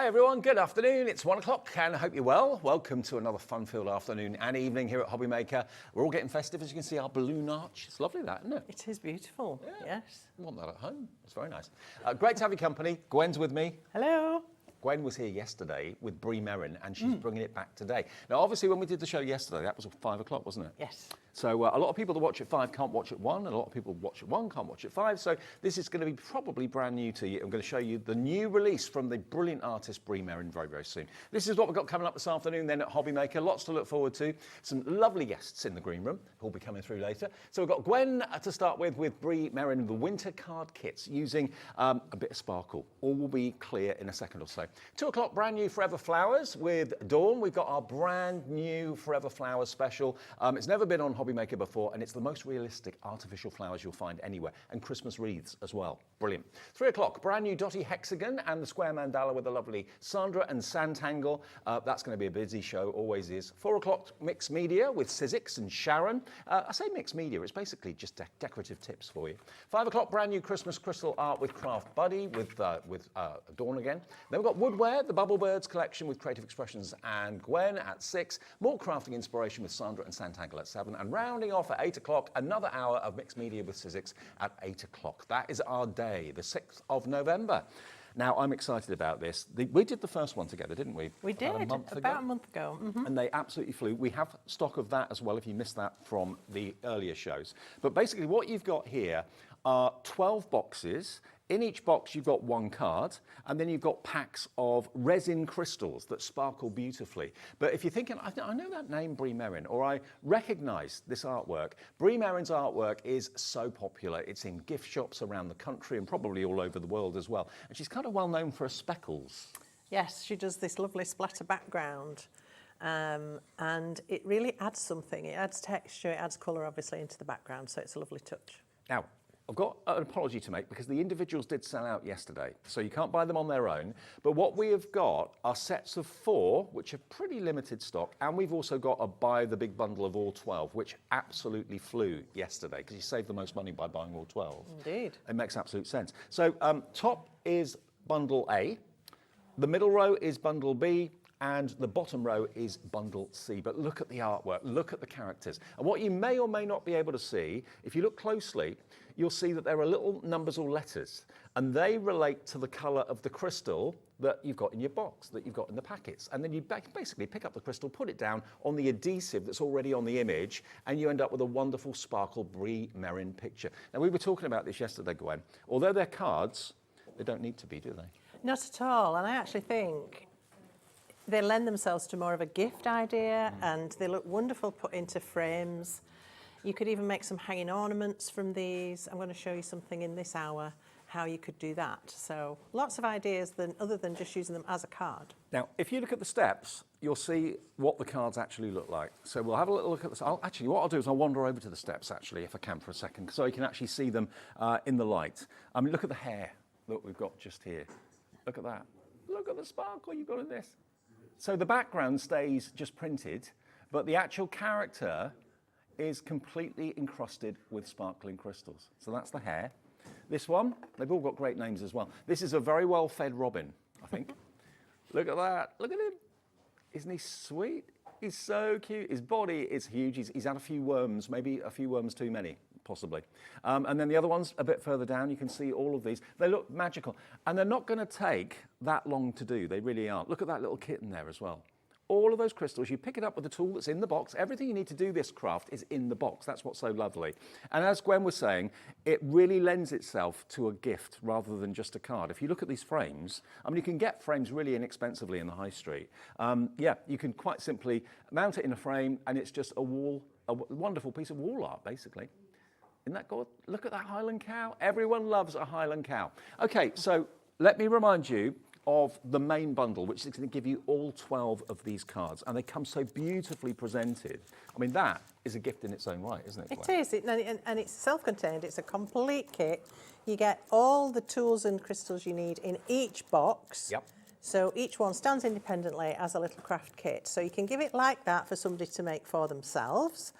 Hi everyone, good afternoon. It's 1 o'clock and I hope you're well. Welcome to another fun-filled afternoon and evening here at HobbyMaker. We're all getting festive, as you can see, our balloon arch. It's lovely that, isn't it? It is beautiful, Yeah. yes. I want that at home. It's very nice. Great to have your company. Gwen's with me. Hello. Gwen was here yesterday with Bree Merryn and she's bringing it back today. Now, obviously, when we did the show yesterday, that was at 5 o'clock, wasn't it? Yes. So a lot of people that watch at 5 can't watch at 1, and a lot of people watch at 1 can't watch at 5. So this is going to be probably brand new to you. I'm going to show you the new release from the brilliant artist Bree Merryn very, very soon. This is what we've got coming up this afternoon then at HobbyMaker. Lots to look forward to. Some lovely guests in the green room who'll be coming through later. So we've got Gwen to start with Bree Merryn, the winter card kits using a bit of sparkle. All will be clear in a second or so. 2 o'clock, brand new Forever Flowers with Dawn. We've got our brand new Forever Flowers special. It's never been on HobbyMaker before, and it's the most realistic artificial flowers you'll find anywhere, and Christmas wreaths as well. Brilliant. 3 o'clock, brand new Dotty Hexagon and the Square Mandala with the lovely Sandra and Sanntangle. That's going to be a busy show, always is. 4 o'clock, mixed media with Sizzix and Sharon. I say mixed media, it's basically just decorative tips for you. 5 o'clock, brand new Christmas crystal art with Craft Buddy with Dawn again. Then we've got Woodware, the Bubble Birds collection with Creative Expressions and Gwen at 6. More crafting inspiration with Sandra and Sanntangle at 7. And rounding off at 8 o'clock, another hour of mixed media with Sizzix at 8 o'clock. That is our day, the 6th of November. Now, I'm excited about this. We did the first one together, didn't we? We did, about a month ago. And they absolutely flew. We have stock of that as well, if you missed that from the earlier shows. But basically, what you've got here are 12 boxes. In each box, you've got 1 card, and then you've got packs of resin crystals that sparkle beautifully. But if you're thinking, I know that name, Bree Merryn, or I recognise this artwork, Bree Merryn's artwork is so popular. It's in gift shops around the country and probably all over the world as well. And she's kind of well known for her speckles. Yes, she does this lovely splatter background. And it really adds something. It adds texture, it adds colour, obviously, into the background, so it's a lovely touch. Now, I've got an apology to make because the individuals did sell out yesterday, so you can't buy them on their own. But what we have got are sets of 4, which are pretty limited stock, and we've also got a buy the big bundle of all 12, which absolutely flew yesterday because you save the most money by buying all 12. Indeed. It makes absolute sense. So top is bundle A, the middle row is bundle B, and the bottom row is bundle C. But look at the artwork, look at the characters. And what you may or may not be able to see, if you look closely, you'll see that there are little numbers or letters, and they relate to the colour of the crystal that you've got in your box, that you've got in the packets. And then you basically pick up the crystal, put it down on the adhesive that's already on the image, and you end up with a wonderful sparkle Bree Merryn picture. Now, we were talking about this yesterday, Gwen. Although they're cards, they don't need to be, do they? Not at all, and I actually think they lend themselves to more of a gift idea, and they look wonderful put into frames. You could even make some hanging ornaments from these. I'm going to show you something in this hour how you could do that. So lots of ideas other than just using them as a card. Now, if you look at the steps, you'll see what the cards actually look like. So we'll have a little look at this. Actually, what I'll do is I'll wander over to the steps, actually, if I can for a second, so you can actually see them in the light. I mean, look at the hair that we've got just here. Look at that. Look at the sparkle you've got in this. So the background stays just printed, but the actual character is completely encrusted with sparkling crystals. So that's the hair. This one, they've all got great names as well. This is a very well-fed robin, I think. Look at that, look at him. Isn't he sweet? He's so cute. His body is huge. He's had a few worms, maybe a few worms too many, possibly. And then the other ones a bit further down, you can see all of these. They look magical. And they're not gonna take that long to do, they really aren't. Look at that little kitten there as well. All of those crystals, you pick it up with the tool that's in the box. Everything you need to do this craft is in the box. That's what's so lovely. And as Gwen was saying, it really lends itself to a gift rather than just a card. If you look at these frames, I mean, you can get frames really inexpensively in the high street. Yeah, you can quite simply mount it in a frame and it's just a wonderful piece of wall art, basically. Isn't that good? Look at that Highland cow. Everyone loves a Highland cow. Okay, so let me remind you of the main bundle, which is going to give you all 12 of these cards, and they come so beautifully presented. I mean, that is a gift in its own right, isn't it, Gwen? It is, and it's self-contained. It's a complete kit. You get all the tools and crystals you need in each box. Yep. So each one stands independently as a little craft kit. So you can give it like that for somebody to make for themselves,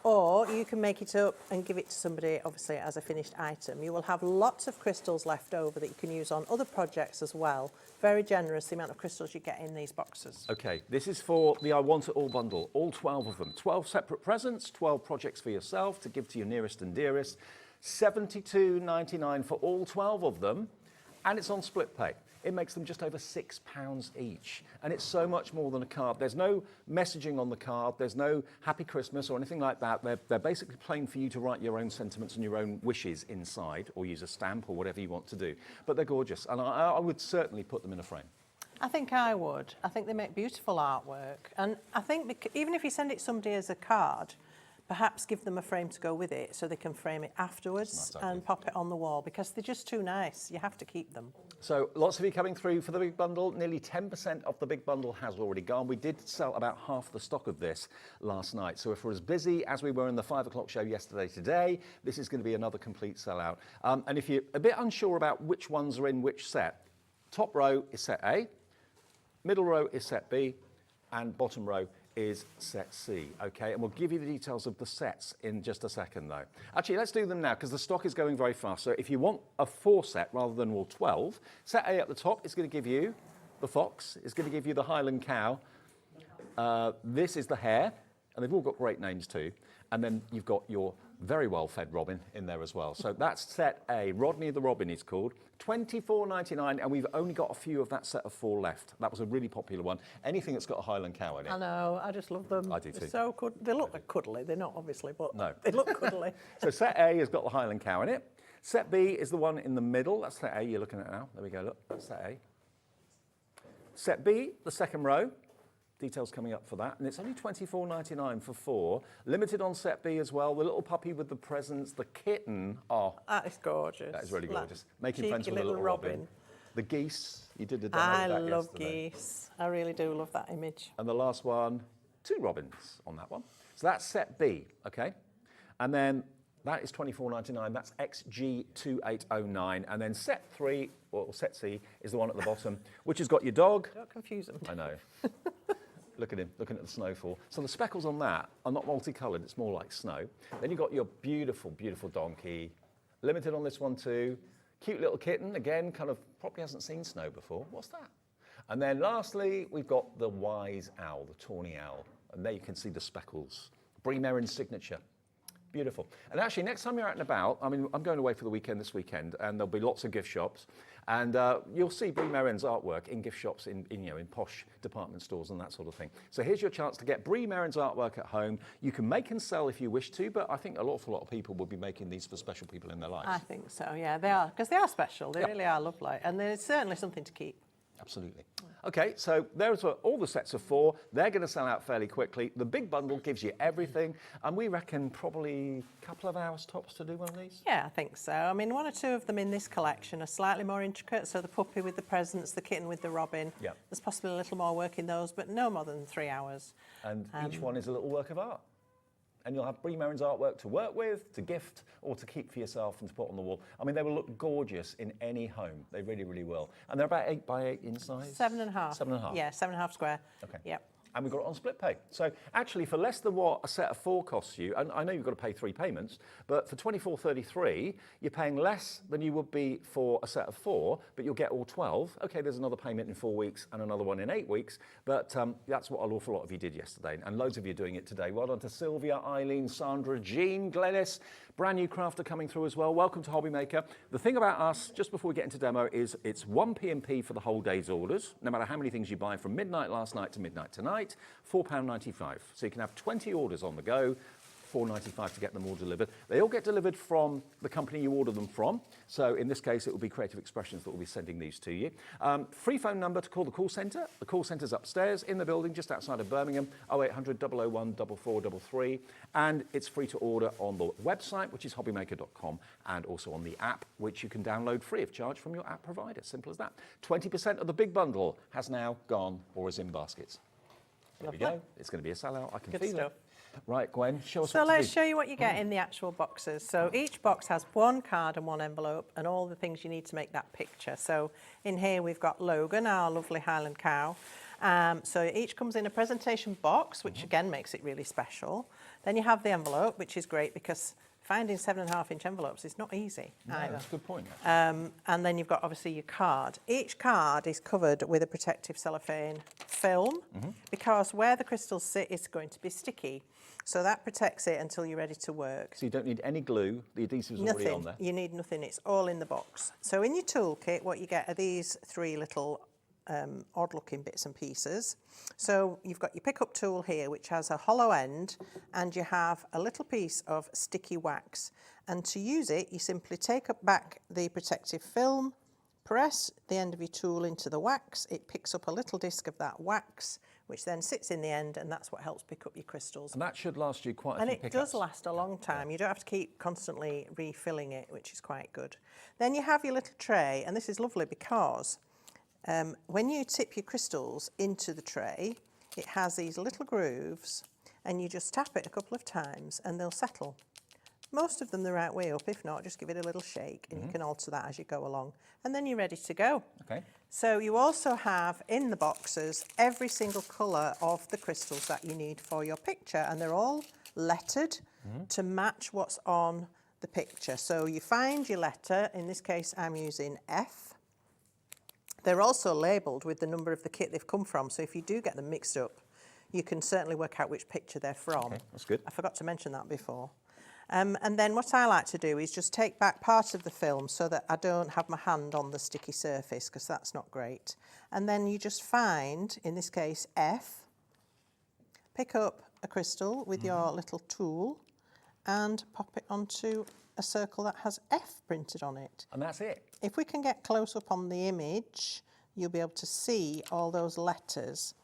Or you can make it up and give it to somebody, obviously, as a finished item. You will have lots of crystals left over that you can use on other projects as well. Very generous, the amount of crystals you get in these boxes. Okay, this is for the I Want It All bundle, all 12 of them. 12 separate presents, 12 projects for yourself to give to your nearest and dearest. $72.99 for all 12 of them, and it's on split pay. It makes them just over £6 each. And it's so much more than a card. There's no messaging on the card. There's no Happy Christmas or anything like that. They're basically plain for you to write your own sentiments and your own wishes inside, or use a stamp or whatever you want to do. But they're gorgeous, and I would certainly put them in a frame. I think I would. I think they make beautiful artwork. And I think even if you send it somebody as a card, perhaps give them a frame to go with it so they can frame it afterwards and pop it on the wall, because they're just too nice. You have to keep them. So lots of you coming through for the big bundle. Nearly 10% of the big bundle has already gone. We did sell about half the stock of this last night. So if we're as busy as we were in the 5 o'clock show yesterday, today, this is going to be another complete sellout. And if you're a bit unsure about which ones are in which set, top row is set A, middle row is set B, and bottom row is set C, okay? And we'll give you the details of the sets in just a second, though. Actually, let's do them now, because the stock is going very fast. So if you want a 4 set rather than all 12, set A at the top is going to give you the fox, it's going to give you the Highland cow. This is the hare, and they've all got great names too. And then you've got your very well-fed robin in there as well. So that's set A. Rodney the Robin is called. $24.99, and we've only got a few of that set of 4 left. That was a really popular one. Anything that's got a Highland cow in it. I know, I just love them. I do too. They're so good. They look like cuddly. They're not, obviously, but no. They look cuddly. So set A has got the Highland cow in it. Set B is the one in the middle. That's set A you're looking at now. There we go, look, that's set A. Set B, the second row. Details coming up for that, and it's only $24.99 for 4. Limited on set B as well. The little puppy with the presents, the kitten. Oh, that is gorgeous. That is really gorgeous. Making cheeky friends with a little robin. The geese. You did a demo I of that love yesterday. geese. I really do love that image. And the last one, 2 robins on that one. So that's set B, okay? And then that is $24.99. That's XG2809. And then set 3, or set C, is the one at the bottom, which has got your dog. Don't confuse them. I know. Look at him, looking at the snowfall. So the speckles on that are not multicoloured, it's more like snow. Then you've got your beautiful, beautiful donkey. Limited on this one too. Cute little kitten, again, kind of probably hasn't seen snow before. What's that? And then lastly, we've got the wise owl, the tawny owl. And there you can see the speckles. Bree Merryn's signature. Beautiful. And actually, next time you're out and about, I mean, I'm going away for the weekend this weekend, and there'll be lots of gift shops. And you'll see Bree Merryn's artwork in gift shops, in posh department stores and that sort of thing. So here's your chance to get Bree Merryn's artwork at home. You can make and sell if you wish to, but I think an awful lot of people will be making these for special people in their lives. I think so, yeah, they are, because they are special. They really are lovely, and there's certainly something to keep. Absolutely. Okay, so there's all the sets of 4. They're going to sell out fairly quickly. The big bundle gives you everything, and we reckon probably a couple of hours tops to do one of these. Yeah, I think so. I mean, 1 or 2 of them in this collection are slightly more intricate. So the puppy with the presents, the kitten with the robin. Yep. There's possibly a little more work in those, but no more than 3 hours. And each one is a little work of art. And you'll have Bree Merryn's artwork to work with, to gift, or to keep for yourself and to put on the wall. I mean, they will look gorgeous in any home. They really, really will. And they're about 8 by 8 in size? 7.5. 7.5? Yeah, 7.5 square. Okay. Yep. And we've got it on split pay. So actually, for less than what a set of 4 costs you, and I know you've got to pay 3 payments, but for $24.33, you're paying less than you would be for a set of 4, but you'll get all 12. Okay, there's another payment in 4 weeks and another one in 8 weeks, but that's what an awful lot of you did yesterday, and loads of you are doing it today. Well done to Sylvia, Eileen, Sandra, Jean, Glennis, brand new crafter coming through as well. Welcome to HobbyMaker. The thing about us, just before we get into demo, is it's 1 P&P for the whole day's orders, no matter how many things you buy from midnight last night to midnight tonight, £4.95. So you can have 20 orders on the go, $4.95 to get them all delivered. They all get delivered from the company you order them from. So in this case, it will be Creative Expressions that will be sending these to you. Free phone number to call the call centre. The call centre's upstairs in the building, just outside of Birmingham, 0800 001 4433. And it's free to order on the website, which is hobbymaker.com, and also on the app, which you can download free of charge from your app provider. Simple as that. 20% of the big bundle has now gone or is in baskets. There we go. It's going to be a sellout. I can feel it. Right, Gwen, show us what to do. So let's show you what you get in the actual boxes. So each box has 1 card and 1 envelope and all the things you need to make that picture. So in here we've got Logan, our lovely Highland cow. So each comes in a presentation box, which again makes it really special. Then you have the envelope, which is great because finding 7.5-inch envelopes is not easy either. That's a good point. And then you've got obviously your card. Each card is covered with a protective cellophane film because where the crystals sit is going to be sticky. So that protects it until you're ready to work. So you don't need any glue, the adhesive's already on there. You need nothing, it's all in the box. So in your toolkit, what you get are these 3 little odd looking bits and pieces. So you've got your pickup tool here, which has a hollow end, and you have a little piece of sticky wax. And to use it, you simply take back the protective film, press the end of your tool into the wax, it picks up a little disc of that wax, which then sits in the end, and that's what helps pick up your crystals. And that should last you quite a few And it pickups. does last a long time. You don't have to keep constantly refilling it, which is quite good. Then you have your little tray, and this is lovely because when you tip your crystals into the tray, it has these little grooves, and you just tap it a couple of times, and they'll settle. Most of them the right way up. If not, just give it a little shake, and you can alter that as you go along. And then you're ready to go. Okay. So you also have in the boxes every single colour of the crystals that you need for your picture, and they're all lettered to match what's on the picture. So you find your letter, in this case I'm using F. They're also labelled with the number of the kit they've come from, so if you do get them mixed up, you can certainly work out which picture they're from. Okay, that's good. I forgot to mention that before. And then what I like to do is just take back part of the film so that I don't have my hand on the sticky surface, because that's not great. And then you just find, in this case, F, pick up a crystal with your little tool and pop it onto a circle that has F printed on it. And that's it. If we can get close up on the image, you'll be able to see all those letters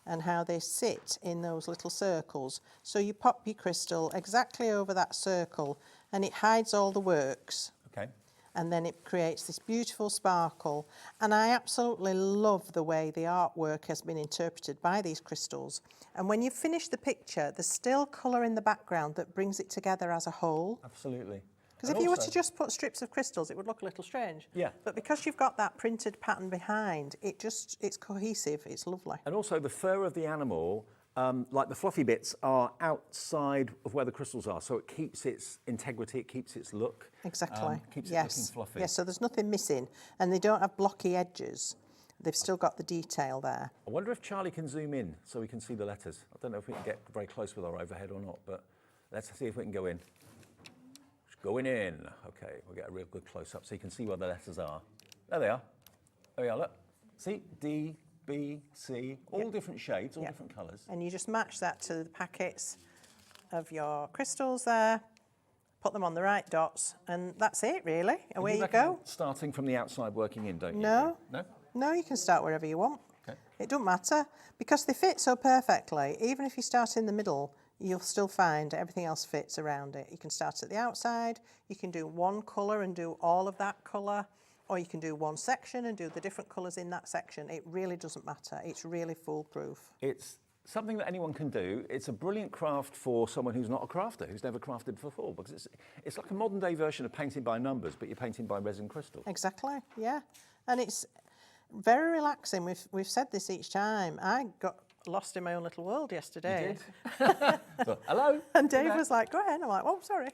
and how they sit in those little circles. So you pop your crystal exactly over that circle and it hides all the works. Okay. And then it creates this beautiful sparkle. And I absolutely love the way the artwork has been interpreted by these crystals. And when you finish the picture, there's still colour in the background that brings it together as a whole. Absolutely. Because if you were to just put strips of crystals, it would look a little strange. Yeah. But because you've got that printed pattern behind, it's cohesive, it's lovely. And also the fur of the animal, like the fluffy bits, are outside of where the crystals are, so it keeps its integrity, it keeps its look. Exactly. Keeps it looking fluffy. Yes, so there's nothing missing, and they don't have blocky edges. They've still got the detail there. I wonder if Charlie can zoom in so we can see the letters. I don't know if we can get very close with our overhead or not, but let's see if we can go in. Going in. Okay, we'll get a real good close-up so you can see where the letters are. There they are. There we are, look. See? D, B, C, all different shades, all different colours. And you just match that to the packets of your crystals there, put them on the right dots, and that's it, really. Away you go. Starting from the outside, working in, don't you? No. No? No, you can start wherever you want. Okay. It doesn't matter, because they fit so perfectly. Even if you start in the middle, you'll still find everything else fits around it. You can start at the outside, you can do one colour and do all of that colour, or you can do one section and do the different colours in that section. It really doesn't matter. It's really foolproof. It's something that anyone can do. It's a brilliant craft for someone who's not a crafter, who's never crafted before, because it's like a modern day version of painting by numbers, but you're painting by resin crystal. Exactly, yeah. And it's very relaxing. We've said this each time. I got lost in my own little world yesterday. You did? So, hello? And Dave was like, go ahead. I'm like, oh, sorry.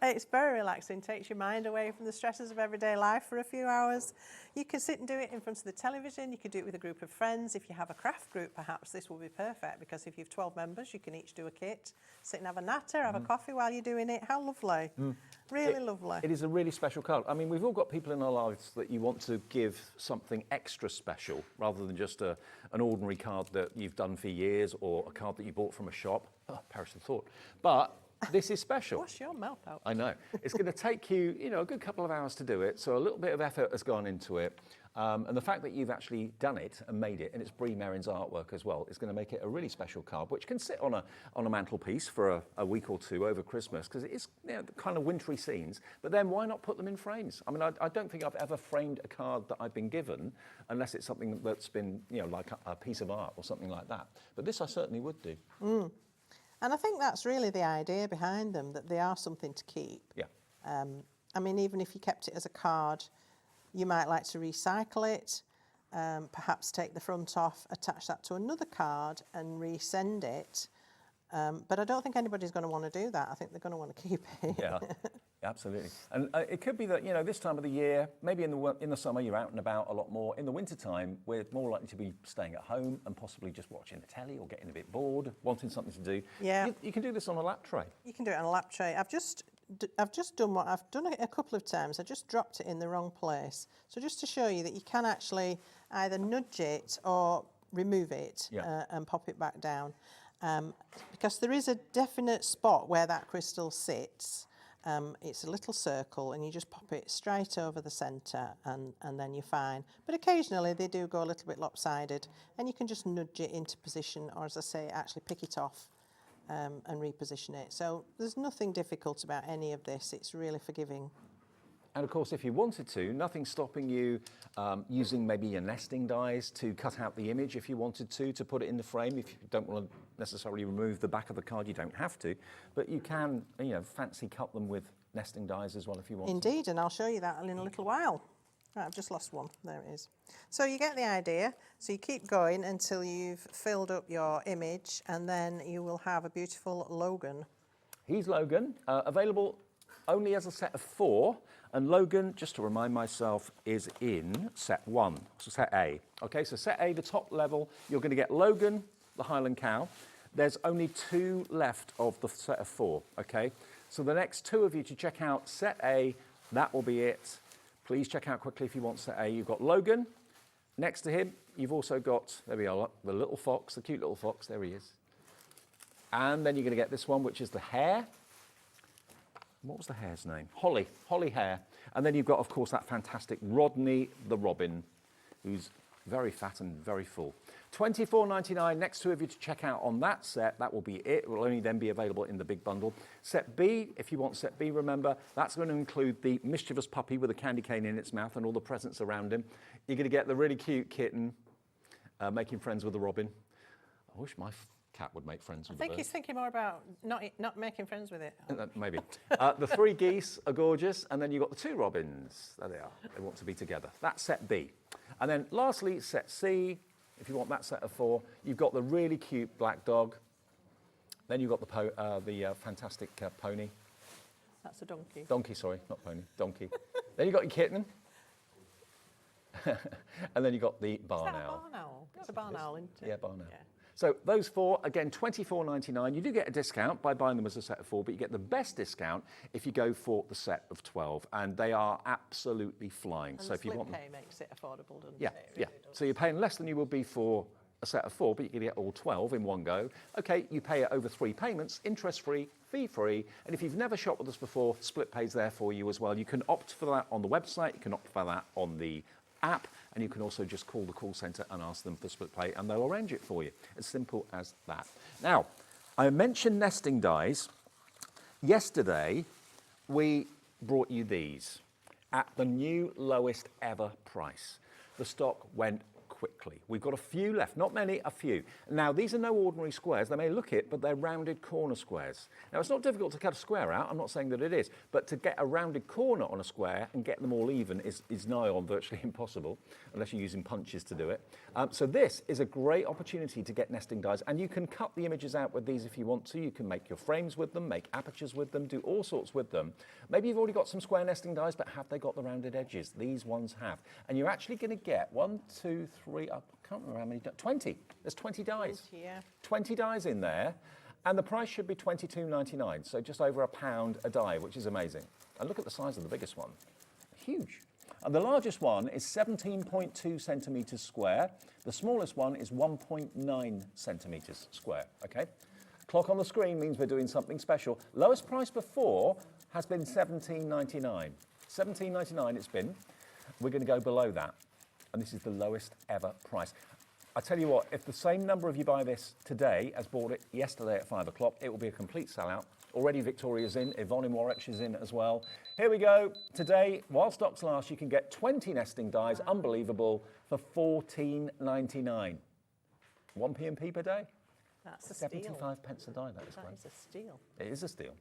It's very relaxing, takes your mind away from the stresses of everyday life for a few hours. You can sit and do it in front of the television. You can do it with a group of friends. If you have a craft group, perhaps this will be perfect, because if you've 12 members, you can each do a kit, sit and have a natter, have a coffee while you're doing it. How lovely. Really lovely. It is a really special card. I mean, we've all got people in our lives that you want to give something extra special rather than just an ordinary card that you've done for years or a card that you bought from a shop. Oh, perish the thought. But this is special. Wash your mouth out. I know. It's going to take you, a good couple of hours to do it. So a little bit of effort has gone into it. And the fact that you've actually done it and made it, and it's Bree Merryn's artwork as well, is going to make it a really special card, which can sit on a mantelpiece for a week or two over Christmas, because it is the kind of wintry scenes. But then why not put them in frames? I mean, I don't think I've ever framed a card that I've been given, unless it's something that's been, like a piece of art or something like that. But this I certainly would do. And I think that's really the idea behind them, that they are something to keep. Yeah. I mean, even if you kept it as a card, you might like to recycle it, perhaps take the front off, attach that to another card and resend it. But I don't think anybody's going to want to do that. I think they're going to want to keep it. Yeah, absolutely. And it could be that, you know, this time of the year, maybe in the summer you're out and about a lot more. In the wintertime, we're more likely to be staying at home and possibly just watching the telly or getting a bit bored, wanting something to do. Yeah. You can do this on a lap tray. You can do it on a lap tray. I've just done what I've done it a couple of times. I just dropped it in the wrong place. So just to show you that you can actually either nudge it or remove it and pop it back down. Because there is a definite spot where that crystal sits. It's a little circle and you just pop it straight over the centre and then you're fine. But occasionally they do go a little bit lopsided and you can just nudge it into position, or as I say, actually pick it off and reposition it. So there's nothing difficult about any of this. It's really forgiving. And of course, if you wanted to, nothing's stopping you using maybe your nesting dies to cut out the image if you wanted to put it in the frame. If you don't want to necessarily remove the back of the card, you don't have to. But you can, you know, fancy cut them with nesting dies as well if you want. Indeed, and I'll show you that in a little while. Right, I've just lost one. There it is. So you get the idea. So you keep going until you've filled up your image, and then you will have a beautiful Logan. He's Logan, available only as a set of 4. And Logan, just to remind myself, is in set 1, so set A. Okay, so set A, the top level, you're going to get Logan, the Highland cow. There's only 2 left of the set of 4, okay? So the next 2 of you to check out set A, that will be it. Please check out quickly if you want set A. You've got Logan. Next to him, you've also got, there we are, the little fox, the cute little fox, there he is. And then you're going to get this one, which is the hare. What was the hare's name? Holly hare. And then you've got, of course, that fantastic Rodney the robin, who's very fat and very full. $24.99, next 2 of you to check out on that set. That will be it. It will only then be available in the big bundle. Set B, if you want set B, remember, that's going to include the mischievous puppy with a candy cane in its mouth and all the presents around him. You're going to get the really cute kitten making friends with the robin. I wish my cat would make friends with the bird. I think he's thinking more about not making friends with it. Maybe. The 3 geese are gorgeous, and then you've got the 2 robins. There they are. They want to be together. That's set B. And then lastly, set C. If you want that set of 4, you've got the really cute black dog. Then you've got the fantastic pony. That's a donkey. Donkey, sorry, not pony. Donkey. Then you've got your kitten. And then you've got the barn owl. Barn owl? It's a barn owl, isn't it? Yeah, barn owl. Yeah. So those 4, again, $24.99. You do get a discount by buying them as a set of 4, but you get the best discount if you go for the set of 12, and they are absolutely flying. And so the if you want split pay makes it affordable, doesn't yeah, it? It yeah. really does. So you're paying less than you would be for a set of 4, but you can get all 12 in one go. Okay, you pay it over 3 payments, interest-free, fee-free, and if you've never shopped with us before, split pay's there for you as well. You can opt for that on the website, you can opt for that on the app, and you can also just call the call centre and ask them for split pay, and they'll arrange it for you. As simple as that. Now, I mentioned nesting dies. Yesterday, we brought you these at the new lowest ever price. The stock went quickly. We've got a few left, not many, a few. Now, these are no ordinary squares. They may look it, but they're rounded corner squares. Now, it's not difficult to cut a square out. I'm not saying that it is, but to get a rounded corner on a square and get them all even is nigh on virtually impossible, unless you're using punches to do it. So this is a great opportunity to get nesting dies, and you can cut the images out with these if you want to. You can make your frames with them, make apertures with them, do all sorts with them. Maybe you've already got some square nesting dies, but have they got the rounded edges? These ones have. And you're actually going to get 1, 2, 3, I can't remember how many, 20. There's 20 dies. 20, yeah. 20 dies in there, and the price should be $22.99, so just over £1 a die, which is amazing. And look at the size of the biggest one. Huge. And the largest one is 17.2 centimetres square. The smallest one is 1.9 centimetres square, okay? Clock on the screen means we're doing something special. Lowest price before has been $17.99. $17.99 it's been. We're going to go below that. And this is the lowest ever price. I tell you what, if the same number of you buy this today as bought it yesterday at 5 o'clock, it will be a complete sellout. Already Victoria's in, Yvonne in Warwick is in as well. Here we go. Today, while stocks last, you can get 20 nesting dies, unbelievable, for $14.99. 1p&p per day? That's a steal. 75 pence a die, that is That great. is a steal. It is a steal.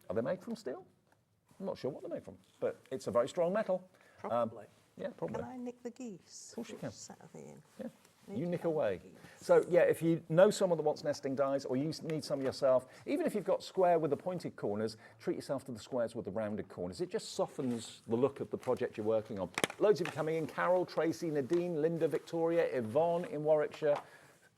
Are they made from steel? I'm not sure what they're made from, but it's a very strong metal. Probably. Yeah, probably. Can I nick the geese? Of course you can. Set of in. Yeah. You nick away. So yeah, if you know someone that wants nesting dies, or you need some yourself, even if you've got square with the pointed corners, treat yourself to the squares with the rounded corners. It just softens the look of the project you're working on. Loads of you coming in: Carol, Tracy, Nadine, Linda, Victoria, Yvonne in Warwickshire.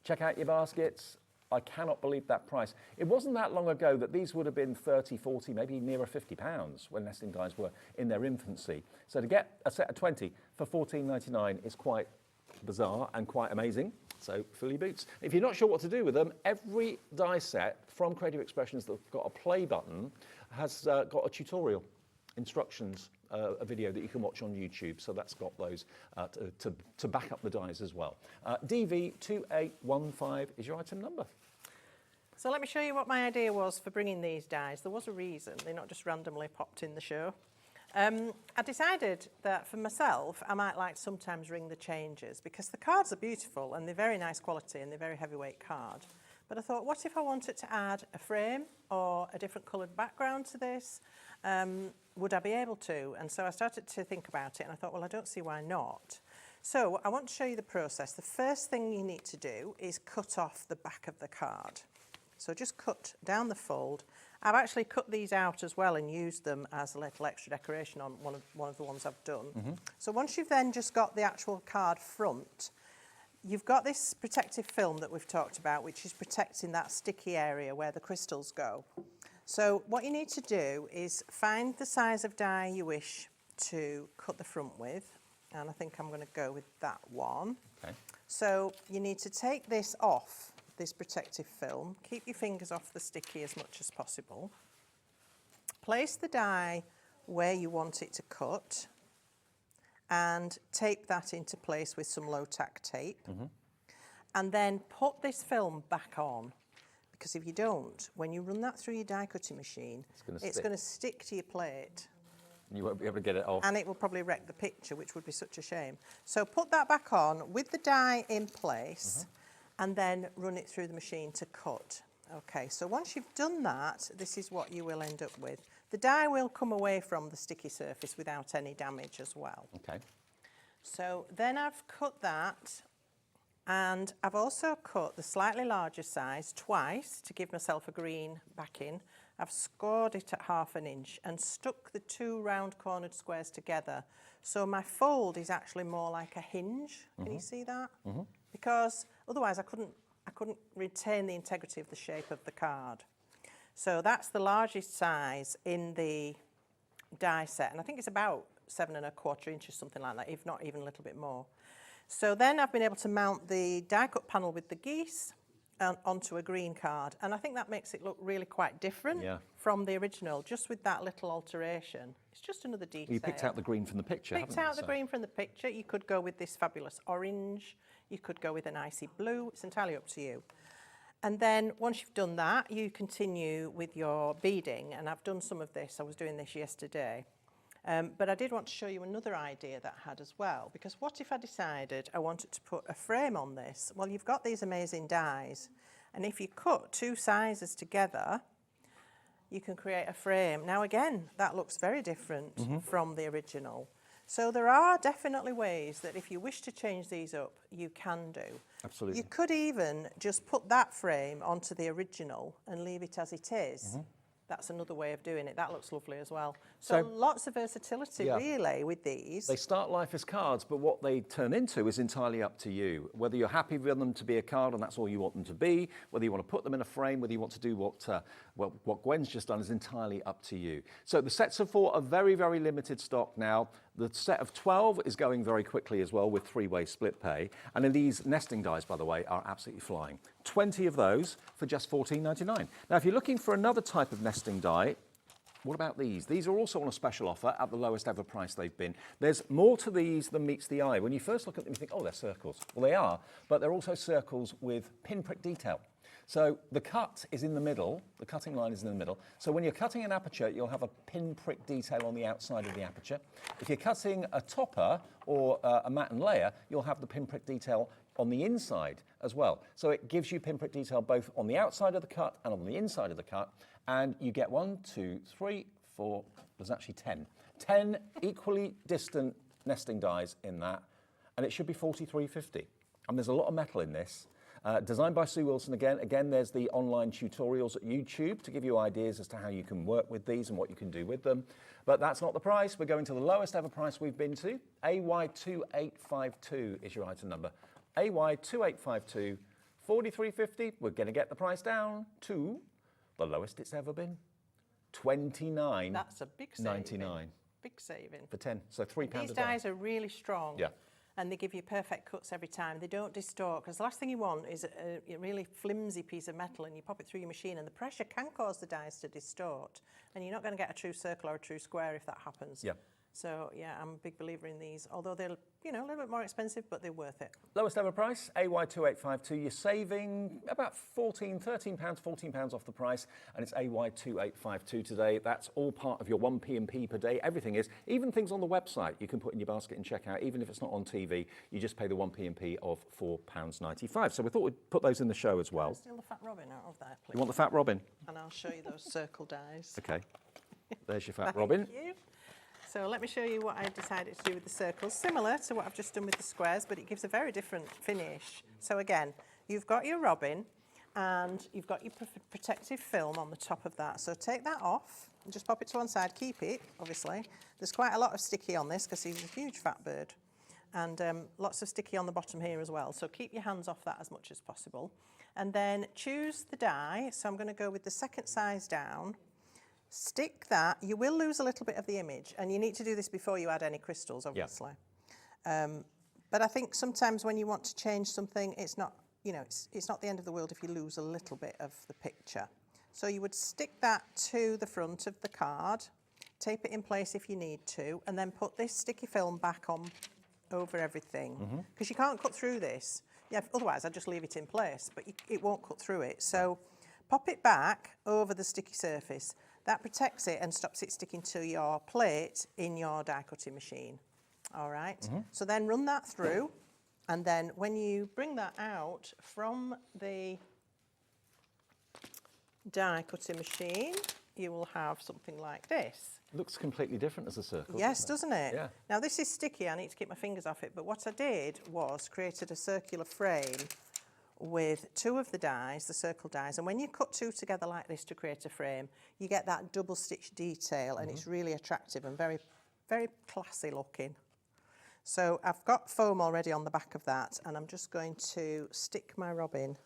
Check out your baskets. I cannot believe that price. It wasn't that long ago that these would have been 30, 40, maybe nearer £50 when nesting dies were in their infancy. So to get a set of 20 for $14.99 is quite bizarre and quite amazing. So fill your boots. If you're not sure what to do with them, every die set from Creative Expressions that's got a play button has got a tutorial, instructions, a video that you can watch on YouTube. So that's got those to back up the dies as well. DV2815 is your item number. So let me show you what my idea was for bringing these dies. There was a reason, they're not just randomly popped in the show. I decided that for myself, I might like to sometimes ring the changes because the cards are beautiful and they're very nice quality and they're very heavyweight card. But I thought, what if I wanted to add a frame or a different coloured background to this? Would I be able to? And so I started to think about it and I thought, well, I don't see why not. So I want to show you the process. The first thing you need to do is cut off the back of the card. So just cut down the fold. I've actually cut these out as well and used them as a little extra decoration on one of the ones I've done. Mm-hmm. So once you've then just got the actual card front, you've got this protective film that we've talked about, which is protecting that sticky area where the crystals go. So what you need to do is find the size of die you wish to cut the front with, and I think I'm going to go with that one. Okay. So you need to take this off, this protective film, keep your fingers off the sticky as much as possible. Place the die where you want it to cut and tape that into place with some low-tack tape. Mm-hmm. And then put this film back on, because if you don't, when you run that through your die cutting machine, it's going to stick to your plate. You won't be able to get it off. And it will probably wreck the picture, which would be such a shame. So put that back on with the die in place. Mm-hmm. And then run it through the machine to cut. Okay, so once you've done that, this is what you will end up with. The die will come away from the sticky surface without any damage as well. Okay. So then I've cut that, and I've also cut the slightly larger size twice to give myself a green backing. I've scored it at 1/2 inch and stuck the two round cornered squares together. So my fold is actually more like a hinge. Can you see that? Mm-hmm. Because otherwise I couldn't retain the integrity of the shape of the card. So that's the largest size in the die set, and I think it's about 7 1/4 inches, something like that, if not even a little bit more. So then I've been able to mount the die cut panel with the geese onto a green card, and I think that makes it look really quite different from the original, just with that little alteration. It's just another detail. You picked out the green from the picture, haven't you? Picked out the green from the picture. You could go with this fabulous orange. You could go with an icy blue. It's entirely up to you. And then once you've done that, you continue with your beading, and I've done some of this. I was doing this yesterday. But I did want to show you another idea that I had as well, because what if I decided I wanted to put a frame on this? Well, you've got these amazing dies, and if you cut two sizes together, you can create a frame. Now again, that looks very different from the original. So there are definitely ways that if you wish to change these up, you can do. Absolutely. You could even just put that frame onto the original and leave it as it is. Mm-hmm. That's another way of doing it. That looks lovely as well. So lots of versatility, really, with these. They start life as cards, but what they turn into is entirely up to you. Whether you're happy with them to be a card and that's all you want them to be, whether you want to put them in a frame, whether you want to do what Gwen's just done is entirely up to you. So the sets of 4 are very, very limited stock now. The set of 12 is going very quickly as well with 3-way split pay. And then these nesting dies, by the way, are absolutely flying. 20 of those for just $14.99. Now, if you're looking for another type of nesting die, what about these? These are also on a special offer at the lowest ever price they've been. There's more to these than meets the eye. When you first look at them, you think, oh, they're circles. Well, they are, but they're also circles with pinprick detail. So the cut is in the middle, the cutting line is in the middle. So when you're cutting an aperture, you'll have a pinprick detail on the outside of the aperture. If you're cutting a topper or a matte and layer, you'll have the pinprick detail on the inside as well. So it gives you pinprick detail both on the outside of the cut and on the inside of the cut. And you get 1, 2, 3, 4, there's actually 10. 10 equally distant nesting dies in that, and it should be $43.50. And there's a lot of metal in this. Designed by Sue Wilson again. Again, there's the online tutorials at YouTube to give you ideas as to how you can work with these and what you can do with them. But that's not the price. We're going to the lowest ever price we've been to. AY2852 is your item number. AY2852, $43.50. We're going to get the price down to the lowest it's ever been, $29.99. That's a big saving. Big saving. For 10, so £3 a These dies are really strong. Yeah. And they give you perfect cuts every time. They don't distort, because the last thing you want is a really flimsy piece of metal and you pop it through your machine and the pressure can cause the dies to distort. And you're not going to get a true circle or a true square if that happens. Yeah. So yeah, I'm a big believer in these, although they're, you know, a little bit more expensive, but they're worth it. Lowest ever price, AY2852. You're saving about £13, £14 off the price, and it's AY2852 today. That's all part of your 1p&p per day. Everything is, even things on the website you can put in your basket and check out. Even if it's not on TV, you just pay the 1p&p of £4.95. So we thought we'd put those in the show as well. Steal the fat robin out of there, please. You want the fat robin? And I'll show you those circle dies. Okay. There's your fat robin. Thank you. So let me show you what I decided to do with the circles, similar to what I've just done with the squares, but it gives a very different finish. So again, you've got your robin and you've got your protective film on the top of that. So take that off and just pop it to one side, keep it, obviously. There's quite a lot of sticky on this because he's a huge fat bird, and lots of sticky on the bottom here as well. So keep your hands off that as much as possible. And then choose the die. So I'm going to go with the second size down. Stick that. You will lose a little bit of the image, and you need to do this before you add any crystals, obviously. Yep. But I think sometimes when you want to change something, it's not, you know, it's not the end of the world if you lose a little bit of the picture. So you would stick that to the front of the card, tape it in place if you need to, and then put this sticky film back on over everything, because you can't cut through this. Yeah, otherwise I'd just leave it in place, but it won't cut through it. So pop it back over the sticky surface. That protects it and stops it sticking to your plate in your die cutting machine. All right, so then run that through, and then when you bring that out from the die cutting machine, you will have something like this. Looks completely different as a circle. Yes, doesn't it? Yeah. Now this is sticky, I need to keep my fingers off it, but what I did was created a circular frame with two of the dies, the circle dies, and when you cut two together like this to create a frame, you get that double stitch detail, and it's really attractive and very, very classy looking. So I've got foam already on the back of that, and I'm just going to stick my robin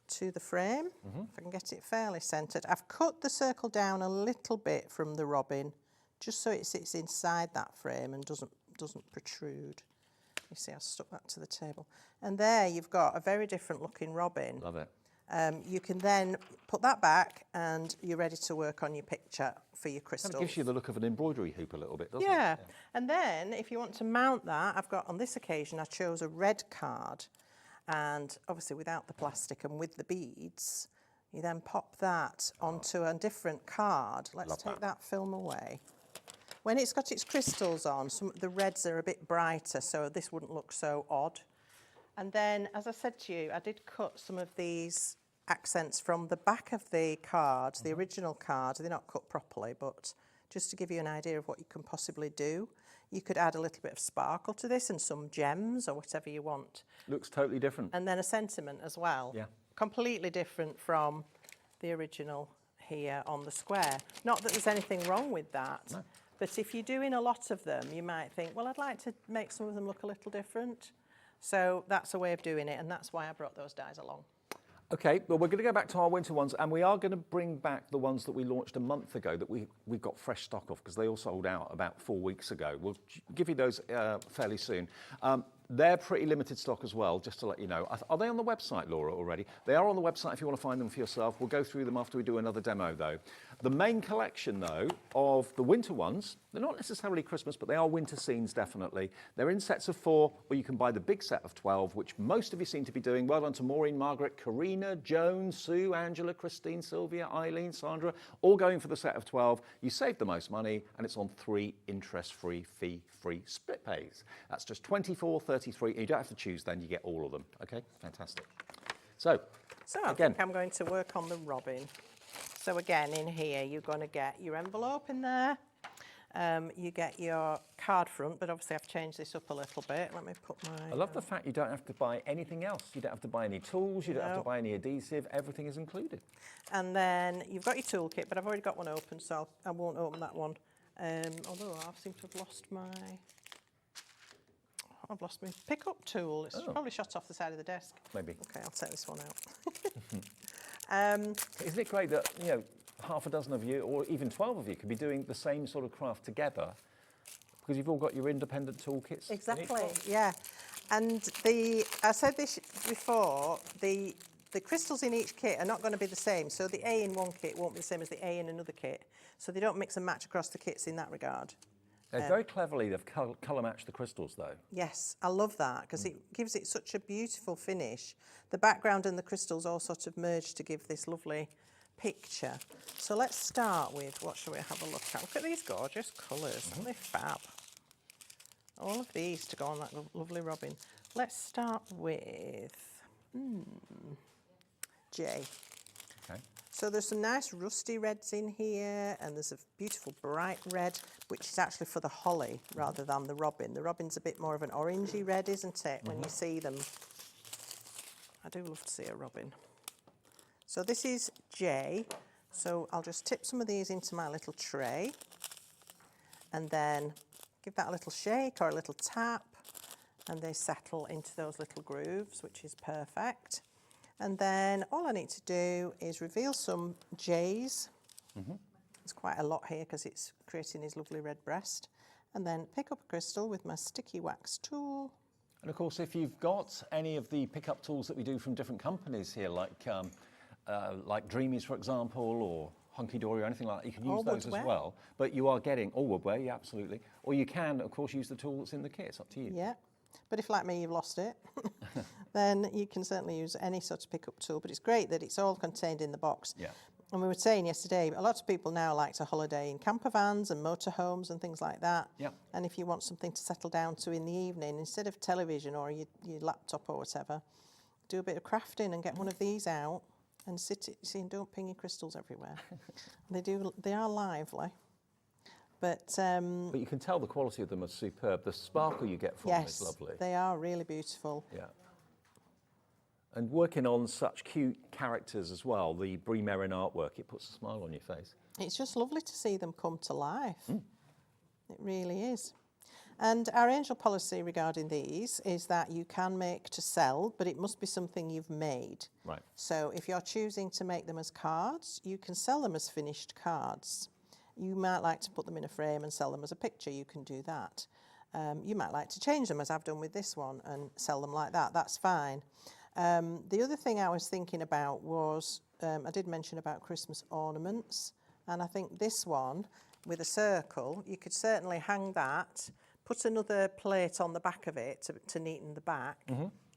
to the frame, if I can get it fairly centred. I've cut the circle down a little bit from the robin, just so it sits inside that frame and doesn't protrude. You see, I stuck that to the table. And there you've got a very different looking robin. Love it. You can then put that back and you're ready to work on your picture for your crystals. It gives you the look of an embroidery hoop a little bit, doesn't it? Yeah. And then if you want to mount that, I've got, on this occasion, I chose a red card. And obviously without the plastic and with the beads, you then pop that onto a different card. Let's take that film away. When it's got its crystals on, the reds are a bit brighter, so this wouldn't look so odd. And then, as I said to you, I did cut some of these accents from the back of the card, the original card. They're not cut properly, but just to give you an idea of what you can possibly do. You could add a little bit of sparkle to this and some gems or whatever you want. Looks totally different. And then a sentiment as well. Yeah. Completely different from the original here on the square. Not that there's anything wrong with that. No. But if you're doing a lot of them, you might think, well, I'd like to make some of them look a little different. So that's a way of doing it, and that's why I brought those dies along. Okay, well, we're going to go back to our winter ones, and we are going to bring back the ones that we launched a month ago that we've got fresh stock of, because they all sold out about 4 weeks ago. We'll give you those fairly soon. They're pretty limited stock as well, just to let you know. Are they on the website, Laura, already? They are on the website if you want to find them for yourself. We'll go through them after we do another demo, though. The main collection, though, of the winter ones, they're not necessarily Christmas, but they are winter scenes, definitely. They're in sets of 4, or you can buy the big set of 12, which most of you seem to be doing. Well done to Maureen, Margaret, Karina, Joan, Sue, Angela, Christine, Sylvia, Eileen, Sandra, all going for the set of 12. You save the most money, and it's on 3 interest-free, fee-free split pays. That's just $24.33. You don't have to choose then, you get all of them. Okay, fantastic. So I think I'm going to work on the robin. So again, in here, you're going to get your envelope in there, You get your card front, but obviously I've changed this up a little bit. Let me put my... I love the fact you don't have to buy anything else. You don't have to buy any tools, you don't have to buy any adhesive, everything is included. And then you've got your toolkit, but I've already got one open, so I won't open that one. Although I seem to have lost my... I've lost my pickup tool. It's probably shot off the side of the desk. Maybe. Okay, I'll take this one out. Isn't it great that, you know, half a dozen of you, or even 12 of you, could be doing the same sort of craft together because you've all got your independent toolkits? Exactly, yeah. And I said this before, the crystals in each kit are not going to be the same. So the A in one kit won't be the same as the A in another kit. So they don't mix and match across the kits in that regard. Very cleverly, they've colour matched the crystals, though. Yes, I love that because it gives it such a beautiful finish. The background and the crystals all sort of merge to give this lovely picture. So let's start with, what shall we have a look at? Look at these gorgeous colours, aren't they fab? All of these to go on that lovely robin. Let's start with J. Okay. So there's some nice rusty reds in here, and there's a beautiful bright red, which is actually for the holly rather than the robin. The robin's a bit more of an orangey red, isn't it, when you see them? I do love to see a robin. So this is J. So I'll just tip some of these into my little tray and then give that a little shake or a little tap, and they settle into those little grooves, which is perfect. And then all I need to do is reveal some J's. There's quite a lot here because it's creating his lovely red breast. And then pick up a crystal with my sticky wax tool. And of course, if you've got any of the pickup tools that we do from different companies here, like Dreamies, for example, or Hunky Dory or anything like that, you can use those as well. But you are getting all woodware, yeah, absolutely. Or you can, of course, use the tool that's in the kit. It's up to you. Yeah. But if, like me, you've lost it, then you can certainly use any sort of pickup tool. But it's great that it's all contained in the box. Yeah. And we were saying yesterday, a lot of people now like to holiday in camper vans and motorhomes and things like that. Yeah. And if you want something to settle down to in the evening, instead of television or your laptop or whatever, do a bit of crafting and get one of these out and sit it. See, and don't ping your crystals everywhere. They are lively. But you can tell the quality of them is superb. The sparkle you get from them is lovely. Yes, they are really beautiful. Yeah. And working on such cute characters as well, the Bree Merryn artwork, it puts a smile on your face. It's just lovely to see them come to life. It really is. And our angel policy regarding these is that you can make to sell, but it must be something you've made. Right. So if you're choosing to make them as cards, you can sell them as finished cards. You might like to put them in a frame and sell them as a picture, you can do that. You might like to change them, as I've done with this one, and sell them like that, that's fine. The other thing I was thinking about was, I did mention about Christmas ornaments, and I think this one, with a circle, you could certainly hang that, put another plate on the back of it to neaten the back,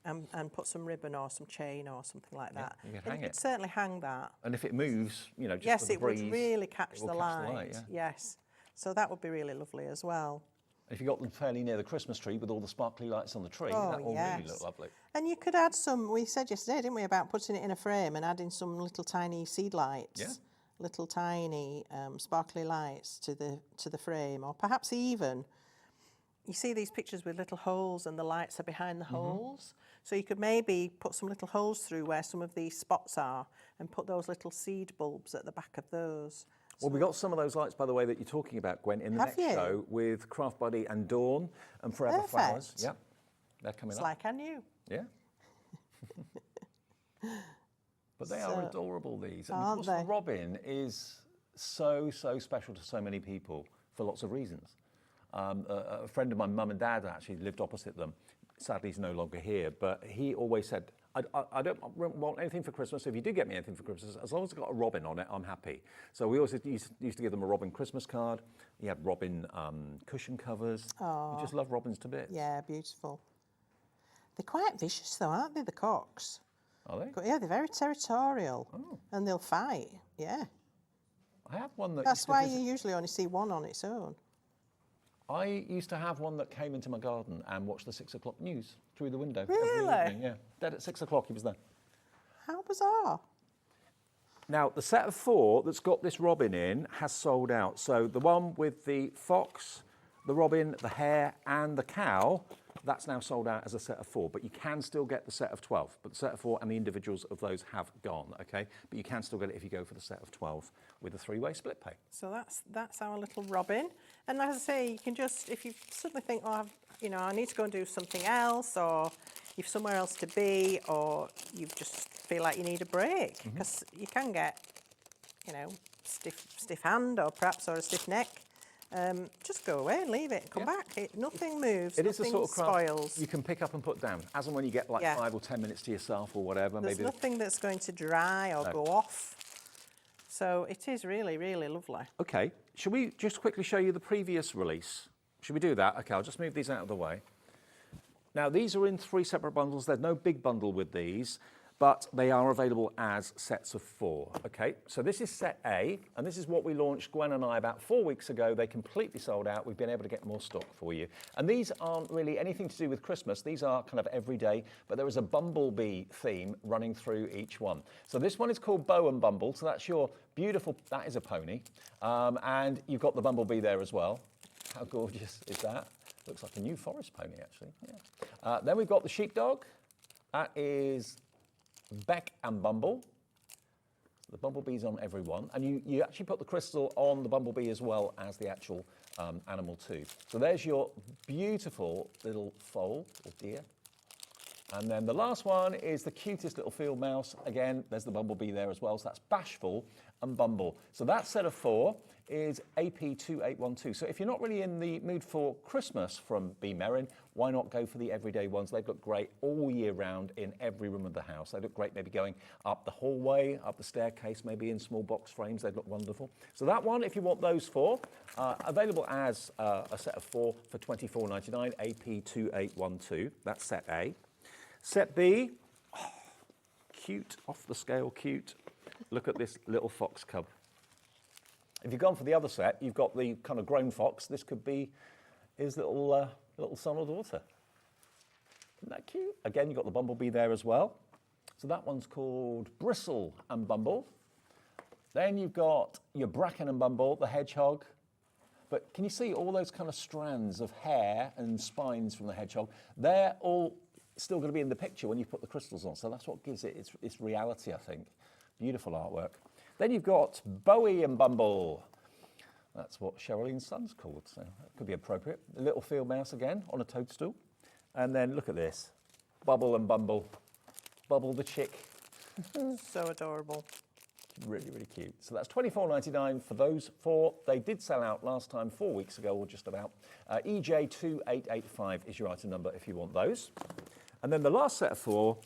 and put some ribbon or some chain or something like that. You could hang you could certainly hang that. And if it moves, you know, just yes, for the it breeze, would really catch the light. Yeah. Yes, so that would be really lovely as well. If you got them fairly near the Christmas tree with all the sparkly lights on the tree, that will really look lovely. And you could add some, we said yesterday, didn't we, about putting it in a frame and adding some little tiny seed lights, little tiny sparkly lights to the frame, or perhaps even, you see these pictures with little holes and the lights are behind the holes. So you could maybe put some little holes through where some of these spots are and put those little seed bulbs at the back of those. Well, we got some of those lights, by the way, that you're talking about, Gwen, in the next show with Craft Buddy and Dawn and Forever Flowers. Yeah, they're coming up. It's like I knew. Yeah. But they are adorable, these. And Aren't of course, they? the robin is so special to so many people for lots of reasons. A friend of my mum and dad actually lived opposite them. Sadly, he's no longer here, but he always said, I don't want anything for Christmas. So if you do get me anything for Christmas, as long as it's got a robin on it, I'm happy. So we always used to give them a robin Christmas card. He had robin cushion covers. Oh. You just love robins to bits. Yeah, beautiful. They're quite vicious though, aren't they, the cocks? Are they? But yeah, they're very territorial. And they'll fight, yeah. I have one that... That's why you usually only see one on its own. I used to have one that came into my garden and watched the 6 o'clock news through the window. Really? Every evening, yeah. Dead at 6 o'clock, he was there. How bizarre. Now, the set of 4 that's got this robin in has sold out. So the one with the fox, the robin, the hare, and the cow, that's now sold out as a set of 4. But you can still get the set of 12. But the set of 4 and the individuals of those have gone, okay? But you can still get it if you go for the set of 12 with a 3-way split pay. So that's our little robin. And as I say, you can just, if you suddenly think, oh, I need to go and do something else, or you've somewhere else to be, or you just feel like you need a break, because you can get, stiff hand or a stiff neck. Just go away and leave it and come back. Nothing moves, It is a nothing sort of craft spoils. you can pick up and put down, as and when you get like 5 or 10 minutes to yourself or whatever. There's nothing that's going to dry or go off. So it is really, really lovely. Okay, should we just quickly show you the previous release? Should we do that? Okay, I'll just move these out of the way. Now, these are in 3 separate bundles. There's no big bundle with these, but they are available as sets of 4. Okay, so this is set A, and this is what we launched, Gwen and I, about 4 weeks ago. They completely sold out. We've been able to get more stock for you. And these aren't really anything to do with Christmas. These are kind of everyday, but there is a bumblebee theme running through each one. So this one is called Bow and Bumble. So that's your beautiful, that is a pony. And you've got the bumblebee there as well. How gorgeous is that? Looks like a new forest pony, actually. Yeah. Then we've got the sheepdog. That is Beck and Bumble. The bumblebee's on every one. And you actually put the crystal on the bumblebee as well as the actual animal too. So there's your beautiful little foal or deer. And then the last one is the cutest little field mouse. Again, there's the bumblebee there as well. So that's Bashful and Bumble. So that set of 4 is AP2812. So if you're not really in the mood for Christmas from B. Merryn, why not go for the everyday ones? They look great all year round in every room of the house. They look great maybe going up the hallway, up the staircase, maybe in small box frames. They look wonderful. So that one, if you want those 4, available as a set of 4 for $24.99, AP2812. That's set A. Set B, cute, off the scale cute. Look at this little fox cub. If you've gone for the other set, you've got the kind of grown fox. This could be his little son or daughter. Isn't that cute? Again, you've got the bumblebee there as well. So that one's called Bristle and Bumble. Then you've got your Bracken and Bumble, the hedgehog. But can you see all those kind of strands of hair and spines from the hedgehog? They're all still going to be in the picture when you put the crystals on. So that's what gives it its reality, I think. Beautiful artwork. Then you've got Bowie and Bumble. That's what Cheryllene's son's called, so that could be appropriate. A little field mouse again on a toadstool. And then look at this, Bubble and Bumble. Bubble the chick. So adorable. Really, really cute. So that's $24.99 for those 4. They did sell out last time 4 weeks ago, or just about. EJ2885 is your item number if you want those. And then the last set of 4,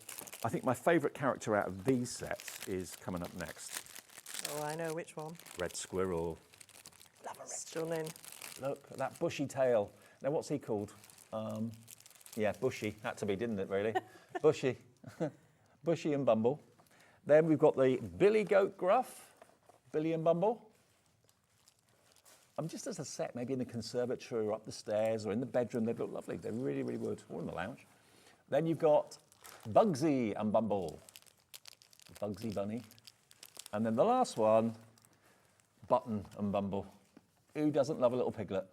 I think my favourite character out of these sets is coming up next. Oh, I know which one. Red Squirrel. Love a red Stunning. Look at that bushy tail. Now, what's he called? Yeah, Bushy. Had to be, didn't it, really? Bushy. Bushy and Bumble. Then we've got the Billy Goat Gruff. Billy and Bumble. Just as a set, maybe in the conservatory or up the stairs or in the bedroom, they'd look lovely. They really, really would. Or in the lounge. Then you've got Bugsy and Bumble. Bugsy Bunny. And then the last one, Button and Bumble. Who doesn't love a little piglet?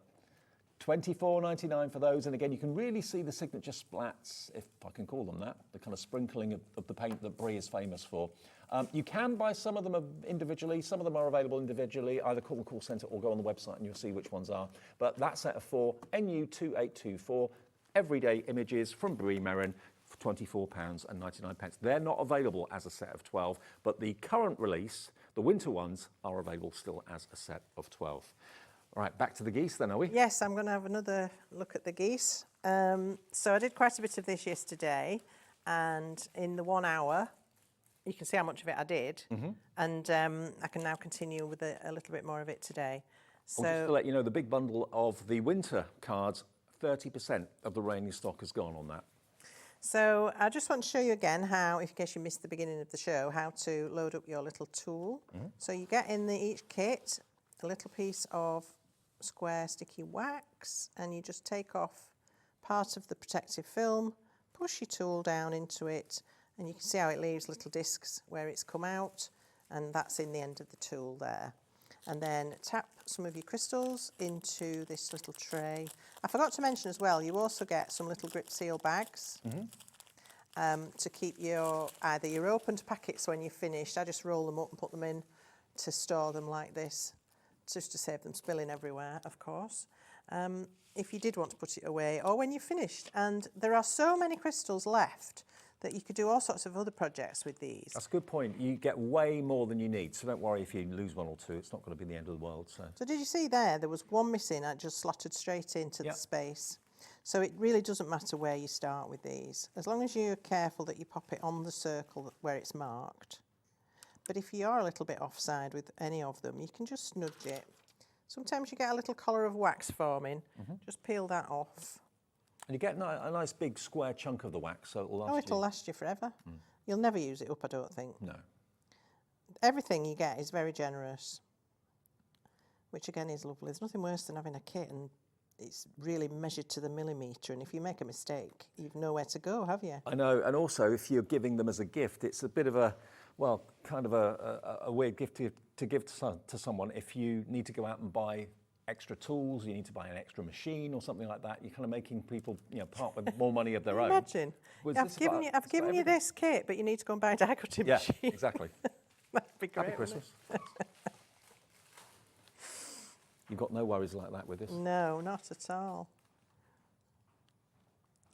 $24.99 for those. And again, you can really see the signature splats, if I can call them that, the kind of sprinkling of the paint that Bree is famous for. You can buy some of them individually. Some of them are available individually. Either call the call centre or go on the website and you'll see which ones are. But that set of 4, NU2824, everyday images from Bree Merryn, for £24.99. They're not available as a set of 12, but the current release, the winter ones, are available still as a set of 12. All right, back to the geese then, are we? Yes, I'm going to have another look at the geese. So I did quite a bit of this yesterday, and in the 1 hour, you can see how much of it I did, and I can now continue with a little bit more of it today. So Just to let you know, the big bundle of the winter cards, 30% of the rainy stock has gone on that. So I just want to show you again how, in case you missed the beginning of the show, how to load up your little tool. So you get in each kit a little piece of square sticky wax, and you just take off part of the protective film, push your tool down into it, and you can see how it leaves little discs where it's come out. and that's in the end of the tool there. And then tap some of your crystals into this little tray. I forgot to mention as well, you also get some little grip seal bags to keep either your opened packets when you're finished. I just roll them up and put them in to store them like this, just to save them spilling everywhere, of course. If you did want to put it away, or when you're finished. And there are so many crystals left that you could do all sorts of other projects with these. That's a good point. You get way more than you need, so don't worry if you lose one or two. It's not going to be the end of the world. So did you see there was one missing? I just slotted straight into the space. So it really doesn't matter where you start with these, as long as you're careful that you pop it on the circle where it's marked. But if you are a little bit offside with any of them, you can just nudge it. Sometimes you get a little collar of wax forming. Just peel that off. And you get a nice big square chunk of the wax, so it'll last you. It'll last you forever. You'll never use it up, I don't think. No. Everything you get is very generous, which again is lovely. There's nothing worse than having a kit and it's really measured to the millimetre, and if you make a mistake, you've nowhere to go, have you? I know, and also if you're giving them as a gift, it's a bit of a, well, kind of a weird gift to give to someone if you need to go out and buy extra tools, you need to buy an extra machine or something like that. You're kind of making people, part with more money of their own. Imagine. I've given you this kit, but you need to go and buy a decorative machine. Yeah, exactly. That'd be great. Happy Christmas. You've got no worries like that with this? No, not at all.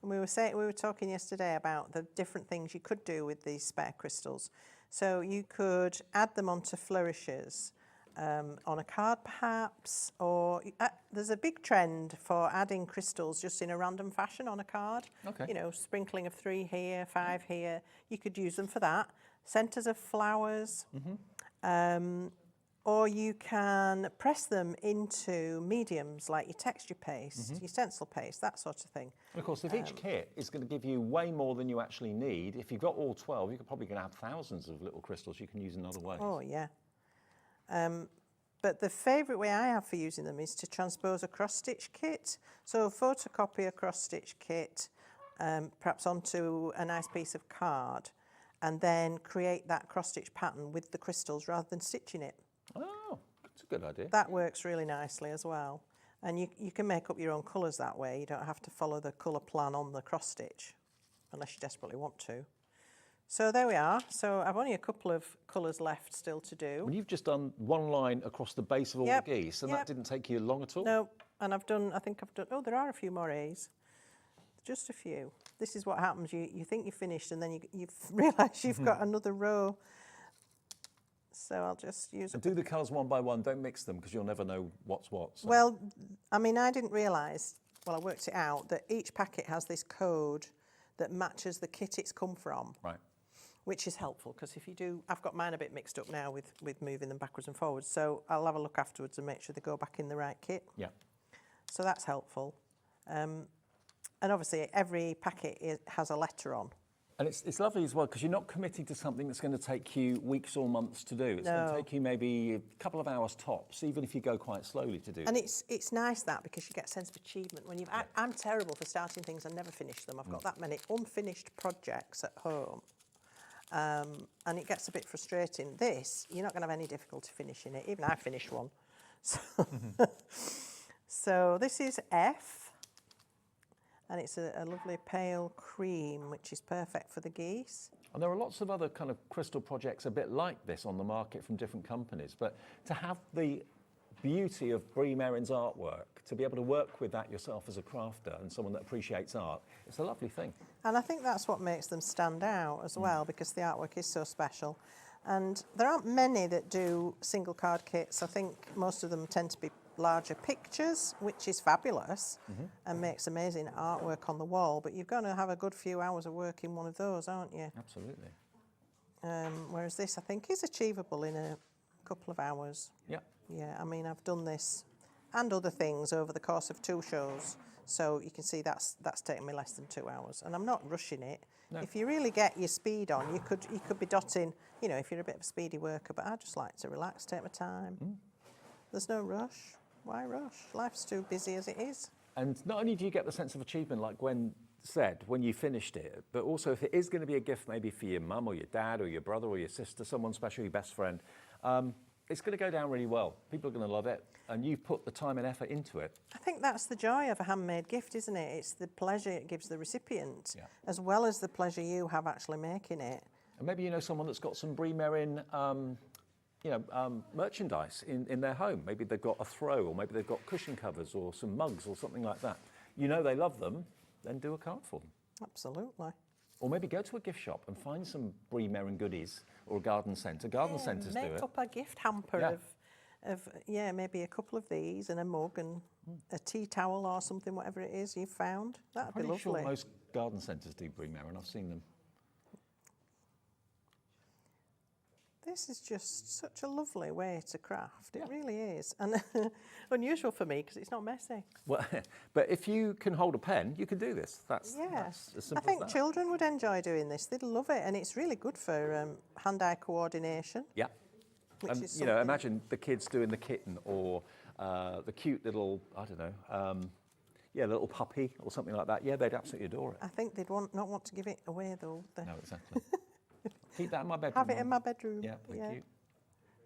And we were talking yesterday about the different things you could do with these spare crystals. So you could add them onto flourishes. On a card perhaps, or there's a big trend for adding crystals just in a random fashion on a card. Okay. Sprinkling of 3 here, 5 here. You could use them for that. Centres of flowers. Or you can press them into mediums like your texture paste, your stencil paste, that sort of thing. And of course, if each kit is going to give you way more than you actually need, if you've got all 12, you're probably going to have thousands of little crystals you can use in other ways. Oh, yeah. But the favourite way I have for using them is to transpose a cross-stitch kit. So photocopy a cross-stitch kit, perhaps onto a nice piece of card, and then create that cross-stitch pattern with the crystals rather than stitching it. Oh, that's a good idea. That works really nicely as well. And you can make up your own colours that way. You don't have to follow the colour plan on the cross-stitch, unless you desperately want to. So there we are. So I've only a couple of colours left still to do. Well, you've just done one line across the base of all the geese, and that didn't take you long at all? No, and I think I've done, oh, there are a few more A's. Just a few. This is what happens. You think you're finished, and then you realise you've got another row. So I'll just use And do the colours one by one, don't mix them, because you'll never know what's what. So. Well, I mean, I didn't realise, I worked it out, that each packet has this code that matches the kit it's come from. Right. Which is helpful, because if you do, I've got mine a bit mixed up now with moving them backwards and forwards, so I'll have a look afterwards and make sure they go back in the right kit. Yeah. So that's helpful. And obviously every packet has a letter on. And it's lovely as well, because you're not committing to something that's going to take you weeks or months to do. It's going to take you maybe a couple of hours tops, even if you go quite slowly to do. And it's nice that, because you get a sense of achievement when you've. I'm terrible for starting things and never finish them. I've got that many unfinished projects at home. And it gets a bit frustrating. This, you're not going to have any difficulty finishing it. Even I finished one. So, so this is F, and it's a lovely pale cream, which is perfect for the geese. And there are lots of other kind of crystal projects a bit like this on the market from different companies, but to have the beauty of Bree Merryn's artwork, to be able to work with that yourself as a crafter and someone that appreciates art, it's a lovely thing. And I think that's what makes them stand out as well, because the artwork is so special. And there aren't many that do single card kits. I think most of them tend to be larger pictures, which is fabulous and makes amazing artwork on the wall, but you've got to have a good few hours of work in one of those, aren't you? Absolutely. Whereas this, I think, is achievable in a couple of hours. Yeah. Yeah, I mean, I've done this and other things over the course of 2 shows, so you can see that's taken me less than 2 hours, and I'm not rushing it. No. If you really get your speed on, you could be dotting, if you're a bit of a speedy worker, but I just like to relax, take my time. There's no rush. Why rush? Life's too busy as it is. And not only do you get the sense of achievement, like Gwen said when you finished it, but also if it is going to be a gift maybe for your mum or your dad or your brother or your sister, someone special, your best friend, it's going to go down really well. People are going to love it, and you've put the time and effort into it. I think that's the joy of a handmade gift, isn't it? It's the pleasure it gives the recipient, Yeah. as well as the pleasure you have actually making it. And maybe you know someone that's got some Bree Merryn, merchandise in their home. Maybe they've got a throw, or maybe they've got cushion covers or some mugs or something like that. You know they love them, then do a card for them. Absolutely. Or maybe go to a gift shop and find some Bree Merryn goodies, or a garden centre. Garden centres do it. Make up a gift hamper of maybe a couple of these and a mug and a tea towel or something, whatever it is you've found. That'd be I'm pretty lovely. sure most garden centres do Bree Merryn. I've seen them. This is just such a lovely way to craft. It really is. And unusual for me because it's not messy. Well, but if you can hold a pen, you can do this. That's as simple I think as that. children would enjoy doing this. They'd love it. And it's really good for hand-eye coordination. Yeah. Which And, is you know, something- imagine the kids doing the kitten or the cute little, I don't know, little puppy or something like that. Yeah, they'd absolutely adore it. I think they'd not want to give it away though. No, exactly. Keep that in my bedroom. Have it in Mum. my bedroom. Yeah, thank you.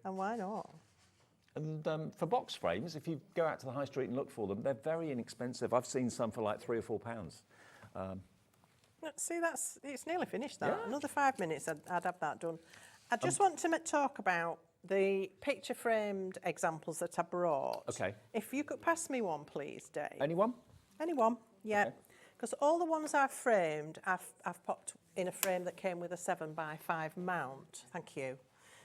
And why not? And for box frames, if you go out to the high street and look for them, they're very inexpensive. I've seen some for like £3 or £4. See, it's nearly finished. That Yeah. Another 5 minutes, I'd have that done. I just want to talk about the picture framed examples that I brought. Okay. If you could pass me one, please, Dave. Anyone? Anyone? Yeah. Okay. Because all the ones I've framed, I've popped in a frame that came with a 7x5 mount. Thank you.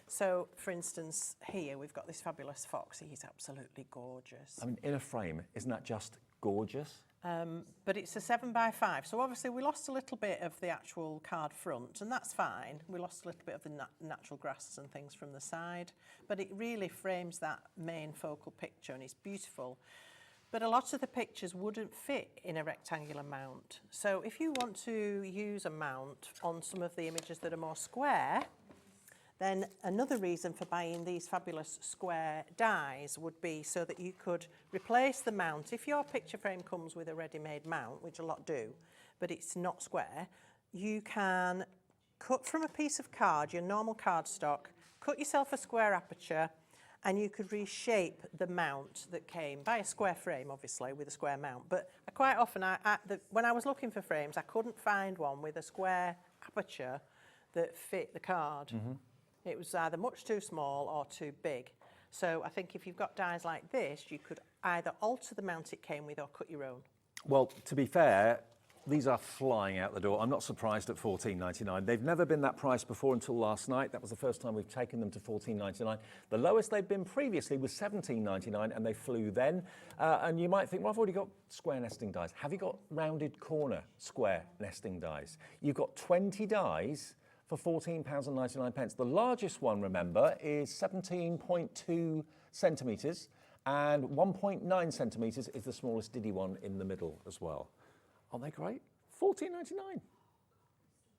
So, for instance, here we've got this fabulous fox. He's absolutely gorgeous. I mean, in a frame, isn't that just gorgeous? But it's a 7x5. So obviously we lost a little bit of the actual card front, and that's fine. We lost a little bit of the natural grasses and things from the side, but it really frames that main focal picture, and it's beautiful. But a lot of the pictures wouldn't fit in a rectangular mount. So if you want to use a mount on some of the images that are more square, then another reason for buying these fabulous square dies would be so that you could replace the mount. If your picture frame comes with a ready-made mount, which a lot do, but it's not square, you can cut from a piece of card, your normal cardstock, cut yourself a square aperture, and you could reshape the mount that came by a square frame, obviously, with a square mount. But quite often, when I was looking for frames, I couldn't find one with a square aperture that fit the card. Mm-hmm. It was either much too small or too big. So I think if you've got dies like this, you could either alter the mount it came with or cut your own. Well, to be fair, these are flying out the door. I'm not surprised at $14.99. They've never been that price before until last night. That was the first time we've taken them to $14.99. The lowest they've been previously was $17.99, and they flew then. And you might think, well, I've already got square nesting dies. Have you got rounded corner square nesting dies? You've got 20 dies for £14.99. The largest one, remember, is 17.2 centimetres, and 1.9 centimetres is the smallest diddy one in the middle as well. Aren't they great? £14.99.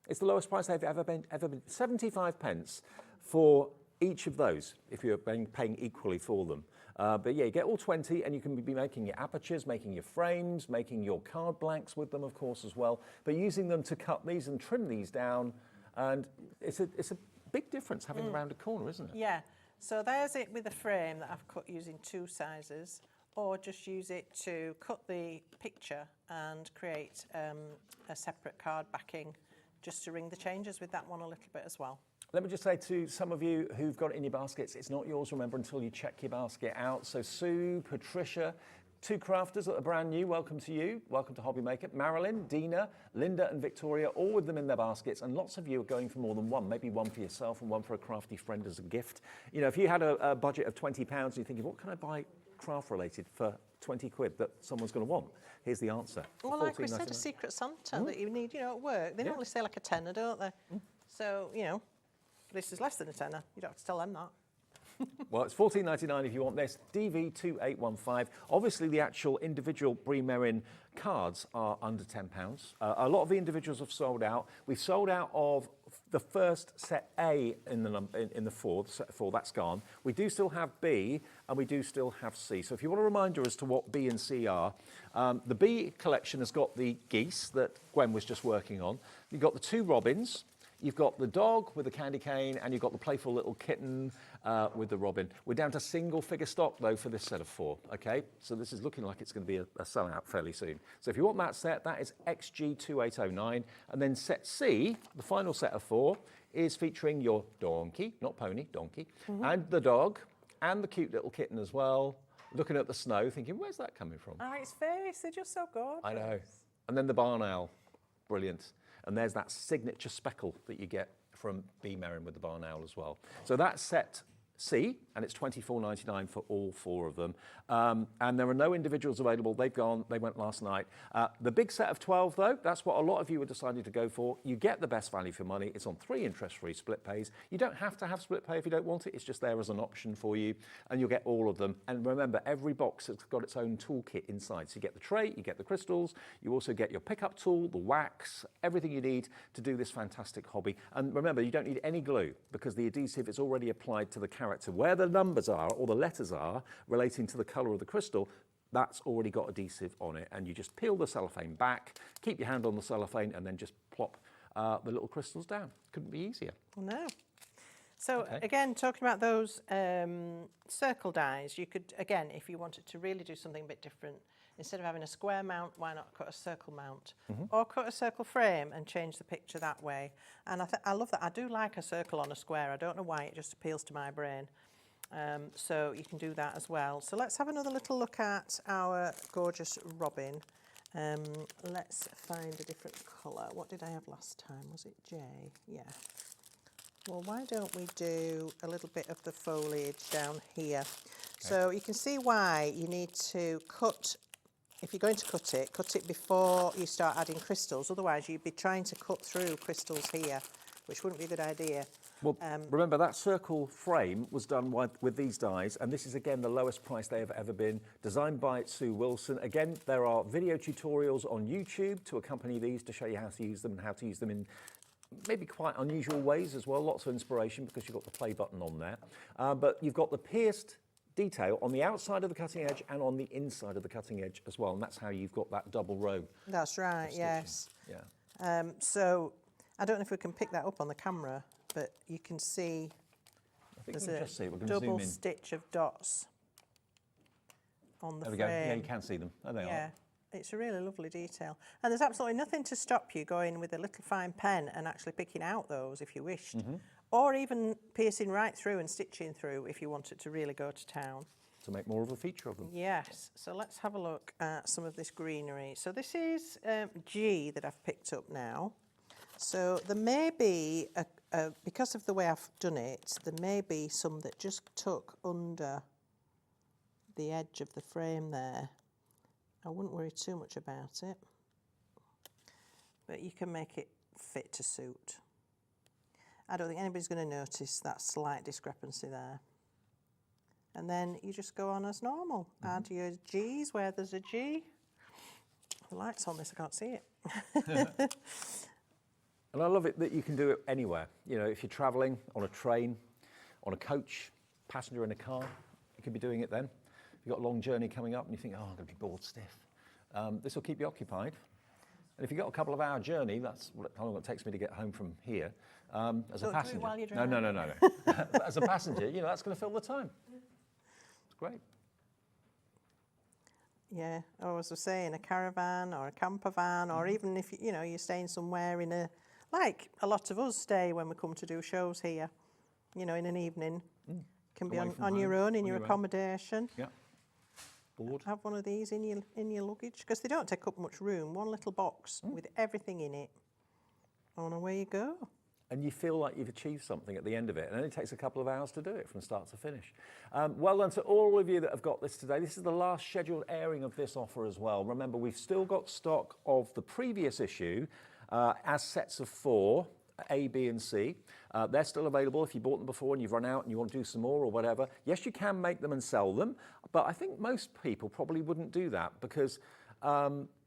It's the lowest price they've ever been. 75 pence for each of those, if you're paying equally for them. But yeah, you get all 20, and you can be making your apertures, making your frames, making your card blanks with them, of course, as well. But using them to cut these and trim these down, and it's a big difference having a rounded corner, isn't it? Yeah. So there's it with a frame that I've cut using 2 sizes, or just use it to cut the picture and create a separate card backing just to ring the changes with that one a little bit as well. Let me just say to some of you who've got it in your baskets, it's not yours, remember, until you check your basket out. So Sue, Patricia, 2 crafters that are brand new, welcome to you. Welcome to HobbyMaker. Marilyn, Dina, Linda and Victoria, all with them in their baskets, and lots of you are going for more than one, maybe one for yourself and one for a crafty friend as a gift. You know, if you had a budget of £20 and you're thinking, what can I buy craft related for 20 quid that someone's going to want? Here's the answer. Well, like we said, a $14.99. Secret Santa that you need, you know, at work. They normally say like a tenner, don't they? So, you know, this is less than a tenner. You don't have to tell them that. Well, it's $14.99 if you want this. DV2815. Obviously, the actual individual Bree Merryn cards are under £10. A lot of the individuals have sold out. We've sold out of the first set A in the four, the set of four, that's gone. We do still have B and we do still have C. So if you want a reminder as to what B and C are, the B collection has got the geese that Gwen was just working on. You've got the 2 robins. You've got the dog with the candy cane, and you've got the playful little kitten with the robin. We're down to single figure stock though for this set of 4, okay? So this is looking like it's going to be a sellout fairly soon. So if you want that set, that is XG2809. And then set C, the final set of 4, is featuring your donkey, not pony, donkey, and the dog, and the cute little kitten as well, looking at the snow, thinking, where's that coming from? Oh, its face, they're just so gorgeous. I know. And then the barn owl, brilliant. And there's that signature speckle that you get from B. Merryn with the barn owl as well. So that's set C, and it's $24.99 for all 4 of them. And there are no individuals available. They've gone, they went last night. The big set of 12 though, that's what a lot of you are deciding to go for. You get the best value for money. It's on 3 interest-free split pays. You don't have to have split pay if you don't want it. It's just there as an option for you, and you'll get all of them. And remember, every box has got its own toolkit inside. So you get the tray, you get the crystals, you also get your pickup tool, the wax, everything you need to do this fantastic hobby. And remember, you don't need any glue because the adhesive is already applied to the character. Where the numbers are or the letters are relating to the colour of the crystal, that's already got adhesive on it, and you just peel the cellophane back, keep your hand on the cellophane, and then just plop the little crystals down. Couldn't be easier. No. So again, talking about those circle dies, you could, again, if you wanted to really do something a bit different, instead of having a square mount, why not cut a circle mount? Or cut a circle frame and change the picture that way. And I love that. I do like a circle on a square. I don't know why, it just appeals to my brain. So you can do that as well. So let's have another little look at our gorgeous robin. Let's find a different colour. What did I have last time? Was it J? Yeah. Well, why don't we do a little bit of the foliage down here? Okay. So you can see why you need to cut. If you're going to cut it before you start adding crystals. Otherwise, you'd be trying to cut through crystals here, which wouldn't be a good idea. Well, remember that circle frame was done with these dies, and this is again the lowest price they have ever been, designed by Sue Wilson. Again, there are video tutorials on YouTube to accompany these to show you how to use them and how to use them in maybe quite unusual ways as well. Lots of inspiration because you've got the play button on there. But you've got the pierced detail on the outside of the cutting edge and on the inside of the cutting edge as well, and that's how you've got that double row. That's right, yes. Yeah. So I don't know if we can pick that up on the camera, but you can see there's a double stitch of dots on the frame. There we go. Yeah, you can see them. There they are. It's a really lovely detail. And there's absolutely nothing to stop you going with a little fine pen and actually picking out those if you wished. Or even piercing right through and stitching through if you wanted to really go to town. To make more of a feature of them. Yes. So let's have a look at some of this greenery. So this is G that I've picked up now. So there may be, because of the way I've done it, there may be some that just tuck under the edge of the frame there. I wouldn't worry too much about it, but you can make it fit to suit. I don't think anybody's going to notice that slight discrepancy there. And then you just go on as normal. Add your G's where there's a G. The light's on this, I can't see it. And I love it that you can do it anywhere. You know, if you're traveling on a train, on a coach, passenger in a car, you could be doing it then. If you've got a long journey coming up and you think, oh, I'm going to be bored stiff. This will keep you occupied. And if you've got a couple of hour journey, that's how long it takes me to get home from here. As a passenger. Do it while you're driving. No. But as a passenger, you know, that's going to fill the time. It's great. Yeah, or as I was saying, a caravan or a camper van, or even if, you know, you're staying somewhere in a, like a lot of us stay when we come to do shows here, you know, in an evening. Can be on your own, in your accommodation. Yeah. Board. Have one of these in your luggage, because they don't take up much room. One little box with everything in it. On away you go. And you feel like you've achieved something at the end of it. And it only takes a couple of hours to do it from start to finish. Well done to all of you that have got this today. This is the last scheduled airing of this offer as well. Remember, we've still got stock of the previous issue as sets of 4, A, B and C. They're still available if you bought them before and you've run out and you want to do some more or whatever. Yes, you can make them and sell them, but I think most people probably wouldn't do that because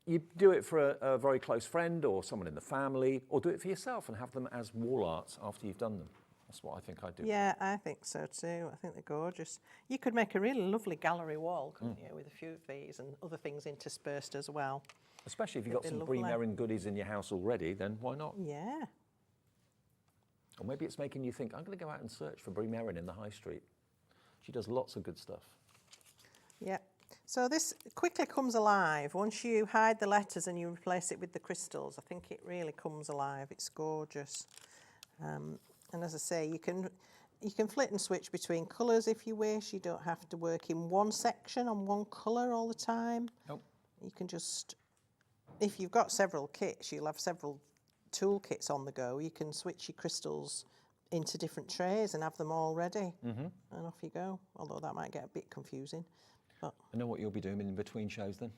you do it for a very close friend or someone in the family, or do it for yourself and have them as wall arts after you've done them. That's what I think I'd do. Yeah, I think so too. I think they're gorgeous. You could make a really lovely gallery wall, couldn't you, with a few of these and other things interspersed as well. Especially if you've got some Bree Merryn goodies in your house already, then why not? Yeah. Or maybe it's making you think, I'm going to go out and search for Bree Merryn in the high street. She does lots of good stuff. Yeah. So this quickly comes alive. Once you hide the letters and you replace it with the crystals, I think it really comes alive. It's gorgeous. And as I say, you can flit and switch between colours if you wish. You don't have to work in one section on one colour all the time. Nope. You can just, if you've got several kits, you'll have several tool kits on the go. You can switch your crystals into different trays and have them all ready. And off you go. Although that might get a bit confusing. But I know what you'll be doing in between shows then.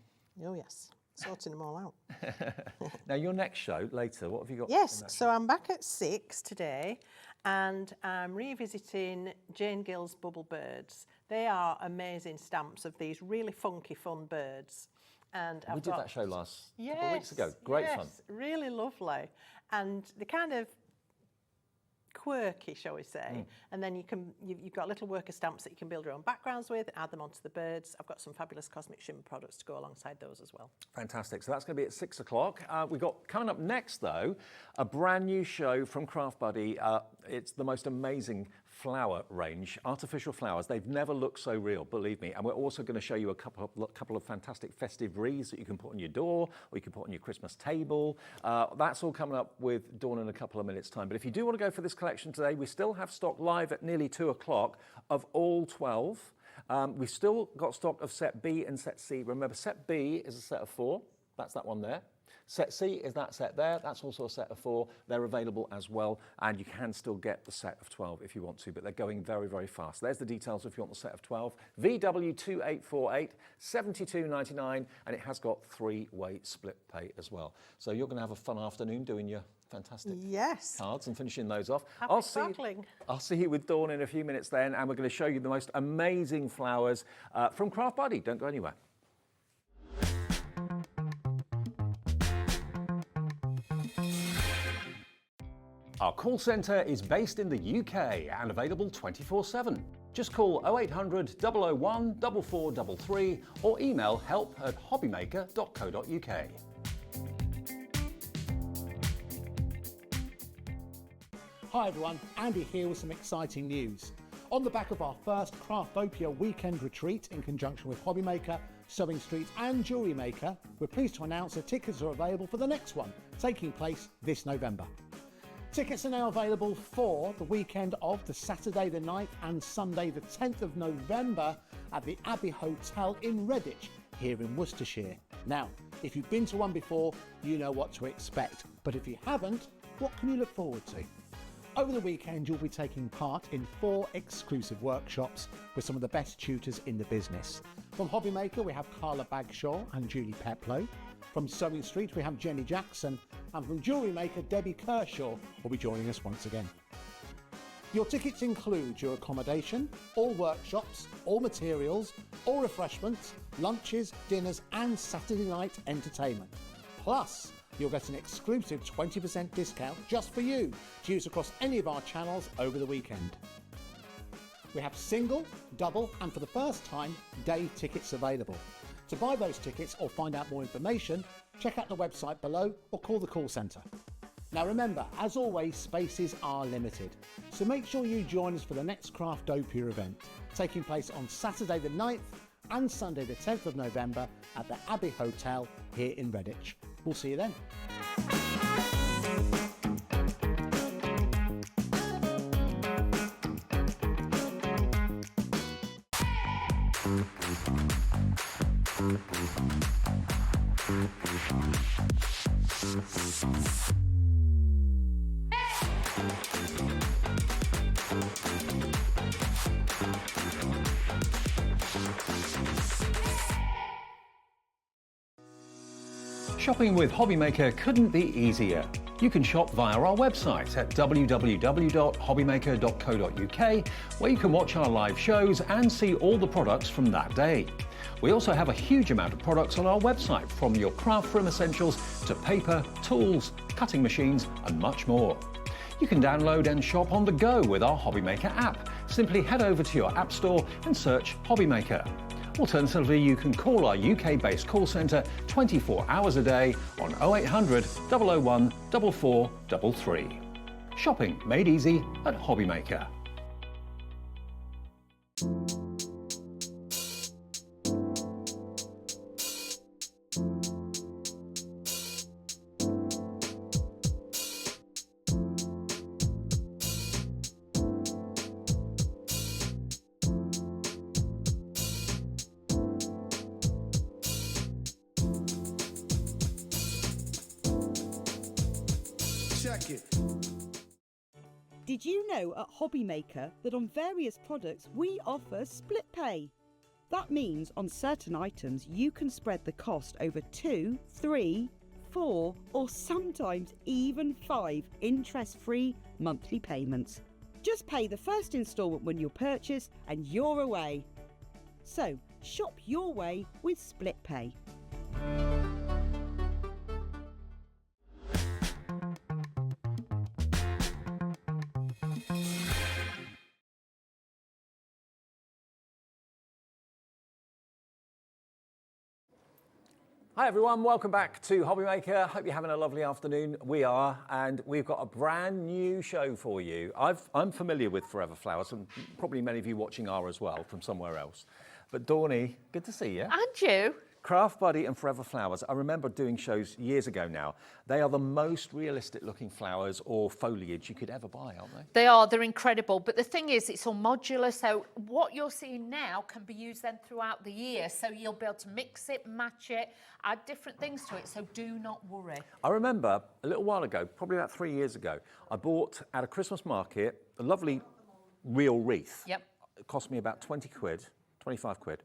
Oh yes, sorting them all out. Now your next show later, what have you got? Yes, so I'm back at 6 today and I'm revisiting Jane Gill's Bubble Birds. They are amazing stamps of these really funky, fun birds. And we did that show couple of weeks ago. Great fun. Really lovely. And the kind of quirky, shall we say, and then you've got little worker stamps that you can build your own backgrounds with, add them onto the birds. I've got some fabulous cosmic shimmer products to go alongside those as well. Fantastic. So that's going to be at 6 o'clock. We've got coming up next though, a brand new show from Craft Buddy. It's the most amazing flower range, artificial flowers. They've never looked so real, believe me. And we're also going to show you a couple of fantastic festive wreaths that you can put on your door or you can put on your Christmas table. That's all coming up with Dawn in a couple of minutes time. But if you do want to go for this collection today, we still have stock live at nearly 2 o'clock of all 12. We've still got stock of set B and set C. Remember, set B is a set of 4. That's that one there. Set C is that set there. That's also a set of 4. They're available as well, and you can still get the set of 12 if you want to, but they're going very, very fast. There's the details if you want the set of 12. VW2848, $72.99, and it has got 3-way split pay as well. So you're going to have a fun afternoon doing your fantastic cards and finishing those off. Happy sparkling. I'll see you with Dawn in a few minutes then, and we're going to show you the most amazing flowers from Craft Buddy. Don't go anywhere. Our call centre is based in the UK and available 24/7. Just call 0800 001 4433 or email help@hobbymaker.co.uk. Hi everyone, Andy here with some exciting news. On the back of our first Craftopia weekend retreat in conjunction with HobbyMaker, Sewing Street and Jewellery Maker, we're pleased to announce that tickets are available for the next one, taking place this November. Tickets are now available for the weekend of the Saturday the 9th and Sunday the 10th of November at the Abbey Hotel in Redditch, here in Worcestershire. Now, if you've been to one before, you know what to expect, but if you haven't, what can you look forward to? Over the weekend, you'll be taking part in 4 exclusive workshops with some of the best tutors in the business. From HobbyMaker, we have Carla Bagshaw and Julie Peplow. From Sewing Street, we have Jenny Jackson. And from Jewellery Maker, Debbie Kershaw will be joining us once again. Your tickets include your accommodation, all workshops, all materials, all refreshments, lunches, dinners and Saturday night entertainment. Plus, you'll get an exclusive 20% discount just for you to use across any of our channels over the weekend. We have single, double and for the first time, day tickets available. To buy those tickets or find out more information, check out the website below or call the call centre. Now remember, as always, spaces are limited, so make sure you join us for the next Craftopia event, taking place on Saturday the 9th and Sunday the 10th of November at the Abbey Hotel here in Redditch. We'll see you then. Shopping with HobbyMaker couldn't be easier. You can shop via our website at www.hobbymaker.co.uk, where you can watch our live shows and see all the products from that day. We also have a huge amount of products on our website, from your craft room essentials to paper, tools, cutting machines and much more. You can download and shop on the go with our HobbyMaker app. Simply head over to your app store and search HobbyMaker. Alternatively, you can call our UK-based call centre 24 hours a day on 0800 001 4433. Shopping made easy at HobbyMaker. Did you know at HobbyMaker that on various products we offer split pay? That means on certain items you can spread the cost over 2, 3, 4 or sometimes even 5 interest-free monthly payments. Just pay the first instalment when you purchase and you're away. So shop your way with split pay. Hi everyone, welcome back to HobbyMaker. Hope you're having a lovely afternoon. We are, and we've got a brand new show for you. I'm familiar with Forever Flowers, and probably many of you watching are as well from somewhere else. But Dawny, good to see you. And you. Craft Buddy and Forever Flowers, I remember doing shows years ago now. They are the most realistic looking flowers or foliage you could ever buy, aren't they? They are, they're incredible. But the thing is, it's all modular. So what you're seeing now can be used then throughout the year. So you'll be able to mix it, match it, add different things to it. So do not worry. I remember a little while ago, probably about 3 years ago, I bought at a Christmas market a lovely real wreath. Yep. It cost me about 20 quid, 25 quid.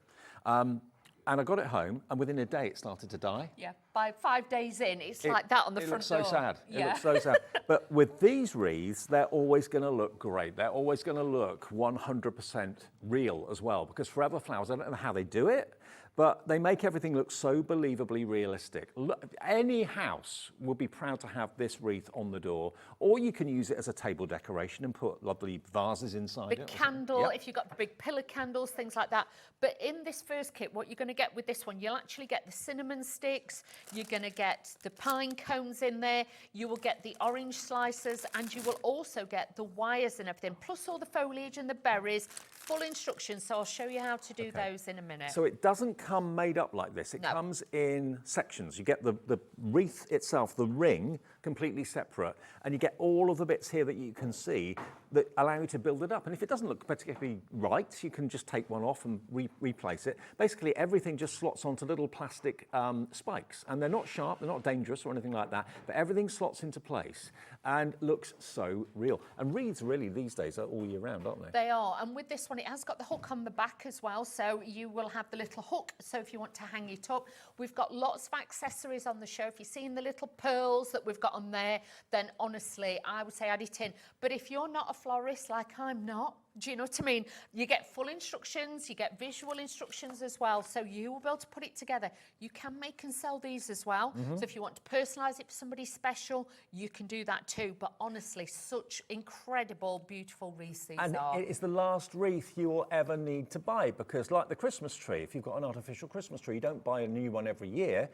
And I got it home, and within a day it started to die. Yeah, by 5 days in, it's like that on the front door. It looks so sad. Yeah. It looks so sad. But with these wreaths, they're always going to look great. They're always going to look 100% real as well. Because Forever Flowers, I don't know how they do it, but they make everything look so believably realistic. Look, any house would be proud to have this wreath on the door, or you can use it as a table decoration and put lovely vases inside Big it. candle, Yep. if you've got big pillar candles, things like that. But in this first kit, what you're going to get with this one, you'll actually get the cinnamon sticks, you're going to get the pine cones in there, you will get the orange slices, and you will also get the wires and everything, plus all the foliage and the berries, full instructions. So I'll show you how to do those in a minute. So it doesn't come made up like this. It comes in sections. You get the wreath itself, the ring, completely separate, and you get all of the bits here that you can see that allow you to build it up. And if it doesn't look particularly right, you can just take one off and replace it. Basically, everything just slots onto little plastic spikes, and they're not sharp, they're not dangerous or anything like that, but everything slots into place and looks so real. And wreaths really these days are all year round, aren't they? They are, and with this one, it has got the hook on the back as well, so you will have the little hook, so if you want to hang it up. We've got lots of accessories on the show. If you've seen the little pearls that we've got on there, then honestly, I would say add it in. But if you're not a florist like I'm not, do you know what I mean? You get full instructions, you get visual instructions as well, so you will be able to put it together. You can make and sell these as well, so if you want to personalise it for somebody special, you can do that too. But honestly, such incredible, beautiful wreaths these And are. it is the last wreath you will ever need to buy, because like the Christmas tree, if you've got an artificial Christmas tree, you don't buy a new one every year.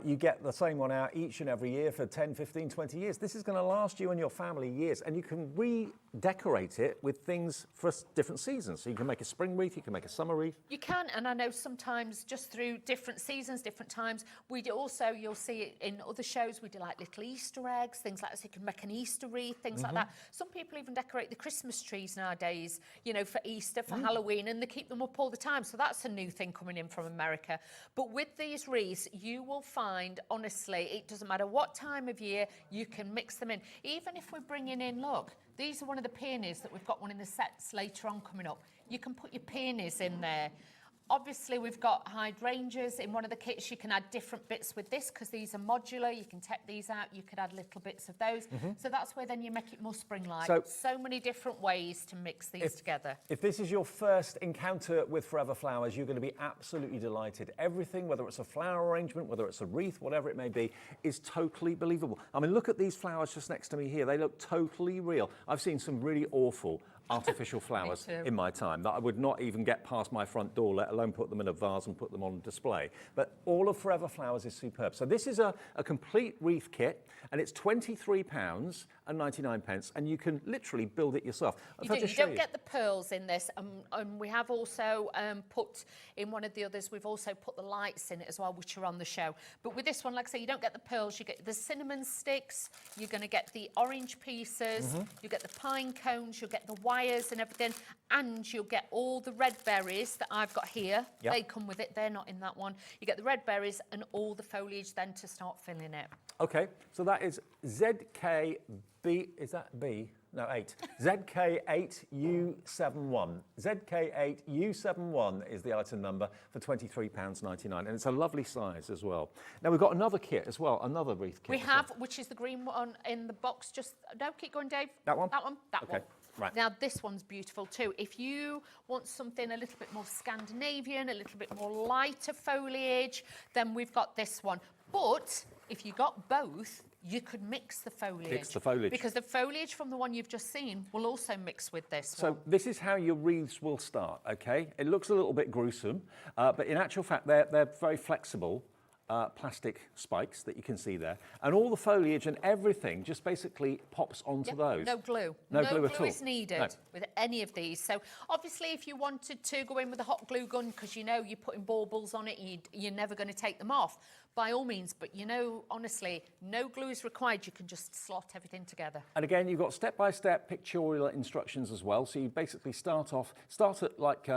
You get the same one out each and every year for 10, 15, 20 years. This is going to last you and your family years, and you can redecorate it with things for different seasons. So you can make a spring wreath, you can make a summer wreath. You can, and I know sometimes just through different seasons, different times, we do also, you'll see it in other shows, we do like little Easter eggs, things like that, so you can make an Easter wreath, things like that. Some people even decorate the Christmas trees nowadays, you know, for Easter, for Halloween, and they keep them up all the time. So that's a new thing coming in from America. But with these wreaths, you will find, honestly, it doesn't matter what time of year, you can mix them in. Even if we're bringing in, look, these are one of the peonies that we've got one in the sets later on coming up. You can put your peonies in there. Obviously, we've got hydrangeas. In one of the kits, you can add different bits with this because these are modular. You can take these out. You could add little bits of those. So that's where then you make it more spring-like. So many different ways to mix these together. If this is your first encounter with Forever Flowers, you're going to be absolutely delighted. Everything, whether it's a flower arrangement, whether it's a wreath, whatever it may be, is totally believable. I mean, look at these flowers just next to me here. They look totally real. I've seen some really awful artificial flowers in my time that I would not even get past my front door, let alone put them in a vase and put them on display. But all of Forever Flowers is superb. So this is a complete wreath kit, and it's £23.99, and you can literally build it yourself. You don't get the pearls in this, and we have also put in one of the others, we've also put the lights in it as well, which are on the show. But with this one, like I say, you don't get the pearls, you get the cinnamon sticks, you're going to get the orange pieces, you get the pine cones, you'll get the wires and everything, and you'll get all the red berries that I've got here. Yep. They come with it, they're not in that one. You get the red berries and all the foliage then to start filling it. Okay, so that is ZKB, is that B? No, 8. ZK8U71. ZK8U71 is the item number for £23.99, and it's a lovely size as well. Now, we've got another kit as well, another wreath kit. We have, which is the green one in the box. Just, no, keep going, Dave. That one? That one, that Okay. one. Right. Now, this one's beautiful too. If you want something a little bit more Scandinavian, a little bit more lighter foliage, then we've got this one. But if you got both, you could mix the foliage. Mix the foliage. Because the foliage from the one you've just seen will also mix with this So one. this is how your wreaths will start, okay? It looks a little bit gruesome, but in actual fact, they're very flexible. Plastic spikes that you can see there, and all the foliage and everything just basically pops onto those. No glue. No glue at all. No glue is needed with any of these. So obviously, if you wanted to go in with a hot glue gun because you know you're putting baubles on it, you're never going to take them off, by all means. But you know, honestly, no glue is required. You can just slot everything together. And again, you've got step-by-step pictorial instructions as well. So you basically start at like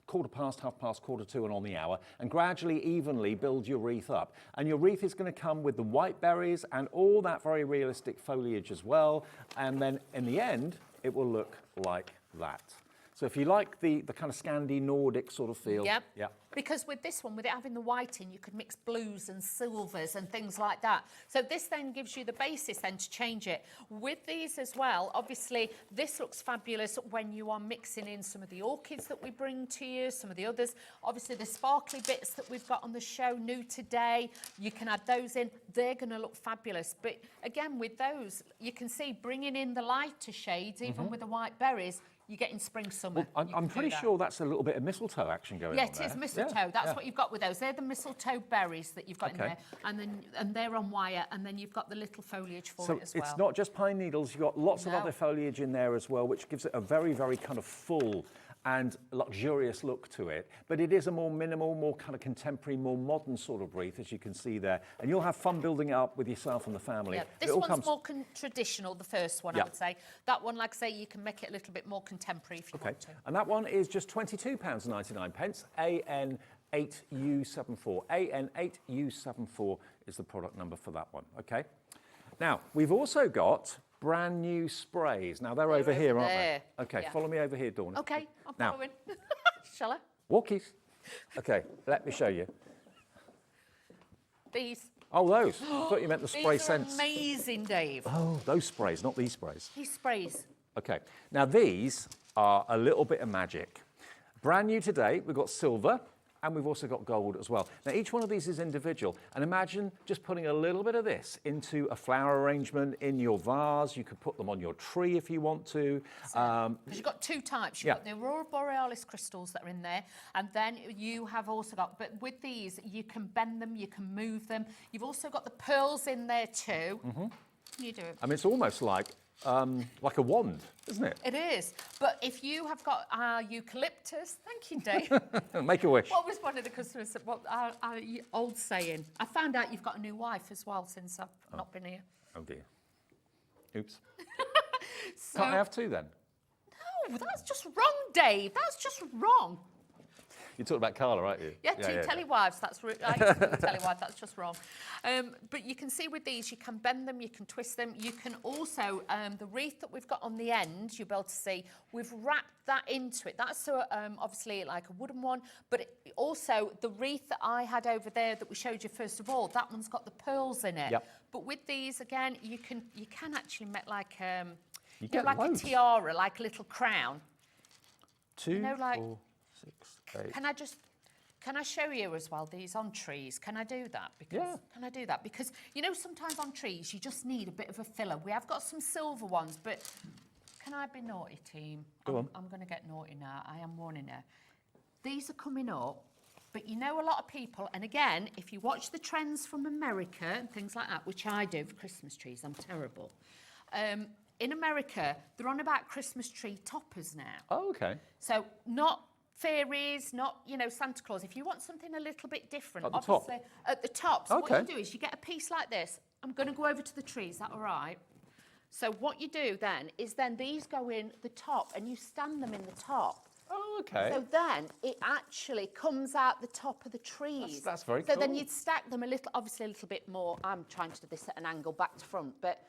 1/4 past, 1/2 past, 1/4 and on the hour, and gradually, evenly build your wreath up. And your wreath is going to come with the white berries and all that very realistic foliage as well. And then in the end, it will look like that. So if you like the kind of Scandi Nordic sort of feel. Yep. Yeah. Because with this one, with it having the white in, you could mix blues and silvers and things like that. So this then gives you the basis then to change it. With these as well, obviously, this looks fabulous when you are mixing in some of the orchids that we bring to you, some of the others. Obviously, the sparkly bits that we've got on the show new today, you can add those in. They're going to look fabulous. But again, with those, you can see bringing in the lighter shades, even with the white berries, you're getting spring, summer. Well, I'm pretty sure that's a little bit of mistletoe action going on there. Yeah, it is mistletoe. That's what you've got with those. They're the mistletoe berries that you've got in there, and they're on wire, and then you've got the little foliage for it as well. It's not just pine needles. You've got lots of other foliage in there as well, which gives it a very, very kind of full and luxurious look to it. But it is a more minimal, more kind of contemporary, more modern sort of wreath, as you can see there. And you'll have fun building it up with yourself and the family. Yeah, this one's more traditional, the first one, I would say. That one, like I say, you can make it a little bit more contemporary if you want to. And that one is just £22.99, AN8U74. AN8U74 is the product number for that one, okay? Now, we've also got brand new sprays. Now, they're over here, aren't they? Okay, follow me over here, Dawn. Okay, I'm following. Shall I? Walkies. Okay, let me show you. These. Oh, those. I thought you meant the spray scents. These are amazing, Dave. Oh, those sprays, not these sprays. These sprays. Okay, now these are a little bit of magic. Brand new today, we've got silver, and we've also got gold as well. Now, each one of these is individual, and imagine just putting a little bit of this into a flower arrangement in your vase. You could put them on your tree if you want to. Because you've got two types. You've got the Aurora Borealis crystals that are in there, and then you have also got, but with these, you can bend them, you can move them. You've also got the pearls in there too. You do it. I mean, it's almost like a wand, isn't it? It is. But if you have got eucalyptus, thank you, Dave. Make a wish. What was one of the customers said? What our old saying? I found out you've got a new wife as well since I've not been here. Oh dear. Oops. So, Can't I have two then? no, that's just wrong, Dave. That's just wrong. You're talking about Carla, aren't you? Yeah, two telewives. That's I used to be a telewife. That's just wrong. But you can see with these, you can bend them, you can twist them. You can also the wreath that we've got on the end. You'll be able to see we've wrapped that into it. That's obviously like a wooden one, but also the wreath that I had over there that we showed you first of all. That one's got the pearls in it. Yep. But with these again, you can actually make like You get like loads. a tiara, like a little crown. 2, like, 4, 6, 8. Can I show you as well these on trees? Can I do that? Because, Yeah. Can I do that? Because, you know, sometimes on trees you just need a bit of a filler. We have got some silver ones, but can I be naughty, team? Go on. I'm going to get naughty now. I am warning her. These are coming up, but you know a lot of people, and again, if you watch the trends from America and things like that, which I do for Christmas trees, I'm terrible. In America, they're on about Christmas tree toppers now. Oh, okay. So not fairies, not, you know, Santa Claus. If you want something a little bit different, At the top? obviously, at the top. So Okay. what you do is you get a piece like this. I'm going to go over to the tree. Is that all right? So what you do then is these go in the top and you stand them in the top. Oh, okay. So then it actually comes out the top of the trees. That's very So then cool. you'd stack them obviously a little bit more. I'm trying to do this at an angle back to front, but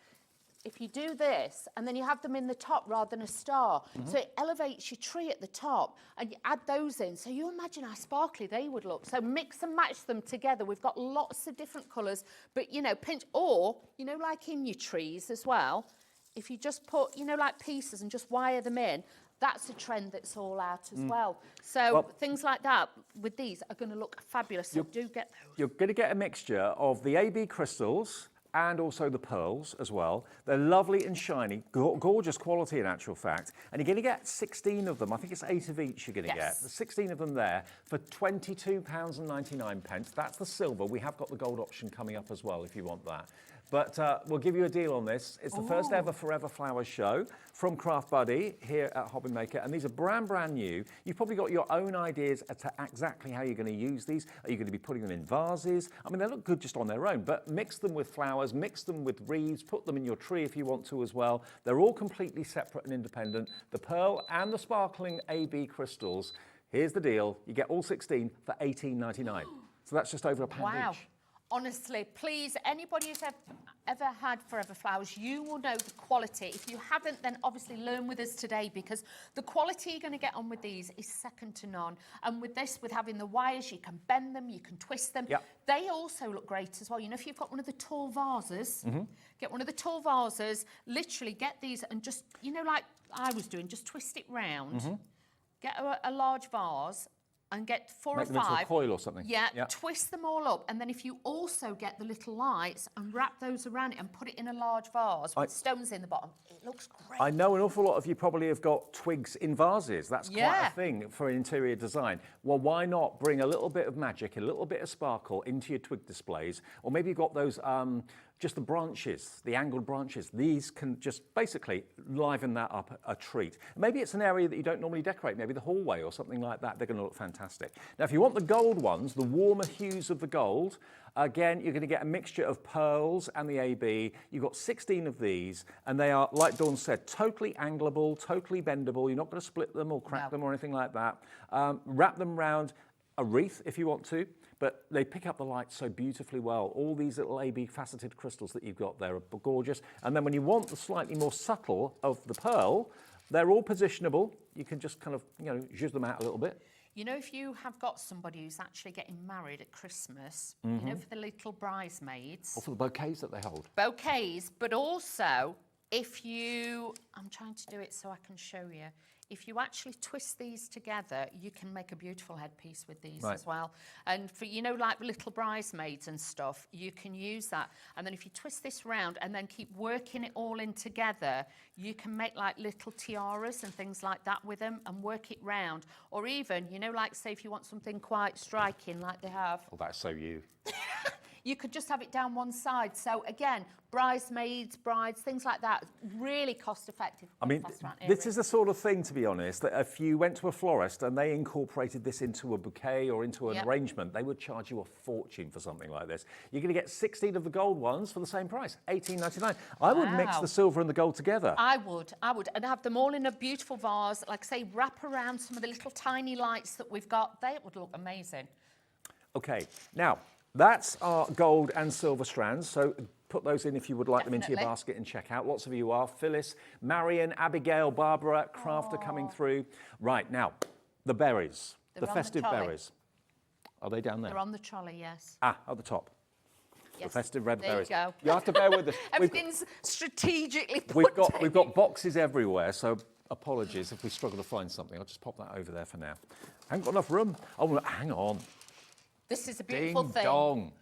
if you do this and then you have them in the top rather than a star, so it elevates your tree at the top and you add those in. So you imagine how sparkly they would look. So mix and match them together. We've got lots of different colours, but you know, pinch, or, you know, like in your trees as well, if you just put, you know, like pieces and just wire them in, that's a trend that's all out as well. So things like that with these are going to look fabulous. So do get those. You're going to get a mixture of the AB crystals and also the pearls as well. They're lovely and shiny, gorgeous quality in actual fact. And you're going to get 16 of them. I think it's 8 of each you're going to get. There's 16 of them there for £22.99. That's the silver. We have got the gold option coming up as well if you want that. But we'll give you a deal on this. It's the first ever Forever Flowers show from Craft Buddy here at HobbyMaker. And these are brand new. You've probably got your own ideas as to exactly how you're going to use these. Are you going to be putting them in vases? I mean, they look good just on their own, but mix them with flowers, mix them with wreaths, put them in your tree if you want to as well. They're all completely separate and independent. The pearl and the sparkling AB crystals. Here's the deal. You get all 16 for $18.99. So that's just over £1 each. Honestly, please, anybody who's ever had Forever Flowers, you will know the quality. If you haven't, then obviously learn with us today, because the quality you're going to get on with these is second to none. And with this, with having the wires, you can bend them, you can twist them. Yep. They also look great as well. You know, if you've got one of the tall vases, get one of the tall vases, literally get these and just, you know, like I was doing, just twist it round, get a large vase, and get 4 Make or them 5. into a coil or something. Yeah, twist them all up. And then if you also get the little lights and wrap those around it and put it in a large vase with stones in the bottom, it looks great. I know an awful lot of you probably have got twigs in vases. That's quite Yeah. a thing for interior design. Well, why not bring a little bit of magic, a little bit of sparkle into your twig displays? Or maybe you've got those, just the branches, the angled branches. These can just basically liven that up a treat. Maybe it's an area that you don't normally decorate, maybe the hallway or something like that. They're going to look fantastic. Now, if you want the gold ones, the warmer hues of the gold, again, you're going to get a mixture of pearls and the AB. You've got 16 of these, and they are, like Dawn said, totally angleable, totally bendable. You're not going to split them or crack them or anything like that. Wrap them around a wreath if you want to, but they pick up the light so beautifully well. All these little AB faceted crystals that you've got there are gorgeous. And then when you want the slightly more subtle of the pearl, they're all positionable. You can just kind of, you know, zhuzh them out a little bit. You know, if you have got somebody who's actually getting married at Christmas, you know, for the little bridesmaids. Or for the bouquets that they hold. Bouquets, but also if you, I'm trying to do it so I can show you. If you actually twist these together, you can make a beautiful headpiece with these as well. And for, you know, like little bridesmaids and stuff, you can use that. And then if you twist this round and then keep working it all in together, you can make like little tiaras and things like that with them and work it round. Or even, you know, like say if you want something quite striking like they have. Oh, that's so you. You could just have it down one side. So again, bridesmaids, brides, things like that, really cost effective. I mean, this is the sort of thing, to be honest, that if you went to a florist and they incorporated this into a bouquet or into an arrangement, they would charge you a fortune for something like this. You're going to get 16 of the gold ones for the same price, $18.99. I would mix the silver and the gold together. I would, and have them all in a beautiful vase, like I say, wrap around some of the little tiny lights that we've got. They would look amazing. Okay, now, that's our gold and silver strands, so put those in if you would like them into your basket and check out. Lots of you are. Phyllis, Marion, Abigail, Barbara, Crafter coming through. Right, now, the berries, the festive berries. Are they down there? They're on the trolley, yes. Ah, at the top. Yes. The festive red berries. There you go. You have to bear with us. Everything's strategically put We've got boxes everywhere, so apologies if we struggle to find something. I'll just pop that over there for now. I haven't got enough room. Oh, hang on. This is a beautiful Ding thing. dong.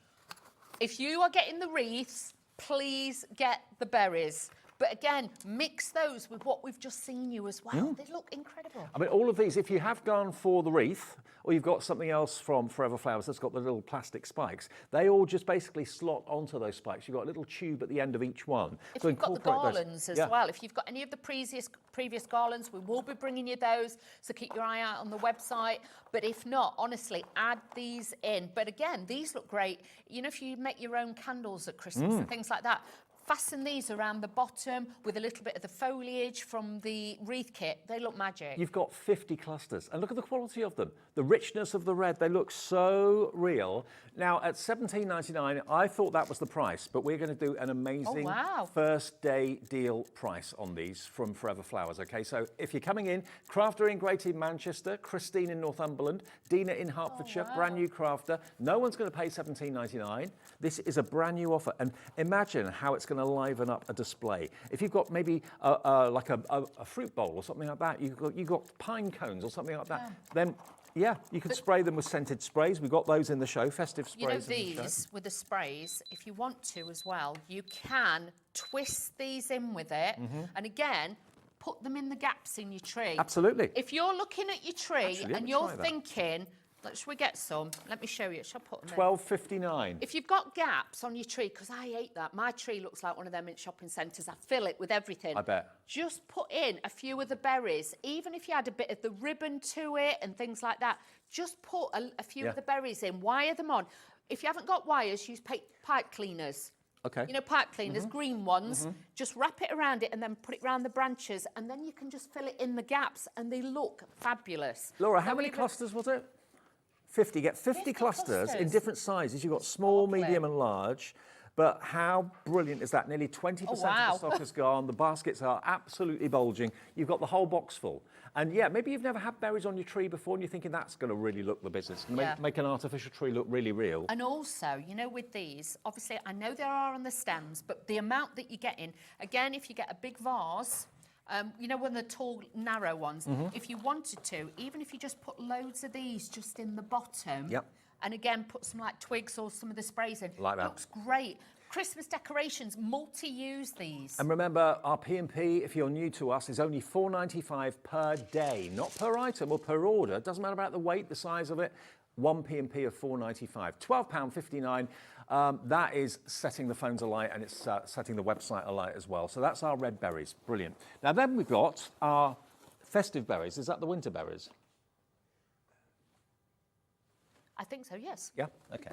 If you are getting the wreaths, please get the berries. But again, mix those with what we've just seen you as well. They look incredible. I mean, all of these, if you have gone for the wreath, or you've got something else from Forever Flowers that's got the little plastic spikes, they all just basically slot onto those spikes. You've got a little tube at the end of each one. If you've got the garlands as well, if you've got any of the previous garlands, we will be bringing you those, so keep your eye out on the website. But if not, honestly, add these in. But again, these look great. You know, if you make your own candles at Christmas and things like that, fasten these around the bottom with a little bit of the foliage from the wreath kit. They look magic. You've got 50 clusters, and look at the quality of them. The richness of the red, they look so real. Now, at $17.99, I thought that was the price, but we're going to do an amazing first day deal price on these from Forever Flowers, okay? So if you're coming in, Crafter in Great Manchester, Christine in Northumberland, Dina in Hertfordshire, brand new Crafter. No one's going to pay $17.99. This is a brand new offer, and imagine how it's going to liven up a display. If you've got maybe like a fruit bowl or something like that, you've got pine cones or something like that, then yeah, you could spray them with scented sprays. We've got those in the show, festive sprays. You know, these with the sprays, if you want to as well, you can twist these in with it, and again, put them in the gaps in your tree. Absolutely. If you're looking at your tree and you're thinking, should we get some? Let me show you. Shall I put them $12.59. If you've got gaps on your tree, because I hate that. My tree looks like one of them in shopping centres. I fill it with everything. I bet. Just put in a few of the berries. Even if you add a bit of the ribbon to it and things like that, just put a few of the berries in. Wire them on. If you haven't got wires, use pipe cleaners. Okay. You know, pipe cleaners, green ones. Just wrap it around it and then put it around the branches, and then you can just fill it in the gaps, and they look fabulous. Laura, how many clusters was it? 50. Get 50 clusters in different sizes. You've got small, medium and large. But how brilliant is that? Nearly 20% of the stock has gone. The baskets are absolutely bulging. You've got the whole box full. And yeah, maybe you've never had berries on your tree before and you're thinking that's going to really look the business. Make an artificial tree look really real. And also, you know, with these, obviously, I know there are on the stems, but the amount that you get in, again, if you get a big vase, you know, one of the tall, narrow ones, if you wanted to, even if you just put loads of these just in the bottom, and again, put some like twigs or some of the sprays in, like that. Looks great. Christmas decorations, multi-use these. And remember, our P&P, if you're new to us, is only $4.95 per day, not per item or per order. It doesn't matter about the weight, the size of it. One P&P of $4.95, £12.59. That is setting the phones alight, and it's setting the website alight as well. So that's our red berries. Brilliant. Now then we've got our festive berries. Is that the winter berries? I think so, yes. Yeah, okay.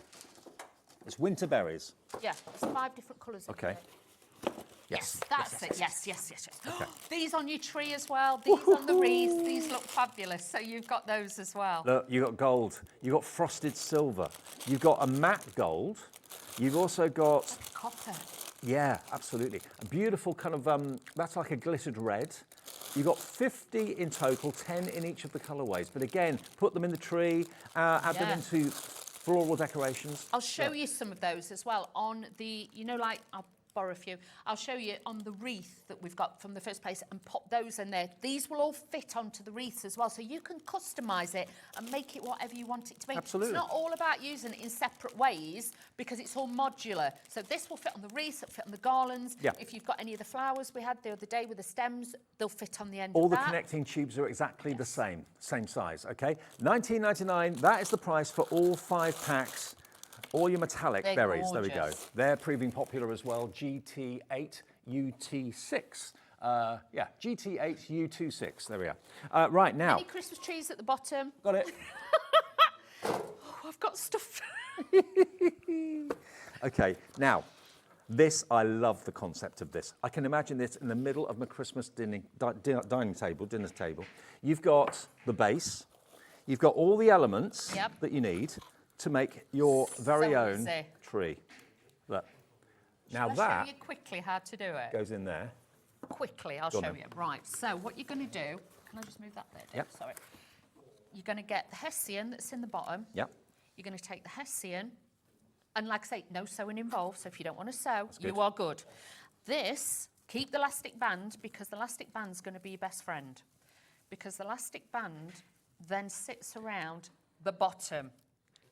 It's winter berries. Yeah, there's 5 different colours. Okay. Yes, that's it. Yes. Okay. These on your tree as well. These on the wreaths. These look fabulous. So you've got those as well. Look, you've got gold. You've got frosted silver. You've got a matte gold. You've also got copper. Yeah, absolutely. A beautiful kind of, that's like a glittered red. You've got 50 in total, 10 in each of the colourways. But again, put them in the tree, add them into floral decorations. I'll show you some of those as well on the, you know, like, I'll borrow a few. I'll show you on the wreath that we've got from the first place and pop those in there. These will all fit onto the wreaths as well, so you can customise it and make it whatever you want it to be. Absolutely. It's not all about using it in separate ways because it's all modular. So this will fit on the wreaths, it'll fit on the garlands. Yeah. If you've got any of the flowers we had the other day with the stems, they'll fit on the end all of the that. connecting tubes are exactly the same size, okay? $19.99, that is the price for all 5 packs All your metallic They're berries, there we go. gorgeous. They're proving popular as well. GT8 UT6. Yeah, GT8 U26. There we are. Right now. Any Christmas trees at the bottom? Got it. Oh, I've got stuff. Okay, now, this, I love the concept of this. I can imagine this in the middle of my Christmas dinner table. You've got the base, you've got all the elements Yep. that you need to make your very So own easy. tree. Look. Now I'll that show you quickly how to do it. goes in there. Quickly, I'll Go on show then. you. Right, so what you're going to do, can I just move that there, Dave? Yep. Sorry. You're going to get the hessian that's in the bottom. Yep. You're going to take the hessian, and like I say, no sewing involved, so if you don't want to sew, good. you are good. This, keep the elastic band, because the elastic band's going to be your best friend. Because the elastic band then sits around the bottom.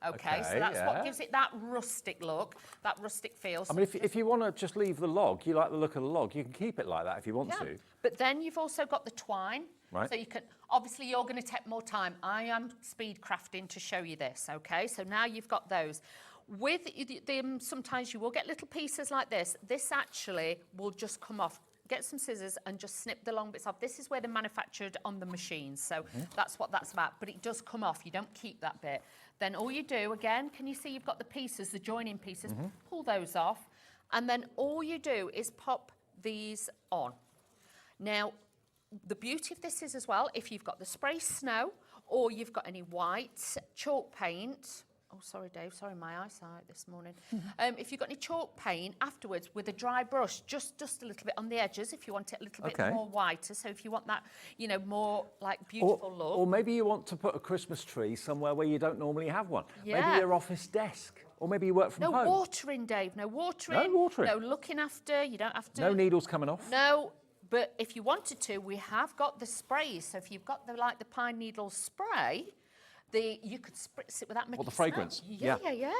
Okay, so Okay, that's yeah. what gives it that rustic look, that rustic feel. I mean, if you want to just leave the log, you like the look of the log, you can keep it like that if you want to. But then you've also got the twine. Right. So you can, obviously you're going to take more time. I am speed crafting to show you this, okay? So now you've got those. With them, sometimes you will get little pieces like this. This actually will just come off. Get some scissors and just snip the long bits off. This is where they're manufactured on the machines. So that's what that's about. But it does come off. You don't keep that bit. Then all you do, again, can you see you've got the pieces, the joining pieces, pull those off. And then all you do is pop these on. Now, the beauty of this is as well, if you've got the spray snow or you've got any white chalk paint, oh, sorry, Dave, sorry, my eyesight this morning. If you've got any chalk paint, afterwards, with a dry brush, just dust a little bit on the edges if you want it a little bit more whiter. So if you want that, you know, more, like, beautiful look. Or maybe you want to put a Christmas tree somewhere where you don't normally have one. Yeah. Maybe your office desk, or maybe you work from No home. watering, Dave, no watering. No watering. No looking after, you don't have to. No needles coming off. No, but if you wanted to, we have got the sprays. So if you've got the pine needle spray, you could spritz it with that. Or the fragrance. Yeah.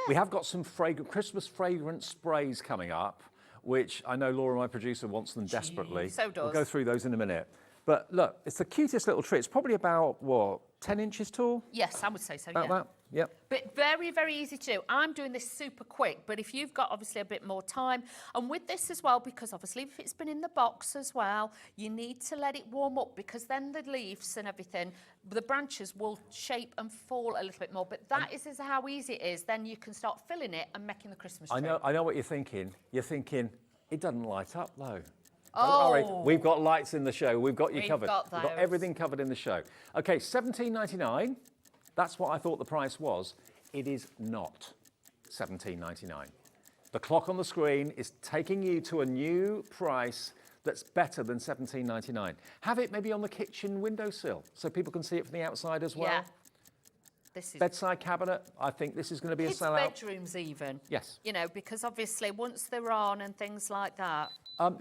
We have got some Christmas fragrance sprays coming up, which I know Laura, my producer, wants them desperately. So does. We'll go through those in a minute. But look, it's the cutest little tree. It's probably about, what, 10 inches tall? Yes, I would say so, About yeah. that? Yep. But very, very easy to do. I'm doing this super quick, but if you've got obviously a bit more time, and with this as well, because obviously if it's been in the box as well, you need to let it warm up, because then the leaves and everything, the branches will shape and fall a little bit more. But that is how easy it is. Then you can start filling it and making the Christmas tree. I know what you're thinking. You're thinking, it doesn't light up though. Oh. Don't worry, we've got lights in the show. We've got you We've covered. got We've got those. everything covered in the show. Okay, $17.99. That's what I thought the price was. It is not $17.99. The clock on the screen is taking you to a new price that's better than $17.99. Have it maybe on the kitchen windowsill so people can see it from the outside as well. Yeah. This is Bedside cabinet, I think this is going to be a kids' sellout. bedrooms even. Yes. You know, because obviously once they're on and things like that.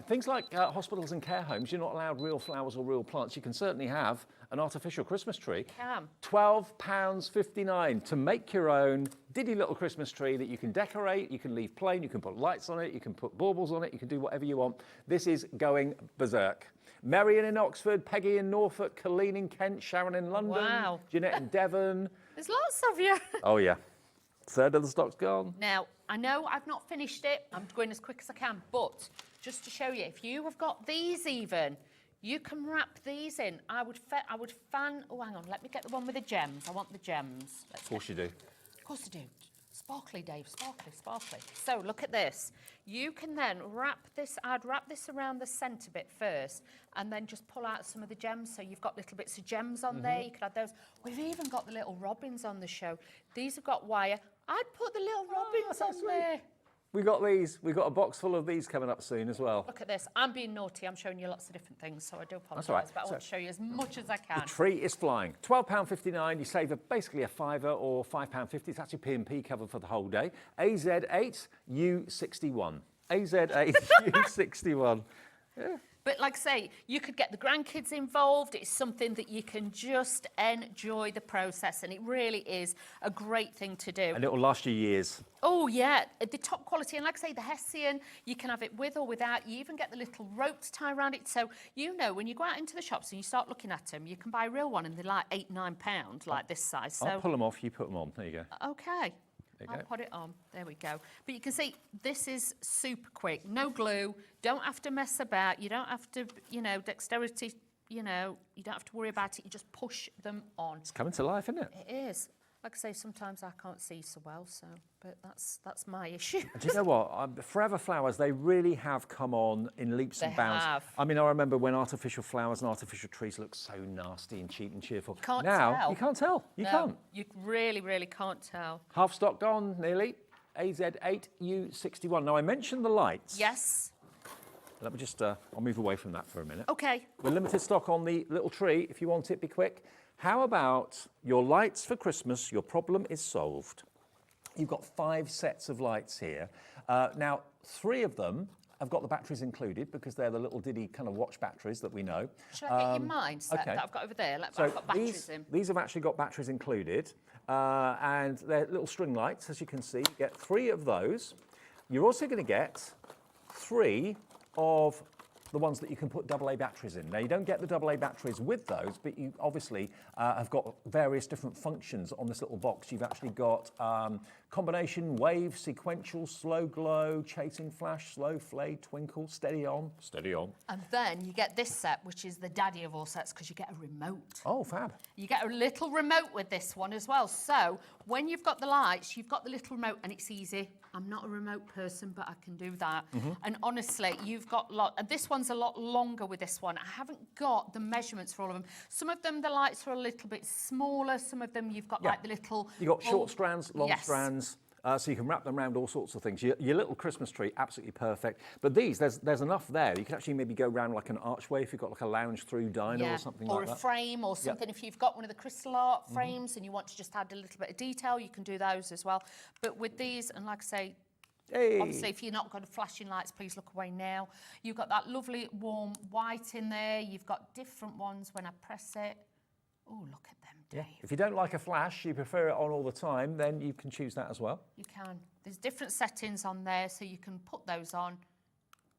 Things like hospitals and care homes, you're not allowed real flowers or real plants. You can certainly have an artificial Christmas tree. Can. £12.59 to make your own diddy little Christmas tree that you can decorate, you can leave plain, you can put lights on it, you can put baubles on it, you can do whatever you want. This is going berserk. Merryn in Oxford, Peggy in Norfolk, Colleen in Kent, Sharon in London, Wow. Jeanette in Devon. There's lots of you. Oh yeah, third of the stock's gone. Now, I know I've not finished it. I'm going as quick as I can, but just to show you, if you have got these even, you can wrap these in. I would fan, oh, hang on, let me get the one with the gems. I want the gems. Of course you do. Of course I do. Sparkly, Dave, sparkly, sparkly. So look at this. You can then wrap this, I'd wrap this around the centre bit first and then just pull out some of the gems. So you've got little bits of gems on there. You could add those. We've even got the little robins on the show. These have got wire. I'd put the little robins on there. We got these. We've got a box full of these coming up soon as well. Look at this. I'm being naughty. I'm showing you lots of different things, so I do apologise. all right. But I want to show you as much as I can. The tree is flying. £12.59. You save basically a fiver or £5.50. It's actually P&P covered for the whole day. AZ8 U61. AZ8 U61. Yeah. But like I say, you could get the grandkids involved. It's something that you can just enjoy the process, and it really is a great thing to do. And it will last you years. Oh, yeah, the top quality. And like I say, the hessian, you can have it with or without. You even get the little rope to tie around it. So, you know, when you go out into the shops and you start looking at them, you can buy a real one and they're like £8, £9, like this size. So, I'll pull them off, you put them on. There you go. okay. There you I'll go. put it on. There we go. But you can see this is super quick. No glue. Don't have to mess about. You don't have to, you know, dexterity, you know, you don't have to worry about it. You just push them on. It's coming to life, isn't it? It is. Like I say, sometimes I can't see so well, so, but that's my issue. Do you know what? Forever flowers, they really have come on in leaps and They bounds. have. I mean, I remember when artificial flowers and artificial trees looked so nasty and cheap and cheerful. Can't now, tell. you can't tell. You No, can't. You really, really can't tell. Half stocked on, nearly. AZ8U61. Now, I mentioned the lights. Yes. Let me just, I'll move away from that for a minute. Okay. We're limited stock on the little tree. If you want it, be quick. How about your lights for Christmas? Your problem is solved. You've got 5 sets of lights here. Now, 3 of them have got the batteries included because they're the little diddy kind of watch batteries that we know. Should I get your mine set okay. that I've got over there? Like, So I've got batteries in. these have actually got batteries included, and they're little string lights, as you can see. You get 3 of those. You're also going to get 3 of the ones that you can put AA batteries in. Now, you don't get the AA batteries with those, but you obviously have got various different functions on this little box. You've actually got combination, wave, sequential, slow glow, chasing flash, slow fade, twinkle, steady on, steady on. And then you get this set, which is the daddy of all sets, because you get a remote. Oh, fab. You get a little remote with this one as well. So when you've got the lights, you've got the little remote, and it's easy. I'm not a remote person, but I can do that. And honestly, you've got and this one's a lot longer with this one. I haven't got the measurements for all of them. Some of them, the lights are a little bit smaller. Some of them, you've got like the little... You've got short strands, long Yes. strands. So you can wrap them around all sorts of things. Your little Christmas tree, absolutely perfect. But these, there's enough there. You can actually maybe go around like an archway if you've got like a lounge-through diner or something like that. Or a frame or something. If you've got one of the crystal art frames and you want to just add a little bit of detail, you can do those as well. But with these, and like I say, Hey. obviously, if you're not got flashing lights, please look away now. You've got that lovely warm white in there. You've got different ones when I press it. Oh, look at them, Dave. If you don't like a flash, you prefer it on all the time, then you can choose that as well. You can. There's different settings on there, so you can put those on.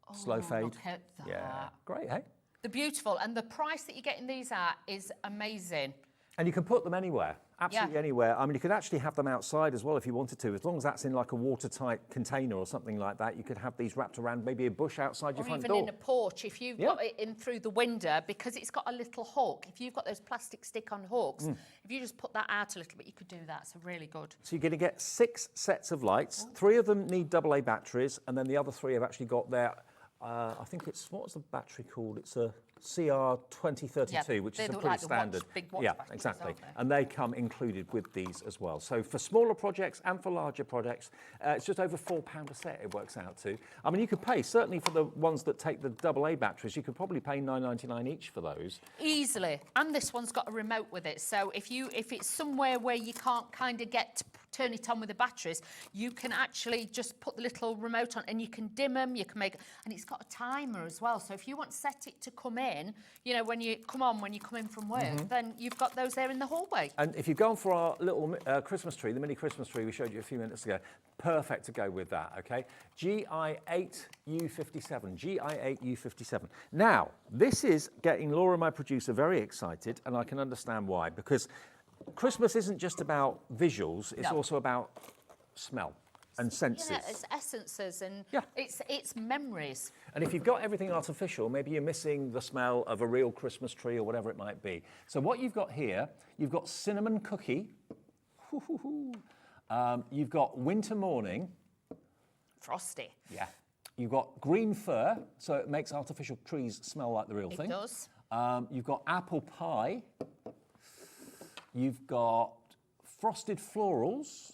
Oh, Slow fade. Look at that. Yeah, great, hey? They're beautiful, and the price that you're getting these at is amazing. And you can put them anywhere, absolutely anywhere. I mean, you could actually have them outside as well if you wanted to, as long as that's in like a watertight container or something like that. You could have these wrapped around maybe a bush outside your Or front even door. in a porch, if you've got it in through the window, because it's got a little hook. If you've got those plastic stick-on hooks, if you just put that out a little bit, you could do that. So really good. So you're going to get 6 sets of lights. 3 of them need AA batteries, and then the other 3 have actually got their, I think it's, what's the battery called? It's a CR2032, Yeah, which they're is a the- pretty like the watch- standard. big watch yeah, batteries, exactly. aren't they? And they come included with these as well. So for smaller projects and for larger projects, it's just over £4 a set it works out to. I mean, you could pay, certainly for the ones that take the AA batteries, you could probably pay £9.99 each for those. Easily. And this one's got a remote with it. So if it's somewhere where you can't kind of get to turn it on with the batteries, you can actually just put the little remote on and you can dim them, you can make, and it's got a timer as well. So if you want to set it to come in, you know, when you come in from work, then you've got those there in the hallway. And if you've gone for our little Christmas tree, the mini Christmas tree we showed you a few minutes ago, perfect to go with that, okay? GI8U57, GI8U57. Now, this is getting Laura, my producer, very excited, and I can understand why, because Christmas isn't just about visuals, it's also about smell and senses. Yeah, it's essences and Yeah. it's memories. And if you've got everything artificial, maybe you're missing the smell of a real Christmas tree or whatever it might be. So what you've got here, you've got cinnamon cookie, you've got winter morning, Frosty. yeah. You've got green fir, so it makes artificial trees smell like the real thing. It does. You've got apple pie. You've got frosted florals.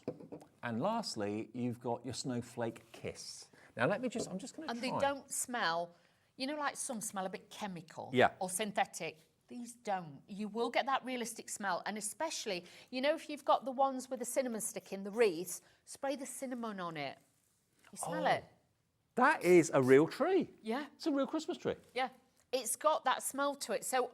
And lastly, you've got your snowflake kiss. Now, I'm just going to try. And they don't smell, you know, like some smell a bit chemical or synthetic. These don't. You will get that realistic smell. And especially, you know, if you've got the ones with the cinnamon stick in, the wreaths, spray the cinnamon on it. You smell it. That is a real tree. Yeah. It's a real Christmas tree. Yeah. It's got that smell to it. So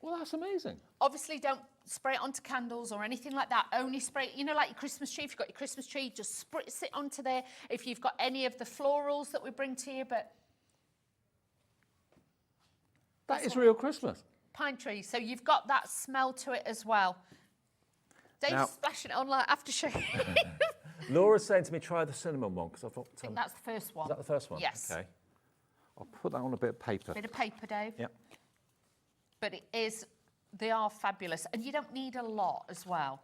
Well, that's amazing. obviously don't spray it onto candles or anything like that. Only spray, you know, like your Christmas tree. If you've got your Christmas tree, just spritz it onto there. If you've got any of the florals that we bring to you, but That is real Christmas. pine trees. So you've got that smell to it as well. Dave's Now- splashing it on like aftershave. Laura's saying to me, try the cinnamon one, because I thought... I think that's the first one. Is that the first one? Yes. Okay. I'll put that on a bit of paper. Bit of paper, Dave. Yep. But they are fabulous. And you don't need a lot as well.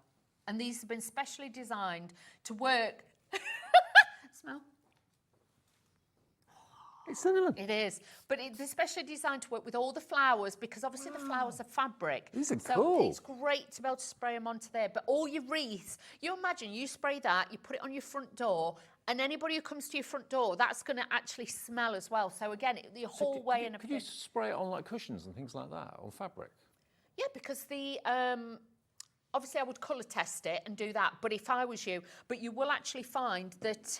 And these have been specially designed to work. Smell. It's cinnamon. It is. But they're specially designed to work with all the flowers because obviously the flowers are fabric. These are so cool. It's great to be able to spray them onto there. But all your wreaths, you imagine you spray that, you put it on your front door, and anybody who comes to your front door, that's going to actually smell as well. So again, the whole way and Could you spray it on like cushions and things like that, on fabric? Yeah, because the obviously I would colour test it and do that, but if I was you, but you will actually find that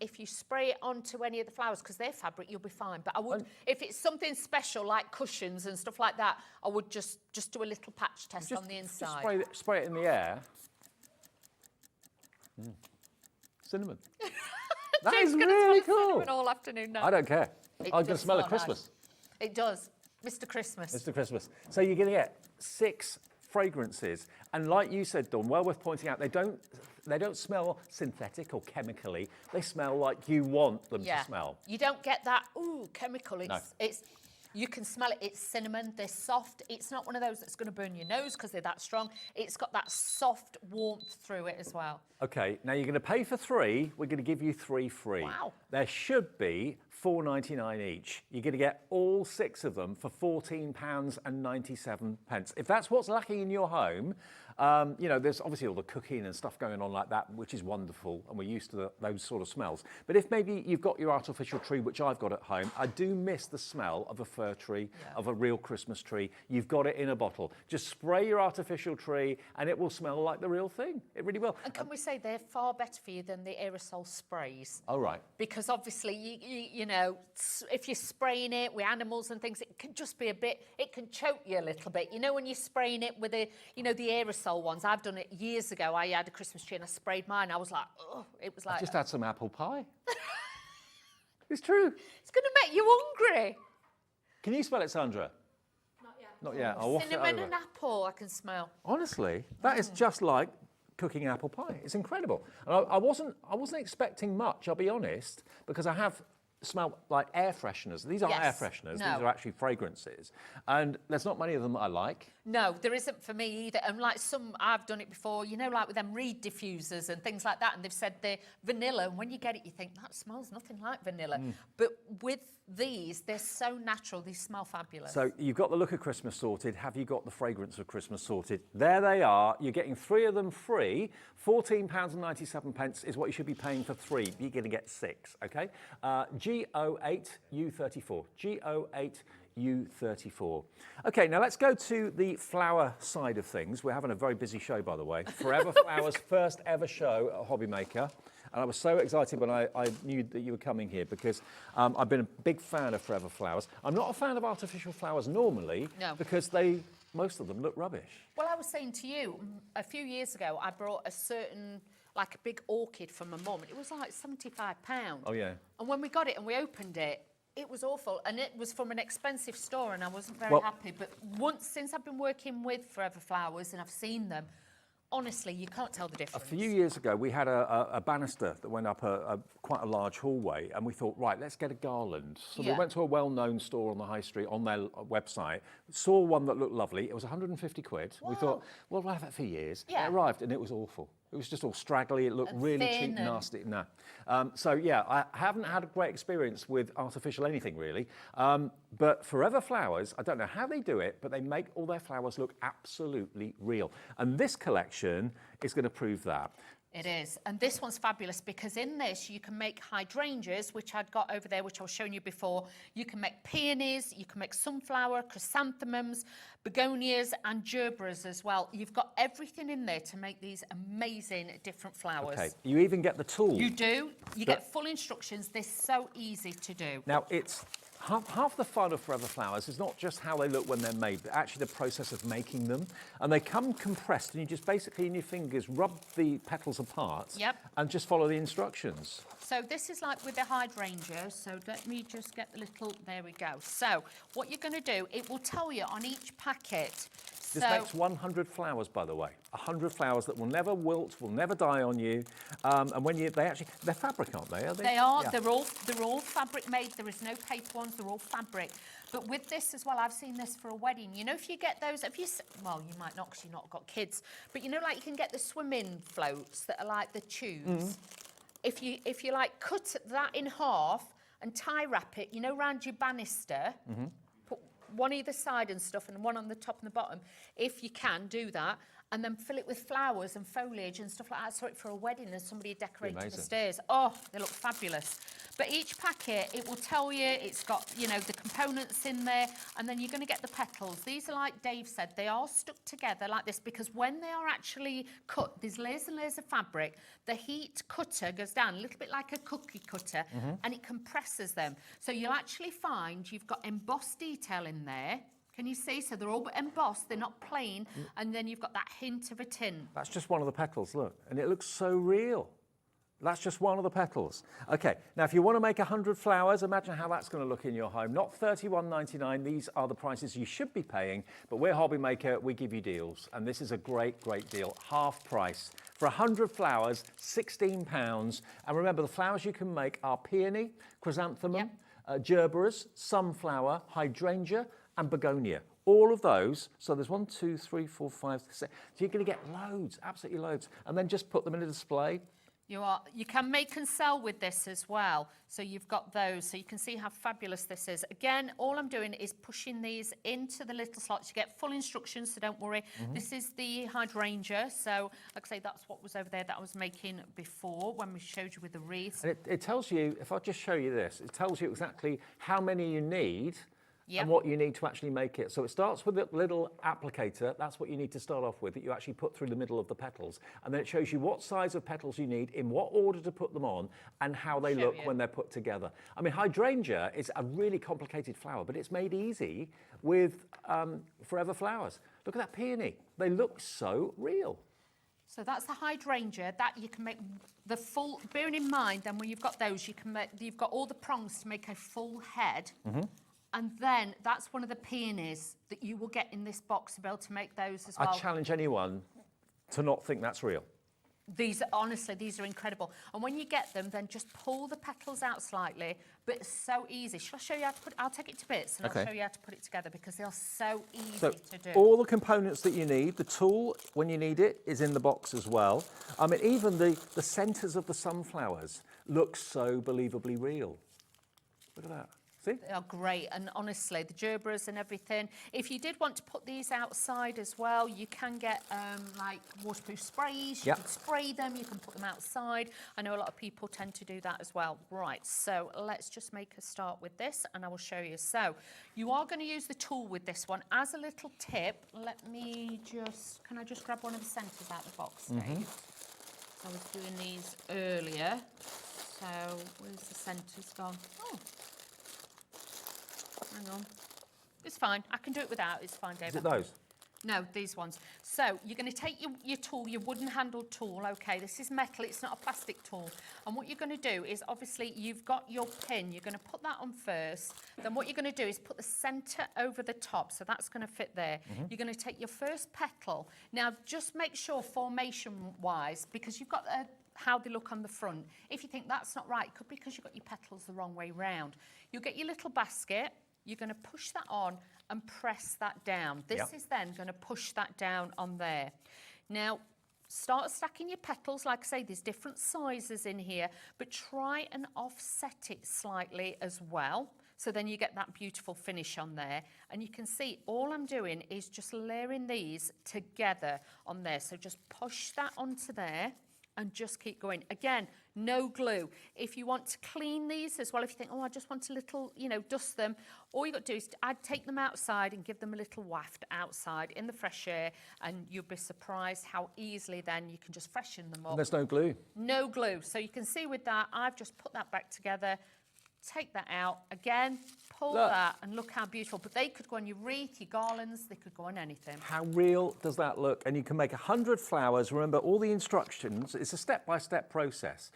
if you spray it onto any of the flowers, because they're fabric, you'll be fine. But I would, if it's something special like cushions and stuff like that, I would just do a little patch test on the inside. Just spray it in the air. Cinnamon. That is really cool. All afternoon now. I don't care. It I'm going to does smell of smell Christmas. It does. Mr. Christmas. Mr. Christmas. So you're going to get 6 fragrances, and like you said, Dawn, well worth pointing out, they don't smell synthetic or chemically. They smell like you want them to smell. You don't get that chemical. No. It's you can smell it. It's cinnamon. They're soft. It's not one of those that's going to burn your nose because they're that strong. It's got that soft warmth through it as well. Okay, now you're going to pay for 3. We're going to give you 3 free. Wow. There should be £4.99 each. You're going to get all 6 of them for £14.97. If that's what's lacking in your home, you know, there's obviously all the cooking and stuff going on like that, which is wonderful, and we're used to those sort of smells. But if maybe you've got your artificial tree, which I've got at home, I do miss the smell of a fir tree, of a real Christmas tree. You've got it in a bottle. Just spray your artificial tree, and it will smell like the real thing. It really will. And can we say they're far better for you than the aerosol sprays? Oh, right. Because obviously, you know, if you're spraying it with animals and things, it can just be a bit, it can choke you a little bit. You know, when you're spraying it with the aerosol ones, I've done it years ago. I had a Christmas tree and I sprayed mine. I was like, oh, it was like... I just had some apple pie. It's true. It's going to make you hungry. Can you smell it, Sandra? Not yet. Not yet. I'll waft it Cinnamon over. and apple, I can smell. Honestly, that is just like cooking apple pie. It's incredible. And I wasn't expecting much, I'll be honest, because I have smelled like air fresheners. These aren't air fresheners. No. These are actually fragrances. And there's not many of them that I like. No, there isn't for me either. And like some, I've done it before, you know, like with them reed diffusers and things like that, and they've said they're vanilla, and when you get it, you think, that smells nothing like vanilla. But with these, they're so natural, these smell fabulous. So you've got the look of Christmas sorted. Have you got the fragrance of Christmas sorted? There they are. You're getting 3 of them free. £14.97 is what you should be paying for 3. You're going to get 6, okay? G08U34. G08U34. Okay, now let's go to the flower side of things. We're having a very busy show, by the way. Forever Flowers' first ever show at HobbyMaker. And I was so excited when I knew that you were coming here because I've been a big fan of Forever Flowers. I'm not a fan of artificial flowers normally because most of them look rubbish. Well, I was saying to you, a few years ago, I brought a certain, like a big orchid from my mum. It was like £75. Oh, yeah. And when we got it and we opened it, it was awful. And it was from an expensive store and I wasn't very happy. But since I've been working with Forever Flowers and I've seen them, honestly, you can't tell the difference. A few years ago, we had a banister that went up quite a large hallway, and we thought, right, let's get a garland. So we went to a well-known store on the high street, on their website, saw one that looked lovely. It was 150 quid. Wow. We thought, well, we'll have it for years. Yeah. It arrived, and it was awful. It was just all straggly. It looked really cheap, nasty. No. So, yeah, I haven't had a great experience with artificial anything, really. But Forever Flowers, I don't know how they do it, but they make all their flowers look absolutely real. And this collection is going to prove that. It is. And this one's fabulous because in this you can make hydrangeas, which I'd got over there, which I was showing you before. You can make peonies, you can make sunflower, chrysanthemums, begonias and gerberas as well. You've got everything in there to make these amazing different flowers. Okay, you even get the tool. You do. You get full instructions. They're so easy to do. Now, it's half the fun of Forever Flowers is not just how they look when they're made, but actually the process of making them. And they come compressed, and you just basically in your fingers rub the petals apart and just follow the instructions. So this is like with the hydrangea. So let me just get the little, there we go. So what you're going to do, it will tell you on each packet. This makes 100 flowers, by the way. 100 flowers that will never wilt, will never die on you. And when they're fabric, aren't they? Are they? They are. Yeah. They're all fabric made. There is no paper ones. They're all fabric. But with this as well, I've seen this for a wedding. You know, if you get those, well, you might not because you've not got kids. But you know, like you can get the swimming floats that are like the tubes. If you like cut that in half and tie wrap it, you know, around your banister. Put one either side and stuff, and one on the top and the bottom. If you can do that. And then fill it with flowers and foliage and stuff like that. I saw it for a wedding and somebody decorated the stairs. Oh, they look fabulous. But each packet, it will tell you, it's got, you know, the components in there, and then you're going to get the petals. These are, like Dave said, they are stuck together like this because when they are actually cut, there's layers and layers of fabric, the heat cutter goes down, a little bit like a cookie cutter, and it compresses them. So you'll actually find you've got embossed detail in there. Can you see? So they're all embossed, they're not plain, and then you've got that hint of a tint. That's just one of the petals, look, and it looks so real. That's just one of the petals. Okay, now if you want to make 100 flowers, imagine how that's going to look in your home. Not £31.99, these are the prices you should be paying, but we're HobbyMaker, we give you deals, and this is a great, great deal, half price. For 100 flowers, £16, and remember the flowers you can make are peony, chrysanthemum, gerberas, sunflower, hydrangea, and begonia. All of those, so there's 1, 2, 3, 4, 5, 6. So you're going to get loads, absolutely loads, and then just put them in a display. You can make and sell with this as well. So you've got those, so you can see how fabulous this is. Again, all I'm doing is pushing these into the little slots. You get full instructions, so don't worry. This is the hydrangea, so like I say, that's what was over there that I was making before when we showed you with the wreaths. And it tells you, if I just show you this, it tells you exactly how many you need and what you need to actually make it. So it starts with a little applicator. That's what you need to start off with, that you actually put through the middle of the petals. And then it shows you what size of petals you need, in what order to put them on, and how they look when they're put together. I mean, hydrangea is a really complicated flower, but it's made easy with Forever Flowers. Look at that peony. They look so real. So that's the hydrangea that you can make the full, bearing in mind then when you've got those, you can make, you've got all the prongs to make a full head. And then that's one of the peonies that you will get in this box to be able to make those as well. I challenge anyone to not think that's real. These are, honestly, these are incredible. And when you get them, then just pull the petals out slightly, but it's so easy. Shall I show you how to put it? I'll take it to bits and I'll show you how to put it together because they are so easy to do. All the components that you need, the tool, when you need it, is in the box as well. I mean, even the centres of the sunflowers look so believably real. Look at that. See? They are great, and honestly, the gerberas and everything. If you did want to put these outside as well, you can get like waterproof sprays. You can spray them, you can put them outside. I know a lot of people tend to do that as well. Right, so let's just make a start with this, and I will show you. So you are going to use the tool with this one. As a little tip, let me just, can I just grab one of the centres out of the box, Dave? So I was doing these earlier. So where's the centres gone? Oh. Hang on. It's fine. I can do it without. It's fine, David. Is it those? No, these ones. So you're going to take your tool, your wooden handled tool. Okay, this is metal. It's not a plastic tool. And what you're going to do is, obviously, you've got your pin. You're going to put that on first. Then what you're going to do is put the centre over the top. So that's going to fit there. You're going to take your first petal. Now, just make sure formation-wise, because you've got how they look on the front. If you think that's not right, it could be because you've got your petals the wrong way round. You'll get your little basket. You're going to push that on and press that down. This is then going to push that down on there. Now, start stacking your petals. Like I say, there's different sizes in here, but try and offset it slightly as well. So then you get that beautiful finish on there. And you can see all I'm doing is just layering these together on there. So just push that onto there. And just keep going. Again, no glue. If you want to clean these as well, if you think, oh, I just want a little, you know, dust them, all you've got to do is I'd take them outside and give them a little waft outside in the fresh air, and you'll be surprised how easily then you can just freshen them up. And there's no glue. No glue. So you can see with that, I've just put that back together, take that out. Again, pull that and look how beautiful. But they could go on your wreath, your garlands, they could go on anything. How real does that look? And you can make 100 flowers. Remember all the instructions. It's a step-by-step process.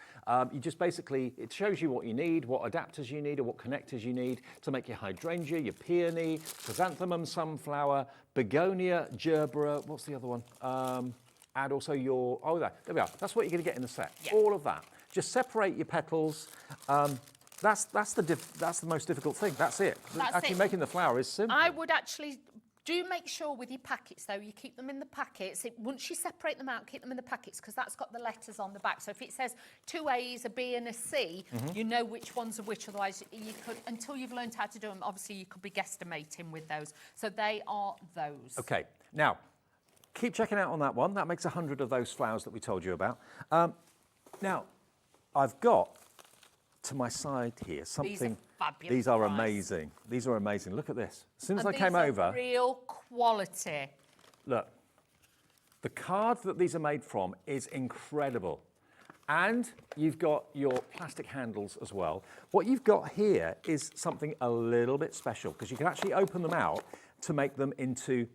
You just basically, it shows you what you need, what adapters you need, or what connectors you need to make your hydrangea, your peony, chrysanthemum, sunflower, begonia, gerbera. What's the other one? And also your, there we are. That's what you're going to get in the set. Yeah. All of that. Just separate your petals. That's the most difficult thing. That's it. Actually, making the flower is simple. I would actually do make sure with your packets, though, you keep them in the packets. Once you separate them out, keep them in the packets, because that's got the letters on the back. So if it says 2 A's, a B and a C, you know which ones are which. Otherwise, you could, until you've learned how to do them, obviously you could be guesstimating with those. So they are those. Okay. Now, keep checking out on that one. That makes 100 of those flowers that we told you about. Now, I've got to my side here something. These are fabulous. These are amazing. These are amazing. Look at this. As soon as I came over, real quality. Look, the card that these are made from is incredible. And you've got your plastic handles as well. What you've got here is something a little bit special, because you can actually open them out to make them into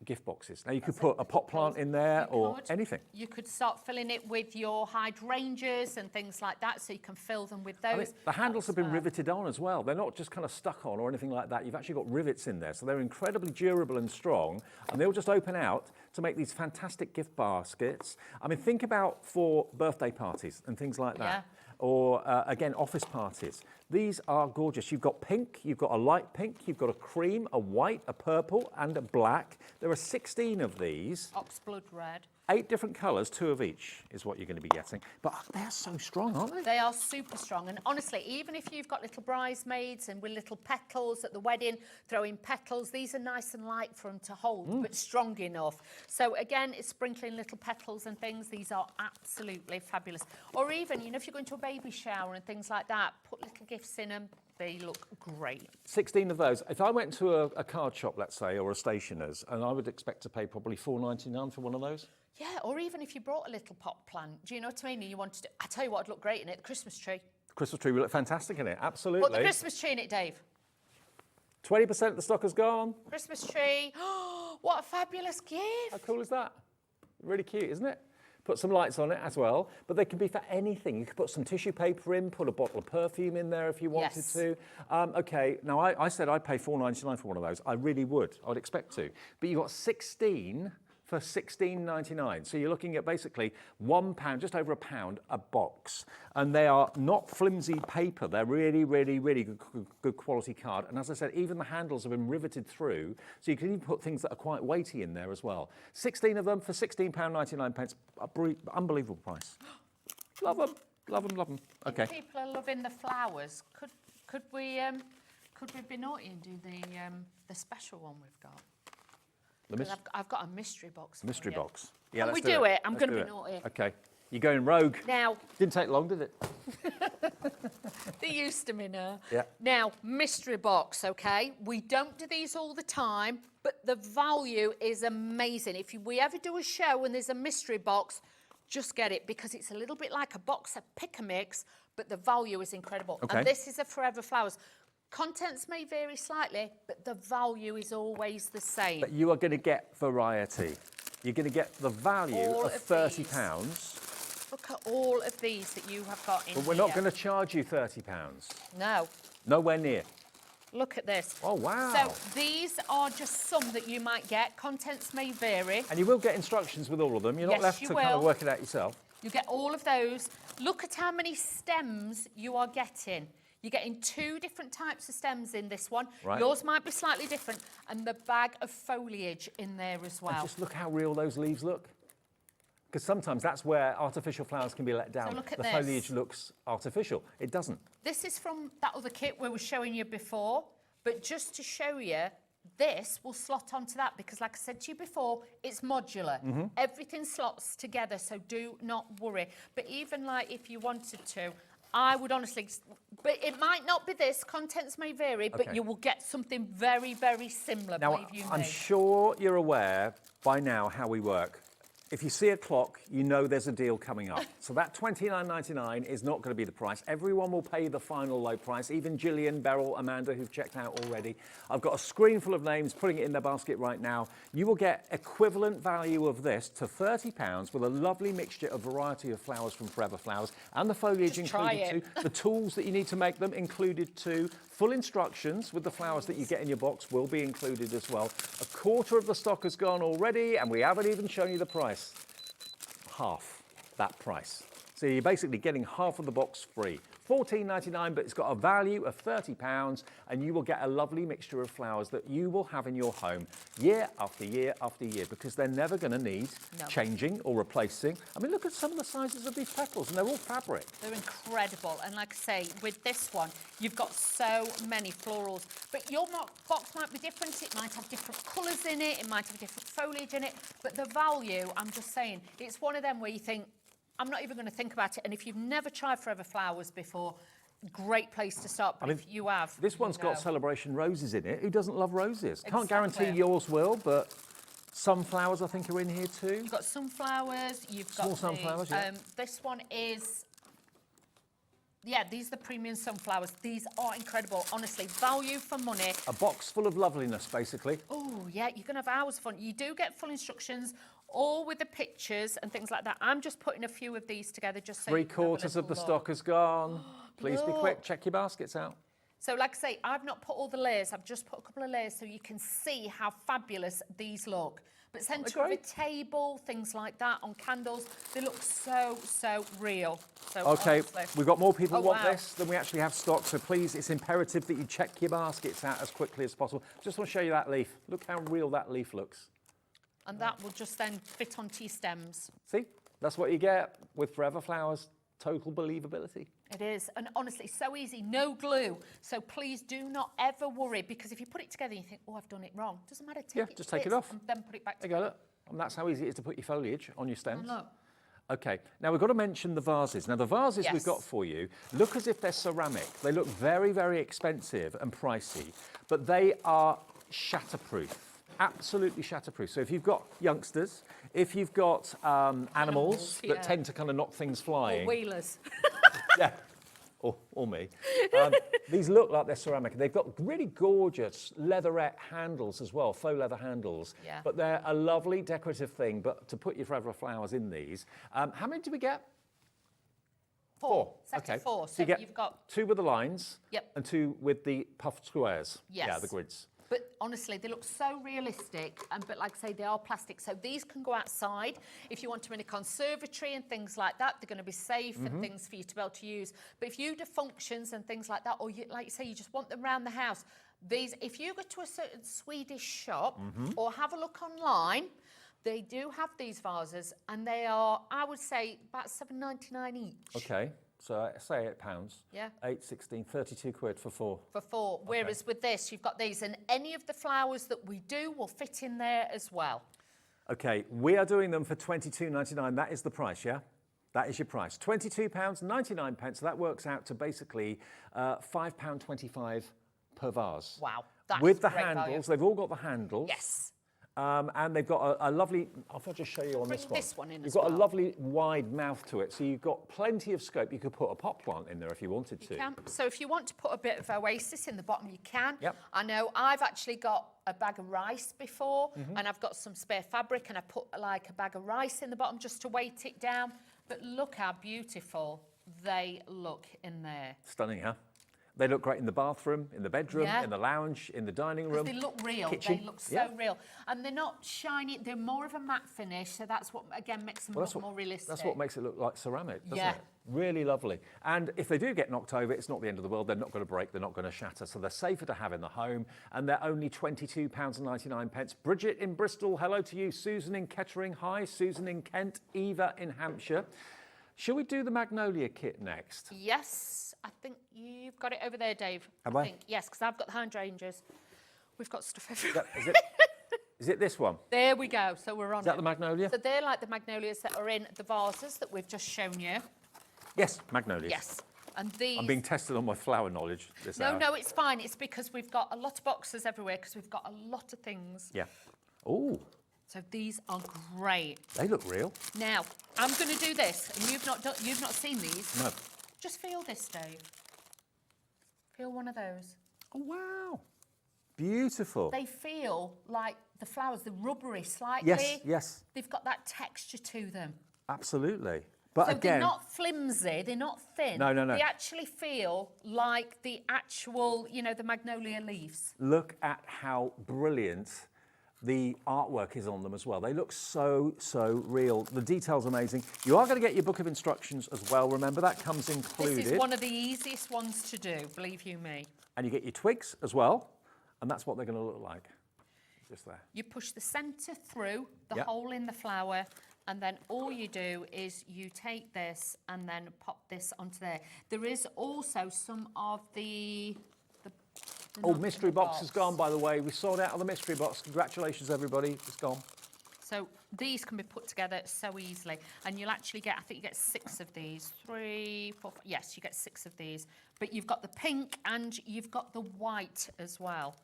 gift boxes. Now you could put a pot plant in there or anything. You could start filling it with your hydrangeas and things like that, so you can fill them with those. I mean, the handles have been riveted on as well. They're not just kind of stuck on or anything like that. You've actually got rivets in there, so they're incredibly durable and strong, and they'll just open out to make these fantastic gift baskets. I mean, think about for birthday parties and things like that. Yeah. Or again, office parties. These are gorgeous. You've got pink, you've got a light pink, you've got a cream, a white, a purple, and a black. There are 16 of these. Oxblood red. 8 different colours, 2 of each is what you're going to be getting. But they're so strong, aren't they? They are super strong. And honestly, even if you've got little bridesmaids and with little petals at the wedding, throwing petals, these are nice and light for them to hold, but strong enough. So again, it's sprinkling little petals and things. These are absolutely fabulous. Or even, you know, if you're going to a baby shower and things like that, put little gifts in them. They look great. 16 of those. If I went to a card shop, let's say, or a stationer's, and I would expect to pay probably $4.99 for one of those. Yeah, or even if you brought a little pot plant, do you know what I mean? You wanted to, I tell you what would look great in it, the Christmas tree. The Christmas tree will look fantastic in it, absolutely. Put the Christmas tree in it, Dave. 20% of the stock has gone. Christmas tree. What a fabulous gift. How cool is that? Really cute, isn't it? Put some lights on it as well, but they can be for anything. You could put some tissue paper in, put a bottle of perfume in there if you wanted to. Okay, now I said I'd pay $4.99 for one of those. I really would. I'd expect to. But you've got 16 for $16.99. So you're looking at basically £1, just over £1 a box. And they are not flimsy paper. They're really, really, really good quality card. And as I said, even the handles have been riveted through. So you can even put things that are quite weighty in there as well. 16 of them for £16.99. Unbelievable price. Love them, love them, love them. Okay. People are loving the flowers. Could we be naughty and do the special one we've got? I've got a mystery box. Mystery box. Yeah, Can let's we do it? I'm going to be naughty. Okay. You're going rogue. Now. Didn't take long, did it? They're used to me now. Yeah. Now, mystery box, okay? We don't do these all the time, but the value is amazing. If we ever do a show and there's a mystery box, just get it, because it's a little bit like a box of pick-a-mix, but the value is incredible. Okay. And this is a Forever Flowers. Contents may vary slightly, but the value is always the same. But you are going to get variety. You're going to get the value of £30. Look at all of these that you have got in But we're not going to charge you £30. No. Nowhere near. Look at this. Oh, wow. So these are just some that you might get. Contents may vary. And you will get instructions with all of them. You're not left to kind of work it out yourself. You get all of those. Look at how many stems you are getting. You're getting 2 different types of stems in this one. Right. Yours might be slightly different. And the bag of foliage in there as well. And just look how real those leaves look. Because sometimes that's where artificial flowers can be let down. So look at the this. foliage looks artificial. It doesn't. This is from that other kit we were showing you before. But just to show you, this will slot onto that, because like I said to you before, it's modular. Everything slots together, so do not worry. But even like if you wanted to, I would honestly, but it might not be this, contents may vary, but you will get something very, very similar, Now, believe you me. I'm sure you're aware by now how we work. If you see a clock, you know there's a deal coming up. So that $29.99 is not going to be the price. Everyone will pay the final low price, even Gillian, Beryl, Amanda, who've checked out already. I've got a screen full of names, putting it in their basket right now. You will get equivalent value of this to £30 with a lovely mixture of variety of flowers from Forever Flowers and the foliage Just try included it. too. The tools that you need to make them included too. Full instructions with the flowers that you get in your box will be included as well. A quarter of the stock has gone already, and we haven't even shown you the price. Half that price. So you're basically getting half of the box free. $14.99, but it's got a value of £30, and you will get a lovely mixture of flowers that you will have in your home year after year after year, because they're never going to need changing or replacing. I mean, look at some of the sizes of these petals, and they're all fabric. They're incredible. And like I say, with this one, you've got so many florals. But your box might be different. It might have different colours in it. It might have different foliage in it. But the value, I'm just saying, it's one of them where you think, I'm not even going to think about it. And if you've never tried Forever Flowers before, great place to start. But if you have, this one's got celebration roses in it. Who doesn't love roses? Can't Exactly. guarantee yours will, but sunflowers I think are in here too. You've got sunflowers. You've got Small sunflowers, yeah. This one is. Yeah, these are the premium sunflowers. These are incredible. Honestly, value for money. A box full of loveliness, basically. Oh, yeah, you're going to have hours of fun. You do get full instructions, all with the pictures and things like that. I'm just putting a few of these together just so you can have a Three-quarters of the little stock has gone. Please be quick, Look. check your baskets out. So like I say, I've not put all the layers. I've just put a couple of layers so you can see how fabulous these look. But centre of a great. table, things like that, on candles, they look so, so real. So Okay, honestly. we've got more people who want wow. this than we actually have stock, so please, it's imperative that you check your baskets out as quickly as possible. Just want to show you that leaf. Look how real that leaf looks. And that will just then fit onto your stems. See, that's what you get with Forever Flowers. Total believability. It is, and honestly, so easy, no glue. So please do not ever worry, because if you put it together and you think, oh, I've done it wrong, doesn't matter, take it just to take it bits off. and then put it back There you together. go, look. And that's how easy it is to put your foliage on your stems. And look. Okay, now we've got to mention the vases. Now the vases we've Yes. got for you look as if they're ceramic. They look very, very expensive and pricey, but they are shatterproof. Absolutely shatterproof. So if you've got youngsters, if you've got animals that yeah. tend to kind of knock things flying, Wheelers. yeah, or me. These look like they're ceramic. They've got really gorgeous leatherette handles as well, faux leather handles. Yeah. But they're a lovely decorative thing. But to put your Forever Flowers in these, how many do we get? Four. Set Okay. of four. So So you get you've got. two with the lines. Yep. And two with the puffed squares. Yeah, Yes. the grids. But honestly, they look so realistic, but like I say, they are plastic. So these can go outside. If you want them in a conservatory and things like that, they're going to be safe and things for you to be able to use. But if you do functions and things like that, or you, like you say, you just want them around the house, these, if you go to a certain Swedish shop or have a look online, they do have these vases, and they are, I would say, about $7.99 each. Okay. So say £8. Yeah. 8, 16, 32 quid for four. For four. Whereas with this, you've got these, and any of the flowers that we do will fit in there as well. Okay, we are doing them for £22.99. That is the price, yeah? That is your price. £22.99. So that works out to basically £5.25 per vase. Wow, that's With the great handles, value. they've all got the handles. Yes. And they've got a lovely, I'll just show you on Bring this one. this one in You've as got a well. lovely wide mouth to it, so you've got plenty of scope. You could put a pot plant in there if you wanted to. You can. So if you want to put a bit of oasis in the bottom, you can. Yep. I know I've actually got a bag of rice before, and I've got some spare fabric, and I put like a bag of rice in the bottom just to weight it down. But look how beautiful they look in there. Stunning, huh? They look great in the bathroom, in the bedroom, Yeah. in the lounge, in the dining room. They look real. kitchen. They look so Yeah. real, and they're not shiny. They're more of a matte finish, so that's what again makes them Well, look more realistic. That's what makes it look like ceramic, doesn't Yeah. it? Really lovely. And if they do get knocked over, it's not the end of the world. They're not going to break. They're not going to shatter. So they're safer to have in the home. And they're only £22.99. Bridget in Bristol, hello to you. Susan in Kettering, hi. Susan in Kent. Eva in Hampshire. Shall we do the Magnolia kit next? Yes, I think you've got it over there, Dave. Have I? think. Yes, because I've got the hydrangeas. We've got stuff everywhere. Is it this one? There we go. So we're on. Is that it. the Magnolia? So they're like the magnolias that are in the vases that we've just shown you. Yes, Magnolia. Yes. And these. I'm being tested on my flower knowledge this hour. No, it's fine. It's because we've got a lot of boxes everywhere because we've got a lot of things. Yeah. Oh, So these are great. They look real. Now, I'm going to do this, and you've not seen these. No. Just feel this, Dave. Feel one of those. Oh, wow. Beautiful. They feel like the flowers, the rubbery slightly. Yes, yes. They've got that texture to them. Absolutely. But So again, they're not flimsy, they're not thin. No, no, no. They actually feel like the actual, you know, the magnolia leaves. look at how brilliant the artwork is on them as well. They look so, so real. The detail's amazing. You are going to get your book of instructions as well. Remember, that comes included. This is one of the easiest ones to do, believe you me. And you get your twigs as well. And that's what they're going to look like. Just there. You push the centre through the Yep. hole in the flower, and then all you do is you take this and then pop this onto there. There is also some of the Oh, not mystery the box has gone, by the way. We sold out of the mystery box. Congratulations, everybody. It's gone. So these can be put together so easily, and you'll actually get, I think you get 6 of these, 3, 4, yes, you get 6 of these. But you've got the pink and you've got the white as well.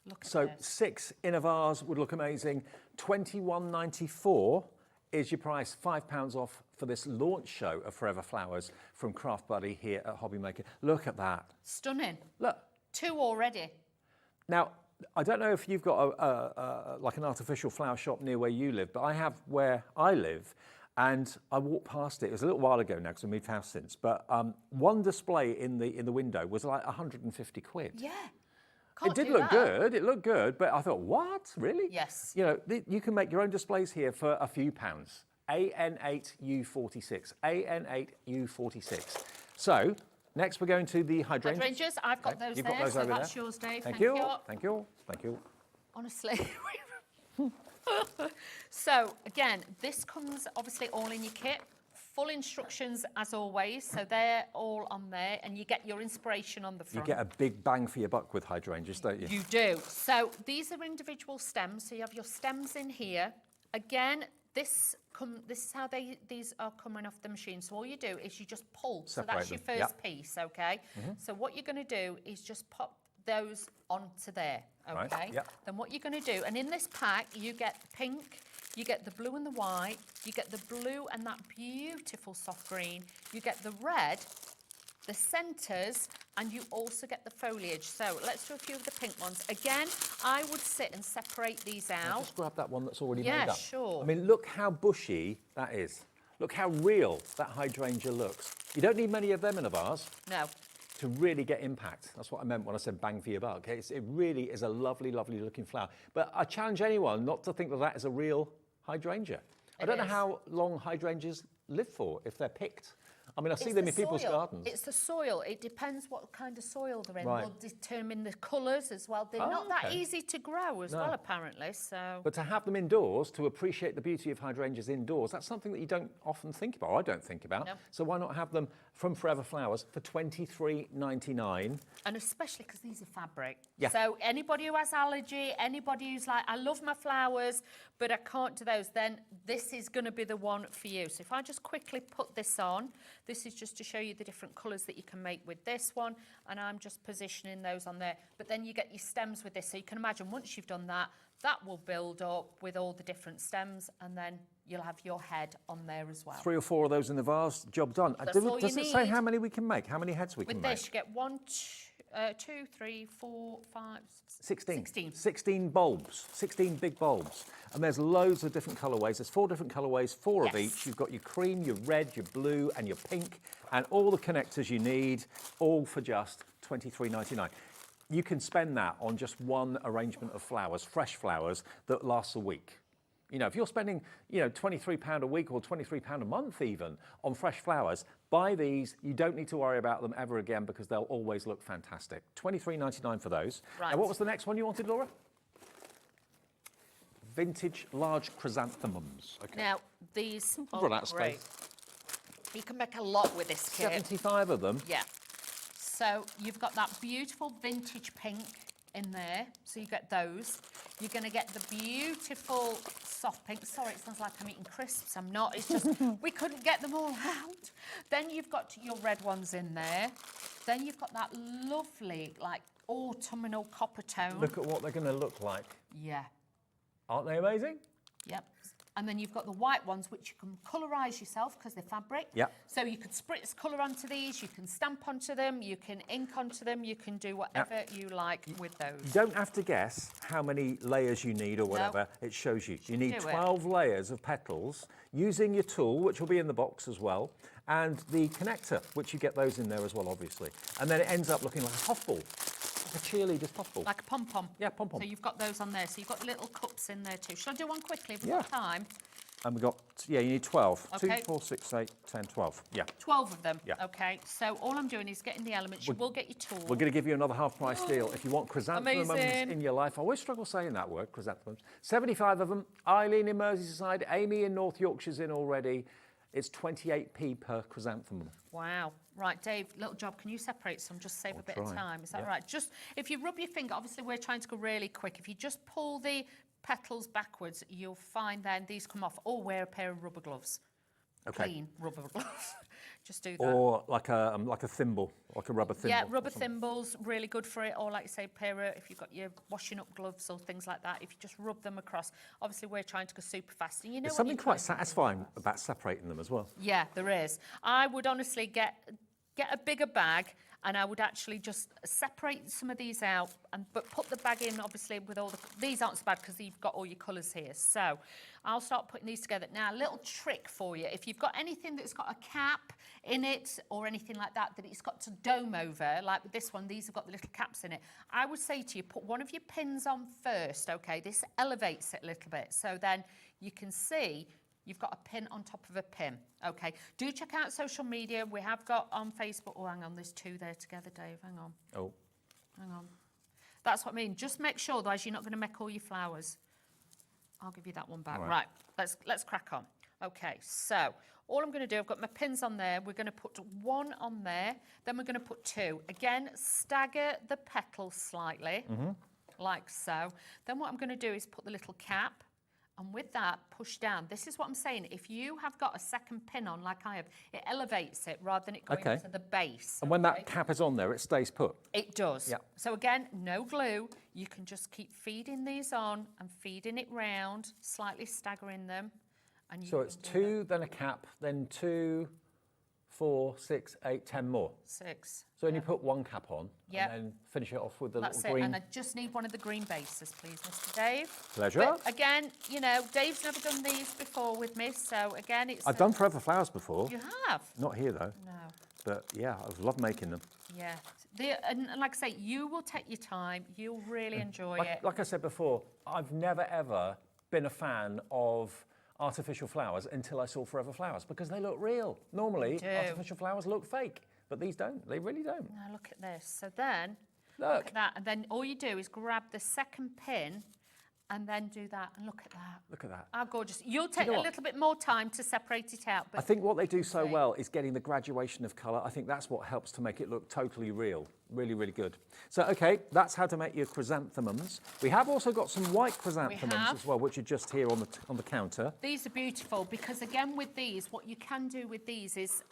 Look at So this. 6 in a vase would look amazing. £21.94 is your price, £5 off for this launch show of Forever Flowers from Craft Buddy here at HobbyMaker. Look at that. Stunning. Look. 2 already. Now, I don't know if you've got like an artificial flower shop near where you live, but I have where I live, and I walked past it. It was a little while ago now because we moved house since, but one display in the window was like 150 quid. Yeah. It Can't did do look that. good. It looked good, but I thought, what? Really? Yes. You know, you can make your own displays here for a few pounds. AN8U46. AN8U46. So next we're going to the hydrangeas. Hydrangeas, I've got Okay, those you've there, got those so over that's there. yours, Dave. Thank you. Thank you. Thank you. Honestly. So again, this comes obviously all in your kit. Full instructions as always, so they're all on there, and you get your inspiration on the You front. get a big bang for your buck with hydrangeas, don't you? You do. So these are individual stems. So you have your stems in here. Again, this is how these are coming off the machine. So all you do is you just pull. So Separate that's your them. first Yep. piece, okay? So what you're going to do is just pop those onto there, Right, okay? yep. Then what you're going to do, and in this pack you get the pink, you get the blue and the white, you get the blue and that beautiful soft green, you get the red, the centres, and you also get the foliage. So let's do a few of the pink ones. Again, I would sit and separate these out. Just grab that one that's already Yeah, made up. sure. I mean, look how bushy that is. Look how real that hydrangea looks. You don't need many of them in a vase No, to really get impact. That's what I meant when I said bang for your buck. It really is a lovely, lovely looking flower. But I challenge anyone not to think that that is a real hydrangea. I It don't know is. how long hydrangeas live for if they're picked. I mean, I see It's them the in people's soil. gardens. It's the soil. It depends what kind of soil they're in. Right. Will determine the colours as well. They're Oh, not that okay. easy to grow as No. well, apparently. So But to have them indoors, to appreciate the beauty of hydrangeas indoors, that's something that you don't often think about, or I don't think about. No. So why not have them from Forever Flowers for £23.99? and especially because these are fabric. Yeah. So anybody who has allergy, anybody who's like, I love my flowers, but I can't do those, then this is going to be the one for you. So if I just quickly put this on, this is just to show you the different colours that you can make with this one, and I'm just positioning those on there. But then you get your stems with this, so you can imagine once you've done that, that will build up with all the different stems, and then you'll have your head on there as well. 3 or 4 of those in the vase, job done. That's Does all it you say need. how many we can make, how many heads we With can this, make? you get 1, 2, 3, 4, 5, 16. 16. 16 bulbs, 16 big bulbs. And there's loads of different colourways. There's 4 different colourways, 4 of Yes. each. You've got your cream, your red, your blue and your pink, and all the connectors you need, all for just £23.99. You can spend that on just one arrangement of flowers, fresh flowers, that lasts a week. You know, if you're spending, you know, £23 a week or £23 a month even on fresh flowers, buy these. You don't need to worry about them ever again because they'll always look fantastic. £23.99 for those. Right. And what was the next one you wanted, Laura? Vintage large chrysanthemums. Okay. Now, these Run are out of great. You can make a lot with this kit. 75 of them. Yeah. So you've got that beautiful vintage pink in there. So you get those. You're going to get the beautiful soft pink. Sorry, it sounds like I'm eating crisps. I'm not. It's just we couldn't get them all out. Then you've got your red ones in there. Then you've got that lovely, like, autumnal copper tone. Look at what they're going to look like. Yeah. Aren't they amazing? Yep. And then you've got the white ones, which you can colorise yourself because they're fabric. Yep. So you could spritz colour onto these, you can stamp onto them, you can ink onto them, you can do whatever you like with those. You don't have to guess how many layers you need or whatever. It shows you. You need do it. 12 layers of petals using your tool, which will be in the box as well, and the connector, which you get those in there as well, obviously. And then it ends up looking like a puffball, like a cheerleader's puffball. Like a pom-pom. Yeah, pom-pom. So you've got those on there. So you've got little cups in there too. Shall I do one quickly if we've Yeah. got time? And we got, yeah, you need 12. Okay. 2, 4, 6, 8, 10, 12. Yeah. 12 of them. Yeah. Okay. So all I'm doing is getting the elements. You will get your tool. We're going to give you another half-price deal if you want chrysanthemums Amazing. in your life. I always struggle saying that word, chrysanthemums. 75 of them. Eileen in Merseyside, Amy in North Yorkshire's in already. It's 28p per chrysanthemum. Wow. Right, Dave, little job. Can you separate some? Just save a bit of try. time. Is that Yeah. right? Just if you rub your finger, obviously we're trying to go really quick. If you just pull the petals backwards, you'll find then these come off. Or wear a pair of rubber gloves. Okay. Clean rubber gloves. Just do that. Or like a thimble, like a rubber thimble. Yeah, rubber thimbles, really good for it. Or like you say, pair of, if you've got your washing up gloves or things like that, if you just rub them across. Obviously, we're trying to go super fast. And you know There's what something you're quite trying to do. satisfying about separating them as well. Yeah, there is. I would honestly get a bigger bag and I would actually just separate some of these out, but put the bag in, obviously, with all the... These aren't so bad because you've got all your colours here. So I'll start putting these together. Now, a little trick for you. If you've got anything that's got a cap in it or anything like that, that it's got to dome over, like with this one, these have got the little caps in it, I would say to you, put one of your pins on first, OK? This elevates it a little bit. So then you can see... You've got a pin on top of a pin. Okay. Do check out social media. We have got on Facebook. Oh, hang on. There's two there together, Dave. Hang on. Oh. Hang on. That's what I mean. Just make sure, otherwise you're not going to make all your flowers. I'll give you that one back. Right. Let's crack on. Okay. So all I'm going to do, I've got my pins on there. We're going to put one on there. Then we're going to put two. Again, stagger the petals slightly, like so. Then what I'm going to do is put the little cap. And with that, push down. This is what I'm saying. If you have got a second pin on, like I have, it elevates it rather than it going to the base. And when that cap is on there, it stays put. It does. Yeah. So again, no glue. You can just keep feeding these on and feeding it round, slightly staggering them. And you So it's 2, then a cap, then 2, 4, 6, 8, 10 more. 6. So then you put one cap on Yep. and then finish it off with the That's little it. green. And I just need one of the green bases, please, Mr. Dave. Pleasure. But again, you know, Dave's never done these before with me, so again, it's... I've done Forever Flowers before. You have? Not here though. No. But yeah, I've loved making them. Yeah. And like I say, you will take your time. You'll really enjoy it. Like I said before, I've never ever been a fan of artificial flowers until I saw Forever Flowers because they look real. Normally, artificial flowers look fake, but these don't. They really don't. Now look at this. So then, Look. at that. And then all you do is grab the second pin and then do that. And look at that. Look at that. How gorgeous. You'll take know a what? little bit more time to separate it out. But I think what they do so well is getting the graduation of colour. I think that's what helps to make it look totally real. Really, really good. So, okay, that's how to make your chrysanthemums. We have also got some white chrysanthemums have. as well, which are just here on the counter. these are beautiful because, again, with these, what you can do with these is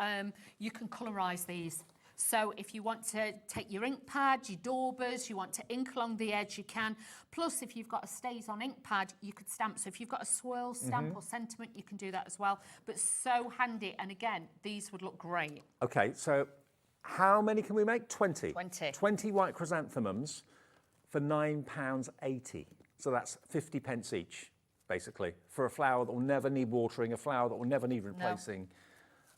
you can colorise these. So if you want to take your ink pad, your daubers, you want to ink along the edge, you can. Plus, if you've got a stays on ink pad, you could stamp. So if you've got a swirl stamp or sentiment, you can do that as well. But so handy. And again, these would look great. Okay, so how many can we make? 20. 20. 20 white chrysanthemums for £9.80. So that's 50 pence each, basically, for a flower that will never need watering, a flower that will never need replacing.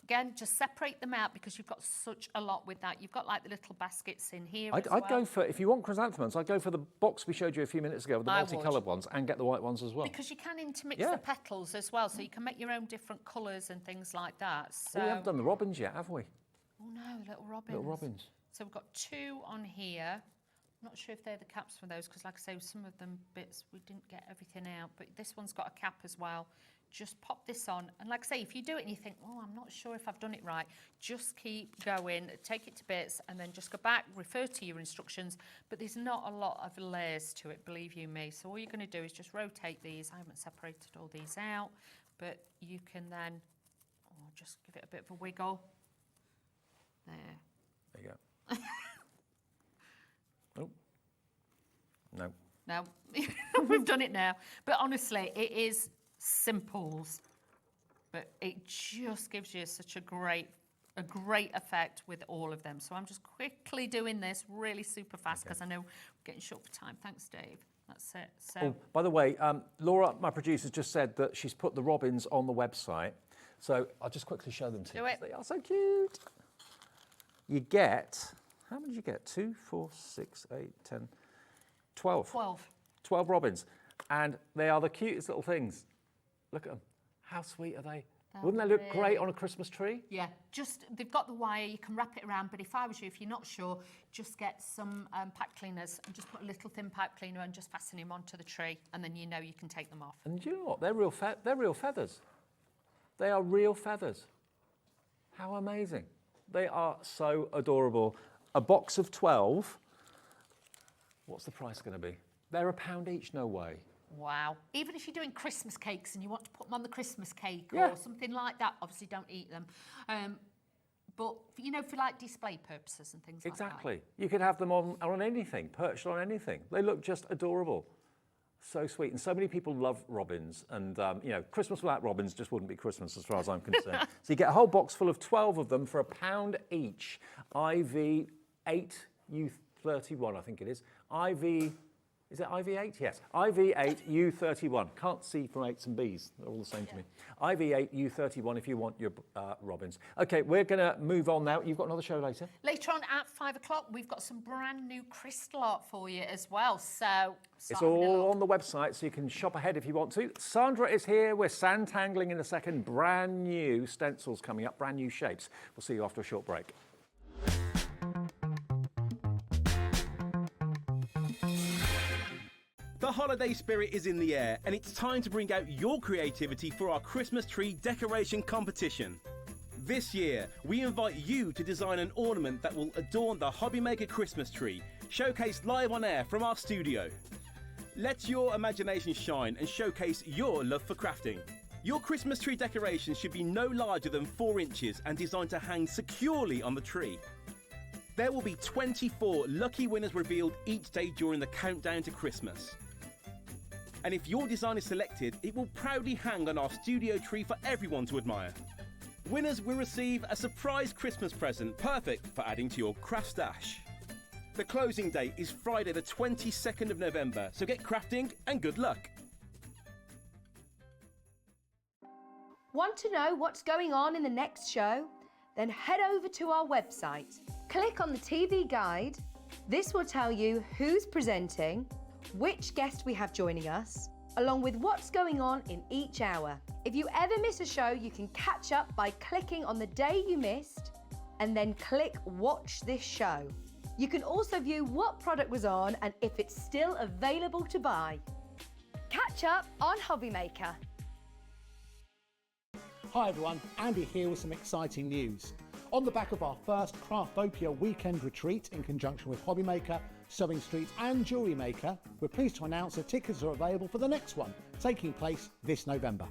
Again, just separate them out because you've got such a lot with that. You've got like the little baskets in here as I'd well. go for, if you want chrysanthemums, I'd go for the box we showed you a few minutes ago with the I would. multicoloured ones and get the white ones as well. Because you can intermix Yeah. the petals as well, so you can make your own different colours and things like that. So, We haven't done the robins yet, have we? oh no, little robins. Little robins. So we've got 2 on here. I'm not sure if they're the caps for those, because like I say, some of them bits, we didn't get everything out, but this one's got a cap as well. Just pop this on. And like I say, if you do it and you think, oh, I'm not sure if I've done it right, just keep going, take it to bits, and then just go back, refer to your instructions. But there's not a lot of layers to it, believe you me. So all you're going to do is just rotate these. I haven't separated all these out, but you can then just give it a bit of a wiggle. There. There you go. Oh. No. No, we've done it now. But honestly, it is simples, but it just gives you such a great effect with all of them. So I'm just quickly doing this really super fast because I know we're getting short for time. Thanks, Dave. That's it. So, Oh, by the way, Laura, my producer, just said that she's put the robins on the website. So I'll just quickly show them to you. Do it. They are so cute. You get, how many did you get? 2, 4, 6, 8, 10, 12. 12 robins. And they are the cutest little things. Look at them. How sweet are they? Wouldn't they look great on a Christmas tree? yeah, just they've got the wire, you can wrap it around, but if I was you, if you're not sure, just get some pipe cleaners and just put a little thin pipe cleaner and just fasten them onto the tree, and then you know you can take them off. And do you know what? They're real feathers. They are real feathers. How amazing. They are so adorable. A box of 12. What's the price going to be? They're £1 each, no way. Wow. Even if you're doing Christmas cakes and you want to put them on the Christmas cake Yeah. or something like that, obviously don't eat them. But, you know, for like display purposes and things Exactly. like You could have them on anything, perched on anything. They look just adorable. So sweet. And so many people love robins. And, you know, Christmas without robins just wouldn't be Christmas as far as I'm concerned. So you get a whole box full of 12 of them for £1 each. IV8U31, I think it is. Is it IV8? Yes. IV8U31. Can't see from 8s and Bs. They're all the same to me. IV8U31 if you want your robins. Okay, we're going to move on now. You've got another show later? Later on at 5 o'clock, we've got some brand new crystal art for you as well. So It's all on the website, so you can shop ahead if you want to. Sandra is here. We're sandtangling in a second. Brand new stencils coming up, brand new shapes. We'll see you after a short break. The holiday spirit is in the air, and it's time to bring out your creativity for our Christmas tree decoration competition. This year, we invite you to design an ornament that will adorn the HobbyMaker Christmas tree, showcased live on air from our studio. Let your imagination shine and showcase your love for crafting. Your Christmas tree decoration should be no larger than 4 inches and designed to hang securely on the tree. There will be 24 lucky winners revealed each day during the countdown to Christmas. And if your design is selected, it will proudly hang on our studio tree for everyone to admire. Winners will receive a surprise Christmas present, perfect for adding to your craft stash. The closing date is Friday the 22nd of November, so get crafting and good luck. Want to know what's going on in the next show? Then head over to our website. Click on the TV guide. This will tell you who's presenting, which guest we have joining us, along with what's going on in each hour. If you ever miss a show, you can catch up by clicking on the day you missed and then click Watch This Show. You can also view what product was on and if it's still available to buy. Catch up on HobbyMaker. Hi everyone, Andy here with some exciting news. On the back of our first Craftopia weekend retreat in conjunction with HobbyMaker, Sewing Street and Jewellery Maker, we're pleased to announce that tickets are available for the next one, taking place this November.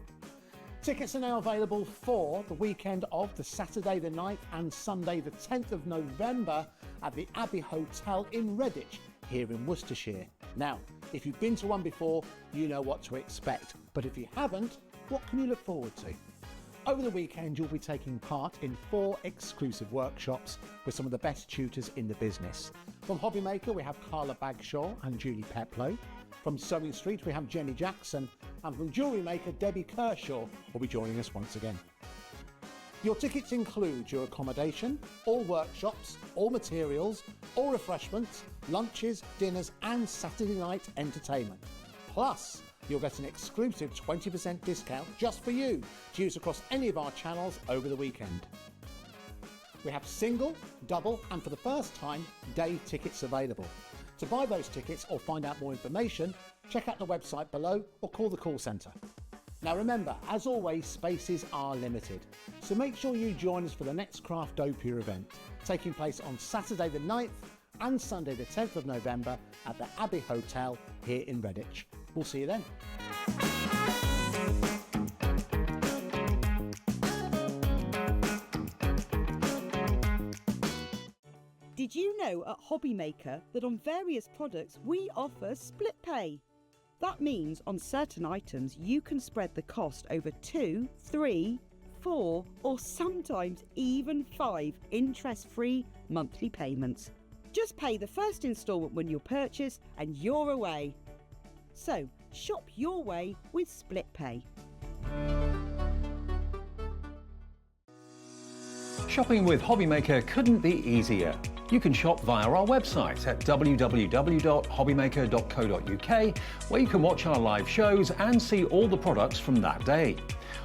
Tickets are now available for the weekend of the Saturday the 9th and Sunday the 10th of November at the Abbey Hotel in Redditch, here in Worcestershire. Now, if you've been to one before, you know what to expect, but if you haven't, what can you look forward to? Over the weekend, you'll be taking part in 4 exclusive workshops with some of the best tutors in the business. From HobbyMaker, we have Carla Bagshaw and Julie Peplow. From Sewing Street, we have Jenny Jackson. And from Jewellery Maker, Debbie Kershaw will be joining us once again. Your tickets include your accommodation, all workshops, all materials, all refreshments, lunches, dinners and Saturday night entertainment. Plus, you'll get an exclusive 20% discount just for you to use across any of our channels over the weekend. We have single, double and for the first time, day tickets available. To buy those tickets or find out more information, check out the website below or call the call centre. Now remember, as always, spaces are limited, so make sure you join us for the next Craftopia event, taking place on Saturday the 9th and Sunday the 10th of November at the Abbey Hotel here in Redditch. We'll see you then. Did you know at HobbyMaker that on various products we offer split pay? That means on certain items you can spread the cost over 2, 3, 4 or sometimes even 5 interest-free monthly payments. Just pay the first instalment when you purchase and you're away. So shop your way with Split Pay. Shopping with HobbyMaker couldn't be easier. You can shop via our website at www.hobbymaker.co.uk, where you can watch our live shows and see all the products from that day.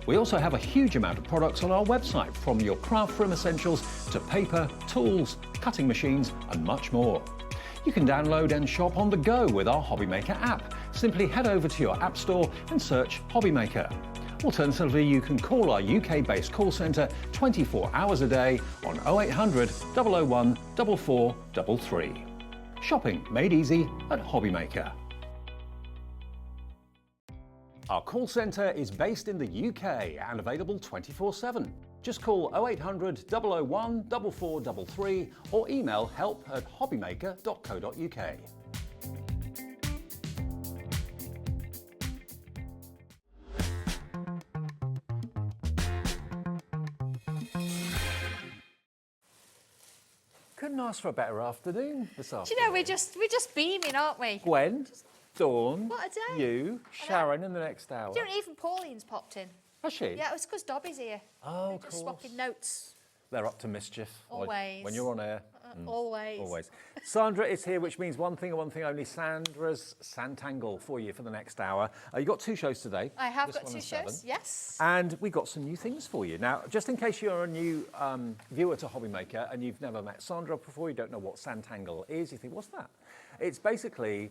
We also have a huge amount of products on our website, from your craft room essentials to paper, tools, cutting machines and much more. You can download and shop on the go with our HobbyMaker app. Simply head over to your app store and search HobbyMaker. Alternatively, you can call our UK-based call centre 24 hours a day on 0800 001 4433. Shopping made easy at HobbyMaker. Our call centre is based in the UK and available 24/7. Just call 0800 001 4433 or email help@hobbymaker.co.uk. Couldn't ask for a better afternoon this Do afternoon. you know, we're just beaming, aren't we? Gwen, Dawn, What a day. you, Sharon in the next hour. Do you know, even Pauline's popped in. Has she? Yeah, it was because Dobby's here. Oh, We're of just course. swapping notes. They're up to mischief. Always. When you're on air. Always. Always. Sandra is here, which means one thing and one thing only. Sandra's Sanntangle for you for the next hour. You've got 2 shows today. I have this got one 2 and 7. shows, yes. And we've got some new things for you. Now, just in case you're a new viewer to HobbyMaker and you've never met Sandra before, you don't know what Sanntangle is, you think, what's that? It's basically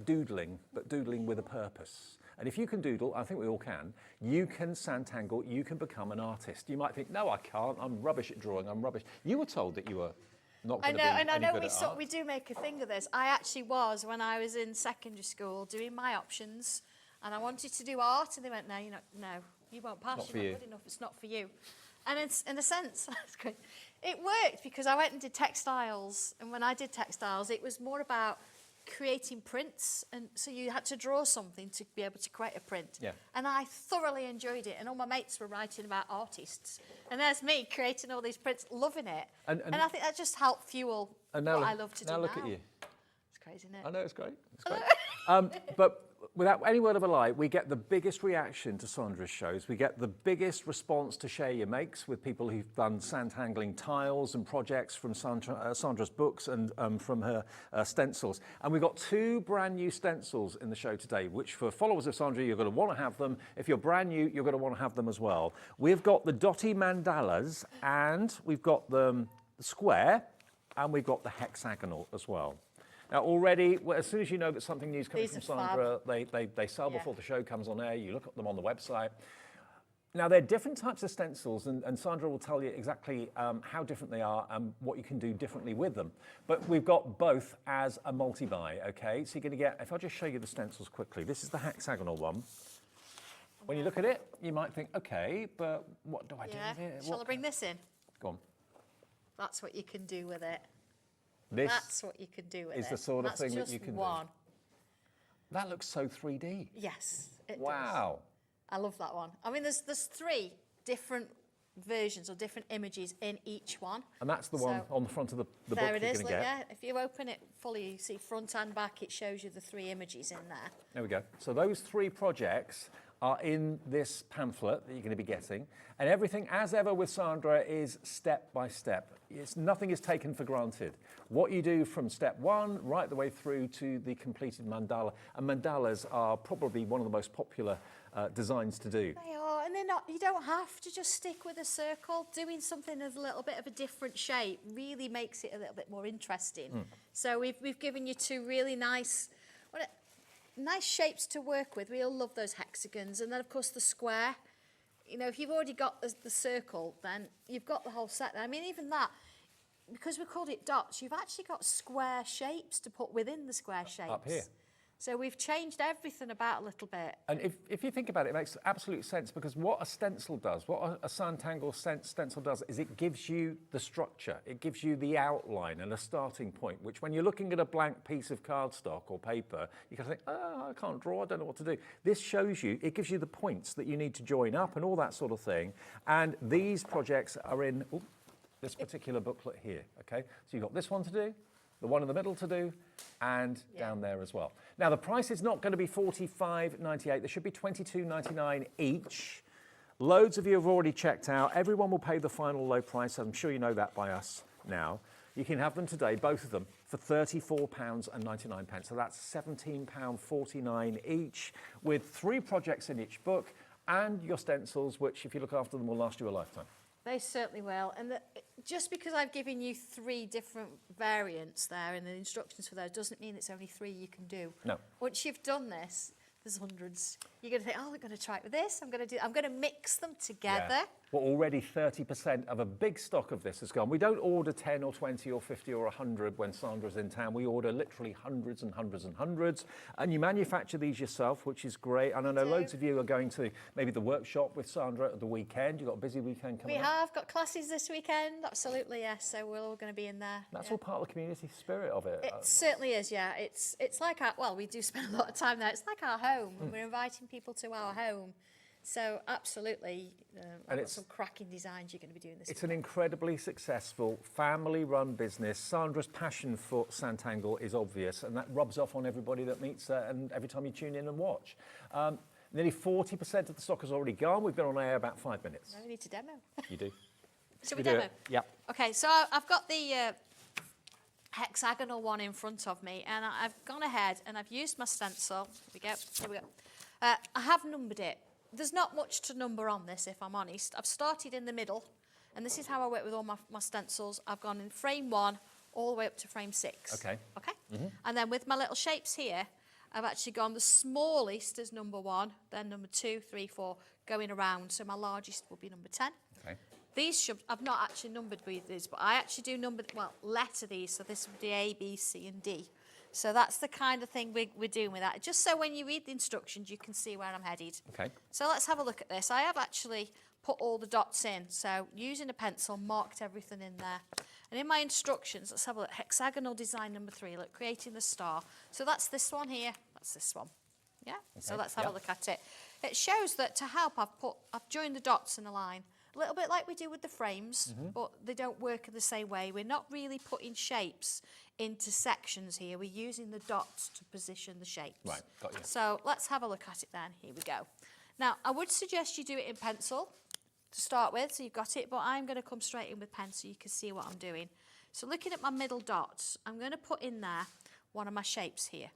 doodling, but doodling with a purpose. And if you can doodle, I think we all can, you can Sanntangle, you can become an artist. You might think, no, I can't, I'm rubbish at drawing, I'm rubbish. You were told that you were not going to be any good at art. We do make a thing of this. I actually was, when I was in secondary school, doing my options, and I wanted to do art, and they went, no, you won't pass, Not for you're you. not good enough, it's not for you. And it's, in a sense, that's great. It worked because I went and did textiles, and when I did textiles, it was more about creating prints, and so you had to draw something to be able to create a print. Yeah. And I thoroughly enjoyed it, and all my mates were writing about artists, and there's me creating all these prints, loving it. And I think that just helped fuel And what now, I love to do now. now look at you. It's crazy, isn't it? I know, it's great. It's great. But without any word of a lie, we get the biggest reaction to Sandra's shows. We get the biggest response to Share Your Makes with people who've done Sanntangling tiles and projects from Sandra's books and from her stencils. And we've got 2 brand new stencils in the show today, which for followers of Sandra, you're going to want to have them. If you're brand new, you're going to want to have them as well. We've got the dotty mandalas, and we've got the square, and we've got the hexagonal as well. Now already, as soon as you know that something new is coming These from are Sandra, they sell before the show comes on air. You look at them on the website. Now they're different types of stencils, and Sandra will tell you exactly how different they are and what you can do differently with them. But we've got both as a multi-buy, okay? So you're going to get, if I just show you the stencils quickly, this is the hexagonal one. When you look at it, you might think, okay, but what do I do with it? Shall I bring this in? Go on. That's what you can do with it. This That's what you can do with it. is the sort of That's thing that just you can one. do. That looks so 3D. Yes, it does. Wow. I love that one. I mean, there's 3 different versions or different images in each one. And that's the one So, on the front of the book there it you're is. going to Look, get. yeah, if you open it fully, you see front and back, it shows you the 3 images in there. There we go. So those 3 projects are in this pamphlet that you're going to be getting. And everything, as ever with Sandra, is step by step. Nothing is taken for granted. What you do from step 1 right the way through to the completed mandala. And mandalas are probably one of the most popular designs to do. They are, and they're not, you don't have to just stick with a circle. Doing something of a little bit of a different shape really makes it a little bit more interesting. So we've given you 2 really nice shapes to work with. We all love those hexagons, and then of course the square. You know, if you've already got the circle, then you've got the whole set. I mean, even that, because we called it dots, you've actually got square shapes to put within the square shapes. Up here. So we've changed everything about a little bit. And if you think about it, it makes absolute sense, because what a stencil does, what a Sanntangle stencil does, is it gives you the structure, it gives you the outline and a starting point, which when you're looking at a blank piece of cardstock or paper, you can think, oh, I can't draw, I don't know what to do. This shows you, it gives you the points that you need to join up and all that sort of thing. And these projects are in this particular booklet here, okay? So you've got this one to do, the one in the middle to do, and down there as well. Now, the price is not going to be $45.98. There should be $22.99 each. Loads of you have already checked out. Everyone will pay the final low price. I'm sure you know that by us now. You can have them today, both of them, for £34.99. So that's £17.49 each, with 3 projects in each book, and your stencils, which, if you look after them, will last you a lifetime. They certainly will. And just because I've given you 3 different variants there and the instructions for those doesn't mean it's only 3 you can do. No. Once you've done this, there's hundreds. You're going to think, oh, I'm going to try it with this. I'm going to mix them together. Yeah. Well, already 30% of a big stock of this has gone. We don't order 10 or 20 or 50 or 100 when Sandra's in town. We order literally hundreds and hundreds and hundreds. And you manufacture these yourself, which is great. And I know loads of you are going to maybe the workshop with Sandra at the weekend. You've got a busy weekend coming up. We have got classes this weekend. Absolutely, yes. So we're all going to be in there. That's all part of the community spirit of it. It certainly is, yeah. It's like our, well, we do spend a lot of time there. It's like our home. We're inviting people to our home. So absolutely, and it's some cracking designs you're going to be doing this. It's an incredibly successful family-run business. Sandra's passion for Sanntangle is obvious, and that rubs off on everybody that meets her and every time you tune in and watch. Nearly 40% of the stock has already gone. We've been on air about 5 minutes. Now we need to demo. You do. Should we demo? Yeah. Okay, so I've got the hexagonal one in front of me, and I've gone ahead and I've used my stencil. Here we go. I have numbered it. There's not much to number on this, if I'm honest. I've started in the middle, and this is how I work with all my stencils. I've gone in frame 1 all the way up to frame 6. Okay. Okay? And then with my little shapes here, I've actually gone the smallest as number 1, then number 2, 3, 4, going around. So my largest will be number 10. Okay. These should, I've not actually numbered these, but I actually do number, well, letter these. So this would be A, B, C, and D. So that's the kind of thing we're doing with that. Just so when you read the instructions, you can see where I'm headed. Okay. So let's have a look at this. I have actually put all the dots in. So using a pencil, marked everything in there. And in my instructions, let's have a look. Hexagonal design number 3, look, creating the star. So that's this one here. That's this one. Yeah? Okay. So let's have a look at it. It shows that to help, I've joined the dots in a line. A little bit like we do with the frames, but they don't work in the same way. We're not really putting shapes into sections here. We're using the dots to position the shapes. Right, got you. So let's have a look at it then. Here we go. Now, I would suggest you do it in pencil to start with, so you've got it, but I'm going to come straight in with pen so you can see what I'm doing. So looking at my middle dots, I'm going to put in there one of my shapes here.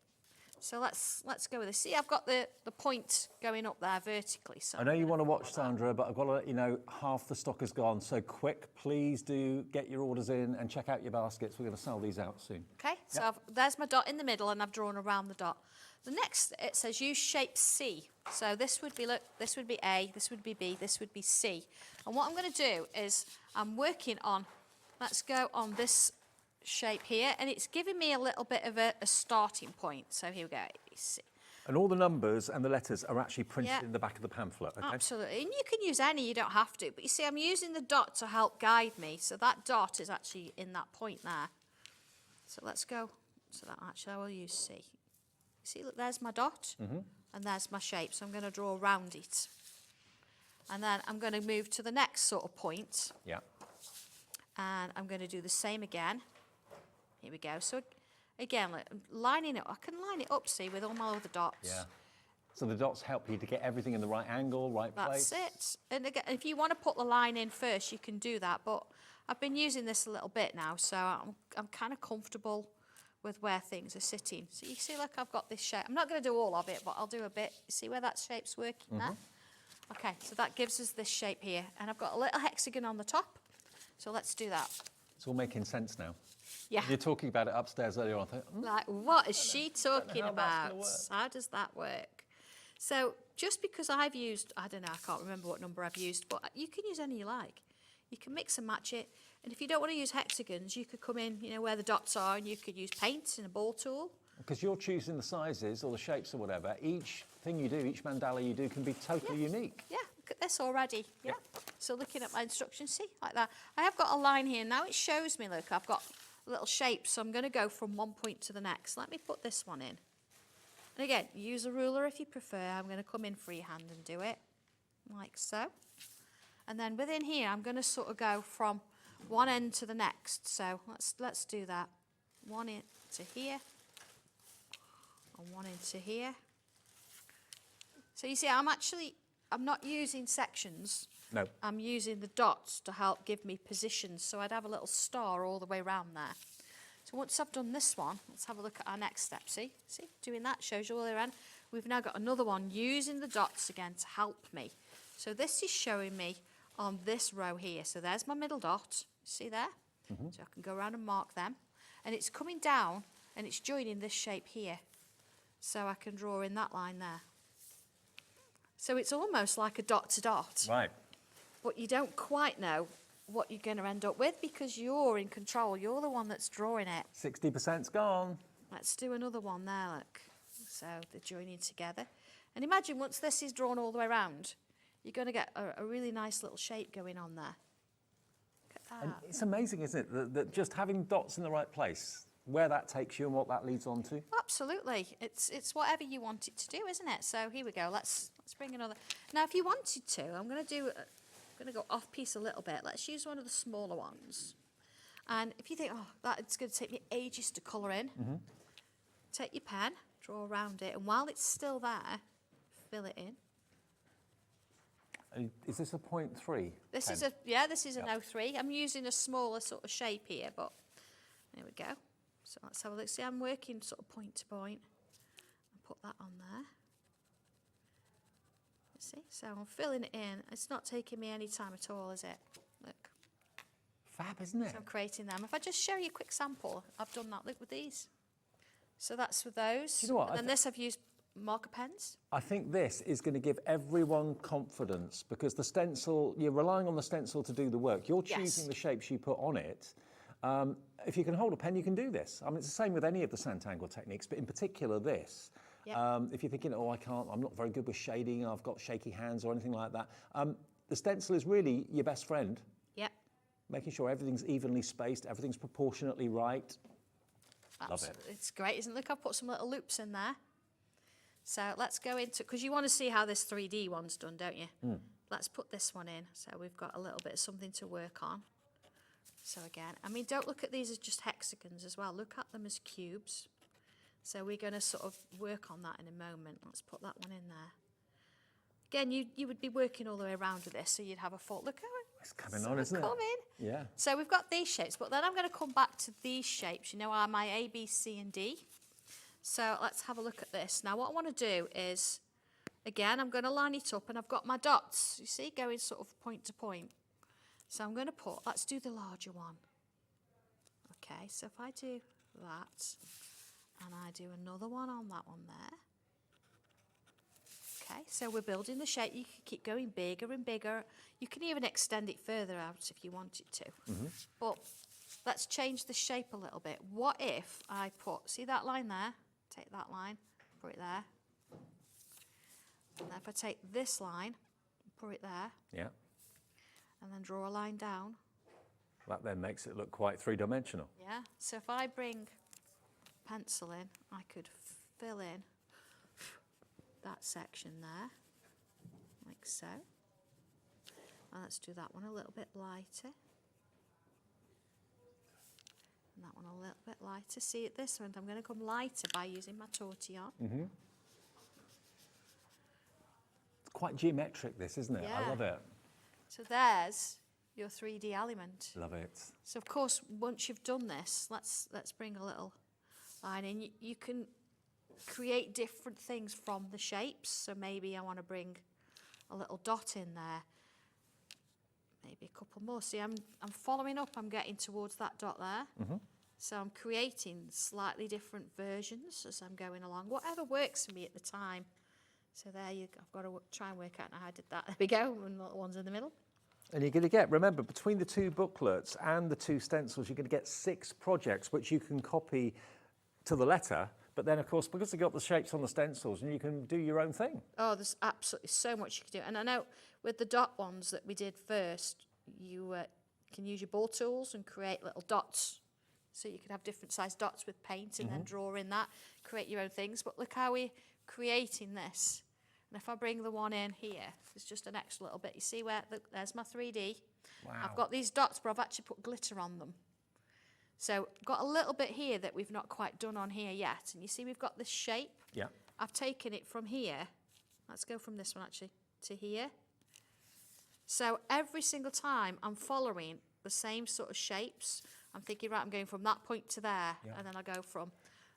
So let's go with this. See, I've got the point going up there vertically. So I know you want to watch Sandra, but I've got to let you know half the stock is gone. So quick, please do get your orders in and check out your baskets. We're going to sell these out soon. Okay, so there's my dot in the middle and I've drawn around the dot. The next, it says use shape C. So this would be, look, this would be A, this would be B, this would be C. And what I'm going to do is I'm working on, let's go on this shape here, and it's giving me a little bit of a starting point. So here we go, ABC. And all the numbers and the letters are actually printed in the back of the pamphlet. Okay? Absolutely, and you can use any, you don't have to. But you see, I'm using the dot to help guide me. So that dot is actually in that point there. So let's go, so that actually I will use C. See, look, there's my dot, and there's my shape. So I'm going to draw around it. And then I'm going to move to the next sort of point. Yeah. And I'm going to do the same again. Here we go. So again, lining it, I can line it up, see, with all my other dots. Yeah. So the dots help you to get everything in the right angle, right place. That's it. And again, if you want to put the line in first, you can do that. But I've been using this a little bit now, so I'm kind of comfortable with where things are sitting. So you see, like I've got this shape. I'm not going to do all of it, but I'll do a bit. See where that shape's working there? Okay, so that gives us this shape here. And I've got a little hexagon on the top. So let's do that. It's all making sense now. Yeah. You're talking about it upstairs earlier on. I thought, Like, what is she talking how that's about? gonna work. How does that work? So just because I've used, I don't know, I can't remember what number I've used, but you can use any you like. You can mix and match it. And if you don't want to use hexagons, you could come in, you know, where the dots are, and you could use paint and a ball tool. because you're choosing the sizes or the shapes or whatever, each thing you do, each mandala you do can be totally unique. Yeah, look at this already. Yeah. So looking at my instructions, see, like that. I have got a line here. Now it shows me, look, I've got little shapes. So I'm going to go from one point to the next. Let me put this one in. And again, use a ruler if you prefer. I'm going to come in freehand and do it, like so. And then within here, I'm going to sort of go from one end to the next. So let's do that. One into here, and one into here. So you see, I'm not using sections. No. I'm using the dots to help give me positions. So I'd have a little star all the way around there. So once I've done this one, let's have a look at our next step. See, doing that shows you all the way around. We've now got another one using the dots again to help me. So this is showing me on this row here. So there's my middle dot, see there? So I can go around and mark them. And it's coming down and it's joining this shape here. So I can draw in that line there. So it's almost like a dot to dot. Right. But you don't quite know what you're going to end up with because you're in control. You're the one that's drawing it. 60%'s gone. Let's do another one there, look. So they're joining together. And imagine once this is drawn all the way around, you're going to get a really nice little shape going on there. Look at that. And it's amazing, isn't it, that just having dots in the right place, where that takes you and what that leads on to. Absolutely. It's whatever you want it to do, isn't it? So here we go. Let's bring another. Now, if you wanted to, I'm going to go off piece a little bit. Let's use one of the smaller ones. And if you think, oh, that's going to take me ages to colour in, take your pen, draw around it, and while it's still there, fill it in. Is this a 0.3? This pen? this is an 03. I'm using a smaller sort of shape here, but there we go. So let's have a look. See, I'm working sort of point to point. I'll put that on there. You see, so I'm filling it in. It's not taking me any time at all, is it? Look. Fab, isn't it? So I'm creating them. If I just show you a quick sample, I've done that. Look with these. So that's with those. Do you know what? And then this I've used marker pens. I think this is going to give everyone confidence because the stencil, you're relying on the stencil to do the work. You're choosing the shapes you put on it. If you can hold a pen, you can do this. I mean, it's the same with any of the Sanntangle techniques, but in particular this. Yep. If you're thinking, oh, I'm not very good with shading, I've got shaky hands or anything like that, the stencil is really your best friend. Yep. Making sure everything's evenly spaced, everything's proportionately right. Love it. It's great, isn't it? Look, I've put some little loops in there. So let's go into, because you want to see how this 3D one's done, don't you? Let's put this one in. So we've got a little bit of something to work on. So again, I mean, don't look at these as just hexagons as well. Look at them as cubes. So we're going to sort of work on that in a moment. Let's put that one in there. Again, you would be working all the way around with this, so you'd have a thought, look how it's coming on, isn't it? Yeah. So we've got these shapes, but then I'm going to come back to these shapes, you know, are my A, B, C, and D. So let's have a look at this. Now what I want to do is, again, I'm going to line it up and I've got my dots, you see, going sort of point to point. So I'm going to put, let's do the larger one. Okay, so if I do that and I do another one on that one there. Okay, so we're building the shape. You can keep going bigger and bigger. You can even extend it further out if you wanted to. But let's change the shape a little bit. What if I put, see that line there? Take that line, put it there. And then if I take this line, put it there. Yeah. And then draw a line down. That then makes it look quite three-dimensional. Yeah, so if I bring pencil in, I could fill in that section there, like so. And let's do that one a little bit lighter. And that one a little bit lighter. See at this one, I'm going to come lighter by using my tortillon. It's quite geometric, this, isn't it? I love it. So there's your 3D element. Love it. So of course, once you've done this, let's bring a little line in. You can create different things from the shapes. So maybe I want to bring a little dot in there. Maybe a couple more. See, I'm following up. I'm getting towards that dot there. So I'm creating slightly different versions as I'm going along. Whatever works for me at the time. So there you go. I've got to try and work out how I did that. There we go. And the one's in the middle. And you're going to get, remember, between the two booklets and the two stencils, you're going to get 6 projects which you can copy to the letter, But then, of course, because they've got the shapes on the stencils, and you can do your own thing. Oh, there's absolutely so much you can do. And I know with the dot ones that we did first, you can use your ball tools and create little dots. So you can have different sized dots with paint and then draw in that, create your own things. But look how we're creating this. And if I bring the one in here, there's just an extra little bit. You see where, look, there's my 3D. Wow. I've got these dots, but I've actually put glitter on them. So got a little bit here that we've not quite done on here yet. And you see we've got this shape. Yeah. I've taken it from here. Let's go from this one actually to here. So every single time I'm following the same sort of shapes, I'm thinking, right, I'm going from that point to there, and then I go from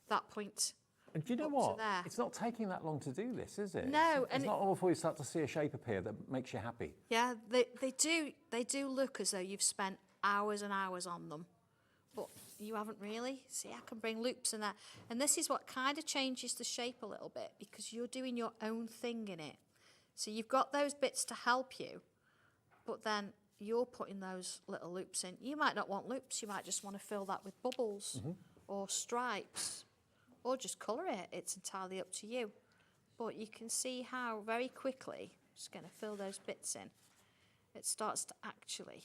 that point And do you know up what? to there. It's not taking that long to do this, is it? No, It's and not all before you start to see a shape appear that makes you happy. Yeah, they do look as though you've spent hours and hours on them, but you haven't really. See, I can bring loops in that. And this is what kind of changes the shape a little bit, because you're doing your own thing in it. So you've got those bits to help you, but then you're putting those little loops in. You might not want loops, you might just want to fill that with bubbles or stripes or just colour it. It's entirely up to you. But you can see how very quickly, just going to fill those bits in, it starts to actually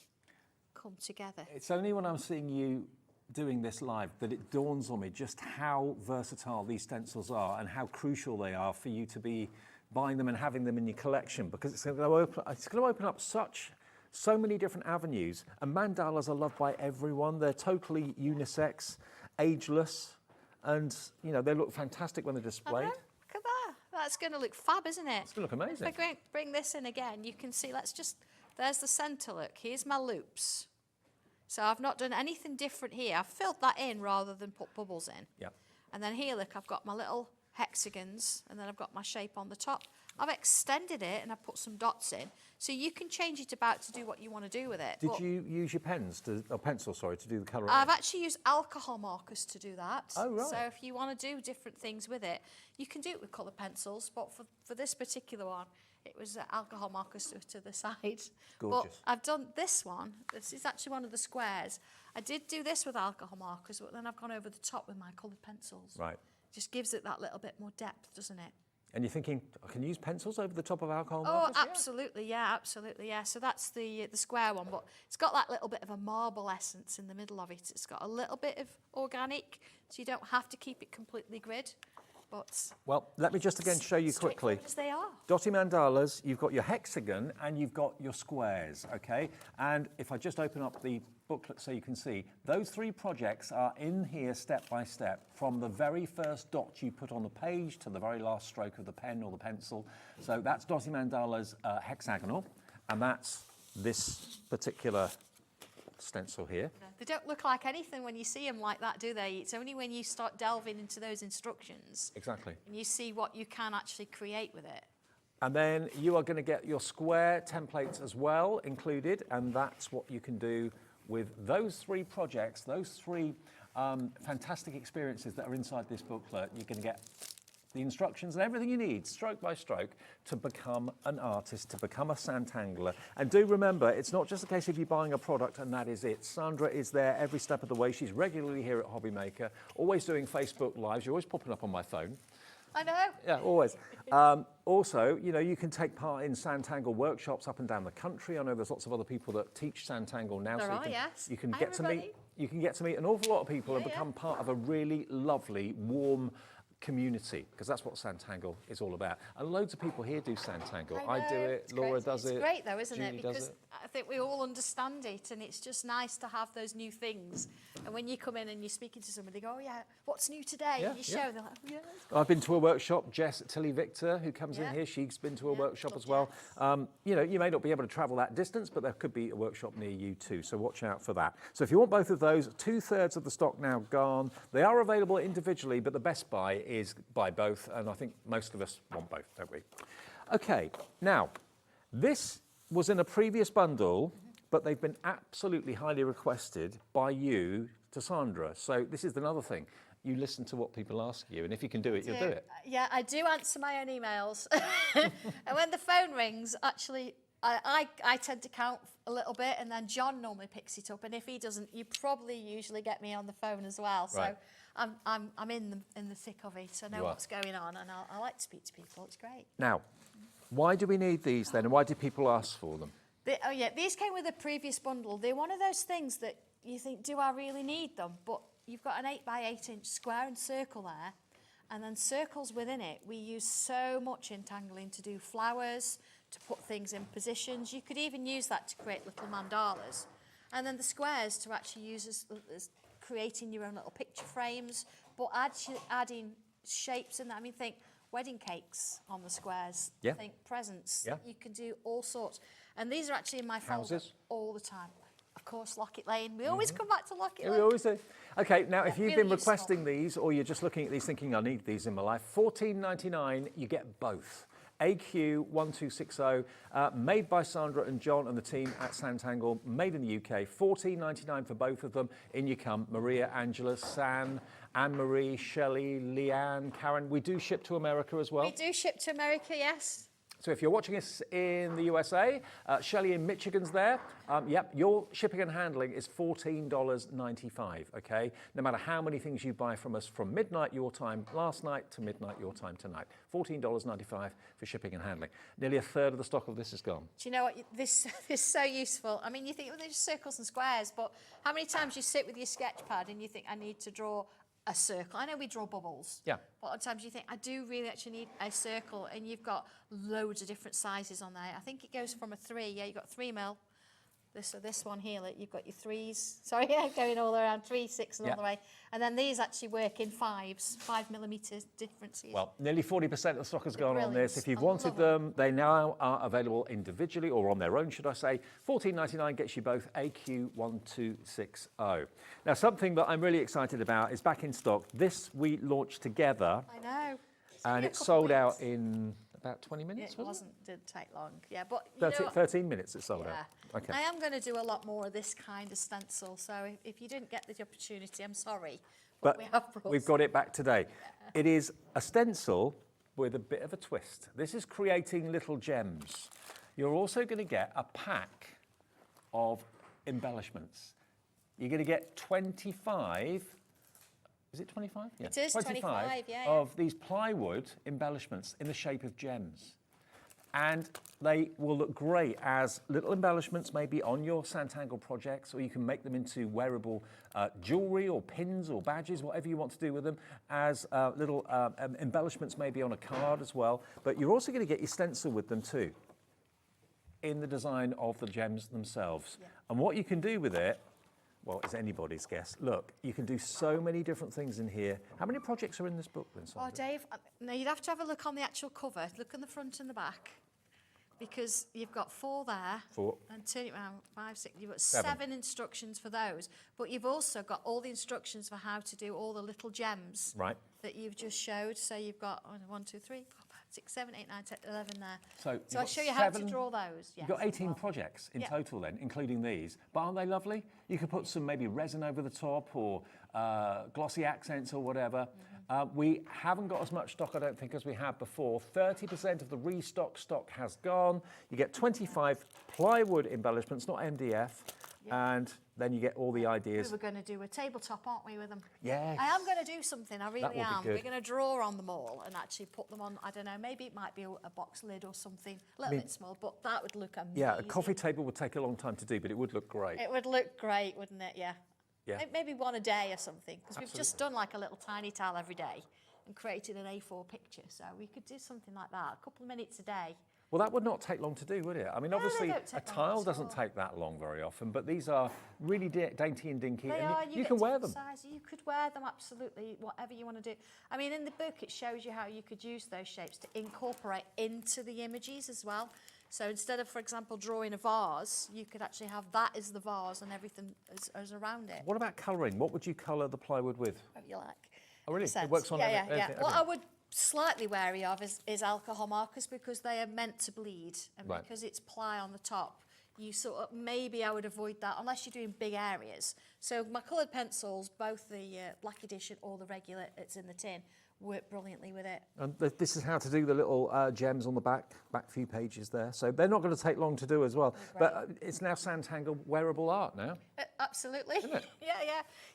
come together. It's only when I'm seeing you doing this live that it dawns on me just how versatile these stencils are and how crucial they are for you to be buying them and having them in your collection, because it's going to open up so many different avenues. And mandalas are loved by everyone. They're totally unisex, ageless, and you know they look fantastic when they're displayed. Look at that. That's going to look fab, isn't it? It's going to look amazing. If I bring this in again, you can see, there's the centre look. Here's my loops. So I've not done anything different here. I've filled that in rather than put bubbles in. Yep. And then here, look, I've got my little hexagons, and then I've got my shape on the top. I've extended it and I've put some dots in. So you can change it about to do what you want to do with it. Did you use your pencil, to do the colouring? I've actually used alcohol markers to do that. Oh, right. So if you want to do different things with it, you can do it with colour pencils, but for this particular one, it was alcohol markers to the side. Gorgeous. But I've done this one. This is actually one of the squares. I did do this with alcohol markers, but then I've gone over the top with my coloured pencils. Right. Just gives it that little bit more depth, doesn't it? And you're thinking, I can use pencils over the top of alcohol Oh, markers? absolutely, yeah, absolutely, yeah. So that's the square one, but it's got that little bit of a marble essence in the middle of it. It's got a little bit of organic, so you don't have to keep it completely grid. But Well, let me just again show you quickly. straightforward as they are. Dotty mandalas, you've got your hexagon and you've got your squares, okay? And if I just open up the booklet so you can see, those three projects are in here step by step, from the very first dot you put on the page to the very last stroke of the pen or the pencil. So that's Dotty mandala's hexagonal, and that's this particular stencil here. They don't look like anything when you see them like that, do they? It's only when you start delving into those instructions Exactly. and you see what you can actually create with it. And then you are going to get your square templates as well included, and that's what you can do with those three projects, those three fantastic experiences that are inside this booklet. You're going to get the instructions and everything you need, stroke by stroke, to become an artist, to become a Sanntangler. And do remember, it's not just a case of you buying a product and that is it. Sandra is there every step of the way. She's regularly here at HobbyMaker, always doing Facebook Lives. You're always popping up on my phone. I know. Yeah, always. Also, you know, you can take part in Sanntangle workshops up and down the country. I know there's lots of other people that teach Sanntangle now. There so are, yes. You can Hi, get to meet. everybody. You can get to meet an awful lot of people and Yeah, become part of a really lovely, warm community, because that's what Sanntangle is all about. And loads of people here do Sanntangle. I do know, it, it's Laura great. does it. It's great though, isn't Julie it? does Because it. I think we all understand it, and it's just nice to have those new things. And when you come in and you're speaking to somebody, they go, oh yeah, what's new today? Yeah, And you yeah. show, they're like, oh, yeah. I've been to a workshop. Jess Tilly Victor, who comes in Yeah. here, she's been to a Yeah, workshop love as well. You know, you may not be able to travel that distance, but there could be a workshop near you too, so watch out for that. So if you want both of those, 2/3 of the stock now gone. They are available individually, but the best buy is buy both, and I think most of us want both, don't we? Okay, now, this was in a previous bundle, but they've been absolutely highly requested by you to Sandra. So this is another thing. You listen to what people ask you, and if you can do it, you'll do it. Yeah, I do answer my own emails. And when the phone rings, actually, I tend to count a little bit, and then John normally picks it up. And if he doesn't, you probably usually get me on the phone as well. So Right. I'm in the thick of it. I know what's going on, and I like to speak to people. It's great. Now, why do we need these then, and why do people ask for them? These came with a previous bundle. They're one of those things that you think, do I really need them? But you've got an 8 by 8 inch square and circle there, and then circles within it. We use so much entangling to do flowers, to put things in positions. You could even use that to create little mandalas. And then the squares to actually use as creating your own little picture frames, but adding shapes in that. I mean, think wedding cakes on the squares. Yeah. Think presents. Yeah. You can do all sorts. And these are actually in my folder all the time. Of course, Locket Lane. We always come back to Locket Lane. We always do. Okay, now if you've really been useful. requesting these, or you're just looking at these thinking, I need these in my life, $14.99, you get both. AQ1260, made by Sandra and John and the team at Sanntangle, made in the UK, $14.99 for both of them. In you come, Maria, Angela, San, Anne-Marie, Shelley, Leanne, Karen. We do ship to America as well. We do ship to America, yes. So if you're watching us in the USA, Shelley in Michigan's there. Yep, your shipping and handling is $14.95, okay? No matter how many things you buy from us from midnight your time last night to midnight your time tonight. $14.95 for shipping and handling. Nearly a third of the stock of this is gone. Do you know what? This is so useful. I mean, you think, well, they're just circles and squares, but how many times you sit with your sketch pad and you think, I need to draw a circle. I know we draw bubbles. Yeah. But a lot of times you think, I do really actually need a circle, and you've got loads of different sizes on there. I think it goes from a 3. Yeah, you've got 3 mil. This one here, look, you've got your 3s. Sorry, yeah, going all around 3, 6, and all the way. And then these actually work in 5s, 5 millimetres differences. Well, nearly 40% of the stock has gone on Brilliant. this. If you've I wanted love them, they now are available individually or on their own, should I say. $14.99 gets you both AQ1260. Now, something that I'm really excited about is back in stock. This we launched together. I know. And it sold out in about 20 minutes, Didn't take long. Yeah, but 13 minutes it sold out. Okay. I am going to do a lot more of this kind of stencil, so if you didn't get the opportunity, I'm sorry. But we've got it. it back today. It is a stencil with a bit of a twist. This is creating little gems. You're also going to get a pack of embellishments. You're going to get 25, is it 25? Yeah. It is 25, yeah. Of these plywood embellishments in the shape of gems. And they will look great as little embellishments maybe on your Sanntangle projects, or you can make them into wearable jewellery or pins or badges, whatever you want to do with them, as little embellishments maybe on a card as well. But you're also going to get your stencil with them too, in the design of the gems themselves. Yeah. And what you can do with it, well, it's anybody's guess. Look, you can do so many different things in here. How many projects are in this book then, Sandra? Oh, Dave, no, you'd have to have a look on the actual cover. Look on the front and the back. Because you've got 4 there. 4. And turn it around, 5, 6. You've got 7 instructions for those. But you've also got all the instructions for how to do all the little gems that you've just showed. So you've got 1, 2, 3, 4, 5, 6, 7, 8, 9, 10, 11 there. So I'll show you how to draw those. You've got 18 projects in total then, including these. But aren't they lovely? You could put some maybe resin over the top or glossy accents or whatever. We haven't got as much stock, I don't think, as we had before. 30% of the restock stock has gone. You get 25 plywood embellishments, not MDF, and then you get all the ideas. We were going to do a tabletop, aren't we, with them? Yes. I am going to do something, I really am. Good. We're going to draw on them all and actually put them on, I don't know, maybe it might be a box lid or something, a little bit small, but that would look amazing. Yeah, a coffee table would take a long time to do, but it would look great. It would look great, wouldn't it? Yeah. Yeah. Maybe one a day or something, because we've just done like a little tiny tile every day and created an A4 picture, so we could do something like that, a couple of minutes a day. Well, that would not take long to do, would it? I mean, obviously, a tile doesn't take that long very often, but these are really dainty and dinky, and you can wear them. You could wear them, absolutely, whatever you want to do. I mean, in the book, it shows you how you could use those shapes to incorporate into the images as well. So instead of, for example, drawing a vase, you could actually have that as the vase and everything as around it. What about colouring? What would you colour the plywood with? Whatever you like. Oh, really? It works on everything? Yeah. What I would slightly wary of is alcohol markers, because they are meant to bleed, and because it's ply on the top, you sort of, maybe I would avoid that unless you're doing big areas. So my coloured pencils, both the black edition or the regular, it's in the tin, work brilliantly with it. And this is how to do the little gems on the back few pages there. So they're not going to take long to do as well. But it's now Sanntangle wearable art now. Absolutely. Isn't it?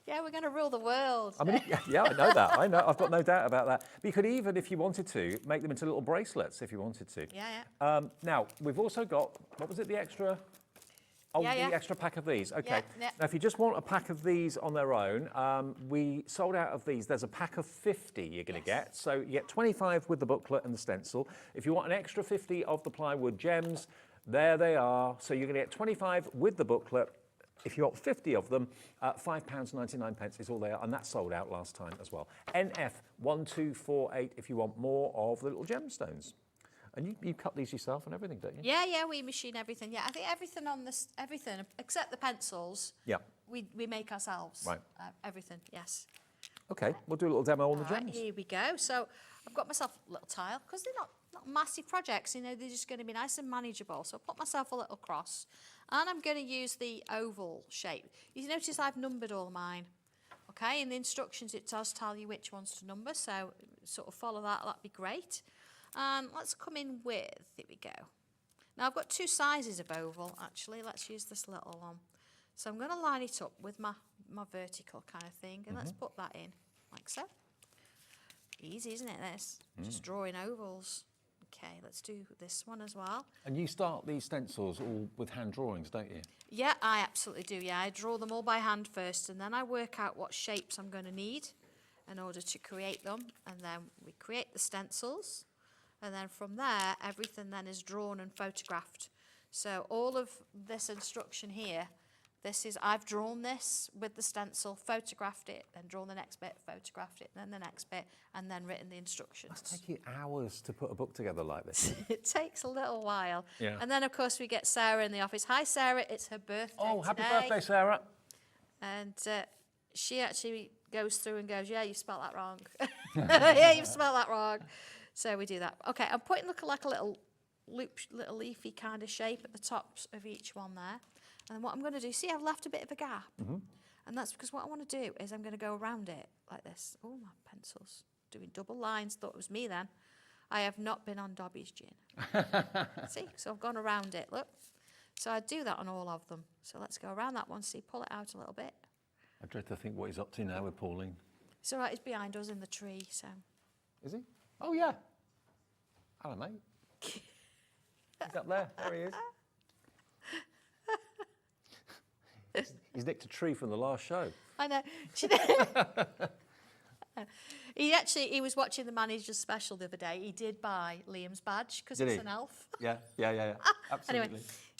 Yeah, we're going to rule the world. I mean, yeah, I know that. I know. I've got no doubt about that. But you could even, if you wanted to, make them into little bracelets if you wanted to. Yeah. Now, we've also got, what was it, the extra? Oh, the extra pack of these. Okay. Yeah. Now, if you just want a pack of these on their own, we sold out of these. There's a pack of 50 you're going to get. So you get 25 with the booklet and the stencil. If you want an extra 50 of the plywood gems, there they are. So you're going to get 25 with the booklet. If you want 50 of them, £5.99 is all they are, and that sold out last time as well. NF1248 if you want more of the little gemstones. And you cut these yourself and everything, don't you? Yeah, we machine everything. Yeah, I think everything on this, everything except the pencils. Yeah. We make ourselves. Right. Everything. Yes. Okay, we'll do a little demo on the Right, gems. here we go. So I've got myself a little tile because they're not massive projects. You know, they're just going to be nice and manageable. So I'll put myself a little cross, and I'm going to use the oval shape. You notice I've numbered all mine. Okay, in the instructions it does tell you which ones to number. So sort of follow that. That'd be great. Let's come in with, here we go. Now I've got two sizes of oval actually. Let's use this little one. So I'm going to line it up with my vertical kind of thing, and let's put that in like so. Easy, isn't it, this? Just drawing ovals. Okay, let's do this one as well. And you start these stencils all with hand drawings, don't you? Yeah, I absolutely do. Yeah, I draw them all by hand first, and then I work out what shapes I'm going to need in order to create them, and then we create the stencils. And then from there, everything then is drawn and photographed. So all of this instruction here, I've drawn this with the stencil, photographed it, then drawn the next bit, photographed it, then the next bit, and then written the instructions. It's take you hours to put a book together like this. It takes a little while. Yeah. And then, of course, we get Sarah in the office. Hi, Sarah, it's her birthday Oh, happy today. birthday, Sarah. And she actually goes through and goes, yeah, you spelled that wrong. Yeah, you've spelled that wrong. So we do that. Okay, I'm putting like a little loop, little leafy kind of shape at the tops of each one there. And what I'm going to do, see, I've left a bit of a gap. And that's because what I want to do is I'm going to go around it like this. Oh, my pencil's doing double lines. Thought it was me then. I have not been on Dobby's gin. See, so I've gone around it, look. So I do that on all of them. So let's go around that one, see, pull it out a little bit. I dread to think what he's up to now with Pauline. It's all right, he's behind us in the tree, so. Is he? Oh, yeah. Hello, mate. He's up there. There he is. He's nicked a tree from the last show. I know. He was watching the manager's special the other day. He did buy Liam's badge because it's an elf. Yeah. Absolutely. Anyway,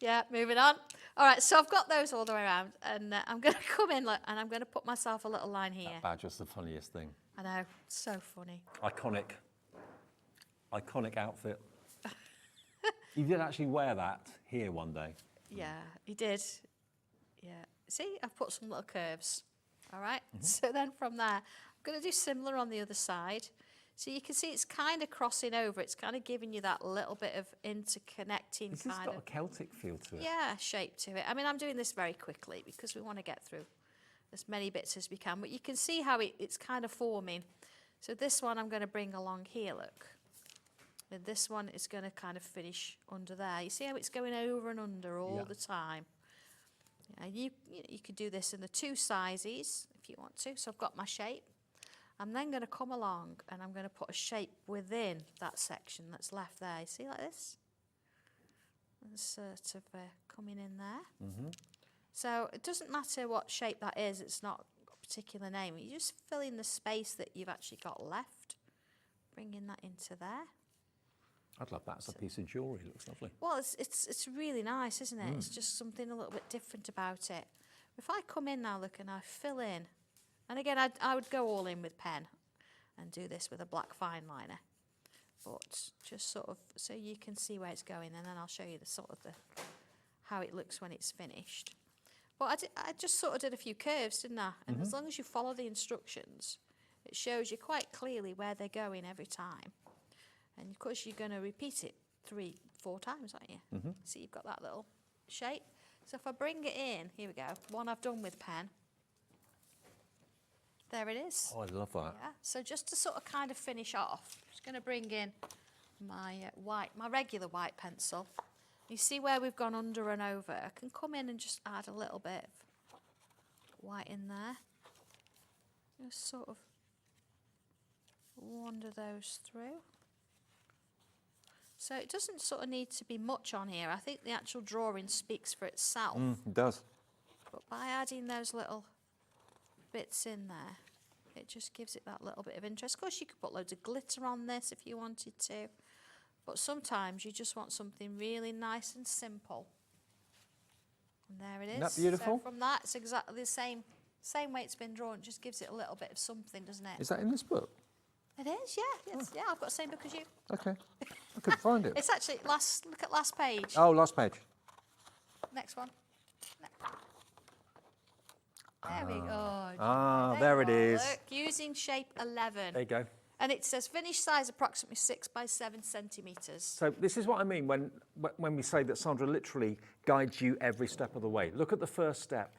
yeah, moving on. All right, so I've got those all the way around, and I'm going to come in and I'm going to put myself a little line here. That badge was the funniest thing. I know, so funny. Iconic outfit. You did actually wear that here one day. Yeah, he did. Yeah. See, I've put some little curves. All right. So then from there, I'm going to do similar on the other side. So you can see it's kind of crossing over. It's kind of giving you that little bit of interconnecting This has kind got of a Celtic feel to it. yeah, shape to it. I mean, I'm doing this very quickly because we want to get through as many bits as we can. But you can see how it's kind of forming. So this one I'm going to bring along here, look. And this one is going to kind of finish under there. You see how it's going over and under all the time? Yeah, you could do this in the two sizes if you want to. So I've got my shape. I'm then going to come along and I'm going to put a shape within that section that's left there. You see like this? And sort of coming in there. So it doesn't matter what shape that is. It's not a particular name. You just fill in the space that you've actually got left. Bringing that into there. I'd love that as a piece of jewellery. It looks lovely. Well, it's really nice, isn't it? It's just something a little bit different about it. If I come in now, look, and I fill in, and again, I would go all in with pen and do this with a black fine liner, but just sort of so you can see where it's going, and then I'll show you how it looks when it's finished. But I just sort of did a few curves, didn't I? And as long as you follow the instructions, it shows you quite clearly where they're going every time. And of course, you're going to repeat it 3-4 times, aren't you? So you've got that little shape. So if I bring it in, here we go. One I've done with pen. there it is. Oh, I love that. Yeah. So just to sort of kind of finish off, I'm just going to bring in my my regular white pencil. You see where we've gone under and over? I can come in and just add a little bit of white in there. Just sort of wander those through. So it doesn't sort of need to be much on here. I think the actual drawing speaks for itself. It does. But by adding those little bits in there, it just gives it that little bit of interest. Of course, you could put loads of glitter on this if you wanted to. But sometimes you just want something really nice and simple. And there it is. Isn't that beautiful? So from that, it's exactly the same way it's been drawn. It just gives it a little bit of something, doesn't it? Is that in this book? It is, yeah. Yeah, I've got the same book as you. Okay. I couldn't find it. It's actually, look at last page. Oh, last page. Next one. There we go. There it you are, is. Look, using shape 11. There you go. And it says finished size approximately 6 by 7 centimetres. So this is what I mean when we say that Sandra literally guides you every step of the way. Look at the first step.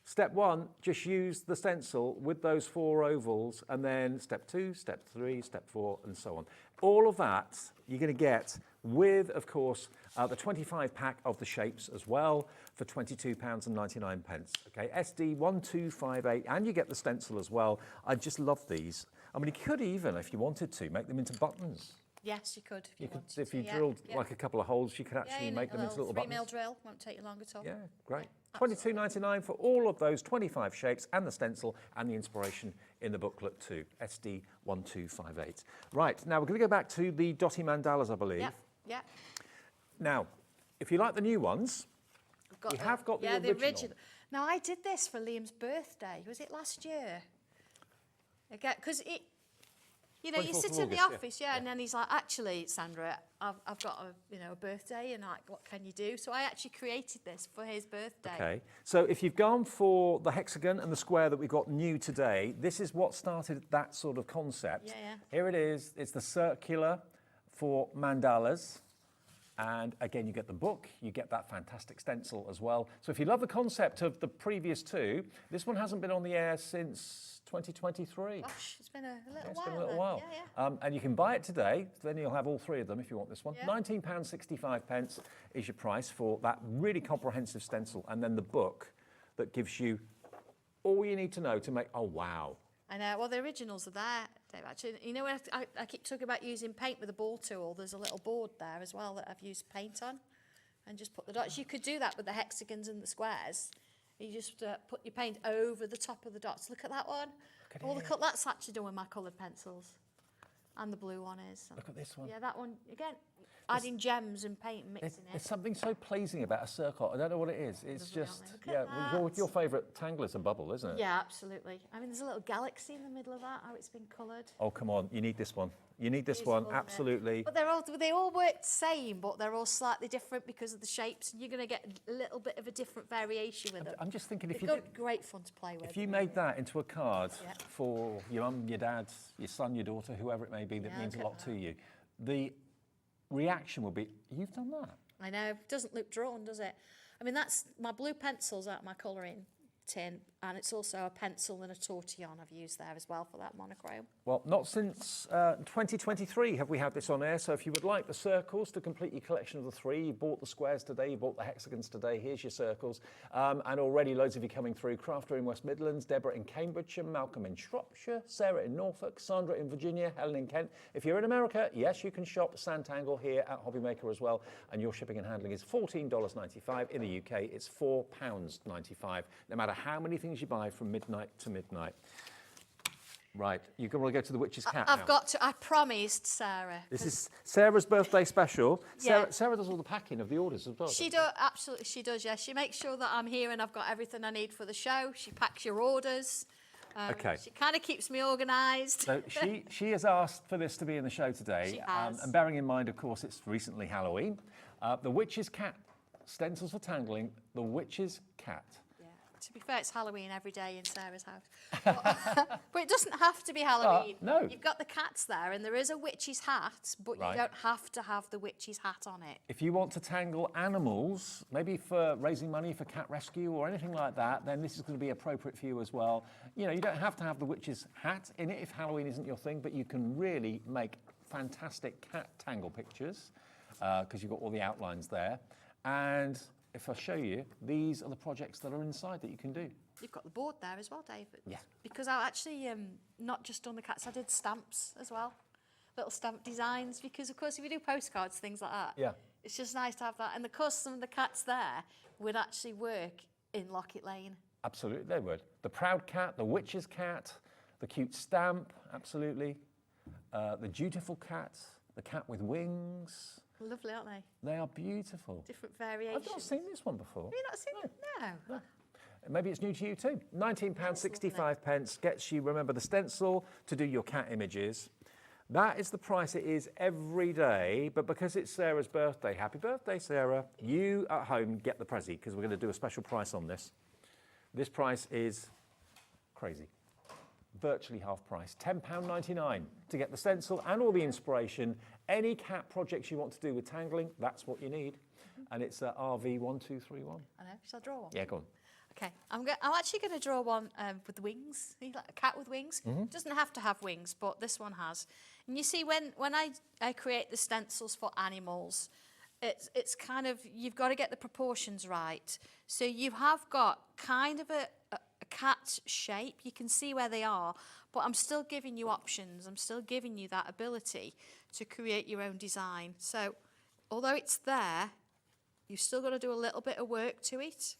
Step 1, just use the stencil with those 4 ovals, and then step 2, step 3, step 4, and so on. All of that you're going to get with, of course, the 25 pack of the shapes as well for £22.99. Okay, SD1258, and you get the stencil as well. I just love these. I mean, you could even, if you wanted to, make them into buttons. Yes, you could. If you drilled like a couple of holes, you could actually make them into little buttons. 3mm drill, won't take you long at all. Yeah, great. £22.99 for all of those 25 shapes and the stencil and the inspiration in the booklet too. SD1258. Right, now we're going to go back to the dotty mandalas, I believe. Yeah. Now, if you like the new ones, we have got the original. Now, I did this for Liam's birthday. Was it last year? Again, because it, you know, you 24th sit of in the August, office, and then he's like, actually, Sandra, I've got a birthday, and like, what can you do? So I actually created this for his birthday. Okay, so if you've gone for the hexagon and the square that we've got new today, this is what started that sort of concept. Yeah. Here it is. It's the circular for mandalas. And again, you get the book, you get that fantastic stencil as well. So if you love the concept of the previous two, this one hasn't been on the air since 2023. Gosh, it's been a little while. It's been a little while. Yeah. And you can buy it today, then you'll have all 3 of them if you want this one. Yeah. £19.65 is your price for that really comprehensive stencil. And then the book that gives you all you need to know to make, oh wow. I know, well, the originals are there, Dave, actually. You know, when I keep talking about using paint with a ball tool, there's a little board there as well that I've used paint on and just put the dots. You could do that with the hexagons and the squares. You just put your paint over the top of the dots. Look at that one. That's actually done with my coloured pencils. And the blue one is. Look at this one. Yeah, that one, again, adding gems and paint and mixing There's something so pleasing about a circle. I don't know what it is. It's Lovely, just, aren't they? Look at your favourite tangler's a bubble, isn't it? Yeah, absolutely. I mean, there's a little galaxy in the middle of that, how it's been coloured. Oh, come on. You need this one. You need this Beautiful, one, isn't it? absolutely. But they all work the same, but they're all slightly different because of the shapes, and you're going to get a little bit of a different variation with them. I'm just thinking if They're great fun to play with. If you made that into a card Yeah. for your mum, your dad, your son, your daughter, whoever it may be, that Yeah, means a look lot at to you, the reaction would be, you've done that? I know, it doesn't look drawn, does it? I mean, that's my blue pencils out my colouring tin, and it's also a pencil and a tortillon I've used there as well for that monochrome. Well, not since 2023 have we had this on air, so if you would like the circles to complete your collection of the 3, you bought the squares today, you bought the hexagons today, here's your circles, and already loads of you coming through. Crafter in West Midlands, Deborah in Cambridgeshire, Malcolm in Shropshire, Sarah in Norfolk, Sandra in Virginia, Helen in Kent. If you're in America, yes, you can shop Sanntangle here at HobbyMaker as well, and your shipping and handling is $14.95. In the UK, it's £4.95, no matter how many things you buy from midnight to midnight. Right, you're going to go to the witch's cat now. I've got to, I promised Sarah. This is Sarah's birthday special. Yeah. Sarah does all the packing of the orders as well. She does, absolutely, she does, yeah. She makes sure that I'm here and I've got everything I need for the show. She packs your orders. Okay. She kind of keeps me organised. So she has asked for this to be in the show today. She has. And bearing in mind, of course, it's recently Halloween. The witch's cat, stencils for tangling, the witch's cat. To be fair, it's Halloween every day in Sarah's house. But it doesn't have to be Halloween. No. You've got the cats there, and there is a witch's hat, but Right. you don't have to have the witch's hat on it. If you want to tangle animals, maybe for raising money for cat rescue or anything like that, then this is going to be appropriate for you as well. You know, you don't have to have the witch's hat in it if Halloween isn't your thing, but you can really make fantastic cat tangle pictures because you've got all the outlines there. And if I show you, these are the projects that are inside that you can do. You've got the board there as well, David. Yeah. Because I actually not just done the cats, I did stamps as well. Little stamp designs, because of course if you do postcards, things like that, Yeah. it's just nice to have that. And of course some of the cats there would actually work in Locket Lane. Absolutely, they would. The proud cat, the witch's cat, the cute stamp, absolutely. The dutiful cat, the cat with wings. Lovely, aren't they? They are beautiful. Different variations. I've not seen this one before. Have you not seen it? No. Maybe it's new to you too. £19.65 gets you, remember, the stencil to do your cat images. That is the price it is every day, but because it's Sarah's birthday, happy birthday, Sarah, you at home get the Prezi, because we're going to do a special price on this. This price is crazy. Virtually half price, £10.99 to get the stencil and all the inspiration. Any cat projects you want to do with tangling, that's what you need. And it's RV1231. I know. Shall I draw one? Yeah, go on. Okay, I'm actually going to draw one with wings. See, like a cat with wings. Doesn't have to have wings, but this one has. And you see, when I create the stencils for animals, it's kind of, you've got to get the proportions right. So you have got kind of a cat shape. You can see where they are, but I'm still giving you options. I'm still giving you that ability to create your own design. So although it's there, you've still got to do a little bit of work to it.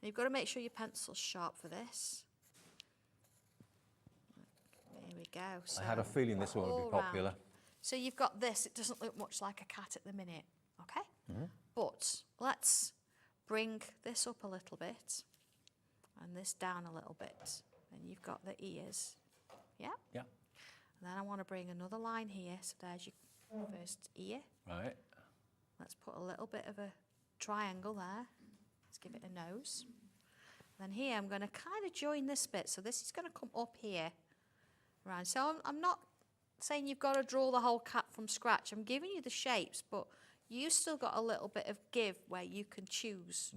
And you've got to make sure your pencil's sharp for this. There we go. So I had a feeling this one would be all popular. round. So you've got this. It doesn't look much like a cat at the minute, okay? But let's bring this up a little bit and this down a little bit. And you've got the ears, yeah? Yeah. And then I want to bring another line here. So there's your first ear. Right. Let's put a little bit of a triangle there. Let's give it a nose. Then here I'm going to kind of join this bit. So this is going to come up here. Right, so I'm not saying you've got to draw the whole cat from scratch. I'm giving you the shapes, but you still got a little bit of give where you can choose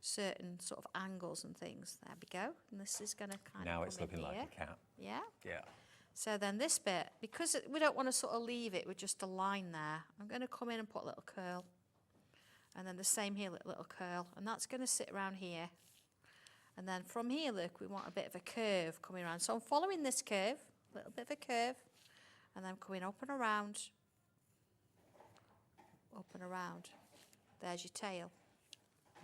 certain sort of angles and things. There we go. And this is going to kind Now of it's come in looking like here. a cat. Yeah. Yeah. So then this bit, because we don't want to sort of leave it with just a line there, I'm going to come in and put a little curl. And then the same here, little curl. And that's going to sit around here. And then from here, look, we want a bit of a curve coming around. So I'm following this curve, a little bit of a curve. And then coming up and around. Up and around. There's your tail.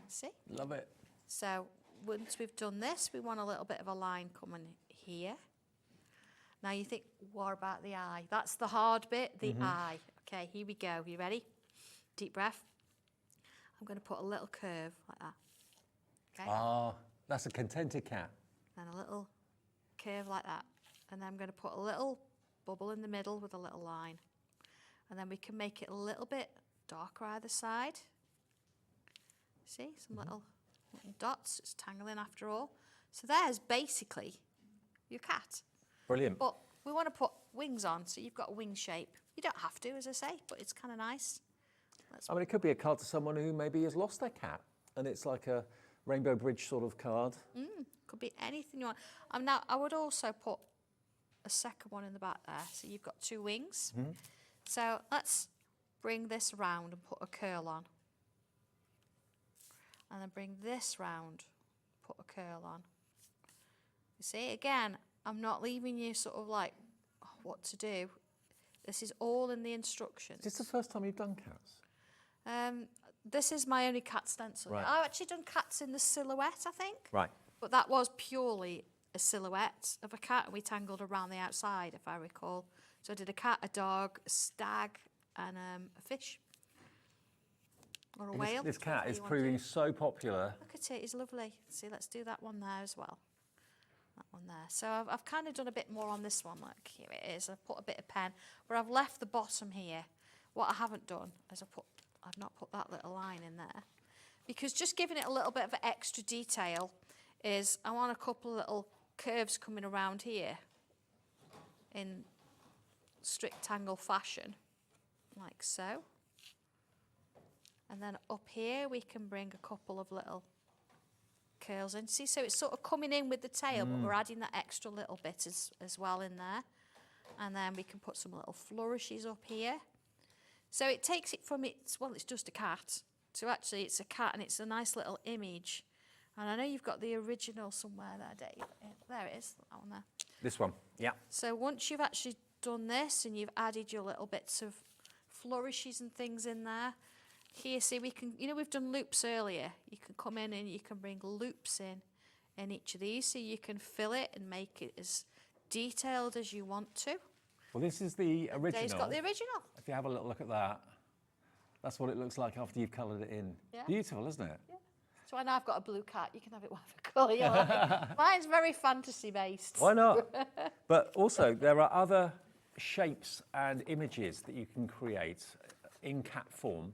See? Love it. So once we've done this, we want a little bit of a line coming here. Now you think, what about the eye? That's the hard bit, the eye. Okay, here we go. You ready? Deep breath. I'm going to put a little curve like that. Okay? Ah, that's a contented cat. And a little curve like that. And then I'm going to put a little bubble in the middle with a little line. And then we can make it a little bit darker either side. See, some little dots. It's tangling after all. So there's basically your cat. Brilliant. But we want to put wings on, so you've got a wing shape. You don't have to, as I say, but it's kind of nice. I mean, it could be a card to someone who maybe has lost their cat, and it's like a Rainbow Bridge sort of card. Could be anything you want. Now, I would also put a second one in the back there, so you've got two wings. So let's bring this round and put a curl on. And then bring this round, put a curl on. You see, again, I'm not leaving you sort of like, oh, what to do. This is all in the instructions. Is this the first time you've done cats? This is my only cat stencil. Right. I've actually done cats in the silhouette, I think. Right. But that was purely a silhouette of a cat, and we tangled around the outside, if I recall. So I did a cat, a dog, a stag, and a fish. Or a whale. This cat whatever is you want to proving do. so popular. Look at it, it's lovely. See, let's do that one there as well. That one there. So I've kind of done a bit more on this one. Like, here it is. I've put a bit of pen, where I've left the bottom here. What I haven't done is I've not put that little line in there. Because just giving it a little bit of extra detail, is I want a couple of little curves coming around here in Sanntangle fashion, like so. And then up here we can bring a couple of little curls in. See, so it's sort of coming in with the tail, but we're adding that extra little bit as well in there. And then we can put some little flourishes up here. So it takes it from it's just a cat, to actually it's a cat and it's a nice little image. And I know you've got the original somewhere there, Dave. There it is, that one there. This one, yeah. So once you've actually done this and you've added your little bits of flourishes and things in there, here, see, we can, you know, we've done loops earlier. You can come in and you can bring loops in each of these, so you can fill it and make it as detailed as you want to. Well, this is the original. Dave's got the original. If you have a little look at that, that's what it looks like after you've coloured it in. Yeah. Beautiful, isn't it? Yeah. So I know I've got a blue cat. You can have it whatever colour you like. Mine's very fantasy based. Why not? But also, there are other shapes and images that you can create in cat form.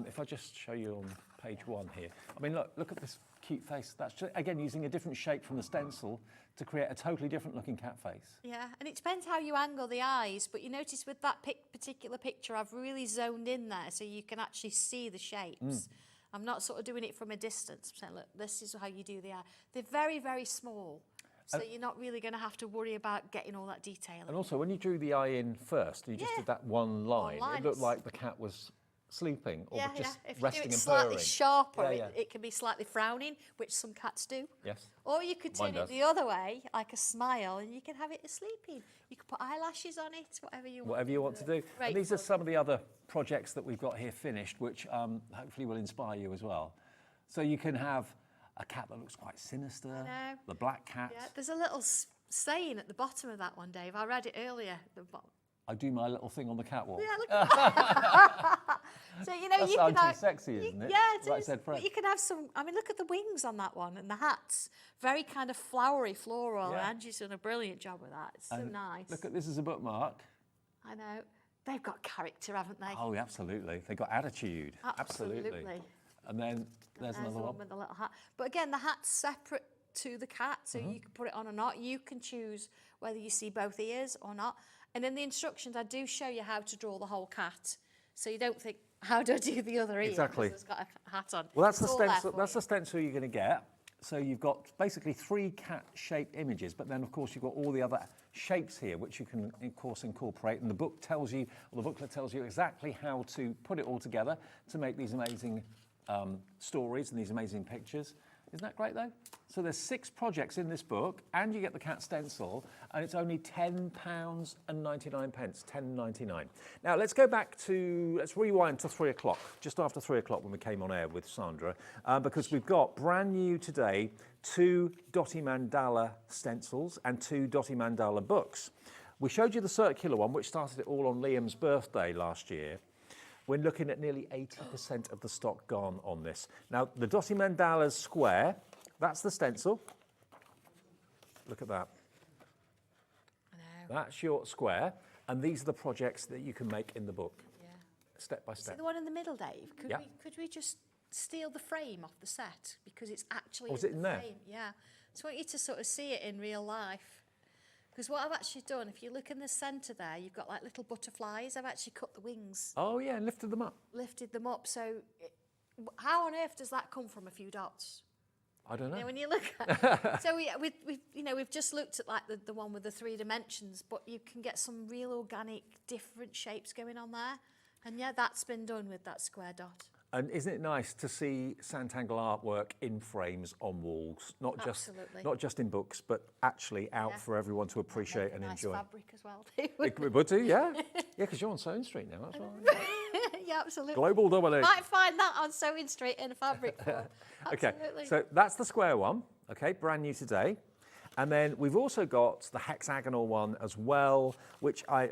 If I just show you on page 1 here. I mean, look at this cute face. That's just, again, using a different shape from the stencil to create a totally different looking cat face. Yeah, and it depends how you angle the eyes, but you notice with that particular picture, I've really zoned in there so you can actually see the shapes. I'm not sort of doing it from a distance. I'm saying, look, this is how you do the eye. They're very, very small, so you're not really going to have to worry about getting all that detail. And also, when you drew the eye in first, you just did that one line. It looked like the cat was sleeping or just If resting you do it and slightly purring. sharper, it can be slightly frowning, which some cats do. Yes. Or you could turn it the other way, like a smile, and you can have it as sleeping. You can put eyelashes on it, whatever you want. Whatever you want to do. And these are some of the other projects that we've got here finished, which hopefully will inspire you as well. So you can have a cat that looks quite sinister, the black cat. Yeah, there's a little saying at the bottom of that one, Dave. I read it earlier. I do my little thing on the catwalk. Yeah, look at that. So, you know, That's you can have... sexy, isn't it? Yeah, it like is. I said, Fred. But you can have some... I mean, look at the wings on that one and the hats. Very kind of flowery, floral. Yeah. Angie's done a brilliant job with that. It's so nice. Look at this as a bookmark. I know. They've got character, haven't they? Oh, absolutely. They've got attitude. Absolutely. And then there's another the one. with the little hat. But again, the hat's separate to the cat, so you can put it on or not. You can choose whether you see both ears or not. And in the instructions, I do show you how to draw the whole cat, so you don't think, how do I do the other ear? Exactly. Because it's got a hat on. Well, that's the It's all there stencil. for That's you. the stencil you're going to get. So you've got basically 3 cat-shaped images, but then of course you've got all the other shapes here, which you can of course incorporate. And the book tells you, or the booklet tells you exactly how to put it all together to make these amazing stories and these amazing pictures. Isn't that great though? So there's 6 projects in this book, and you get the cat stencil, and it's only £10.99, £10.99. Now let's go back to, let's rewind to 3 o'clock, just after 3 o'clock when we came on air with Sandra, because we've got brand new today 2 Dotty Mandala stencils and 2 Dotty Mandala books. We showed you the circular one, which started it all on Liam's birthday last year. We're looking at nearly 80% of the stock gone on this. Now, the Dotty Mandala's square, that's the stencil. Look at that. I know. That's your square, and these are the projects that you can make in the book, step by See step. the one in the middle, Dave? Yeah. Could we just steal the frame off the set? Because it's actually is it in the there? frame. Yeah. So I want you to sort of see it in real life. Because what I've actually done, if you look in the centre there, you've got like little butterflies. I've actually cut the wings, Oh yeah, and lifted them up. lifted them up. So how on earth does that come from a few dots? I don't know. You know, when you look at so we've just looked at like the one with the 3 dimensions, but you can get some real organic different shapes going on there. And yeah, that's been done with that square dot. And isn't it nice to see Sanntangle artwork in frames on walls, not just in books, but actually out for everyone to appreciate and nice enjoy. Fabric as well. It would do, yeah. Yeah, because you're on Sewing Street now, that's right. Yeah, absolutely. Global domination. Might find that on Sewing Street in fabric form. Okay, Absolutely. so that's the square one, okay, brand new today. And then we've also got the hexagonal one as well, which I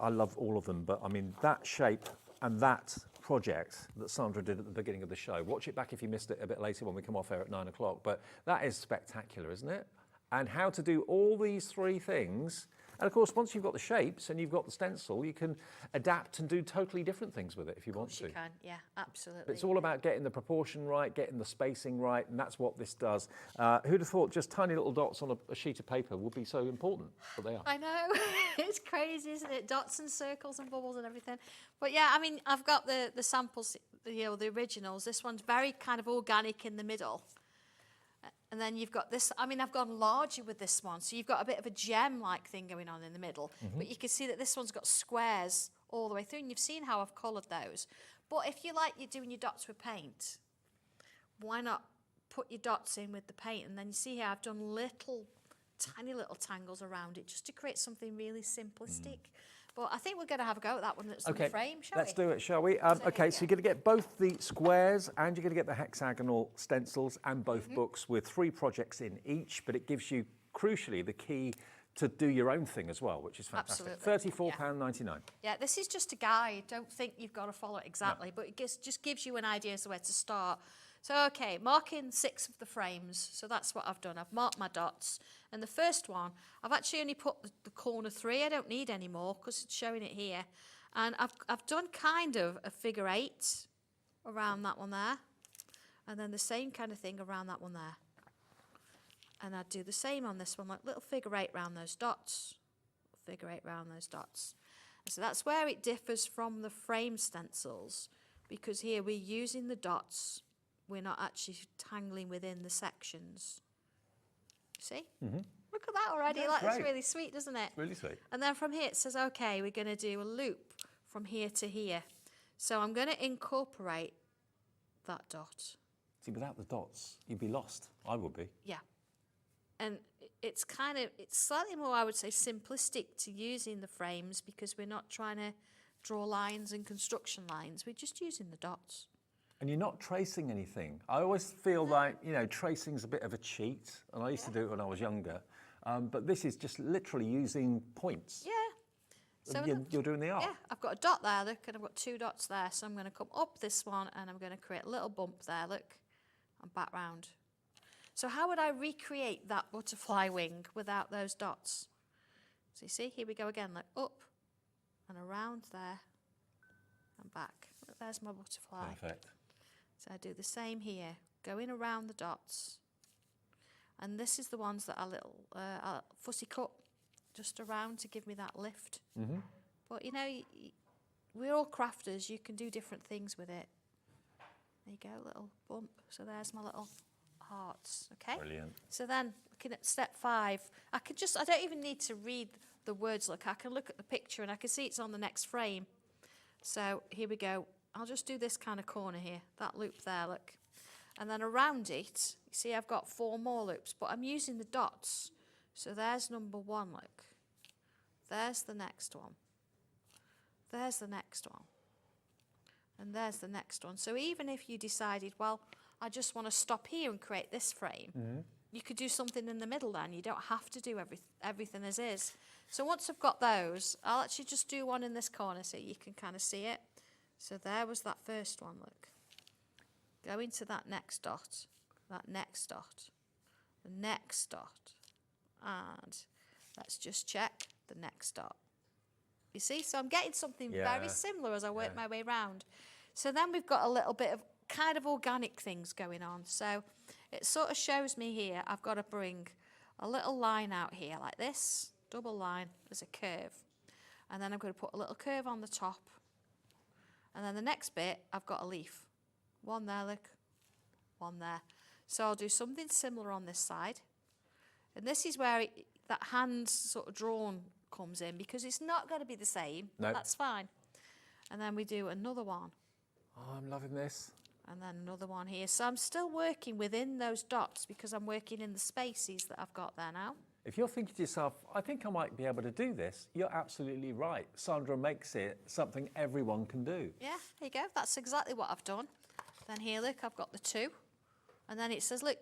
love all of them, but I mean, that shape and that project that Sandra did at the beginning of the show, watch it back if you missed it a bit later when we come off air at 9 o'clock, but that is spectacular, isn't it? And how to do all these 3 things And of course, once you've got the shapes and you've got the stencil, you can adapt and do totally different things with it if you want to. You can, yeah, absolutely. But it's all about getting the proportion right, getting the spacing right, and that's what this does. Who'd have thought just tiny little dots on a sheet of paper would be so important, but they are. I know, it's crazy, isn't it? Dots and circles and bubbles and everything. But yeah, I mean, I've got the samples, the originals. This one's very kind of organic in the middle. And then you've got this, I mean, I've gone larger with this one. So you've got a bit of a gem-like thing going on in the middle. But you can see that this one's got squares all the way through. And you've seen how I've coloured those. But if you like you're doing your dots with paint, why not put your dots in with the paint? And then you see here I've done tiny little tangles around it just to create something really simplistic. But I think we're going to have a go at that one that's in the frame, shall we? Let's do it, shall we? Okay, so you're going to get both the squares and you're going to get the hexagonal stencils and both books with 3 projects in each, but it gives you, crucially, the key to do your own thing as well, which is fantastic. Absolutely. £34.99. Yeah, this is just a guide. Don't think you've got to follow it exactly, but it just gives you an idea as to where to start. So, okay, marking 6 of the frames. So that's what I've done. I've marked my dots. And the first one, I've actually only put the corner 3. I don't need any more because it's showing it here. And I've done kind of a figure 8 around that one there. And then the same kind of thing around that one there. And I'd do the same on this one, like little figure 8 around those dots. Figure 8 around those dots. And so that's where it differs from the frame stencils, because here we're using the dots. We're not actually tangling within the sections. See? Look at that already. Yeah, That's great. really sweet, doesn't it? Really sweet. And then from here it says, okay, we're going to do a loop from here to here. So I'm going to incorporate that dot. See, without the dots, you'd be lost. I would be. Yeah. And it's slightly more, I would say, simplistic to using the frames because we're not trying to draw lines and construction lines. We're just using the dots. And you're not tracing anything. I always feel like, tracing's a bit of a cheat, and I used to do it when I was younger. But this is just literally using points. Yeah. So You're doing the art. Yeah, I've got a dot there, look, and I've got 2 dots there. So I'm going to come up this one, and I'm going to create a little bump there, look, and back round. So how would I recreate that butterfly wing without those dots? So you see, here we go again, look, up and around there and back. Look, there's my butterfly. Perfect. So I do the same here, going around the dots. And this is the ones that are little fussy cut just around to give me that lift. But we're all crafters, you can do different things with it. There you go, little bump. So there's my little hearts, okay? Brilliant. So then, looking at step 5, I don't even need to read the words, look, I can look at the picture and I can see it's on the next frame. So here we go. I'll just do this kind of corner here, that loop there, look. And then around it, you see I've got 4 more loops, but I'm using the dots. So there's number 1, look. There's the next one. There's the next one. And there's the next one. So even if you decided, well, I just want to stop here and create this frame, you could do something in the middle then. You don't have to do everything as is. So once I've got those, I'll actually just do one in this corner so you can kind of see it. So there was that first one, look. Go into that next dot, the next dot, and let's just check the next dot. You see, so I'm getting something very similar as I work my way round. So then we've got a little bit of kind of organic things going on. So it sort of shows me here, I've got to bring a little line out here like this, double line as a curve. And then I'm going to put a little curve on the top. And then the next bit, I've got a leaf. One there, look, one there. So I'll do something similar on this side. And this is where that hand sort of drawn comes in because it's not going to be the same. No. That's fine. And then we do another one. Oh, I'm loving this. And then another one here. So I'm still working within those dots because I'm working in the spaces that I've got there now. If you're thinking to yourself, I think I might be able to do this, you're absolutely right. Sandra makes it something everyone can do. Yeah, there you go. That's exactly what I've done. Then here, look, I've got the 2. And then it says, look,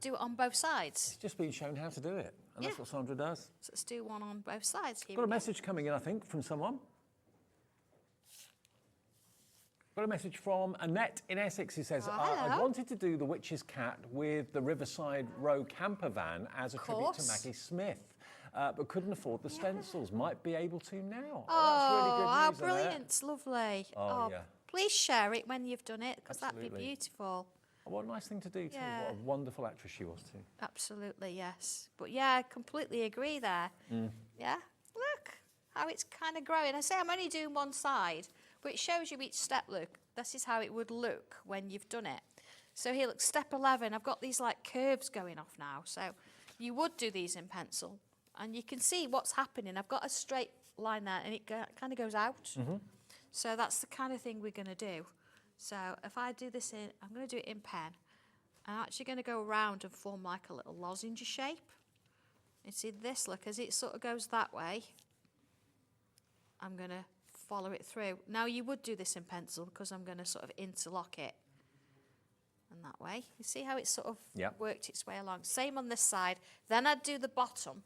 do it on both sides. It's just been shown how to do it, and that's what Sandra does. So let's do one on both sides. Here Got a message coming in, I think, from someone. Got a message from Annette in Essex who says, I wanted to do the Witch's Cat with the Riverside Row camper van as a tribute to Maggie Smith. but couldn't afford the stencils, might be able to now. Oh, That's really good how news, isn't it? brilliant. It's lovely. Oh, yeah. Please share it when you've done it, because that'd be Absolutely. beautiful. Oh, what a nice thing to do too. Yeah. What a wonderful actress she was too. Absolutely, yes. But yeah, I completely agree there. Yeah, look how it's kind of growing. I say I'm only doing one side, but it shows you each step. Look, this is how it would look when you've done it. So here, look, step 11. I've got these like curves going off now. So you would do these in pencil, and you can see what's happening. I've got a straight line there, and it kind of goes out. So that's the kind of thing we're going to do. So if I do this in, I'm going to do it in pen. I'm actually going to go around and form like a little lozenge shape. You see this, look, as it sort of goes that way, I'm going to follow it through. Now you would do this in pencil because I'm going to sort of interlock it. And that way, you see how it sort of worked its way along. Same on this side. Then I'd do the bottom,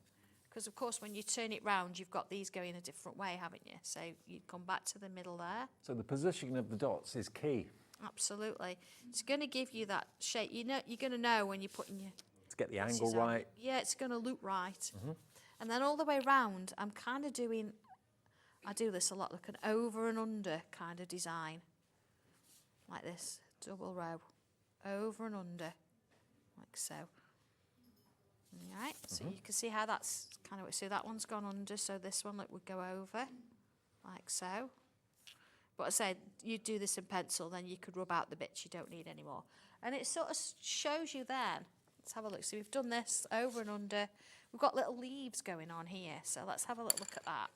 because of course when you turn it round, you've got these going a different way, haven't you? So you'd come back to the middle there. So the positioning of the dots is key. Absolutely. It's going to give you that shape. You know, you're going to know when you're putting your... To get the angle right. Yeah, it's going to loop right. And then all the way round, I'm kind of doing... I do this a lot, like an over and under kind of design. Like this, double row. Over and under, like so. All right, so you can see how that's kind of, so that one's gone under, so this one would go over, like so. But I said, you do this in pencil, then you could rub out the bits you don't need anymore. And it sort of shows you then. Let's have a look. So we've done this over and under. We've got little leaves going on here, so let's have a little look at that.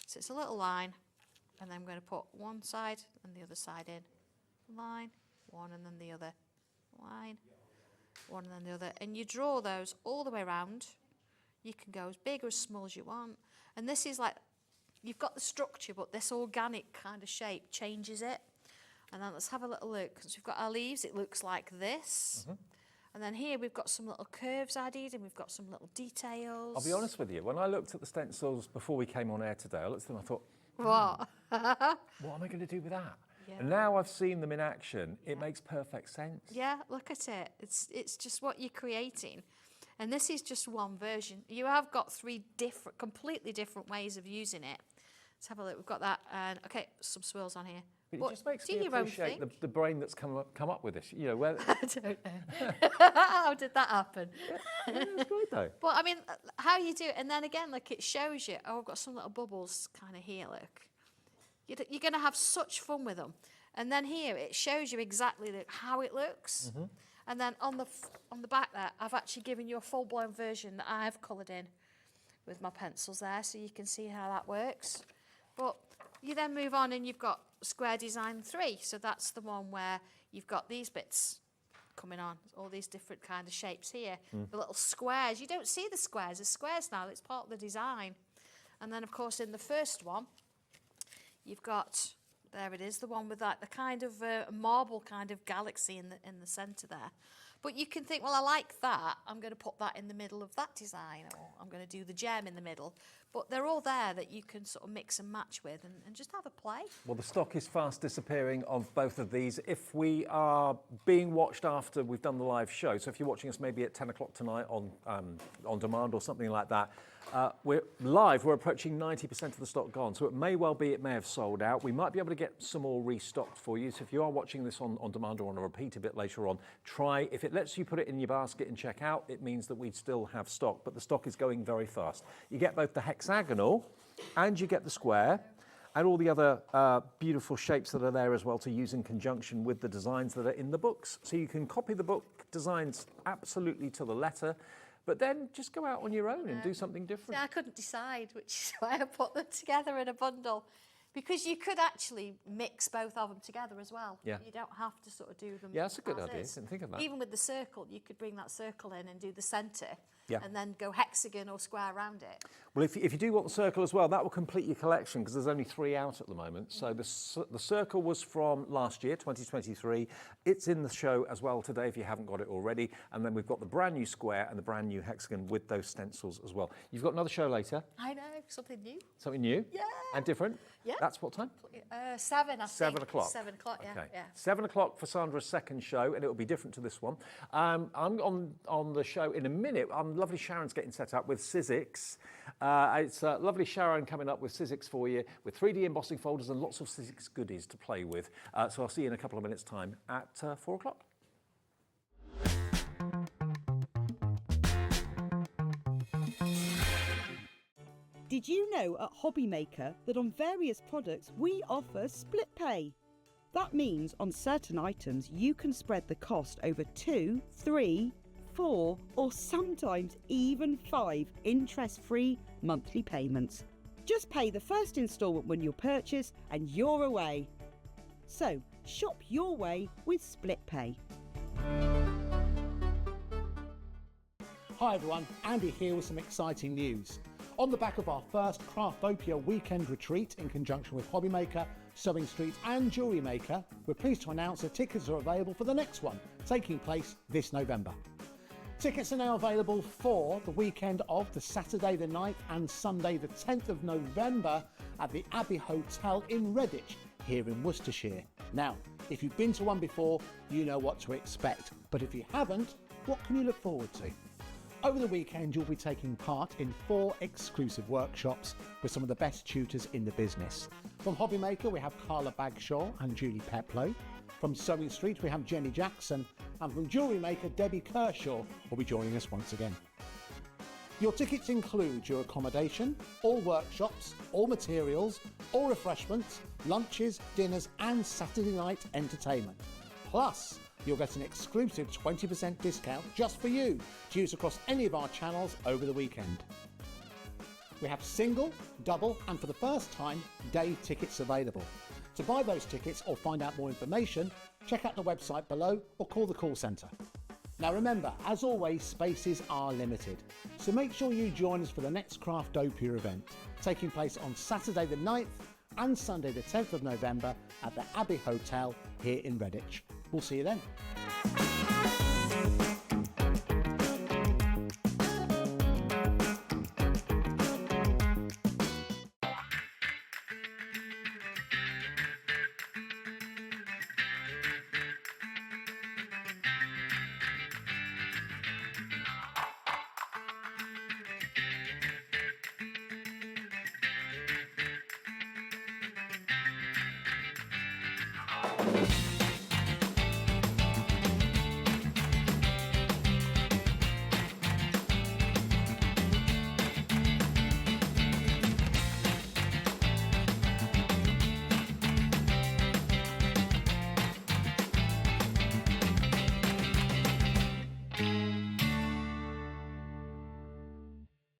So it's a little line, and then I'm going to put one side and the other side in. Line, one and then the other. Line, one and then the other. And you draw those all the way around. You can go as big or as small as you want. And this is like, you've got the structure, but this organic kind of shape changes it. And then let's have a little look. Because we've got our leaves, it looks like this. And then here we've got some little curves added, and we've got some little details. I'll be honest with you, when I looked at the stencils before we came on air today, I looked at them and I thought, what? what am I going to do with that? Yeah. And now I've seen them in action, it makes perfect sense. Yeah, look at it. It's just what you're creating. And this is just one version. You have got three different, completely different ways of using it. Let's have a look. We've got that, and okay, some swirls on here. But But it just makes do me your own appreciate thing. the brain that's come up with this. You know, where I don't know. How did that happen? yeah, it's great though. But I mean, how you do it, and then again, like it shows you. Oh, I've got some little bubbles kind of here. Look, you're going to have such fun with them. And then here it shows you exactly how it looks. And then on the back there, I've actually given you a full-blown version that I've coloured in with my pencils there, so you can see how that works. But you then move on and you've got square design 3. So that's the one where you've got these bits coming on, all these different kind of shapes here. The little squares. You don't see the squares. There's squares now. It's part of the design. And then, of course, in the first one, you've got... There it is, the one with like the kind of marble kind of galaxy in the centre there. But you can think, well, I like that. I'm going to put that in the middle of that design, or I'm going to do the gem in the middle. But they're all there that you can sort of mix and match with and just have a play. Well, the stock is fast disappearing of both of these. If we are being watched after we've done the live show, so if you're watching us maybe at 10 o'clock tonight on demand or something like that, we're live, we're approaching 90% of the stock gone. So it may well be, it may have sold out. We might be able to get some more restocked for you. So if you are watching this on demand or on a repeat a bit later on, try, if it lets you put it in your basket and check out, it means that we still have stock, but the stock is going very fast. You get both the hexagonal and you get the square and all the other beautiful shapes that are there as well to use in conjunction with the designs that are in the books. So you can copy the book designs absolutely to the letter, but then just go out on your own and do something different. See, I couldn't decide, which is why I put them together in a bundle. Because you could actually mix both of them together as well. Yeah. You don't have to sort of do them. Yeah, that's a good as idea. is. Didn't think of that. Even with the circle, you could bring that circle in and do the centre. Yeah. And then go hexagon or square around it. Well, if you do want the circle as well, that will complete your collection because there's only 3 out at the moment. So the circle was from last year, 2023. It's in the show as well today if you haven't got it already. And then we've got the brand new square and the brand new hexagon with those stencils as well. You've got another show later. I know, something new. Something new? Yeah. And different? Yeah. That's what time? 7, I think. 7 o'clock. 7 o'clock, yeah. Okay. Yeah. 7 o'clock for Sandra's second show, and it will be different to this one. I'm on the show in a minute. Lovely Sharon's getting set up with Sizzix. It's lovely Sharon coming up with Sizzix for you, with 3D embossing folders and lots of Sizzix goodies to play with. So I'll see you in a couple of minutes' time at 4 o'clock. Did you know at HobbyMaker that on various products we offer split pay? That means on certain items you can spread the cost over 2, 3, 4 or sometimes even 5 interest-free monthly payments. Just pay the first instalment when you purchase and you're away. So shop your way with split pay. Hi everyone, Andy here with some exciting news. On the back of our first Craftopia weekend retreat in conjunction with HobbyMaker, Sewing Street and Jewellery Maker, we're pleased to announce that tickets are available for the next one, taking place this November. Tickets are now available for the weekend of the Saturday the 9th and Sunday the 10th of November at the Abbey Hotel in Redditch, here in Worcestershire. Now, if you've been to one before, you know what to expect, but if you haven't, what can you look forward to? Over the weekend, you'll be taking part in 4 exclusive workshops with some of the best tutors in the business. From HobbyMaker, we have Carla Bagshaw and Julie Peplow. From Sewing Street, we have Jenny Jackson. And from Jewellery Maker, Debbie Kershaw will be joining us once again. Your tickets include your accommodation, all workshops, all materials, all refreshments, lunches, dinners and Saturday night entertainment. Plus, you'll get an exclusive 20% discount just for you to use across any of our channels over the weekend. We have single, double and for the first time, day tickets available. To buy those tickets or find out more information, check out the website below or call the call centre. Now remember, as always, spaces are limited, so make sure you join us for the next Craftopia event, taking place on Saturday the 9th and Sunday the 10th of November at the Abbey Hotel here in Redditch. We'll see you then.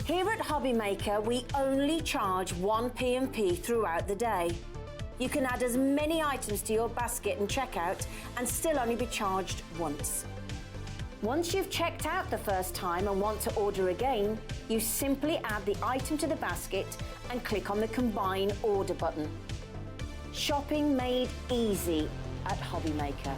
Here at HobbyMaker, we only charge 1 P&P throughout the day. You can add as many items to your basket and checkout and still only be charged once. Once you've checked out the first time and want to order again, you simply add the item to the basket and click on the Combine Order button. Shopping made easy at HobbyMaker.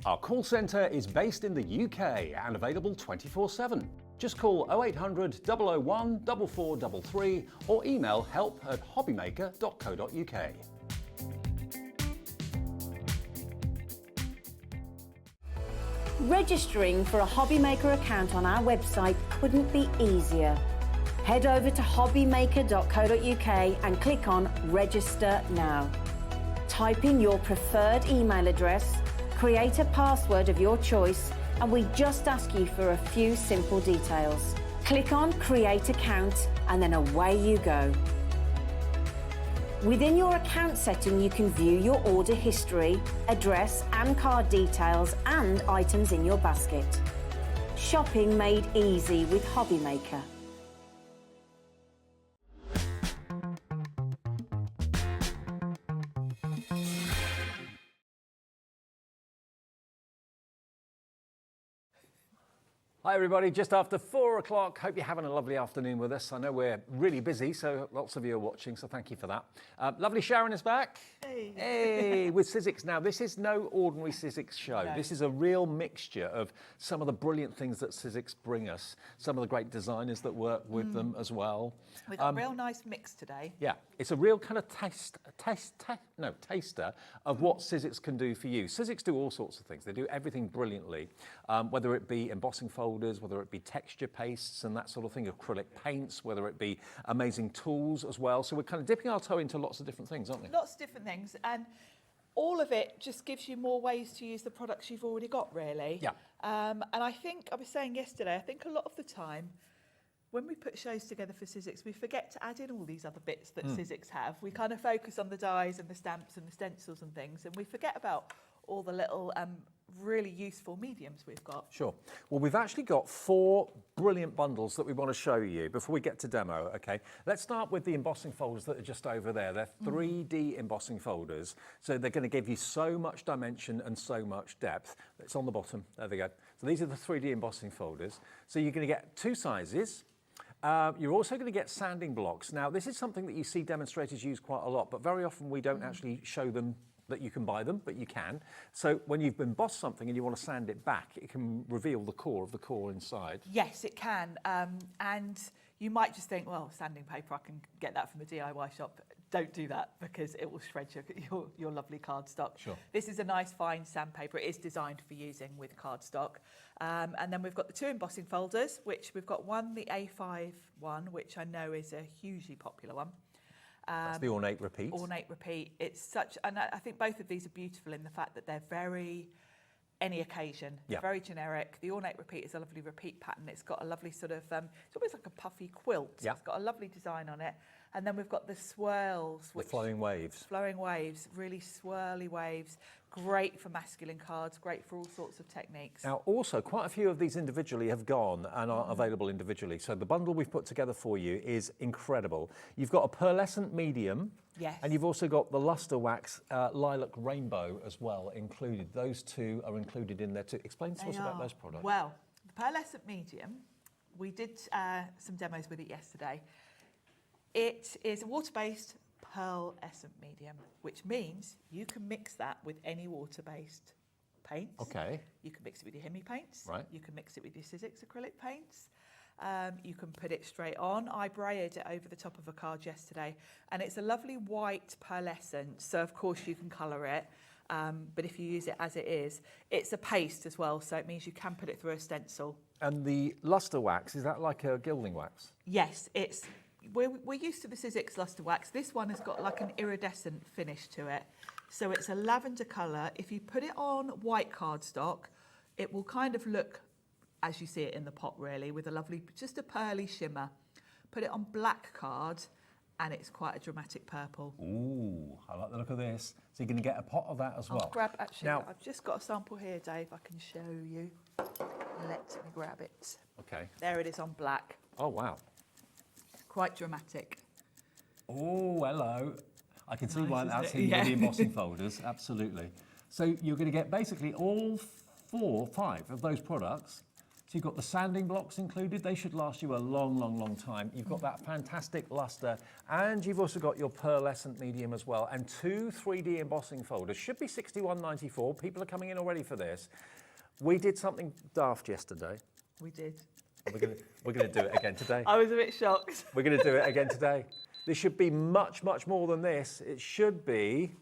Our call centre is based in the UK and available 24/7. Just call 0800 001 4433 or email help@hobbymaker.co.uk. Registering for a HobbyMaker account on our website couldn't be easier. Head over to hobbymaker.co.uk and click on Register Now. Type in your preferred email address, create a password of your choice, and we just ask you for a few simple details. Click on Create Account and then away you go. Within your account setting, you can view your order history, address and card details and items in your basket. Shopping made easy with HobbyMaker. Hi everybody, just after 4 o'clock. Hope you're having a lovely afternoon with us. I know we're really busy, so lots of you are watching, so thank you for that. Lovely Sharon is back. Hey, with Sizzix. Now, this is no ordinary Sizzix show. No. This is a real mixture of some of the brilliant things that Sizzix bring us, some of the great designers that work with them as well. We've got a real nice mix today. Yeah, it's a real kind of taster of what Sizzix can do for you. Sizzix do all sorts of things. They do everything brilliantly, whether it be embossing folders, whether it be texture pastes and that sort of thing, acrylic paints, whether it be amazing tools as well. So we're kind of dipping our toe into lots of different things, aren't we? Lots of different things, and all of it just gives you more ways to use the products you've already got, really. Yeah. And I think, I was saying yesterday, I think a lot of the time, when we put shows together for Sizzix, we forget to add in all these other bits that Sizzix have. We kind of focus on the dies and the stamps and the stencils and things, and we forget about all the little really useful mediums we've got. Sure. Well, we've actually got 4 brilliant bundles that we want to show you before we get to demo, okay? Let's start with the embossing folders that are just over there. They're 3D embossing folders, so they're going to give you so much dimension and so much depth. It's on the bottom. There they go. So these are the 3D embossing folders. So you're going to get 2 sizes. You're also going to get sanding blocks. Now, this is something that you see demonstrators use quite a lot, but very often we don't actually show them that you can buy them, but you can. So when you've embossed something and you want to sand it back, it can reveal the core of the core inside. Yes, it can. And you might just think, well, sanding paper, I can get that from a DIY shop. Don't do that, because it will shred your lovely cardstock. Sure. This is a nice fine sandpaper. It is designed for using with cardstock. And then we've got the 2 embossing folders, which we've got one, the A5 one, which I know is a hugely popular one. That's the ornate repeat. Ornate repeat. It's such, and I think both of these are beautiful in the fact that they're very any occasion. Yeah. Very generic. The ornate repeat is a lovely repeat pattern. It's got a lovely sort of, it's almost like a puffy quilt. Yeah. It's got a lovely design on it. And then we've got the swirls. The flowing waves. Flowing waves, really swirly waves. Great for masculine cards, great for all sorts of techniques. Now, also, quite a few of these individually have gone and are available individually. So the bundle we've put together for you is incredible. You've got a pearlescent medium. Yes. And you've also got the luster wax lilac rainbow as well included. Those 2 are included in there too. Explain to us about those products. Well, the pearlescent medium, we did some demos with it yesterday. It is a water-based pearlescent medium, which means you can mix that with any water-based paints. Okay. You can mix it with your Hemi paints. Right. You can mix it with your Sizzix acrylic paints. You can put it straight on. I braided it over the top of a card yesterday, and it's a lovely white pearlescent, so of course you can colour it, but if you use it as it is, it's a paste as well, so it means you can put it through a stencil. And the luster wax, is that like a gilding wax? Yes, it's... We're used to the Sizzix luster wax. This one has got like an iridescent finish to it. So it's a lavender colour. If you put it on white cardstock, it will kind of look as you see it in the pot, really, with a lovely, just a pearly shimmer. Put it on black card, and it's quite a dramatic purple. Ooh, I like the look of this. So you're going to get a pot of that as well. I'll grab, actually, now, I've just got a sample here, Dave. I can show you. Let me grab it. Okay. There it is on black. Oh, wow. Quite dramatic. Oh, hello. I can see Nice, why isn't that's it? in Yeah. the embossing folders, absolutely. So you're going to get basically all 5 of those products. So you've got the sanding blocks included. They should last you a long, long, long time. You've got that fantastic luster, and you've also got your pearlescent medium as well, and 2 3D embossing folders. Should be £61.94. People are coming in already for this. We did something daft yesterday. We did. We're going to do it again today. I was a bit shocked. We're going to do it again today. This should be much, much more than this. It should be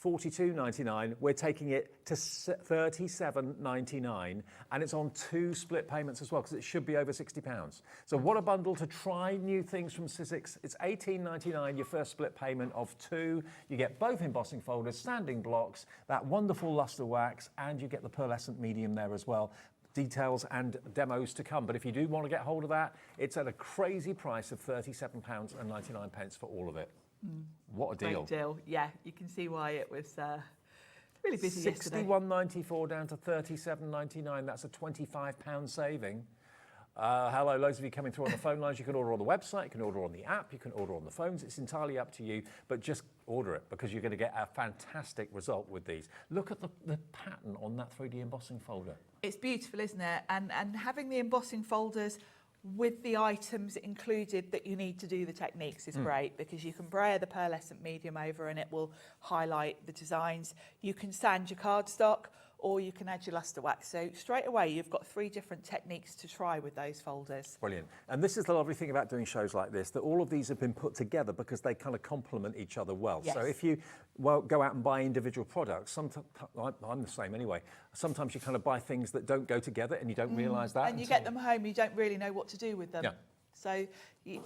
$42.99. We're taking it to $37.99, and it's on 2 split payments as well, because it should be over £60. So what a bundle to try new things from Sizzix. It's $18.99, your first split payment of 2. You get both embossing folders, sanding blocks, that wonderful luster wax, and you get the pearlescent medium there as well. Details and demos to come, but if you do want to get hold of that, it's at a crazy price of £37.99 for all of it. What a deal. Great deal. Yeah, you can see why it was really busy yesterday. £61.94 down to £37.99. That's a £25 saving. Hello, loads of you coming through on the phone lines. You can order on the website, you can order on the app, you can order on the phones. It's entirely up to you, but just order it because you're going to get a fantastic result with these. Look at the pattern on that 3D embossing folder. It's beautiful, isn't it? And having the embossing folders with the items included that you need to do the techniques is great, because you can brayer the pearlescent medium over and it will highlight the designs. You can sand your cardstock, or you can add your luster wax. So straight away, you've got 3 different techniques to try with those folders. Brilliant. And this is the lovely thing about doing shows like this, that all of these have been put together because they kind of complement each other well. Yes. So if you go out and buy individual products, sometimes, I'm the same anyway, sometimes you kind of buy things that don't go together and you don't realise that. And you get them home, you don't really know what to do with them. Yeah. So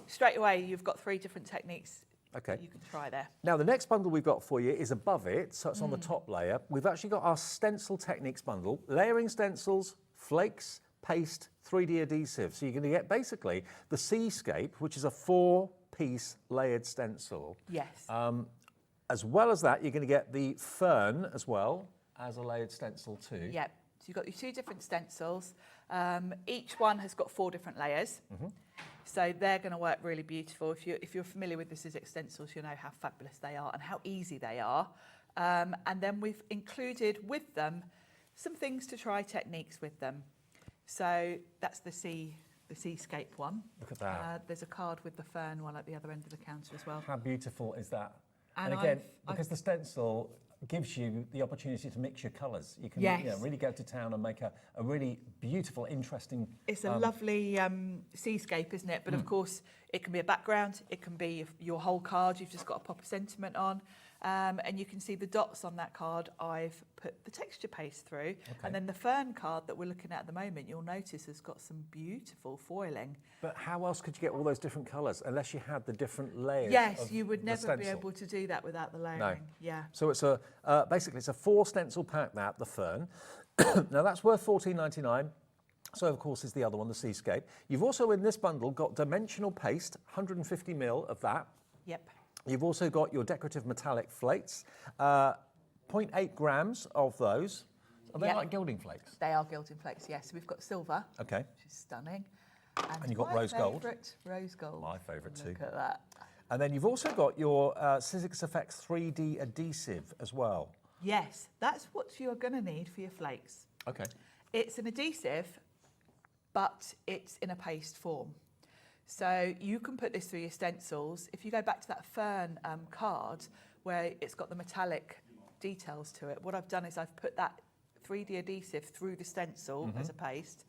straight away, you've got 3 different techniques Okay. you can try there. Now, the next bundle we've got for you is above it, so it's on the top layer. We've actually got our stencil techniques bundle, layering stencils, flakes, paste, 3D adhesive. So you're going to get basically the seascape, which is a 4-piece layered stencil. Yes. As well as that, you're going to get the fern as well as a layered stencil too. Yep. So you've got your 2 different stencils. Each one has got 4 different layers. So they're going to work really beautiful. If you're familiar with the Sizzix stencils, you'll know how fabulous they are and how easy they are. And then we've included with them some things to try, techniques with them. So that's the seascape one. Look at that. There's a card with the fern one at the other end of the counter as well. How beautiful is that? And again, because the stencil gives you the opportunity to mix your colours. You can really go to town and make a really beautiful, interesting... It's a lovely seascape, isn't it? But of course, it can be a background, it can be your whole card, you've just got to pop a sentiment on. And you can see the dots on that card, I've put the texture paste through. Okay. And then the fern card that we're looking at the moment, you'll notice has got some beautiful foiling. But how else could you get all those different colours unless you had the different layers? Yes, you would never be able to do that without the layering. No. Yeah. So it's basically it's a 4 stencil pack, the fern. Now that's worth $14.99. So of course is the other one, the seascape. You've also in this bundle got dimensional paste, 150 ml of that. Yep. You've also got your decorative metallic flakes, 0.8 grams of those. Are they like gilding flakes? They are gilding flakes, yes. We've got silver, okay, which is stunning. And you've got my rose gold. Rose gold. My favourite too. Look at that. And then you've also got your Sizzix Effects 3D adhesive as well. Yes, that's what you're going to need for your flakes. Okay. It's an adhesive, but it's in a paste form. So you can put this through your stencils. If you go back to that fern card where it's got the metallic details to it, what I've done is I've put that 3D adhesive through the stencil as a paste.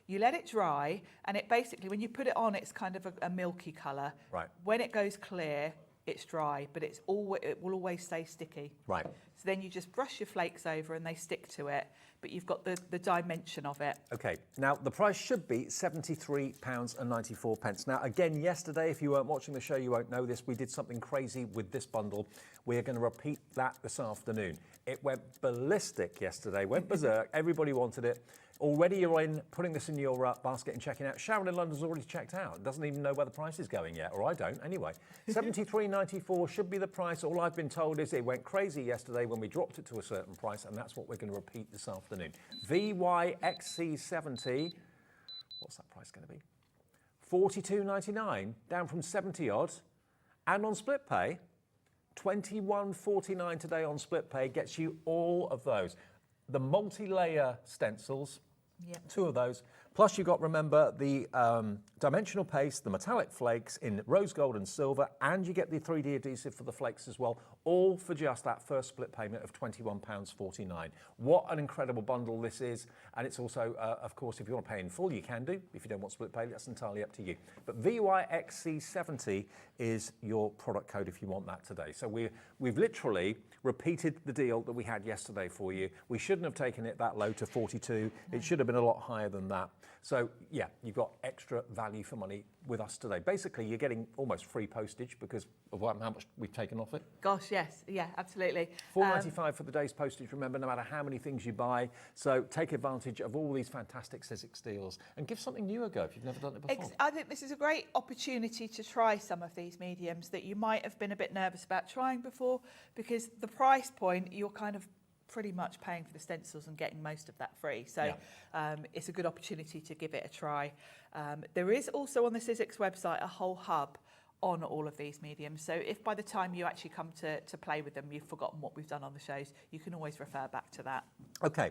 You let it dry, and it basically, when you put it on, it's kind of a milky colour. Right. When it goes clear, it's dry, but it will always stay sticky. Right. So then you just brush your flakes over and they stick to it, but you've got the dimension of it. Okay, now the price should be £73.94. Now again, yesterday, if you weren't watching the show, you won't know this, we did something crazy with this bundle. We're going to repeat that this afternoon. It went ballistic yesterday, went berserk, everybody wanted it. Already you're in putting this in your basket and checking out. Sharon in London's already checked out. Doesn't even know where the price is going yet, or I don't anyway. $73.94 should be the price. All I've been told is it went crazy yesterday when we dropped it to a certain price, and that's what we're going to repeat this afternoon. VYXC70, what's that price going to be? $42.99, down from 70 odd. And on split pay, $21.49 today on split pay gets you all of those. The multi-layer stencils, 2 of those. Plus you've got, remember, the dimensional paste, the metallic flakes in rose gold and silver, and you get the 3D adhesive for the flakes as well, all for just that first split payment of £21.49. What an incredible bundle this is. And it's also, of course, if you want to pay in full, you can do. If you don't want split pay, that's entirely up to you. But VYXC70 is your product code if you want that today. So we've literally repeated the deal that we had yesterday for you. We shouldn't have taken it that low to 42. It should have been a lot higher than that. So yeah, you've got extra value for money with us today. Basically, you're getting almost free postage because of how much we've taken off it. Gosh, yes, yeah, absolutely. $4.95 for the day's postage, remember, no matter how many things you buy. So take advantage of all these fantastic Sizzix deals and give something new a go if you've never done it before. I think this is a great opportunity to try some of these mediums that you might have been a bit nervous about trying before, because the price point, you're kind of pretty much paying for the stencils and getting most of that free. So it's a good opportunity to give it a try. There is also on the Sizzix website a whole hub on all of these mediums. So if by the time you actually come to play with them, you've forgotten what we've done on the shows, you can always refer back to that. Okay,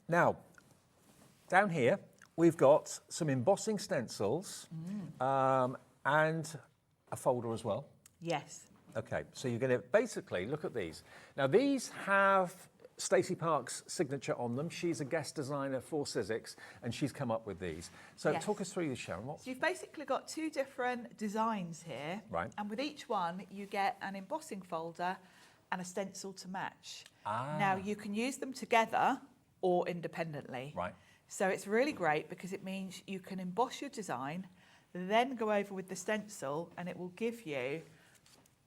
now down here we've got some embossing stencils and a folder as well. Yes. Okay, so you're going to basically look at these. Now these have Stacey Park's signature on them. She's a guest designer for Sizzix, and she's come up with these. So talk us through this, Sharon. So you've basically got 2 different designs here. Right. And with each one, you get an embossing folder and a stencil to match. Now, you can use them together or independently. Right. So it's really great because it means you can emboss your design, then go over with the stencil, and it will give you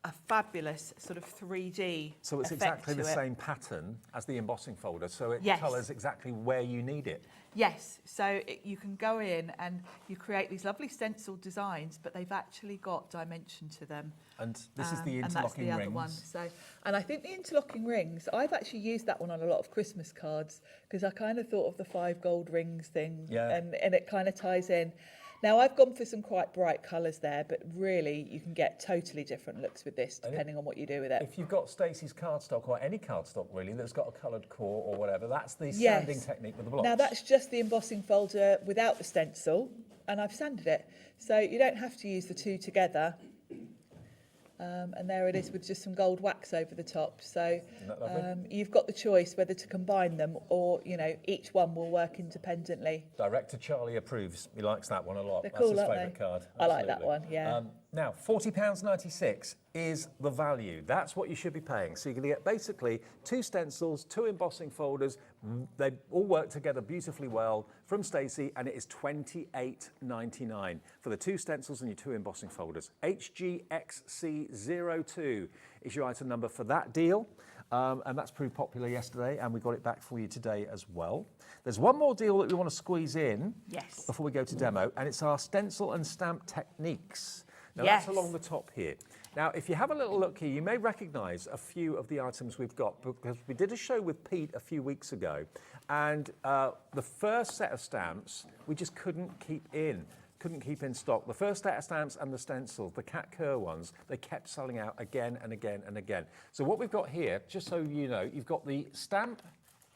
a fabulous sort of 3D So it's effect exactly to the it. same pattern as the embossing folder, so it Yes. colours exactly where you need it. Yes, so you can go in and you create these lovely stencil designs, but they've actually got dimension to them. And this is the And that's interlocking the rings. other one. So, and I think the interlocking rings, I've actually used that one on a lot of Christmas cards because I kind of thought of the 5 gold rings thing, and it kind of ties in. Now, I've gone for some quite bright colours there, but really you can get totally different looks with this depending on what you do with it. If you've got Stacey's cardstock, or any cardstock really, that's got a coloured core or whatever, that's the sanding technique with the blocks. Now, that's just the embossing folder without the stencil, and I've sanded it. So you don't have to use the 2 together. And there it is with just some gold wax over the top. So you've got the choice whether to combine them or, you know, each one will work independently. Director Charlie approves. He likes that one a lot. They're That's cool, his aren't favourite they? card. I like that Absolutely. one, yeah. Now, £40.96 is the value. That's what you should be paying. So you're going to get basically 2 stencils, 2 embossing folders. They all work together beautifully well from Stacey, and it is $28.99 for the 2 stencils and your 2 embossing folders. HGXC02 is your item number for that deal. And that's proved popular yesterday, and we got it back for you today as well. There's one more deal that we want to squeeze in before we go to demo, and it's our stencil and stamp techniques. Now that's along the top here. Now, if you have a little look here, you may recognise a few of the items we've got, because we did a show with Pete a few weeks ago, and the first set of stamps we just couldn't keep in stock. The first set of stamps and the stencils, the cat Kerr ones, they kept selling out again and again and again. So what we've got here, just so you know, you've got the stamp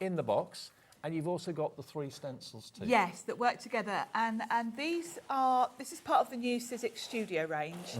in the box, and you've also got the 3 stencils too. Yes, that work together. And this is part of the new Sizzix Studio range,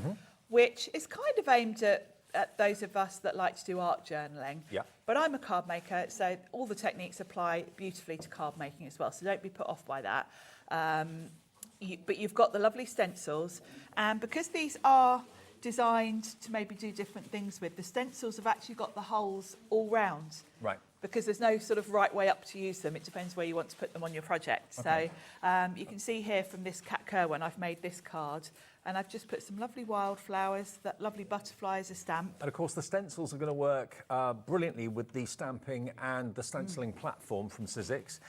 which is kind of aimed at those of us that like to do art journaling. Yeah. But I'm a card maker, so all the techniques apply beautifully to card making as well, so don't be put off by that. But you've got the lovely stencils, and because these are designed to maybe do different things with, the stencils have actually got the holes all round. Right. Because there's no sort of right way up to use them. It depends where you want to put them on your project. Okay. So you can see here from this cat Kerr one, I've made this card, and I've just put some lovely wildflowers, that lovely butterfly as a stamp. And of course, the stencils are going to work brilliantly with the stamping and the stenciling platform from Sizzix,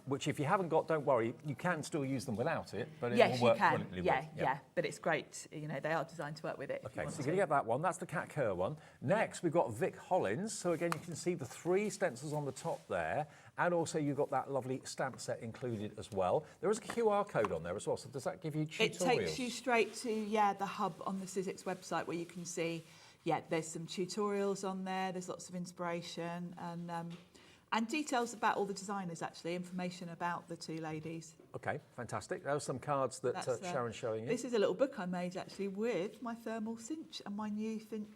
which if you haven't got, don't worry, you can still use them without it, but it will work brilliantly with. Yeah, but it's great. You know, they are designed to work with it. Okay, so you're going to get that one. That's the cat Kerr one. Next, we've got Vic Hollins. So again, you can see the 3 stencils on the top there, and also you've got that lovely stamp set included as well. There is a QR code on there as well, so does that give you tutorials? It takes you straight to, the hub on the Sizzix website where you can see, there's some tutorials on there, there's lots of inspiration and details about all the designers, actually, information about the 2 ladies. Okay, fantastic. There are some cards that Sharon's showing you. This is a little book I made, actually, with my thermal cinch and my new cinch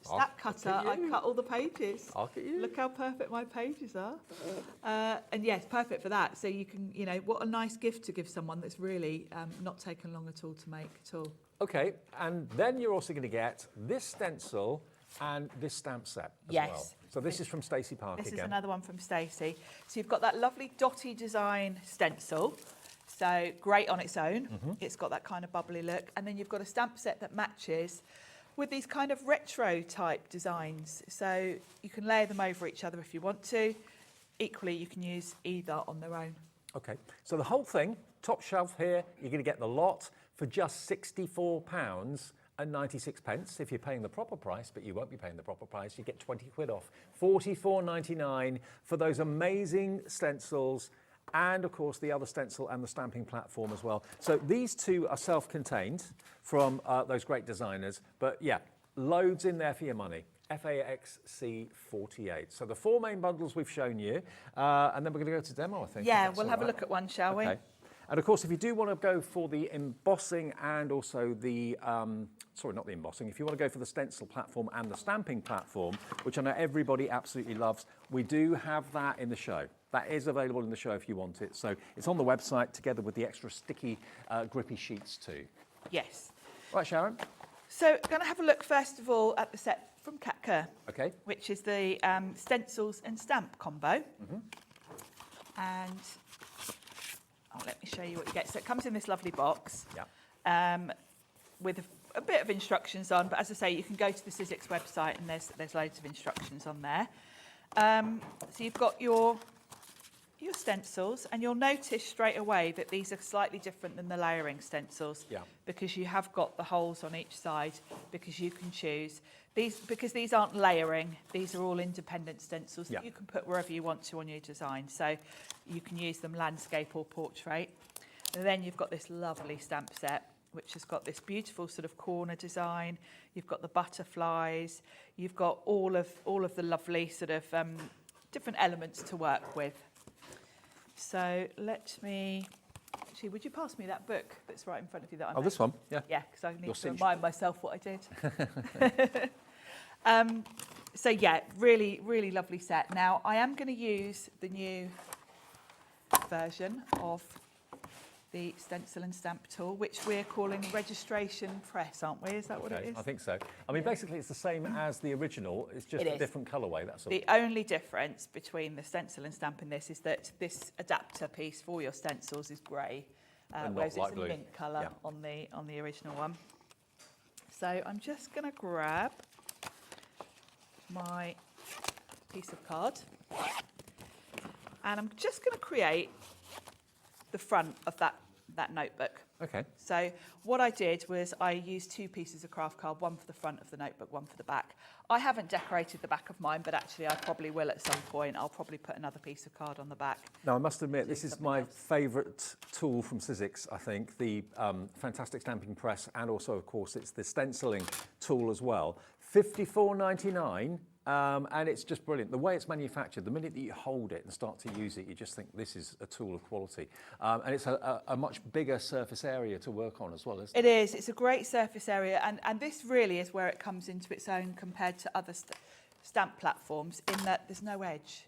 stack cutter. I cut all the pages. Look at you. Look how perfect my pages are. And yes, perfect for that. So you can, what a nice gift to give someone that's really not taken long at all to make at all. Okay, and then you're also going to get this stencil and this stamp set as well. So this is from Stacey Park again. This is another one from Stacey. So you've got that lovely dotty design stencil. So great on its own. It's got that kind of bubbly look. And then you've got a stamp set that matches with these kind of retro type designs. So you can layer them over each other if you want to. Equally, you can use either on their own. Okay, so the whole thing, top shelf here, you're going to get the lot for just £64 £44.96 if you're paying the proper price, but you won't be paying the proper price. You get 20 quid off. £44.99 for those amazing stencils, and of course the other stencil and the stamping platform as well. So these two are self-contained from those great designers, but yeah, loads in there for your money. FAXC48. So the 4 main bundles we've shown you, and then we're going to go to demo, I think. Yeah, we'll have a look at one, shall we? And of course, if you do want to go for the embossing and also the, sorry, not the embossing, if you want to go for the stencil platform and the stamping platform, which I know everybody absolutely loves, we do have that in the show. That is available in the show if you want it. So it's on the website together with the extra sticky, grippy sheets too. Yes. Right, Sharon? So I'm going to have a look first of all at the set from Cat Kerr, Okay. which is the stencils and stamp combo. And let me show you what you get. So it comes in this lovely box with a bit of instructions on, but as I say, you can go to the Sizzix website and there's loads of instructions on there. So you've got your stencils, and you'll notice straight away that these are slightly different than the layering stencils, because you have got the holes on each side, because you can choose these, because these aren't layering, these are all independent stencils that you can put wherever you want to on your design, so you can use them landscape or portrait. And then you've got this lovely stamp set which has got this beautiful sort of corner design. You've got the butterflies, you've got all of the lovely sort of different elements to work with. So let me, actually, would you pass me that book that's right in front of you that I made? Oh, this one? Yeah. Yeah, because I need to cinch. remind myself what I did. So yeah, really, really lovely set. Now, I am going to use the new version of the stencil and stamp tool, which we're calling registration press, aren't we? Is that what it is? I think so. I mean, basically, it's the same as the original. It's just a different colourway, that's all. The only difference between the stencil and stamp in this is that this adapter piece for your stencils is grey, whereas it's a mint colour on the original one. So I'm just going to grab my piece of card, and I'm just going to create the front of that notebook. Okay. So what I did was I used 2 pieces of craft card, one for the front of the notebook, one for the back. I haven't decorated the back of mine, but actually I probably will at some point. I'll probably put another piece of card on the back. Now, I must admit, this is my favourite tool from Sizzix, I think, the fantastic stamping press, and also, of course, it's the stenciling tool as well. £54.99, and it's just brilliant. The way it's manufactured, the minute that you hold it and start to use it, you just think this is a tool of quality. And it's a much bigger surface area to work on as well, isn't it? It is. It's a great surface area, and this really is where it comes into its own compared to other stamp platforms, in that there's no edge.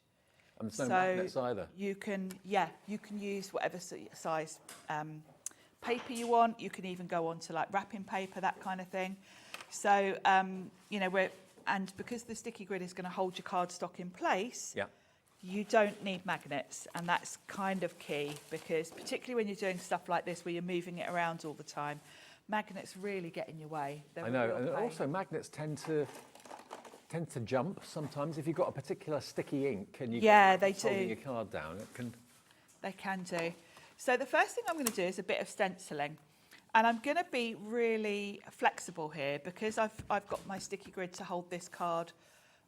And there's no magnets either. You can use whatever size paper you want. You can even go on to like wrapping paper, that kind of thing. So, you know, and because the sticky grid is going to hold your cardstock in place, you don't need magnets, and that's kind of key, because particularly when you're doing stuff like this where you're moving it around all the time, magnets really get in your way. I know, and also magnets tend to jump sometimes. If you've got a particular sticky ink and you're holding your card down, They can do. So the first thing I'm going to do is a bit of stenciling. And I'm going to be really flexible here, because I've got my sticky grid to hold this card.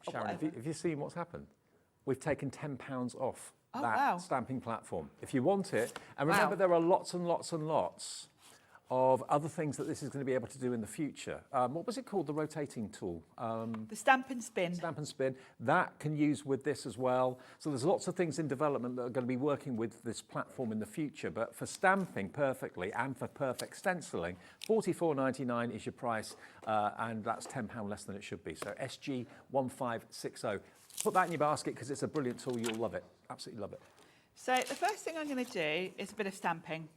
Sharon, have you seen what's happened? We've taken £10 off that wow. stamping platform. If you want it, and remember there are lots and lots and lots of other things that this is going to be able to do in the future. What was it called, the rotating tool? The stamp and spin. Stamp and spin. That can use with this as well. So there's lots of things in development that are going to be working with this platform in the future. But for stamping perfectly and for perfect stenciling, £44.99 is your price, and that's £10 less than it should be. So SG1560. Put that in your basket, because it's a brilliant tool. You'll love it. Absolutely love it. So the first thing I'm going to do is a bit of stamping.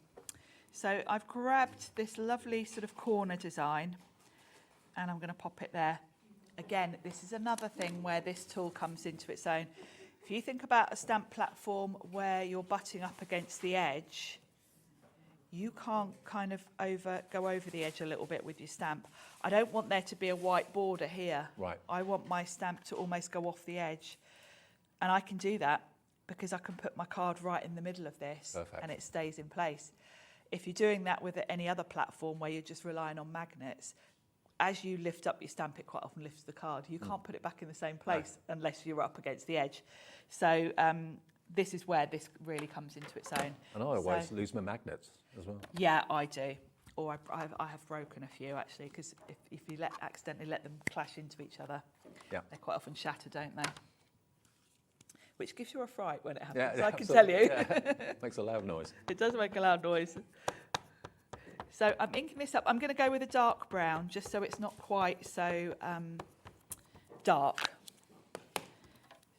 So I've grabbed this lovely sort of corner design, and I'm going to pop it there. Again, this is another thing where this tool comes into its own. If you think about a stamp platform where you're butting up against the edge, you can't kind of go over the edge a little bit with your stamp. I don't want there to be a white border here. Right. I want my stamp to almost go off the edge. And I can do that because I can put my card right in the middle of this. Perfect. And it stays in place. If you're doing that with any other platform where you're just relying on magnets, as you lift up your stamp, it quite often lifts the card. You can't put it back in the same place unless you're up against the edge. So this is where this really comes into its own. And I always lose my magnets as well. Yeah, I do. Or I have broken a few, actually, because if you accidentally let them clash into each other, they quite often shatter, don't they? Which gives you a fright when it happens, I can tell you. Makes a loud noise. It does make a loud noise. So I'm inking this up. I'm going to go with a dark brown, just so it's not quite so dark.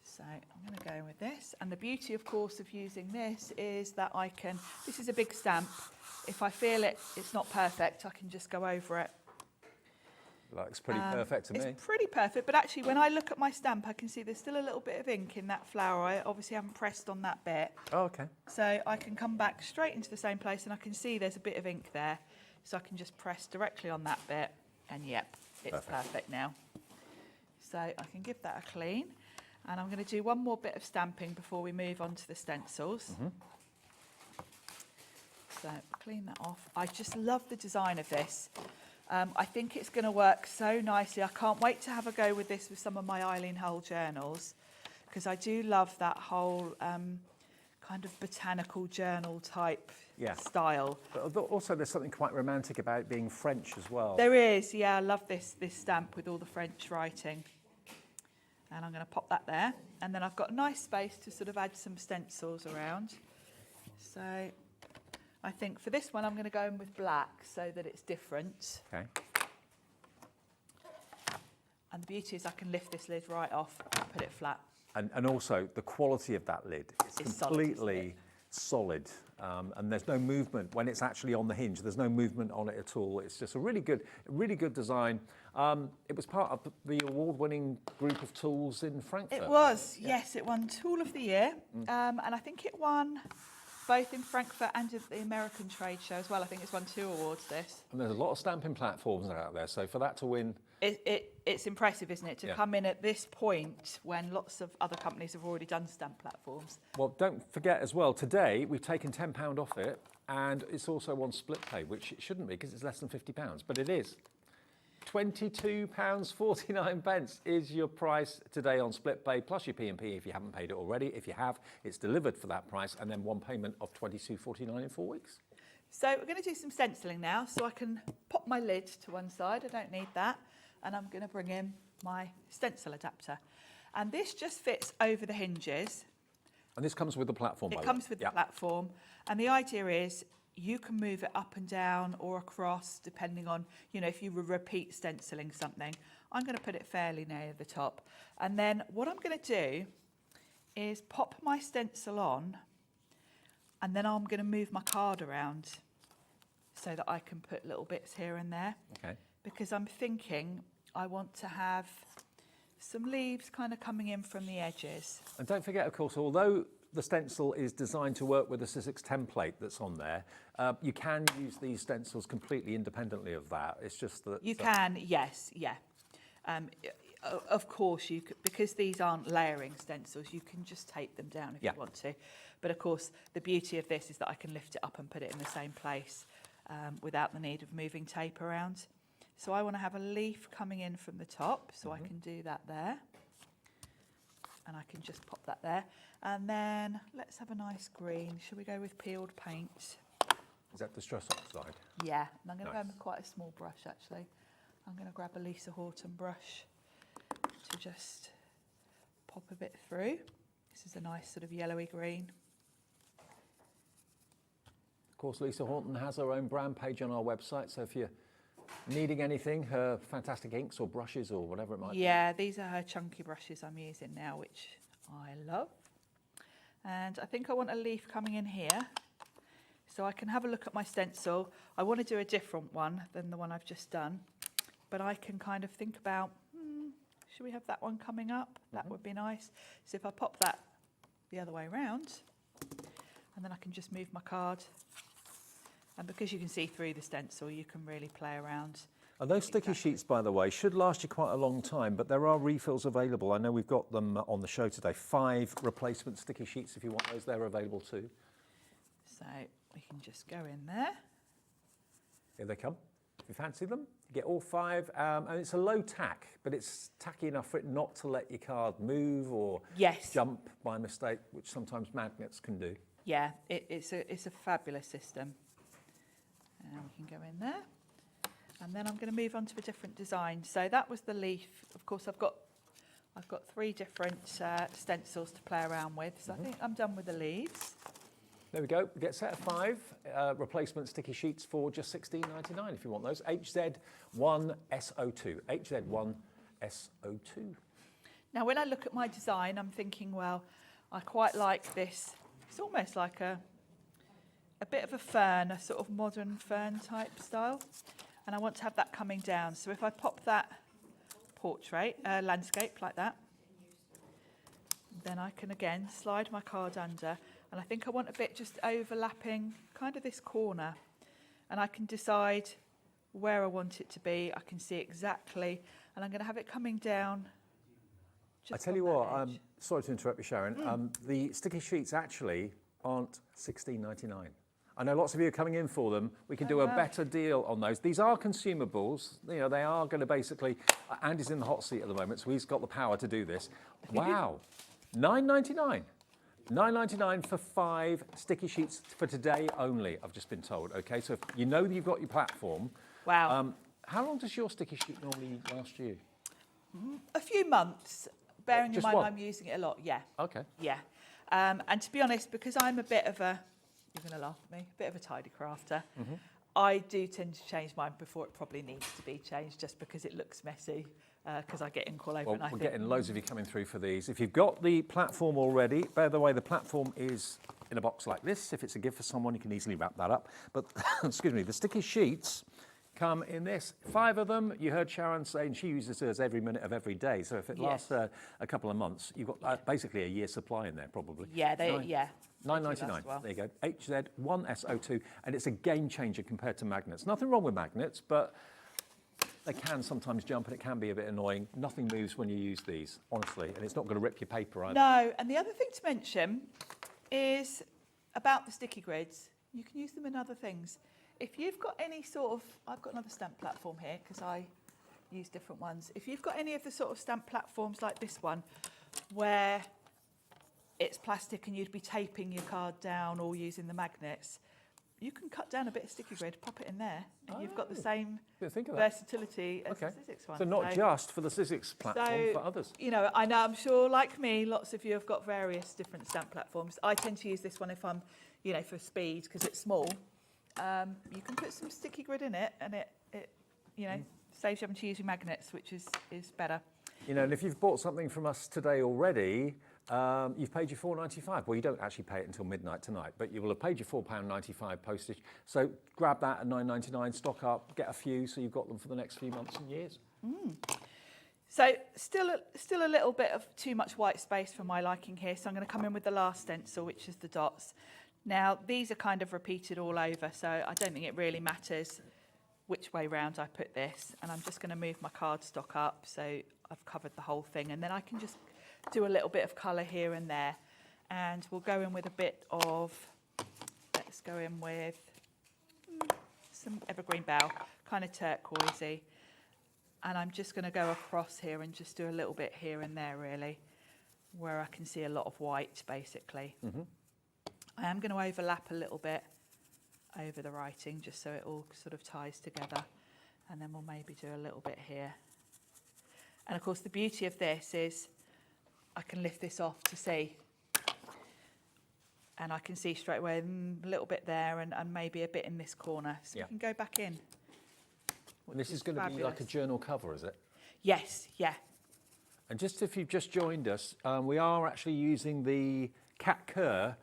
So I'm going to go with this. And the beauty, of course, of using this is that I can, this is a big stamp. If I feel it's not perfect, I can just go over it. Looks pretty perfect to me. It's pretty perfect, but actually when I look at my stamp, I can see there's still a little bit of ink in that flower. I obviously haven't pressed on that bit. Oh, okay. So I can come back straight into the same place and I can see there's a bit of ink there. So I can just press directly on that bit and yep, it's perfect now. So I can give that a clean. And I'm going to do one more bit of stamping before we move on to the stencils. So clean that off. I just love the design of this. I think it's going to work so nicely. I can't wait to have a go with this with some of my Eileen Hull journals, because I do love that whole kind of botanical journal type style. But also there's something quite romantic about it being French as well. There is, yeah. I love this stamp with all the French writing. And I'm going to pop that there. And then I've got a nice space to sort of add some stencils around. So I think for this one, I'm going to go in with black so that it's different. Okay. And the beauty is I can lift this lid right off and put it flat. And also the quality of that lid is completely solid. And there's no movement when it's actually on the hinge. There's no movement on it at all. It's just a really good design. It was part of the award-winning group of tools in Frankfurt. It was, yes. It won Tool of the Year. And I think it won both in Frankfurt and at the American trade show as well. I think it's won 2 awards, this. And there's a lot of stamping platforms out there, so for that to win... It's impressive, isn't it, to come in at this point when lots of other companies have already done stamp platforms. Well, don't forget as well, today we've taken £10 off it, and it's also on split pay, which it shouldn't be because it's less than £50, but it is. £22.49 is your price today on split pay, plus your P&P if you haven't paid it already. If you have, it's delivered for that price, and then one payment of £22.49 in 4 weeks. So we're going to do some stenciling now, so I can pop my lid to one side. I don't need that. And I'm going to bring in my stencil adapter. And this just fits over the hinges. And this comes with the platform, by the way. It comes with the platform. And the idea is you can move it up and down or across, depending on, you know, if you repeat stenciling something. I'm going to put it fairly near the top. And then what I'm going to do is pop my stencil on, and then I'm going to move my card around so that I can put little bits here and there. Okay. Because I'm thinking I want to have some leaves kind of coming in from the edges. And don't forget, of course, although the stencil is designed to work with the Sizzix template that's on there, you can use these stencils completely independently of that. It's just that... You can, yes, yeah. Of course, you could, because these aren't layering stencils, you can just tape them down if you want to. But of course, the beauty of this is that I can lift it up and put it in the same place without the need of moving tape around. So I want to have a leaf coming in from the top, so I can do that there. And I can just pop that there. And then let's have a nice green. Shall we go with peeled paint? Is that Distress Oxide? Yeah, and I'm going to go with quite a small brush, actually. I'm going to grab a Lisa Horton brush to just pop a bit through. This is a nice sort of yellowy green. Of course, Lisa Horton has her own brand page on our website, so if you're needing anything, her fantastic inks or brushes or whatever it might be. Yeah, these are her chunky brushes I'm using now, which I love. And I think I want a leaf coming in here, so I can have a look at my stencil. I want to do a different one than the one I've just done, but I can kind of think about, should we have that one coming up? That would be nice. So if I pop that the other way around, and then I can just move my card. And because you can see through the stencil, you can really play around. And those sticky sheets, by the way, should last you quite a long time, but there are refills available. I know we've got them on the show today. 5 replacement sticky sheets, if you want those, they're available too. So we can just go in there. Here they come. if you fancy them. You get all 5, and it's a low tack, but it's tacky enough for it not to let your card move or jump by mistake, which sometimes magnets can do. Yeah, it's a fabulous system. And we can go in there. And then I'm going to move on to a different design. So that was the leaf. Of course, I've got 3 different stencils to play around with. So I think I'm done with the leaves. There we go. We get a set of 5 replacement sticky sheets for just $16.99 if you want those. HZ1SO2. HZ1SO2. Now, when I look at my design, I'm thinking, well, I quite like this. It's almost like a bit of a fern, a sort of modern fern type style. And I want to have that coming down. So if I pop that portrait, landscape like that, then I can again slide my card under. And I think I want a bit just overlapping kind of this corner. And I can decide where I want it to be. I can see exactly. And I'm going to have it coming down. I tell you what, sorry to interrupt you, Sharon. The sticky sheets actually aren't $16.99. I know lots of you are coming in for them. We can do a better deal on those. These are consumables. You know, they are going to basically... Andy's in the hot seat at the moment, so he's got the power to do this. Wow. $9.99. $9.99 for 5 sticky sheets for today only, I've just been told. OK, so if you know that you've got your platform. Wow. How long does your sticky sheet normally last you? A few months, bearing in mind one? I'm using it a lot, yeah. OK. Yeah. And to be honest, because I'm a bit of a... You're going to laugh at me, a bit of a tidy crafter. I do tend to change mine before it probably needs to be changed, just because it looks messy, because I get ink all over. Well, and I we're think, getting loads of you coming through for these. If you've got the platform already, by the way, the platform is in a box like this. If it's a gift for someone, you can easily wrap that up. But, excuse me, the sticky sheets come in this. 5 of them. You heard Sharon saying she uses hers every minute of every day. So if it lasts a couple of months, you've got basically a year's supply in there, probably. Yeah, $9.99. Well. There you go. HZ1SO2, and it's a game changer compared to magnets. Nothing wrong with magnets, but they can sometimes jump and it can be a bit annoying. Nothing moves when you use these, honestly, and it's not going to rip your paper either. No, and the other thing to mention is about the sticky grids. You can use them in other things. If you've got any sort of, I've got another stamp platform here because I use different ones. If you've got any of the sort of stamp platforms like this one, where it's plastic and you'd be taping your card down or using the magnets, you can cut down a bit of sticky grid, pop it in there, and you've got the same versatility as the Sizzix one. So not just for the Sizzix platform, for others. You know, I'm sure, like me, lots of you have got various different stamp platforms. I tend to use this one if I'm, you know, for speed, because it's small. You can put some sticky grid in it, and it you know, saves you having to use your magnets, which is better. You know, and if you've bought something from us today already, you've paid your $4.95. Well, you don't actually pay it until midnight tonight, but you will have paid your £4.95 postage. So grab that at $9.99, stock up, get a few, so you've got them for the next few months and years. So still a little bit of too much white space for my liking here. So I'm going to come in with the last stencil, which is the dots. Now, these are kind of repeated all over, so I don't think it really matters which way round I put this. And I'm just going to move my cardstock up so I've covered the whole thing. And then I can just do a little bit of colour here and there. And we'll go in with a bit of, let's go in with some evergreen bough, kind of turquoisey. And I'm just going to go across here and just do a little bit here and there, really, where I can see a lot of white, basically. I am going to overlap a little bit over the writing, just so it all sort of ties together. And then we'll maybe do a little bit here. And of course, the beauty of this is I can lift this off to see. And I can see straight away a little bit there and maybe a bit in this corner. So we can go back in. And this is going to be like a journal cover, is it? Yes, yeah. And just if you've just joined us, we are actually using the Cat Kerr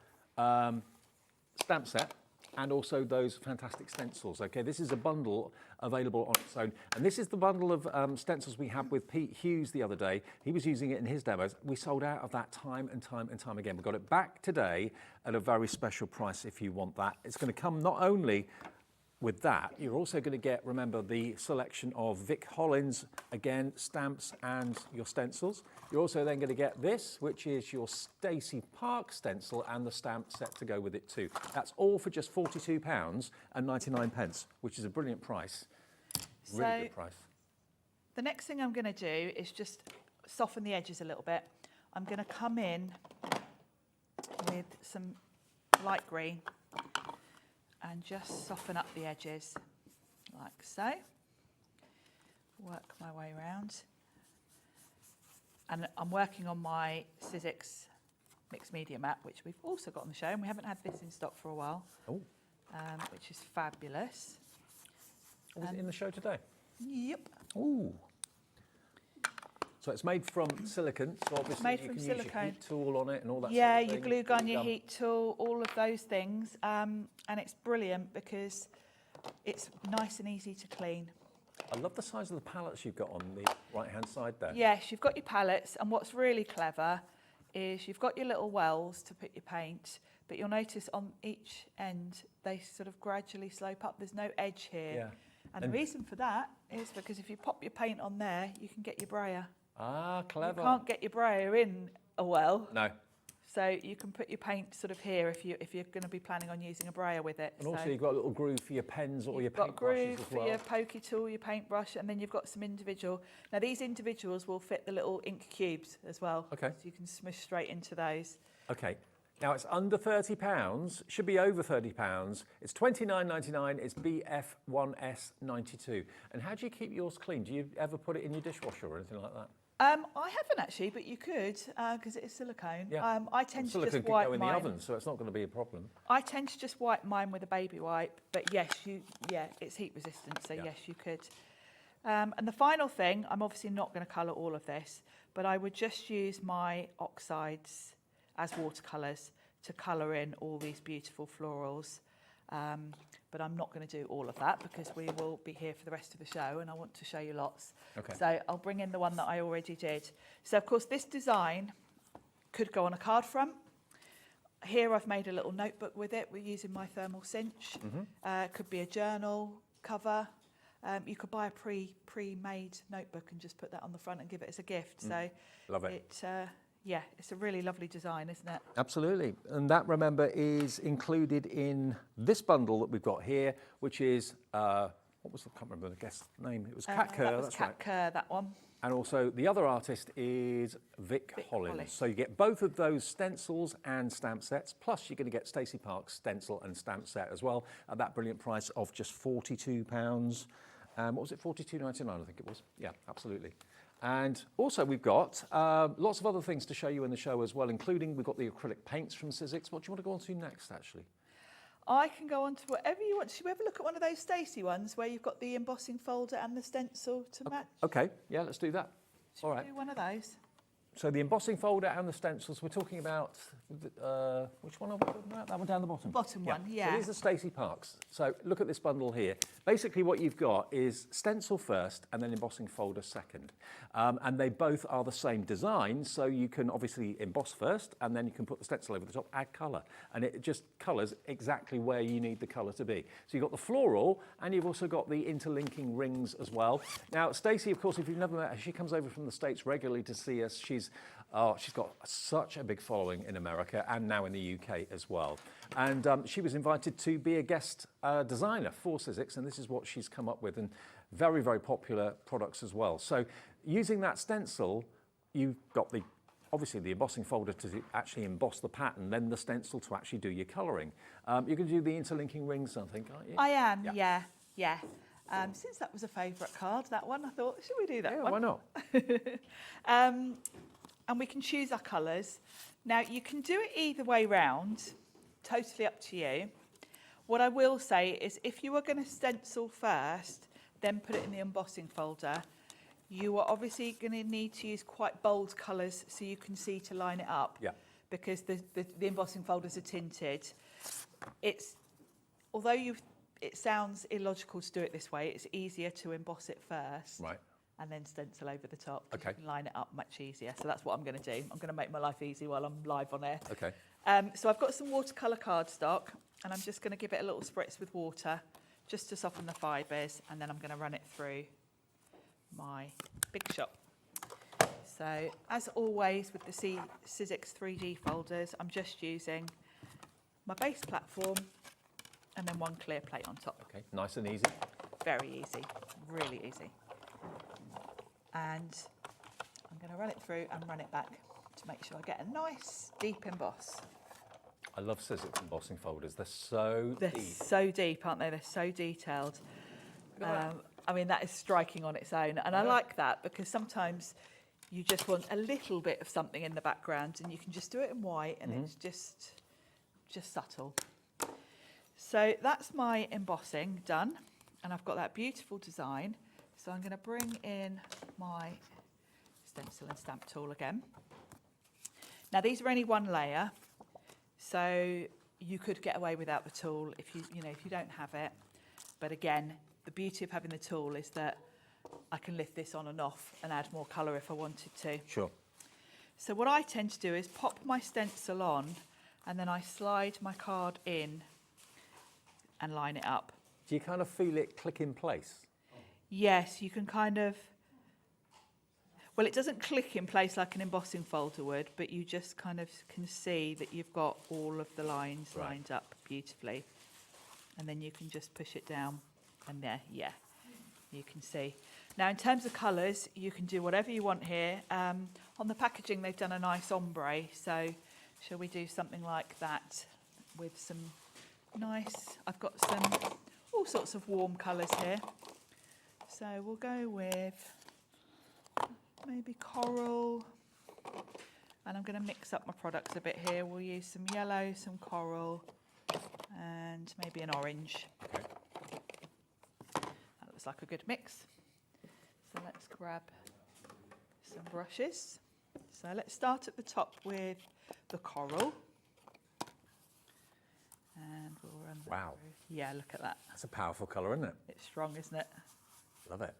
stamp set and also those fantastic stencils. Okay, this is a bundle available on its own. And this is the bundle of stencils we had with Pete Hughes the other day. He was using it in his demos. We sold out of that time and time again. We got it back today at a very special price if you want that. It's going to come not only with that, you're also going to get, remember, the selection of Vic Hollins, again, stamps and your stencils. You're also then going to get this, which is your Stacey Park stencil and the stamp set to go with it too. That's all for just £42.99, which is a brilliant price. Really good price. The next thing I'm going to do is just soften the edges a little bit. I'm going to come in with some light green and just soften up the edges like so. Work my way around. And I'm working on my Sizzix mixed media mat, which we've also got on the show, and we haven't had this in stock for a while, which is fabulous. Was it in the show today? Yep. Ooh. So it's made from silicone, so obviously Made you from can use your silicone. heat tool on it and all that Yeah, sort of your thing. glue gun, your heat tool, all of those things. And it's brilliant because it's nice and easy to clean. I love the size of the pallets you've got on the right-hand side there. Yes, you've got your pallets, and what's really clever is you've got your little wells to put your paint, but you'll notice on each end they sort of gradually slope up. There's no edge here. Yeah. And the reason for that is because if you pop your paint on there, you can get your brayer. Ah, clever. You can't get your brayer in a well. No. So you can put your paint sort of here if you're going to be planning on using a brayer with it. And also you've got a little groove for your pens or your You've got paint brushes groove as for well. your pokey tool, your paintbrush, and then you've got some individual. Now these individuals will fit the little ink cubes as well. Okay. So you can smush straight into those. Okay. Now it's under £30, should be over £30. It's $29.99, it's BF1S92. And how do you keep yours clean? Do you ever put it in your dishwasher or anything like that? I haven't actually, but you could because it is silicone. Yeah. I tend to Silicone just can wipe go in mine. the oven, so it's not going to be a problem. I tend to just wipe mine with a baby wipe, but yes, it's heat resistant, so yes, you could. And the final thing, I'm obviously not going to colour all of this, but I would just use my oxides as watercolours to colour in all these beautiful florals. But I'm not going to do all of that because we will be here for the rest of the show and I want to show you lots. Okay. So I'll bring in the one that I already did. So of course this design could go on a card front. Here I've made a little notebook with it. We're using my thermal cinch. Could be a journal cover. You could buy a pre-made notebook and just put that on the front and give it as a gift. So Love it. Yeah, it's a really lovely design, isn't it? Absolutely. And that, remember, is included in this bundle that we've got here, which is, what was the, I can't remember the guest's name. It was Kat Kerr, That was that's Kat right. Kerr, that one. And also the other artist is Vic Hollins. Hollis. So you get both of those stencils and stamp sets, plus you're going to get Stacey Park's stencil and stamp set as well at that brilliant price of just £42. What was it, $42.99 I think it was? Yeah, absolutely. And also we've got lots of other things to show you in the show as well, including we've got the acrylic paints from Sizzix. What do you want to go on to next, actually? I can go on to whatever you want. Should we have a look at one of those Stacey ones where you've got the embossing folder and the stencil to match? Okay, yeah, let's do that. Should All we right. do one of those? So the embossing folder and the stencils, we're talking about, which one are we talking about? That one down the bottom? Bottom one, yeah. So these are Stacey Park's. So look at this bundle here. Basically what you've got is stencil first and then embossing folder second. And they both are the same design, so you can obviously emboss first and then you can put the stencil over the top, add colour. And it just colours exactly where you need the colour to be. So you've got the floral and you've also got the interlinking rings as well. Now Stacey, of course, if you've never met her, she comes over from the States regularly to see us. She's got such a big following in America and now in the UK as well. And she was invited to be a guest designer for Sizzix, and this is what she's come up with, and very, very popular products as well. So using that stencil, you've got obviously the embossing folder to actually emboss the pattern, then the stencil to actually do your colouring. You're going to do the interlinking rings, I think, aren't you? I am, yeah. Since that was a favourite card, that one, I thought, should we do that one? Why not? And we can choose our colours. Now, you can do it either way round, totally up to you. What I will say is if you are going to stencil first, then put it in the embossing folder, you are obviously going to need to use quite bold colours so you can see to line it up. Yeah. Because the embossing folders are tinted. Although it sounds illogical to do it this way, it's easier to emboss it first. Right. And then stencil over the top. Okay. You can line it up much easier. So that's what I'm going to do. I'm going to make my life easy while I'm live on air. Okay. So I've got some watercolour cardstock and I'm just going to give it a little spritz with water just to soften the fibres, and then I'm going to run it through my Big Shot. So as always with the Sizzix 3D folders, I'm just using my base platform and then one clear plate on top. Okay, nice and easy. Very easy, really easy. And I'm going to run it through and run it back to make sure I get a nice deep emboss. I love Sizzix embossing folders. They're so They're deep. so deep, aren't they? They're so detailed. I mean, that is striking on its own. And I like that because sometimes you just want a little bit of something in the background and you can just do it in white and it's just subtle. So that's my embossing done. And I've got that beautiful design. So I'm going to bring in my stencil and stamp tool again. Now these are only one layer, so you could get away without the tool if you don't have it. But again, the beauty of having the tool is that I can lift this on and off and add more colour if I wanted to. Sure. So what I tend to do is pop my stencil on and then I slide my card in and line it up. Do you kind of feel it click in place? Yes, you can kind of, well, it doesn't click in place like an embossing folder would, but you just kind of can see that you've got all of the lines lined up beautifully. And then you can just push it down and there, yeah, you can see. Now, in terms of colours, you can do whatever you want here. On the packaging, they've done a nice ombre, so shall we do something like that with some nice, I've got some all sorts of warm colours here. So we'll go with maybe coral, and I'm going to mix up my products a bit here. We'll use some yellow, some coral, and maybe an orange. Okay. That looks like a good mix. So let's grab some brushes. So let's start at the top with the coral. And we'll run that Wow. through. Yeah, look at that. That's a powerful colour, isn't it? It's strong, isn't it? Love it.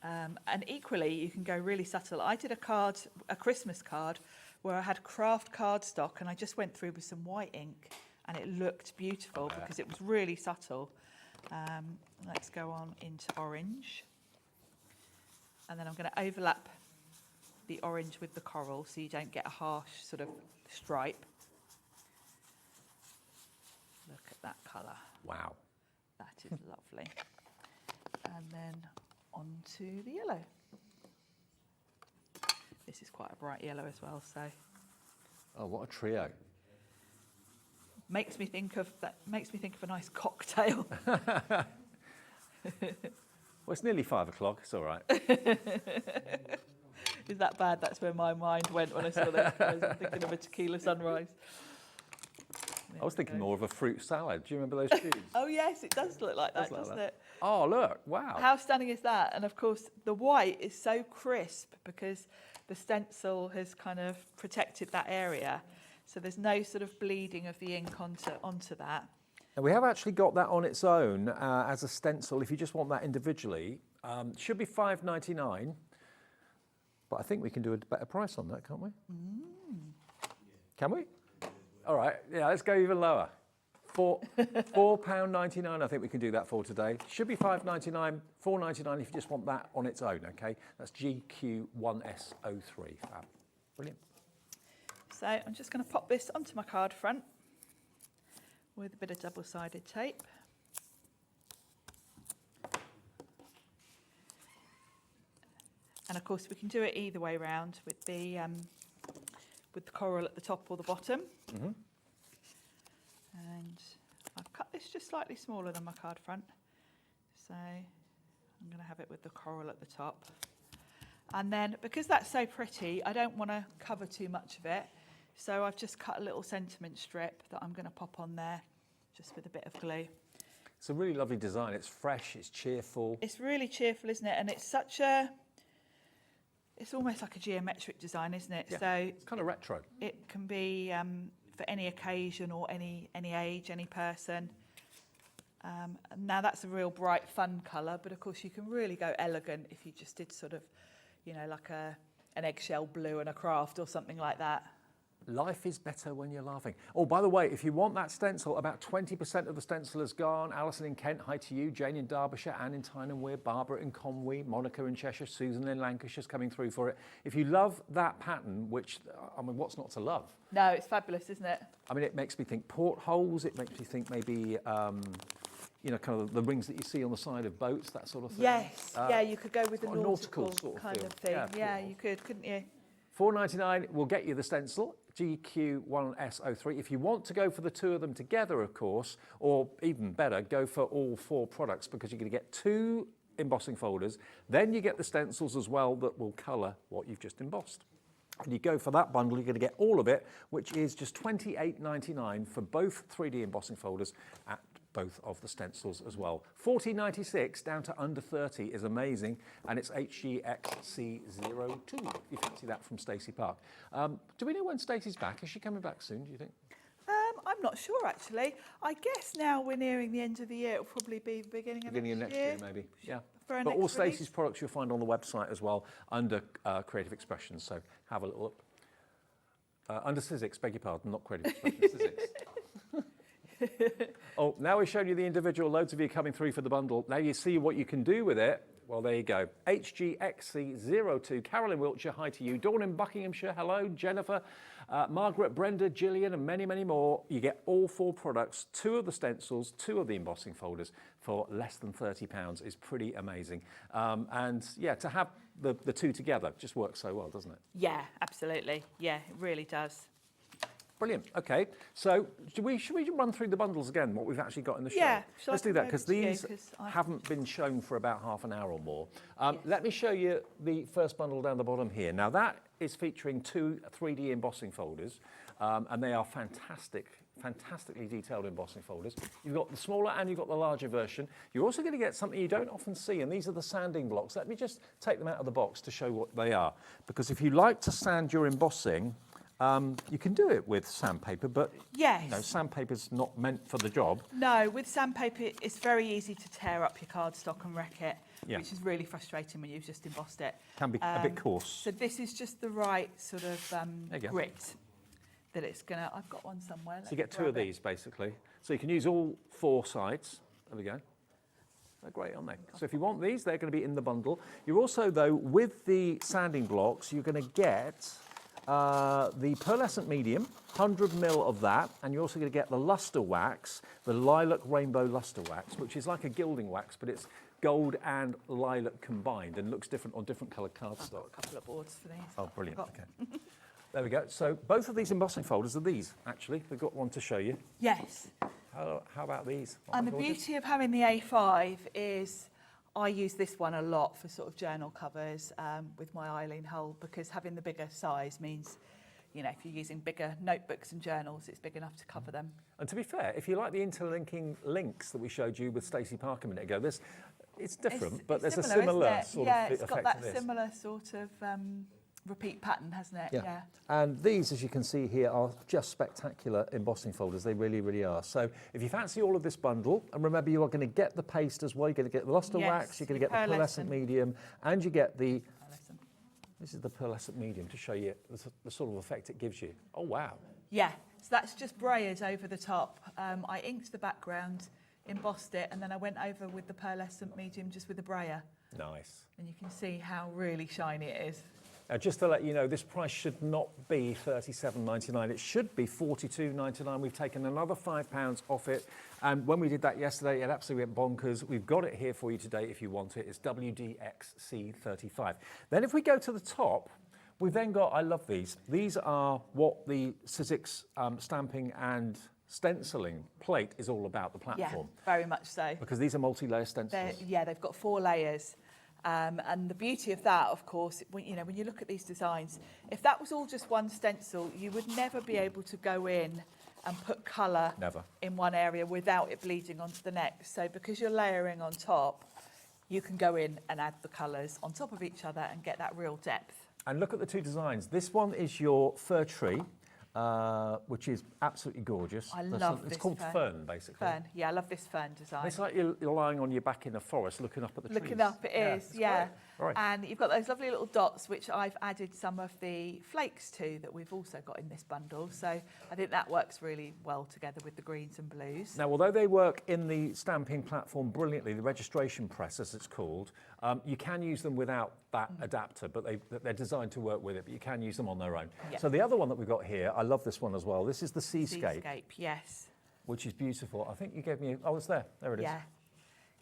And equally, you can go really subtle. I did a Christmas card, where I had craft cardstock, and I just went through with some white ink, and it looked beautiful because it was really subtle. Let's go on into orange. And then I'm going to overlap the orange with the coral so you don't get a harsh sort of stripe. Look at that colour. Wow. That is lovely. And then onto the yellow. This is quite a bright yellow as well, so Oh, what a trio. makes me think of a nice cocktail. Well, it's nearly 5 o'clock. It's all right. Is that bad? That's where my mind went when I saw that. I was thinking of a tequila sunrise. I was thinking more of a fruit salad. Do you remember those shoes? Oh yes, it does look like that, Does like doesn't that. it? Oh, look. Wow. How stunning is that? And of course, the white is so crisp because the stencil has kind of protected that area. So there's no sort of bleeding of the ink onto that. Now, we have actually got that on its own as a stencil. If you just want that individually, should be $5.99. But I think we can do a better price on that, can't we? Can we? All right. Yeah, let's go even lower. £4.99. I think we can do that for today. Should be $5.99, $4.99 if you just want that on its own. Okay, that's GQ1S03. Fab. Brilliant. So I'm just going to pop this onto my card front with a bit of double-sided tape. And of course we can do it either way round with the coral at the top or the bottom. Mm-hmm. And I've cut this just slightly smaller than my card front. So I'm going to have it with the coral at the top. And then because that's so pretty, I don't want to cover too much of it. So I've just cut a little sentiment strip that I'm going to pop on there just with a bit of glue. It's a really lovely design. It's fresh, it's cheerful. It's really cheerful, isn't it? And it's it's almost like a geometric design, isn't it? Yeah, So it's kind of retro. it can be for any occasion or any age, any person. Now that's a real bright, fun colour, but of course you can really go elegant if you just did sort of, like an eggshell blue and a craft or something like that. Life is better when you're laughing. Oh, by the way, if you want that stencil, about 20% of the stencil has gone. Alison in Kent, hi to you. Jane in Derbyshire, Anne in Tyne and Weir, Barbara in Conwy, Monica in Cheshire, Susan in Lancashire's coming through for it. If you love that pattern, which, what's not to love? No, it's fabulous, isn't it? It makes me think portholes. It makes me think maybe, you know, kind of the rings that you see on the side of boats, that sort of thing. Yes, yeah, you could go with the got a nautical sort of kind feel. of thing. Yeah, Yeah, cool. you could, couldn't you? $4.99 will get you the stencil, GQ1S03. If you want to go for the two of them together, of course, or even better, go for all 4 products, because you're going to get 2 embossing folders. Then you get the stencils as well that will colour what you've just embossed. And you go for that bundle, you're going to get all of it, which is just $28.99 for both 3D embossing folders at both of the stencils as well. $14.96 down to under 30 is amazing, and it's HGXC02. If you fancy that from Stacey Park. Do we know when Stacey's back? Is she coming back soon, do you think? I'm not sure, actually. I guess now we're nearing the end of the year, it'll probably be the beginning of next year, maybe. Yeah. for our But all next Stacey's release. products you'll find on the website as well under Creative Expressions, so have a little look. Under Sizzix, beg your pardon, not Creative Expressions, Sizzix. Oh, now we've shown you the individual, loads of you coming through for the bundle. Now you see what you can do with it. Well, there you go. HGXC02, Carolyn Wiltshire, hi to you. Dawn in Buckinghamshire, hello. Jennifer, Margaret, Brenda, Gillian, and many, many more. You get all 4 products, 2 of the stencils, 2 of the embossing folders for less than £30 is pretty amazing. And yeah, to have the 2 together just works so well, doesn't it? Yeah, absolutely. Yeah, it really does. Brilliant. Okay, so should we run through the bundles again, what we've actually got in the show? Yeah, shall I let's do come that, over because to you, these 'cause I- haven't been shown for about half an hour or more. Let me show you the first bundle down the bottom here. Now that is featuring 2 3D embossing folders, and they are fantastically detailed embossing folders. You've got the smaller and you've got the larger version. You're also going to get something you don't often see, and these are the sanding blocks. Let me just take them out of the box to show what they are, because if you like to sand your embossing, you can do it with sandpaper, but Yes. you know, sandpaper's not meant for the job. No, with sandpaper, it's very easy to tear up your cardstock and wreck it, Yeah. which is really frustrating when you've just embossed it. Can be a bit coarse. So this is just the right sort of There you go. grit that it's going to... I've got one somewhere. So you get 2 of these, basically. So you can use all 4 sides. There we go. They're great, aren't they? So if you want these, they're going to be in the bundle. You're also, though, with the sanding blocks, you're going to get the pearlescent medium, 100ml of that, and you're also going to get the luster wax, the lilac rainbow luster wax, which is like a gilding wax, but it's gold and lilac combined and looks different on different coloured cardstock. A couple of boards for these. Oh, brilliant. Okay. There we go. So both of these embossing folders are these, actually. We've got one to show you. Yes. How about these? And the beauty of having the A5 is I use this one a lot for sort of journal covers with my Eileen Hull, because having the bigger size means, you know, if you're using bigger notebooks and journals, it's big enough to cover them. And to be fair, if you like the interlinking links that we showed you with Stacey Park a minute ago, it's different, but there's a similar isn't it? sort yeah, of it's effect got to that this. similar sort of repeat pattern, hasn't it? Yeah. And these, as you can see here, are just spectacular embossing folders. They really, really are. So if you fancy all of this bundle, and remember you are going to get the paste as well, you're going to get the luster wax, you're going to get the pearlescent medium, and you get the... This is the pearlescent medium to show you the sort of effect it gives you. Oh, wow. Yeah, so that's just brayers over the top. I inked the background, embossed it, and then I went over with the pearlescent medium just with the brayer. Nice. And you can see how really shiny it is. Just to let you know, this price should not be $37.99. It should be $42.99. We've taken another £5 off it. And when we did that yesterday, it absolutely went bonkers. We've got it here for you today if you want it. It's WDXC35. Then if we go to the top, we've then got, I love these. These are what the Sizzix stamping and stenciling plate is all about, the platform. Yeah, very much so. Because these are multi-layer stencils. They've got 4 layers. And the beauty of that, of course, when you look at these designs, if that was all just one stencil, you would never be able to go in and put colour in one area without it bleeding onto the next. So because you're layering on top, you can go in and add the colours on top of each other and get that real depth. And look at the 2 designs. This one is your fir tree, which is absolutely gorgeous. I love this. It's called fern, basically. Fern, yeah, I love this fern design. And it's like you're lying on your back in a forest looking up at the trees. Looking up, it is, yeah. Right. And you've got those lovely little dots, which I've added some of the flakes to that we've also got in this bundle. So I think that works really well together with the greens and blues. Now, although they work in the stamping platform brilliantly, the registration press, as it's called, you can use them without that adapter, but they're designed to work with it, but you can use them on their own. Yeah. So the other one that we've got here, I love this one as well. This is the Seascape. Seascape, yes. which is beautiful. I think you gave me, oh, it's there. There it is. Yeah.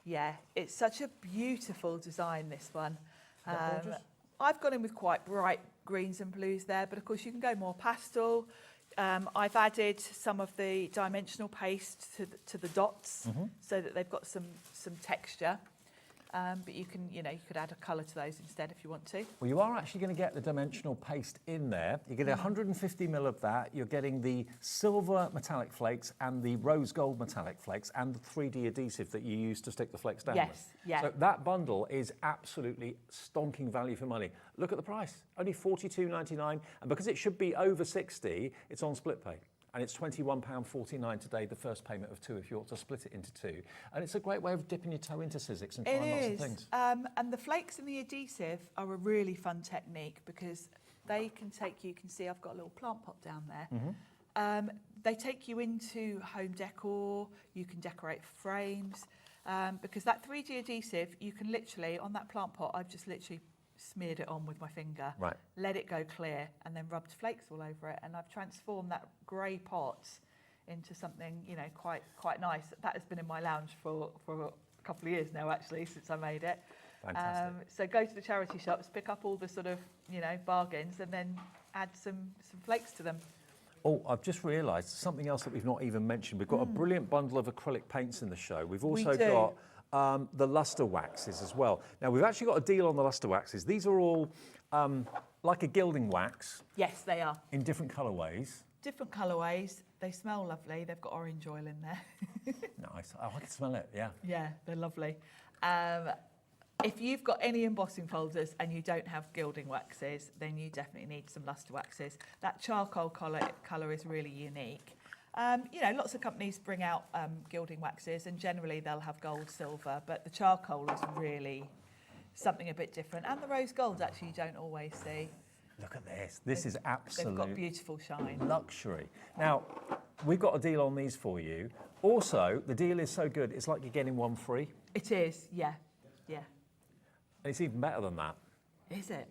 Yeah, it's such a beautiful design, this one. Isn't that gorgeous? I've gone in with quite bright greens and blues there, but of course you can go more pastel. I've added some of the dimensional paste to the dots so that they've got some texture. But you can, you could add a colour to those instead if you want to. Well, you are actually going to get the dimensional paste in there. You get 150 ml of that. You're getting the silver metallic flakes and the rose gold metallic flakes and the 3D adhesive that you use to stick the flakes down with. Yes, yeah. So that bundle is absolutely stonking value for money. Look at the price, only $42.99. And because it should be over 60, it's on split pay. And it's £21.49 today, the first payment of 2 if you ought to split it into 2. And it's a great way of dipping your toe into Sizzix and trying lots of things. And the flakes and the adhesive are a really fun technique because they can take you can see I've got a little plant pot down there. They take you into home decor, you can decorate frames, because that 3D adhesive, you can literally, on that plant pot, I've just literally smeared it on with my finger, let it go clear, and then rubbed flakes all over it, and I've transformed that grey pot into something, quite nice. That has been in my lounge for a couple of years now, actually, since I made it. Fantastic. So go to the charity shops, pick up all the sort of, bargains, and then add some flakes to them. Oh, I've just realised something else that we've not even mentioned. We've got a brilliant bundle of acrylic paints in the show. We've also got the luster waxes as well. Now, we've actually got a deal on the luster waxes. These are all like a gilding wax. Yes, they are. In different colourways. Different colourways. They smell lovely. They've got orange oil in there. Nice. Oh, I can smell it, yeah. Yeah, they're lovely. If you've got any embossing folders and you don't have gilding waxes, then you definitely need some luster waxes. That charcoal colour is really unique. Lots of companies bring out gilding waxes, and generally they'll have gold, silver, but the charcoal is really something a bit different. And the rose gold, actually, you don't always see. Look at this. This is absolute They've got beautiful shine. Luxury. Now, we've got a deal on these for you. Also, the deal is so good, it's like you're getting one free. It is, yeah. And it's even better than that. Is it?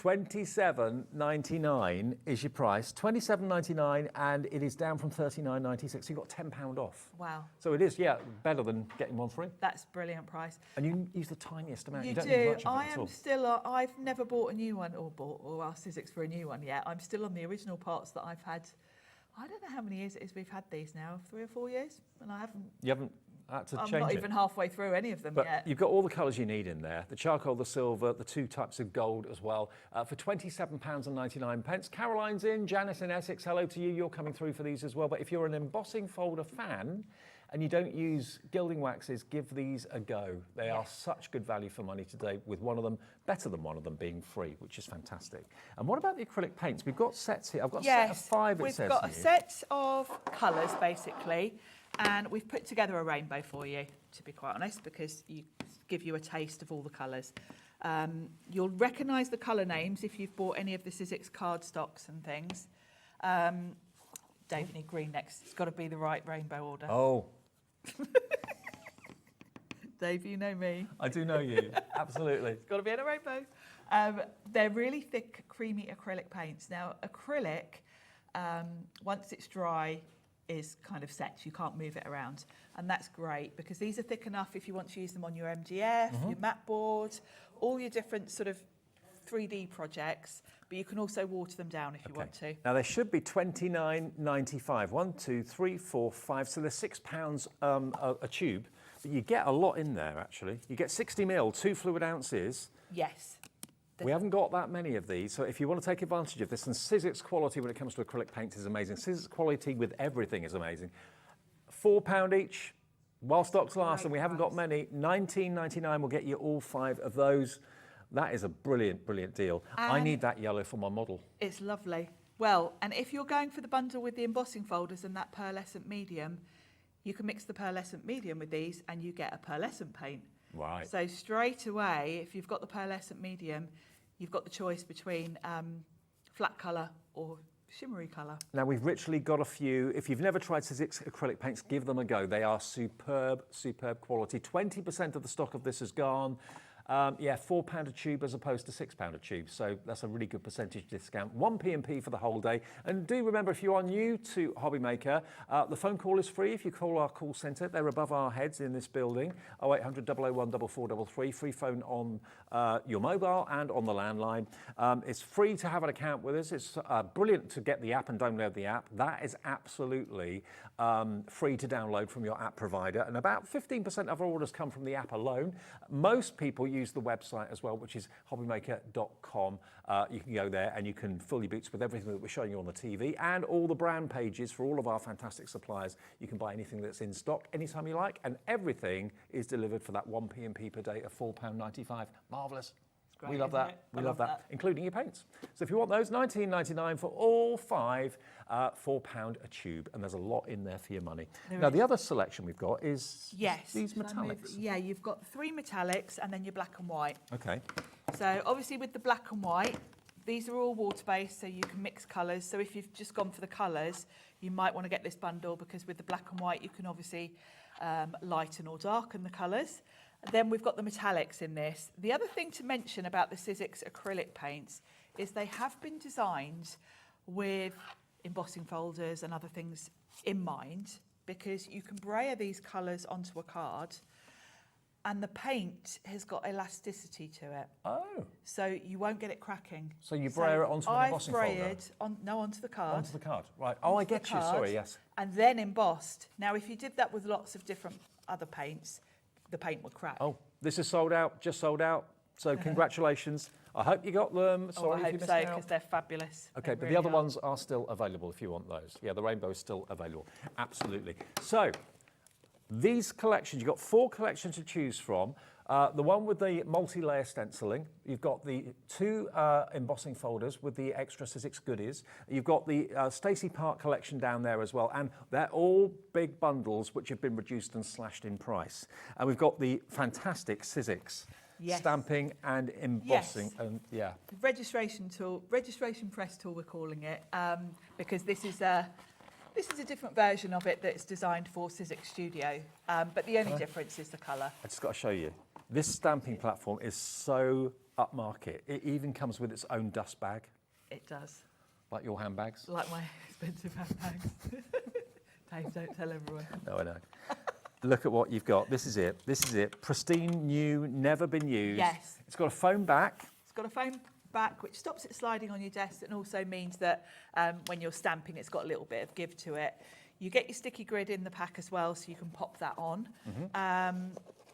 $27.99 is your price. $27.99, and it is down from $39.96. So you've got £10 off. Wow. So it is, better than getting one free. That's a brilliant price. And you use the tiniest amount. You don't do. need much of I it at am all. still. I've never bought a new one or asked Sizzix for a new one yet. I'm still on the original parts that I've had. I don't know how many years it is we've had these now. 3 or 4 years, and I haven't. You haven't had to change it. I'm not even halfway through any of them But yet. you've got all the colours you need in there. The charcoal, the silver, the 2 types of gold as well. For £27.99. Caroline's in, Janice in Essex, hello to you. You're coming through for these as well. But if you're an embossing folder fan and you don't use gilding waxes, give these a go. They are such good value for money today, with one of them, better than one of them, being free, which is fantastic. And what about the acrylic paints? We've got sets here. I've got a set of 5, it says. We've got a set of colours, basically. And we've put together a rainbow for you, to be quite honest, because you give you a taste of all the colours. You'll recognise the colour names if you've bought any of the Sizzix cardstocks and things. Dave, you need green next. It's got to be the right rainbow order. Oh. Dave, you know me. I do know you, absolutely. It's got to be in a rainbow. They're really thick, creamy acrylic paints. Now, acrylic, once it's dry, is kind of set. You can't move it around. And that's great because these are thick enough if you want to use them on your MDF, your mat board, all your different sort of 3D projects, but you can also water them down if you want to. Now they should be £29.95. 1, 2, 3, 4, 5. So they're £6 a tube, but you get a lot in there actually. You get 60 ml, 2 fluid ounces. Yes. We haven't got that many of these, so if you want to take advantage of this, and Sizzix quality when it comes to acrylic paints is amazing. Sizzix quality with everything is amazing. £4 each, while stocks last, and we haven't got many. $19.99 will get you all 5 of those. That is a brilliant, brilliant deal. I need that yellow for my model. It's lovely. Well, and if you're going for the bundle with the embossing folders and that pearlescent medium, you can mix the pearlescent medium with these and you get a pearlescent paint. Right. So straight away, if you've got the pearlescent medium, you've got the choice between flat colour or shimmery colour. Now we've literally got a few. If you've never tried Sizzix acrylic paints, give them a go. They are superb, superb quality. 20% of the stock of this has gone. Yeah, £4 a tube as opposed to £6 a tube. So that's a really good percentage discount. 1p&p for the whole day. And do remember, if you are new to HobbyMaker, the phone call is free if you call our call centre. They're above our heads in this building. 0800 001 4433. Free phone on your mobile and on the landline. It's free to have an account with us. It's brilliant to get the app and download the app. That is absolutely free to download from your app provider. And about 15% of our orders come from the app alone. Most people use the website as well, which is hobbymaker.com. You can go there and you can fill your boots with everything that we're showing you on the TV and all the brand pages for all of our fantastic suppliers. You can buy anything that's in stock anytime you like, and everything is delivered for that 1p&p per day of £4.95. Marvellous. Great, We love isn't that. it? We I love love that, that. including your paints. So if you want those, £19.99 for all 5, £4 a tube, and there's a lot in there for your money. Now, the other selection we've got is these metallics. Yeah, you've got 3 metallics and then your black and white. Okay. So obviously with the black and white, these are all water-based, so you can mix colours. So if you've just gone for the colours, you might want to get this bundle, because with the black and white, you can obviously lighten or darken the colours. Then we've got the metallics in this. The other thing to mention about the Sizzix acrylic paints is they have been designed with embossing folders and other things in mind, because you can brayer these colours onto a card and the paint has got elasticity to it. Oh. So you won't get it cracking. So you brayer it onto an embossing folder? I've brayed onto the card. Onto the card, right. Oh, I get you, sorry, yes. And then embossed. Now, if you did that with lots of different other paints, the paint would crack. Oh, this is sold out, just sold out. So congratulations. I hope you got them. Sorry I if you hope missed so, out. because they're fabulous. Okay, They but really the other are. ones are still available if you want those. Yeah, the rainbow is still available. Absolutely. So these collections, you've got 4 collections to choose from. The one with the multi-layer stenciling, you've got the 2 embossing folders with the extra Sizzix goodies. You've got the Stacey Park collection down there as well, and they're all big bundles which have been reduced and slashed in price. And we've got the fantastic Sizzix stamping and embossing, and yeah. Registration press tool, we're calling it, because this is a different version of it that's designed for Sizzix Studio, but the only difference is the colour. I just got to show you. This stamping platform is so upmarket. It even comes with its own dust bag. It does. Like your handbags. Like my expensive handbags. Dave, don't tell everyone. No, I know. Look at what you've got. This is it. This is it. Pristine, new, never been used. Yes. It's got a foam back. It's got a foam back which stops it sliding on your desk, and also means that when you're stamping, it's got a little bit of give to it. You get your sticky grid in the pack as well, so you can pop that on.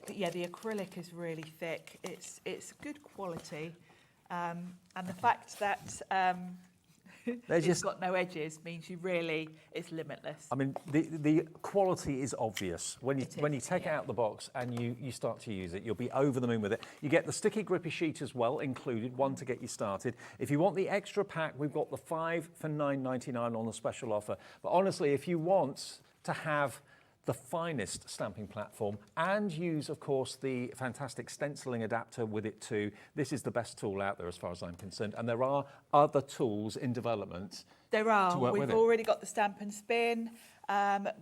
But yeah, the acrylic is really thick. It's good quality, and the fact that it's got no edges means it's limitless. I mean, the quality is obvious. When you take it out the box and you start to use it, you'll be over the moon with it. You get the sticky grippy sheet as well included, one to get you started. If you want the extra pack, we've got the 5 for $9.99 on the special offer. But honestly, if you want to have the finest stamping platform and use, of course, the fantastic stenciling adapter with it too, this is the best tool out there as far as I'm concerned. And there are other tools in development. There are. To work with We've it. already got the stamp and spin.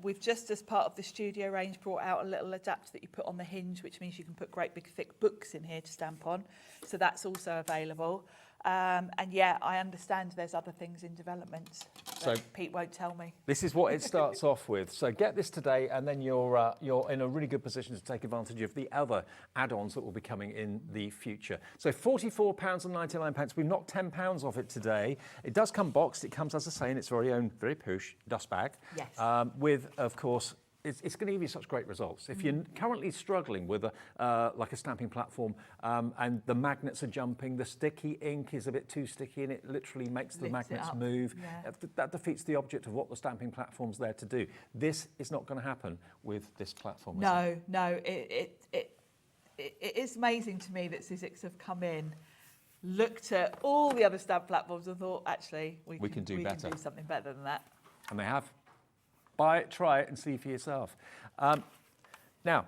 We've just, as part of the studio range, brought out a little adapter that you put on the hinge, which means you can put great big thick books in here to stamp on. So that's also available. And yeah, I understand there's other things in development. So Pete won't tell me. This is what it starts off with. So get this today, and then you're in a really good position to take advantage of the other add-ons that will be coming in the future. So £44.99. We've knocked £10 off it today. It does come boxed. It comes, as I say, in its very own, very posh dust bag. Yes. With, of course, it's going to give you such great results. If you're currently struggling with like a stamping platform and the magnets are jumping, the sticky ink is a bit too sticky and it literally makes the magnets move, that defeats the object of what the stamping platform's there to do. This is not going to happen with this platform. No, it is amazing to me that Sizzix have come in, looked at all the other stamp platforms and thought, actually, we can do something better than that. And they have. Buy it, try it, and see for yourself. Now,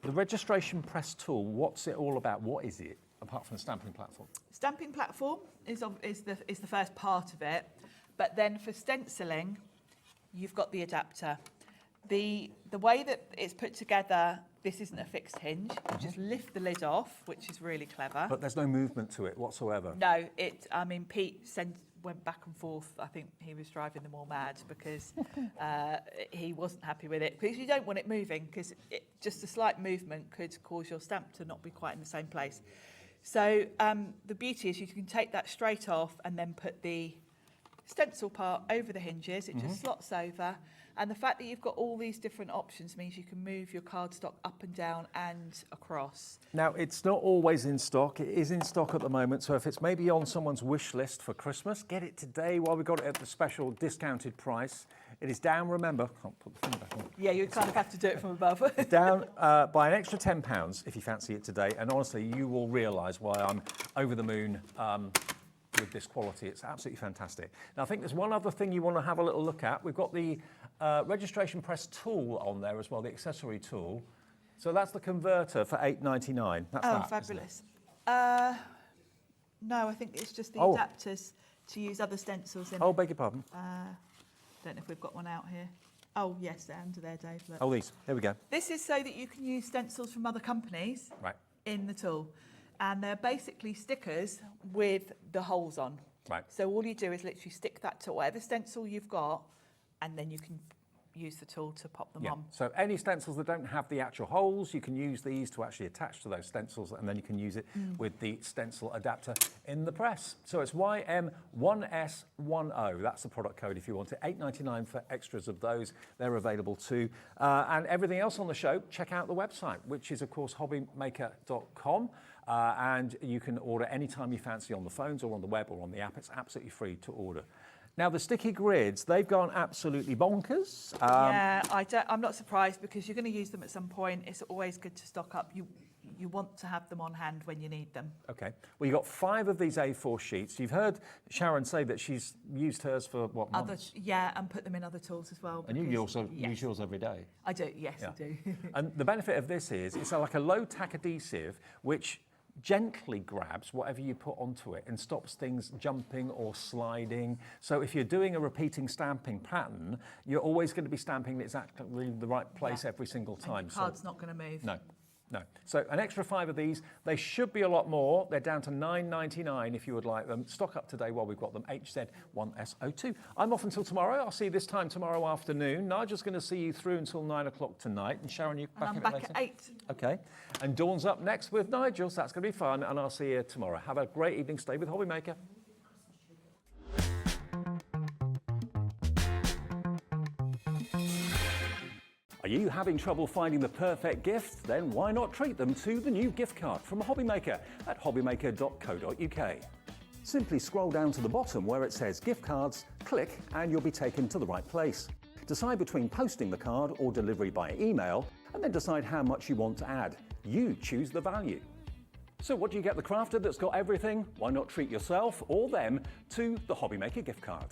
the registration press tool, what's it all about? What is it, apart from the stamping platform? Stamping platform is the first part of it, but then for stenciling, you've got the adapter. The way that it's put together this isn't a fixed hinge. You just lift the lid off, which is really clever. But there's no movement to it whatsoever. No, I mean, Pete went back and forth. I think he was driving them all mad because he wasn't happy with it. Because you don't want it moving, because just a slight movement could cause your stamp to not be quite in the same place. So the beauty is you can take that straight off and then put the stencil part over the hinges. It just slots over. And the fact that you've got all these different options means you can move your cardstock up and down and across. Now, it's not always in stock. It is in stock at the moment. So if it's maybe on someone's wish list for Christmas, get it today while we've got it at the special discounted price. It is down, remember, can't put the thing back on. Yeah, you kind of have to do it from above. It's down by an extra £10 if you fancy it today. And honestly, you will realise why I'm over the moon with this quality. It's absolutely fantastic. Now, I think there's one other thing you want to have a little look at. We've got the registration press tool on there as well, the accessory tool. So that's the converter for $8.99. That's that, fabulous. No, I think it's just the adapters to use other stencils in. Oh, beg your pardon. Don't know if we've got one out here. Oh, yes, they're under there, Dave. Look. Oh, these. Here we go. This is so that you can use stencils from other companies in the tool. And they're basically stickers with the holes on. Right. So all you do is literally stick that to whatever stencil you've got, and then you can use the tool to pop them on. So any stencils that don't have the actual holes, you can use these to actually attach to those stencils, and then you can use it with the stencil adapter in the press. So it's YM1S10. That's the product code if you want it. $8.99 for extras of those. They're available too. And everything else on the show, check out the website, which is, of course, HobbyMaker.com. And you can order anytime you fancy on the phones or on the web or on the app. It's absolutely free to order. Now, the sticky grids, they've gone absolutely bonkers. I'm not surprised because you're going to use them at some point. It's always good to stock up. You want to have them on hand when you need them. Okay. Well, you've got 5 of these A4 sheets. You've heard Sharon say that she's used hers for, what, months? And put them in other tools as well. And you also use yours every day? I do, yes, I do. And the benefit of this is it's like a low-tack adhesive, which gently grabs whatever you put onto it and stops things jumping or sliding. So if you're doing a repeating stamping pattern, you're always going to be stamping exactly the right place every single time. And your card's not going to move. No. So an extra 5 of these. They should be a lot more. They're down to $9.99 if you would like them. Stock up today while we've got them. HZ1S02. I'm off until tomorrow. I'll see you this time tomorrow afternoon. Nigel's going to see you through until 9 o'clock tonight. And Sharon, you back I'm a bit back later? at 8. Okay. And Dawn's up next with Nigel, so that's going to be fun. And I'll see you tomorrow. Have a great evening. Stay with HobbyMaker. Are you having trouble finding the perfect gift? Then why not treat them to the new gift card from HobbyMaker at hobbymaker.co.uk. Simply scroll down to the bottom where it says gift cards, click and you'll be taken to the right place. Decide between posting the card or delivery by email and then decide how much you want to add. You choose the value. So what do you get the crafter that's got everything? Why not treat yourself or them to the HobbyMaker gift card?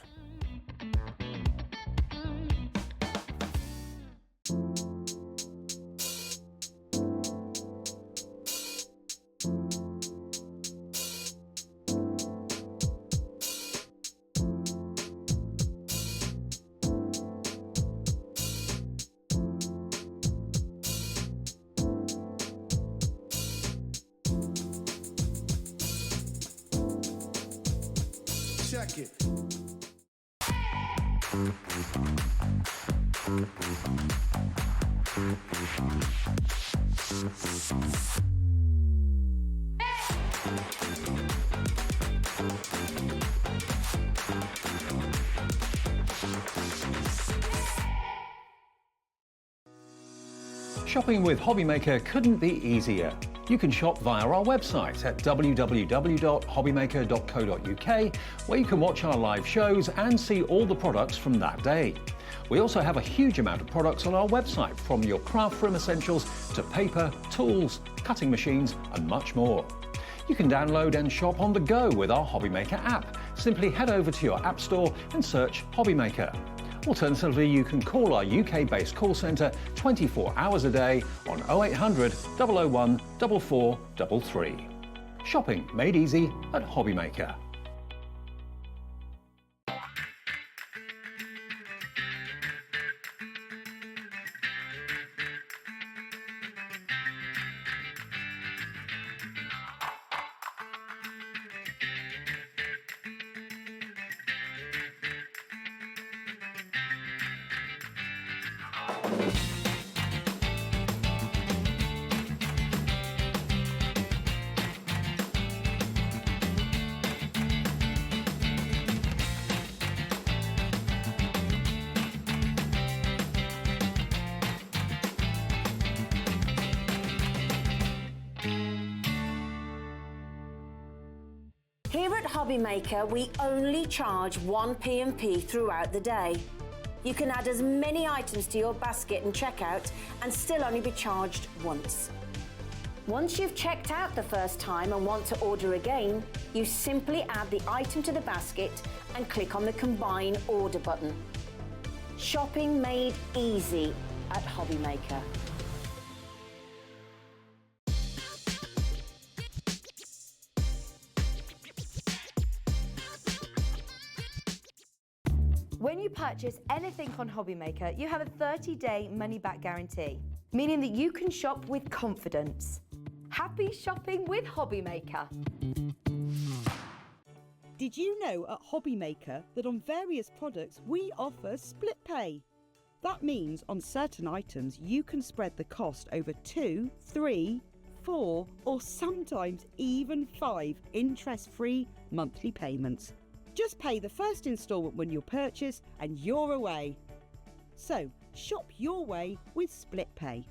Check it. Shopping with HobbyMaker couldn't be easier. You can shop via our website at www.hobbymaker.co.uk, where you can watch our live shows and see all the products from that day. We also have a huge amount of products on our website, from your craft room essentials to paper, tools, cutting machines and much more. You can download and shop on the go with our HobbyMaker app. Simply head over to your app store and search HobbyMaker. Alternatively, you can call our UK-based call centre 24 hours a day on 0800 001 4433. Shopping made easy at HobbyMaker. Here at HobbyMaker, we only charge 1 P&P throughout the day. You can add as many items to your basket and checkout and still only be charged once. Once you've checked out the first time and want to order again, you simply add the item to the basket and click on the Combine Order button. Shopping made easy at HobbyMaker. When you purchase anything on HobbyMaker, you have a 30-day money-back guarantee, meaning that you can shop with confidence. Happy shopping with HobbyMaker. Did you know at HobbyMaker that on various products we offer split pay? That means on certain items you can spread the cost over 2, 3, 4 or sometimes even 5 interest-free monthly payments. Just pay the first instalment when you purchase and you're away. So, shop your way with split pay.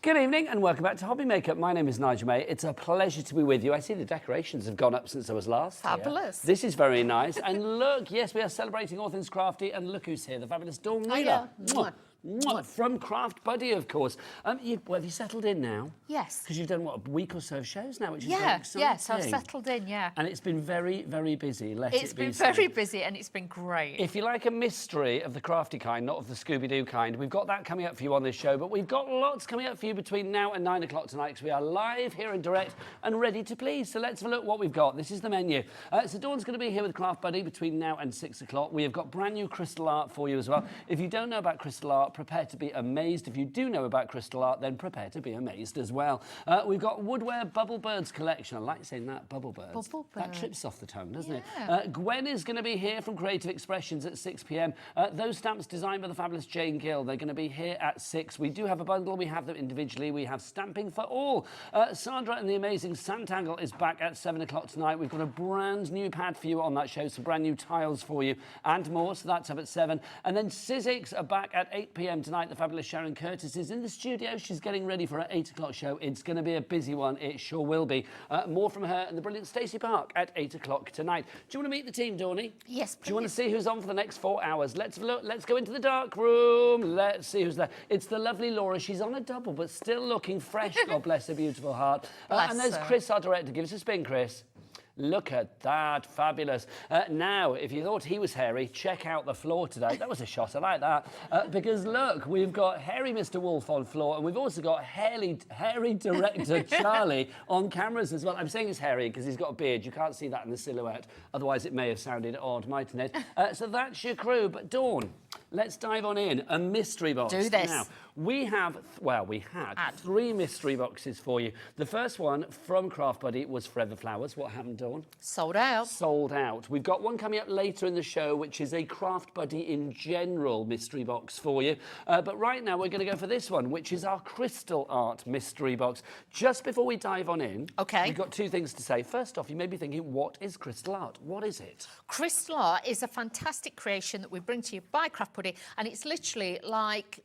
Good evening and welcome back to HobbyMaker. My name is Nigel May. It's a pleasure to be with you. I see the decorations have gone up since I was last here. Fabulous. This is very nice. And look, yes, we are celebrating all things crafty. And look who's here, the fabulous Dawn Wheeler. Mwah. Mwah. From Craft Buddy, of course. Have you settled in now? Yes. Because you've done, what, a week or so of shows now, which is very Yeah, exciting. yes, I've settled in, yeah. And it's been very, very busy, It's been very busy and it's been great. If you like a mystery of the crafty kind, not of the Scooby-Doo kind, we've got that coming up for you on this show, but we've got lots coming up for you between now and 9 o'clock tonight because we are live here and direct and ready to please. So let's have a look what we've got. This is the menu. So Dawn's going to be here with Craft Buddy between now and 6 o'clock. We have got brand new crystal art for you as well. If you don't know about crystal art, prepare to be amazed. If you do know about crystal art, then prepare to be amazed as well. We've got Woodware Bubble Birds collection. I like saying that, Bubble Birds. Bubble That Bird. trips off the tongue, doesn't Yeah. it? Gwen is going to be here from Creative Expressions at 6 p.m. Those stamps designed by the fabulous Jane Gill, they're going to be here at 6. We do have a bundle. We have them individually. We have stamping for all. Sandra and the amazing Sanntangle is back at 7 o'clock tonight. We've got a brand new pad for you on that show, some brand new tiles for you and more. So that's up at 7. And then Sizzix are back at 8 p.m. tonight. The fabulous Sharon Curtis is in the studio. She's getting ready for her 8 o'clock show. It's going to be a busy one. It sure will be. More from her and the brilliant Stacey Park at 8 o'clock tonight. Do you want to meet the team, Dawny? Yes, please. Do you want to see who's on for the next 4 hours? Let's have a look. Let's go into the dark room. Let's see who's there. It's the lovely Laura. She's on a double, but still looking fresh. God bless her beautiful heart. Bless and there's her. Chris, our director. Give us a spin, Chris. Look at that, fabulous. Now, if you thought he was hairy, check out the floor today. That was a shot, I like that. Because look, we've got hairy Mr. Wolf on floor, and we've also got hairy director Charlie on cameras as well. I'm saying he's hairy because he's got a beard. You can't see that in the silhouette. Otherwise, it may have sounded odd, mightn't it? So that's your crew. But Dawn, let's dive on in. A mystery box. Do this. Now, we had 3 mystery boxes for you. The first one from Craft Buddy was Forever Flowers. What happened, Dawn? Sold out. Sold out. We've got one coming up later in the show, which is a Craft Buddy in general mystery box for you. But right now, we're going to go for this one, which is our crystal art mystery box. Just before we dive on in, Okay. we've got 2 things to say. First off, you may be thinking, what is crystal art? What is it? Crystal art is a fantastic creation that we bring to you by Craft Buddy, and it's literally like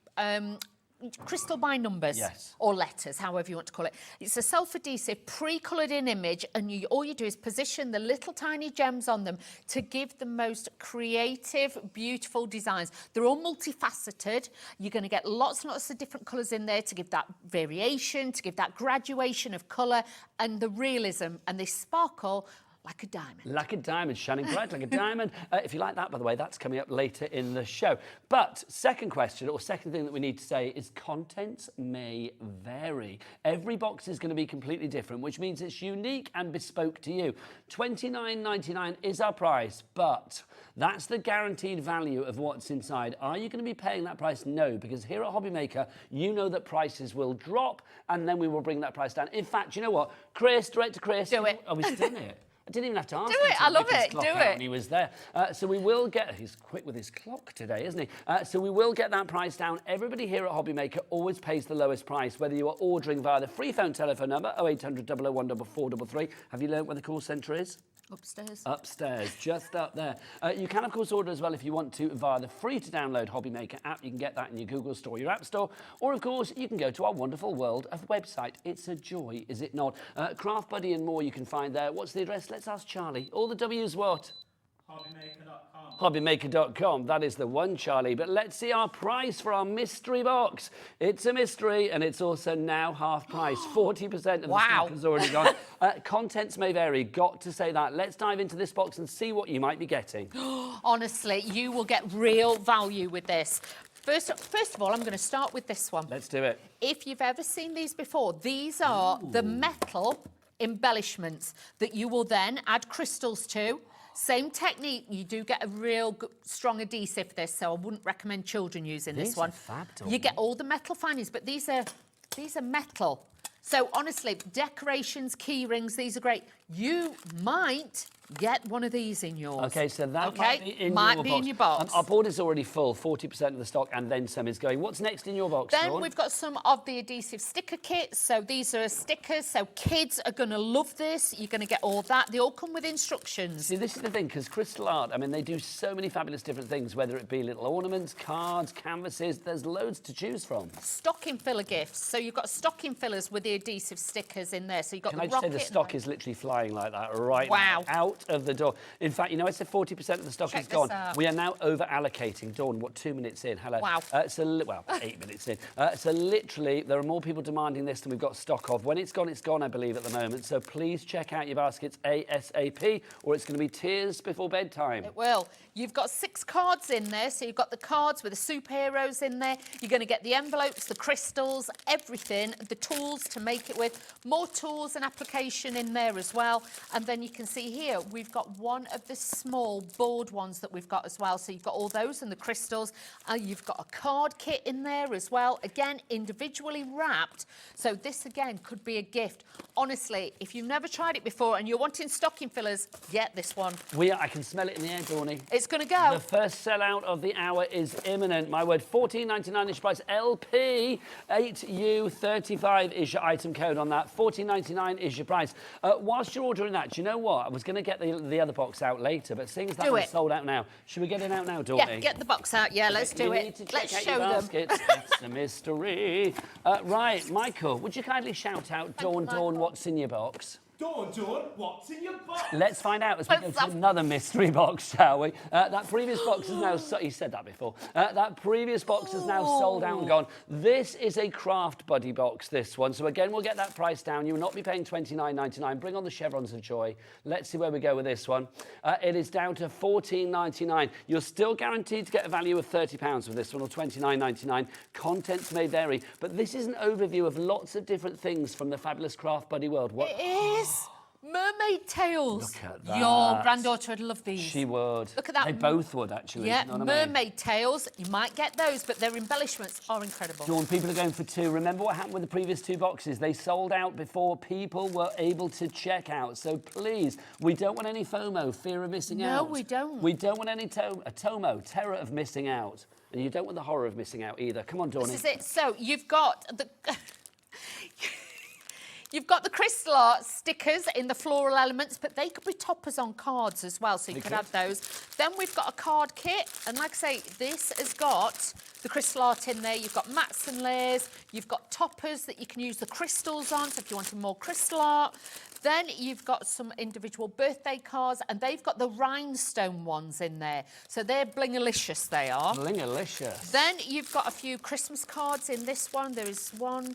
crystal by numbers. Yes. Or letters, however you want to call it. It's a self-adhesive, pre-coloured in image, and all you do is position the little tiny gems on them to give the most creative, beautiful designs. They're all multifaceted. You're going to get lots and lots of different colours in there to give that variation, to give that graduation of colour and the realism, and they sparkle like a diamond. Like a diamond, shining bright like a diamond. If you like that, by the way, that's coming up later in the show. But second question, or second thing that we need to say is contents may vary. Every box is going to be completely different, which means it's unique and bespoke to you. $29.99 is our price, but that's the guaranteed value of what's inside. Are you going to be paying that price? No, because here at HobbyMaker, you know that prices will drop, and then we will bring that price down. In fact, you know what? Chris, director Chris. Do it. Oh, we've done it. I didn't even have to ask Do him it, to I love whip his it, clock do out it. and he was there. So we will get, he's quick with his clock today, isn't he? So we will get that price down. Everybody here at HobbyMaker always pays the lowest price, whether you are ordering via the free phone telephone number, 0800 001 4433. Have you learnt where the call centre is? Upstairs. Upstairs, just up there. You can, of course, order as well if you want to via the free-to-download HobbyMaker app. You can get that in your Google Store, your App Store. Or, of course, you can go to our wonderful world of website. It's a joy, is it not? Craft Buddy and more you can find there. What's the address? Let's ask Charlie. All the W's what? HobbyMaker.com. HobbyMaker.com. That is the one, Charlie. But let's see our price for our mystery box. It's a mystery, and it's also now half price. 40% of the stock has already gone. Contents may vary. Got to say that. Let's dive into this box and see what you might be getting. Honestly, you will get real value with this. First of all, I'm going to start with this one. Let's do it. If you've ever seen these before, these are the metal embellishments that you will then add crystals to. Same technique, you do get a real good, strong adhesive for this, so I wouldn't recommend children using this one. Fab, you get all the metal findings, but these are metal. So honestly, decorations, key rings, these are great. You might get one of these in yours. Okay, so that might be in your box. Our board is already full, 40% of the stock, and then some is going. What's next in your box, Then Dawn? we've got some of the adhesive sticker kits. So these are stickers, so kids are going to love this. You're going to get all that. They all come with instructions. See, this is the thing, because Crystal Art, I mean, they do so many fabulous different things, whether it be little ornaments, cards, canvases, there's loads to choose from. Stocking filler gifts. So you've got stocking fillers with the adhesive stickers in there. So you've got Can the I just say rocket. the stock is literally flying like that right Wow. now, out of the door. In fact, you know, I said 40% of the stock Check is gone. this out. We are now over-allocating. Dawn, what, 2 minutes in? Hello. Wow. Well, 8 minutes in. So literally, there are more people demanding this than we've got stock of. When it's gone, I believe, at the moment. So please check out your baskets ASAP, or it's going to be tears before bedtime. It will. You've got 6 cards in there. So you've got the cards with the superheroes in there. You're going to get the envelopes, the crystals, everything, the tools to make it with. More tools and application in there as well. And then you can see here, we've got one of the small board ones that we've got as well. So you've got all those and the crystals. You've got a card kit in there as well. Again, individually wrapped. So this, again, could be a gift. Honestly, if you've never tried it before and you're wanting stocking fillers, get this one. I can smell it in the air, Dawny. It's going to go. The first sellout of the hour is imminent. My word, $14.99 is your price. LP 8U35 is your item code on that. $14.99 is your price. Whilst you're ordering that, do you know what? I was going to get the other box out later, but seeing as that one's sold out now, should we get it out now, Dawny? Yeah, get the box out. Yeah, let's do it. Let's show them. It's a mystery. Right, Michael, would you kindly shout out, Dawn, what's in your box? Dawn, what's in your box? Let's find out as we go to another mystery box, shall we? That previous box is now... He said that before. That previous box is now sold out and gone. This is a Craft Buddy box, this one. So again, we'll get that price down. You will not be paying $29.99. Bring on the chevrons of joy. Let's see where we go with this one. It is down to $14.99. You're still guaranteed to get a value of £30 with this one, or $29.99. Contents may vary, but this is an overview of lots of different things from the fabulous Craft Buddy world. What? It is. Mermaid tails. Look at that. Your granddaughter would love these. She would. Look at that. They both would, actually. Yeah, You know what I mean? mermaid tails. You might get those, but their embellishments are incredible. Dawn, people are going for 2. Remember what happened with the previous 2 boxes? They sold out before people were able to check out. So please, we don't want any FOMO, fear of missing out. No, we don't. We don't want any TOMO, terror of missing out. And you don't want the horror of missing out either. Come on, Dawn. This is it. So you've got the... You've got the crystal art stickers in the floral elements, but they could be toppers on cards as well, so you could add those. Then we've got a card kit, and like I say, this has got the crystal art in there. You've got mats and layers. You've got toppers that you can use the crystals on, so if you wanted more crystal art. Then you've got some individual birthday cards, and they've got the rhinestone ones in there. So they're blingalicious, they are. Blingalicious. Then you've got a few Christmas cards in this one. There is 1, 2,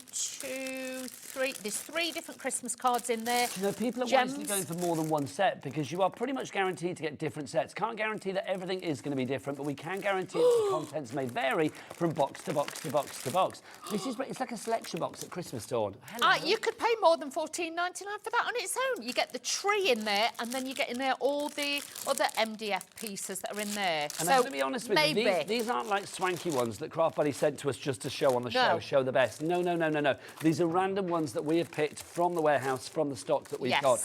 3. There's 3 different Christmas cards in there. You know, people are wisely going for more than one set because you are pretty much guaranteed to get different sets. Can't guarantee that everything is going to be different, but we can guarantee that the contents may vary from box to box to box to box. It's like a selection box at Christmas, Dawn. You could pay more than $14.99 for that, honestly. its own. You get the tree in there, and then you get in there all the other MDF pieces that are in there. And so I'm going to be honest with you, maybe. these aren't like swanky ones that Craft Buddy sent to us just to show on the show, No. show the best. No, no, no, no, no. These are random ones that we have picked from the warehouse, from the stock that we've got.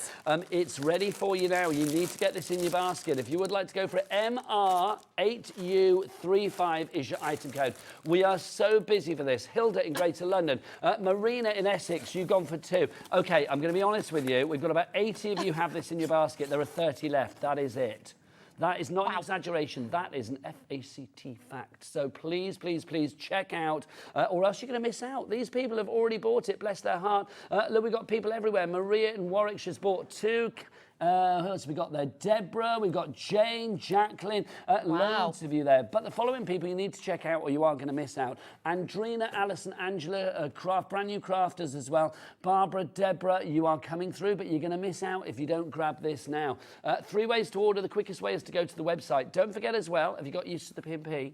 It's ready for you now. You need to get this in your basket. If you would like to go for it, MR8U35 is your item code. We are so busy for this. Hilda in Greater London. Marina in Essex, you've gone for 2. OK, I'm going to be honest with you. We've got about 80 of you have this in your basket. There are 30 left. That is it. That is not an exaggeration. That is an FACT fact. So please, please, please check out, or else you're going to miss out. These people have already bought it, bless their heart. Look, we've got people everywhere. Maria in Warwickshire's bought 2. Who else have we got there? Deborah, we've got Jane, Jacqueline, loads of you there. But the following people you need to check out or you are going to miss out. Andrina, Alison, Angela, brand new crafters as well. Barbara, Deborah, you are coming through, but you're going to miss out if you don't grab this now. 3 ways to order. The quickest way is to go to the website. Don't forget as well, have you got used to the P&P?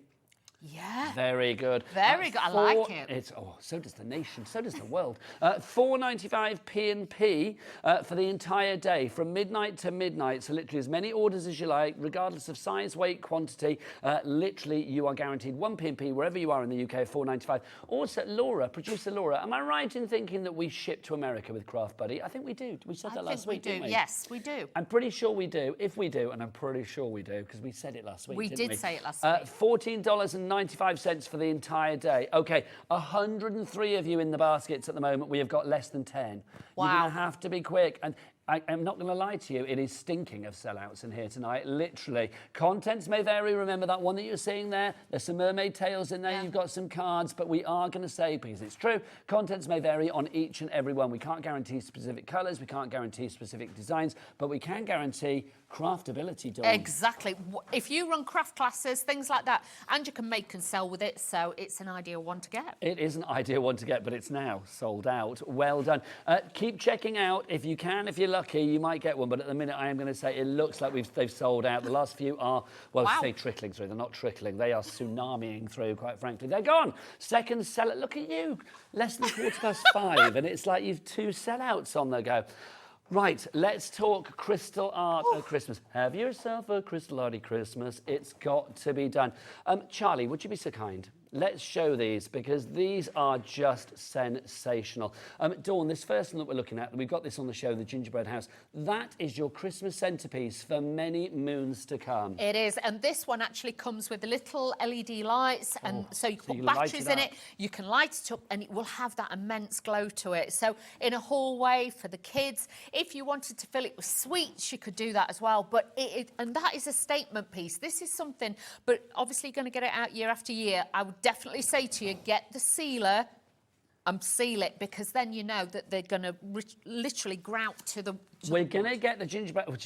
Yeah. Very good. Very good. I like it. So does the nation. So does the world. $4.95 P&P for the entire day, from midnight to midnight. So literally as many orders as you like, regardless of size, weight, quantity. Literally, you are guaranteed 1 P&P wherever you are in the UK, $4.95. Also, Laura, producer Laura, am I right in thinking that we ship to America with Craft Buddy? I think we do. We said that last week, didn't we? Yes, we do. I'm pretty sure we do. If we do, and I'm pretty sure we do, because we said it last week. We didn't did say it last week. $14.95 for the entire day. Okay, 103 of you in the baskets at the moment. We have got less than 10. Wow. You're going to have to be quick. And I'm not going to lie to you, it is stinking of sellouts in here tonight, literally. Contents may vary. Remember that one that you're seeing there? There's some mermaid tails in there. Yeah. You've got some cards, but we are going to say, because it's true, contents may vary on each and every one. We can't guarantee specific colours, we can't guarantee specific designs, but we can guarantee craftability, Dawn. Exactly. If you run craft classes, things like that, and you can make and sell with it, so it's an ideal one to get. It is an ideal one to get, but it's now sold out. Well done. Keep checking out. If you can, if you're lucky, you might get one, but at the minute I am going to say it looks like they've sold out. The last few are, well, say trickling through. They're not trickling. They are tsunamiing through, quite frankly. They're gone. Second seller. Look at you. Less than 5:15, and it's like you've 2 sellouts on the go. Right, let's talk crystal art at Christmas. Have yourself a crystal arty Christmas. It's got to be done. Charlie, would you be so kind? Let's show these, because these are just sensational. Dawn, this first one that we're looking at, we've got this on the show, the gingerbread house. That is your Christmas centrepiece for many moons to come. It is, and this one actually comes with the little LED lights, and so you can put batteries in it, you can light it up, and it will have that immense glow to it. So in a hallway for the kids, if you wanted to fill it with sweets, you could do that as well. But and that is a statement piece. This is something, but obviously you're going to get it out year after year. I would definitely say to you, get the sealer and seal it, because then you know that they're going to literally grout to the... We're going to get the gingerbread... I was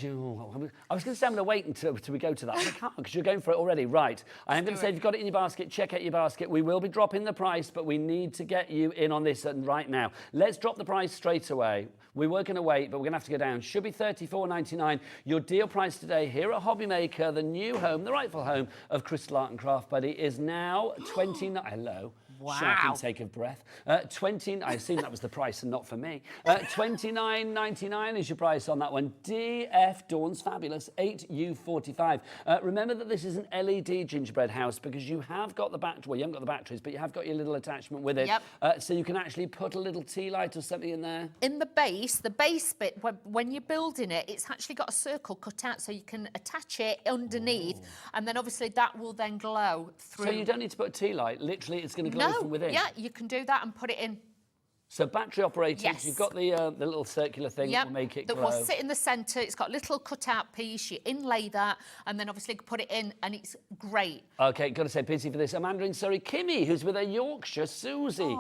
going to say I'm going to wait until we go to that, but I can't, because you're going for it already. Right. I am going to say, if you've got it in your basket, check out your basket. We will be dropping the price, but we need to get you in on this right now. Let's drop the price straight away. We were going to wait, but we're going to have to go down. Should be $34.99. Your deal price today here at HobbyMaker, the new home, the rightful home of Crystal Art and Craft Buddy, is now $29... Hello. Wow. Short intake of breath. I assume that was the price and not for me. $29.99 is your price on that one. DF Dawn's Fabulous 8U45. Remember that this is an LED gingerbread house, because you have got the battery. Well, you haven't got the batteries, but you have got your little attachment with it. Yep. So you can actually put a little tea light or something in there. In the base bit, when you're building it, it's actually got a circle cut out, so you can attach it underneath, and then obviously that will then glow through. So you don't need to put a tea light. Literally, it's going to glow from within. Yeah, you can do that and put it in. So battery operated, yes. You've got the little circular thing that will make it glow. That will sit in the centre. It's got a little cut-out piece. You inlay that, and then obviously put it in, and it's great. OK, got to say, busy for this. Amanda in Surrey. Kimmy, who's with her Yorkshire. Susie.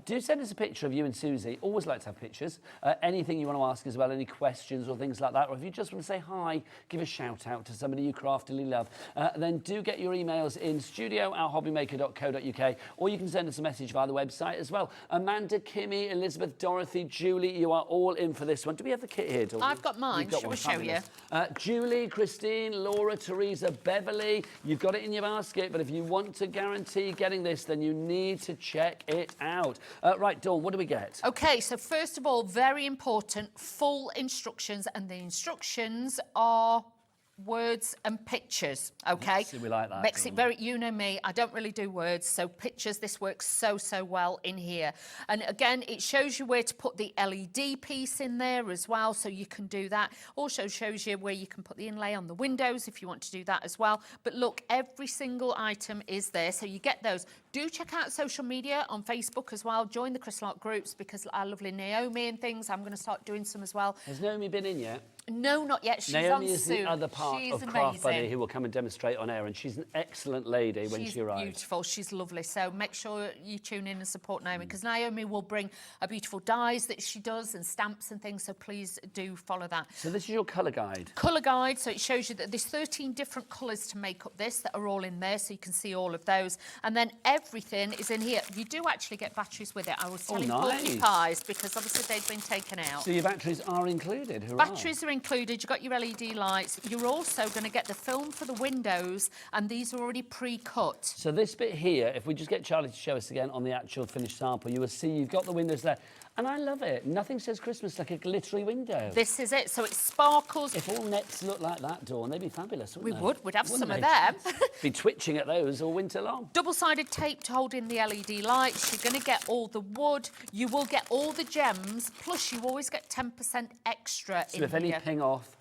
Do send us a picture of you and Susie. Always like to have pictures. Anything you want to ask as well, any questions or things like that. Or if you just want to say hi, give a shout-out to somebody you craftily love. Then do get your emails in studio@hobbymaker.co.uk, or you can send us a message via the website as well. Amanda Kimmy, Elizabeth, Dorothy, Julie, you are all in for this one. Do we have the kit here, Dawn? I've got mine. You've got Shall one, we show you? fabulous. Julie, Christine, Laura, Teresa, Beverly, you've got it in your basket, but if you want to guarantee getting this, then you need to check it out. Right, Dawn, what do we get? Okay, so first of all, very important, full instructions, and the instructions are words and pictures, okay? See, we like that. Makes it very, you know me, I don't really do words, so pictures, this works so well in here. And again, it shows you where to put the LED piece in there as well, so you can do that. Also shows you where you can put the inlay on the windows if you want to do that as well. But look, every single item is there, so you get those. Do check out social media on Facebook as well. Join the crystal art groups, because our lovely Naomi and things, I'm going to start doing some as well. Has Naomi been in yet? No, not yet. She's Naomi on is soon. the other part She's of amazing. Craft Buddy who will come and demonstrate on air, and she's an excellent lady when she arrives. She's beautiful. She's lovely. So make sure you tune in and support Naomi, because Naomi will bring a beautiful dies that she does and stamps and things. So please do follow that. So this is your colour guide. Colour guide. So it shows you that there's 13 different colours to make up this that are all in there, so you can see all of those. And then everything is in here. You do actually get batteries with it. I was telling Porky Pies, because obviously they've been taken out. So your batteries are included. Hurrah. Batteries are included. You've got your LED lights. You're also going to get the film for the windows, and these are already pre-cut. So this bit here, if we just get Charlie to show us again on the actual finished sample, you will see you've got the windows there. And I love it. Nothing says Christmas like a glittery window. This is it. So it sparkles. If all nets look like that, Dawn, they'd be fabulous, wouldn't We they? would. We'd have Wouldn't some they? of them. Be twitching at those all winter long. Double-sided tape to hold in the LED lights. You're going to get all the wood. You will get all the gems. Plus, you always get 10% extra in here. So if any ping off,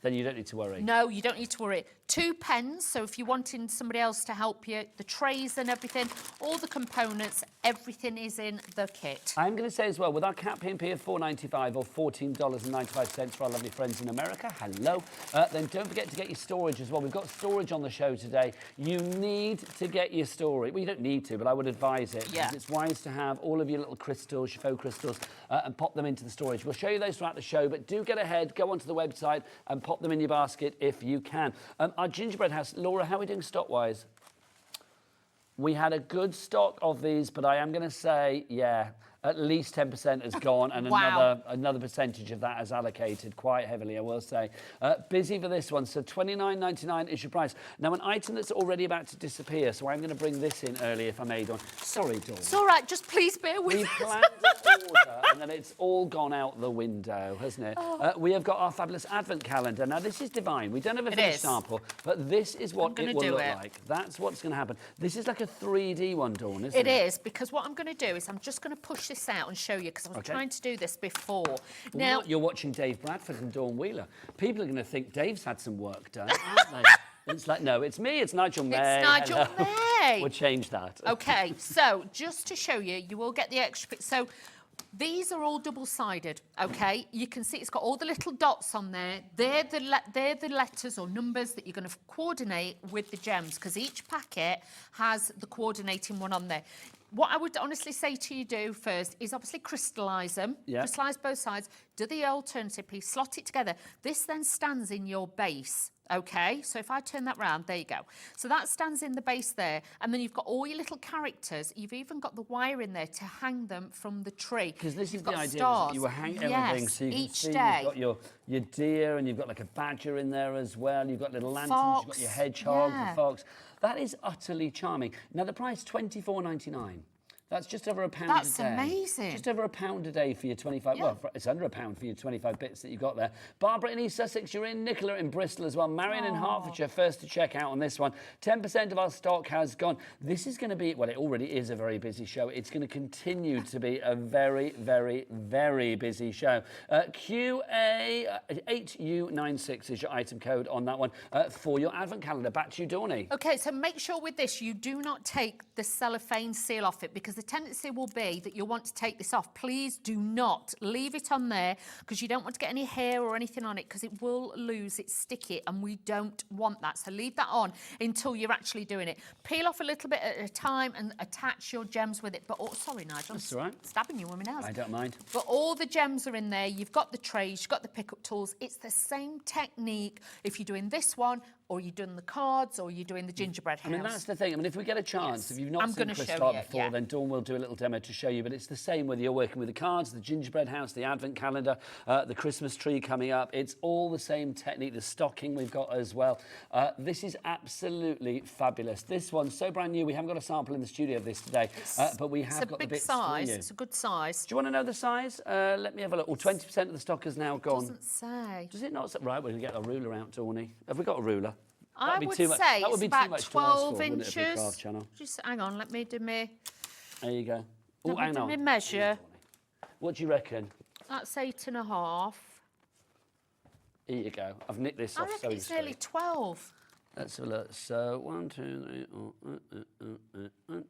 then you don't need to worry. No, you don't need to worry. 2 pens, so if you're wanting somebody else to help you, the trays and everything, all the components, everything is in the kit. I'm going to say as well, with our cap P&P of $4.95 or $14.95 for our lovely friends in America, hello, then don't forget to get your storage as well. We've got storage on the show today. You need to get your storage. Well, you don't need to, but I would advise it. Yeah. Because it's wise to have all of your little crystals, your faux crystals, and pop them into the storage. We'll show you those throughout the show, but do get ahead, go onto the website and pop them in your basket if you can. Our gingerbread house, Laura, how are we doing stock-wise? We had a good stock of these, but I am going to say, yeah, at least 10% has gone, and Wow. another percentage of that is allocated quite heavily, I will say. Busy for this one, so $29.99 is your price. Now, an item that's already about to disappear, so I'm going to bring this in early if I may, Dawn. Sorry, Dawn. It's all right, just please bear with We us. planned an order, and then it's all gone out the window, hasn't it? Oh. We have got our fabulous advent calendar. Now, this is divine. We don't have a finished is. sample, but this is what gonna it will do look it. like. That's what's going to happen. This is like a 3D one, Dawn, isn't it? It is, because what I'm going to do is I'm just going to push this out and show you, because I was Okay. trying to do this before. Now, you're watching Dave Bradford and Dawn Wheeler. People are going to think Dave's had some work done, aren't they? It's like, no, it's me, it's Nigel May. It's Nigel Hello. May. We'll change that. Okay, so just to show you, you will get the extra bit. So these are all double-sided, okay? You can see it's got all the little dots on there. They're the letters or numbers that you're going to coordinate with the gems, because each packet has the coordinating one on there. What I would honestly say to you do first is obviously crystallise them. Yeah. Crystallise both sides. Do the alternative piece, slot it together. This then stands in your base. Okay, so if I turn that round, there you go. So that stands in the base there, and then you've got all your little characters. You've even got the wire in there to hang them from the tree. Because this You've is the got idea, stars. that you were hanging Yes, everything, so you can each see day. you've got your deer, and you've got like a badger in there as well. You've got little lanterns, Fox, you've got your hedgehog, yeah. the fox. That is utterly charming. Now the price $24.99. That's just over £1 a day. That's amazing. Just over £1 a day for your 25. Yeah. Well, it's under £1 for your 25 bits that you've got there. Barbara in East Sussex, you're in. Nicola in Bristol as well. Merryn in Hertfordshire, first to check out on this one. 10% of our stock has gone. This is going to be, well, it already is a very busy show. It's going to continue to be a very, very, very busy show. QA8U96 is your item code on that one for your advent calendar. Back to you, Dawny. Okay, so make sure with this you do not take the cellophane seal off it, because the tendency will be that you'll want to take this off. Please do not leave it on there, because you don't want to get any hair or anything on it, because it will lose its sticky, and we don't want that. So leave that on until you're actually doing it. Peel off a little bit at a time and attach your gems with it. But sorry, Nigel, That's all right. Stabbing you with my nails. I don't mind. But all the gems are in there. You've got the trays, you've got the pickup tools. It's the same technique if you're doing this one or you're doing the cards, or you're doing the gingerbread house. I mean, that's the thing. I mean, if we get a chance, if you've not seen Chris show start you, before, then Dawn will do a little demo to show you. But it's the same whether you're working with the cards, the gingerbread house, the advent calendar, the Christmas tree coming up. It's all the same technique. The stocking we've got as well. This is absolutely fabulous. This one's so brand new. We haven't got a sample in the studio of this today, but we have got the bits for you. It's a good size. Do you want to know the size? Let me have a look. Well, 20% of the stock is now gone. Doesn't say. Does it not say? Right, we're going to get our ruler out, Dawny. Have we got a ruler? I would say it's about 12 inches. Just hang on, let me do me. There you go. Oh, hang on. Let me measure. What do you reckon? That's 8.5. Here you go. I've nicked this off. I reckon it's nearly 12. Let's have a look. So 1, 2, 3,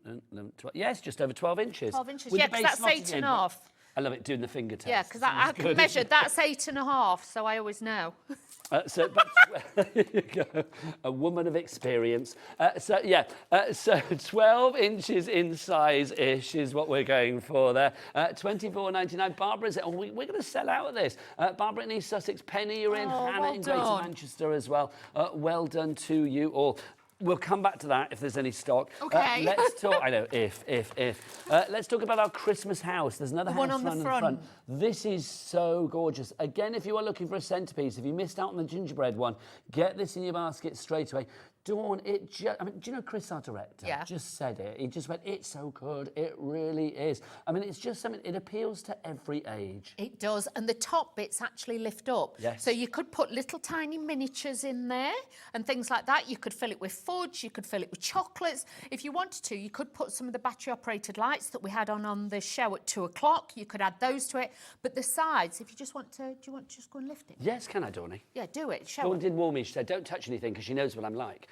12. Yes, just over 12 inches. 12 inches. Yeah, because that's 8.5. I love it doing the finger test. Yeah, because I can measure. That's 8.5, so I always know. But there you go, a woman of experience. So 12 inches in size-ish is what we're going for there. $24.99. Barbara's, we're going to sell out of this. Barbara in East Sussex, Penny, you're in. Hannah in Greater Manchester as well. Well done to you all. We'll come back to that if there's any stock. Okay. Let's talk. I know, if. Let's talk about our Christmas house. There's another house one on the front. This is so gorgeous. Again, if you are looking for a centrepiece, if you missed out on the gingerbread one, get this in your basket straight away. Dawn, do you know Chris, our director? Yeah. Just said it. He just went, it's so good. It really is. I mean, it's just something, it appeals to every age. It does. And the top bits actually lift up. Yes. So you could put little tiny miniatures in there and things like that. You could fill it with fudge. You could fill it with chocolates. If you wanted to, you could put some of the battery operated lights that we had on the show at 2 o'clock. You could add those to it. But the sides, if you just want to, do you want to just go and lift it? Yes, can I, Dawny? Yeah, do it. Show Dawn it. did warn me. She said, don't touch anything because she knows what I'm like.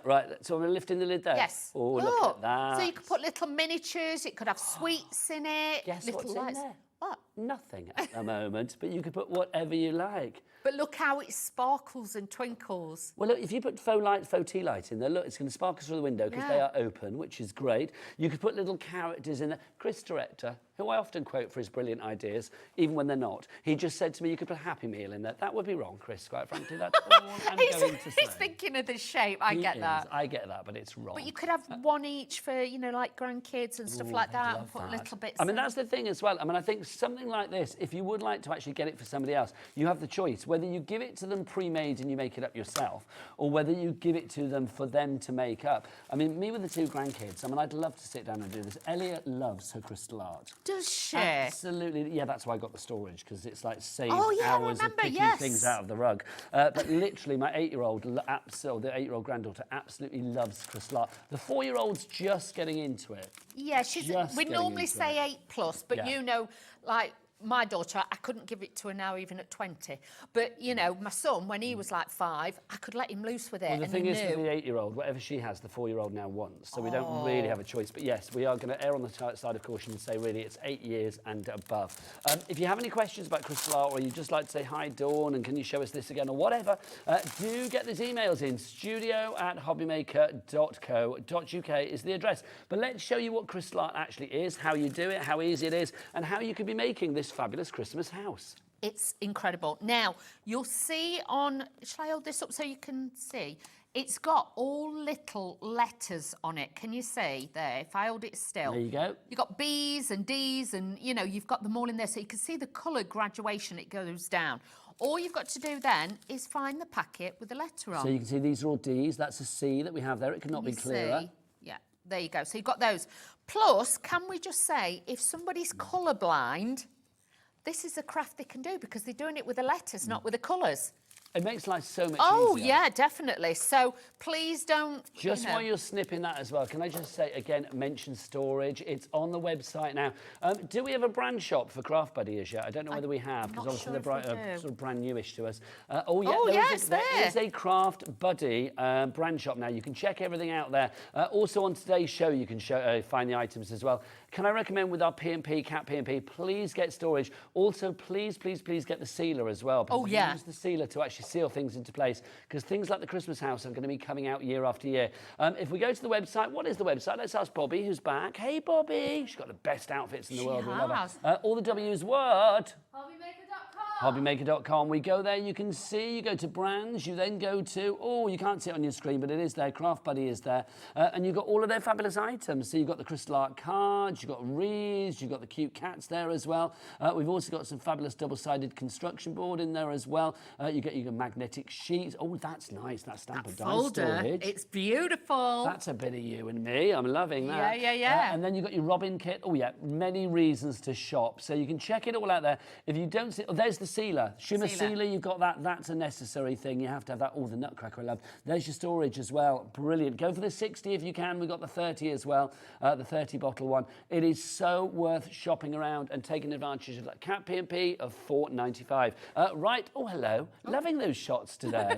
Right, so we're lifting the lid there? Yes. Oh, look at that. So you could put little miniatures. It could have sweets in it. Guess little what's lights. in there? What? Nothing at the moment, but you could put whatever you like. But look how it sparkles and twinkles. Well, look, if you put faux tea light in there, look, it's going to sparkle through the window because they are open, which is great. You could put little characters in there. Chris, director, who I often quote for his brilliant ideas, even when they're not, he just said to me, you could put a Happy Meal in there. That would be wrong, Chris, quite frankly. That's all I'm going to say. He's thinking of the shape. I get that. I get that, but it's wrong. But you could have one each for, like grandkids and stuff like that, and put little bits. I mean, that's the thing as well. I mean, I think something like this, if you would like to actually get it for somebody else, you have the choice, whether you give it to them pre-made and you make it up yourself, or whether you give it to them for them to make up. I mean, me with the 2 grandkids, I mean, I'd love to sit down and do this. Elliot loves her crystal art. Does she? Absolutely. Yeah, that's why I got the storage, because it's like saved hours of picking things out of the rug. But literally, my 8-year-old, the 8-year-old granddaughter absolutely loves crystal art. The 4-year-old's just getting into it. Yeah, we normally say 8+, but like, my daughter, I couldn't give it to her now even at 20. But, my son, when he was like 5, I could let him loose with it. Well, the thing is with the 8-year-old, whatever she has, the 4-year-old now wants. So we don't really have a choice. But yes, we are going to err on the side of caution and say, really, it's 8 years and above. If you have any questions about crystal art, or you'd just like to say, hi, Dawn, and can you show us this again, or whatever, do get these emails in. studio@hobbymaker.co.uk is the address. But let's show you what crystal art actually is, how you do it, how easy it is, and how you could be making this fabulous Christmas house. It's incredible. Now, you'll see shall I hold this up so you can see? It's got all little letters on it. Can you see there? If I hold it still. There you go. You've got B's and D's and, you've got them all in there. So you can see the colour graduation, it goes down. All you've got to do then is find the packet with the letter on. So you can see these are all D's. That's a C that we have there. It could not be clearer. See? Yeah, there you go. So you've got those. Plus, can we just say, if somebody's colourblind, this is a craft they can do because they're doing it with the letters, not with the colours. It makes life so much easier. Oh, yeah, definitely. So please don't... Just while you're snipping that as well, can I just say, again, mention storage. It's on the website now. Do we have a brand shop for Craft Buddy as yet? I don't know whether we have, because obviously they're sort of brand newish to us. There is a Craft Buddy brand shop now. You can check everything out there. Also on today's show, you can find the items as well. Can I recommend with our P&P, Cat P&P, please get storage. Also, please get the sealer as well. Use the sealer to actually seal things into place, because things like the Christmas house are going to be coming out year after year. If we go to the website, what is the website? Let's ask Bobby, who's back. Hey, Bobby. She's got the best outfits in the world. We love her. All the W's, what? HobbyMaker.com. HobbyMaker.com. We go there, you can see, you go to brands, you then go to, oh, you can't see it on your screen, but it is there, Craft Buddy is there, and you've got all of their fabulous items. So you've got the crystal art cards, you've got wreaths, you've got the cute cats there as well. We've also got some fabulous double-sided construction board in there as well. You get your magnetic sheets. Oh, that's nice, that stamp of dice Folder, storage. it's beautiful. That's a bit of you and me. I'm loving that. Yeah. And then you've got your Robin kit. Oh, yeah, many reasons to shop. So you can check it all out there. If you don't see... Oh, there's the sealer. Shimmer sealer, you've got that. That's a necessary thing. You have to have that. Oh, the nutcracker, I love. There's your storage as well. Brilliant. Go for the 60 if you can. We've got the 30 as well, the 30 bottle one. It is so worth shopping around and taking advantage of that. Cat P&P of $4.95. Right. Oh, hello. Loving those shots today.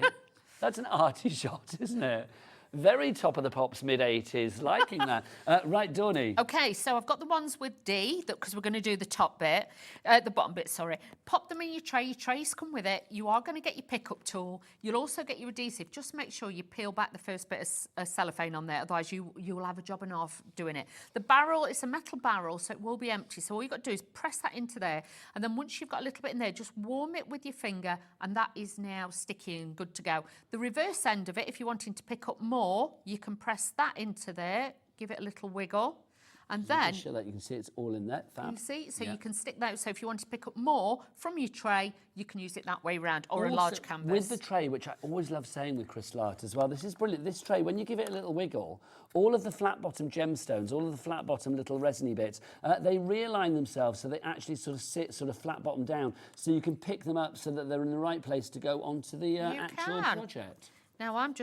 That's an arty shot, isn't it? Very top of the pops, mid-80s. Liking that. Right, Dawny. Okay, so I've got the ones with D, because we're going to do the top bit, the bottom bit, sorry. Pop them in your tray. Your trays come with it. You are going to get your pickup tool. You'll also get your adhesive. Just make sure you peel back the first bit of cellophane on there, otherwise you will have a job and a half doing it. The barrel, it's a metal barrel, so it will be empty. So all you've got to do is press that into there, and then once you've got a little bit in there, just warm it with your finger, and that is now sticky and good to go. The reverse end of it, if you're wanting to pick up more, you can press that into there, give it a little wiggle, and then show that you can see it's all in there. Fab. You see, so you can stick that. So if you want to pick up more from your tray, you can use it that way round, or also, a large canvas. With the tray, which I always love saying with crystal art as well, this is brilliant. This tray, when you give it a little wiggle, all of the flat bottom gemstones, all of the flat bottom little resiny bits, they realign themselves so they actually sort of sit sort of flat bottom down, so you can pick them up so that they're in the right place to go onto the actual project. Now I'm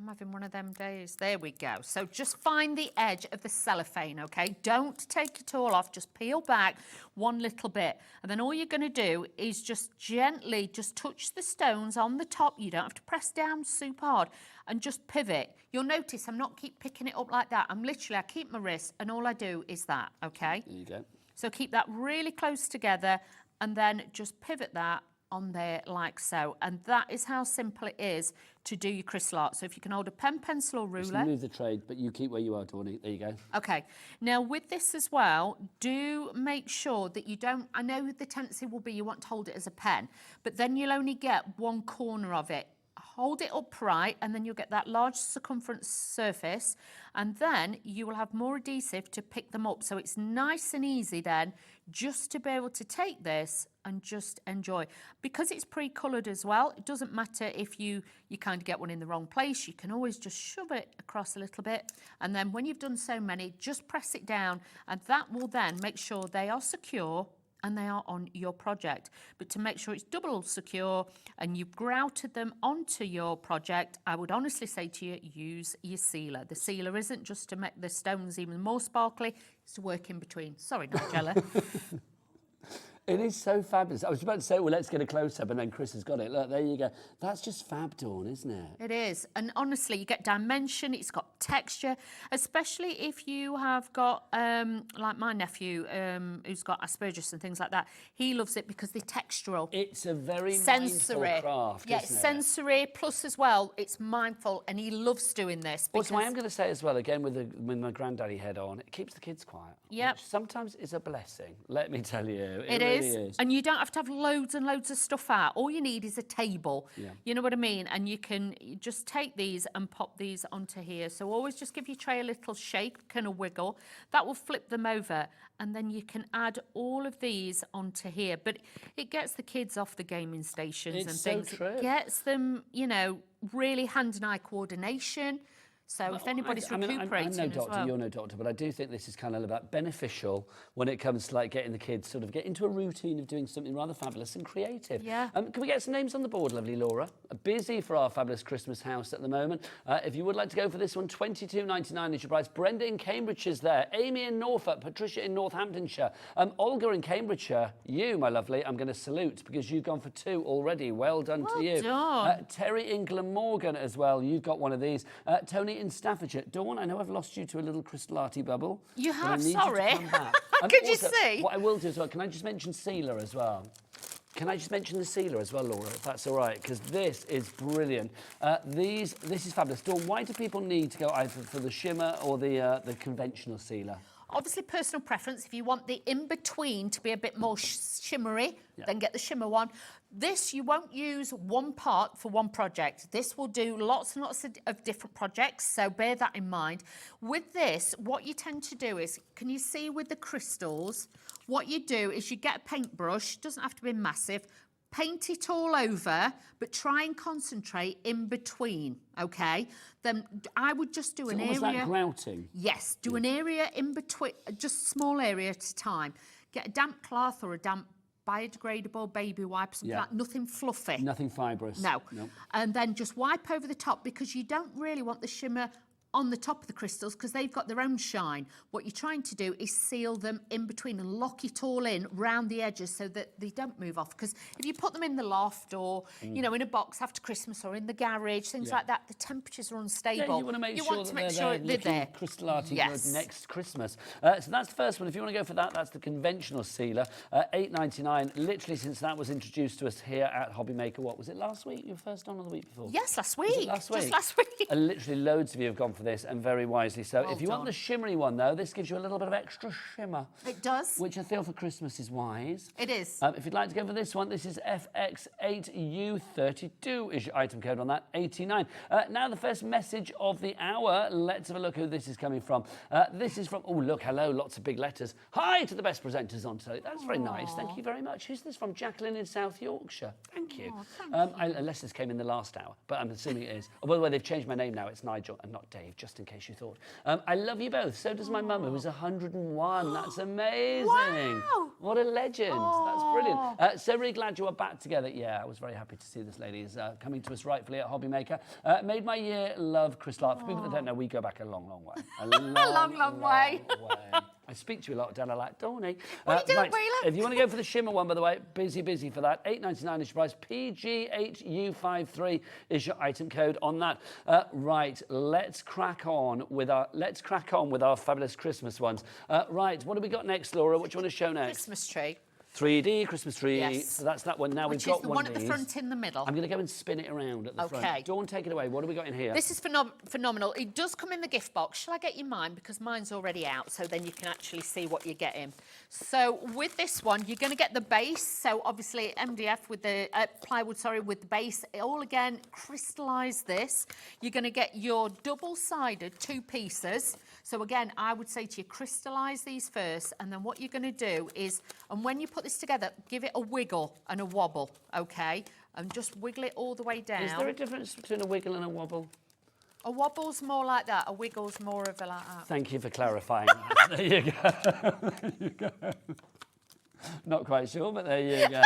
having one of them days. There we go. So just find the edge of the cellophane, okay? Don't take it all off. Just peel back one little bit. And then all you're going to do is just gently just touch the stones on the top. You don't have to press down super hard. And just pivot. You'll notice I'm not keep picking it up like that. I keep my wrist and all I do is that, okay? There you go. So keep that really close together and then just pivot that on there like so, and that is how simple it is to do your crystal art. So if you can hold a pen, pencil or ruler. Just move the tray, but you keep where you are, Dawny. There you go. Okay. Now with this as well, do make sure that you don't, I know the tendency will be you want to hold it as a pen, but then you'll only get one corner of it. Hold it upright and then you'll get that large circumference surface, and then you will have more adhesive to pick them up. So it's nice and easy then just to be able to take this and just enjoy. Because it's pre-coloured as well, it doesn't matter if you kind of get one in the wrong place. You can always just shove it across a little bit, and then when you've done so many, just press it down, and that will then make sure they are secure and they are on your project. But to make sure it's double secure and you've grouted them onto your project, I would honestly say to you, use your sealer. The sealer isn't just to make the stones even more sparkly, it's to work in between. Sorry, Nigella. It is so fabulous. I was about to say, well, let's get a close-up, and then Chris has got it. Look, there you go. That's just fab, Dawn, isn't it? It is. And honestly, you get dimension, it's got texture, especially if you have got, like my nephew, who's got Asperger's and things like that. He loves it because they're textural. It's a very sensory mindful craft, yeah, isn't it's it? sensory, plus as well, it's mindful, and he loves doing this. Also, I am going to say as well, again, with my granddaddy head on, it keeps the kids quiet. Yep. Which sometimes is a blessing, let me tell you. It really is. And you don't have to have loads and loads of stuff out. All you need is a table. Yeah. You know what I mean? And you can just take these and pop these onto here. So always just give your tray a little shake, kind of wiggle. That will flip them over. And then you can add all of these onto here. But it gets the kids off the gaming stations and things. So true. It gets them, you know, really hand and eye coordination. So if anybody's recuperating I'm no doctor, as well. you're no doctor, but I do think this is kind of about beneficial when it comes to like getting the kids sort of get into a routine of doing something rather fabulous and creative. Yeah. Can we get some names on the board, lovely Laura? Busy for our fabulous Christmas house at the moment. If you would like to go for this one, £22.99 is your price. Brenda in Cambridgeshire's there. Amy in Norfolk. Patricia in Northamptonshire. Olga in Cambridgeshire. You, my lovely, I'm going to salute because you've gone for two already. Well done to you. Done. Terry in Glamorgan as well. You've got one of these. Tony in Staffordshire. Dawn, I know I've lost you to a little crystal arty bubble. You but I have, need sorry. You to come back. Could you Also, see? What I will do as well, can I just mention sealer as well? Can I just mention the sealer as well, Laura, if that's all right? Because this is brilliant. This is fabulous. Dawn, why do people need to go either for the shimmer or the conventional sealer? Obviously, personal preference. If you want the in-between to be a bit more shimmery, then get the shimmer one. This, you won't use one part for one project. This will do lots and lots of different projects, so bear that in mind. With this, what you tend to do is, can you see with the crystals, what you do is you get a paintbrush, doesn't have to be massive, paint it all over, but try and concentrate in between, okay? Then I would just do an area... Almost like grouting? Yes, do an area in between, just a small area at a time. Get a damp cloth or a damp biodegradable baby wipe, something like nothing fluffy. Nothing fibrous. No. And then just wipe over the top, because you don't really want the shimmer on the top of the crystals because they've got their own shine. What you're trying to do is seal them in between and lock it all in round the edges so that they don't move off. Because if you put them in the loft or, you know, in a box after Christmas or in the garage, things like that, the temperatures are unstable. Yeah, you want to make sure that they're there. Crystalati good next Christmas. So that's the first one. If you want to go for that, that's the conventional sealer. $8.99, literally since that was introduced to us here at HobbyMaker. What, was it last week? You were first on or the week before? Yes, last week. Last week? Just last week. Literally loads of you have gone for this, and very wisely so. Well if you want the shimmery one, though, this gives you a little bit of extra shimmer. It does. Which I feel for Christmas is wise. It is. If you'd like to go for this one, this is FX8U32 is your item code on that, 89. Now the first message of the hour. Let's have a look who this is coming from. This is from, oh, look, hello, lots of big letters. Hi to the best presenters on today. That's very nice. Thank you very much. Who's this from? Jacqueline in South Yorkshire. Thank you. Unless this came in the last hour, but I'm assuming it is. Oh, by the way, they've changed my name now. It's Nigel and not Dave, just in case you thought. I love you both. So does my mum, who was 101. That's amazing. Wow. What a legend. That's brilliant. So really glad you are back together. Yeah, I was very happy to see this lady is coming to us rightfully at HobbyMaker. Made my year, love crystal art. For people that don't know, we go back a long, long way. A long way. I speak to you a lot, Delalat, don't I? What are you doing, Right, if you want to go for the shimmer one, by the way, busy for that. $8.99 is your price. PG8U53 is your item code on that. Right, let's crack on with our fabulous Christmas ones. Right, what have we got next, Laura? What do you want to show next? Christmas tree. 3D Christmas tree. Yes. So that's that one. Now Which we've got is the one one of at the these. front in the middle. I'm going to go and spin it around at the front. Dawn, take it away. What have we got in here? This is phenomenal. It does come in the gift box. Shall I get you mine? Because mine's already out, so then you can actually see what you're getting. So with this one, you're going to get the base. So obviously MDF with the plywood, with the base. All again, crystallise this. You're going to get your double-sided 2 pieces. So again, I would say to you, crystallise these first, and then what you're going to do is, and when you put this together, give it a wiggle and a wobble, okay? And just wiggle it all the way down. Is there a difference between a wiggle and a wobble? A wobble's more like that. A wiggle's more of a like that. Thank you for clarifying. There you go. There you go. Not quite sure, but there you go.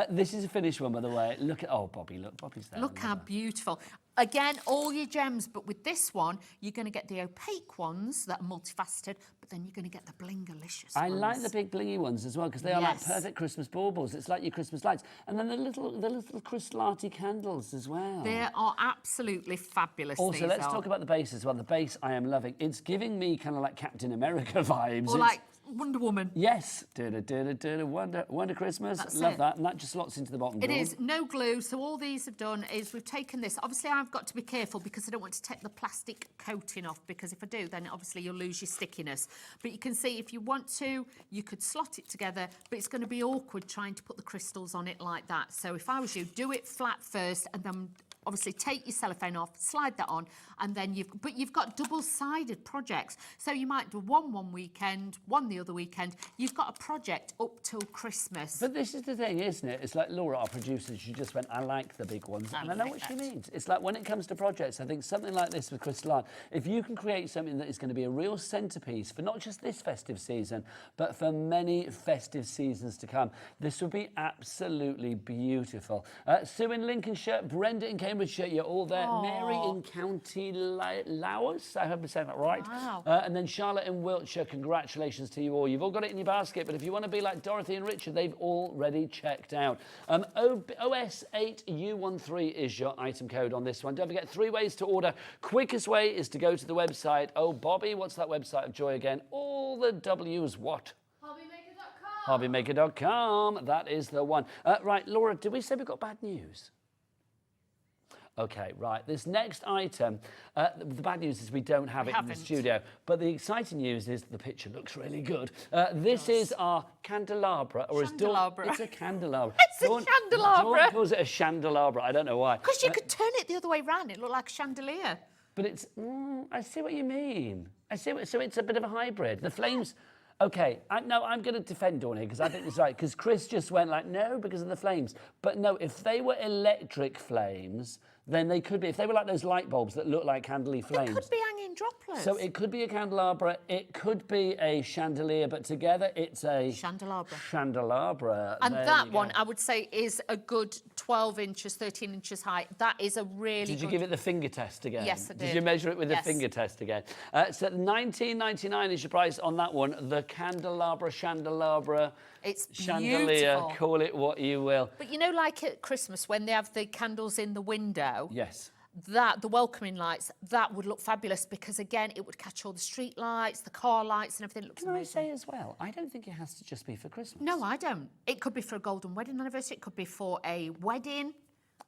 This is a finished one, by the way. Look at, oh, Bobby, look, Bobby's there. Look how beautiful. Again, all your gems, but with this one, you're going to get the opaque ones that are multifaceted, but then you're going to get the blingalicious I ones. like the big blingy ones as well, because they are like perfect Christmas baubles. It's like your Christmas lights. And then the little crystallati candles as well. They are absolutely fabulous. Also, let's talk about the base as well. The base I am loving. It's giving me kind of like Captain America vibes. Or like Wonder Woman. Yes. Wonder Christmas. Love that. And that just slots into the bottom. It is. No glue. So all these have done is we've taken this. Obviously, I've got to be careful because I don't want to take the plastic coating off, because if I do, then obviously you'll lose your stickiness. But you can see if you want to, you could slot it together, but it's going to be awkward trying to put the crystals on it like that. So if I was you, do it flat first and then obviously take your cellophane off, slide that on, and then you've got double-sided projects. So you might do one weekend, one the other weekend. You've got a project up till Christmas. But this is the thing, isn't it? It's like Laura, our producer, she just went, I like the big ones. And I know what she means. It's like when it comes to projects, I think something like this with crystal art, if you can create something that is going to be a real centrepiece for not just this festive season, but for many festive seasons to come, this would be absolutely beautiful. Sue in Lincolnshire, Brenda in Cambridgeshire, you're all there. Aww. Mary in County Lowers, I hope I'm saying that right. Wow. And then Charlotte in Wiltshire, congratulations to you all. You've all got it in your basket, but if you want to be like Dorothy and Richard, they've already checked out. OS8U13 is your item code on this one. Don't forget, 3 ways to order. Quickest way is to go to the website. Oh, Bobby, what's that website of joy again? All the W's what? HobbyMaker.com. That is the one. Right, Laura, did we say we got bad news? Okay, right. This next item, the bad news is we don't have it in the studio, but the exciting news is the picture looks really good. This is our candelabra, or Candelabra. It's a candelabra. It's a candelabra. Dawn calls it a chandelabra. I don't know why. Because you could turn it the other way round. It looked like a chandelier. But it's, I see what you mean. So it's a bit of a hybrid. The flames, okay, I'm going to defend Dawn here because I think it's right. Because Chris just went like, no, because of the flames. But no, if they were electric flames, then they could be. If they were like those light bulbs that look like candely flames. It could be hanging droplets. So it could be a candelabra, it could be a chandelier, but together it's a... Candelabra. And that one, I would say, is a good 12 inches, 13 inches high. That is a really Did you give it the finger test again? Yes, I did. Did you measure it with the finger test again? So $19.99 is your price on that one. The candelabra. It's chandelier, beautiful. call it what you will. But you know, like at Christmas, when they have the candles in the window? Yes. The welcoming lights, that would look fabulous because, again, it would catch all the street lights, the car lights and everything. It looks amazing. Can I say as well, I don't think it has to just be for Christmas. No, I don't. It could be for a golden wedding anniversary. It could be for a wedding.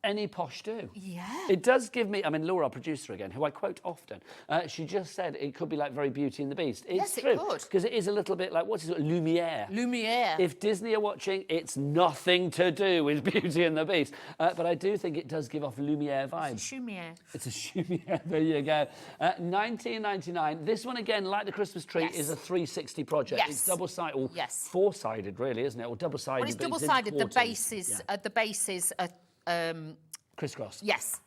Any posh do. Yeah. It does give me, I mean, Laura, our producer again, who I quote often, she just said it could be like very Beauty and the Beast. It's yes, true, it could. Because it is a little bit like, what's it, Lumiere. Lumiere. If Disney are watching, it's nothing to do with Beauty and the Beast. But I do think it does give off Lumiere vibes. It's a Chumiere. It's a Chumiere, there you go. $19.99. This one, again, like the Christmas tree, is a 360 project. Yes. It's double-sided, or yes. four-sided, really, isn't it? Or double-sided. Well, it's double-sided. The base is crisscross. Yes.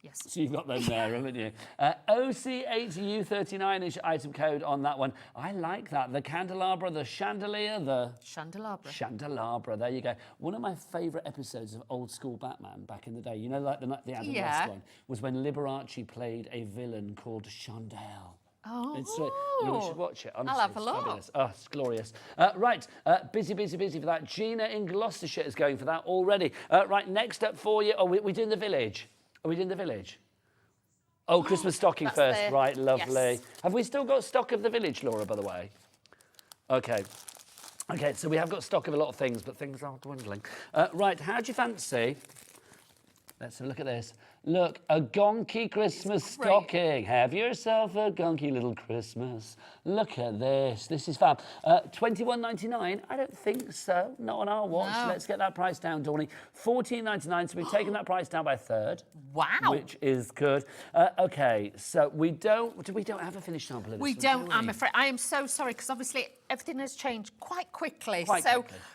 Yes. So you've got them there, haven't you? OC8U39 is your item code on that one. I like that. The candelabra, the chandelier, the... Candelabra, there you go. One of my favourite episodes of old school Batman back in the day, you know, like the Adam West one, was when Liberace played a villain called Chandelle. Oh, it's, you should watch it. Honestly, I'll have a it's look. Fabulous. Oh, it's glorious. Right, busy for that. Gina in Gloucestershire is going for that already. Right, next up for you. Oh, we're doing the village. Are we doing the village? Oh, Christmas stocking first. Right, lovely. Yes. Have we still got stock of the village, Laura, by the way? Okay. Okay, so we have got stock of a lot of things, but things are dwindling. Right, how do you fancy? Let's have a look at this. Look, a gonky Christmas stocking. Have yourself a gonky little Christmas. Look at this. This is fab. $21.99? I don't think so. Not on our watch. No. Let's get that price down, Dawny. $14.99, so we've taken that price down by a third. Wow. Which is good. Okay, so we don't have a finished sample of this. We don't, I'm afraid. I am so sorry, because obviously everything has changed quite quickly.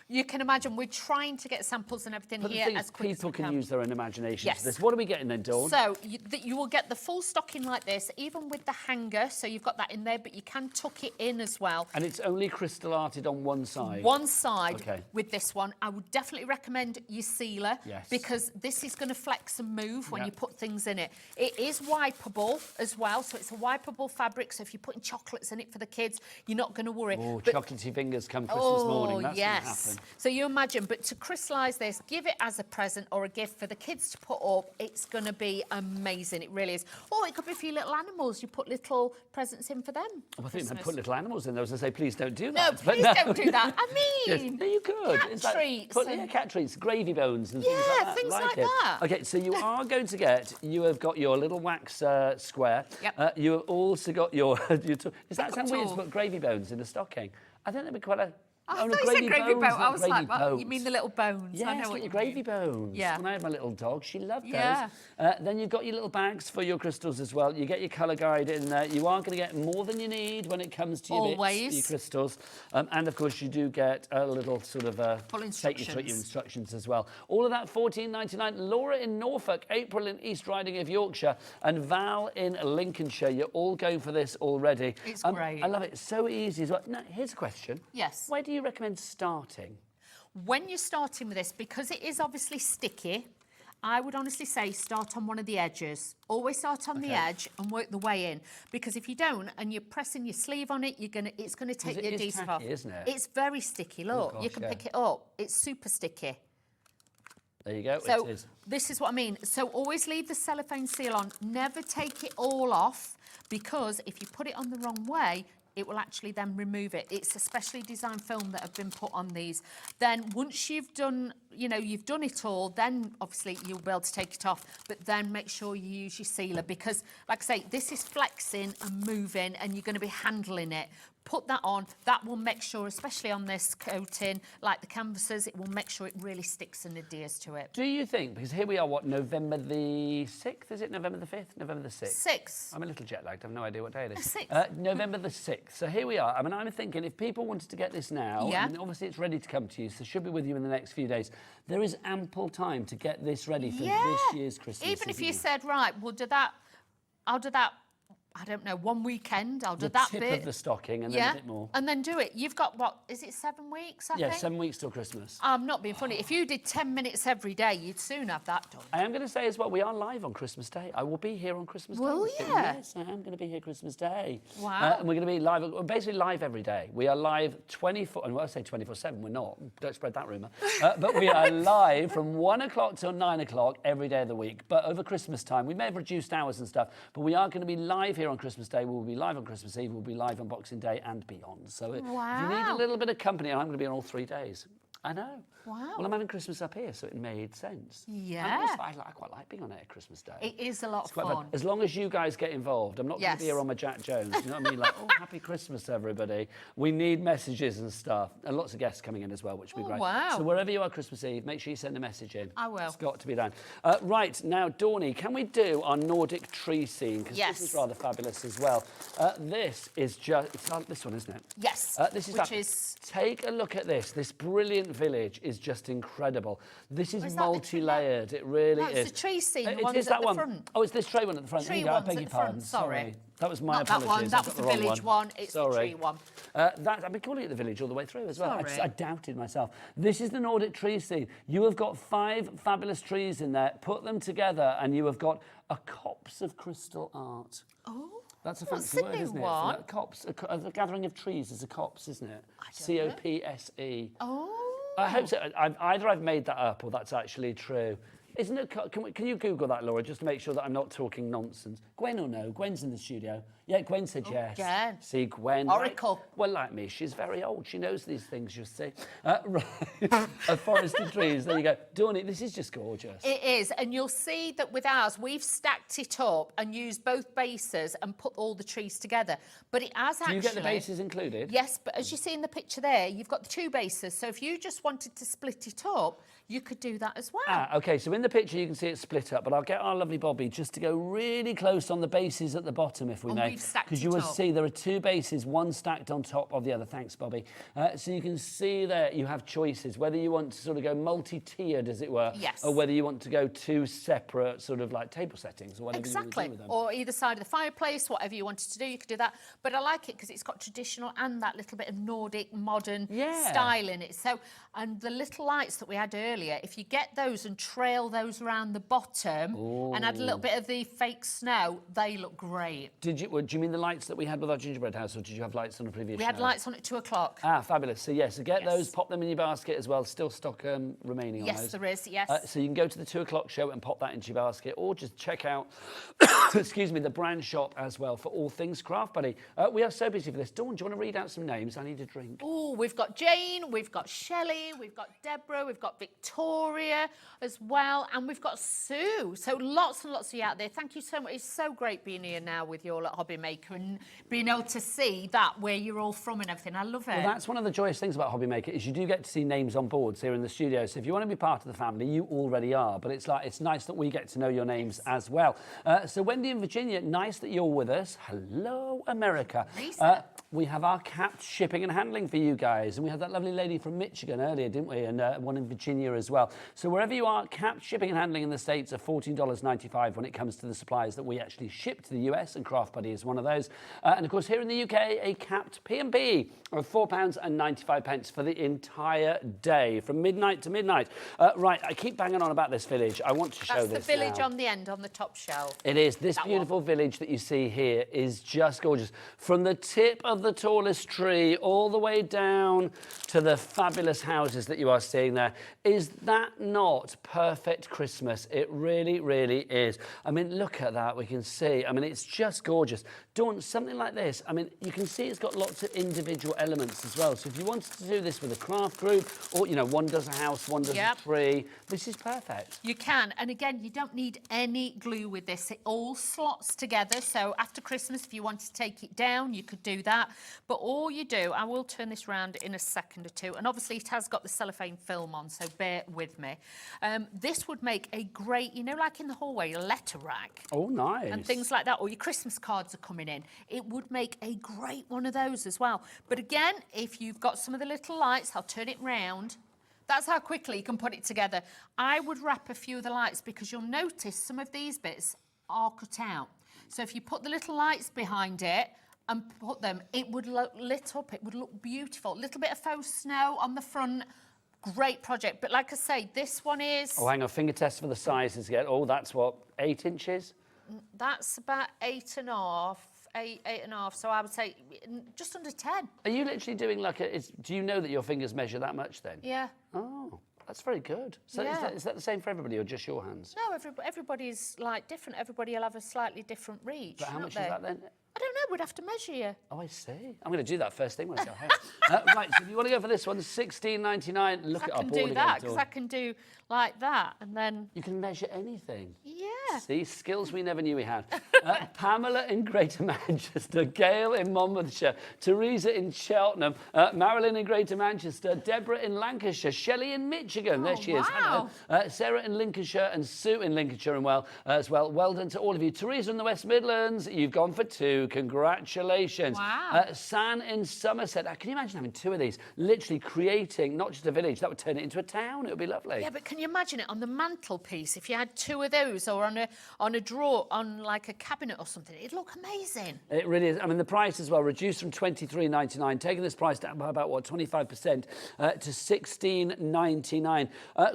You can imagine we're trying to get samples and everything here as quick as we can. People can use their imagination yes. for this. What are we getting then, Dawn? So you will get the full stocking like this, even with the hanger. So you've got that in there, but you can tuck it in as well. And it's only crystal arted on one side? One side with this one. I would definitely recommend your sealer because this is going to flex and move when you put things in it. It is wipeable as well, so it's a wipeable fabric. So if you're putting chocolates in it for the kids, you're not going to worry. Oh, chocolatey fingers come Christmas morning. That's going to happen. So you imagine, but to crystallise this, give it as a present or a gift for the kids to put up, it's going to be amazing. It really is. Or it could be for your little animals. You put little presents in for them. Oh, I think I put little animals in there. I was going to say, please don't do that. No, please don't do that. I mean, yes. No, you could. Cat treats. Cat treats, gravy bones and things like that. Things like that. Okay, so you are going to get, you have got your little wax square. Yep. You have also got your, does that sound weird to put gravy bones in a stocking? I think that'd be quite a... I thought you said gravy bone. I was like, well, you mean the little bones? Yes, I know what you gravy bones. Yeah. When I had my little dog, she loved those. Then you've got your little bags for your crystals as well. You get your colour guide in there. You are going to get more than you need when it comes to your bits, your crystals. And of course, you do get a little sort of full instructions. Take your instructions as well. All of that $14.99. Laura in Norfolk, April in East Riding of Yorkshire, and Val in Lincolnshire. You're all going for this already. It's great. I love it. It's so easy as well. Now, here's a question. Yes. Where do you recommend starting? When you're starting with this, because it is obviously sticky, I would honestly say start on one of the edges. Always start on the edge and work the way in. Because if you don't, and you're pressing your sleeve on it, it's gonna take the adhesive off. Isn't it? It's very sticky. Look, you can pick it up. It's super sticky. There you go. So it is. This is what I mean. So always leave the cellophane seal on. Never take it all off, because if you put it on the wrong way, it will actually then remove it. It's a specially designed film that have been put on these. Then once you've done, you know, you've done it all, then obviously you'll be able to take it off, but then make sure you use your sealer because, like I say, this is flexing and moving and you're going to be handling it. Put that on, that will make sure, especially on this coating, like the canvases, it will make sure it really sticks and adheres to it. Do you think, because here we are, what, November the 6th, is it? November the 5th? November the 6th? 6th. I'm a little jet lagged, I have no idea what day it is. 6th. November the 6th. So here we are. I mean, I'm thinking if people wanted to get this now, Yeah. I mean, obviously it's ready to come to you, so it should be with you in the next few days. There is ample time to get this ready for this year's Christmas. Even if you there? said, right, we'll do that, I'll do that, I don't know, one weekend, I'll do that tip bit. of the stocking and then a bit more. And then do it. You've got, what, is it 7 weeks, I Yeah, think? 7 weeks till Christmas. I'm not being funny. If you did 10 minutes every day, you'd soon have that done. I am going to say as well, we are live on Christmas Day. I will be here on Christmas Day. Will you? Yes, I am going to be here Christmas Day. Wow. And we're going to be live, we're basically live every day. We are live 24, and when I say 24/7, we're not. Don't spread that rumour. But we are live from 1 o'clock till 9 o'clock every day of the week. But over Christmas time, we may have reduced hours and stuff, but we are going to be live here on Christmas Day. We will be live on Christmas Eve. We'll be live on Boxing Day and beyond. So if you need a little bit of company, and I'm going to be on all 3 days. I know. Wow. Well, I'm having Christmas up here, so it made sense. Yeah. And also, I quite like being on it at Christmas Day. It is a lot of Quite fun. As long as you guys get involved. I'm not going to be Yes. here on my Jack Jones. You know what I mean? Like, oh, happy Christmas, everybody. We need messages and stuff. And lots of guests coming in as well, which would be great. Wow. So wherever you are Christmas Eve, make sure you send a message in. I will. It's got to be done. Right, now, Dawny, can we do our Nordic tree scene? Because Yes. this is rather fabulous as well. This is just... It's this one, isn't it? Yes, This is which fab. is... Take a look at this. This brilliant village is just incredible. This is Is that the multi-layered. It really No, is. it's the tree scene, the It one is that's that at the one. front. Oh, it's this tree one at the front. Tree There you go. I one's beg at your the front, pardon. sorry. That was my Not that apologies. one, that I've was got the wrong village one, it's the Sorry. tree one. I've been calling it the village all the way through as well. Sorry. I doubted myself. This is the Nordic tree scene. You have got 5 fabulous trees in there. Put them together and you have got a copse of crystal art. Oh. That's a What's fancy the word, new isn't it? one? A copse, a gathering of trees is a copse, isn't it? C-O-P-S-E. Oh. I hope so. Either I've made that up or that's actually true. Isn't it? Can you Google that, Laura, just to make sure that I'm not talking nonsense? Gwen will know. Gwen's in the studio. Yeah, Gwen said yes. Gwen. See, Gwen. Oracle. Right. Well, like me, she's very old. She knows these things, you see. Right. Forested trees. There you go. Dawny, this is just gorgeous. It is, and you'll see that with ours, we've stacked it up and used both bases and put all the trees together. But it has actually... Do you get the bases included? Yes, but as you see in the picture there, you've got the 2 bases. So if you just wanted to split it up, you could do that as well. OK, so in the picture you can see it split up, but I'll get our lovely Bobby just to go really close on the bases at the bottom, if we And may. we've stacked Because you it will up. see there are 2 bases, one stacked on top of the other. Thanks, Bobby. So you can see there you have choices, whether you want to sort of go multi-tiered, as it were, Yes. or whether you want to go 2 separate sort of like table settings or whatever you want to Exactly. do with them. Or either side of the fireplace, whatever you wanted to do, you could do that. But I like it because it's got traditional and that little bit of Nordic, modern style in it. So, and the little lights that we had earlier, if you get those and trail those around the bottom and add a little bit of the fake snow, they look great. Do you mean the lights that we had with our gingerbread house, or did you have lights on a previous We had show? lights on at 2 o'clock. Ah, fabulous. So, yes, so get those, pop them in your basket as well. Still stock remaining on those. Yes, there is, yes. So you can go to the 2 o'clock show and pop that into your basket, or just check out, excuse me, the brand shop as well for all things Craft Buddy. We are so busy for this. Dawn, do you want to read out some names? I need a drink. Oh, we've got Jane, we've got Shelley, we've got Deborah, we've got Victoria as well, and we've got Sue. So lots and lots of you out there. Thank you so much. It's so great being here now with you all at HobbyMaker and being able to see that where you're all from and everything. I love it. Well, that's one of the joyous things about HobbyMaker is you do get to see names on boards here in the studio. So if you want to be part of the family, you already are. But it's nice that we get to know your names as well. So Wendy in Virginia, nice that you're with us. Hello, America. We have our capped shipping and handling for you guys. And we had that lovely lady from Michigan earlier, didn't we? And one in Virginia as well. So wherever you are, capped shipping and handling in the States are $14.95 when it comes to the supplies that we actually ship to the US, and Craft Buddy is one of those. And of course, here in the UK, a capped P&B of £4.95 for the entire day, from midnight to midnight. Right, I keep banging on about this village. I want to show this. That's the village now. on the end, on the top shelf. It is. This That beautiful village that you see here is just gorgeous. From the tip of of the tallest tree all the way down to the fabulous houses that you are seeing there. Is that not perfect Christmas? It really, really is. I mean, look at that. We can see. I mean, it's just gorgeous. Dawn, something like this, I mean, you can see it's got lots of individual elements as well. So if you wanted to do this with a craft group, or, you know, one does a house, one does a tree, this is perfect. You can. And again, you don't need any glue with this. It all slots together. So after Christmas, if you want to take it down, you could do that. But all you do, I will turn this round in a second or two. And obviously it has got the cellophane film on, so bear with me. This would make a great, you know, like in the hallway, a letter rack. Oh, nice. And things like that. Or your Christmas cards are coming in. It would make a great one of those as well. But again, if you've got some of the little lights, I'll turn it round. That's how quickly you can put it together. I would wrap a few of the lights because you'll notice some of these bits are cut out. So if you put the little lights behind it and put them, it would look lit up, it would look beautiful. A little bit of faux snow on the front, great project. But like I say, this one is... Oh, hang on, finger test for the sizes again. Oh, that's what, 8 inches? That's about 8.5. 8.5, so I would say just under 10. Are you literally doing like a... do you know that your fingers measure that much then? Yeah. Oh, that's very good. So is that the same for everybody or just your hands? No, everybody's like different. Everybody will have a slightly different reach. But how much is that then? I don't know, we'd have to measure you. Oh, I see. I'm going to do that first thing when I go home. Right, so if you want to go for this one, $16.99. Look it up. I can do that, because I can do like that, and then... You can measure anything. Yeah. See, skills we never knew we had. Pamela in Greater Manchester, Gail in Monmouthshire, Teresa in Cheltenham, Marilyn in Greater Manchester, Deborah in Lancashire, Shelley in Michigan, there she is. Wow. Sarah in Lincolnshire and Sue in Lincolnshire as well. Well done to all of you. Teresa in the West Midlands, you've gone for 2. Congratulations. Wow. San in Somerset. Can you imagine having 2 of these? Literally creating not just a village, that would turn it into a town. It would be lovely. Yeah, but can you imagine it on the mantelpiece? If you had 2 of those, or on a drawer, on like a cabinet or something, it'd look amazing. It really is. I mean, the price as well, reduced from $23.99, taking this price down by about, what, 25% to $16.99.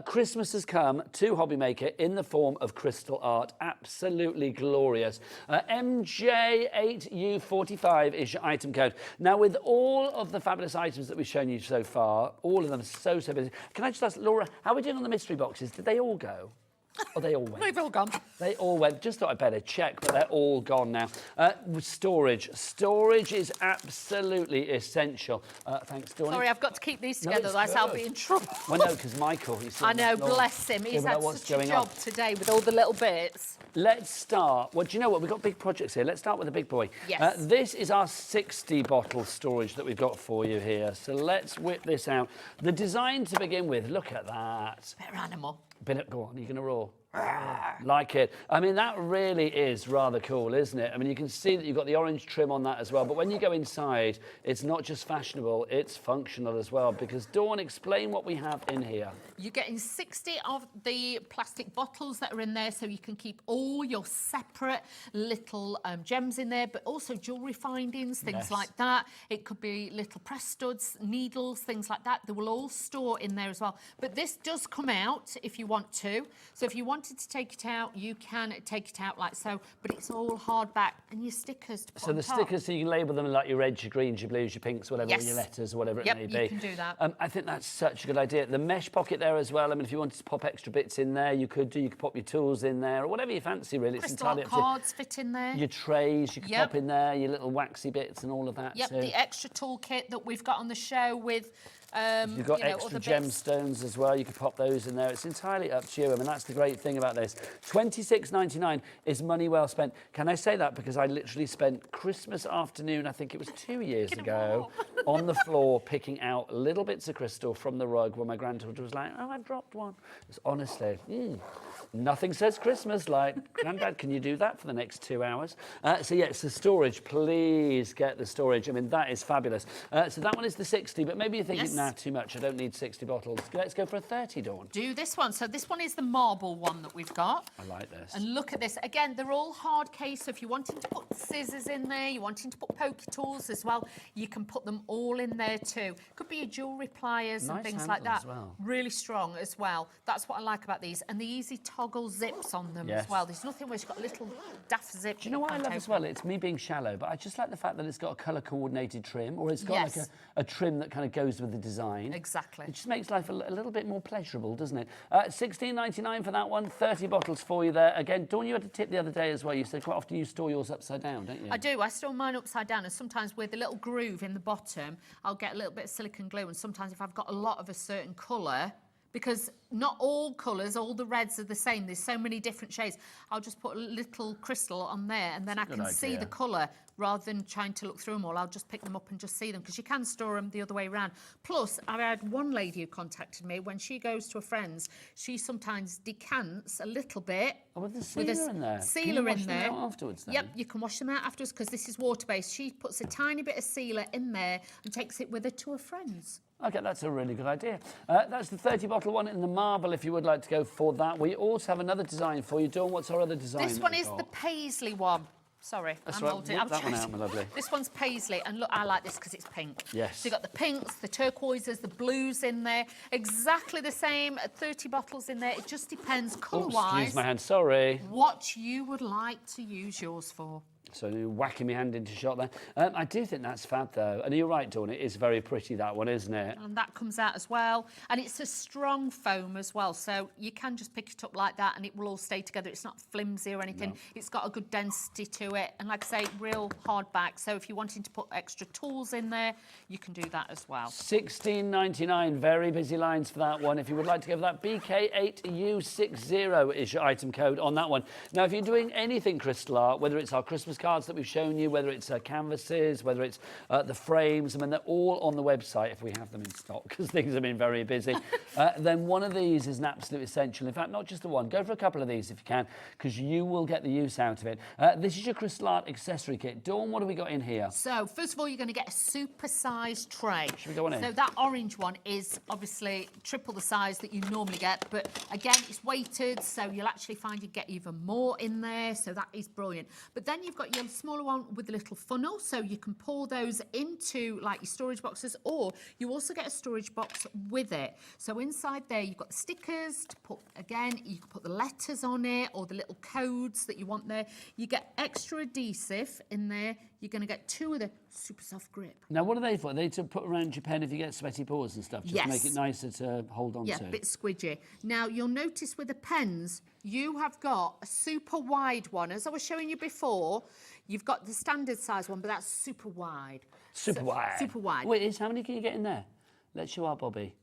Christmas has come to HobbyMaker in the form of crystal art. Absolutely glorious. MJ8U45 is your item code. Now, with all of the fabulous items that we've shown you so far, all of them are so busy. Can I just ask, Laura, how are we doing on the mystery boxes? Did they all go? Or they all went? They've all gone. They all went. Just thought I'd better check, but they're all gone now. Storage. Storage is absolutely essential. Thanks, Dawn. Sorry, I've got to keep these together, otherwise I'll be in trouble. Well, no, because Michael, he's I know, bless him. He's had such a job today with all the little bits. Let's start. Well, do you know what? We've got big projects here. Let's start with the big boy. Yes. This is our 60-bottle storage that we've got for you here. So let's whip this out. The design to begin with, look at that. Better animal. Go on, you're going to roar. Like it. I mean, that really is rather cool, isn't it? I mean, you can see that you've got the orange trim on that as well. But when you go inside, it's not just fashionable, it's functional as well. Because, Dawn, explain what we have in here. You're getting 60 of the plastic bottles that are in there, so you can keep all your separate little gems in there, but also jewellery findings, things like that. It could be little press studs, needles, things like that. They will all store in there as well. But this does come out if you want to. So if you wanted to take it out, you can take it out like so, but it's all hardback, and your stickers to put on the top. stickers, so you can label them like your reds, your greens, your blues, your pinks, whatever, or your letters, or whatever it may be. You can do that. I think that's such a good idea. The mesh pocket there as well. I mean, if you wanted to pop extra bits in there, you could do. You could pop your tools in there, or whatever you fancy, really. It's Crystal entirely up to you. cards fit in there. Your trays, you can pop in there, your little waxy bits and all of that. Yep, too. the extra toolkit that we've got on the show with you've got extra gemstones as well. You can pop those in there. It's entirely up to you. I mean, that's the great thing about this. $26.99 is money well spent. Can I say that? Because I literally spent Christmas afternoon, I think it was 2 years ago, on the floor picking out little bits of crystal from the rug when my granddaughter was like, oh, I've dropped one. It's honestly, nothing says Christmas like, Granddad, can you do that for the next 2 hours? So, yes, the storage. Please get the storage. I mean, that is fabulous. So that one is the 60, but maybe you're thinking, nah, too much. I don't need 60 bottles. Let's go for a 30, Dawn. Do this one. So this one is the marble one one that we've got. I like this. And look at this. Again, they're all hard case, so if you're wanting to put scissors in there, you're wanting to put pokey tools as well, you can put them all in there too. Could be your jewellery pliers and things like that. As well. Really strong as well. That's what I like about these. And the easy toggle zips on them as well. There's nothing where it's got a little daft zip. Do you know what I love as well? It's me being shallow, but I just like the fact that it's got a colour-coordinated trim, or it's got like a trim that kind of goes with the design. Exactly. It just makes life a little bit more pleasurable, doesn't it? $16.99 for that one, 30 bottles for you there. Again, Dawn, you had a tip the other day as well. You said quite often you store yours upside down, don't you? I do. I store mine upside down, and sometimes with a little groove in the bottom, I'll get a little bit of silicone glue, and sometimes if I've got a lot of a certain colour, because not all colours, all the reds are the same. There's so many different shades. I'll just put a little crystal on there, and then I can see the colour rather than trying to look through them all. I'll just pick them up and just see them, because you can store them the other way around. Plus, I had one lady who contacted me. When she goes to a friend's, she sometimes decants a little bit. Oh, with the sealer in there. Sealer in there. Them out afterwards, then? Yep, you can wash them out afterwards, because this is water-based. She puts a tiny bit of sealer in there and takes it with her to her friends. OK, that's a really good idea. That's the 30-bottle one in the marble, if you would like to go for that. We also have another design for you. Dawn, what's our other design? This one is the paisley one. Sorry, That's I'm right. holding Whip that one out, my lovely. This one's paisley, and look, I like this because it's pink. Yes. So you've got the pinks, the turquoises, the blues in there. Exactly the same, 30 bottles in there. It just depends, colour-wise. Excuse my hand, sorry. What you would like to use yours for. So you're whacking my hand into shot there. I do think that's fab, though. And you're right, Dawn, it is very pretty, that one, isn't it? And that comes out as well. And it's a strong foam as well, so you can just pick it up like that and it will all stay together. It's not flimsy or anything. No. It's got a good density to it. And like I say, real hard back. So if you're wanting to put extra tools in there, you can do that as well. $16.99, very busy lines for that one. If you would like to go for that, BK8U60 is your item code on that one. Now, if you're doing anything crystal art, whether it's our Christmas cards that we've shown you, whether it's canvases, whether it's the frames, I mean, they're all on the website if we have them in stock, because things have been very busy. Then one of these is an absolute essential. In fact, not just the one. Go for a couple of these if you can, because you will get the use out of it. This is your crystal art accessory kit. Dawn, what have we got in here? So, first of all, you're going to get a super-sized tray. Should we go on in? So that orange one is obviously triple the size that you normally get, but again, it's weighted, so you'll actually find you get even more in there, so that is brilliant. But then you've got your smaller one with a little funnel, so you can pour those into like your storage boxes, or you also get a storage box with it. So inside there you've got the stickers to put, again, you can put the letters on it or the little codes that you want there. You get extra adhesive in there. You're going to get 2 of the super soft grip. Now, what are they for? Are they to put around your pen if you get sweaty paws and stuff, just to make it nicer to hold on to? Yeah, a bit squidgy. Now, you'll notice with the pens, you have got a super wide one. As I was showing you before, you've got the standard size one, but that's super wide. Super wide. Super wide. Wait, how many can you get in there? Let's show our Bobby.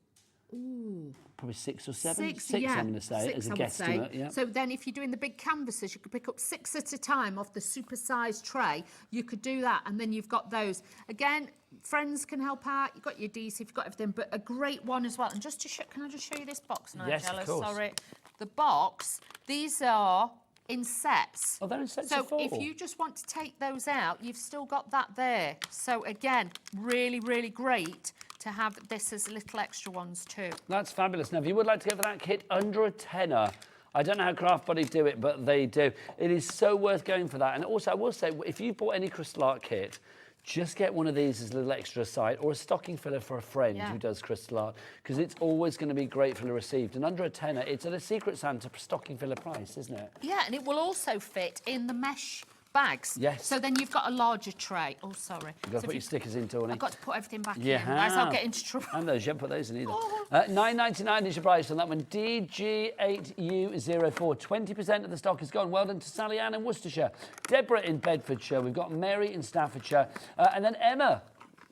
Ooh. Probably 6 or 7? 6, yeah. I'm going to say, 6, as a I would guesstimate. Yeah. So then if you're doing the big canvases, you could pick up 6 at a time off the super-sized tray. You could do that, and then you've got those. Again, friends can help out. You've got your adhesive, you've got everything, but a great one as well. And just to show, can I just show you this box, Nigella? Yes, of course. Sorry. The box, these are in sets. Oh, they're in sets so of 4. if you just want to take those out, you've still got that there. So again, really, really great to have this as little extra ones too. That's fabulous. Now, if you would like to go for that kit, under a tenner. I don't know how Craft Buddy do it, but they do. It is so worth going for that. And also, I will say, if you bought any crystal art kit, just get one of these as a little extra aside, or a stocking filler for a friend who does crystal art, because it's always going to be gratefully received. And under a tenner, it's at a Secret Santa stocking filler price, isn't it? Yeah, and it will also fit in the mesh bags. Yes. So then you've got a larger tray. Oh, sorry. You've got to put your stickers in, Tony. I've got to put everything back in. Yeah. Otherwise I'll get into trouble. And those, you haven't put those in either. $9.99 is your price on that one. DG8U04. 20% of the stock is gone. Well done to Sally Ann in Worcestershire. Deborah in Bedfordshire. We've got Mary in Staffordshire. And then Emma.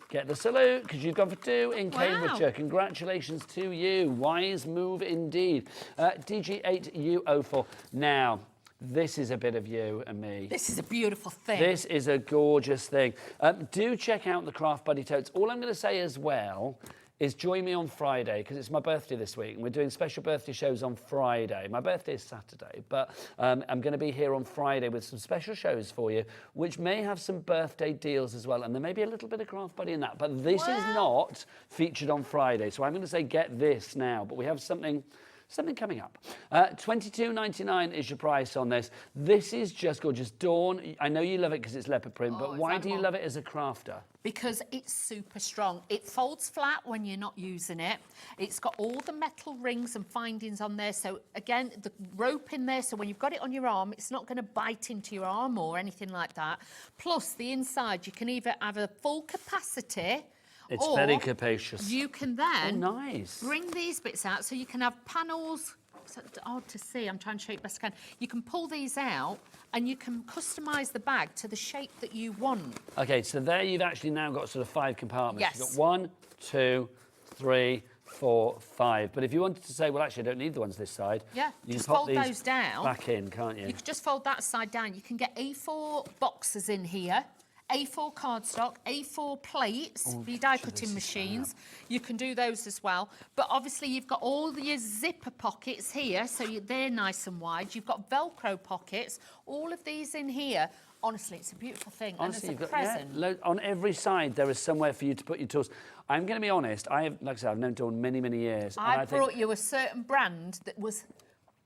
Get the salute, because you've gone for 2 in Cambridgeshire. Congratulations to you. Wise move indeed. DG8U04. Now, this is a bit of you and me. This is a beautiful thing. This is a gorgeous thing. Do check out the Craft Buddy totes. All I'm going to say as well is join me on Friday, because it's my birthday this week, and we're doing special birthday shows on Friday. My birthday is Saturday, but I'm going to be here on Friday with some special shows for you, which may have some birthday deals as well, and there may be a little bit of Craft Buddy in that, but this is not featured on Friday, so I'm going to say get this now, but we have something something coming up. $22.99 is your price on this. This is just gorgeous. Dawn, I know you love it because it's leopard print, but why do you love it as a crafter? Because it's super strong. It folds flat when you're not using it. It's got all the metal rings and findings on there. So again, the rope in there, so when you've got it on your arm, it's not going to bite into your arm or anything like that. Plus the inside, you can either have a full capacity. It's very capacious. You can then nice. bring these bits out so you can have panels. It's hard to see. I'm trying to show you best I can. You can pull these out and you can customise the bag to the shape that you want. Okay, so there you've actually now got sort of 5 compartments. Yes. You've got 1, 2, 3, 4, 5. But if you wanted to say, well, actually, I don't need the ones this side. Yeah, you just can pop fold these those down. back in, can't you? You can just fold that side down. You can get A4 boxes in here. A4 cardstock, A4 plates for your die cutting machines. You can do those as well. But obviously you've got all your zipper pockets here, so they're nice and wide. You've got Velcro pockets, all of these in here. Honestly, it's a beautiful thing. Honestly, and as a present. on every side there is somewhere for you to put your tools. I'm going to be honest, like I said, I've known Dawn many, many years. I brought you a certain brand that was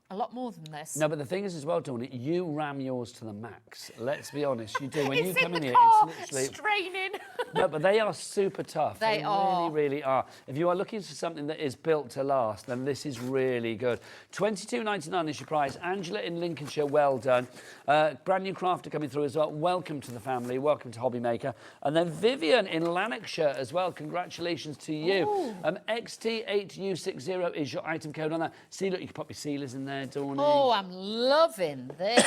a lot more than this. No, but the thing is as well, Dawn, you ram yours to the max. Let's be honest, you do. When It's you come in in the here, car, it's literally... straining. No, but they are super tough. They are. Really, really are. If you are looking for something that is built to last, then this is really good. $22.99 is your price. Angela in Lincolnshire, well done. Brand new crafter coming through as well. Welcome to the family. Welcome to HobbyMaker. And then Vivian in Lanarkshire as well. Congratulations to you. XT8U60 is your item code on that. See, look, you can pop your sealers in there, Dawn. Oh, I'm loving this.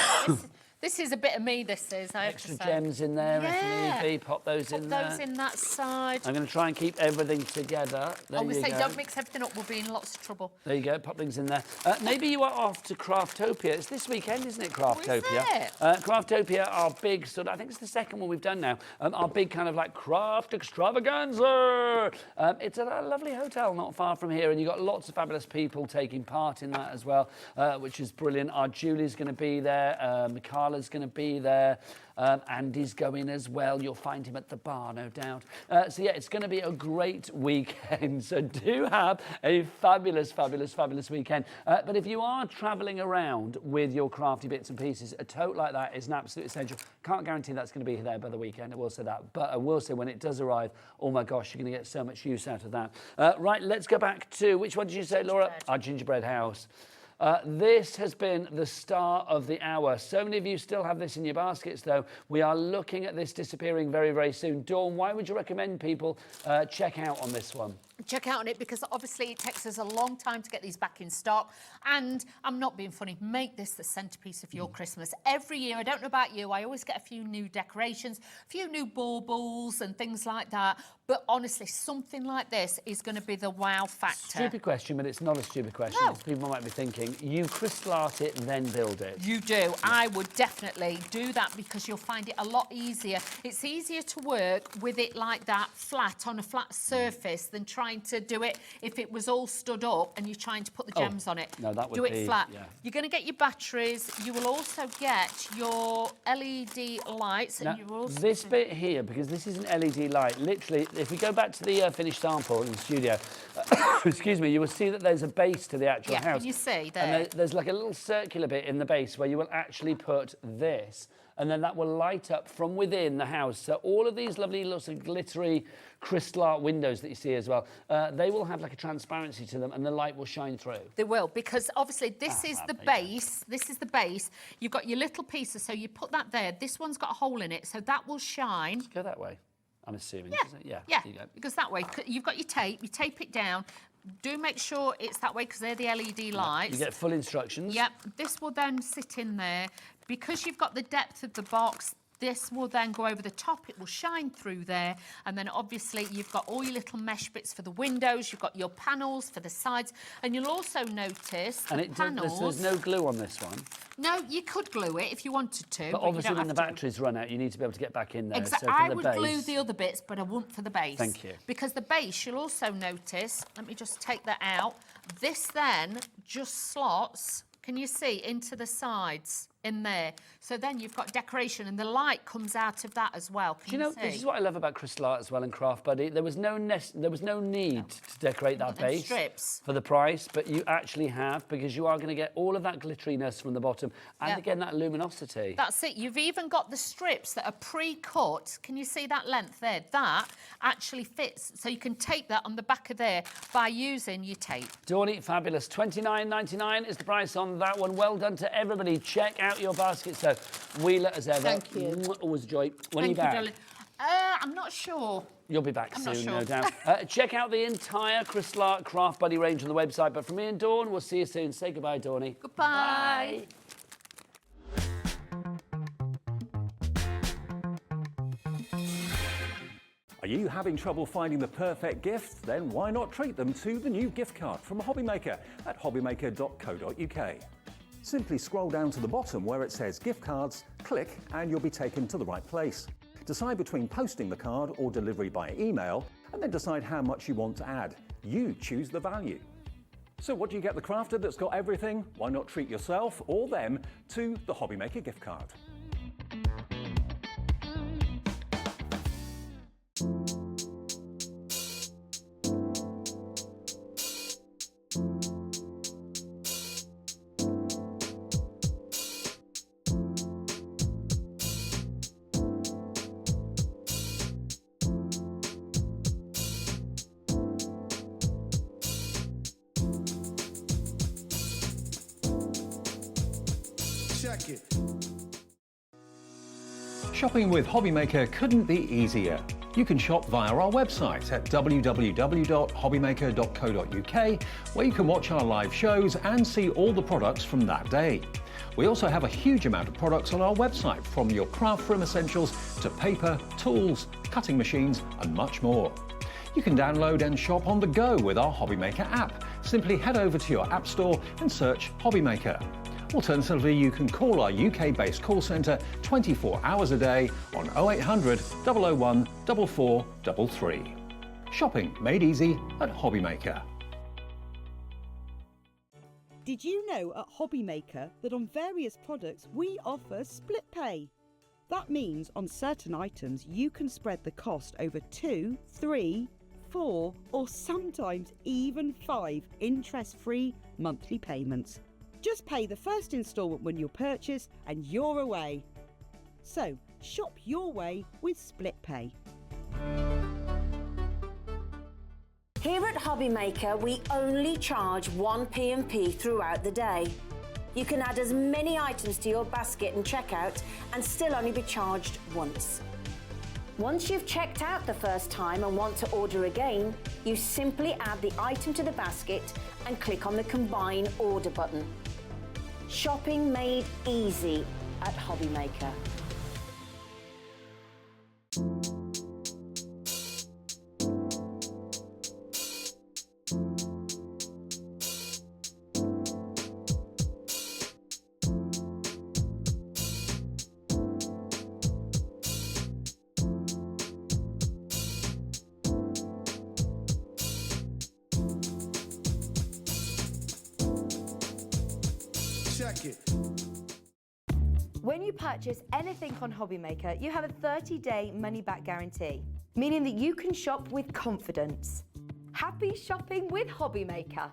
This is a bit of me, this is, I have to Extra say. gems in there Yeah. if need be. Pop those in there. Pop those in that side. I'm going to try and keep everything together. There we you say go. don't mix everything up, we'll be in lots of trouble. There you go, pop things in there. Maybe you are off to Craftopia. It's this weekend, isn't it, Craftopia? Is it? Craftopia, our big sort of, I think it's the second one we've done now, our big kind of like craft extravaganza. It's at a lovely hotel not far from here, and you've got lots of fabulous people taking part in that as well, which is brilliant. Our Julie's going to be there, Michaela's going to be there. Andy's going as well. You'll find him at the bar, no doubt. So yeah, it's going to be a great weekend. So do have a fabulous, fabulous, fabulous weekend. But if you are travelling around with your crafty bits and pieces, a tote like that is an absolute essential. Can't guarantee that's going to be there by the weekend, I will say that. But I will say when it does arrive, oh my gosh, you're going to get so much use out of that. Right, let's go back to, which one did you say, Laura? Our gingerbread house. This has been the star of the hour. So many of you still have this in your baskets, though. We are looking at this disappearing very, very soon. Dawn, why would you recommend people check out on this one? Check out on it because obviously it takes us a long time to get these back in stock, and I'm not being funny, make this the centrepiece of your Christmas. Every year, I don't know about you, I always get a few new decorations, a few new baubles and things like that, but honestly, something like this is going to be the wow factor. Stupid question, but it's not a stupid question. No. People might be thinking, you crystal art it, then build it. You do. I would definitely do that because you'll find it a lot easier. It's easier to work with it like that, flat, on a flat surface, than trying to do it if it was all stood up and you're trying to put the gems on it. No, that would do it be, flat. yeah. You're going to get your batteries. You will also get your LED lights. Now, And you're also this bit here, because this is an LED light, literally, if we go back to the finished sample in the studio, excuse me, you will see that there's a base to the actual house. Can you see there? And there's like a little circular bit in the base where you will actually put this, and then that will light up from within the house. So all of these lovely lots of glittery crystal art windows that you see as well, they will have like a transparency to them, and the light will shine through. They will, because obviously this is the base. This is the base. You've got your little pieces, so you put that there. This one's got a hole in it, so that will shine. Go that way, I'm assuming. Yeah, There you go. because that way, you've got your tape, you tape it down. Do make sure it's that way because they're the LED lights. You get full instructions. Yep, this will then sit in there. Because you've got the depth of the box, this will then go over the top, it will shine through there, and then obviously you've got all your little mesh bits for the windows, you've got your panels for the sides, and you'll also notice And the panels... there's no glue on this one. No, you could glue it if you wanted to, But you obviously don't when the have to. batteries run out, you need to be able to get back in there. Exactly. So for I the would base, glue the other bits, but I wouldn't for the base. Thank you. Because the base, you'll also notice, let me just take that out, this then just slots, can you see, into the sides. in there. So then you've got decoration and the light comes out of that as well. Do you know, this is what I love about Crystal Art as well and Craft Buddy. There was no need to decorate that base strips for the price, but you actually have, because you are going to get all of that glitteriness from the bottom and again that luminosity. That's it. You've even got the strips that are pre-cut. Can you see that length there? That actually fits. So you can tape that on the back of there by using your tape. Dawny, fabulous. $29.99 is the price on that one. Well done to everybody. Check out your baskets, though. Wheeler as ever. Thank you. Always a joy. When are you Thank back? you, darling. I'm not sure. You'll be back I'm soon, not no sure. doubt. Check out the entire Crystal Art Craft Buddy range on the website. But from me and Dawn, we'll see you soon. Say goodbye, Dawny. Goodbye. Are you having trouble finding the perfect gift? Then why not treat them to the new gift card from HobbyMaker at hobbymaker.co.uk. Simply scroll down to the bottom where it says gift cards, click and you'll be taken to the right place. Decide between posting the card or delivery by email and then decide how much you want to add. You choose the value. So what do you get the crafter that's got everything? Why not treat yourself or them to the HobbyMaker gift card? Shopping with HobbyMaker couldn't be easier. You can shop via our website at www.hobbymaker.co.uk, where you can watch our live shows and see all the products from that day. We also have a huge amount of products on our website, from your craft room essentials to paper, tools, cutting machines and much more. You can download and shop on the go with our HobbyMaker app. Simply head over to your app store and search HobbyMaker. Alternatively, you can call our UK-based call centre 24 hours a day on 0800 001 4433. Shopping made easy at HobbyMaker. Did you know at HobbyMaker that on various products we offer split pay? That means on certain items you can spread the cost over 2, 3, 4 or sometimes even 5 interest-free monthly payments. Just pay the first instalment when you purchase and you're away. So, shop your way with split pay. Here at HobbyMaker, we only charge one P&P throughout the day. You can add as many items to your basket and checkout and still only be charged once. Once you've checked out the first time and want to order again, you simply add the item to the basket and click on the Combine Order button. Shopping made easy at HobbyMaker. When you purchase anything on HobbyMaker, you have a 30-day money-back guarantee, meaning that you can shop with confidence. Happy shopping with HobbyMaker.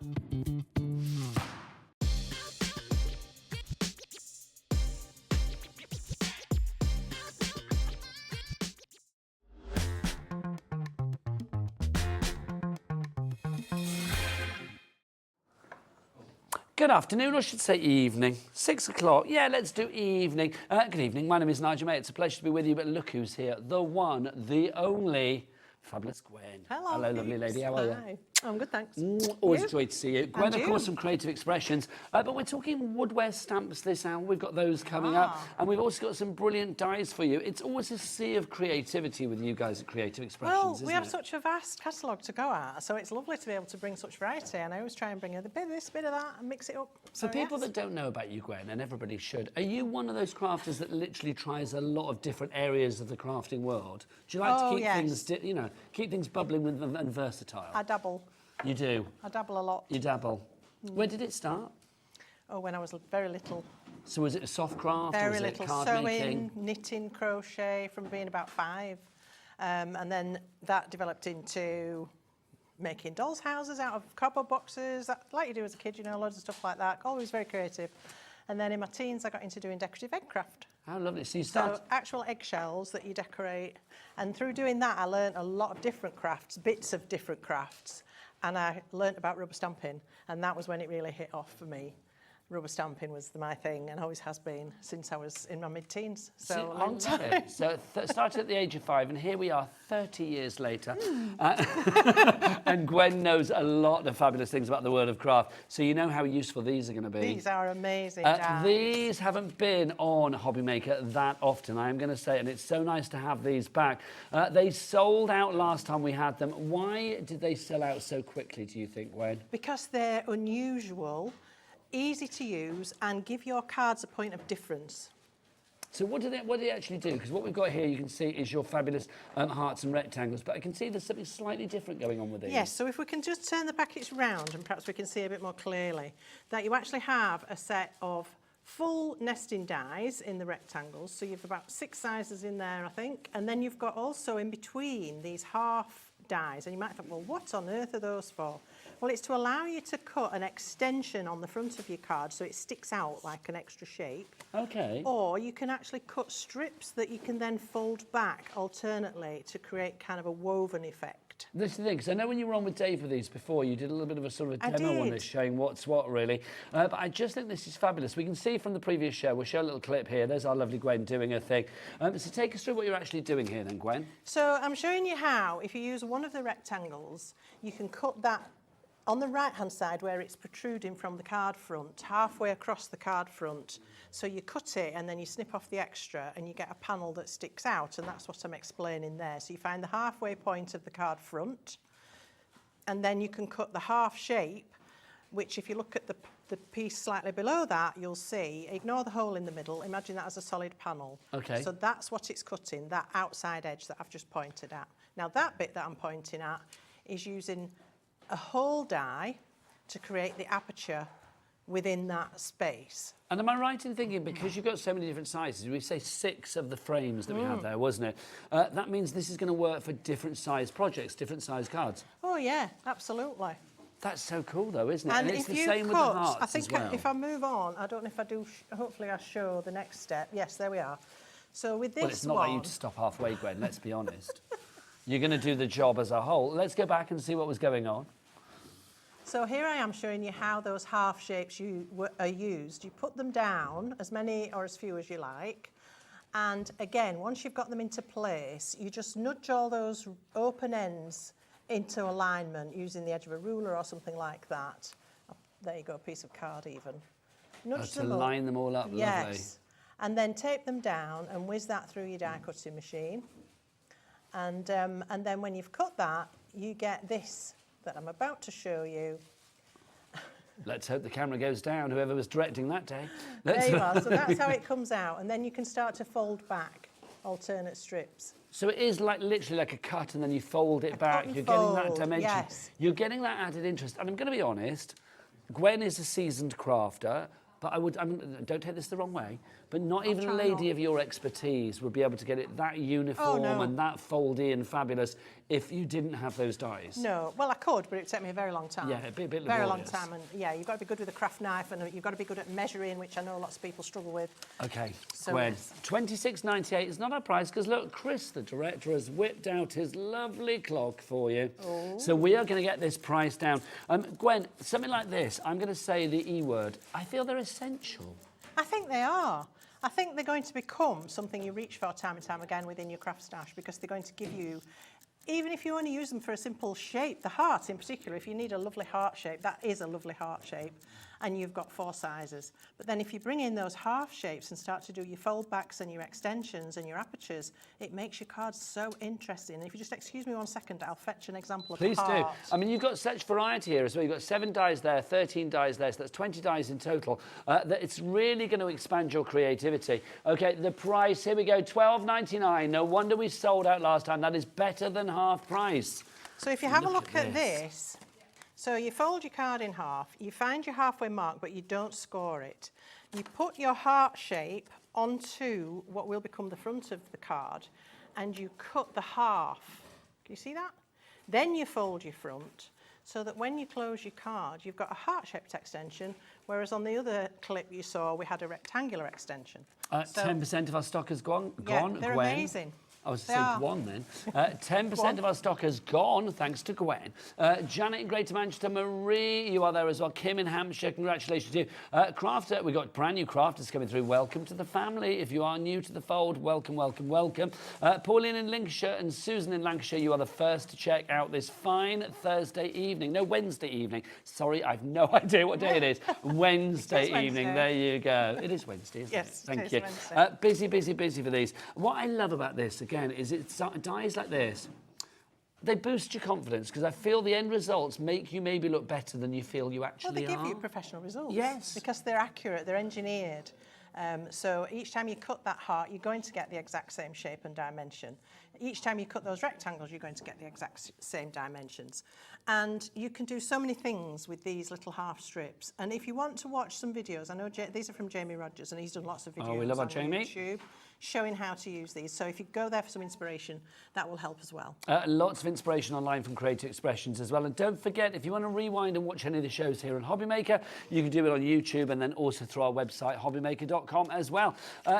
Good afternoon, or I should say evening. 6 o'clock. Yeah, let's do evening. Good evening. My name is Nigel, mate. It's a pleasure to be with you. But look who's here. The one, the only, fabulous Gwen. Hello. Hello, lovely lady. How are you? Hi. I'm good, thanks. Always a joy to see you. Gwen, of you. course, some creative expressions. But we're talking woodware stamps this hour. We've got those coming up. And we've also got some brilliant dies for you. It's always a sea of creativity with you guys at Creative Expressions, Well, isn't we have it? such a vast catalogue to go at, so it's lovely to be able to bring such variety. And I always try and bring a bit of this, bit of that, and mix it up. For people that don't know about you, Gwen, and everybody should, are you one of those crafters that literally tries a lot of different areas of the crafting world? Do you like to keep things, you know, keep things bubbling and versatile? I dabble. You do? I dabble a lot. You dabble. Where did it start? Oh, when I was very little. So was it a soft craft or Very was it little card sewing, making? knitting, crochet from being about 5. And then that developed into making dolls' houses out of cardboard boxes, like you do as a kid, you know, loads of stuff like that. Always very creative. And then in my teens, I got into doing decorative egg craft. How lovely. So you started... So actual eggshells that you decorate. And through doing that, I learned a lot of different crafts, bits of different crafts. And I learnt about rubber stamping. And that was when it really hit off for me. Rubber stamping was my thing and always has been since I was in my mid-teens. So a long time. So started at the age of 5 and here we are 30 years later. And Gwen knows a lot of fabulous things about the world of craft. So you know how useful these are going to be. These are amazing, Dad. These haven't been on HobbyMaker that often, I am going to say, and it's so nice to have these back. They sold out last time we had them. Why did they sell out so quickly, do you think, Gwen? Because they're unusual, easy to use, and give your cards a point of difference. So what do they actually do? Because what we've got here, you can see, is your fabulous hearts and rectangles, but I can see there's something slightly different going on with these. Yes, so if we can just turn the packets round and perhaps we can see a bit more clearly, that you actually have a set of full nesting dies in the rectangles, so you've about 6 sizes in there, I think, and then you've got also in between these half dies, and you might think, well, what on earth are those for? Well, it's to allow you to cut an extension on the front of your card so it sticks out like an extra shape. Okay. Or you can actually cut strips that you can then fold back alternately to create kind of a woven effect. This is the thing, because I know when you were on with Dave with these before, you did a little bit of a sort of a demo on this, showing what's what, really. But I just think this is fabulous. We can see from the previous show, we'll show a little clip here. There's our lovely Gwen doing her thing. So take us through what you're actually doing here then, Gwen. So I'm showing you how, if you use one of the rectangles, you can cut that on the right-hand side where it's protruding from the card front, halfway across the card front. So you cut it and then you snip off the extra and you get a panel that sticks out, and that's what I'm explaining there. So you find the halfway point of the card front, and then you can cut the half shape, which if you look at the piece slightly below that, you'll see, ignore the hole in the middle, imagine that as a solid panel. Okay. So that's what it's cutting, that outside edge that I've just pointed at. Now that bit that I'm pointing at is using a whole die to create the aperture within that space. And am I right in thinking, because you've got so many different sizes, we say 6 of the frames that we had there, wasn't it? That means this is going to work for different size projects, different size cards. Oh yeah, absolutely. That's so cool though, isn't it? And it's if the you same cut, with the hearts I think as well. if I move on, I don't know if I do, hopefully I show the next step. Yes, there we are. So with this Well, it's not one, like you to stop halfway, Gwen, let's be honest. You're going to do the job as a whole. Let's go back and see what was going on. So here I am showing you how those half shapes are used. You put them down, as many or as few as you like. And again, once you've got them into place, you just nudge all those open ends into alignment using the edge of a ruler or something like that. Oh, there you go, a piece of card even. Nudge To them up. line them all up, yes. lovely. And then tape them down and whiz that through your die cutting machine. And then when you've cut that, you get this that I'm about to show you. Let's hope the camera goes down, whoever was directing that day. There you are, so that's how it comes out, and then you can start to fold back alternate strips. So it is like literally like a cut and then you fold it back. You're fold, getting that dimension. yes. You're getting that added interest. And I'm going to be honest, Gwen is a seasoned crafter, but don't take this the wrong way, but not even a lady of your expertise would be able to get it that uniform and that foldy and fabulous if you didn't have those dies. No, well I could, but it would take me a very long time. Yeah, it'd be a bit very long laborious. time, and yeah, you've got to be good with a craft knife, and you've got to be good at measuring, which I know lots of people struggle with. Okay, So Gwen, yes. $26.98 is not our price because look, Chris, the director, has whipped out his lovely clock for you. Oh. So we are going to get this price down. Gwen, something like this, I'm going to say the E word. I feel they're essential. I think they are. I think they're going to become something you reach for time and time again within your craft stash, because they're going to give you, even if you only use them for a simple shape, the heart in particular, if you need a lovely heart shape, that is a lovely heart shape, and you've got 4 sizes. But then if you bring in those half shapes and start to do your fold backs and your extensions and your apertures, it makes your cards so interesting. And if you just excuse me 1 second, I'll fetch an example of Please a heart. do. I mean, you've got such variety here as well. You've got 7 dies there, 13 dies there, so that's 20 dies in total. That it's really going to expand your creativity. Okay, the price, here we go, $12.99. No wonder we sold out last time. That is better than half price. So if you have a look at this, so you fold your card in half, you find your halfway mark, but you don't score it. you put your heart shape onto what will become the front of the card, and you cut the half. Can you see that? Then you fold your front, so that when you close your card, you've got a heart-shaped extension, whereas on the other clip you saw, we had a rectangular extension. 10% of our stock has gone. Yeah, they're Gwen. amazing. I was saying Gwen then. 10% of our stock has gone, thanks to Gwen. Janet in Greater Manchester, Marie, you are there as well. Kim in Hampshire, congratulations to you. Crafter, we've got brand new crafters coming through. Welcome to the family. If you are new to the fold, welcome, welcome, welcome. Pauline in Lincolnshire and Susan in Lancashire, you are the first to check out this fine Thursday evening. No, Wednesday evening. Sorry, I've no idea what day it is. Wednesday evening, there you go. It is Wednesday, isn't it? Thank you. Busy, busy, busy for these. What I love about this, again, is it's dies like this. They boost your confidence because I feel the end results make you maybe look better than you feel you actually are. Well, they give you professional results. Yes. Because they're accurate, they're engineered. So each time you cut that heart, you're going to get the exact same shape and dimension. Each time you cut those rectangles, you're going to get the exact same dimensions. And you can do so many things with these little half strips. And if you want to watch some videos, I know these are from Jamie Rogers, and he's done lots of videos we love our on Jamie. YouTube showing how to use these. So if you go there for some inspiration, that will help as well. Lots of inspiration online from Creative Expressions as well. And don't forget, if you want to rewind and watch any of the shows here on HobbyMaker, you can do it on YouTube and then also through our website, hobbymaker.com as well.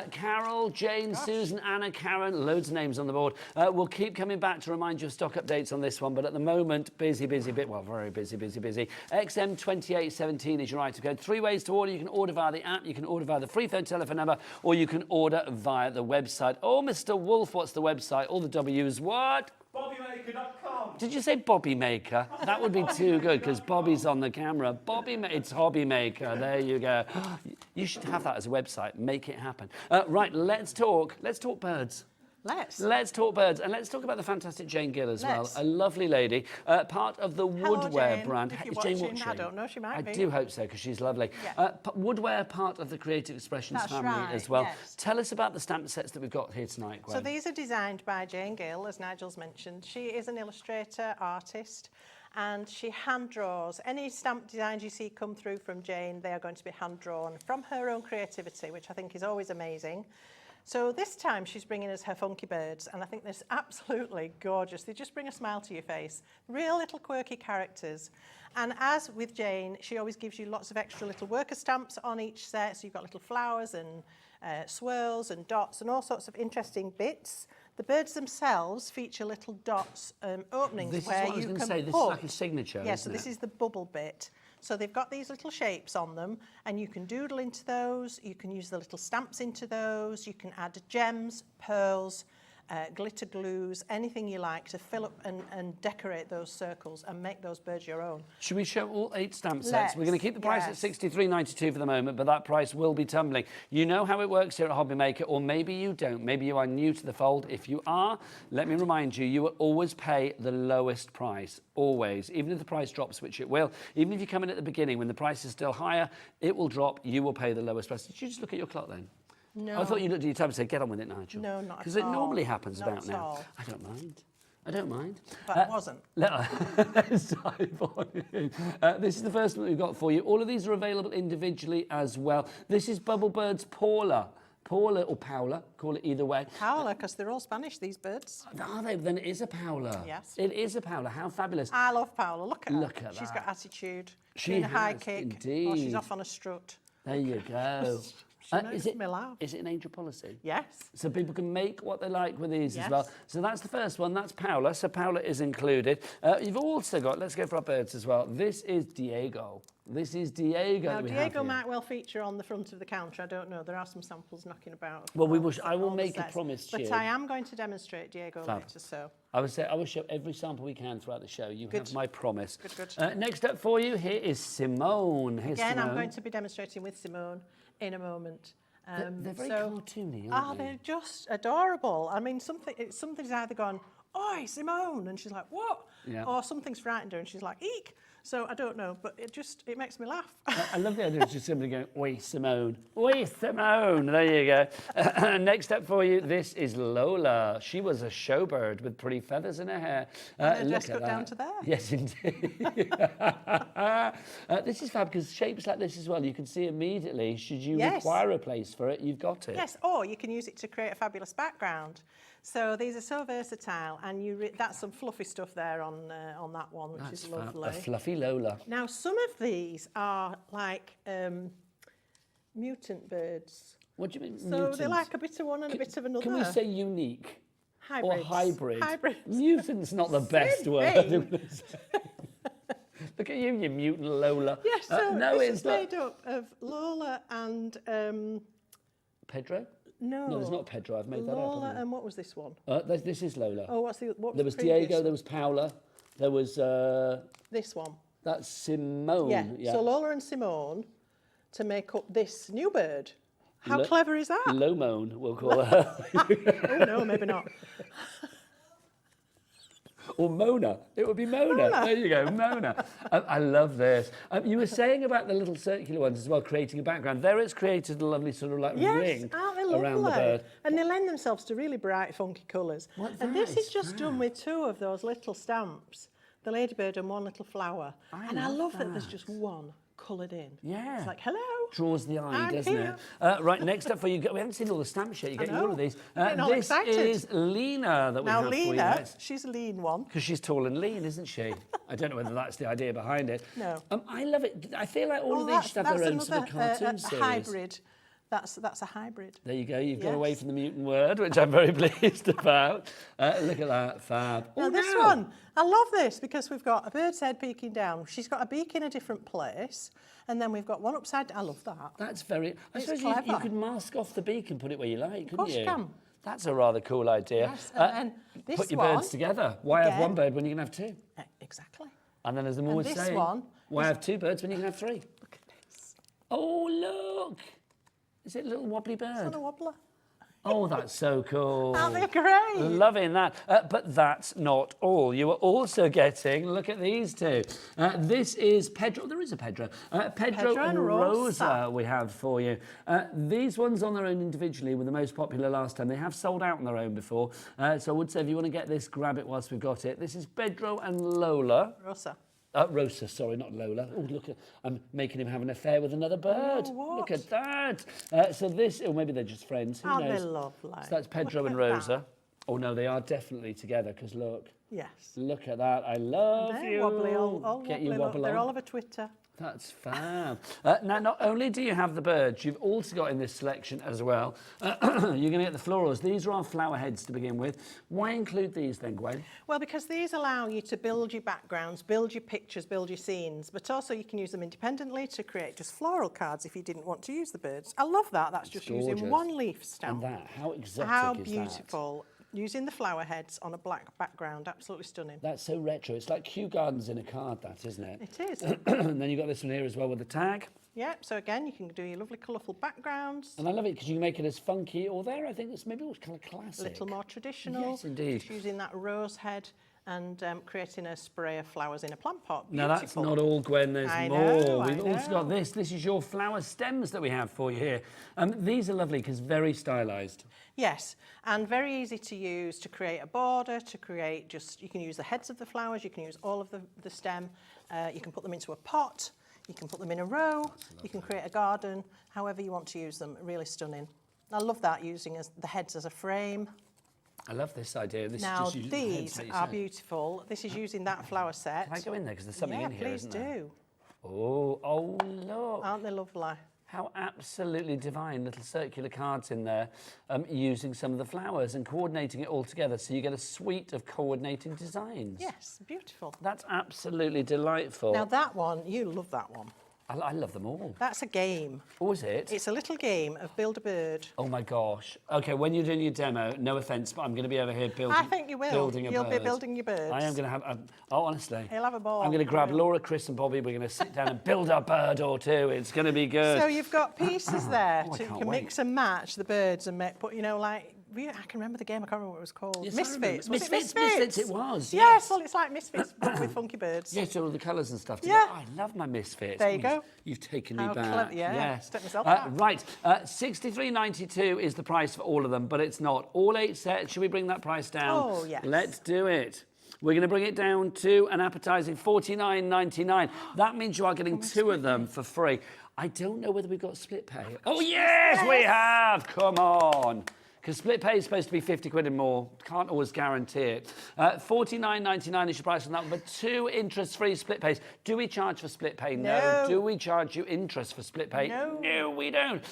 Carol, Jane, Susan, Anna, Karen, loads of names on the board. We'll keep coming back to remind you of stock updates on this one, but at the moment, busy, well, very busy. XM2817 is your item code. 3 ways to order. You can order via the app, you can order via the free phone telephone number, or you can order via the website. Oh, Mr. Wolf, what's the website? All the W's, what? HobbyMaker.com. Did you say HobbyMaker? That would be too good because Bobby's on the camera. It's HobbyMaker. There you go. You should have that as a website. Make it happen. Right, let's talk birds. Let's talk birds, and let's talk about the fantastic Jane Gill as well. A lovely lady, part of the woodwear brand. Is Jane watching? I don't know, she might be. I do hope so, because she's lovely. Yeah. Woodwear, part of the Creative Expressions family as well. Yes. Tell us about the stamp sets that we've got here tonight, Gwen. So these are designed by Jane Gill, as Nigel's mentioned. She is an illustrator, artist, and she hand draws. Any stamp designs you see come through from Jane, they are going to be hand drawn from her own creativity, which I think is always amazing. So this time she's bringing us her funky birds, and I think they're absolutely gorgeous. They just bring a smile to your face. Real little quirky characters. And as with Jane, she always gives you lots of extra little worker stamps on each set. So you've got little flowers and swirls and dots and all sorts of interesting bits. The birds themselves feature little dots openings where you can put. This is like a signature. Yeah, so this is the bubble bit. So they've got these little shapes on them, and you can doodle into those, you can use the little stamps into those, you can add gems, pearls, glitter glues, anything you like to fill up and decorate those circles and make those birds your own. Should we show all 8 stamp sets? We're going to keep the price at $63.92 for the moment, but that price will be tumbling. You know how it works here at HobbyMaker, or maybe you don't. Maybe you are new to the fold. If you are, let me remind you, you will always pay the lowest price. Always. Even if the price drops, which it will. Even if you come in at the beginning when the price is still higher, it will drop. You will pay the lowest price. Did you just look at your clock then? No. I thought you looked at your time and said, get on with it, Nigel. No, not at all. Because it normally happens not about at now. All. I don't mind. I don't mind. But it wasn't. Let's dive on in. This is the first one we've got for you. All of these are available individually as well. This is Bubble Bird's Paula. Paula or Paula, call it either way. Paula, because they're all Spanish, these birds. Are they? Then it is a Paula. Yes. It is a Paula. How fabulous. I love Paula. Look at her. Look at She's that. got attitude. She in a high has, kick. indeed. Or she's off on a strut. There you go. Is it an angel policy? Yes. So people can make what they like with these Yes. as well. So that's the first one. That's Paula. So Paula is included. You've also got, let's go for our birds as well. This is Diego. This is Diego. Now, that we have Diego here. might well feature on the front of the counter. I don't know. There are some samples knocking about. Well, I will the make a sets. promise to But you. I am going to demonstrate Diego Fab. later, so. I would say I will show every sample we can throughout the show. You have my promise. Good. Next up for you, here is Simone. Here's Again, Simone. I'm going to be demonstrating with Simone in a moment. They're very cartoony, aren't Oh, they? they're just adorable. I mean, something's either gone, oi, Simone, and she's like, what? Yeah. Or something's frightened her, and she's like, eek. So I don't know, but it makes me laugh. I love the idea of just simply going, oi, Simone. Oi, Simone. There you go. Next up for you, this is Lola. She was a showbird with pretty feathers in her hair. And her Look dress at cut that. down to there. Yes, indeed. This is fab because shapes like this as well, you can see immediately, should you Yes. require a place for it, you've got it. Yes, or you can use it to create a fabulous background. So these are so versatile, and that's some fluffy stuff there on that one, which That's is fab. lovely. A fluffy Lola. Now, some of these are like mutant birds. What do you mean, So mutant? they're like a bit of one and a bit of another. Can we say unique? hybrids? Or hybrid? Hybrids. Mutant's not the best Same word. thing. Look at you mutant Lola. Yes, so no, this it's is not. made up of Lola and Pedro? no. No, there's not Pedro. I've made that up. Lola haven't I? and what was this one? This is Lola. Oh, what There was the previous Diego, one? there was Paola, there was This one. that's Simone. Yeah. So Lola and Simone to make up this new bird. How Lo- clever is that? Lomone, we'll call her. Oh no, maybe not. Or Mona. It would be Mona. There you go, Mona. I love this. You were saying about the little circular ones as well, creating a background. There it's created a lovely sort of like Yes, ring aren't they lovely? around the bird. And they lend themselves to really bright, funky colours. And this is just done with two of those little stamps, the ladybird and one little flower. And I love that there's just one coloured in. Yeah. It's like, hello. Draws the eye, I'm doesn't here. it? Right, next up for you, we haven't seen all the stamps yet. You're getting know. all of these. I'm getting all This excited. is Lena that we Now, have for you. Lena, she's a lean one. Because she's tall and lean, isn't she? I don't know whether that's the idea behind it. No. I love it. I feel like all of these should have their own sort of cartoon series. hybrid. That's a hybrid. There you go. You've got Yes. away from the mutant word, which I'm very pleased about. Look at that, fab. Now Oh, this no. one, I love this because we've got a bird's head peeking down. She's got a beak in a different place, and then we've got one upside down. I love that. That's very... I It's suppose you clever. could mask off the beak and put it where you like, couldn't course you? you can. That's a rather cool idea. Yes, and then this put your one, birds together. Why have again- one bird when you can have two? Exactly. And then as I'm And always this saying, one why have two birds when you can have three? Look at this. Oh, look! Is it a little wobbly bird? It's on a wobbler. Oh, that's so cool. Aren't they great? Loving that. But that's not all. You are also getting, look at these two. This is Pedro. There is a Pedro. Pedro and Rosa we have for you. These ones on their own individually were the most popular last time. They have sold out on their own before. So I would say if you want to get this, grab it whilst we've got it. This is Pedro and Lola. Rosa. Rosa, sorry, not Lola. Oh, look, I'm making him have an affair with another bird. Oh, what? Look at that. So this, or maybe they're just friends. Who Aren't knows? they lovely? So that's Pedro Look and at Rosa. that. Oh no, they are definitely together. Because look, Yes. look at that. I love They're you. wobbly, all Get wobbly. you Look, wobble they're on. all over Twitter. That's fab. Now, not only do you have the birds, you've also got in this selection as well, you're going to get the florals. These are our flower heads to begin with. Why include these then, Gwen? Well, because these allow you to build your backgrounds, build your pictures, build your scenes, but also you can use them independently to create just floral cards if you didn't want to use the birds. I love that. That's just using gorgeous. one leaf stamp. And that, how exotic How is that? beautiful. Using the flower heads on a black background, absolutely stunning. That's so retro. It's like Kew Gardens in a card, that, isn't it? It is. And then you've got this one here as well with the tag. Yeah, so again, you can do your lovely colourful backgrounds. And I love it because you can make it as funky, or there I think it's maybe all kind of classic. A little more traditional. Yes, indeed. Just using that rose head and creating a spray of flowers in a plant pot. Now that's Beautiful. not all, Gwen, there's I more. know, We've I also got know. this. This is your flower stems that we have for you here. These are lovely because very stylised. Yes, and very easy to use to create a border, to create just, you can use the heads of the flowers, you can use all of the stem, you can put them into a pot, you can put them in a row, you can create a garden, however you want to use them, really stunning. I love that, using the heads as a frame. I love this idea. This Now, is just using the heads, these like you are said. beautiful. This is using that flower set. Can I go in there because there's something Yeah, in here, please isn't there? do. Oh, look. Aren't they lovely? How absolutely divine, little circular cards in there, using some of the flowers and coordinating it all together so you get a suite of coordinating designs. Yes, beautiful. That's absolutely delightful. Now that one, you love that one. I love them all. That's a game. Oh, is it? It's a little game of build a bird. Oh my gosh. Okay, when you're doing your demo, no offence, but I'm going to be over here building. I think you will. Building a You'll bird. be building your birds. I am going to have. Oh, honestly. You'll have a ball. I'm going to grab You will. Laura, Chris, and Bobby. We're going to sit down and build a bird or two. It's going to be good. So you've got pieces there Oh, I to can't can wait. mix and match the birds and put, you know, like I can remember the game. I can't remember what it was called. Yes, I remember. Misfits. Was it Misfits? Misfits it was, Yes, yes. well, it's like Misfits, but with funky birds. Yes, all the colours and stuff. Yeah. Oh, I love my Misfits. There you go. You've taken me How back. clever, yeah. Yes. Step myself back. Right, $63.92 is the price for all of them, but it's not. All 8 sets, should we bring that price down? Oh, yes. Let's do it. We're going to bring it down to an appetising $49.99. That means you are getting 2 of them for free. I don't know whether we've got split pay. Oh, yes, we have. Come on. Because split pay is supposed to be 50 quid and more. Can't always guarantee it. $49.99 is your price on that, but 2 interest-free split pays. Do we charge for split pay? No. Do we charge you interest for split pay? No, we don't.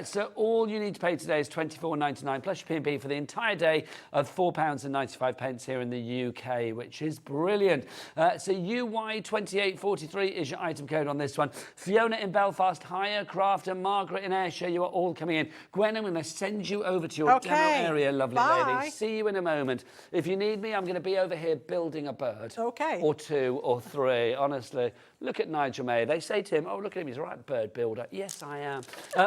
So all you need to pay today is £24.99 plus your P&P for the entire day of £4.95 here in the UK, which is brilliant. So UY2843 is your item code on this one. Fiona in Belfast, Hire, Craft, and Margaret in Ayrshire, you are all coming in. Gwen, I'm going to send you over to your demo area, lovely lady. See you in a moment. If you need me, I'm going to be over here building a bird. Okay. Or 2 or 3, honestly. Look at Nigel May. They say to him, oh, look at him, he's a right bird builder. Yes, I am.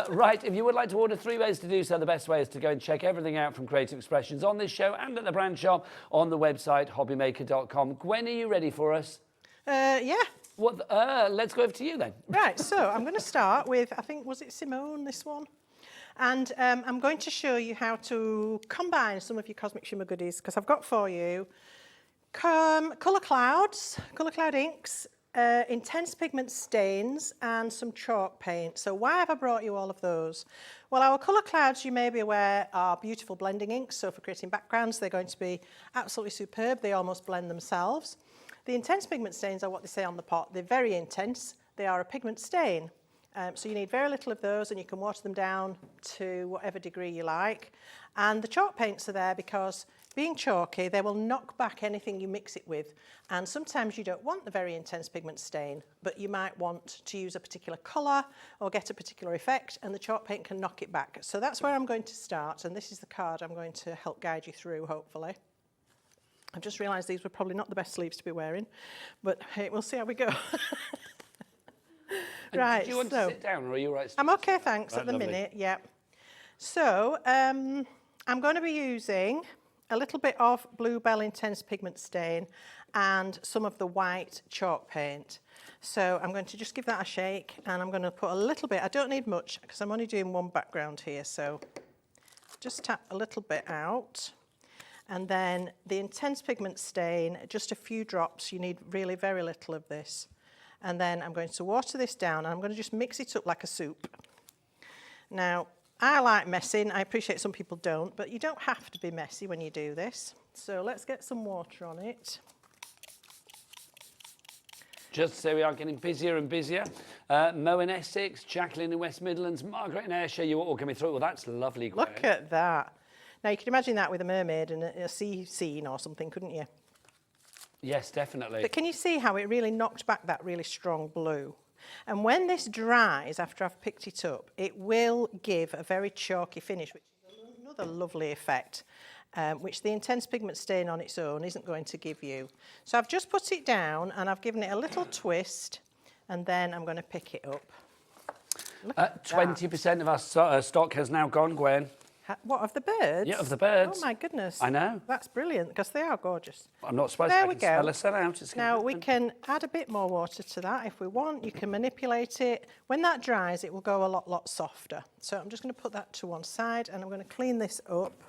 Right, if you would like to order 3 ways to do so, the best way is to go and check everything out from Creative Expressions on this show and at the brand shop on the website, hobbymaker.com. Gwen, are you ready for us? Yeah. What? Let's go over to you then. Right, so I'm going to start with, I think, was it Simone, this one? And I'm going to show you how to combine some of your Cosmic Shimmer goodies, because I've got for you colour clouds, colour cloud inks, intense pigment stains, and some chalk paint. So why have I brought you all of those? Well, our colour clouds, you may be aware, are beautiful blending inks. So for creating backgrounds, they're going to be absolutely superb. They almost blend themselves. The intense pigment stains are what they say on the pot. They're very intense. They are a pigment stain. So you need very little of those, and you can water them down to whatever degree you like. And the chalk paints are there because, being chalky, they will knock back anything you mix it with. And sometimes you don't want the very intense pigment stain, but you might want to use a particular colour or get a particular effect, and the chalk paint can knock it back. So that's where I'm going to start, and this is the card I'm going to help guide you through, hopefully. I've just realised these were probably not the best sleeves to be wearing, but hey, we'll see how we go. Right, do you want to sit down, or are you right? I'm okay, thanks, right, at the minute, yeah. So, I'm going to be using a little bit of Bluebell Intense Pigment Stain and some of the white chalk paint. So I'm going to just give that a shake, and I'm going to put a little bit, I don't need much, because I'm only doing one background here, so just tap a little bit out. And then the Intense Pigment Stain, just a few drops, you need really very little of this. And then I'm going to water this down, and I'm going to just mix it up like a soup. Now, I like messing. I appreciate some people don't, but you don't have to be messy when you do this. So let's get some water on it. Just so we are getting busier and busier. Mo in Essex, Jacqueline in West Midlands, Margaret in Ayrshire, you all coming through. Well, that's lovely, Gwen. Look at that. Now, you can imagine that with a mermaid and a sea scene or something, couldn't you? Yes, definitely. But can you see how it really knocked back that really strong blue? And when this dries, after I've picked it up, it will give a very chalky finish, which is another lovely effect, which the Intense Pigment Stain on its own isn't going to give you. So I've just put it down, and I've given it a little twist, and then I'm going to pick it up. 20% of our stock has now gone, Gwen. What, of the birds? Yeah, of the birds. Oh, my goodness. I know. That's brilliant, because they are gorgeous. I'm not surprised. There I we can go. smell a set out. It's now, we can add a bit more water to that if we want. You can manipulate it. When that dries, it will go a lot softer. So I'm just going to put that to one side, and I'm going to clean this up,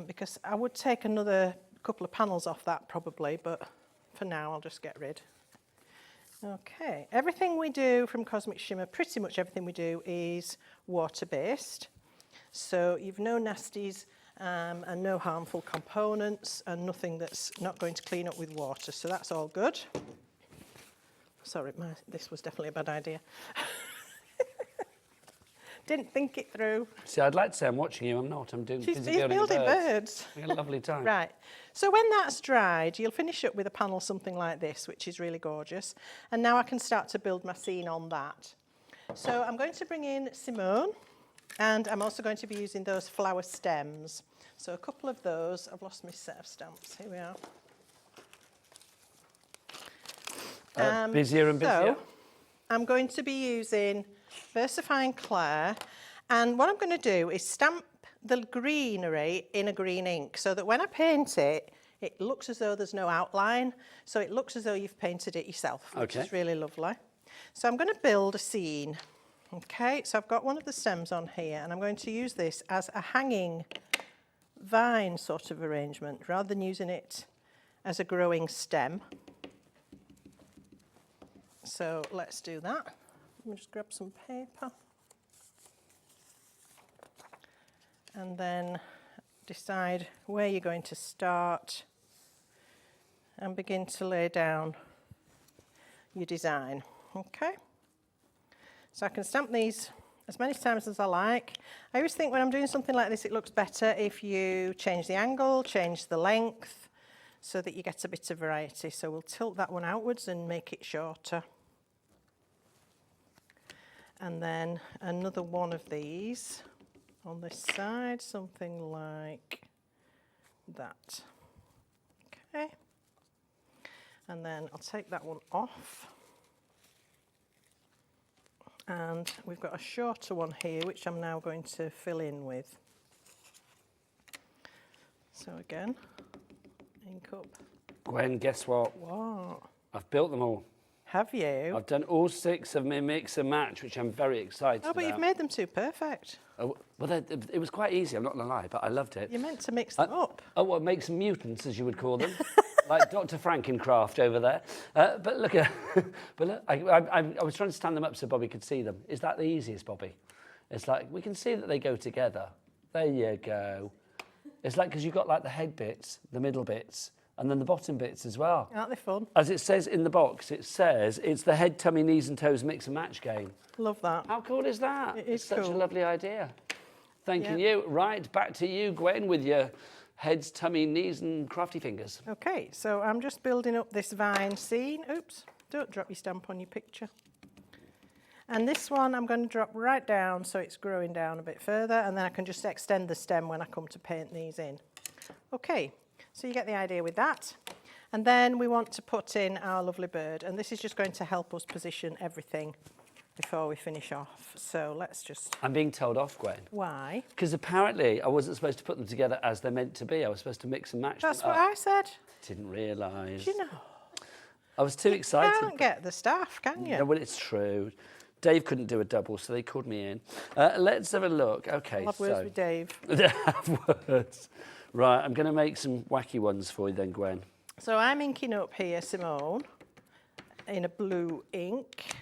because I would take another couple of panels off that probably, but for now, I'll just get rid. Okay, everything we do from Cosmic Shimmer, pretty much everything we do is water-based. So you've no nasties and no harmful components, and nothing that's not going to clean up with water. So that's all good. Sorry, this was definitely a bad idea. Didn't think it through. See, I'd like to say I'm watching you. I'm not. I'm doing She's busy building birds. Having a lovely time. Right. So when that's dried, you'll finish up with a panel something like this, which is really gorgeous. And now I can start to build my scene on that. So I'm going to bring in Simone. And I'm also going to be using those flower stems. So a couple of those. I've lost my set of stamps. Here we are. Busier and busier. So I'm going to be using Versifying Clair. And what I'm going to do is stamp the greenery in a green ink so that when I paint it, it looks as though there's no outline. So it looks as though you've painted it yourself, which is really lovely. So I'm going to build a scene. Okay, so I've got one of the stems on here and I'm going to use this as a hanging vine sort of arrangement rather than using it as a growing stem. So let's do that. Let me just grab some paper. And then decide where you're going to start and begin to lay down your design. Okay? So I can stamp these as many times as I like. I always think when I'm doing something like this, it looks better if you change the angle, change the length, so that you get a bit of variety. So we'll tilt that one outwards and make it shorter. And then another one of these on this side, something like that. Okay. And then I'll take that one off. And we've got a shorter one here, which I'm now going to fill in with. So again, ink up. Gwen, guess what? What? I've built them all. Have you? I've done all 6 of my mix and match, which I'm very excited about. Oh, but you've made them too perfect. Oh, well, it was quite easy, I'm not going to lie, but I loved it. You're meant to mix them up. Oh, well, make some mutants, as you would call them. Like Dr. Frankencraft over there. But look, I was trying to stand them up so Bobby could see them. Is that the easiest, Bobby? It's like, we can see that they go together. There you go. It's like, because you've got like the head bits, the middle bits, and then the bottom bits as well. Aren't they fun? As it says in the box, it says it's the head, tummy, knees and toes mix and match game. Love that. How cool is that? It is Such cool. a lovely idea. Thanking Yeah. you. Right, back to you, Gwen, with your heads, tummy, knees and crafty fingers. Okay, so I'm just building up this vine scene. Oops, don't drop your stamp on your picture. And this one I'm going to drop right down so it's growing down a bit further, and then I can just extend the stem when I come to paint these in. Okay, so you get the idea with that. And then we want to put in our lovely bird, and this is just going to help us position everything before we finish off. So let's just... I'm being told off, Gwen. Why? Because apparently I wasn't supposed to put them together as they're meant to be. I was supposed to mix and match That's them what up. I said. Didn't realise. Do you know? I was too excited. You can't get the staff, can you? No, well, it's true. Dave couldn't do a double, so they called me in. Let's have a look. Okay, I'll have words with Dave. Have words. Right, I'm going to make some wacky ones for you then, Gwen. So I'm inking up here Simone in a blue ink,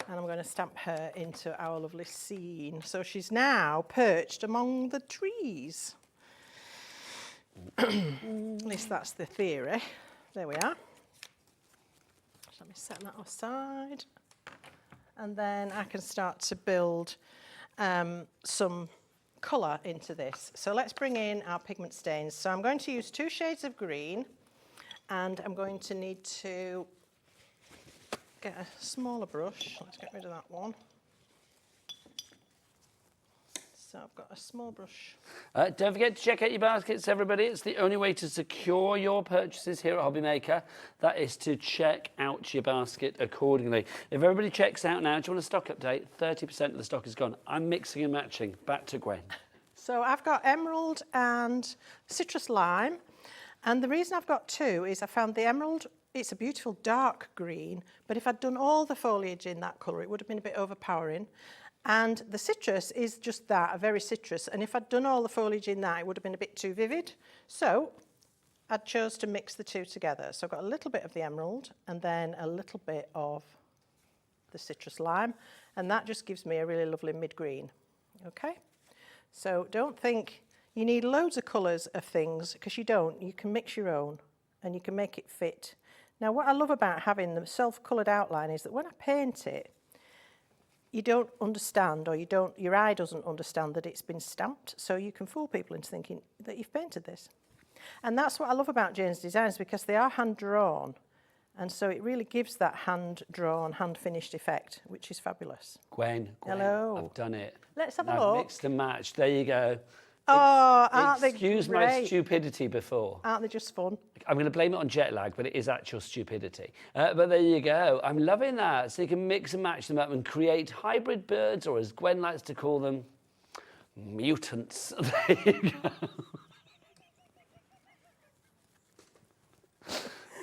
and I'm going to stamp her into our lovely scene. So she's now perched among the trees. At least that's the theory. There we are. So let me set that aside. And then I can start to build some colour into this. So let's bring in our pigment stains. So I'm going to use 2 shades of green, and I'm going to need to get a smaller brush. Let's get rid of that one. So I've got a small brush. Don't forget to check out your baskets, everybody. It's the only way to secure your purchases here at HobbyMaker. That is to check out your basket accordingly. If everybody checks out now, do you want a stock update? 30% of the stock is gone. I'm mixing and matching. Back to Gwen. So I've got emerald and citrus lime. And the reason I've got 2 is I found the emerald, it's a beautiful dark green, but if I'd done all the foliage in that colour, it would have been a bit overpowering. And the citrus is just that, a very citrus. And if I'd done all the foliage in that, it would have been a bit too vivid. So I chose to mix the 2 together. So I've got a little bit of the emerald and then a little bit of the citrus lime. And that just gives me a really lovely mid-green. Okay? So don't think you need loads of colours of things, because you don't. You can mix your own and you can make it fit. Now, what I love about having the self-coloured outline is that when I paint it, you don't understand, or your eye doesn't understand that it's been stamped, so you can fool people into thinking that you've painted this. And that's what I love about Jane's designs, because they are hand-drawn, and so it really gives that hand-drawn, hand-finished effect, which is fabulous. Gwen, hello. I've done it. Let's have a I've look. mixed and matched. There you go. Oh, aren't they Excuse my great? stupidity before. Aren't they just fun? I'm going to blame it on jet lag, but it is actual stupidity. But there you go. I'm loving that. So you can mix and match them up and create hybrid birds, or as Gwen likes to call them, Mutants. There you go.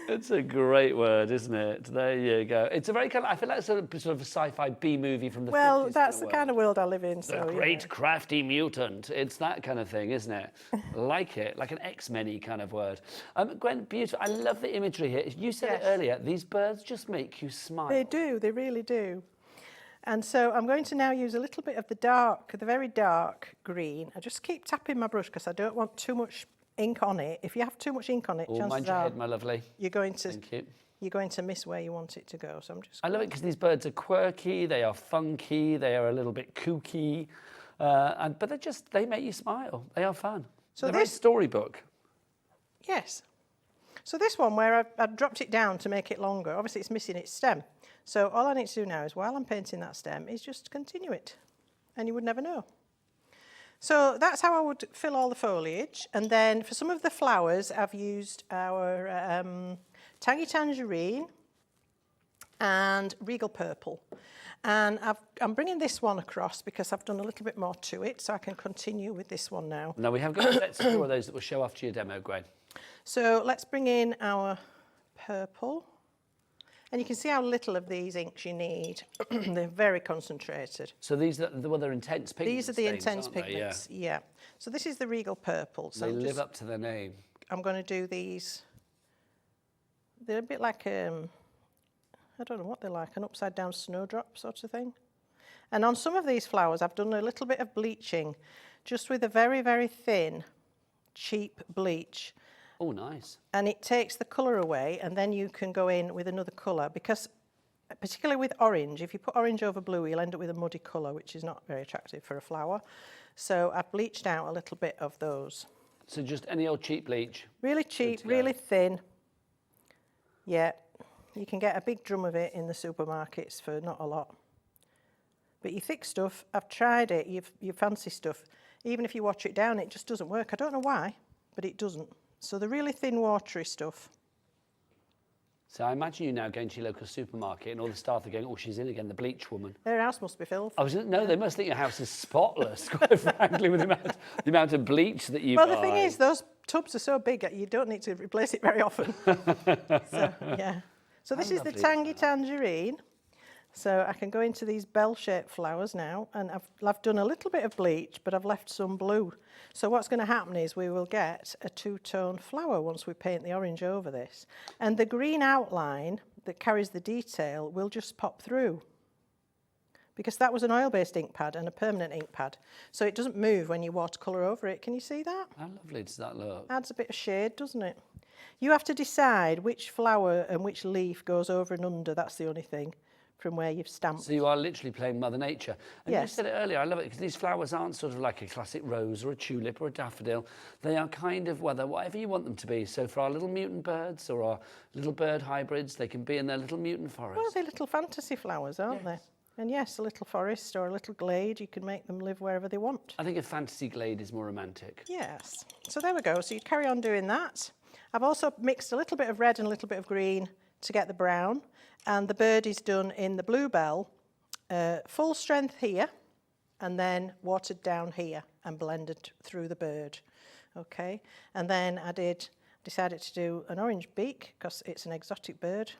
It's a great word, isn't it? There you go. It's a very kind of, I feel like it's a sort of a sci-fi B movie from the 50s. Well, that's the kind of world I live in. So, The great crafty mutant. It's that kind of thing, isn't it? Like it, like an X-Men-y kind of word. Gwen, beautiful. I love the imagery here. You said it earlier, these birds just make you smile. They do, they really do. And so I'm going to now use a little bit of the very dark green. I just keep tapping my brush because I don't want too much ink on it. If you have too much ink on it, chances mind your are head, my lovely. you're going to Thank you. you're going to miss where you want it to go. So I'm just. I love it because these birds are quirky, they are funky, they are a little bit kooky, but they make you smile. They are fun. So they're very storybook. Yes. So this one where I've dropped it down to make it longer, obviously it's missing its stem. So all I need to do now is while I'm painting that stem is just continue it, and you would never know. So that's how I would fill all the foliage. And then for some of the flowers, I've used our Tangy Tangerine and Regal Purple. And I'm bringing this one across because I've done a little bit more to it, so I can continue with this one now. Now, we have got sets of 4 of those that we'll show after your demo, Gwen. So let's bring in our purple. And you can see how little of these inks you need. They're very concentrated. So these are they're intense pigments. These are the intense pigments, yeah. So this is the Regal Purple. So they live up to their name. I'm going to do these. They're a bit like, I don't know what they're like, an upside down snowdrop sort of thing. And on some of these flowers, I've done a little bit of bleaching, just with a very, very thin, cheap bleach. Oh, nice. And it takes the colour away, and then you can go in with another colour, because particularly with orange, if you put orange over blue, you'll end up with a muddy colour, which is not very attractive for a flower. So I've bleached out a little bit of those. So just any old cheap bleach? Really cheap, really thin. Yeah, you can get a big drum of it in the supermarkets for not a lot. But your thick stuff, I've tried it, your fancy stuff, even if you water it down, it just doesn't work. I don't know why, but it doesn't. So the really thin, watery stuff. So I imagine you now going to your local supermarket and all the staff are going, oh, she's in again, the bleach woman. Their house must be filled. No, they must think your house is spotless, quite frankly, with the amount of bleach that you buy. Well, the thing is, those tubs are so big, you don't need to replace it very often. So, yeah. So this is the Tangy Tangerine. So I can go into these bell-shaped flowers now, and I've done a little bit of bleach, but I've left some blue. So what's going to happen is we will get a two-tone flower once we paint the orange over this. And the green outline that carries the detail will just pop through, because that was an oil-based ink pad and a permanent ink pad. So it doesn't move when you watercolour over it. Can you see that? How lovely does that look? Adds a bit of shade, doesn't it? You have to decide which flower and which leaf goes over and under. That's the only thing from where you've stamped. So you are literally playing Mother Nature. And yes. You said it earlier, I love it, because these flowers aren't sort of like a classic rose or a tulip or a daffodil. They are kind of, well, they're whatever you want them to be. So for our little mutant birds or our little bird hybrids, they can be in their little mutant forest. Well, they're little fantasy flowers, aren't they? And yes, a little forest or a little glade, you can make them live wherever they want. I think a fantasy glade is more romantic. Yes. So there we go. So you carry on doing that. I've also mixed a little bit of red and a little bit of green to get the brown. And the bird is done in the bluebell, full strength here, and then watered down here and blended through the bird. Okay. And then I decided to do an orange beak because it's an exotic bird.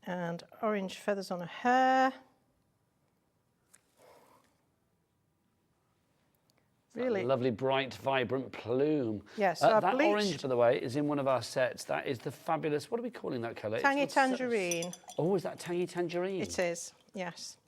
And orange feathers on a hair. Really lovely, bright, vibrant plume. Yes, so that orange, by the way, is in one of our sets. That is the fabulous, what are we calling that colour? Tangy Tangerine. Oh, is that Tangy Tangerine? It is, yes.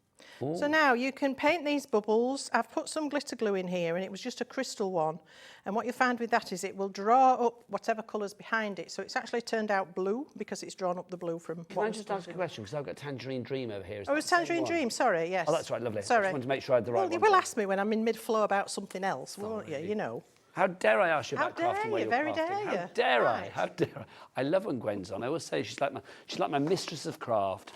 Ooh. So now you can paint these bubbles. I've put some glitter glue in here, and it was just a crystal one. And what you find with that is it will draw up whatever colour's behind it. So it's actually turned out blue because it's drawn up the blue from Can I just ask a question? Because I've got Tangerine Dream over here. Oh, it's Tangerine Dream, sorry, yes. Oh, that's right, lovely. Sorry. I just wanted to make sure I had the right one. You will ask me when I'm in mid-flow about something else, won't you? You know. How dare I ask you about How crafting dare while you? you're Very crafting? dare you. How dare I? Right. How dare I? I love when Gwen's on. I always say she's like my mistress of craft.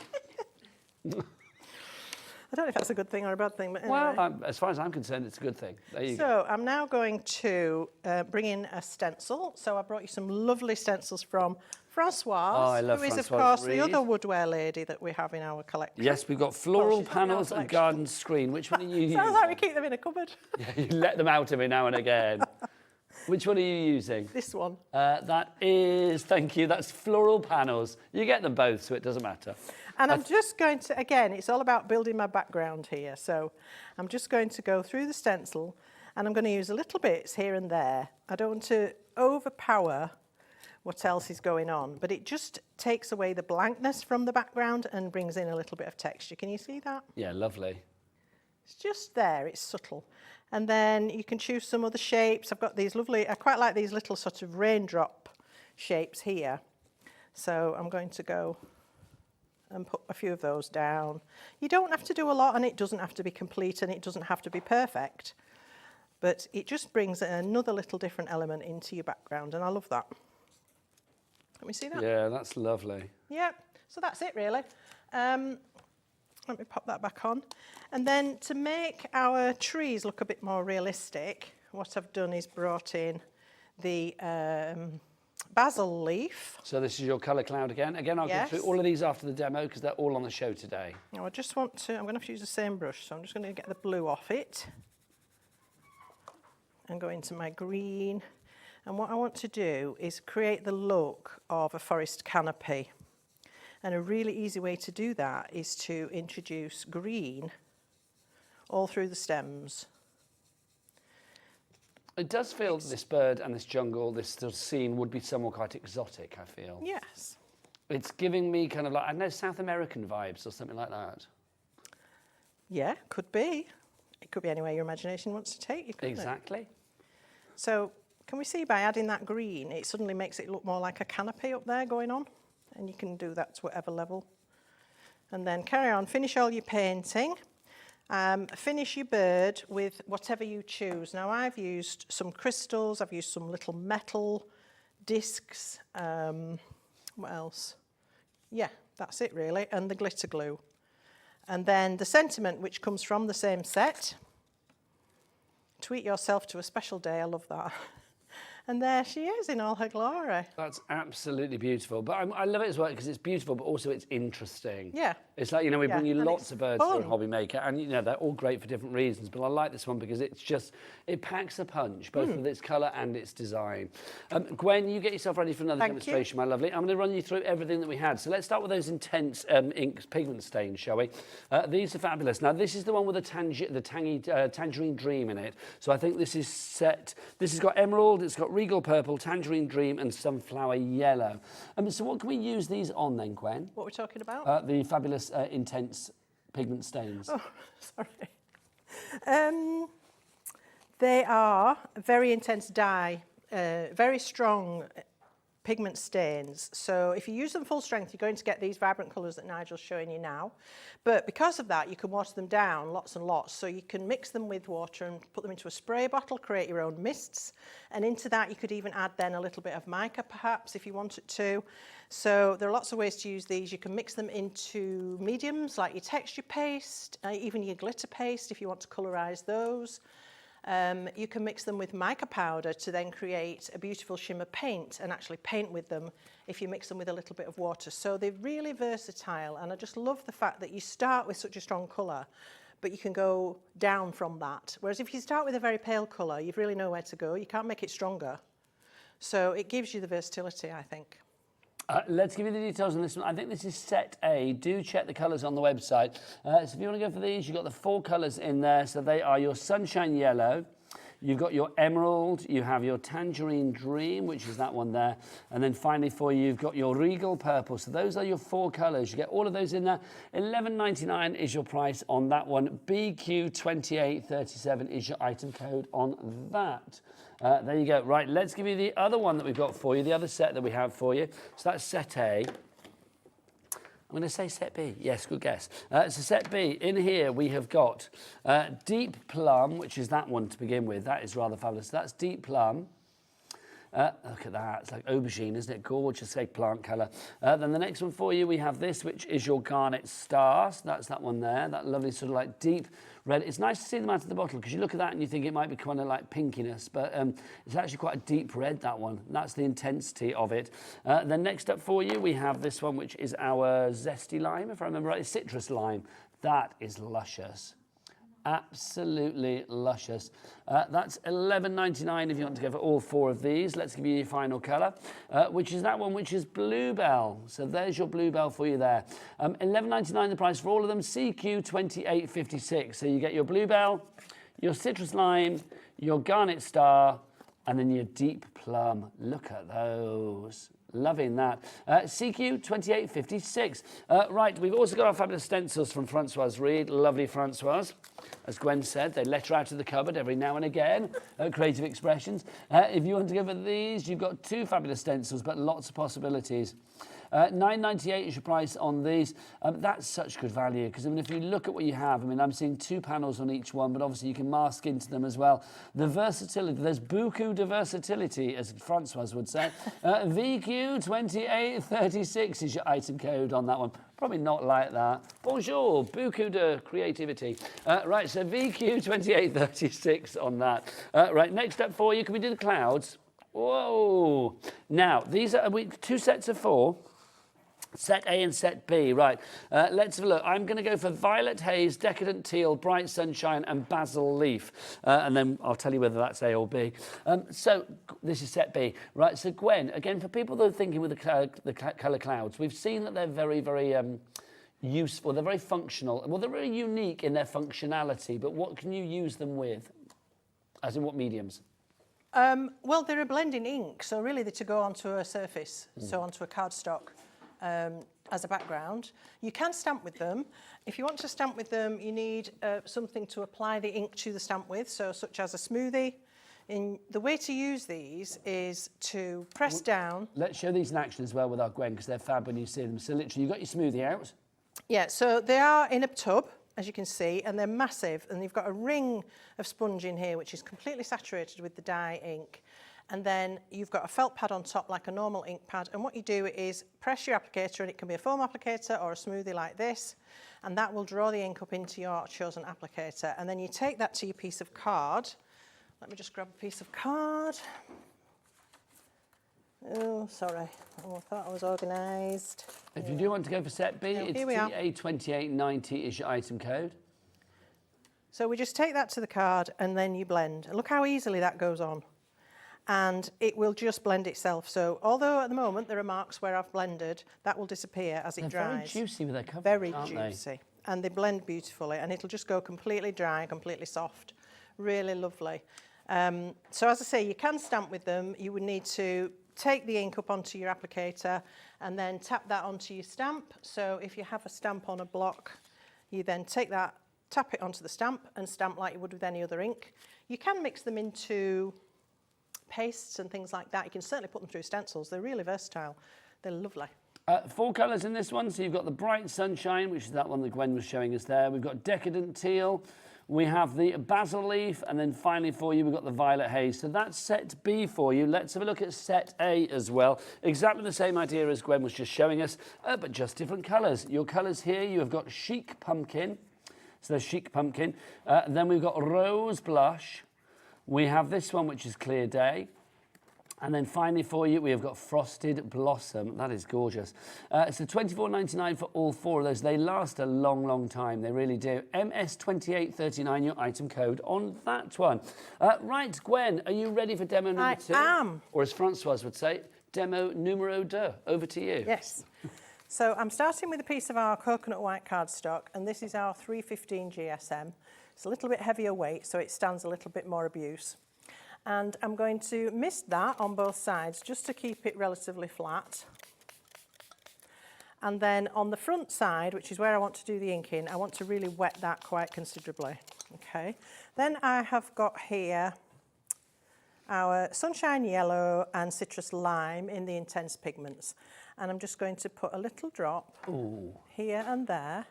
I don't know if that's a good thing or a bad thing, but anyway. Well, as far as I'm concerned, it's a good thing. There you go. So I'm now going to bring in a stencil. So I brought you some lovely stencils from Françoise, Oh, I love who is, of Françoise course, Reed. the other woodware lady that we have in our collection. Yes, we've got floral she's not in our panels and collection. garden screen. Which one are you using? Sounds like we keep them in a cupboard. Yeah, you let them out every now and again. Which one are you using? This one. That is, thank you, that's floral panels. You get them both, so it doesn't matter. And I'm just going to, again, it's all about building my background here. So I'm just going to go through the stencil and I'm going to use a little bits here and there. I don't want to overpower what else is going on, but it just takes away the blankness from the background and brings in a little bit of texture. Can you see that? Yeah, lovely. It's just there, it's subtle. And then you can choose some other shapes. I've got these lovely, I quite like these little sort of raindrop shapes here. So I'm going to go and put a few of those down. You don't have to do a lot and it doesn't have to be complete and it doesn't have to be perfect. But it just brings another little different element into your background and I love that. Let me see that. Yeah, that's lovely. Yeah, so that's it really. Let me pop that back on. And then to make our trees look a bit more realistic, what I've done is brought in the basil leaf. So this is your colour cloud again. Again, I'll go through all of these after the demo because they're all on the show today. Now I just want to, I'm going to have to use the same brush, so I'm just going to get the blue off it and go into my green. And what I want to do is create the look of a forest canopy. And a really easy way to do that is to introduce green all through the stems. It does feel this bird and this jungle, this sort of scene would be somewhat quite exotic, I feel. Yes. It's giving me kind of like, I don't know, South American vibes or something like that. Yeah, could be. It could be anywhere your imagination wants to take you, couldn't Exactly. it? So can we see by adding that green, it suddenly makes it look more like a canopy up there going on? And you can do that to whatever level. And then carry on, finish all your painting. Finish your bird with whatever you choose. Now I've used some crystals, I've used some little metal discs. What else? Yeah, that's it really, and the glitter glue. And then the sentiment, which comes from the same set. Tweet yourself to a special day, I love that. And there she is in all her glory. That's absolutely beautiful. But I love it as well because it's beautiful, but also it's interesting. Yeah. It's like, you know, we bring you and lots of birds fun. through HobbyMaker, and, you know, they're all great for different reasons. But I like this one because it's just, it packs a punch, both with its colour and its design. Gwen, you get yourself ready for another demonstration, my lovely. I'm going to run you through everything that we had. So let's start with those intense ink pigment stains, shall we? These are fabulous. Now, this is the one with the tangy tangerine dream in it. So I think this is set, this has got emerald, it's got regal purple, tangerine dream, and sunflower yellow. So what can we use these on then, Gwen? What are we talking about? The fabulous intense pigment stains. Oh, sorry. They are very intense dye, very strong pigment stains. So if you use them full strength, you're going to get these vibrant colours that Nigel's showing you now. But because of that, you can water them down lots and lots. So you can mix them with water and put them into a spray bottle, create your own mists. And into that, you could even add then a little bit of mica, perhaps, if you wanted to. So there are lots of ways to use these. You can mix them into mediums, like your texture paste, even your glitter paste, if you want to colorise those. You can mix them with mica powder to then create a beautiful shimmer paint and actually paint with them if you mix them with a little bit of water. So they're really versatile, and I just love the fact that you start with such a strong colour, but you can go down from that. Whereas if you start with a very pale colour, you've really nowhere to go. You can't make it stronger. So it gives you the versatility, I think. Let's give you the details on this one. I think this is set A. Do check the colours on the website. So if you want to go for these, you've got the 4 colours in there. So they are your sunshine yellow, you've got your emerald, you have your tangerine dream, which is that one there. And then finally for you, you've got your regal purple. So those are your 4 colours. You get all of those in there. $11.99 is your price on that one. BQ2837 is your item code on that. There you go. Right, let's give you the other one that we've got for you, the other set that we have for you. So that's set A. I'm going to say set B. Yes, good guess. So set B, in here we have got Deep Plum, which is that one to begin with. That is rather fabulous. So that's Deep Plum. Look at that, it's like aubergine, isn't it? Gorgeous eggplant colour. Then the next one for you, we have this, which is your garnet star. So that's that one there, that lovely sort of like deep red. It's nice to see them out of the bottle because you look at that and you think it might be kind of like pinkiness, but it's actually quite a deep red, that one. That's the intensity of it. Then next up for you, we have this one, which is our zesty lime, if I remember right, citrus lime. That is luscious. Absolutely luscious. That's $11.99 if you want to go for all 4 of these. Let's give you your final colour, which is that one, which is Bluebell. So there's your Bluebell for you there. $11.99 the price for all of them, CQ 28.56. So you get your Bluebell, your citrus lime, your garnet star, and then your deep plum. Look at those. Loving that. CQ 28.56. Right, we've also got our fabulous stencils from Flowerz Reed. Lovely Flowerz. As Gwen said, they let her out of the cupboard every now and again. Creative expressions. If you want to go for these, you've got 2 fabulous stencils, but lots of possibilities. $9.98 is your price on these. That's such good value because I mean, if you look at what you have, I mean, I'm seeing 2 panels on each one, but obviously you can mask into them as well. The versatility, there's beaucoup de versatility, as Flowerz would say. VQ 2836 is your item code on that one. Probably not like that. Bonjour, beaucoup de creativity. Right, so VQ 2836 on that. Right, next up for you, can we do the clouds? Whoa! Now, these are 2 sets of 4. Set A and set B, right. Let's have a look. I'm going to go for Violet Haze, Decadent Teal, Bright Sunshine and Basil Leaf. And then I'll tell you whether that's A or B. So this is set B. Right, so Gwen, again, for people that are thinking with the colour clouds, we've seen that they're very, very useful. They're very functional. Well, they're very unique in their functionality, but what can you use them with? As in what mediums? Well, they're a blending ink, so really they're to go onto a surface, so onto a cardstock. As a background. You can stamp with them. If you want to stamp with them, you need something to apply the ink to the stamp with, so such as a smoothie. The way to use these is to press down. Let's show these in action as well with our Gwen, because they're fab when you see them. So literally, you've got your smoothie out. Yeah, so they are in a tub, as you can see, and they're massive, and you've got a ring of sponge in here, which is completely saturated with the dye ink. And then you've got a felt pad on top like a normal ink pad, and what you do is press your applicator, and it can be a foam applicator or a smoothie like this, and that will draw the ink up into your chosen applicator, and then you take that to your piece of card. Let me just grab a piece of card. Oh, sorry, I thought I was organised. If you do want to go for set B, it's TA2890 is your item code. So we just take that to the card and then you blend. And look how easily that goes on. And it will just blend itself. So although at the moment there are marks where I've blended, that will disappear as it dries. Very juicy with their cover, very aren't juicy. they? And they blend beautifully, and it'll just go completely dry, completely soft. Really lovely. So as I say, you can stamp with them. You would need to take the ink up onto your applicator and then tap that onto your stamp. So if you have a stamp on a block, you then take that, tap it onto the stamp and stamp like you would with any other ink. You can mix them into pastes and things like that. You can certainly put them through stencils. They're really versatile. They're lovely. 4 colours in this one. So you've got the Bright Sunshine, which is that one that Gwen was showing us there. We've got Decadent Teal. We have the Basil Leaf. And then finally for you, we've got the Violet Haze. So that's set B for you. Let's have a look at set A as well. Exactly the same idea as Gwen was just showing us, but just different colours. Your colours here, you have got Chic Pumpkin. So there's Chic Pumpkin. Then we've got Rose Blush. We have this one, which is Clear Day. And then finally for you, we have got Frosted Blossom. That is gorgeous. So $24.99 for all 4 of those. They last a long, long time. They really do. MS2839, your item code on that one. Right, Gwen, are you ready for demo number 2? I am. Or as Francoise would say, demo numero 2. Over to you. Yes. So I'm starting with a piece of our coconut white cardstock, and this is our 315 GSM. It's a little bit heavier weight, so it stands a little bit more abuse. And I'm going to mist that on both sides just to keep it relatively flat. And then on the front side, which is where I want to do the inking, I want to really wet that quite considerably. Okay. Then I have got here our Sunshine Yellow and Citrus Lime in the Intense Pigments. And I'm just going to put a little drop here and there.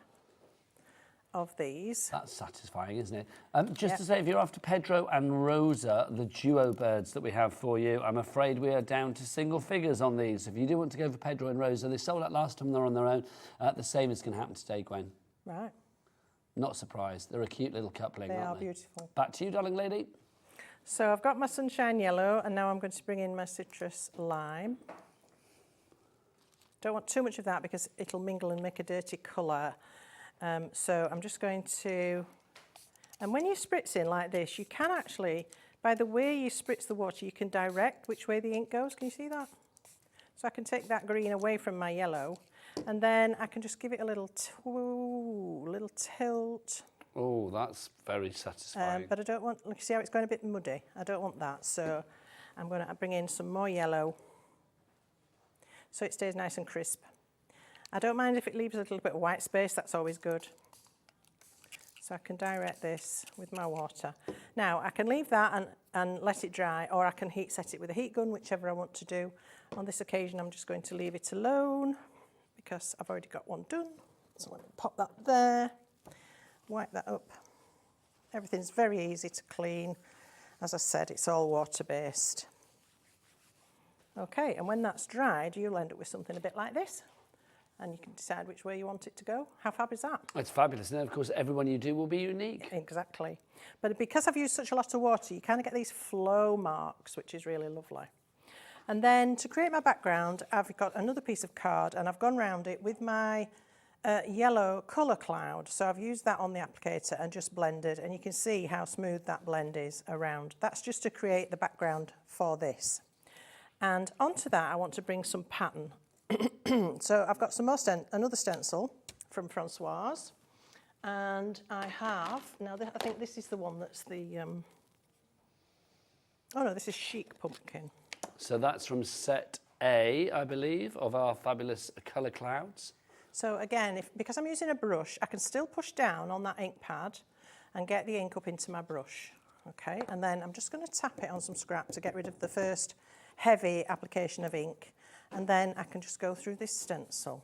of these. That's satisfying, isn't it? Just to say, if you're after Pedro and Rosa, the duo birds that we have for you, I'm afraid we are down to single figures on these. If you do want to go for Pedro and Rosa, they sold out last time they're on their own. The same is going to happen today, Gwen. Right. Not surprised. They're a cute little coupling, They aren't are they? beautiful. Back to you, darling lady. So I've got my sunshine yellow, and now I'm going to bring in my citrus lime. Don't want too much of that because it'll mingle and make a dirty colour. So I'm just going to, and when you spritz in like this, you can actually, by the way you spritz the water, you can direct which way the ink goes. Can you see that? So I can take that green away from my yellow, and then I can just give it a little tilt. Oh, that's very satisfying. But I don't want, look, see how it's going a bit muddy? I don't want that, so I'm going to bring in some more yellow so it stays nice and crisp. I don't mind if it leaves a little bit of white space, that's always good. So I can direct this with my water. Now, I can leave that and let it dry, or I can heat set it with a heat gun, whichever I want to do. On this occasion, I'm just going to leave it alone because I've already got one done. So I'm going to pop that there, wipe that up. Everything's very easy to clean. As I said, it's all water-based. Okay, and when that's dried, you'll end up with something a bit like this. And you can decide which way you want it to go. How fab is that? It's fabulous. And of course, everyone you do will be unique. Exactly. But because I've used such a lot of water, you kind of get these flow marks, which is really lovely. And then to create my background, I've got another piece of card, and I've gone round it with my yellow colour cloud. So I've used that on the applicator and just blended, and you can see how smooth that blend is around. That's just to create the background for this. And onto that, I want to bring some pattern. So I've got some more another stencil from Flowerz, and I have, now I think this is the one that's the, oh no, this is Chic Pumpkin. So that's from set A, I believe, of our fabulous colour clouds. So again, because I'm using a brush, I can still push down on that ink pad and get the ink up into my brush, okay? And then I'm just going to tap it on some scrap to get rid of the first heavy application of ink. And then I can just go through this stencil.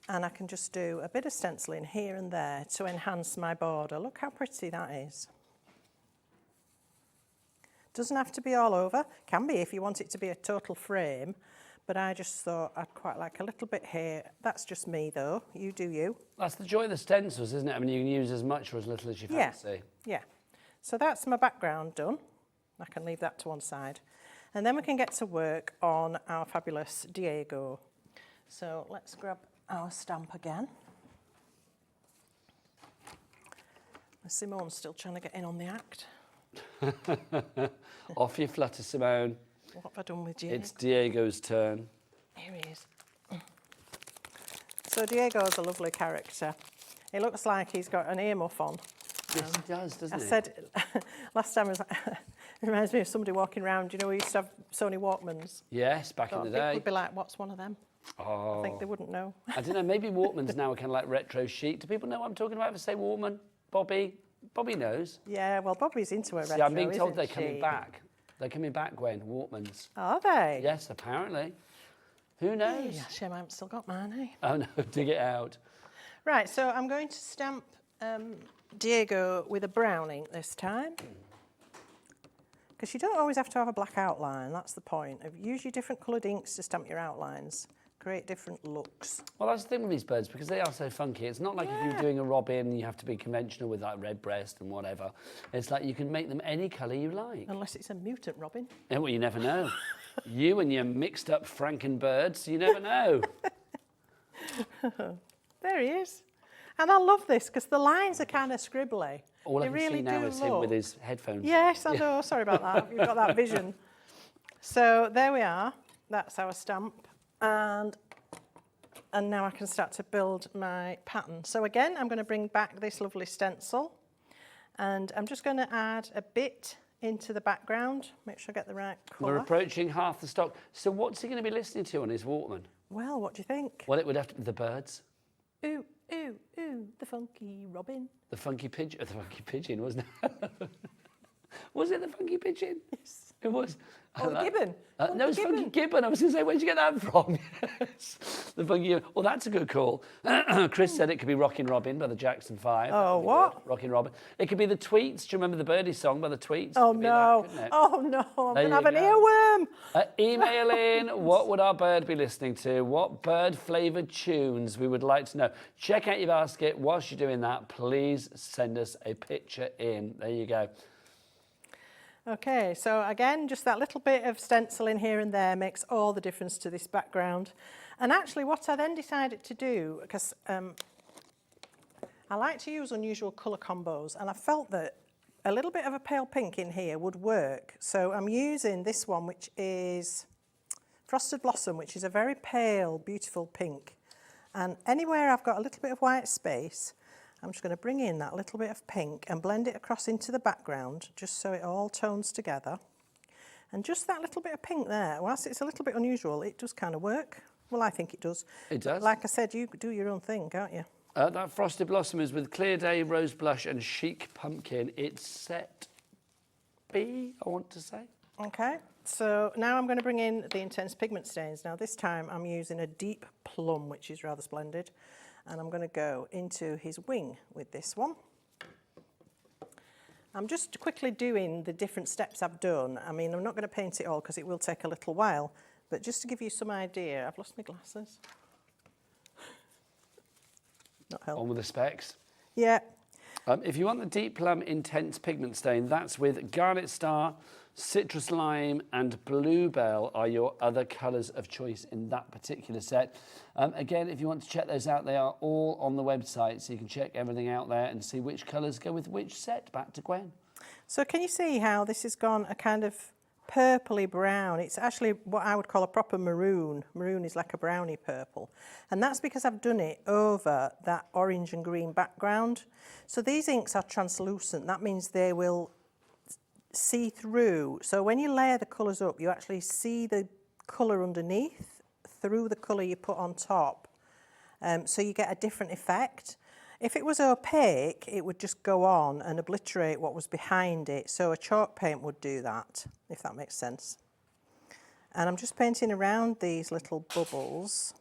And I can just do a bit of stenciling here and there to enhance my border. Look how pretty that is. Doesn't have to be all over. Can be if you want it to be a total frame. But I just thought I'd quite like a little bit here. That's just me though. You do you. That's the joy of the stencils, isn't it? I mean, you can use as much or as little as you fancy. Yeah. So that's my background done. I can leave that to one side. And then we can get to work on our fabulous Diego. So let's grab our stamp again. Simone's still trying to get in on the act. Off you flutter, Simone. What have I done with Diego? It's Diego's turn. Here he is. So Diego's a lovely character. He looks like he's got an earmuff on. Yes, he does, doesn't he? I said last time, it reminds me of somebody walking around. You know, we used to have Sony Walkmans. Yes, back in the day. People would be like, what's one of them? Oh. I think they wouldn't know. I don't know, maybe Walkmans now are kind of like retro chic. Do people know what I'm talking about if I say Walkman? Bobby? Bobby knows. Yeah, well, Bobby's into a retro, See, I'm being told isn't they're coming she? back. They're coming back, Gwen, Walkmans. Are they? Yes, apparently. Who knows? Yeah, shame I haven't still got mine, eh? Oh, no, dig it out. Right, so I'm going to stamp Diego with a brown ink this time. Because you don't always have to have a black outline, that's the point. Use your different coloured inks to stamp your outlines. Create different looks. Well, that's the thing with these birds, because they are so funky. It's not like if you're doing a robin, you have to be conventional with like red breast and whatever. It's like you can make them any colour you like. Unless it's a mutant robin. Yeah, well, you never know. You and your mixed up Frankenbirds, you never know. There he is. And I love this because the lines are kind of scribbly. All I They can really see now do is him look. with his headphones. Yes, I know. Sorry about that. You've got that vision. So there we are. That's our stamp. And now I can start to build my pattern. So again, I'm going to bring back this lovely stencil. And I'm just going to add a bit into the background. Make sure I get the right colour. We're approaching half the stock. So what's he going to be listening to on his Walkman? Well, what do you think? Well, it would have to be the birds. Ooh, ooh, ooh, the funky robin. The funky pigeon, wasn't it? Was it the funky pigeon? Yes. It was. Oh, the gibbon. No, it's funky gibbon. I was going to say, where'd you get that from? Yes. The funky gibbon. Well, that's a good call. Chris said it could be Rockin' Robin by the Jackson 5. Oh, what? Rockin' Robin. It could be the Tweets. Do you remember the Birdie song by the Tweets? Oh, no. Oh, no. I'm going to have an earworm. Email in, what would our bird be listening to? What bird-flavoured tunes we would like to know. Check out your basket. Whilst you're doing that, please send us a picture in. There you go. Okay, so again, just that little bit of stenciling here and there makes all the difference to this background. And actually what I then decided to do, because I like to use unusual colour combos, and I felt that a little bit of a pale pink in here would work. So I'm using this one, which is Frosted Blossom, which is a very pale, beautiful pink. And anywhere I've got a little bit of white space, I'm just going to bring in that little bit of pink and blend it across into the background, just so it all tones together. And just that little bit of pink there, whilst it's a little bit unusual, it does kind of work. Well, I think it does. It does. Like I said, you do your own thing, can't you? That Frosted Blossom is with Clear Day, Rose Blush and Chic Pumpkin. It's set B, I want to say. Okay, so now I'm going to bring in the intense pigment stains. Now this time I'm using a deep plum, which is rather splendid. And I'm going to go into his wing with this one. I'm just quickly doing the different steps I've done. I mean, I'm not going to paint it all because it will take a little while, but just to give you some idea, I've lost my glasses. Not helpful. On with the specs. Yeah. If you want the Deep Plum Intense Pigment Stain, that's with Garnet Star, Citrus Lime and Bluebell are your other colours of choice in that particular set. Again, if you want to check those out, they are all on the website, so you can check everything out there and see which colours go with which set. Back to Gwen. So can you see how this has gone a kind of purpley brown? It's actually what I would call a proper maroon. Maroon is like a browny purple. And that's because I've done it over that orange and green background. So these inks are translucent. That means they will see through. So when you layer the colours up, you actually see the colour underneath through the colour you put on top. So you get a different effect. If it was opaque, it would just go on and obliterate what was behind it. So a chalk paint would do that, if that makes sense. And I'm just painting around these little bubbles.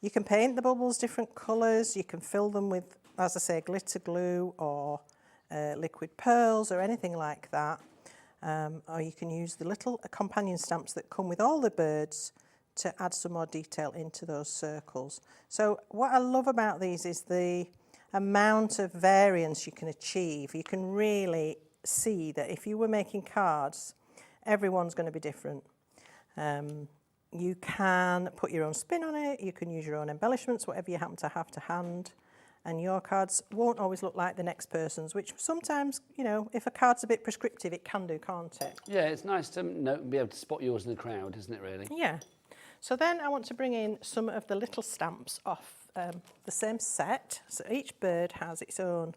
You can paint the bubbles different colours. You can fill them with, as I say, glitter glue or liquid pearls or anything like that. Or you can use the little companion stamps that come with all the birds to add some more detail into those circles. So what I love about these is the amount of variance you can achieve. You can really see that if you were making cards, everyone's going to be different. You can put your own spin on it, you can use your own embellishments, whatever you happen to have to hand. And your cards won't always look like the next person's, which sometimes, you know, if a card's a bit prescriptive, it can do, can't it? Yeah, it's nice to be able to spot yours in the crowd, isn't it, really? Yeah. So then I want to bring in some of the little stamps off the same set. So each bird has its own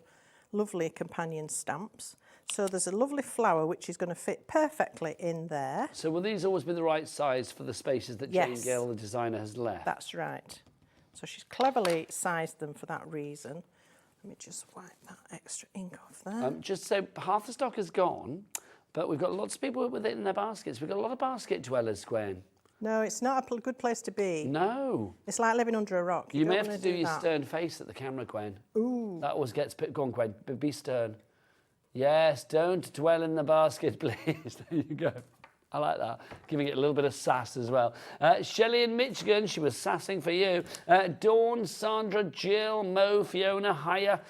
lovely companion stamps. So there's a lovely flower which is going to fit perfectly in there. So will these always be the right size for the spaces that Jane Yes. Gill, the designer, has left? That's right. So she's cleverly sized them for that reason. Let me just wipe that extra ink off there. Just so half the stock is gone, but we've got lots of people with it in their baskets. We've got a lot of basket dwellers, Gwen. No, it's not a good place to be. No. It's like living under a rock. You may don't have to wanna do your that. stern face at the camera, Gwen. Ooh. That always gets put. Go on, Gwen. Be stern. Yes, don't dwell in the basket, please. There you go. I like that. Giving it a little bit of sass as well. Shelley in Michigan, she was sassing for you. Dawn, Sandra, Jill, Mo, Fiona, Haya,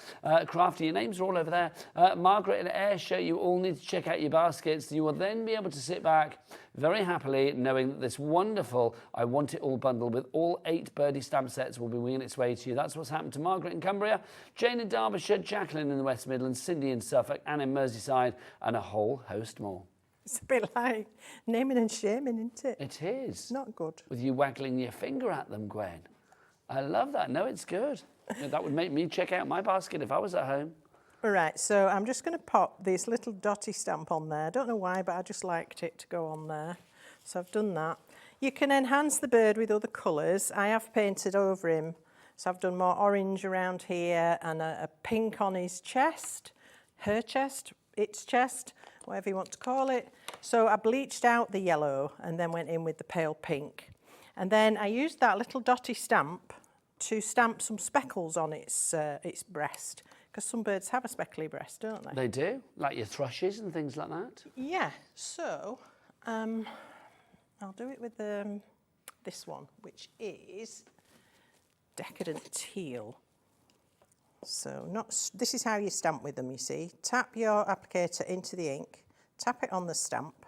Crafty, your names are all over there. Margaret and Ayrshire, you all need to check out your baskets. You will then be able to sit back very happily knowing that this wonderful I Want It All bundle with all 8 birdie stamp sets will be winging its way to you. That's what's happened to Margaret in Cumbria, Jane in Derbyshire, Jacqueline in the West Midlands, Cindy in Suffolk, Anne in Merseyside, and a whole host more. It's a bit like naming and shaming, isn't it? It is. Not good. With you waggling your finger at them, Gwen. I love that. No, it's good. That would make me check out my basket if I was at home. All right, so I'm just going to pop this little dotty stamp on there. I don't know why, but I just liked it to go on there. So I've done that. You can enhance the bird with other colours. I have painted over him. So I've done more orange around here and a pink on his chest, her chest, its chest, whatever you want to call it. So I bleached out the yellow and then went in with the pale pink. And then I used that little dotty stamp to stamp some speckles on its breast, because some birds have a speckly breast, don't they? They do, like your thrushes and things like that. Yeah, so I'll do it with this one, which is Decadent Teal. So this is how you stamp with them, you see. Tap your applicator into the ink, tap it on the stamp,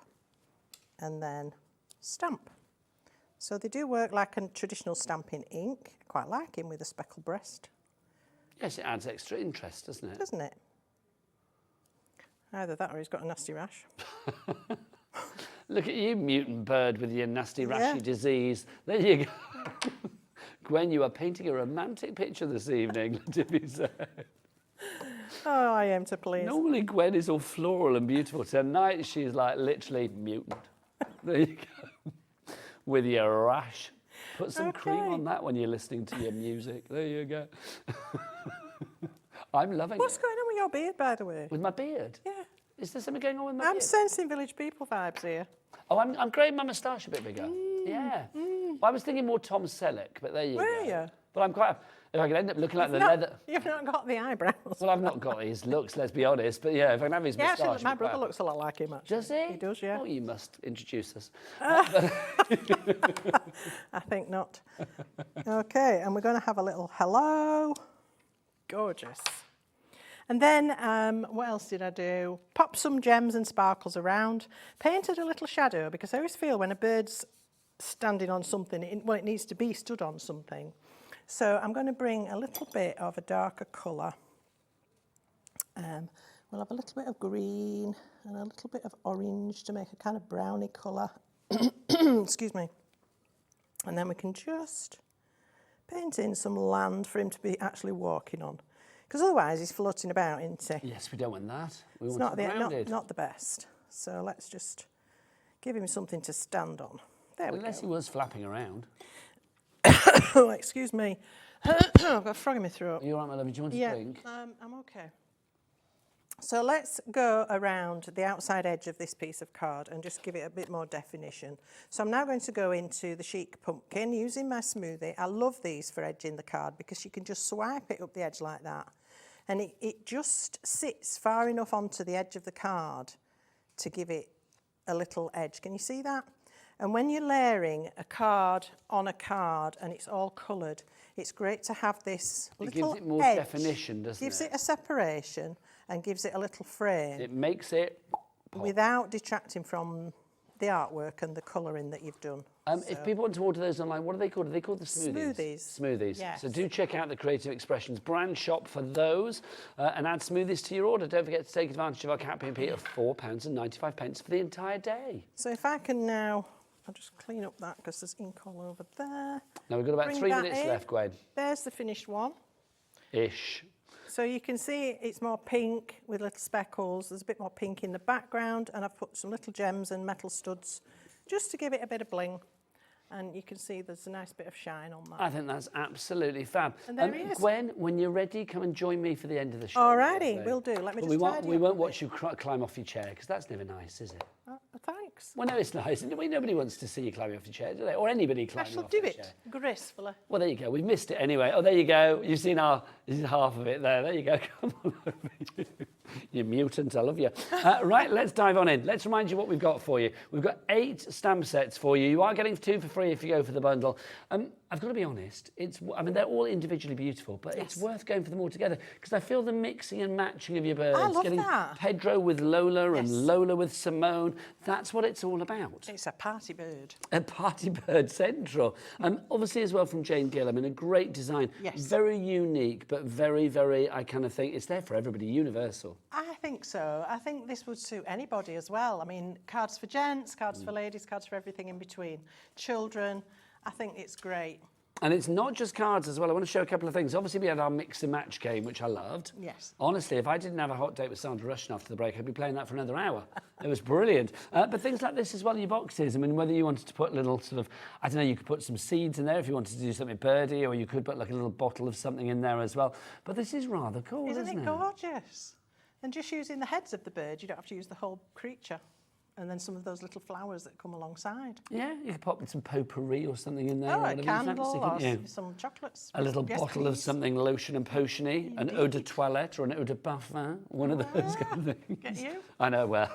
and then stamp. So they do work like a traditional stamping ink. I quite like him with a speckled breast. Yes, it adds extra interest, doesn't it? Doesn't it? Either that or he's got a nasty rash. Look at you, mutant bird, with your nasty rashy disease. There you go. Gwen, you are painting a romantic picture this evening, to be said. Oh, I am to please. Normally Gwen is all floral and beautiful. Tonight she's like literally mutant. There you go. With your rash. Put some cream on that when you're listening to your music. There you go. I'm loving What's it. going on with your beard, by the way? With my beard? Yeah. Is there something going on with my I'm beard? sensing Village People vibes here. Oh, I'm growing my moustache a bit bigger. Yeah. Well, I was thinking more Tom Selleck, but there you go. Were you? But I'm quite... If I can end up looking like the leather... You've not got the eyebrows. Well, I've not got his looks, let's be honest. But yeah, if I can have his moustache... Actually, my brother looks a lot like him, actually. Does he? He does, yeah. Oh, you must introduce us. I think not. Okay, and we're going to have a little hello. Gorgeous. And then, what else did I do? Pop some gems and sparkles around. Painted a little shadow, because I always feel when a bird's standing on something, it needs to be stood on something. So I'm going to bring a little bit of a darker colour. We'll have a little bit of green and a little bit of orange to make a kind of browny colour. Excuse me. And then we can just paint in some land for him to be actually walking on. Because otherwise he's floating about, isn't he? Yes, we don't want that. We It's want it grounded. not the best. So let's just give him something to stand on. There we go. Unless he was flapping around. Oh, excuse me. I've got a frog in my throat. Are you all right, my love? Do you want a drink? I'm okay. So let's go around the outside edge of this piece of card and just give it a bit more definition. So I'm now going to go into the chic pumpkin using my smoothie. I love these for edging the card because you can just swipe it up the edge like that. And it just sits far enough onto the edge of the card to give it a little edge. Can you see that? And when you're layering a card on a card and it's all coloured, it's great to have this little It gives it more edge. definition, doesn't it? Gives it a separation and gives it a little frame. It makes it pop. Without detracting from the artwork and the colouring that you've done. If people want to order those online, what are they called? Are they called the smoothies? Smoothies. Smoothies. Yes. So do check out the Creative Expressions brand shop for those and add smoothies to your order. Don't forget to take advantage of our Cat P&P of £4.95 for the entire day. So if I can now, I'll just clean up that because there's ink all over there. Now we've got about Bring 3 that minutes in. left, Gwen. There's the finished one. Ish. So you can see it's more pink with little speckles. There's a bit more pink in the background, and I've put some little gems and metal studs just to give it a bit of bling. And you can see there's a nice bit of shine on that. I think that's absolutely fab. And there he is. Gwen, when you're ready, come and join me for the end of the show. Alrighty, will do. Let me But just we won't watch you climb off your chair, because that's never nice, is it? Thanks. Well, no, it's nice. Nobody wants to see you climbing off your chair, do they? Or anybody I climbing shall off do your it chair. gracefully. Well, there you go. We've missed it anyway. Oh, there you go. You've seen this is half of it there. There you go. Come on over. You mutant. I love you. Right, let's dive on in. Let's remind you what we've got for you. We've got 8 stamp sets for you. You are getting 2 for free if you go for the bundle. I've got to be honest. They're all individually beautiful, but it's worth going for them all together because I feel the mixing and matching of your birds. I love getting that. Pedro with Lola and Lola with Simone. That's what it's all about. It's a party bird. A party bird central. Obviously as well from Jane Gill. I mean, a great design. Yes. Very unique, but very, very, I kind of think it's there for everybody, universal. I think so. I think this would suit anybody as well. I mean, cards for gents, cards for ladies, cards for everything in between. Children, I think it's great. And it's not just cards as well. I want to show a couple of things. Obviously, we had our mix and match game, which I loved. Yes. Honestly, if I didn't have a hot date with Sandra Rushton after the break, I'd be playing that for another hour. It was brilliant. But things like this as well in your boxes. I mean, whether you wanted to put little sort of, I don't know, you could put some seeds in there if you wanted to do something birdie, or you could put like a little bottle of something in there as well. But this is rather cool, isn't it? Isn't it gorgeous? And just using the heads of the bird, you don't have to use the whole creature. And then some of those little flowers that come alongside. Yeah, you could pop some potpourri or something in there. Oh, or a whatever you candle fancy, couldn't or you? some chocolates. A little Yes, bottle of please. something lotion and potiony, an eau de toilette or an eau de parfum, one of those kind of things. Get you. I know, well,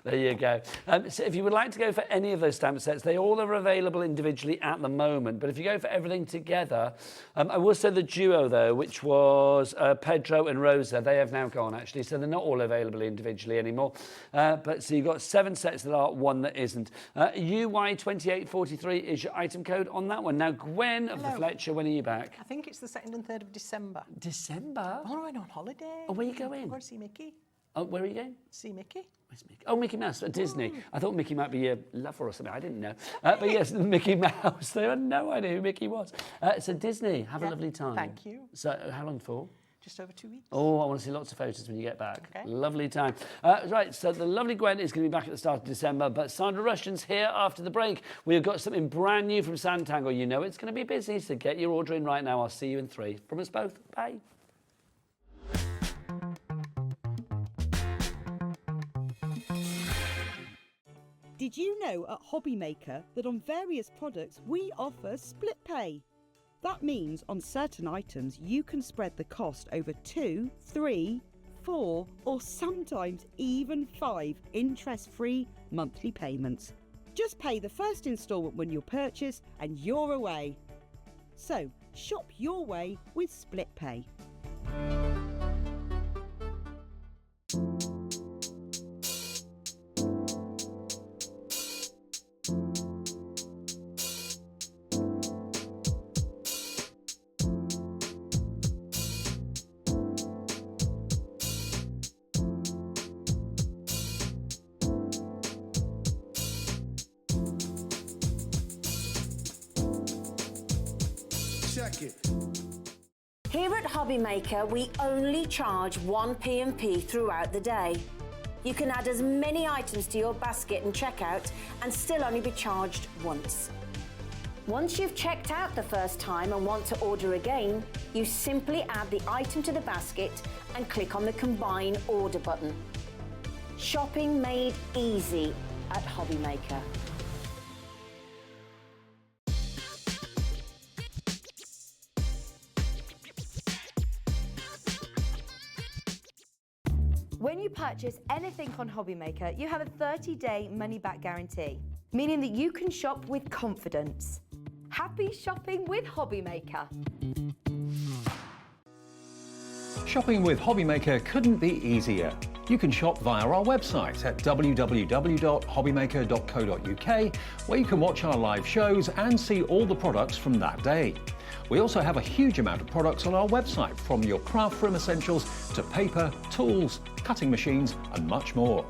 there you go. So if you would like to go for any of those stamp sets, they all are available individually at the moment. But if you go for everything together, I will say the duo, though, which was Pedro and Rosa, they have now gone, actually. So they're not all available individually anymore. But so you've got 7 sets that are, 1 that isn't. UY2843 is your item code on that one. Now, Gwen of the Fletcher, when are you back? I think it's the 2nd and 3rd of December. December? Oh, I'm going on holiday. Oh, where are you going? I'm going to see Mickey. Oh, where are you going? See Mickey. Where's Mickey? Oh, Mickey Mouse at Disney. I thought Mickey might be your lover or something. I didn't know. But yes, Mickey Mouse. They had no idea who Mickey was. So Disney, have a lovely time. Thank you. So how long for? Just over 2 weeks. Oh, I want to see lots of photos when you get back. Okay. Lovely time. Right, so the lovely Gwen is going to be back at the start of December, but Sandra Rushton's here after the break. We've got something brand new from Sanntangle. You know it's going to be busy, so get your order in right now. I'll see you in 3. From us both, bye. Did you know at HobbyMaker that on various products we offer split pay? That means on certain items you can spread the cost over 2, 3, 4 or sometimes even 5 interest-free monthly payments. Just pay the first instalment when you purchase and you're away. So shop your way with split pay. Here at HobbyMaker, we only charge 1 P&P throughout the day. You can add as many items to your basket and checkout and still only be charged once. Once you've checked out the first time and want to order again, you simply add the item to the basket and click on the Combine Order button. Shopping made easy at HobbyMaker. When you purchase anything on HobbyMaker, you have a 30-day money-back guarantee, meaning that you can shop with confidence. Happy shopping with HobbyMaker. Shopping with HobbyMaker couldn't be easier. You can shop via our website at www.hobbymaker.co.uk, where you can watch our live shows and see all the products from that day. We also have a huge amount of products on our website, from your craft room essentials to paper, tools, cutting machines and much more.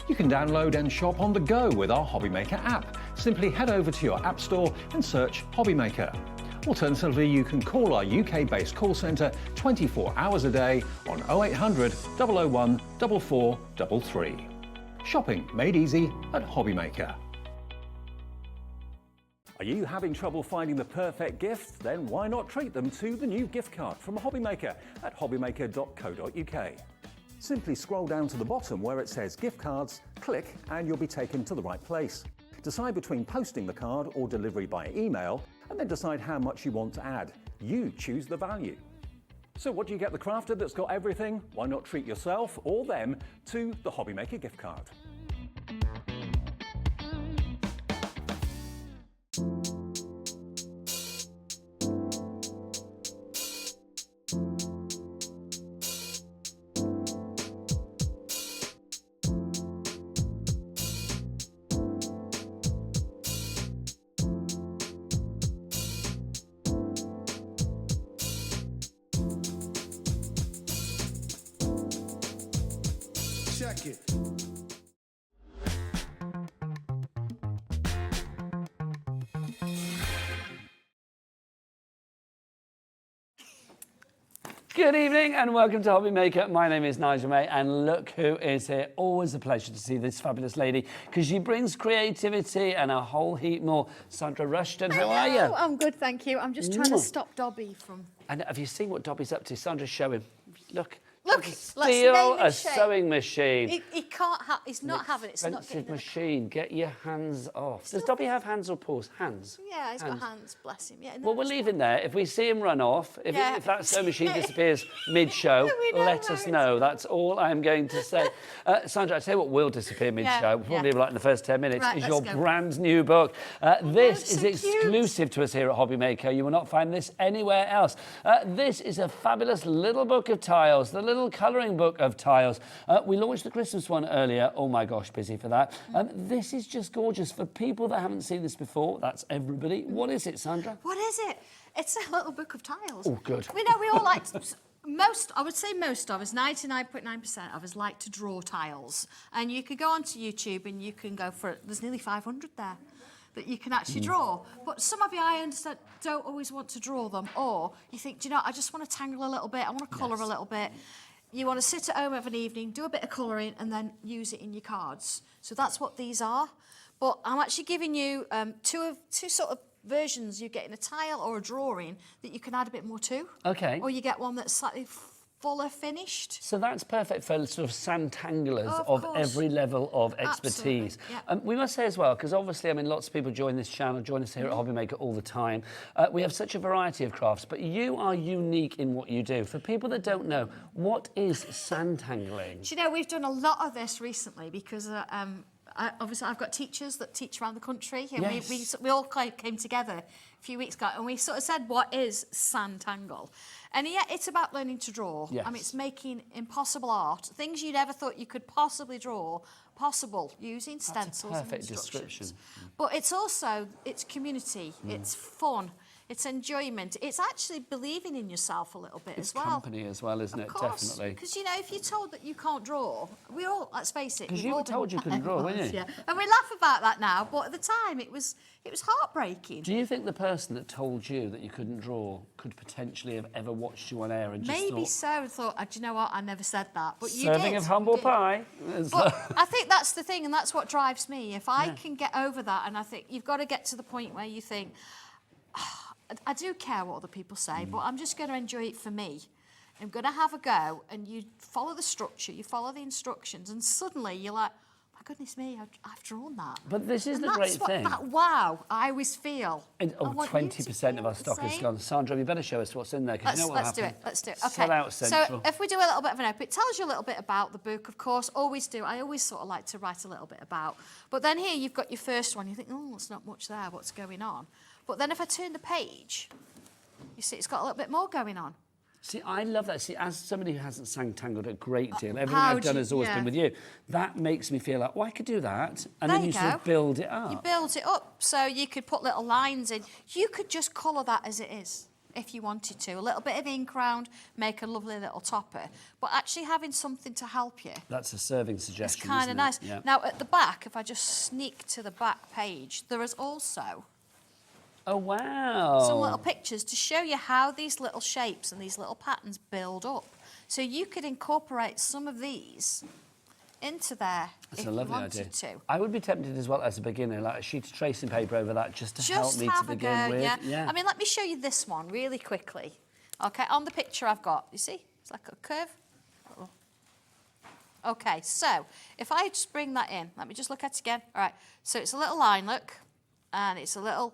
You can download and shop on the go with our HobbyMaker app. Simply head over to your app store and search HobbyMaker. Alternatively, you can call our UK-based call centre 24 hours a day on 0800 001 4433. Shopping made easy at HobbyMaker. Are you having trouble finding the perfect gift? Then why not treat them to the new gift card from HobbyMaker at hobbymaker.co.uk. Simply scroll down to the bottom where it says gift cards, click and you'll be taken to the right place. Decide between posting the card or delivery by email, and then decide how much you want to add. You choose the value. So what do you get the crafter that's got everything? Why not treat yourself or them to the HobbyMaker gift card? Check it. Good evening and welcome to HobbyMaker. My name is Nigel May and look who is here. Always a pleasure to see this fabulous lady because she brings creativity and a whole heap more. Sandra Rushton, how are you? I'm good, thank you. I'm just trying to stop Dobby from... And have you seen what Dobby's up to? Sandra, show him. Look, Look, let's Steal name a and shame. sewing machine. He can't have. He's not having it. It's not Expensive getting in the machine. Get your hands off. Does Dobby have hands or paws? Hands. Yeah, he's got hands, bless him. Yeah, no, Well, we'll it's leave fine. him there. If we see him run off, if that sewing machine disappears mid-show, We know let where us it's know. That's all I'm going to say. Sandra, I tell you what will disappear mid-show, probably like in the first 10 minutes, Right, is let's your go. brand new book. This is so exclusive to us here at HobbyMaker. You will not find this anywhere else. This is a fabulous little book of tiles, the little colouring book of tiles. We launched the Christmas one earlier. Oh my gosh, busy for that. This is just gorgeous. For people that haven't seen this before, that's everybody. What is it, Sandra? What is it? It's a little book of tiles. Oh, good. We know we all like most. I would say most of us, 99.9% of us, like to draw tiles. And you could go onto YouTube and you can go for. There's nearly 500 there that you can actually draw. But some of you, I understand, don't always want to draw them, or you think, do you know, I just want to tangle a little bit. I want to colour a little bit. You want to sit at home of an evening, do a bit of colouring, and then use it in your cards. So that's what these are. But I'm actually giving you two sort of versions. You get in a tile or a drawing that you can add a bit more to. Okay. Or you get one that's slightly fuller finished. So that's perfect for sort of Sanntanglers of course. every level of expertise. Absolutely, We must say as well, because obviously, I mean, lots of people join this channel, join us here at HobbyMaker all the time. We have such a variety of crafts, but you are unique in what you do. For people that don't know, what is Sanntangling? Do you know, we've done a lot of this recently because obviously I've got teachers that teach around the country, and we all came together a few weeks ago, and we sort of said, what is Sanntangle? And yeah, it's about learning to draw. Yes. I mean, it's making impossible art, things you never thought you could possibly draw, possible, using stencils and perfect instructions. description. But it's also, it's community, it's fun, it's enjoyment, it's actually believing in yourself a little bit It's as well. company as well, isn't it? Definitely. Because, you know, if you're told that you can't draw, we all, let's face it. Because we've you all were told been- you couldn't draw, weren't you? Yeah. And we laugh about that now, but at the time it was heartbreaking. Do you think the person that told you that you couldn't draw could potentially have ever watched you on air and just Maybe thought, so, and thought, do you know what, I never said that. But you serving did. of humble you did. pie? But I think that's the thing, and that's what drives me. If I can get over that, and I think you've got to get to the point where you think, I do care what other people say, but I'm just going to enjoy it for me. I'm going to have a go, and you follow the structure, you follow the instructions, and suddenly you're like, my goodness me, I've drawn that. But this is And the that's great what thing. That wow, I always feel. And, I want you to 20% of our feel stock the is same. gone. Sandra, you better show us what's in there, because you know what Let's do happened. it. Let's do it. Okay. Sell out Central. So if we do a little bit of an open, it tells you a little bit about the book, of course. Always do. I always sort of like to write a little bit about. But then here you've got your first one. You think, oh, there's not much there. What's going on? But then if I turn the page, you see it's got a little bit more going on. See, I love that. See, as somebody who hasn't Sanntangled a great deal, everything how I've done do you- has always yeah. been with you. That makes me feel like, oh, I could do that. And There then you sort go. of build it up. You build it up. So you could put little lines in. You could just colour that as it is, if you wanted to. A little bit of ink round, make a lovely little topper. But actually having something to help you. That's a serving suggestion, It's kind isn't of it? nice. Yeah. Now, at the back, if I just sneak to the back page, there is also Oh, wow. some little pictures to show you how these little shapes and these little patterns build up. So you could incorporate some of these into there That's if a lovely you wanted idea. to. I would be tempted as well as a beginner, like a sheet of tracing paper over that, just to help Just me have to a begin go, with. yeah. I mean, let me show you this one really quickly. Okay, on the picture I've got, you see, it's like a curve. Okay, so if I just bring that in, let me just look at it again. All right, so it's a little line, look, and it's a little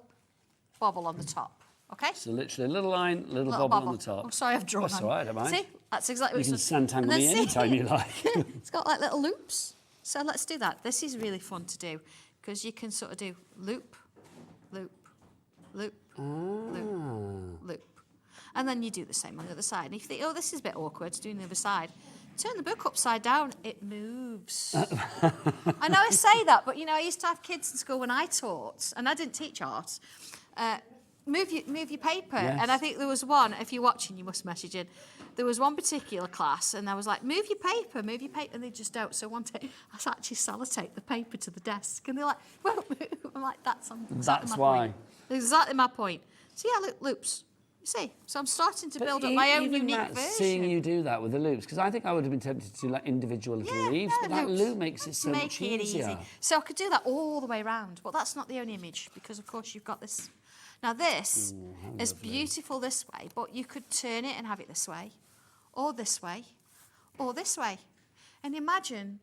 bobble on the top. Okay? So literally a little line, little Little bobble on the top. I'm sorry, I've drawn That's on. all right, I don't mind. See, that's exactly You what can it's. Sanntangle And then me see- anytime you like. It's got like little loops. So let's do that. This is really fun to do because you can sort of do loop, loop, loop, loop, loop. And then you do the same on the other side. And if you think, oh, this is a bit awkward, doing the other side, turn the book upside down, it moves. I know I say that, but you know, I used to have kids in school when I taught, and I didn't teach art. Move your paper. Yes. And I think there was one, if you're watching, you must message in. There was one particular class, and I was like, move your paper, and they just don't. So one day, I actually sellotape the paper to the desk, and they're like, won't move. I'm like, exactly That's my why. point. Exactly my point. So yeah, look, loops. You see, so I'm starting to build up my own even unique that, version. seeing you do that with the loops, because I think I would have been tempted to do like individual little leaves, but that loops. loop makes it so Make much it easier. easy. So I could do that all the way around, but that's not the only image, because of course you've got this. Now this is beautiful this way, but you could turn it and have it this way, or this way, or this way. And imagine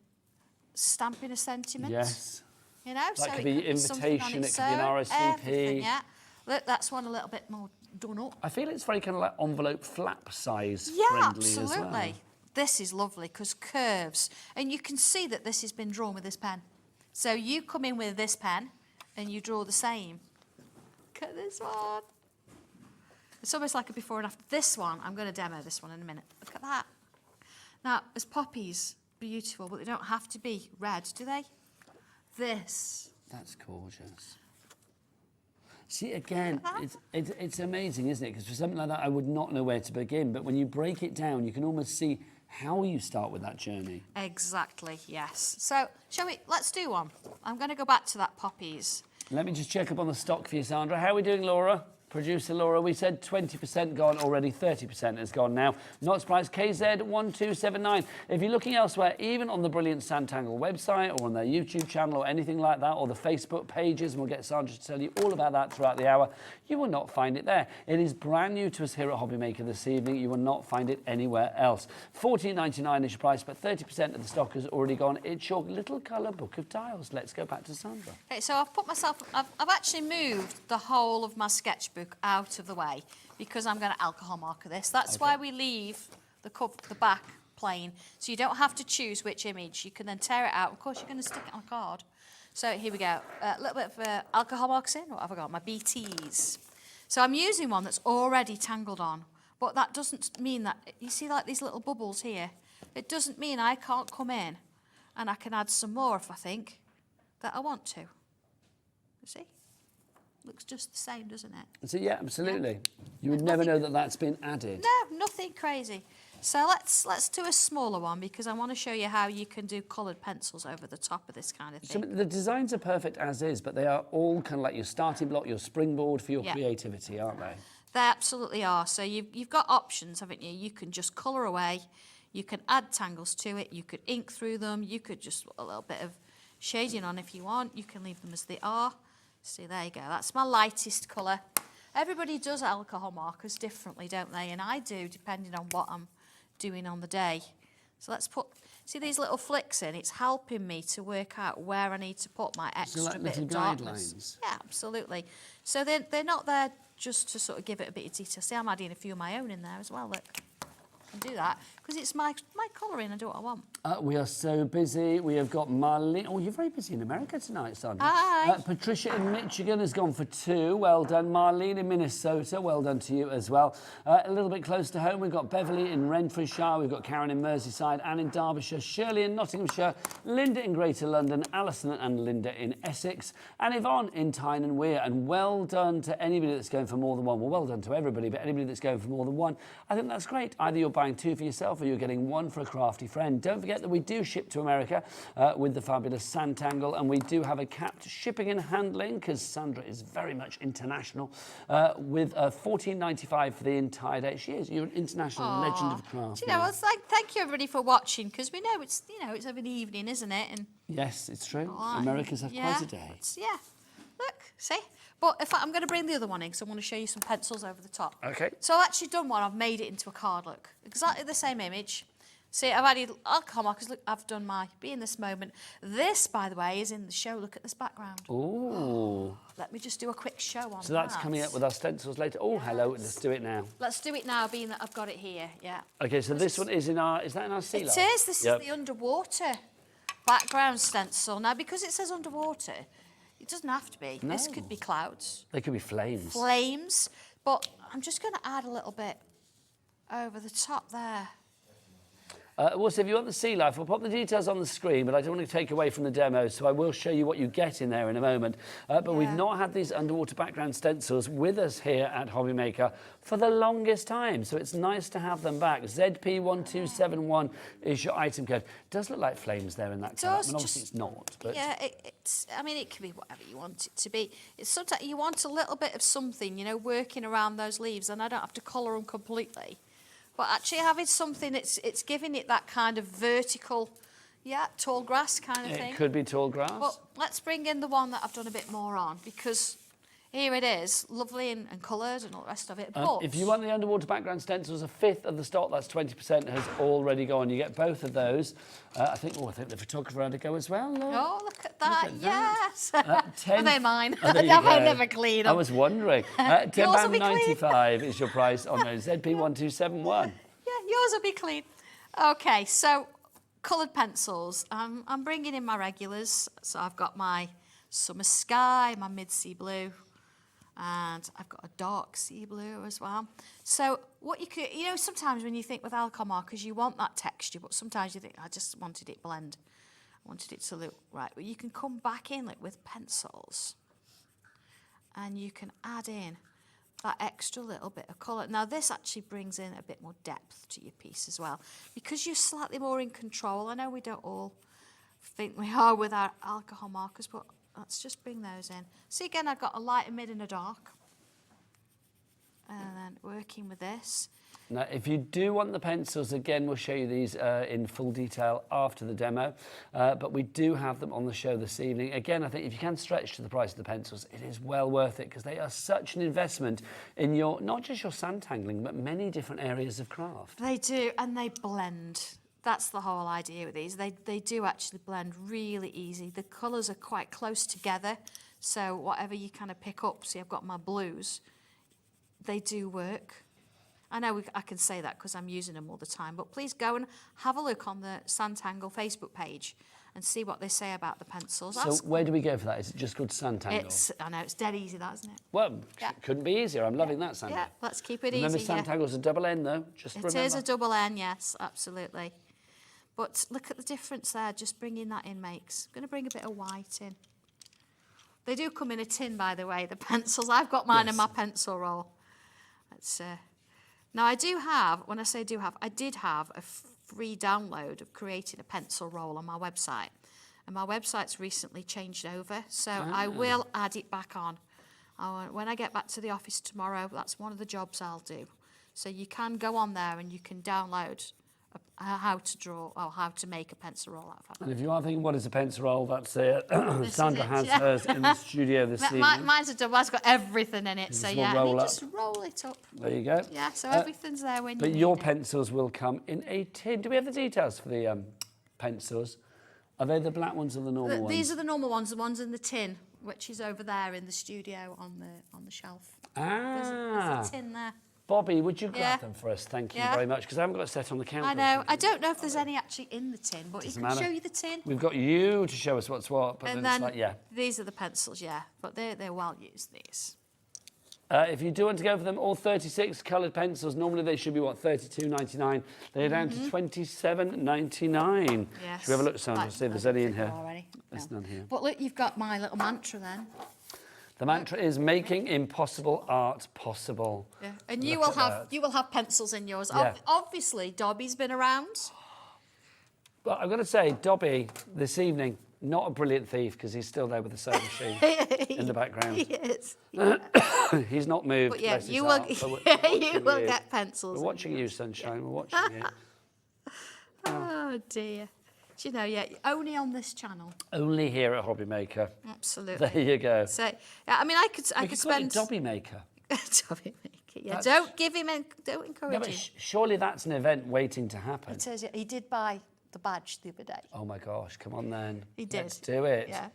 stamping a sentiment. Yes. You know, That could be something on invitation, its it could be an own, RSVP. everything, yeah. Look, that's one a little bit more done up. I feel it's very kind of like envelope flap size Yeah, friendly as absolutely. well. This is lovely because curves. And you can see that this has been drawn with this pen. So you come in with this pen and you draw the same. Look at this one. It's almost like a before and after. This one, I'm going to demo this one in a minute. Look at that. Now, as poppies, beautiful, but they don't have to be red, do they? This. That's gorgeous. See, again, it's amazing, isn't it? Because for something like that, I would not know where to begin. But when you break it down, you can almost see how you start with that journey. Exactly, yes. So, let's do one. I'm going to go back to that poppies. Let me just check up on the stock for you, Sandra. How are we doing, Laura? Producer Laura, we said 20% gone already, 30% has gone now. Not surprised, KZ1279. If you're looking elsewhere, even on the brilliant Sanntangle website or on their YouTube channel or anything like that, or the Facebook pages, and we'll get Sandra to tell you all about that throughout the hour, you will not find it there. It is brand new to us here at HobbyMaker this evening. You will not find it anywhere else. $14.99 is your price, but 30% of the stock has already gone. It's your little colour book of tiles. Let's go back to Sandra. Okay, so I've actually moved the whole of my sketchbook out of the way because I'm going to alcohol marker this. That's why we leave the back plain, so you don't have to choose which image. You can then tear it out. Of course, you're going to stick it on a card. So here we go. A little bit of alcohol marks in. What have I got? My BTs. So I'm using one that's already tangled on, but that doesn't mean that, you see like these little bubbles here? It doesn't mean I can't come in and I can add some more if I think that I want to. You see? Looks just the same, doesn't it? So yeah, absolutely. You would never know that that's been added. No, nothing crazy. So let's do a smaller one because I want to show you how you can do coloured pencils over the top of this kind of So thing. the designs are perfect as is, but they are all kind of like your starting block, your springboard for your creativity, aren't they? They absolutely are. So you've got options, haven't you? You can just colour away. You can add tangles to it. You could ink through them. You could just put a little bit of shading on if you want. You can leave them as they are. See, there you go. That's my lightest colour. Everybody does alcohol markers differently, don't they? And I do, depending on what I'm doing on the day. So let's put, see these little flicks in? It's helping me to work out where I need to put my extra like bit little of darkness. guidelines. Yeah, absolutely. So they're not there just to sort of give it a bit of detail. See, I'm adding a few of my own in there as well, look. I can do that because it's my colouring. I do what I want. We are so busy. We have got Marlene. Oh, you're very busy in America tonight, Sandra. Hi. Patricia in Michigan has gone for 2. Well done. Marlene in Minnesota. Well done to you as well. A little bit close to home, we've got Beverly in Renfrewshire. We've got Karen in Merseyside, Anne in Derbyshire, Shirley in Nottinghamshire, Linda in Greater London, Alison and Linda in Essex, and Yvonne in Tyne and Wear. And well done to anybody that's going for more than one. Well, well done to everybody, but anybody that's going for more than one, I think that's great. Either you're buying 2 for yourself or you're getting 1 for a crafty friend. Don't forget that we do ship to America with the fabulous Sanntangle, and we do have a capped shipping and handling because Sandra is very much international with $14.95 for the entire day. She is. You're an international legend of craft. Do you know, it's like, thank you everybody for watching because we know it's, you know, it's over the evening, isn't it? And yes, it's true. America's had quite a day. Yeah. Look, see? But I'm going to bring the other one in because I want to show you some pencils over the top. Okay. So I've actually done one. I've made it into a card, look. Exactly the same image. See, I've added alcohol markers. Look, I've done my Be in This Moment. This, by the way, is in the show. Look at this background. Ooh. Let me just do a quick show on So that's coming up with our stencils later. Oh, hello. Let's do it now. Let's do it now, being that I've got it here. Yeah. Okay, so this one is in our, is that in our sea life? It is. This is the underwater background stencil. Now, because it says underwater, it doesn't have to be. No. This could be clouds. They could be flames. Flames. But I'm just going to add a little bit over the top there. Also, if you want the sea life, we'll pop the details on the screen, but I don't want to take away from the demo, so I will show you what you get in there in a moment. But we've not had these underwater background stencils with us here at HobbyMaker for the longest time, so it's nice to have them back. ZP1271 is your item code. It does look like flames there in that colour. I mean, obviously it's not. But yeah, it's. I mean, it can be whatever you want it to be. It's sometimes you want a little bit of something, you know, working around those leaves, and I don't have to colour them completely. But actually having something, it's giving it that kind of vertical, tall grass kind of thing. It could be tall grass. But let's bring in the one that I've done a bit more on because here it is, lovely and coloured and all the rest of it. But if you want the underwater background stencils, a fifth of the stock, that's 20%, has already gone. You get both of those. I think the photographer had to go as well. Look. oh, look at that! Yes, 10 are they mine? Oh, there you Have I go. never cleaned I them? was wondering. Yours will be clean. £10.95 is your price on those ZP1271. Yeah, yours will be clean. Okay, so coloured pencils. I'm bringing in my regulars. So I've got my summer sky, my mid-sea blue, and I've got a dark sea blue as well. So what you could, sometimes when you think with alcohol markers, you want that texture, but sometimes you think, I just wanted it blend. I wanted it to look right. But you can come back in with pencils, and you can add in that extra little bit of colour. Now this actually brings in a bit more depth to your piece as well, because you're slightly more in control. I know we don't all think we are with our alcohol markers, but let's just bring those in. See, again, I've got a light, a mid and a dark. And then working with this. Now, if you do want the pencils, again, we'll show you these in full detail after the demo, but we do have them on the show this evening. Again, I think if you can stretch to the price of the pencils, it is well worth it, because they are such an investment in not just your sandtangling, but many different areas of craft. They do, and they blend. That's the whole idea with these. They do actually blend really easy. The colours are quite close together, so whatever you kind of pick up, see, I've got my blues, they do work. I know I can say that because I'm using them all the time, but please go and have a look on the Sanntangle Facebook page and see what they say about the pencils. So where do we go for that? Is it just called Sanntangle? I know, it's dead easy, that, isn't it? Well, couldn't be easier. I'm loving that, Sandra. Yeah, let's keep it remember easy. Sanntangle's a double N, though. Just remember. It is a double N, yes, absolutely. But look at the difference there, just bringing that in makes. I'm going to bring a bit of white in. They do come in a tin, by the way, the pencils. I've got mine in my pencil roll. Now, I do have, when I say do have, I did have a free download of creating a pencil roll on my website. And my website's recently changed over, so I will add it back on. When I get back to the office tomorrow, that's one of the jobs I'll do. So you can go on there and you can download how to draw or how to make a pencil roll out of fabric. And if you are thinking, what is a pencil roll, that's it. Sandra has hers in the studio this evening. Mine's a double, it's got everything in it, so yeah, and you just roll it up. There you go. Yeah, so everything's there when you But need your it. pencils will come in a tin. Do we have the details for the pencils? Are they the black ones or the normal ones? These are the normal ones, the ones in the tin, which is over there in the studio on the shelf. There's a tin there. Bobby, would you grab them for us? Thank you very much, because I haven't got a set on the counter. I know. I don't know if there's any actually in the tin, but he can show you the tin. We've got you to show us what's what, but And then it's like, these are the pencils, but they're well used, these. If you do want to go for them, all 36 coloured pencils, normally they should be, what, $32.99. They're down to $27.99. Yes. Should we have a look, Sandra, see if there's any in here? There's none here. But look, you've got my little mantra then. The mantra is making impossible art possible. Yeah. And you will have pencils in yours. Yeah. Obviously, Dobby's been around. Well, I've got to say, Dobby, this evening, not a brilliant thief, because he's still there with the sewing machine in the background. He is. He's not moved. But yeah, bless his you heart, will, but you will get pencils. We're watching you, Sunshine. We're watching you. Oh, dear. Do you know, only on this channel. Only here at HobbyMaker. Absolutely. There you go. So, I mean, I could spend. HobbyMaker. HobbyMaker. Yeah, don't encourage No, but him. Surely that's an event waiting to happen. It says he did buy the badge the other day. Oh my gosh, come on then. He did. Let's do it. Yeah.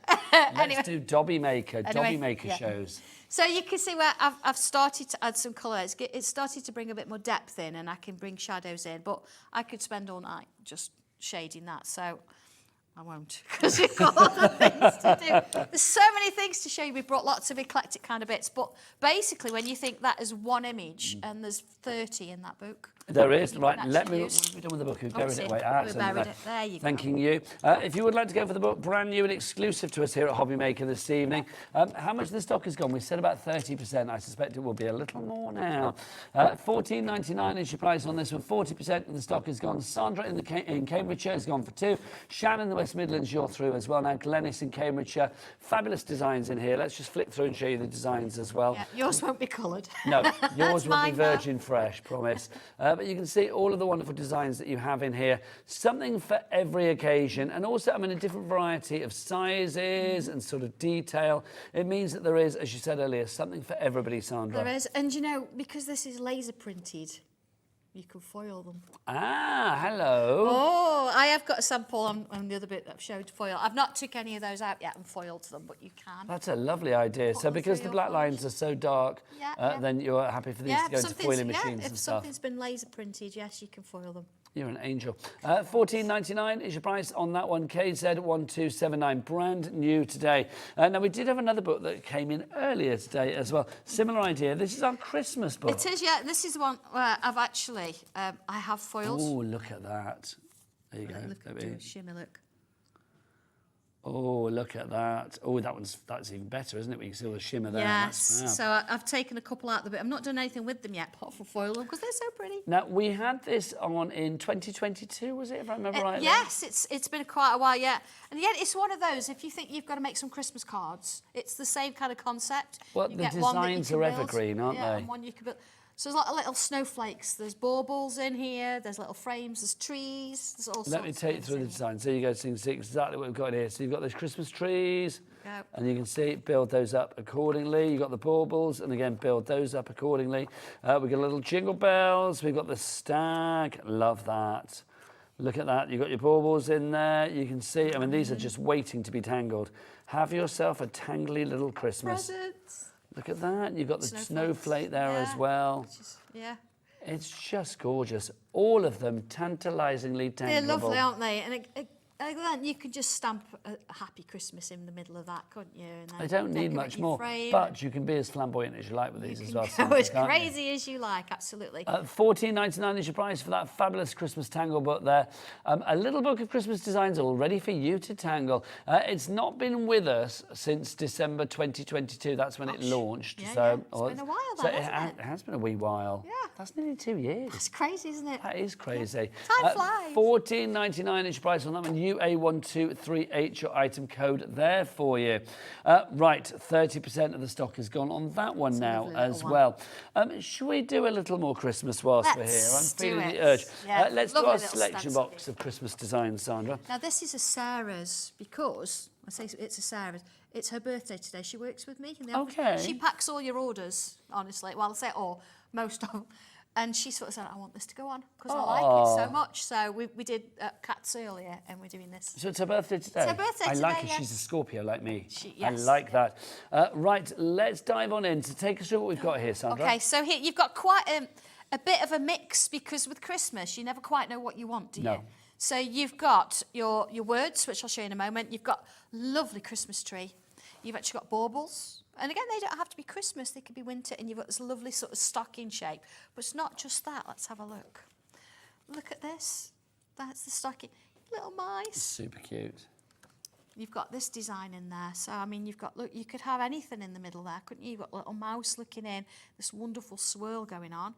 Let's do HobbyMaker shows. So you can see where I've started to add some colour. It's started to bring a bit more depth in, and I can bring shadows in, but I could spend all night just shading that, so I won't, because we've got other things to do. There's so many things to show you. We've brought lots of eclectic kind of bits, but basically when you think that is one image and there's 30 in that book. There is. Right, what have we done with the book? We've buried it away. We buried it. There you go. Thanking you. If you would like to go for the book, brand new and exclusive to us here at HobbyMaker this evening. How much of the stock has gone? We said about 30%. I suspect it will be a little more now. $14.99 is your price on this one. 40% of the stock has gone. Sandra in Cambridgeshire has gone for 2. Shannon in the West Midlands, you're through as well. Now, Glenys in Cambridgeshire. Fabulous designs in here. Let's just flick through and show you the designs as well. Yeah, yours won't be coloured. No, yours will be virgin fresh, promise. But you can see all of the wonderful designs designs that you have in here. Something for every occasion, and also, I mean, a different variety of sizes and sort of detail. It means that there is, as you said earlier, something for everybody, Sandra. There is, and you know, because this is laser printed, you can foil them. Ah, hello. Oh, I have got a sample on the other bit that I've showed foil. I've not took any of those out yet and foiled them, but you can. That's a lovely idea. Put So them because through the your black lines are so dark, then you're happy for these to go into foiling machines if and stuff. something's been laser printed, yes, you can foil them. You're an angel. $14.99 is your price on that one. KZ1279, brand new today. Now, we did have another book that came in earlier today as well. Similar idea. This is our Christmas book. It is, yeah. This is the one where I've actually, I have foiled. Oh, look at that. There you go. Look at the shimmer, look. Oh, look at that. Oh, that's even better, isn't it? We can see all the shimmer there. Yes, That's fab. so I've taken a couple out of the bit. I've not done anything with them yet, apart from foil them, because they're so pretty. Now, we had this on in 2022, was it, if I remember rightly? Yes, it's been quite a while, yeah. And yet, it's one of those, if you think you've got to make some Christmas cards, it's the same kind of concept. Well, you the get one that you designs can are build, evergreen, aren't yeah, they? And one you can build. So there's a lot of little snowflakes. There's baubles in here. There's little frames. There's trees. There's all sorts. Let me take you through the design. So you go to see exactly what we've got here. So you've got those Christmas trees, and you can see build those up accordingly. You've got the baubles, and again, build those up accordingly. We've got little jingle bells. We've got the stag. Love that. Look at that. You've got your baubles in there. You can see, I mean, these are just waiting to be tangled. Have yourself a tangly little Christmas. Presents. Look at that. You've got the snowflake there as well. Yeah. It's just gorgeous. All of them tantalisingly tangleable. They're lovely, aren't they? And then you could just stamp a happy Christmas in the middle of that, couldn't you? And then I don't need decorate much your more, frame. but you can be as flamboyant as you like with these as well. Go Sandra, as can't you? crazy as you like, absolutely. $14.99 is your price for that fabulous Christmas tangle book there. A little book of Christmas designs all ready for you to tangle. It's not been with us since December 2022. That's when it launched. Yeah, so it's been a while so then, it hasn't it? has been a wee while. Yeah. That's nearly 2 years. It's crazy, isn't it? That is crazy. Time flies. $14.99 is your price on that one. UA123H, your item code there for you. Right, 30% of the stock is gone on that one now as well. Should we do a little more Christmas whilst we're here? I'm feeling the urge. Yeah, Let's do lovely our little selection stencil. box of Christmas designs, Sandra. Now, this is a Sarah's because, I say it's a Sarah's, it's her birthday today. She works with me in the office. Okay. She packs all your orders, honestly. Well, I say all, most of them. And she sort of said, I want this to go on because I like it so much. So we did cats earlier and we're doing this. So it's her birthday today? It's her birthday I like today, it. She's a Scorpio like me. I yes. like that. Right, let's dive on in to take us through what we've got here, Sandra. Okay, so here you've got quite a bit of a mix because with Christmas, you never quite know what you want, do you? No. So you've got your words, which I'll show you in a moment. You've got lovely Christmas tree. You've actually got baubles. And again, they don't have to be Christmas. They could be winter. And you've got this lovely sort of stocking shape. But it's not just that. Let's have a look. Look at this. That's the stocking. Little mice. Super cute. You've got this design in there. So, I mean, you've got, look, you could have anything in the middle there, couldn't you? You've got a little mouse looking in. This wonderful swirl going on.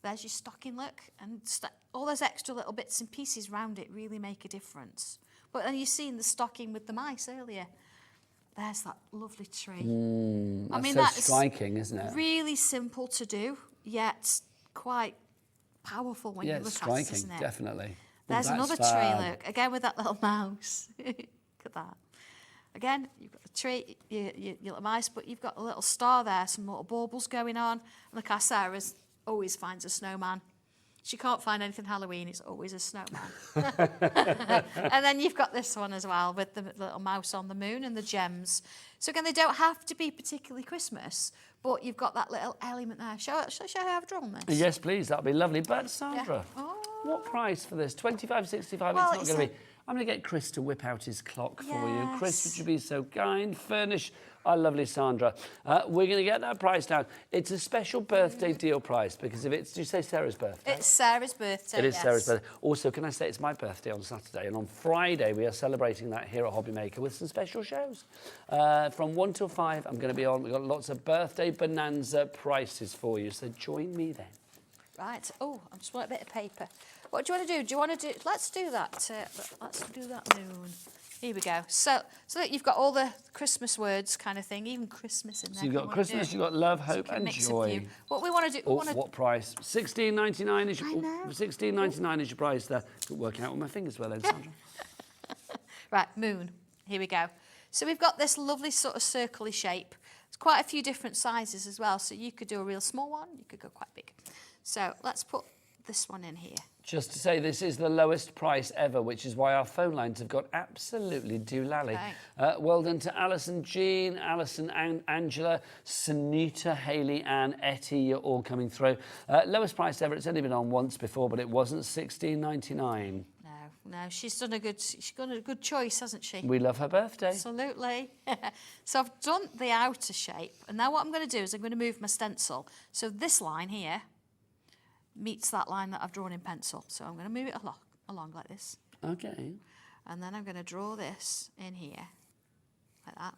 There's your stocking look. And all those extra little bits and pieces around it really make a difference. But then you've seen the stocking with the mice earlier. There's that lovely tree. That's I mean, so that's striking, isn't it? Really simple to do, yet quite powerful when you look it's at it, striking, isn't it? definitely. There's Well, another that's fab. tree, look, again with that little mouse. Look at that. Again, you've got the tree, your little mice, but you've got a little star there, some little baubles going on. Look, our Sarah's always finds a snowman. She can't find anything Halloween, it's always a snowman. And then you've got this one as well with the little mouse on the moon and the gems. So again, they don't have to be particularly Christmas, but you've got that little element there. Shall I show you how I've drawn this? Yes, please, that'd be lovely. But Sandra, what price for this? $25.65. Well, it's not going to be. I'm going to get Chris to whip out his clock for you. Chris, would you be so kind? Furnish our lovely Sandra. We're going to get that price down. It's a special birthday deal price because if it's, did you say Sarah's birthday? It's Sarah's birthday, It is Sarah's birthday. Also, can I say it's my birthday on Saturday, and on Friday we are celebrating that here at HobbyMaker with some special shows. From 1 till 5, I'm going to be on. We've got lots of birthday bonanza prices for you, so join me then. Right. Oh, I just want a bit of paper. What do you want to do? Do you want to do? Let's do that. Let's do that moon. Here we go. So look, you've got all the Christmas words kind of thing, even Christmas in there. So you've got Christmas, you've got love, hope, and joy. What we want to do? Oh, what price? £16.99 is your I know. £16.99 is your price there. Could work out with my fingers well then, Sandra. Right, moon. Here we go. So we've got this lovely sort of circle-y shape. There's quite a few different sizes as well. So you could do a real small one. You could go quite big. So let's put this one in here. Just to say, this is the lowest price ever, which is why our phone lines have got absolutely doolally. Okay. Well done to Alison, Jean, Alison, Angela, Sunita, Hayley, Anne, Etty. You're all coming through. Lowest price ever. It's only been on once before, but it wasn't £16.99. No, she's done a good choice, hasn't she? We love her birthday. Absolutely. So I've done the outer shape, and now what I'm going to do is I'm going to move my stencil. So this line here meets that line that I've drawn in pencil. So I'm going to move it along like this. Okay. And then I'm going to draw this in here, like that.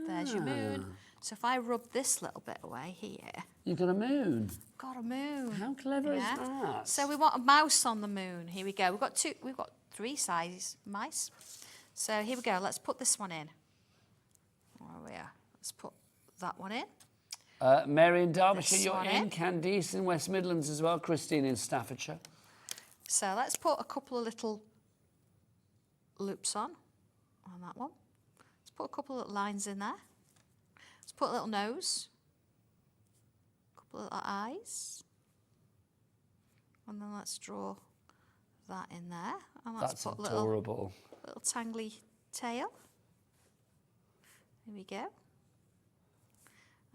There's your moon. So if I rub this little bit away here... You've got a moon. Got a moon. How clever is that? So we want a mouse on the moon. Here we go. We've got 3 sizes mice. So here we go. Let's put this one in. Where are we? Let's put that one in. Mary in Derbyshire, This you're one in. in. Candice in West Midlands as well. Christine in Staffordshire. So let's put a couple of little loops on that one. Let's put a couple of little lines in there. Let's put a little nose. A couple of little eyes. And then let's draw that in there. And let's That's put adorable. Little tangly tail. Here we go.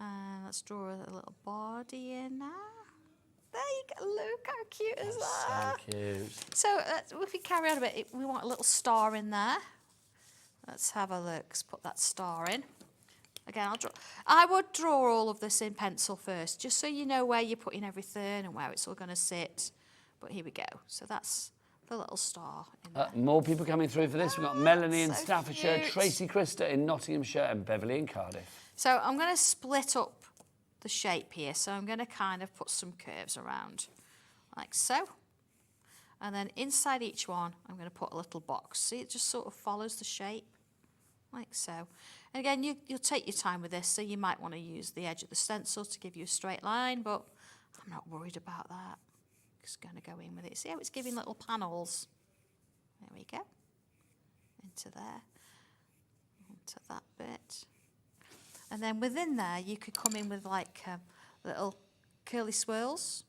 And let's draw a little body in there. There you go. Look how cute is that? So cute. So if we carry on a bit, we want a little star in there. Let's have a look. Let's put that star in. Again, I would draw all of this in pencil first, just so you know where you're putting everything and where it's all going to sit. But here we go. So that's the little star in there. More people coming through for this. We've got Melanie in so Staffordshire, cute. Tracy Christa in Nottinghamshire, and Beverly in Cardiff. So I'm going to split up the shape here. So I'm going to kind of put some curves around, like so. And then inside each one, I'm going to put a little box. See, it just sort of follows the shape, like so. And again, you'll take your time with this, so you might want to use the edge of the stencil to give you a straight line, but I'm not worried about that. Just going to go in with it. See how it's giving little panels? There we go. Into there. Into that bit. And then within there, you could come in with like little curly swirls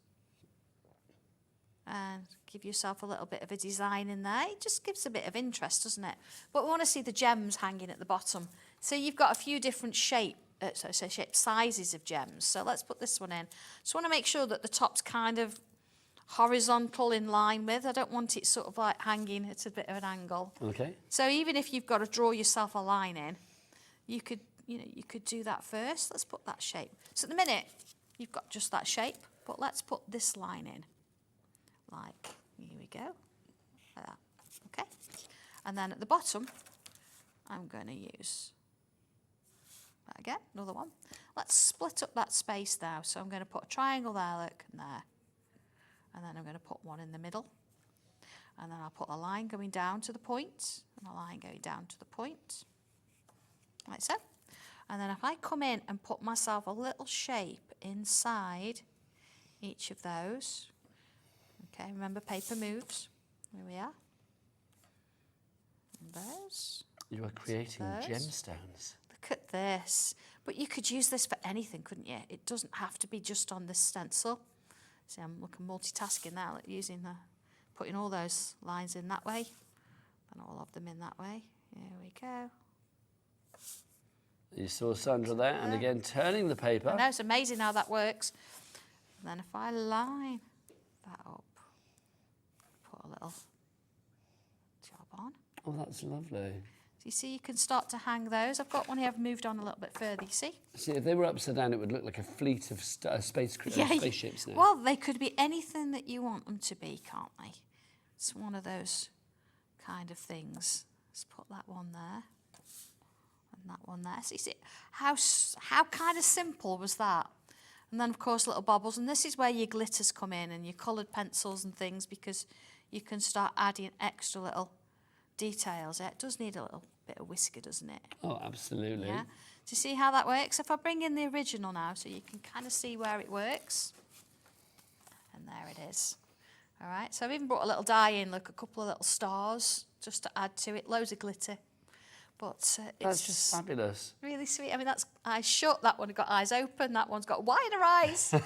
and give yourself a little bit of a design in there. It just gives a bit of interest, doesn't it? But we want to see the gems hanging at the bottom. So you've got a few different shape sizes of gems. So let's put this one in. Just want to make sure that the top's kind of horizontal in line with. I don't want it sort of like hanging at a bit of an angle. Okay. So even if you've got to draw yourself a line in, you could do that first. Let's put that shape. So at the minute, you've got just that shape, but let's put this line in. Like, here we go. Like that. Okay. And then at the bottom, I'm going to use that again, another one. Let's split up that space now. So I'm going to put a triangle there, look, and there. And then I'm going to put one in the middle. And then I'll put a line going down to the point, and a line going down to the point. Like so. And then if I come in and put myself a little shape inside each of those, okay, remember paper moves. Here we are. And those. You are creating those. gemstones. Look at this. But you could use this for anything, couldn't you? It doesn't have to be just on this stencil. See, I'm looking multitasking now, like putting all those lines in that way, and all of them in that way. Here we go. You saw Sandra there, and again turning the paper. I know, it's amazing how that works. And then if I line that up, put a little job on. Oh, that's lovely. So you see, you can start to hang those. I've got one here, I've moved on a little bit further, you see? See, if they were upside down, it would look like a fleet of spaceships now. Well, they could be anything that you want them to be, can't they? It's one of those kind of things. Let's put that one there. And that one there. So you see, how kind of simple was that? And then, of course, little bobbles. And this is where your glitters come in and your coloured pencils and things, because you can start adding extra little details. It does need a little bit of whisker, doesn't it? Oh, absolutely. Yeah. Do you see how that works? If I bring in the original now, so you can kind of see where it works. And there it is. All right, so I've even brought a little die in, look, a couple of little stars, just to add to it. Loads of glitter. But That's just fabulous. Really sweet. I mean, that's eyes shut. That one got eyes open. That one's got wider eyes. So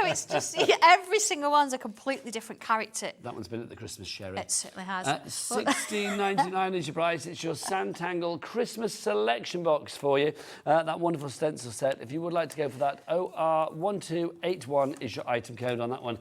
it's just, every single one's a completely different character. That one's been at the Christmas Sherry. It certainly has. $16.99 is your price. It's your Sanntangle Christmas selection box for you. That wonderful stencil set. If you would like to go for that, OR1281 is your item code on that one.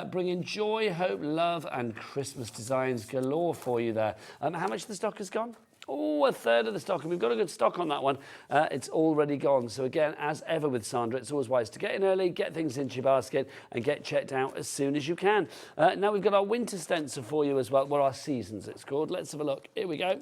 Bringing joy, hope, love, and Christmas designs galore for you there. How much of the stock has gone? Oh, a third of the stock, and we've got a good stock on that one. It's already gone. So again, as ever with Sandra, it's always wise to get in early, get things into your basket, and get checked out as soon as you can. Now we've got our winter stencil for you as well, well, our seasons it's called. Let's have a look. Here we go.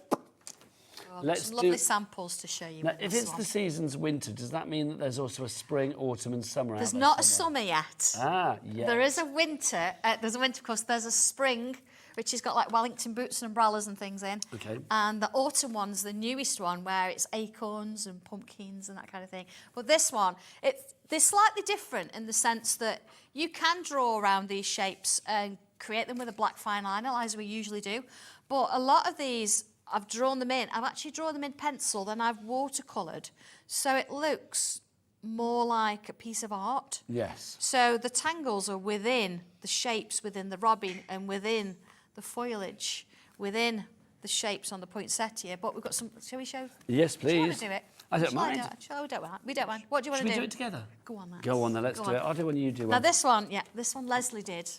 Let's some lovely samples to show you. Now, if it's the season's winter, does that mean that there's also a spring, autumn, and summer? There's not a summer yet. Ah, yes. There is a winter. There's a winter, of course. There's a spring, which has got like Wellington boots and umbrellas and things in. Okay. And the autumn one's the newest one, where it's acorns and pumpkins and that kind of thing. But this one, they're slightly different in the sense that you can draw around these shapes and create them with a black fine liner, as we usually do. But a lot of these, I've drawn them in. I've actually drawn them in pencil, then I've watercoloured. So it looks more like a piece of art. Yes. So the tangles are within the shapes, within the robin, and within the foliage, within the shapes on the poinsettia. But we've got some. Shall we show? Yes, please. Do you want to do it? I don't mind. We don't mind. We don't mind. What do you want to do? Should we do it together? Go on, then. Go on then. Let's do it. I'll do one. You do one. Now this one, this one Leslie did.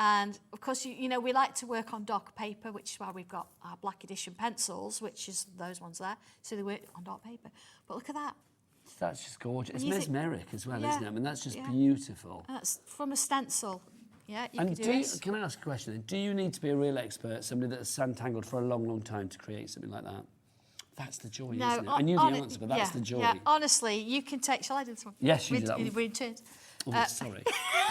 And of course, you know, we like to work on dark paper, which is why we've got our black edition pencils, which is those ones there. So they work on dark paper. But look at that. That's just gorgeous. It's Music. mesmeric as well, Yeah. isn't it? I mean, that's just Yeah. beautiful. And that's from a stencil. Yeah, you And can do it. can I ask a question then? Do you need to be a real expert, somebody that's Sanntangled for a long, long time to create something like that? That's the joy, isn't it? I knew the answer, but that's the joy. Yeah, honestly, you can take... Shall I do this one? Yes, you do that one. We're in turns. Oh, sorry.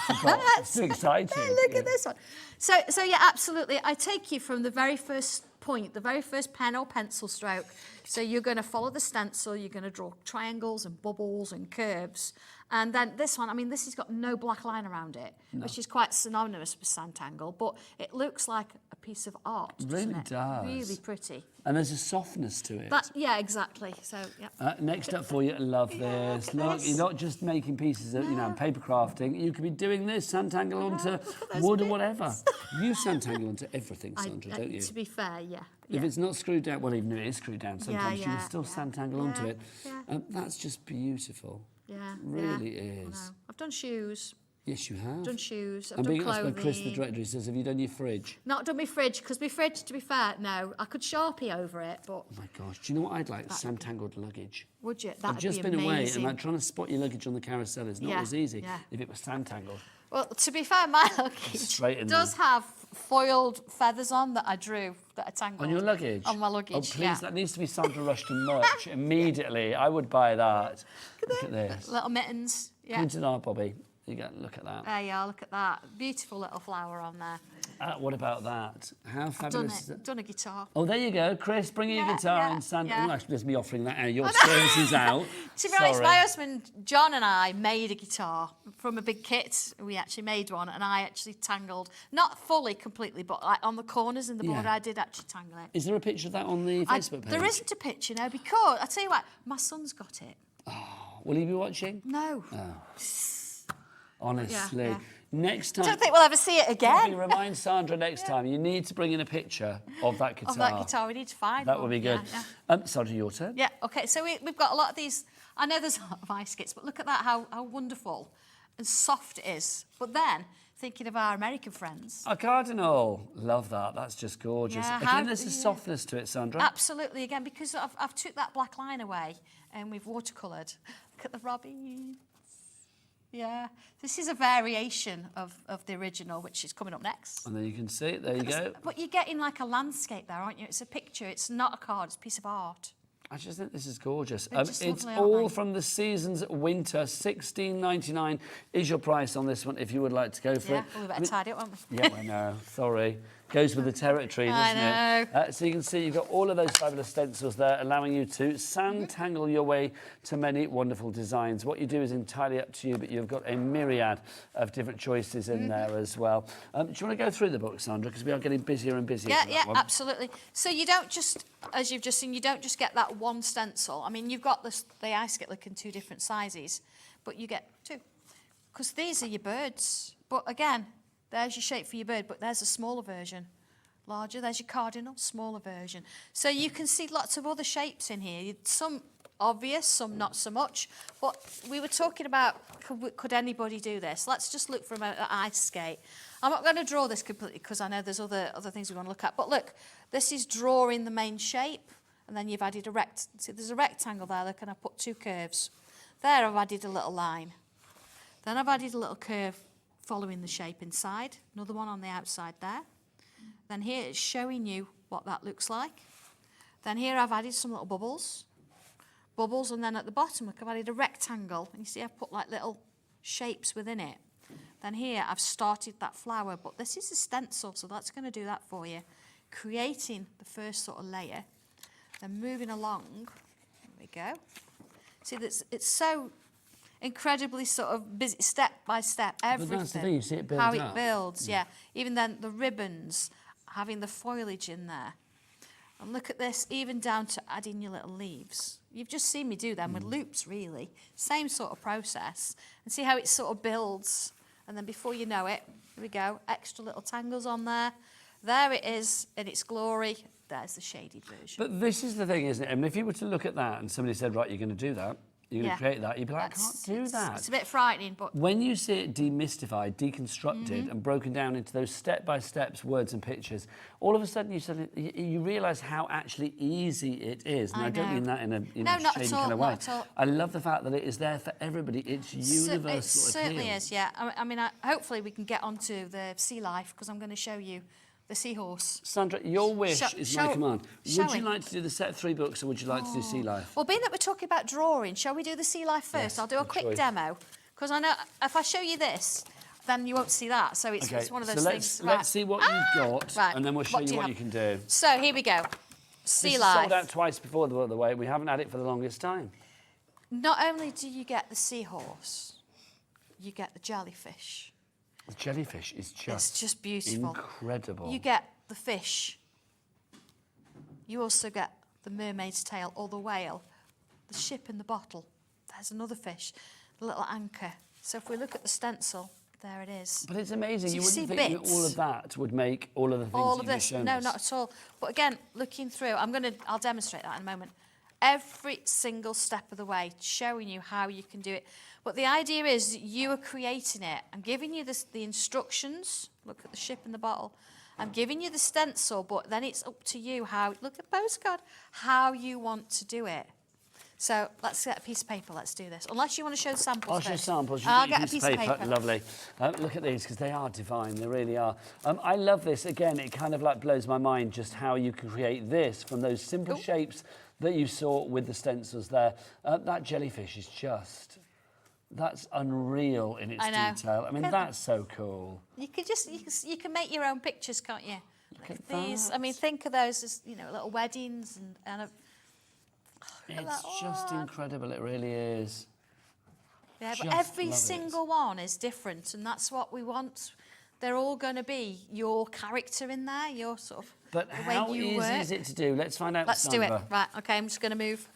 It's too exciting. Look at this one. So yeah, absolutely. I take you from the very first point, the very first pen or pencil stroke. So you're going to follow the stencil, you're going to draw triangles and bubbles and curves. And then this one, I mean, this has got no black line around it, which is quite synonymous with Sanntangle, but it looks like a piece of art, It doesn't really it? does. Really pretty. And there's a softness to it. Yeah, exactly. So, yeah. Next up for you, I love this. Look, you're not just making pieces of, paper crafting. You could be doing this, Sanntangle onto wood or whatever. You Sanntangle onto everything, Sandra, don't you? To be fair, yeah. If it's not screwed down, well, even if it is screwed down, sometimes you can still yeah. Sanntangle onto it. Yeah. That's just beautiful. Yeah. Really yeah. is. I know. I've done shoes. Yes, you have. I've done shoes. I've I'm done being asked clothing. by Chris, the director, who says, have you done your fridge? Not done my fridge, because my fridge, to be fair, no. I could Sharpie over it, but... Oh, my gosh. Do you know what I'd like? Sanntangled luggage. Would you? I've That'd just be been away, amazing. and like trying to spot your luggage on the carousel is not as easy if it was Sanntangled. Well, to be fair, my luggage Straight in does have foiled feathers on that I drew, that I tangled. On your luggage? On my luggage, Oh, please, that needs to be Sandra Rushton merch immediately. I would buy that. Look at this. Little mittens, yeah. Printed art, Bobby. You go, look at that. There you are, look at that. Beautiful little flower on there. What about that? How fabulous is it? Done a guitar. Oh, there you go. Chris, bring your guitar in. Sandra. yeah. Oh, actually, there's me offering that out. Your service is out. To be honest, my husband John and I made a guitar from a big kit. We actually made one, and I actually tangled, not fully, completely, but like on the corners in the border, I did actually tangle it. Is there a picture of that on the Facebook page? There isn't a picture, no, because, I tell you what, my son's got it. Oh, will he be watching? No. Oh. Honestly. Yeah. Next time... I don't think we'll ever see it again. Remind Sandra next time. You need to bring in a picture of that guitar. Of that guitar, we need to find That one. would be good. Sandra, your turn. Yeah, okay, so we've got a lot of these. I know there's a lot of ice kits, but look at that, how wonderful and soft it is. But then, thinking of our American friends. A cardinal. Love that. That's just gorgeous. Yeah, Again, there's a softness to it, Sandra. Absolutely, again, because I've took that black line away and we've watercoloured. Look at the robins. Yeah, this is a variation of the original, which is coming up next. And then you can see it. There you go. But you're getting like a landscape there, aren't you? It's a picture. It's not a card. It's a piece of art. I just think this is gorgeous. just It's lovely, aren't all they? from the Seasons Winter. $16.99 is your price on this one if you would like to go for Yeah, it. well, we better tidy it, won't we? Yeah, I know. Sorry. Goes with the territory, I doesn't it? So you can see you've got all of those fabulous stencils there, allowing you to Sanntangle your way to many wonderful designs. What you do is entirely up to you, but you've got a myriad of different choices in there as well. Do you want to go through the book, Sandra? Because we are getting busier and busier. Yeah, for that yeah, one. absolutely. So you don't just, as you've just seen, you don't just get that one stencil. I mean, you've got the ice skittle in 2 different sizes, but you get 2. Because these are your birds. But again, there's your shape for your bird, but there's a smaller version. Larger, there's your cardinal, smaller version. So you can see lots of other shapes in here. Some obvious, some not so much. But we were talking about, could anybody do this? Let's just look from an ice skate. I'm not going to draw this completely because I know there's other things we want to look at. But look, this is drawing the main shape, and then you've added a see, there's a rectangle there. Look, and I put 2 curves. There, I've added a little line. Then I've added a little curve following the shape inside. Another one on the outside there. Then here it's showing you what that looks like. Then here I've added some little bubbles, and then at the bottom, look, I've added a rectangle, and you see I've put like little shapes within it. Then here I've started that flower, but this is a stencil, so that's going to do that for you. Creating the first sort of layer, then moving along. There we go. See, it's so incredibly sort of busy, step by step, everything. But that's the thing, you see it build how up. it builds, yeah. Even then, the ribbons, having the foliage in there. And look at this, even down to adding your little leaves. You've just seen me do them with loops, really. Same sort of process. And see how it sort of builds. And then before you know it, here we go, extra little tangles on there. There it is in its glory. There's the shaded version. But this is the thing, isn't it? I mean, if you were to look at that and somebody said, right, you're going to do that, you're going to create that, you'd be like, I can't do that. It's a bit frightening, but... When you see it demystified, deconstructed, and broken down into those step-by-steps words and pictures, all of a sudden you realise how actually easy it is. And I don't mean that in a shady kind of way. Not at all. I love the fact that it is there for everybody. It's universal It certainly appeal. is, yeah. I mean, hopefully we can get onto the sea life, because I'm going to show you the seahorse. Sandra, your wish is my command. Would you it. like to do the set 3 books, or would you like to do Sea Life? Well, being that we're talking about drawing, shall we do the sea life first? Yes, I'll do a good quick choice. demo, because I know if I show you this, then you won't see that. So it's one of those things. Let's see what you've got, Right. and then we'll show What do you you what have? you can do. So here we go. Sea This is life. sold out twice before, by the way. We haven't had it for the longest time. Not only do you get the seahorse, you get the jellyfish. The jellyfish is It's just beautiful. incredible. You get the fish. You also get the mermaid's tail or the whale, the ship in the bottle. There's another fish, the little anchor. So if we look at the stencil, there it is. But it's amazing. So You you wouldn't see think that bits. all of that would make all of the things All that of you've this, shown no, us. not at all. But again, looking through, I'll demonstrate that in a moment. Every single step of the way, showing you how you can do it. But the idea is you are creating it. I'm giving you the instructions. Look at the ship in the bottle. I'm giving you the stencil, but then it's up to you look at the postcard, how you want to do it. So let's get a piece of paper, let's do this. Unless you want to show samples I'll show first. samples. You I'll get get a piece of paper. Lovely. Look at these, because they are divine. They really are. I love this. Again, it kind of like blows my mind just how you can create this from those simple shapes that you saw with the stencils there. That jellyfish is just... That's unreal in its detail. I mean, that's so cool. You can make your own pictures, can't you? Look at These, that. I mean, think of those as, little weddings and It's just incredible. It really is. yeah, but Just every love it. single one is different, and that's what we want. They're all going to be your character in there, your sort of But the how way you easy work. is it to do? Let's find out. Let's do it. Sandra. Right, okay, I'm just going to move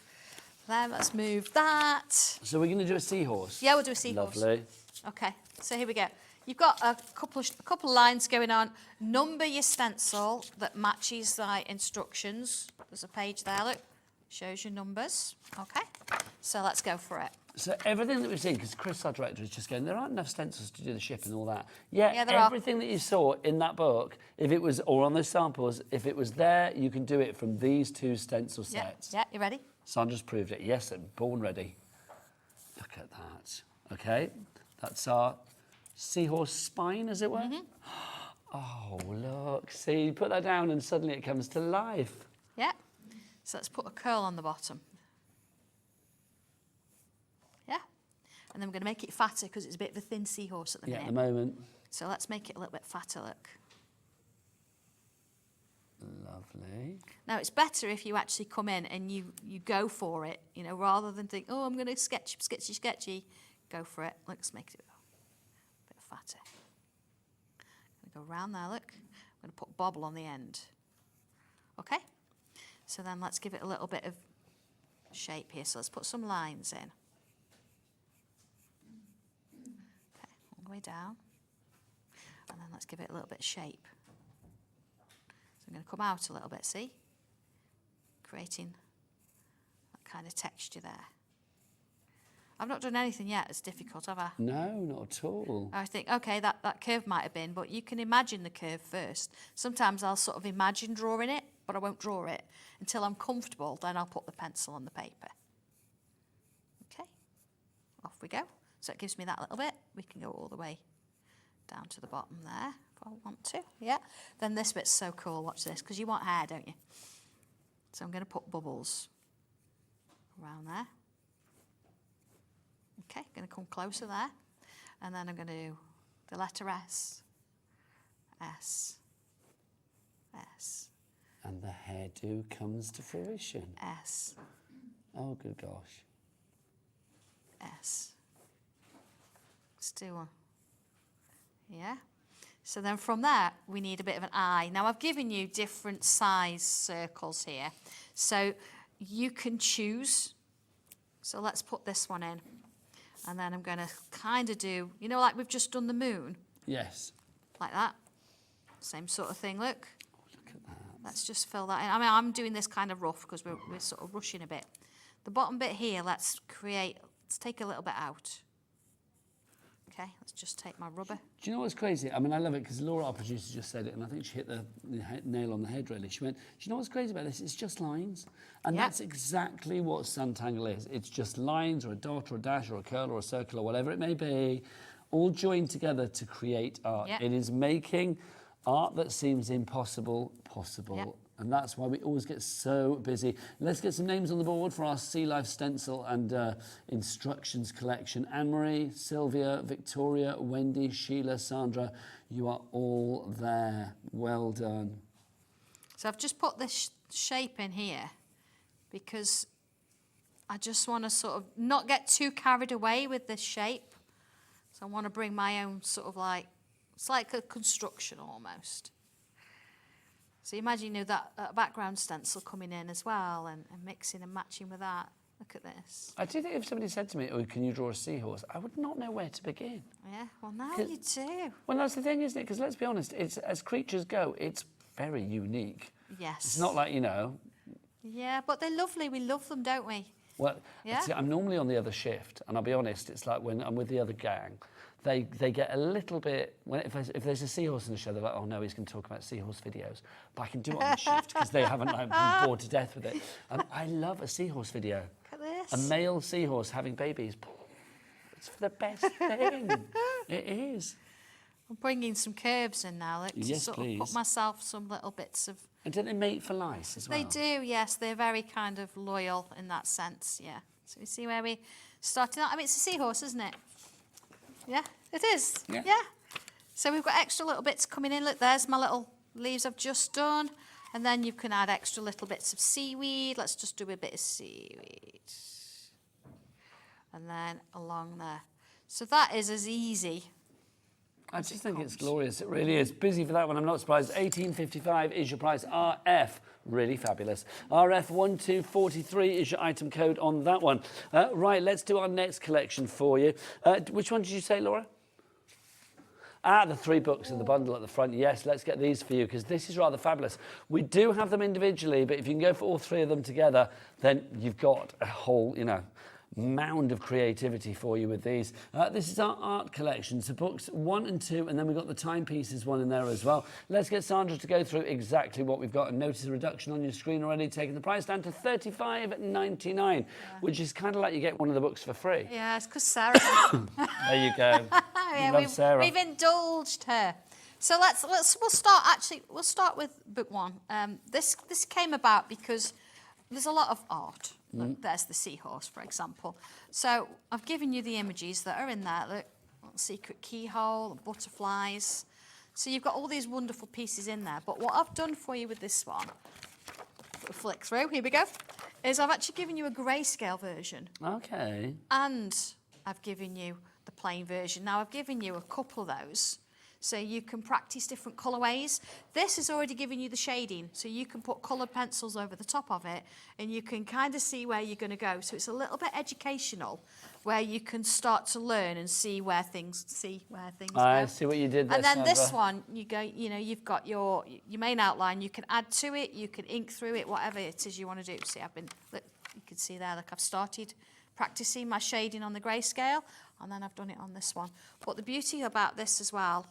them. Let's move that. So we're going to do a seahorse. Yeah, we'll do a seahorse. Lovely. Okay, so here we go. You've got a couple of lines going on. Number your stencil that matches the instructions. There's a page there, look. Shows your numbers. Okay, so let's go for it. So everything that we've seen, because Chris, our director, is just going, there aren't enough stencils to do the ship and all that. Yeah, Yeah, there are. everything that you saw in that book, if it was, or on those samples, if it was there, you can do it from these 2 stencil Yeah, sets. yeah, you ready? Sandra's proved it. Yes, I'm born ready. Look at that. Okay, that's our seahorse spine, as it were. Oh, look. See, you put that down and suddenly it comes to life. Yeah. So let's put a curl on the bottom. Yeah? And then we're going to make it fatter because it's a bit of a thin seahorse at the minute. At the moment. So let's make it a little bit fatter, look. Lovely. Now, it's better if you actually come in and you go for it, you know, rather than think, oh, I'm going to sketchy. Go for it. Let's make it a bit fatter. I'm going to go round there, look. I'm going to put bobble on the end. Okay? So then let's give it a little bit of shape here. So let's put some lines in. Okay, all the way down. And then let's give it a little bit of shape. So I'm going to come out a little bit, see? Creating that kind of texture there. I've not done anything yet that's difficult, have I? No, not at all. I think, okay, that curve might have been, but you can imagine the curve first. Sometimes I'll sort of imagine drawing it, but I won't draw it until I'm comfortable, then I'll put the pencil on the paper. Okay, off we go. So it gives me that little bit. We can go all the way down to the bottom there if I want to, yeah. Then this bit's so cool, watch this, because you want hair, don't you? So I'm going to put bubbles around there. Okay, going to come closer there. And then I'm going to do the letter S, S, S. And the hairdo comes to fruition. S. Oh, good gosh. S. Let's do one. Yeah. So then from there, we need a bit of an eye. Now, I've given you different size circles here. So you can choose. So let's put this one in. And then I'm going to kind of do, you know, like we've just done the moon? Yes. Like that. Same sort of thing, look. Oh, look at that. Let's just fill that in. I mean, I'm doing this kind of rough because we're sort of rushing a bit. The bottom bit here, let's take a little bit out. Okay, let's just take my rubber. Do you know what's crazy? I mean, I love it because Laura, our producer, just said it, and I think she hit the nail on the head, really. She went, do you know what's crazy about this? It's just lines. And Yep. that's exactly what Sanntangle is. It's just lines or a dot or a dash or a curl or a circle or whatever it may be, all joined together to create art. Yep. It is making art that seems impossible possible. Yep. And that's why we always get so busy. Let's get some names on the board for our Sea Life stencil and instructions collection. Anne-Marie, Sylvia, Victoria, Wendy, Sheila, Sandra, you are all there. Well done. So I've just put this shape in here because I just want to sort of not get too carried away with this shape. So I want to bring my own sort of like, it's like a construction almost. So imagine, you know, that background stencil coming in as well and mixing and matching with that. Look at this. I do think if somebody said to me, oh, can you draw a seahorse? I would not know where to begin. Yeah, well, now you do. Well, that's the thing, isn't it? Because let's be honest, it's, as creatures go, it's very unique. Yes. It's not like, you know... Yeah, but they're lovely. We love them, don't we? Well, Yeah. see, I'm normally on the other shift, and I'll be honest, it's like when I'm with the other gang, they get a little bit, if there's a seahorse in the show, they're like, oh no, he's going to talk about seahorse videos. But I can do it on the shift because they haven't like, been bored to death with it. I love a seahorse video. Look at this. A male seahorse having babies. It's the best thing. It is. I'm bringing some curves in now, like, to Yes, sort please. of put myself some little bits of... And don't they mate for life as well? They do, yes. They're very kind of loyal in that sense, yeah. So you see where we started out? I mean, it's a seahorse, isn't it? Yeah, it is. Yeah. So we've got extra little bits coming in. Look, there's my little leaves I've just done. And then you can add extra little bits of seaweed. Let's just do a bit of seaweed. And then along there. So that is as easy. I just think it's glorious. It really is. Busy for that one. I'm not surprised. $18.55 is your price. RF, really fabulous. RF1243 is your item code on that one. Right, let's do our next collection for you. Which one did you say, Laura? The 3 books in the bundle at the front. Yes, let's get these for you because this is rather fabulous. We do have them individually, but if you can go for all 3 of them together, then you've got a whole, you know, mound of creativity for you with these. This is our art collection, so books 1 and 2, and then we've got the timepieces one in there as well. Let's get Sandra to go through exactly what we've got, and notice the reduction on your screen already, taking the price down to $35.99, which is kind of like you get one of the books for free. Yeah, it's because Sarah... There you go. Yeah, Love Sarah. We've indulged her. So we'll start with book 1. This came about because there's a lot of art. Look, there's the seahorse, for example. So I've given you the images that are in there. Look, secret keyhole, butterflies. So you've got all these wonderful pieces in there. But what I've done for you with this one, flick through, here we go, is I've actually given you a grayscale version. Okay. And I've given you the plain version. Now, I've given you a couple of those, so you can practice different colourways. This has already given you the shading, so you can put coloured pencils over the top of it, and you can kind of see where you're going to go. So it's a little bit educational, where you can start to learn and see where things go. I see what you did there, And then this Sandra. one, you've got your main outline. You can add to it, you can ink through it, whatever it is you want to do. See, look, you can see there, look, I've started practicing my shading on the grayscale, and then I've done it on this one. But the beauty about this as well,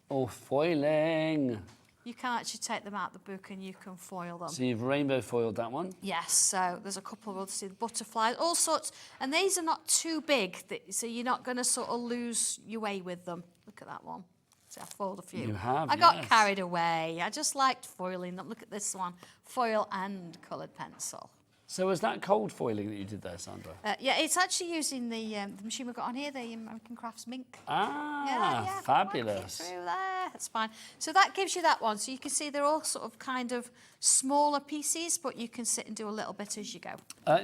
Oh, foiling. you can actually take them out of the book and you can foil them. So you've rainbow foiled that one? Yes, so there's a couple of others, see the butterflies, all sorts, and these are not too big, so you're not going to sort of lose your way with them. Look at that one. See, I foiled a few. You have, I got yes. carried away. I just liked foiling them. Look at this one, foil and coloured pencil. So was that cold foiling that you did there, Sandra? Yeah, it's actually using the machine we've got on here, the American Crafts Mink. Ah, fabulous. Through there, that's fine. So that gives you that one. So you can see they're all sort of kind of smaller pieces, but you can sit and do a little bit as you go.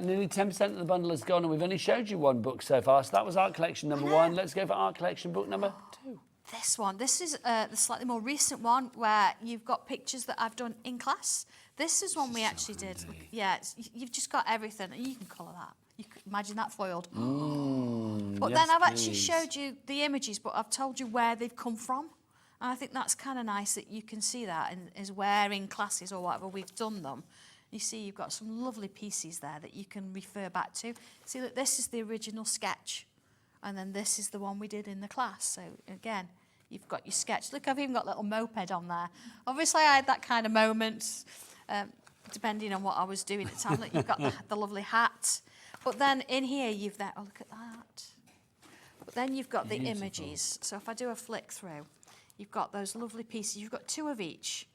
Nearly 10% of the bundle has gone, and we've only showed you one book so far. So that was art collection number 1. Let's go for art collection book number 2. This is the slightly more recent one where you've got pictures that I've done in class. This is one we actually did. Yeah, you've just got everything, and you can colour that. You can imagine that foiled. But yes, then I've actually please. showed you the images, but I've told you where they've come from. And I think that's kind of nice that you can see that, and is where in classes or whatever we've done them. You see you've got some lovely pieces there that you can refer back to. See, look, this is the original sketch, and then this is the one we did in the class. So again, you've got your sketch. Look, I've even got a little moped on there. Obviously, I had that kind of moment, depending on what I was doing at the time. Look, you've got the lovely hat. But then in here, you've there, oh, look at that. But then you've got the images. So if I do a flick through, you've got those lovely pieces. You've got 2 of each.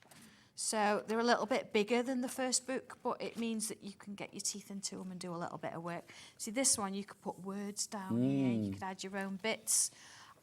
So they're a little bit bigger than the first book, but it means that you can get your teeth into them and do a little bit of work. See, this one, you could put words down here. You could add your own bits.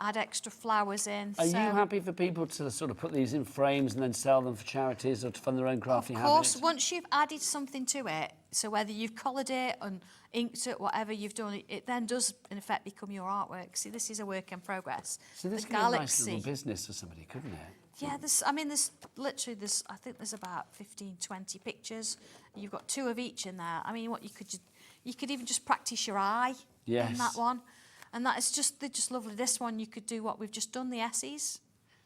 Add extra flowers in. Are you happy for people to sort of put these in frames and then sell them for charities or to fund their own crafting habits? Of course, once you've added something to it, so whether you've coloured it and inked it, whatever you've done, it then does, in effect, become your artwork. See, this is a work in progress. So this the could be a nice galaxy. little business for somebody, couldn't it? Yeah, I think there's about 15, 20 pictures. You've got 2 of each in there. I mean, you could even just practice your eye in that one. And that is they're just lovely. This one, you could do what we've just done, the S's.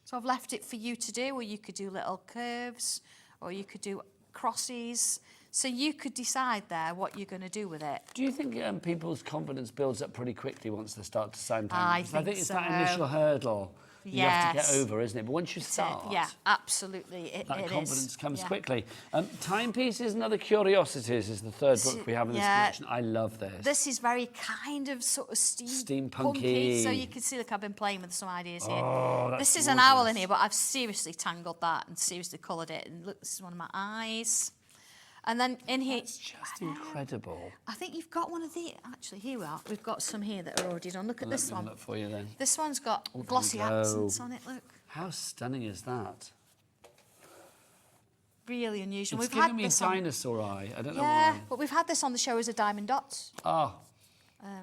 So I've left it for you to do, or you could do little curves, or you could do crosses. So you could decide there what you're going to do with it. Do you think people's confidence builds up pretty quickly once they start to sound I think it's so. that initial hurdle you have to get Yes. over, isn't it? But once you start, Yeah, absolutely. that confidence comes Yeah. quickly. Timepieces and Other Curiosities is the third book we have in this collection. I love this. This is very kind of sort of Steampunky. So you can see, look, I've been playing with some ideas here. Oh, that's This is an owl in here, but I've seriously tangled that and seriously coloured it. And look, this is one of my eyes. And then in here, It's just incredible. I think you've got one of the. Actually, here we are. We've got some here that are already done. Look at this Let me one. look for you then. This one's got there glossy you go. accents on it. Look, How stunning is that? really unusual. It's We've had giving me this on, dinosaur eye. I don't know yeah, why. but we've had this on the show as a diamond dots. Oh,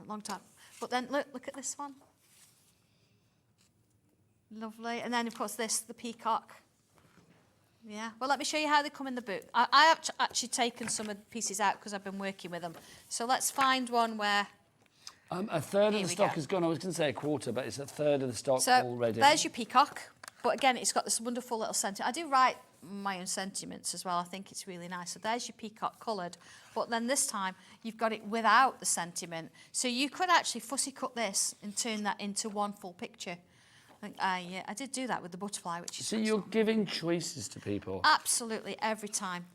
Long time. But then look at this one. Lovely. And then of course the peacock. Yeah. Well, let me show you how they come in the book. I have actually taken some of the pieces out because I've been working with them. So let's find one where. a third of Here the we stock go. has gone. I was going to say a quarter, but it's a third of the stock So already. there's your peacock. But again, it's got this wonderful little sentiment. I do write my own sentiments as well. I think it's really nice. So there's your peacock coloured. But then this time, you've got it without the sentiment. So you could actually fussy cut this and turn that into one full picture. I did do that with the butterfly, which is So you're giving choices to people. absolutely every time.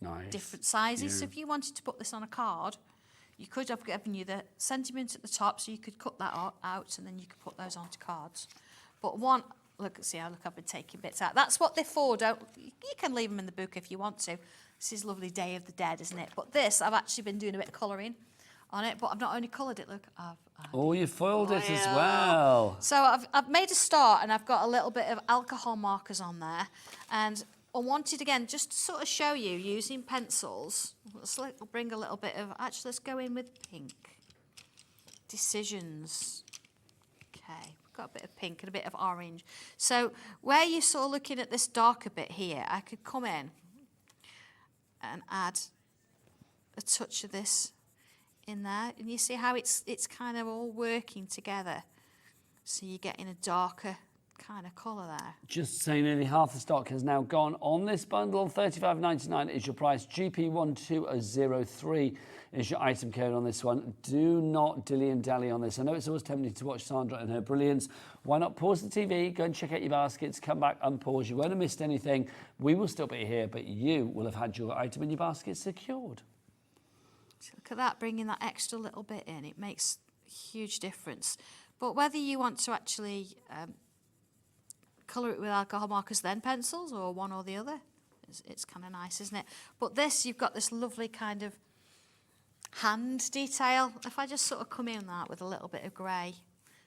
Nice. Different sizes. Yeah. So if you wanted to put this on a card, you could have given you the sentiment at the top, so you could cut that out and then you could put those onto cards. But one look, see how, look, I've been taking bits out. That's what they're for. You can leave them in the book if you want to. This is lovely Day of the Dead, isn't it? But this, I've actually been doing a bit of colouring on it, but I've not only coloured it, look, You foiled it as well. So I've made a start, and I've got a little bit of alcohol markers on there, and I wanted, again, just to sort of show you, using pencils, let's bring a little bit of, actually, let's go in with pink. Decisions. Okay, got a bit of pink and a bit of orange. So where you're sort of looking at this darker bit here, I could come in and add a touch of this in there, and you see how it's kind of all working together, so you're getting a darker kind of colour there. Just saying, nearly half the stock has now gone on this bundle. $35.99 is your price. GP12003 is your item code on this one. Do not dilly and dally on this. I know it's always tempting to watch Sandra and her brilliance. Why not pause the TV, go and check out your baskets, come back, unpause. You won't have missed anything. We will still be here, but you will have had your item in your basket secured. So look at that, bringing that extra little bit in. It makes a huge difference. But whether you want to actually colour it with alcohol markers, then pencils, or one or the other, it's kind of nice, isn't it? But this, you've got this lovely kind of hand detail. If I just sort of come in that with a little bit of grey.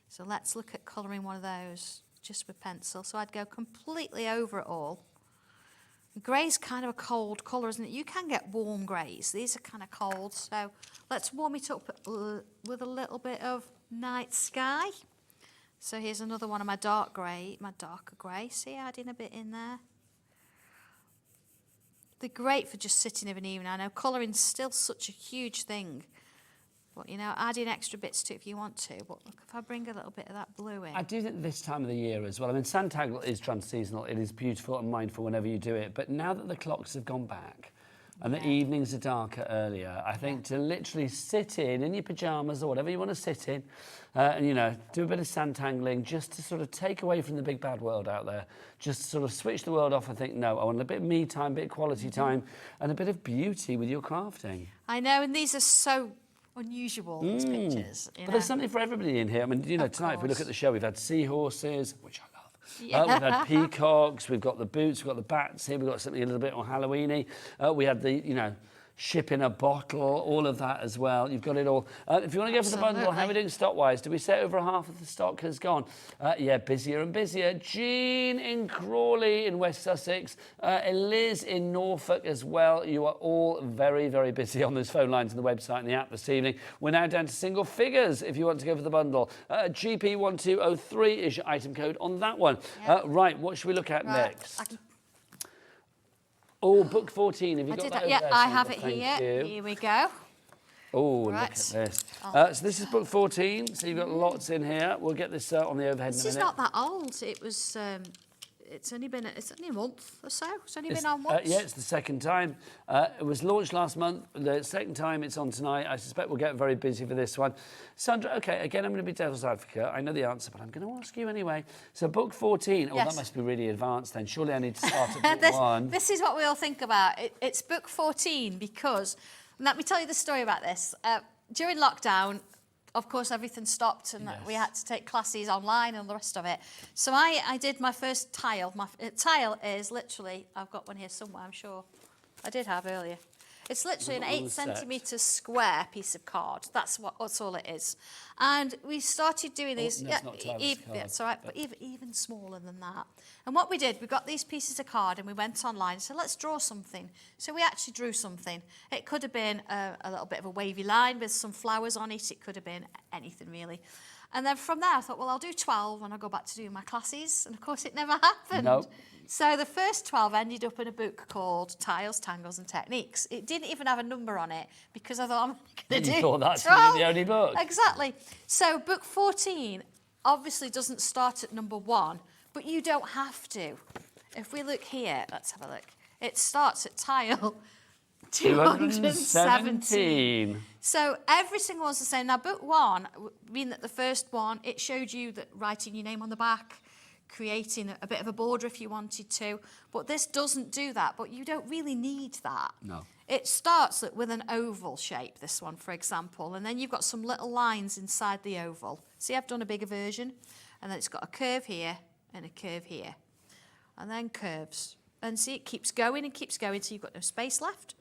So let's look at colouring one of those just with pencil. So I'd go completely over it all. Grey's kind of a cold colour, isn't it? You can get warm greys. These are kind of cold. So let's warm it up with a little bit of night sky. So here's another one of my darker grey. See, adding a bit in there. They're great for just sitting of an evening. I know colouring's still such a huge thing. But, you know, adding extra bits to it if you want to. But look, if I bring a little bit of that blue in. I do think this time of the year as well. I mean, Sanntangle is trans-seasonal. It is beautiful and mindful whenever you do it. But now that the clocks have gone back and the evenings are darker earlier, I think to literally sit in your pyjamas or whatever you want to sit in and, you know, do a bit of Sanntangling just to sort of take away from the big bad world out there. Just to sort of switch the world off and think, no, I want a bit of me time, a bit of quality time and a bit of beauty with your crafting. I know, and these are so unusual, these pictures. But there's something for everybody in here. I mean, you know, tonight if we look at the show, we've had seahorses, which I love. We've had peacocks, we've got the boots, we've got the bats here, we've got something a little bit more Halloween-y. We had the, you know, ship in a bottle, all of that as well. You've got it all. If you want to go for the bundle, how are we doing stock-wise? Do we say over half of the stock has gone? Yeah, busier and busier. Jean in Crawley in West Sussex. Eliz in Norfolk as well. You are all very, very busy on those phone lines and the website and the app this evening. We're now down to single figures if you want to go for the bundle. GP1203 is your item code on that one. Yep. Right, what should we look at next? Oh, book 14. Have you got that over there? I have it here. Here we go. Oh, look at this. So this is book 14. So you've got lots in here. We'll get this on the overhead in a minute. This is not that old. It was. It's only a month or so. It's only been on once. Yeah, it's the second time. It was launched last month. The second time it's on tonight. I suspect we'll get very busy for this one. Sandra, okay, again, I'm going to be devil's advocate. I know the answer, but I'm going to ask you anyway. So book 14. Oh, that must be really advanced then. Surely I need to start at book 1. This is what we all think about. It's book 14 because, let me tell you the story about this. During lockdown, of course, everything stopped and we had to take classes online and the rest of it. So I did my first tile. My tile is literally, I've got one here somewhere, I'm sure. I did have earlier. It's literally an 8 centimetre square piece of card. That's all it is. And we started doing these. That's not tiles, it's all right, but even smaller than that. And what we did, we got these pieces of card and we went online and said, let's draw something. So we actually drew something. It could have been a little bit of a wavy line with some flowers on it. It could have been anything really. And then from there, I thought, well, I'll do 12 when I go back to doing my classes. And of course, it never happened. Nope. So the first 12 ended up in a book called Tiles, Tangles and Techniques. It didn't even have a number on it because I thought I'm going to do 12. You thought that's going to be the only book. Exactly. So book 14 obviously doesn't start at number 1, but you don't have to. If we look here, let's have a look. It starts at tile 217. So every single one's the same. Now, book 1, being that the first one, it showed you that writing your name on the back, creating a bit of a border if you wanted to. But this doesn't do that, but you don't really need that. No. It starts with an oval shape, this one, for example, and then you've got some little lines inside the oval. See, I've done a bigger version, and then it's got a curve here, and a curve here. And then curves. And see, it keeps going and keeps going, so you've got no space left.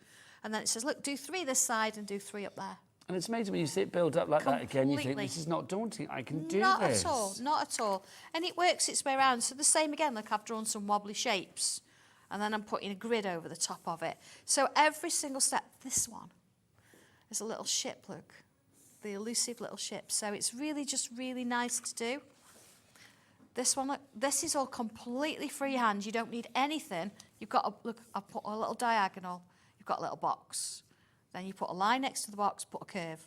And then it says, look, do 3 this side and do 3 up there. And it's amazing when you see it build up like that again, you think, Completely. this is not daunting, I can do Not this. at all, not at all. And it works its way around. So the same again, like I've drawn some wobbly shapes, and then I'm putting a grid over the top of it. So every single step, this one is a little ship, look. The elusive little ship. So it's really just really nice to do. This one, look, this is all completely freehand. You don't need anything. You've got, look, I've put a little diagonal. You've got a little box. Then you put a line next to the box, put a curve.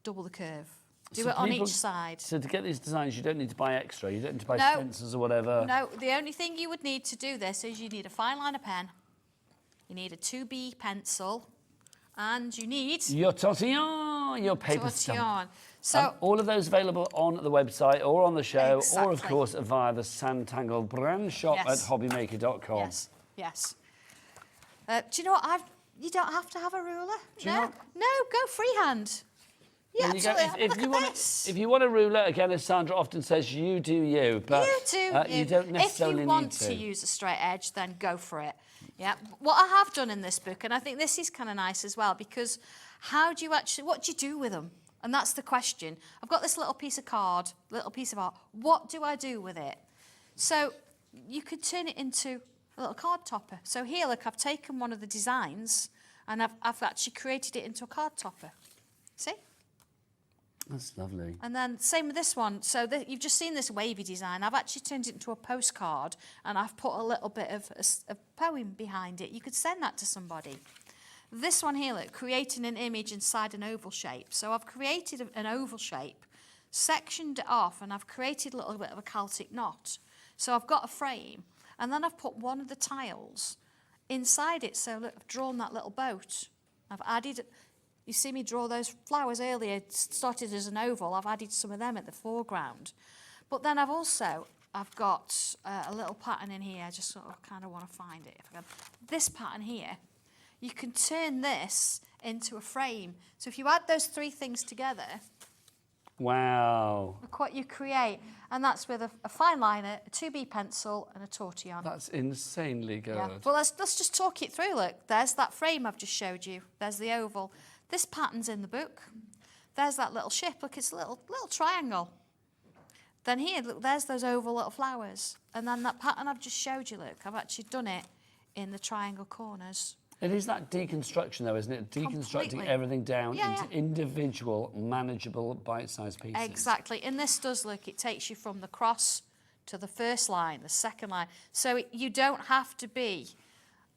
Double the curve. Do So it on people- each side. So to get these designs, you don't need to buy extra. You don't need to buy No. stencils or whatever. No, the only thing you would need to do this is you need a fine liner pen, you need a 2B pencil, and you need Your tortillon, your paper stamp. tortillon. So All of those available on the website or on the show, or of Exactly. course via the Sanntangle brand shop Yes. at hobbymaker.com. yes, yes. Do you know what? You don't have to have a ruler. you No, not? no, go freehand. Yeah, There you go. absolutely. If Look you at want, this. if you want a ruler, again, as Sandra often says, you do you. But you do. you don't necessarily If you want need to use a straight edge, then go for it. Yeah. What I have done in this book, and I think this is kind of nice as well, because what do you do with them? And that's the question. I've got this little piece of card, little piece of art. What do I do with it? So you could turn it into a little card topper. So here, look, I've taken one of the designs and I've actually created it into a card topper. See? That's lovely. And then same with this one. So you've just seen this wavy design. I've actually turned it into a postcard and I've put a little bit of a poem behind it. You could send that to somebody. This one here, look, creating an image inside an oval shape. So I've created an oval shape, sectioned it off, and I've created a little bit of a Celtic knot. So I've got a frame, and then I've put one of the tiles inside it. So look, I've drawn that little boat. I've added, you see me draw those flowers earlier, it started as an oval. I've added some of them at the foreground. But then I've got a little pattern in here. I just sort of kind of want to find it. If I can. This pattern here, you can turn this into a frame. So if you add those 3 things together, Wow. look what you create. And that's with a fine liner, a 2B pencil, and a tortillon. That's insanely good. Yeah. Well, let's just talk it through. Look, there's that frame I've just showed you. There's the oval. This pattern's in the book. There's that little ship. Look, it's a little triangle. Then here, look, there's those oval little flowers. And then that pattern I've just showed you, look, I've actually done it in the triangle corners. It is that deconstruction, though, isn't it? Deconstructing Completely. everything down Yeah, into individual, manageable, bite-sized pieces. Exactly. And this does, look, it takes you from the cross to the first line, the second line. So you don't have to be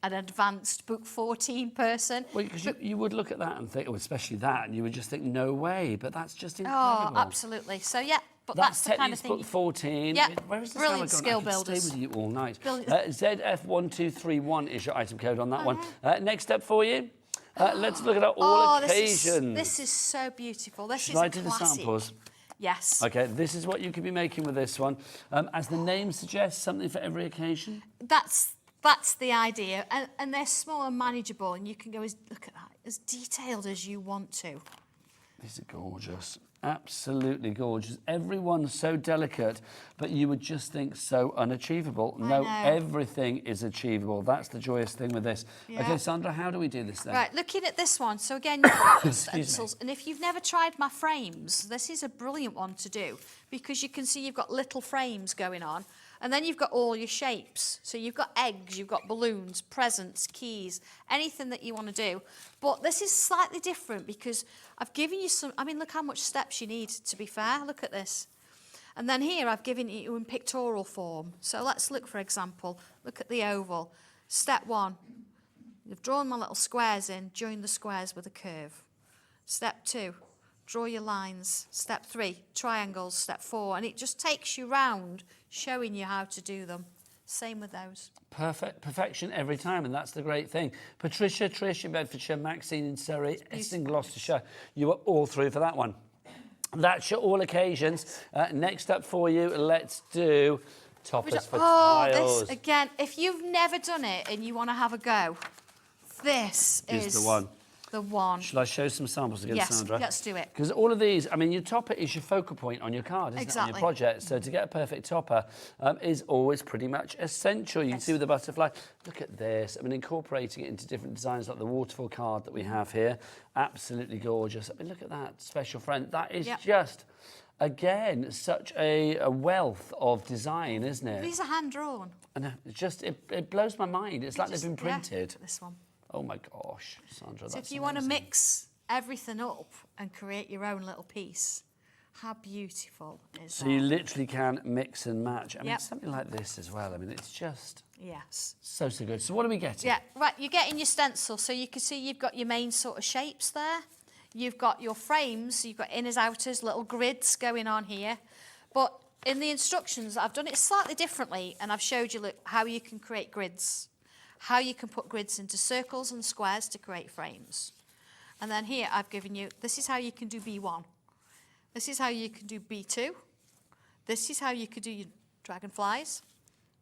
an advanced book 14 person. Well, because you would look at that and think, oh, especially that, and you would just think, no way, but that's just incredible. Oh, absolutely. So, yeah, but that's the kind of thing. book 14. Yeah, Where is this brilliant hammer skill gone? I could builders. stay with you all night. Brilliant. ZF1231 is your item code on that one. Next up for you, let's look at our all occasions. This is so beautiful. This Should is I a do the classic. samples? Yes. Okay, this is what you could be making with this one. As the name suggests, something for every occasion. That's the idea, and they're small and manageable, and you can go look at that, as detailed as you want to. These are gorgeous. Absolutely gorgeous. Everyone's so delicate, but you would just think so unachievable. No, everything is achievable. That's the joyous thing with this. Yeah. Okay, Sandra, how do we do this then? Right, looking at this one, so again, you've got the stencils, and if you've never tried my frames, this is a brilliant one to do, because you can see you've got little frames going on, and then you've got all your shapes. So you've got eggs, you've got balloons, presents, keys, anything that you want to do. But this is slightly different because I've given you some, I mean, look how much steps you need, to be fair. Look at this. And then here I've given you in pictorial form. So let's look, for example, look at the oval. Step 1, you've drawn my little squares in, join the squares with a curve. Step 2, draw your lines. Step 3, triangles. Step 4, and it just takes you round, showing you how to do them. Same with those. Perfection every time, and that's the great thing. Patricia, Trish in Bedfordshire, Maxine in Surrey, S in Gloucestershire. You were all through for that one. That's your all occasions. Next up for you, let's do toppers for tiles. This, again, if you've never done it and you want to have a go, this is the one. the one. Shall I show some samples again, Yes, Sandra? let's do it. Because all of these, I mean, your topper is your focal point on your card, isn't it, on Exactly. your project? So to get a perfect topper is always pretty much essential. You can see with the butterfly, look at this. I mean, incorporating it into different designs like the waterfall card that we have here. Absolutely gorgeous. I mean, look at that, special friend. That is just, again, such a wealth of design, isn't it? These are hand-drawn. And it's just, it blows my mind. It's like they've been printed. This one. Oh my gosh, Sandra, So that's if you want to amazing. mix everything up and create your own little piece, how beautiful is So that? you literally can mix and match. I mean, Yep. something like this as well. I mean, it's just Yes. so good. So what are we getting? Yeah, right, you're getting your stencil. So you can see you've got your main sort of shapes there. You've got your frames, you've got inners, outers, little grids going on here. But in the instructions, I've done it slightly differently, and I've showed you how you can create grids, how you can put grids into circles and squares to create frames. And then here I've given you, this is how you can do B1. This is how you can do B2. This is how you could do your dragonflies.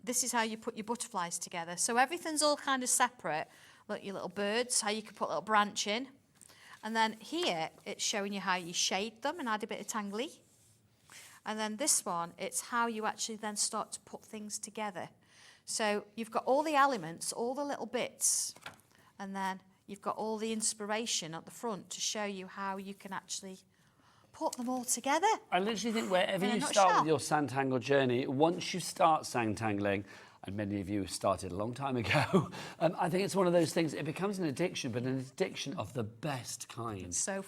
This is how you put your butterflies together. So everything's all kind of separate. Look, your little birds, how you can put a little branch in. And then here, it's showing you how you shade them and add a bit of tangly. And then this one, it's how you actually then start to put things together. So you've got all the elements, all the little bits, and then you've got all the inspiration at the front to show you how you can actually put them all together. I literally think wherever In a you start nutshell. with your Sanntangle journey, once you start Sanntangling, and many of you started a long time ago, I think it's one of those things, it becomes an addiction, but an addiction of the best kind. So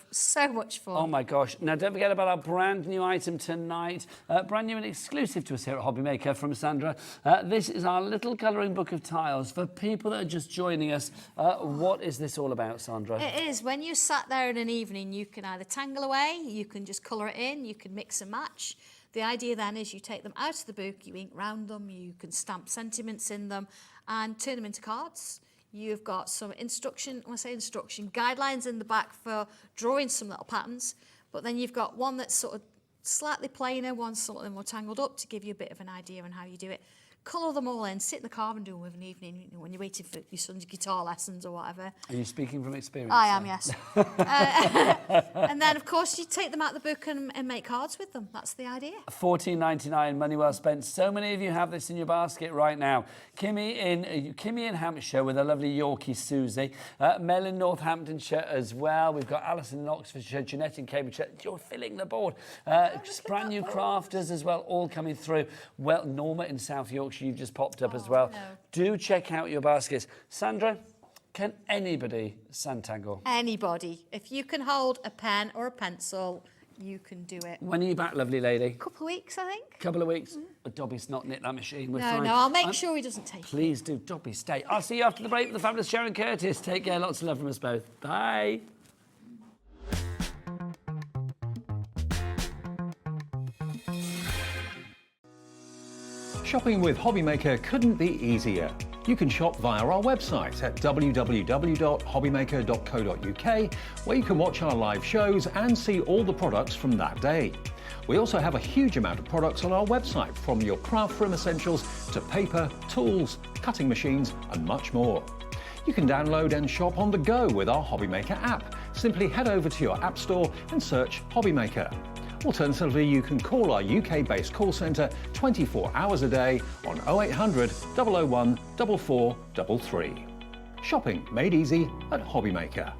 much fun. Oh my gosh. Now don't forget about our brand new item tonight, brand new and exclusive to us here at HobbyMaker from Sandra. This is our little colouring book of tiles. For people that are just joining us, what is this all about, Sandra? It is. When you sat there in an evening, you can either tangle away, you can just colour it in, you can mix and match. The idea then is you take them out of the book, you ink round them, you can stamp sentiments in them and turn them into cards. You've got some instruction, when I say instruction, guidelines in the back for drawing some little patterns, but then you've got one that's sort of slightly plainer, one slightly more tangled up to give you a bit of an idea on how you do it. Colour them all in, sit in the car and do them with an evening, you know, when you're waiting for your son's guitar lessons or whatever. Are you speaking from experience? I am, yes. And then, of course, you take them out of the book and make cards with them. That's the idea. $14.99, money well spent. So many of you have this in your basket right now. Kimmy in Hampshire with a lovely Yorkie Susie. Mel in Northamptonshire as well. We've got Alison in Oxfordshire, Jeanette in Cambridgeshire. You're filling the board. Just brand new crafters as well, all coming through. Well, Norma in South Yorkshire, you've just popped up as well. No. Do check out your baskets. Sandra, can anybody Sanntangle? Anybody. If you can hold a pen or a pencil, you can do it. When are you back, lovely lady? Couple of weeks, I think. Couple of weeks. But Dobby's not knit that machine. We're No, fine. no, I'll make sure he doesn't take it. Please do, Dobby, stay. I'll see you after the break with the fabulous Sharon Curtis. Take care, lots of love from us both. Bye. Shopping with HobbyMaker couldn't be easier. You can shop via our website at www.hobbymaker.co.uk, where you can watch our live shows and see all the products from that day. We also have a huge amount of products on our website, from your craft room essentials to paper, tools, cutting machines and much more. You can download and shop on the go with our HobbyMaker app. Simply head over to your app store and search HobbyMaker. Alternatively, you can call our UK-based call centre 24 hours a day on 0800 001 4433. Shopping made easy at HobbyMaker.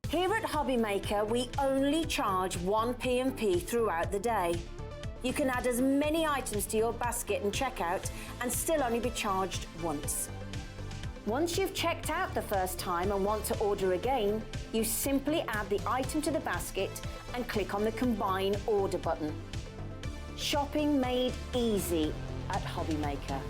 Here at HobbyMaker, we only charge 1 P&P throughout the day. You can add as many items to your basket and checkout and still only be charged once. Once you've checked out the first time and want to order again, you simply add the item to the basket and click on the Combine Order button. Shopping made easy at HobbyMaker.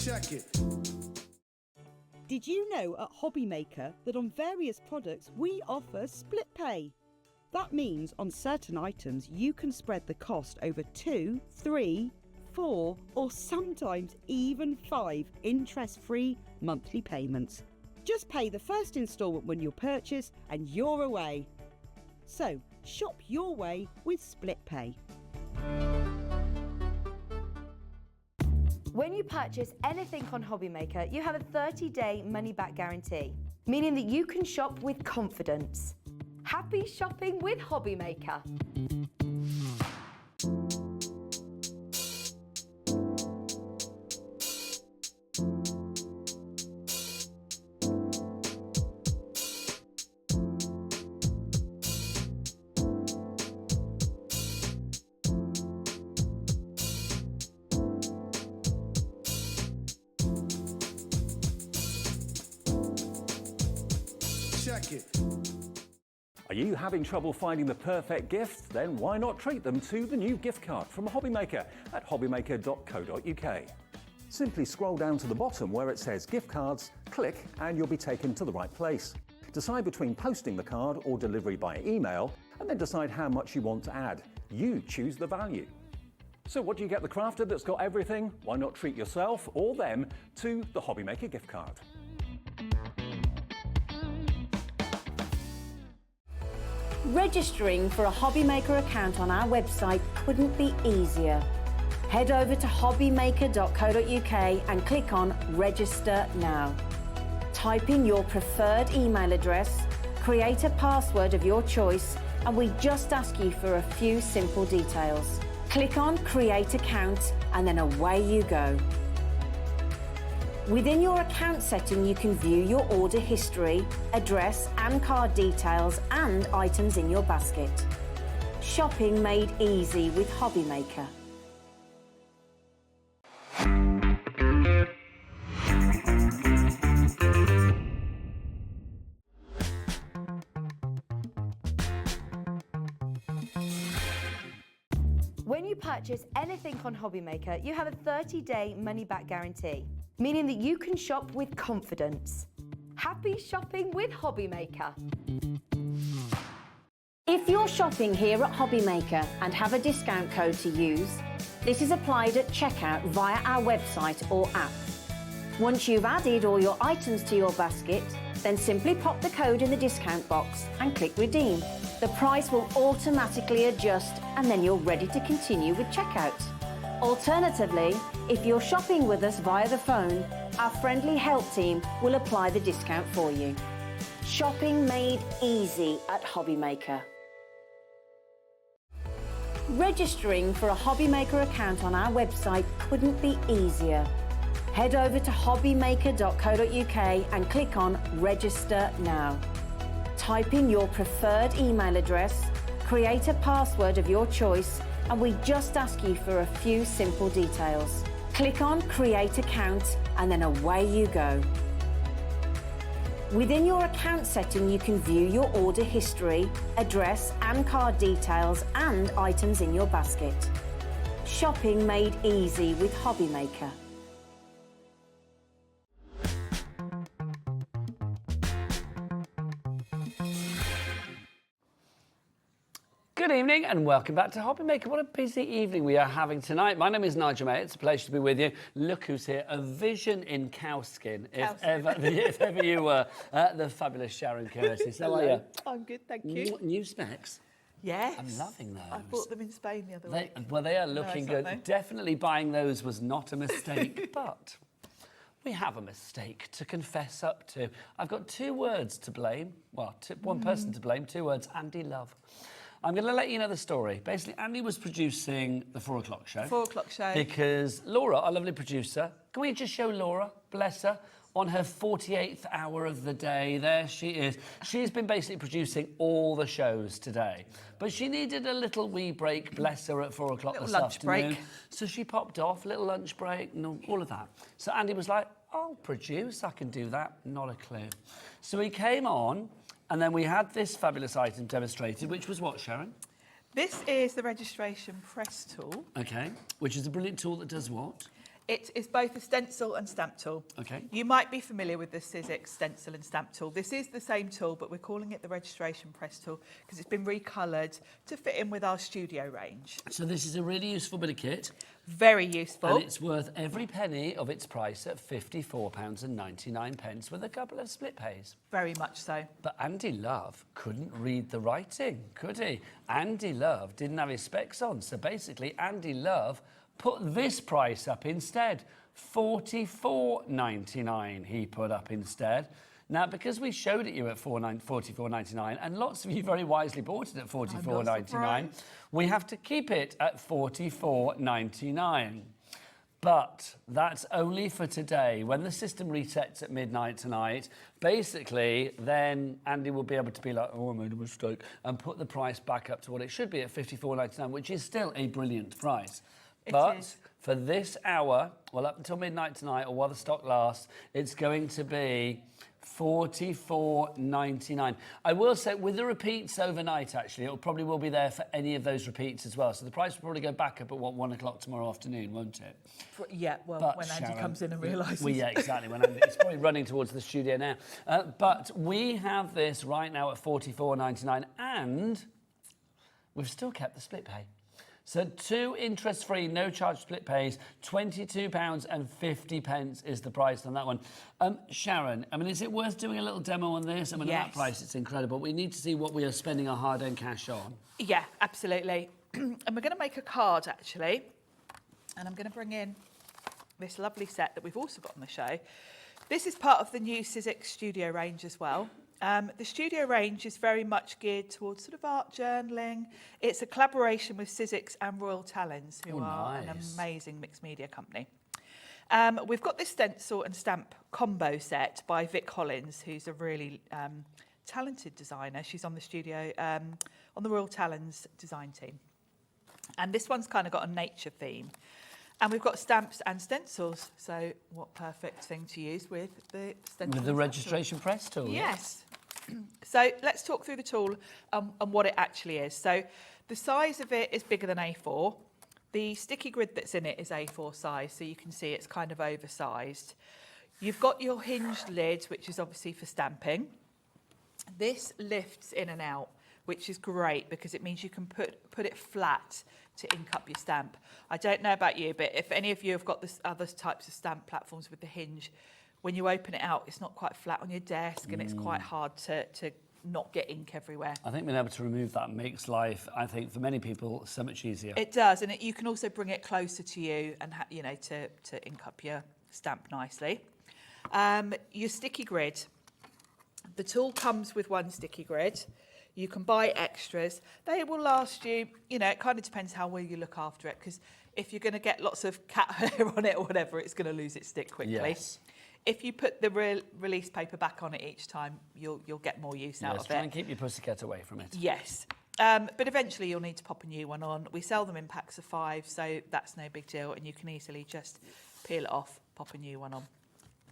Check it. Did you know at HobbyMaker that on various products we offer split pay? That means on certain items you can spread the cost over 2, 3, 4 or sometimes even 5 interest-free monthly payments. Just pay the first instalment when you purchase and you're away. So shop your way with split pay. When you purchase anything on HobbyMaker, you have a 30-day money-back guarantee, meaning that you can shop with confidence. Happy shopping with HobbyMaker. Check it. Are you having trouble finding the perfect gift? Then why not treat them to the new gift card from HobbyMaker at hobbymaker.co.uk. Simply scroll down to the bottom where it says gift cards, click and you'll be taken to the right place. Decide between posting the card or delivery by email and then decide how much you want to add. You choose the value. So what do you get the crafter that's got everything? Why not treat yourself or them to the HobbyMaker gift card? Registering for a HobbyMaker account on our website couldn't be easier. Head over to hobbymaker.co.uk and click on Register Now. Type in your preferred email address, create a password of your choice, and we just ask you for a few simple details. Click on Create Account and then away you go. Within your account setting, you can view your order history, address and card details and items in your basket. Shopping made easy with HobbyMaker. When you purchase anything on HobbyMaker, you have a 30-day money-back guarantee, meaning that you can shop with confidence. Happy shopping with HobbyMaker. If you're shopping here at HobbyMaker and have a discount code to use, this is applied at checkout via our website or app. Once you've added all your items to your basket, then simply pop the code in the discount box and click Redeem. The price will automatically adjust and then you're ready to continue with checkout. Alternatively, if you're shopping with us via the phone, our friendly help team will apply the discount for you. Shopping made easy at HobbyMaker. Registering for a HobbyMaker account on our website couldn't be easier. Head over to hobbymaker.co.uk and click on Register Now. Type in your preferred email address, create a password of your choice, and we just ask you for a few simple details. Click on Create Account and then away you go. Within your account setting, you can view your order history, address and card details and items in your basket. Shopping made easy with HobbyMaker. Good evening and welcome back to HobbyMaker. What a busy evening we are having tonight. My name is Nigel May. It's a pleasure to be with you. Look who's here, a vision in cowskin, if ever you were the fabulous Sharon Curtis. How are you? I'm good, thank you. New specs? Yes. I'm loving those. I bought them in Spain the other week. Well, they are looking good. Aren't they? Definitely buying those was not a mistake, but we have a mistake to confess up to. I've got two words to blame. Well, one person to blame, two words, Andy Love. I'm going to let you know the story. Basically, Andy was producing the 4 o'clock show. 4 o'clock show. Because Laura, our lovely producer, can we just show Laura, bless her, on her 48th hour of the day? There she is. She's been basically producing all the shows today. But she needed a little wee break, bless her, at 4 o'clock this lunch afternoon. break. So she popped off, little lunch break, and all of that. So Andy was like, I'll produce, I can do that. Not a clue. So he came on, and then we had this fabulous item demonstrated, which was what, Sharon? This is the registration press tool. Okay, which is a brilliant tool that does what? It is both a stencil and stamp tool. Okay. You might be familiar with the Sizzix stencil and stamp tool. This is the same tool, but we're calling it the registration press tool because it's been recoloured to fit in with our studio range. So this is a really useful bit of kit. Very useful. And it's worth every penny of its price at £54.99 with a couple of split pays. Very much so. But Andy Love couldn't read the writing, could he? Andy Love didn't have his specs on, so basically Andy Love put this price up instead. $44.99 he put up instead. Now, because we showed it you at $44.99, and lots of you very wisely bought it at $44.99, we have to keep it at $44.99. But that's only for today. When the system resets at midnight tonight, basically, then Andy will be able to be like, oh, I made a mistake, and put the price back up to what it should be at $54.99, which is still a brilliant price. But for this hour, well, up until midnight tonight, or while the stock lasts, it's going to be $44.99. I will say, with the repeats overnight, actually, it probably will be there for any of those repeats as well. So the price will probably go back up at 1 o'clock tomorrow afternoon, won't it? Yeah, well, but when Andy Sharon, comes in and realises. Well, yeah, exactly. When Andy, it's probably running towards the studio now. But we have this right now at $44.99, and we've still kept the split pay. So 2 interest-free, no-charge split pays, £22.50 is the price on that one. Sharon, I mean, is it worth doing a little demo on this? I mean, at that price, it's incredible. We need to see what we are spending our hard-earned cash on. Yeah, absolutely. And we're going to make a card, actually. And I'm going to bring in this lovely set that we've also got on the show. This is part of the new Sizzix Studio range as well. The studio range is very much geared towards sort of art journaling. It's a collaboration with Sizzix and Royal Talens, who are an amazing mixed media company. We've got this stencil and stamp combo set by Vic Collins, who's a really talented designer. She's on the studio, on the Royal Talens design team. And this one's kind of got a nature theme. And we've got stamps and stencils, so what perfect thing to use with the stencil. With the registration press tool. Yes. So let's talk through the tool and what it actually is. So the size of it is bigger than A4. The sticky grid that's in it is A4 size, so you can see it's kind of oversized. You've got your hinged lid, which is obviously for stamping. This lifts in and out, which is great because it means you can put it flat to ink up your stamp. I don't know about you, but if any of you have got this other types of stamp platforms with the hinge, when you open it out, it's not quite flat on your desk and it's quite hard to not get ink everywhere. I think being able to remove that makes life, I think, for many people, so much easier. It does, and you can also bring it closer to you and to ink up your stamp nicely. Your sticky grid. The tool comes with one sticky grid. You can buy extras. They will last you, it kind of depends how well you look after it, because if you're going to get lots of cat hair on it or whatever, it's going to lose its stick quickly. Yes. If you put the release paper back on it each time, you'll get more use out of it. Try and keep your pussycat away from it. Yes. But eventually you'll need to pop a new one on. We sell them in packs of 5, so that's no big deal, and you can easily just peel it off, pop a new one on.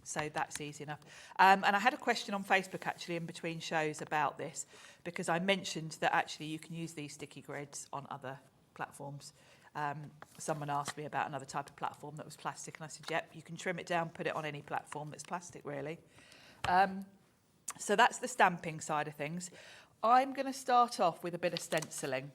So that's easy enough. And I had a question on Facebook, actually, in between shows about this, because I mentioned that actually you can use these sticky grids on other platforms. Someone asked me about another type of platform that was plastic, and I said, yep, you can trim it down, put it on any platform that's plastic, really. So that's the stamping side of things. I'm going to start off with a bit of stenciling,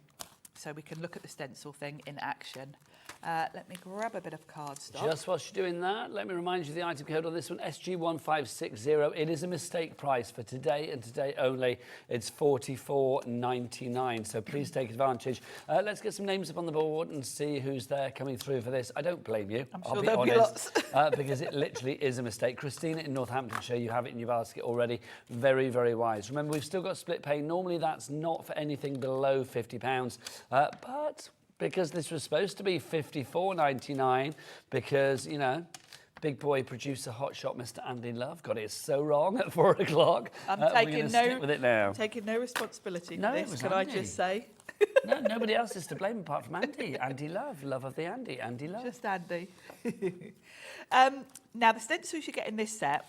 so we can look at the stencil thing in action. Let me grab a bit of cardstock. Just whilst you're doing that, let me remind you the item code on this one, SG1560. It is a mistake price for today and today only. It's $44.99, so please take advantage. Let's get some names up on the board and see who's there coming through for this. I don't blame you, I'm sure I'll be there'll honest, be lots. because it literally is a mistake. Christina in Northamptonshire, you have it in your basket already. Very, very wise. Remember, we've still got split pay. Normally, that's not for anything below £50, but because this was supposed to be $54.99, because, big boy producer hotshot Mr. Andy Love got it so wrong at 4 o'clock. I'm stick with it now. taking no responsibility for No, it this, was can Andy. I just say? No, nobody else is to blame apart from Andy. Andy Love, love of the Andy, Andy Love. Just Andy. Now, the stencils you get in this set,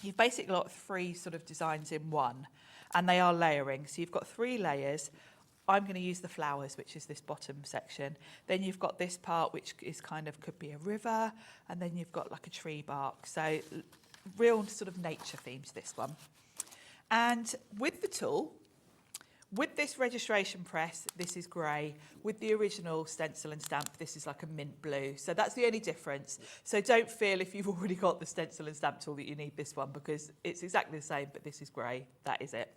you've basically got 3 sort of designs in one, and they are layering. So you've got 3 layers. I'm going to use the flowers, which is this bottom section. Then you've got this part, which is kind of could be a river, and then you've got like a tree bark. So real sort of nature themes, this one. And with the tool, with this registration press, this is grey. With the original stencil and stamp, this is like a mint blue. So that's the only difference. So don't feel if you've already got the stencil and stamp tool that you need this one, because it's exactly the same, but this is grey. That is it.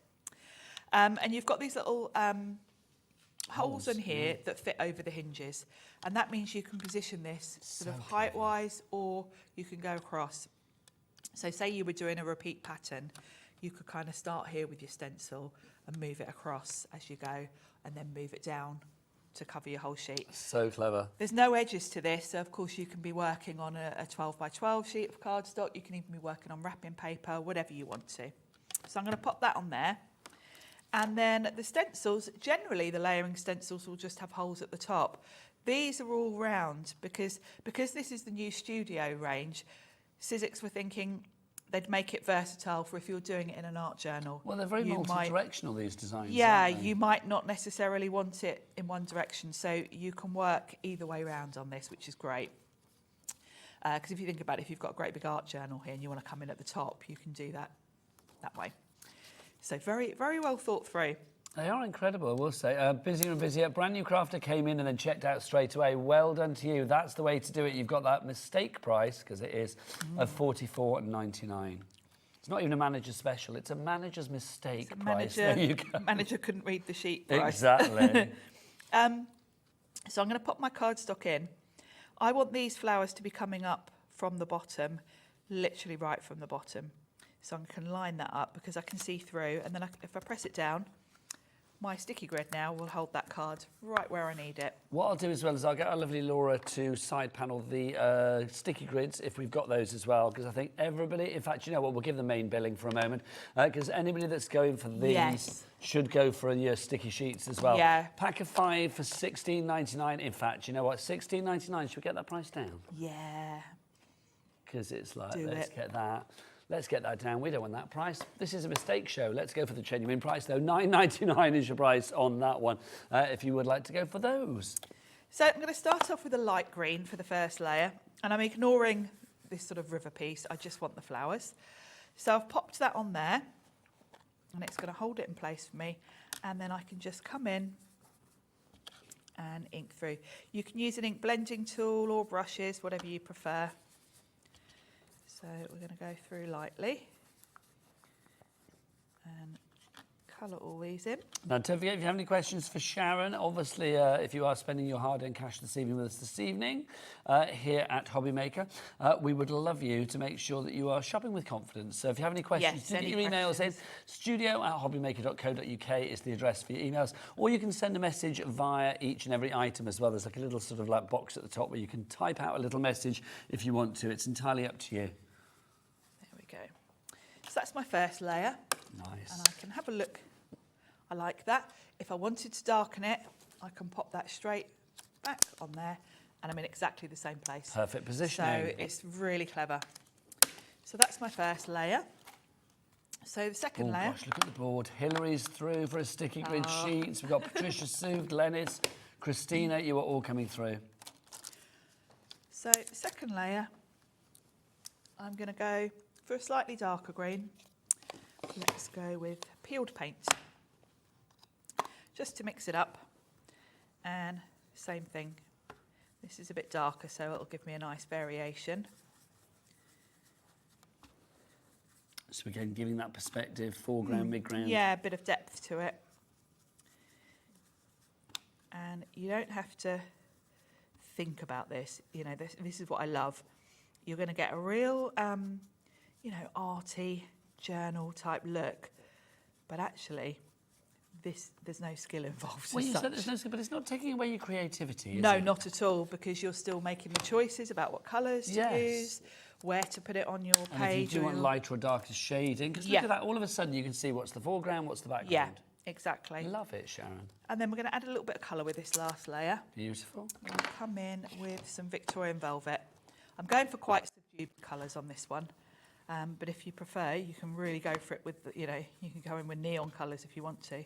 And you've got these little holes in here that fit over the hinges. And that means you can position this sort of height-wise, or you can go across. So say you were doing a repeat pattern, you could kind of start here with your stencil and move it across as you go, and then move it down to cover your whole sheet. So clever. There's no edges to this, so of course you can be working on a 12 by 12 sheet of cardstock. You can even be working on wrapping paper, whatever you want to. So I'm going to pop that on there. And then the stencils, generally the layering stencils will just have holes at the top. These are all round because this is the new studio range. Sizzix were thinking they'd make it versatile for if you're doing it in an art journal. Well, they're very multi-directional, these designs. Yeah, aren't they? you might not necessarily want it in one direction, so you can work either way round on this, which is great. Because if you think about it, if you've got a great big art journal here and you want to come in at the top, you can do that way. So very, very well thought through. They are incredible, I will say. Busier and busier. Brand new crafter came in and then checked out straight away. Well done to you. That's the way to do it. You've got that mistake price, because it is, of $44.99. It's not even a manager's special. It's a manager's mistake price. There you go. Manager couldn't read the sheet price. Exactly. So I'm going to pop my cardstock in. I want these flowers to be coming up from the bottom, literally right from the bottom. So I can line that up because I can see through, and then if I press it down, my sticky grid now will hold that card right where I need it. What I'll do as well is I'll get our lovely Laura to side panel the sticky grids if we've got those as well, because I think everybody, in fact, you know what, we'll give the main billing for a moment, because anybody that's going for these should go for your sticky sheets as well. Yeah. Pack of 5 for $16.99. In fact, you know what, $16.99, should we get that price down? Yeah. Because it's like, Do let's it. get that. Let's get that down. We don't want that price. This is a mistake show. Let's go for the genuine price, though. $9.99 is your price on that one, if you would like to go for those. So I'm going to start off with a light green for the first layer, and I'm ignoring this sort of river piece. I just want the flowers. So I've popped that on there, and it's going to hold it in place for me, and then I can just come in and ink through. You can use an ink blending tool or brushes, whatever you prefer. So we're going to go through lightly and colour all these in. Now, don't forget, if you have any questions for Sharon, obviously, if you are spending your hard-earned cash this evening with us this evening here at HobbyMaker, we would love you to make sure that you are shopping with confidence. So if you have any questions, do get your emails in. studio@hobbymaker.co.uk is the address for your emails. Or you can send a message via each and every item as well. There's like a little sort of like box at the top where you can type out a little message if you want to. It's entirely up to you. There we go. So that's my first layer. Nice. And I can have a look. I like that. If I wanted to darken it, I can pop that straight back on there, and I'm in exactly the same place. Perfect positioning. So it's really clever. So that's my first layer. So the second layer. Gosh, look at the board. Hillary's through for a sticky grid sheets. We've got Patricia, Sue, Glenys, Christina. You are all coming through. So the second layer, I'm going to go for a slightly darker green. Let's go with peeled paint, just to mix it up. And same thing. This is a bit darker, so it'll give me a nice variation. So again, giving that perspective, foreground, midground. Yeah, a bit of depth to it. And you don't have to think about this. You know, this is what I love. You're going to get a real, you know, arty journal type look, but actually there's no skill involved. Well, as you such. said there's no skill, but it's not taking away your creativity, is No, it? not at all, because you're still making the choices about what colours to use, where to put it on your And page. if you do want lighter or darker shading, because look at that, all of a sudden you can see what's the foreground, what's the background. Yeah, exactly. Love it, Sharon. And then we're going to add a little bit of colour with this last layer. Beautiful. We'll come in with some Victorian velvet. I'm going for quite subdued colours on this one. But if you prefer, you can really go for it with, you know, you can go in with neon colours if you want to.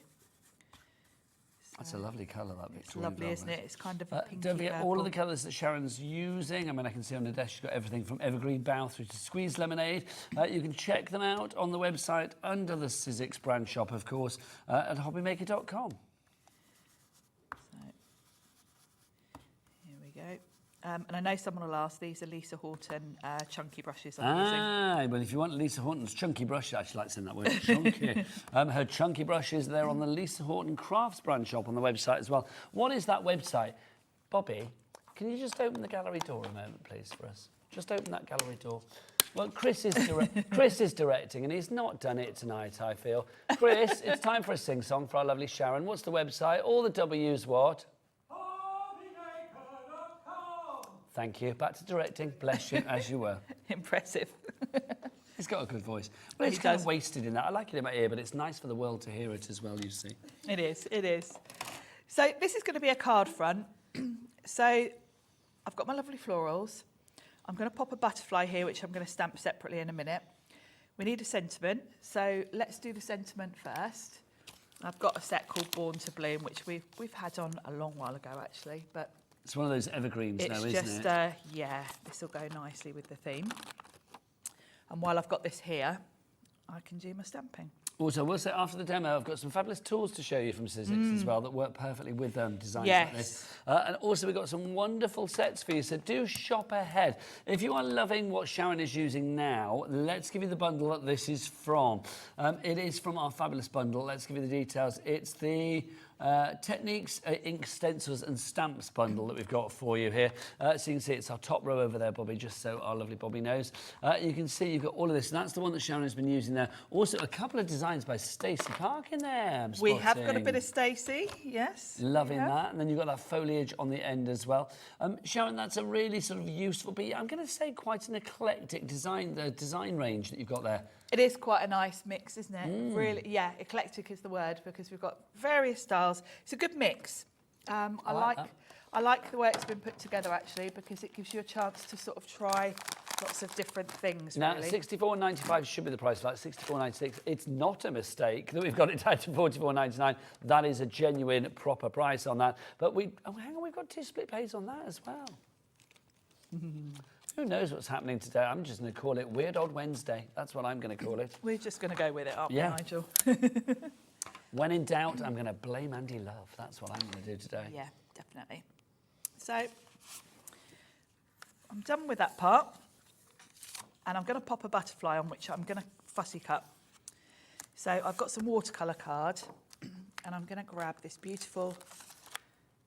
That's a lovely colour, that Victorian It's lovely, velvet. isn't it? It's kind of a pinky Don't forget purple. all of the colours that Sharon's using. I mean, I can see on the desk she's got everything from evergreen bough through to squeezed lemonade. You can check them out on the website under the Sizzix brand shop, of course, at hobbymaker.com. So, here we go. And I know someone will ask, these are Lisa Horton chunky brushes I'm using. Well, if you want Lisa Horton's chunky brush, I actually like saying that word, chunky. Her chunky brushes, they're on the Lisa Horton Crafts brand shop on the website as well. What is that website? Bobby, can you just open the gallery door a moment, please, for us? Just open that gallery door. Well, Chris is directing, and he's not done it tonight, I feel. Chris, it's time for a sing-song for our lovely Sharon. What's the website? All the W's what? Thank you. Back to directing. Bless you, as you were. Impressive. He's got a good voice. Well, it's kind of wasted in that. I like it in my ear, but it's nice for the world to hear it as well, you see. It is, it is. So this is going to be a card front. So I've got my lovely florals. I'm going to pop a butterfly here, which I'm going to stamp separately in a minute. We need a sentiment. So let's do the sentiment first. I've got a set called Born to Bloom, which we've had on a long while ago, actually, but it's one of those evergreens now, isn't it? It's just, yeah, this will go nicely with the theme. And while I've got this here, I can do my stamping. Also, we'll say after the demo, I've got some fabulous tools to show you from Sizzix as well that work perfectly with designs like this. And also, we've got some wonderful sets for you, so do shop ahead. If you are loving what Sharon is using now, let's give you the bundle that this is from. It is from our fabulous bundle. Let's give you the details. It's the Techniques, ink, stencils and stamps bundle that we've got for you here. So you can see it's our top row over there, Bobby, just so our lovely Bobby knows. You can see you've got all of this, and that's the one that Sharon has been using there. Also, a couple of designs by Stacey Park in there. We have got a bit of Stacey, yes. Loving that. And then you've got that foliage on the end as well. Sharon, that's a really sort of useful, but I'm going to say quite an eclectic design range that you've got there. It is quite a nice mix, isn't it? Really, yeah, eclectic is the word, because we've got various styles. It's a good mix. I like the way it's been put together, actually, because it gives you a chance to sort of try lots of different things. Now, really. $64.95 should be the price, like $64.96. It's not a mistake that we've got it down to $44.99. That is a genuine, proper price on that. But hang on, we've got 2 split pays on that as well. Who knows what's happening today? I'm just going to call it Weird Odd Wednesday. That's what I'm going to call it. We're just going to go with it, aren't we, Nigel? When in doubt, I'm going to blame Andy Love. That's what I'm going to do today. Yeah, definitely. So I'm done with that part. And I'm going to pop a butterfly on, which I'm going to fussy cut. So I've got some watercolour card, and I'm going to grab this beautiful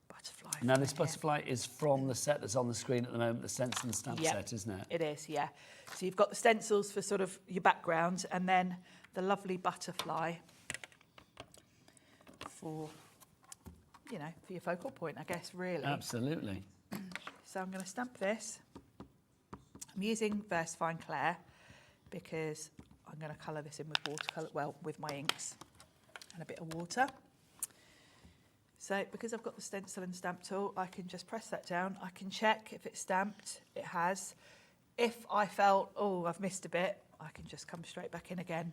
butterfly. Now, this butterfly is from the set that's on the screen at the moment, the stencil and stamp set, isn't it? It is, yeah. So you've got the stencils for sort of your background, and then the lovely butterfly for, you know, for your focal point, I guess, really. Absolutely. So I'm going to stamp this. I'm using Versafine Clair because I'm going to colour this in with watercolour, well, with my inks and a bit of water. So because I've got the stencil and stamp tool, I can just press that down. I can check if it's stamped. It has. If I felt, oh, I've missed a bit, I can just come straight back in again,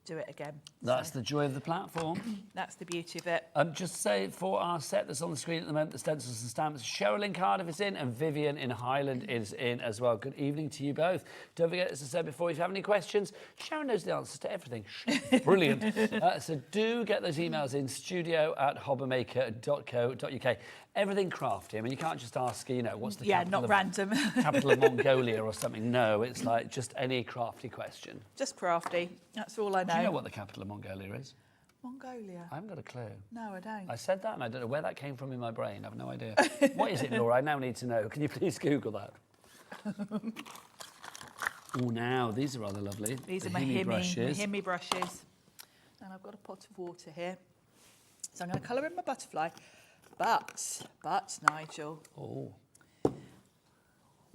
do it again. That's the joy of the platform. That's the beauty of it. Just say for our set that's on the screen at the moment, the stencils and stamps, Cheryl in Cardiff is in and Vivian in Highland is in as well. Good evening to you both. Don't forget, as I said before, if you have any questions, Sharon knows the answers to everything. Brilliant. So do get those emails in, studio@hobbymaker.co.uk. Everything crafty. I mean, you can't just ask, you know, what's the capital capital of Mongolia or something. No, it's like just any crafty question. Just crafty. That's all I know. Do you know what the capital of Mongolia is? Mongolia. I haven't got a clue. No, I don't. I said that and I don't know where that came from in my brain. I have no idea. What is it, Laura? I now need to know. Can you please Google that? Oh, now, these are rather lovely. These are my Himi brushes. And I've got a pot of water here. So I'm going to colour in my butterfly. But, Nigel. Oh.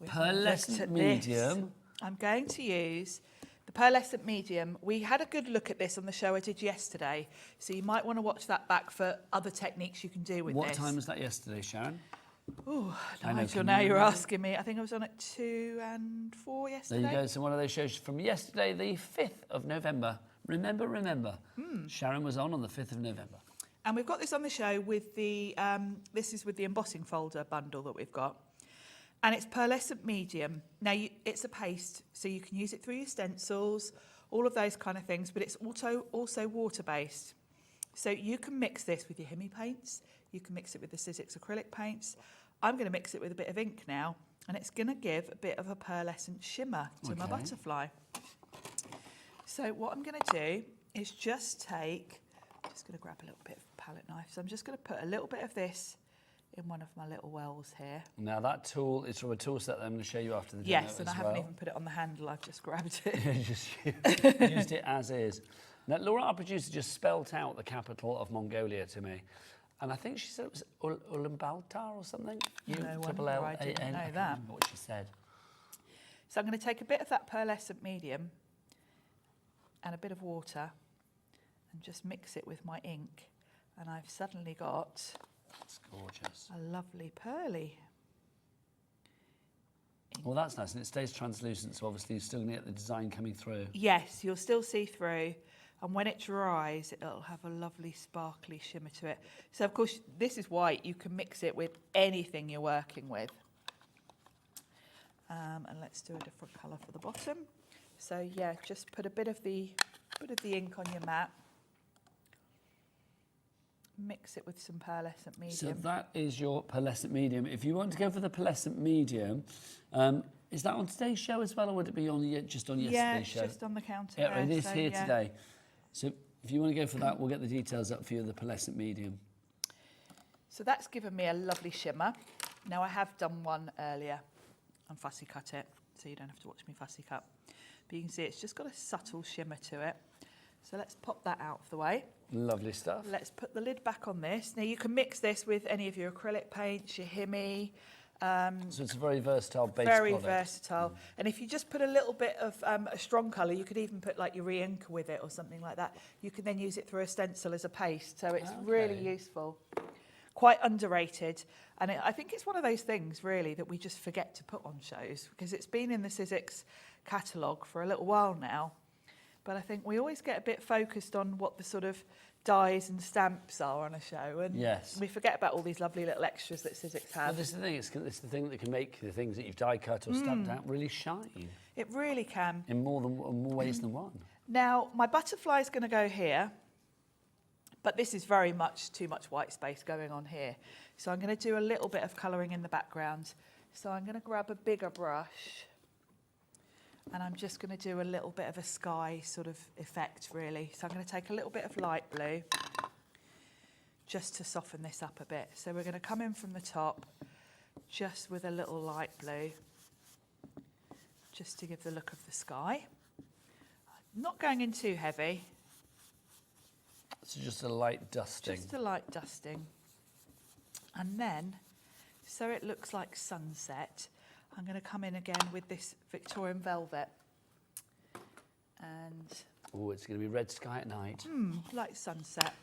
Pearlescent medium. I'm going to use the pearlescent medium. We had a good look at this on the show I did yesterday, so you might want to watch that back for other techniques you can do with this. What time was that yesterday, Sharon? Oh, Nigel, now you're asking me. I think I was on at 2 and 4 yesterday. There you go. So one of those shows from yesterday, the 5th of November. Remember. Sharon was on the 5th of November. And we've got this on the show with the, this is with the embossing folder bundle that we've got. And it's pearlescent medium. Now, it's a paste, so you can use it through your stencils, all of those kind of things, but it's also water-based. So you can mix this with your Himi paints, you can mix it with the Sizzix acrylic paints. I'm going to mix it with a bit of ink now, and it's going to give a bit of a pearlescent shimmer to my butterfly. So what I'm going to do is just take, I'm just going to grab a little bit of palette knife, so I'm just going to put a little bit of this in one of my little wells here. Now that tool is from a tool set that I'm going to show you after the demo. Yes, and I haven't even put it on the handle, I've just grabbed it. You just used it as is. Now, Laura, our producer, just spelt out the capital of Mongolia to me. And I think she said it was Ulaanbaatar or something. I didn't know that. Remember what she said. So I'm going to take a bit of that pearlescent medium and a bit of water and just mix it with my ink. And I've suddenly got It's gorgeous. a lovely pearly. Well, that's nice, and it stays translucent, so obviously you're still going to get the design coming through. Yes, you'll still see through. And when it dries, it'll have a lovely sparkly shimmer to it. So, of course, this is white. You can mix it with anything you're working with. And let's do a different colour for the bottom. So, yeah, just put a bit of the ink on your mat. Mix it with some pearlescent medium. So that is your pearlescent medium. If you want to go for the pearlescent medium, is that on today's show as well, or would it be on just on yesterday's show? Yeah, it's just on the counter. Yeah, there, it is so, here yeah. today. So if you want to go for that, we'll get the details up for you of the pearlescent medium. So that's given me a lovely shimmer. Now, I have done one earlier and fussy cut it, so you don't have to watch me fussy cut. But you can see it's just got a subtle shimmer to it. So let's pop that out of the way. Lovely stuff. Let's put the lid back on this. Now, you can mix this with any of your acrylic paints, your Himi. So it's a very versatile base Very product. versatile. And if you just put a little bit of a strong colour, you could even put like your re-ink with it or something like that. You can then use it through a stencil as a paste. So it's really useful. Quite underrated. And I think it's one of those things, really, that we just forget to put on shows because it's been in the Sizzix catalogue for a little while now. But I think we always get a bit focused on what the sort of dies and stamps are on a show, and we forget about all these lovely little extras that Sizzix have. Well, this is the thing, it's the thing that can make the things that you've die cut or stamped out really shine. It really can. In more ways than one. Now, my butterfly is going to go here, but this is very much too much white space going on here. So I'm going to do a little bit of colouring in the background. So I'm going to grab a bigger brush, and I'm just going to do a little bit of a sky sort of effect, really. So I'm going to take a little bit of light blue just to soften this up a bit. So we're going to come in from the top just with a little light blue, just to give the look of the sky. Not going in too heavy. So just a light dusting. Just a light dusting. And then, so it looks like sunset, I'm going to come in again with this Victorian velvet. And oh, it's going to be red sky at night. Like sunset.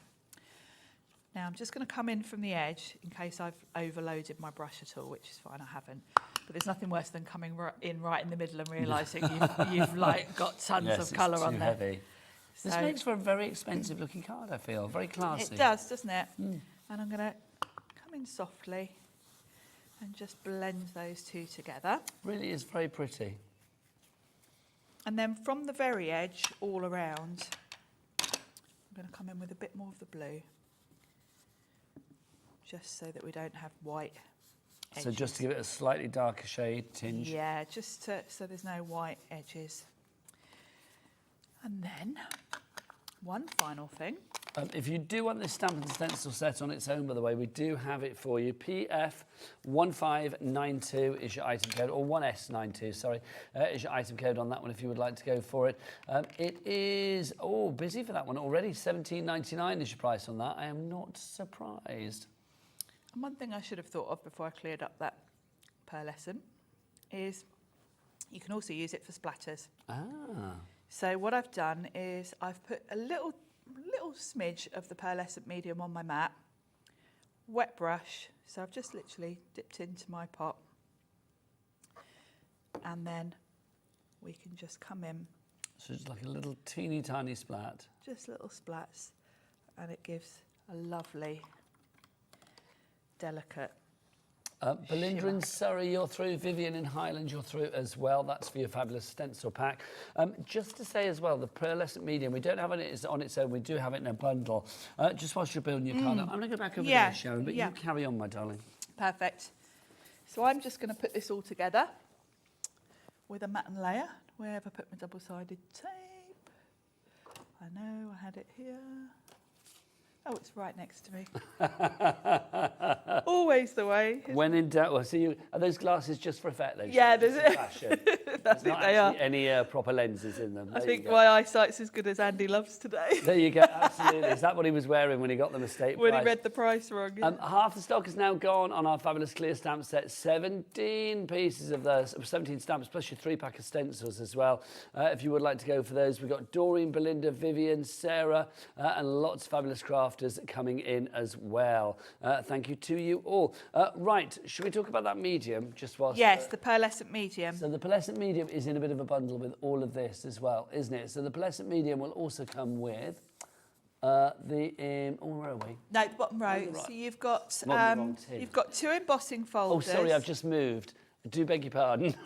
Now I'm just going to come in from the edge in case I've overloaded my brush at all, which is fine, I haven't. But there's nothing worse than coming in right in the middle and realising you've like got tons of colour on there. Heavy. So, this makes for a very expensive looking card, I feel. Very classy. It does, doesn't it? And I'm going to come in softly and just blend those two together. Really is very pretty. And then from the very edge all around, I'm going to come in with a bit more of the blue, just so that we don't have white edges. So just to give it a slightly darker shade tinge. Yeah, just so there's no white edges. And then one final thing. If you do want this stamp and stencil set on its own, by the way, we do have it for you. PF1592 is your item code, or 1S92, sorry, is your item code on that one if you would like to go for it. It is, busy for that one already. $17.99 is your price on that. I am not surprised. And one thing I should have thought of before I cleared up that pearlescent is you can also use it for splatters. So what I've done is I've put a little smidge of the pearlescent medium on my mat, wet brush, so I've just literally dipped into my pot, and then we can just come in. So it's like a little teeny tiny splat. Just little splats, and it gives a lovely, delicate. Belinda in Surrey, you're through. Vivian in Highland, you're through as well. That's for your fabulous stencil pack. Just to say as well, the pearlescent medium, we don't have it on its own. We do have it in a bundle. Just whilst you're building your card, I'm going to go back over there, Sharon, but you carry on, my darling. Perfect. So I'm just going to put this all together with a matte layer. Where have I put my double-sided tape? I know I had it here. Oh, it's right next to me. Always the way. When in doubt, well, so are those glasses just for effect, though? Yeah, there's not they are. any proper lenses in them. I think my eyesight's as good as Andy loves today. There you go, absolutely. Is that what he was wearing when he got the mistake When price? he read the price wrong. Yeah. Half the stock is now gone on our fabulous clear stamp set. 17 pieces of those, 17 stamps, plus your 3-pack of stencils as well. If you would like to go for those, we've got Doreen, Belinda, Vivian, Sarah, and lots of fabulous crafters coming in as well. Thank you to you all. Right, should we talk about that medium just whilst... Yes, the pearlescent medium. So the pearlescent medium is in a bit of a bundle with all of this as well, isn't it? So the pearlescent medium will also come with where are we? No, the bottom row. Right. So you've got 2 embossing Oh, folders. sorry, I've just moved. I do beg your pardon.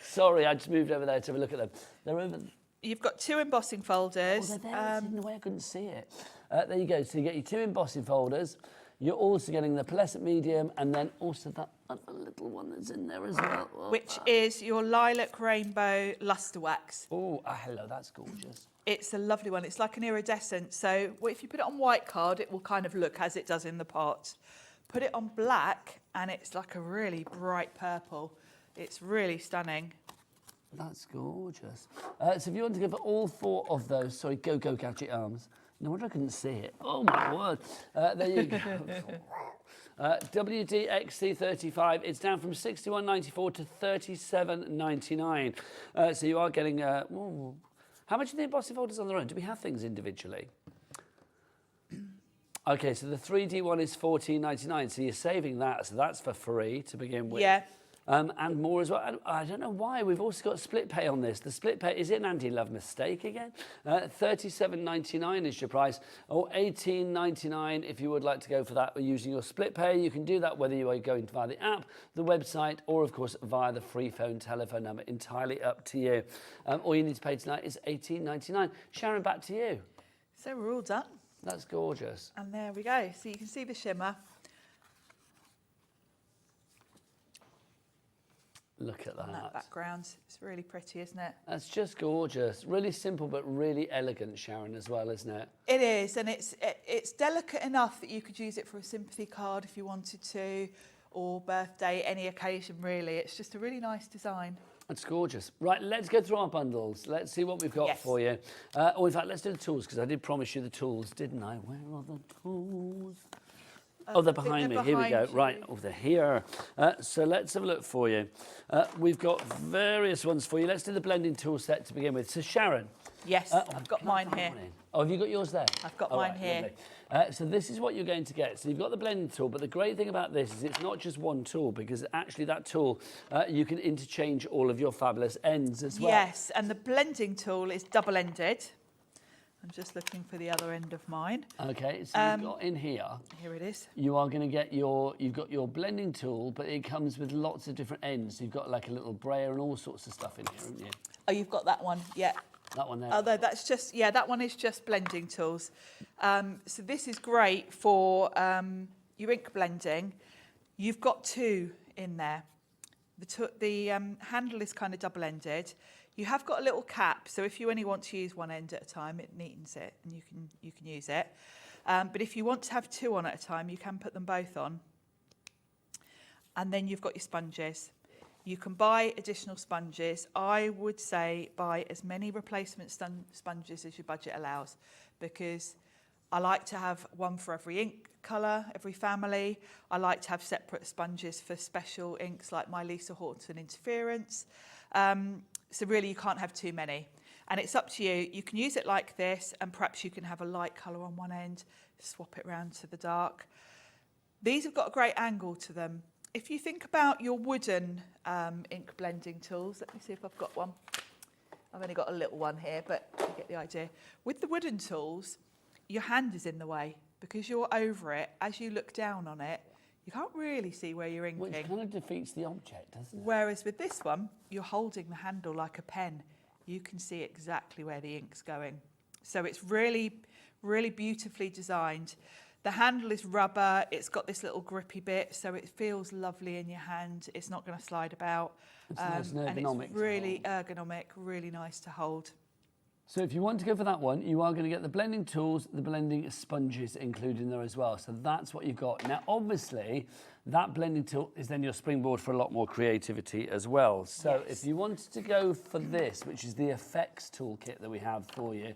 Sorry, I just moved over there to have a look at them. They're over... You've got 2 embossing folders. Oh, they're there. It's in the way I couldn't see it. There you go. So you get your 2 embossing folders. You're also getting the pearlescent medium and then also that other little one that's in there as well. Which is your lilac rainbow luster wax. Oh, hello, that's gorgeous. It's a lovely one. It's like an iridescent. So if you put it on white card, it will kind of look as it does in the pot. Put it on black and it's like a really bright purple. It's really stunning. That's gorgeous. So if you want to go for all 4 of those, sorry, go gadget arms. No wonder I couldn't see it. Oh my word. There you go. WDXC35, it's down from £61.94 to £37.99. So you are getting, how much are the embossing folders on their own? Do we have things individually? Okay, so the 3D one is £14.99, so you're saving that, so that's for free to begin with. Yeah. And more as well. And I don't know why, we've also got split pay on this. The split pay, is it an Andy Love mistake again? £37.99 is your price, or £18.99 if you would like to go for that using your split pay. You can do that whether you are going via the app, the website, or of course via the free phone telephone number, entirely up to you. All you need to pay tonight is £18.99. Sharon, back to you. So we're all done. That's gorgeous. And there we go. So you can see the shimmer. Look at that. On that background. It's really pretty, isn't it? That's just gorgeous. Really simple, but really elegant, Sharon, as well, isn't it? It is, and it's delicate enough that you could use it for a sympathy card if you wanted to, or birthday, any occasion, really. It's just a really nice design. It's gorgeous. Right, let's go through our bundles. Let's see what we've got for you. In fact, let's do the tools, because I did promise you the tools, didn't I? Where are the tools? Oh, they're behind me. Here we go. Right, oh, they're here. So let's have a look for you. We've got various ones for you. Let's do the blending tool set to begin with. So, Sharon. Yes, I've got mine here. Oh, have you got yours there? I've got mine here. So this is what you're going to get. So you've got the blending tool, but the great thing about this is it's not just one tool, because actually that tool, you can interchange all of your fabulous ends as well. Yes, and the blending tool is double-ended. I'm just looking for the other end of mine. Okay, so you've got in here. Here it is. You are going to get you've got your blending tool, but it comes with lots of different ends. You've got like a little brayer and all sorts of stuff in here, haven't you? Oh, you've got that one, yeah. That one there. Although that's just, that one is just blending tools. So this is great for your ink blending. You've got 2 in there. The handle is kind of double-ended. You have got a little cap, so if you only want to use one end at a time, it neatens it and you can use it. But if you want to have 2 on at a time, you can put them both on. And then you've got your sponges. You can buy additional sponges. I would say buy as many replacement sponges as your budget allows, because I like to have one for every ink colour, every family. I like to have separate sponges for special inks like my Lisa Horton Interference. So really you can't have too many. And it's up to you. You can use it like this, and perhaps you can have a light colour on one end, swap it round to the dark. These have got a great angle to them. If you think about your wooden ink blending tools, let me see if I've got one. I've only got a little one here, but you get the idea. With the wooden tools, your hand is in the way. because you're over it, as you look down on it, you can't really see where you're inking. Which kind of defeats the object, doesn't it? Whereas with this one, you're holding the handle like a pen. You can see exactly where the ink's going. So it's really, really beautifully designed. The handle is rubber. It's got this little grippy bit, so it feels lovely in your hand. It's not going to slide about. It's nice and ergonomic. And it's really ergonomic, really nice to hold. So if you want to go for that one, you are going to get the blending tools, the blending sponges included in there as well. So that's what you've got. Now, obviously, that blending tool is then your springboard for a lot more creativity as well. So if you wanted to go for this, which is the effects toolkit that we have for you,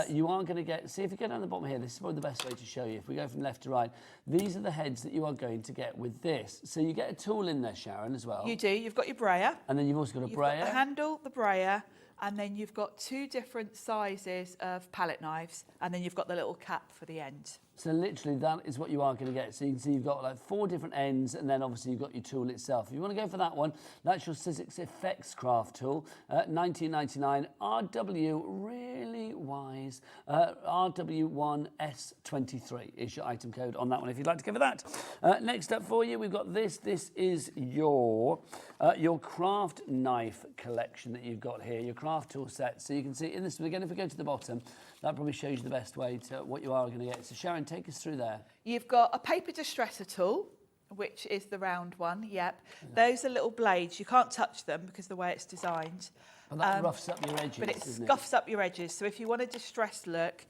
you are going to get, see if you go down the bottom here, this is probably the best way to show you. If we go from left to right, these are the heads that you are going to get with this. So you get a tool in there, Sharon, as well. You do. You've got your brayer. And then you've also got a brayer. You've got the handle, the brayer, and then you've got 2 different sizes of palette knives, and then you've got the little cap for the end. So literally that is what you are going to get. So you can see you've got like 4 different ends, and then obviously you've got your tool itself. If you want to go for that one, that's your Sizzix Effects Craft tool, $19.99, RW really wise, RW1S23 is your item code on that one if you'd like to go for that. Next up for you, we've got this. This is your craft knife collection that you've got here, your craft tool set. So you can see in this one, again, if we go to the bottom, that probably shows you the best way to what you are going to get. So Sharon, take us through there. You've got a paper distresser tool, which is the round one, Those are little blades. You can't touch them because of the way it's designed. And that roughs up your edges, but it scuffs up your edges. So if you want a distressed look,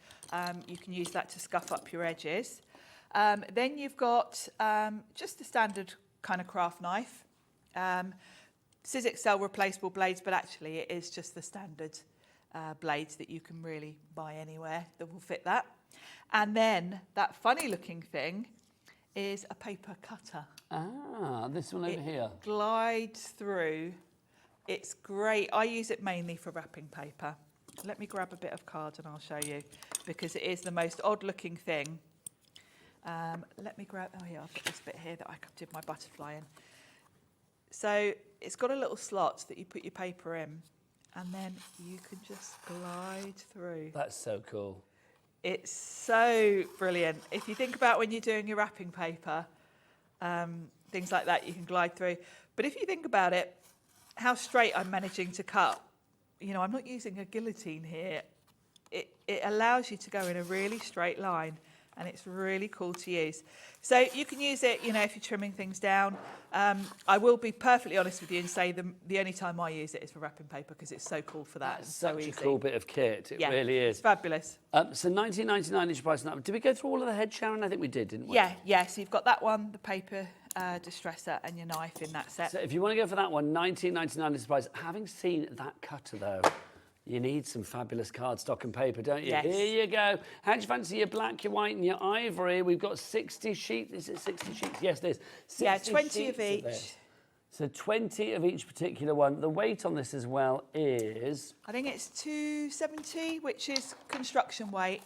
you can use that to scuff up your edges. Then you've got just the standard kind of craft knife. Sizzix sell replaceable blades, but actually it is just the standard blades that you can really buy anywhere that will fit that. And then that funny looking thing is a paper cutter. Ah, this one over here. It glides through. It's great. I use it mainly for wrapping paper. Let me grab a bit of card and I'll show you, because it is the most odd looking thing. Let me grab, oh yeah, I've got this bit here that I did my butterfly in. So it's got a little slot that you put your paper in, and then you can just glide through. That's so cool. It's so brilliant. If you think about when you're doing your wrapping paper, things like that, you can glide through. But if you think about it, how straight I'm managing to cut, you know, I'm not using a guillotine here. It allows you to go in a really straight line, and it's really cool to use. So you can use it, you know, if you're trimming things down. I will be perfectly honest with you and say the only time I use it is for wrapping paper, because it's so cool for that. That's so such easy. a cool bit of kit. It really is. It's fabulous. So $19.99 is your price on that. Did we go through all of the heads, Sharon? I think we did, didn't we? Yeah. So you've got that one, the paper distresser, and your knife in that set. So if you want to go for that one, $19.99 is the price. Having seen that cutter, though, you need some fabulous cardstock and paper, don't you? Yes. Here you go. How do you fancy your black, your white, and your ivory? We've got 60 sheets. Is it 60 sheets? Yes, there's 60 Yeah, 20 of sheets each. So 20 of each particular one. The weight on this as well is... I think it's 270, which is construction weight.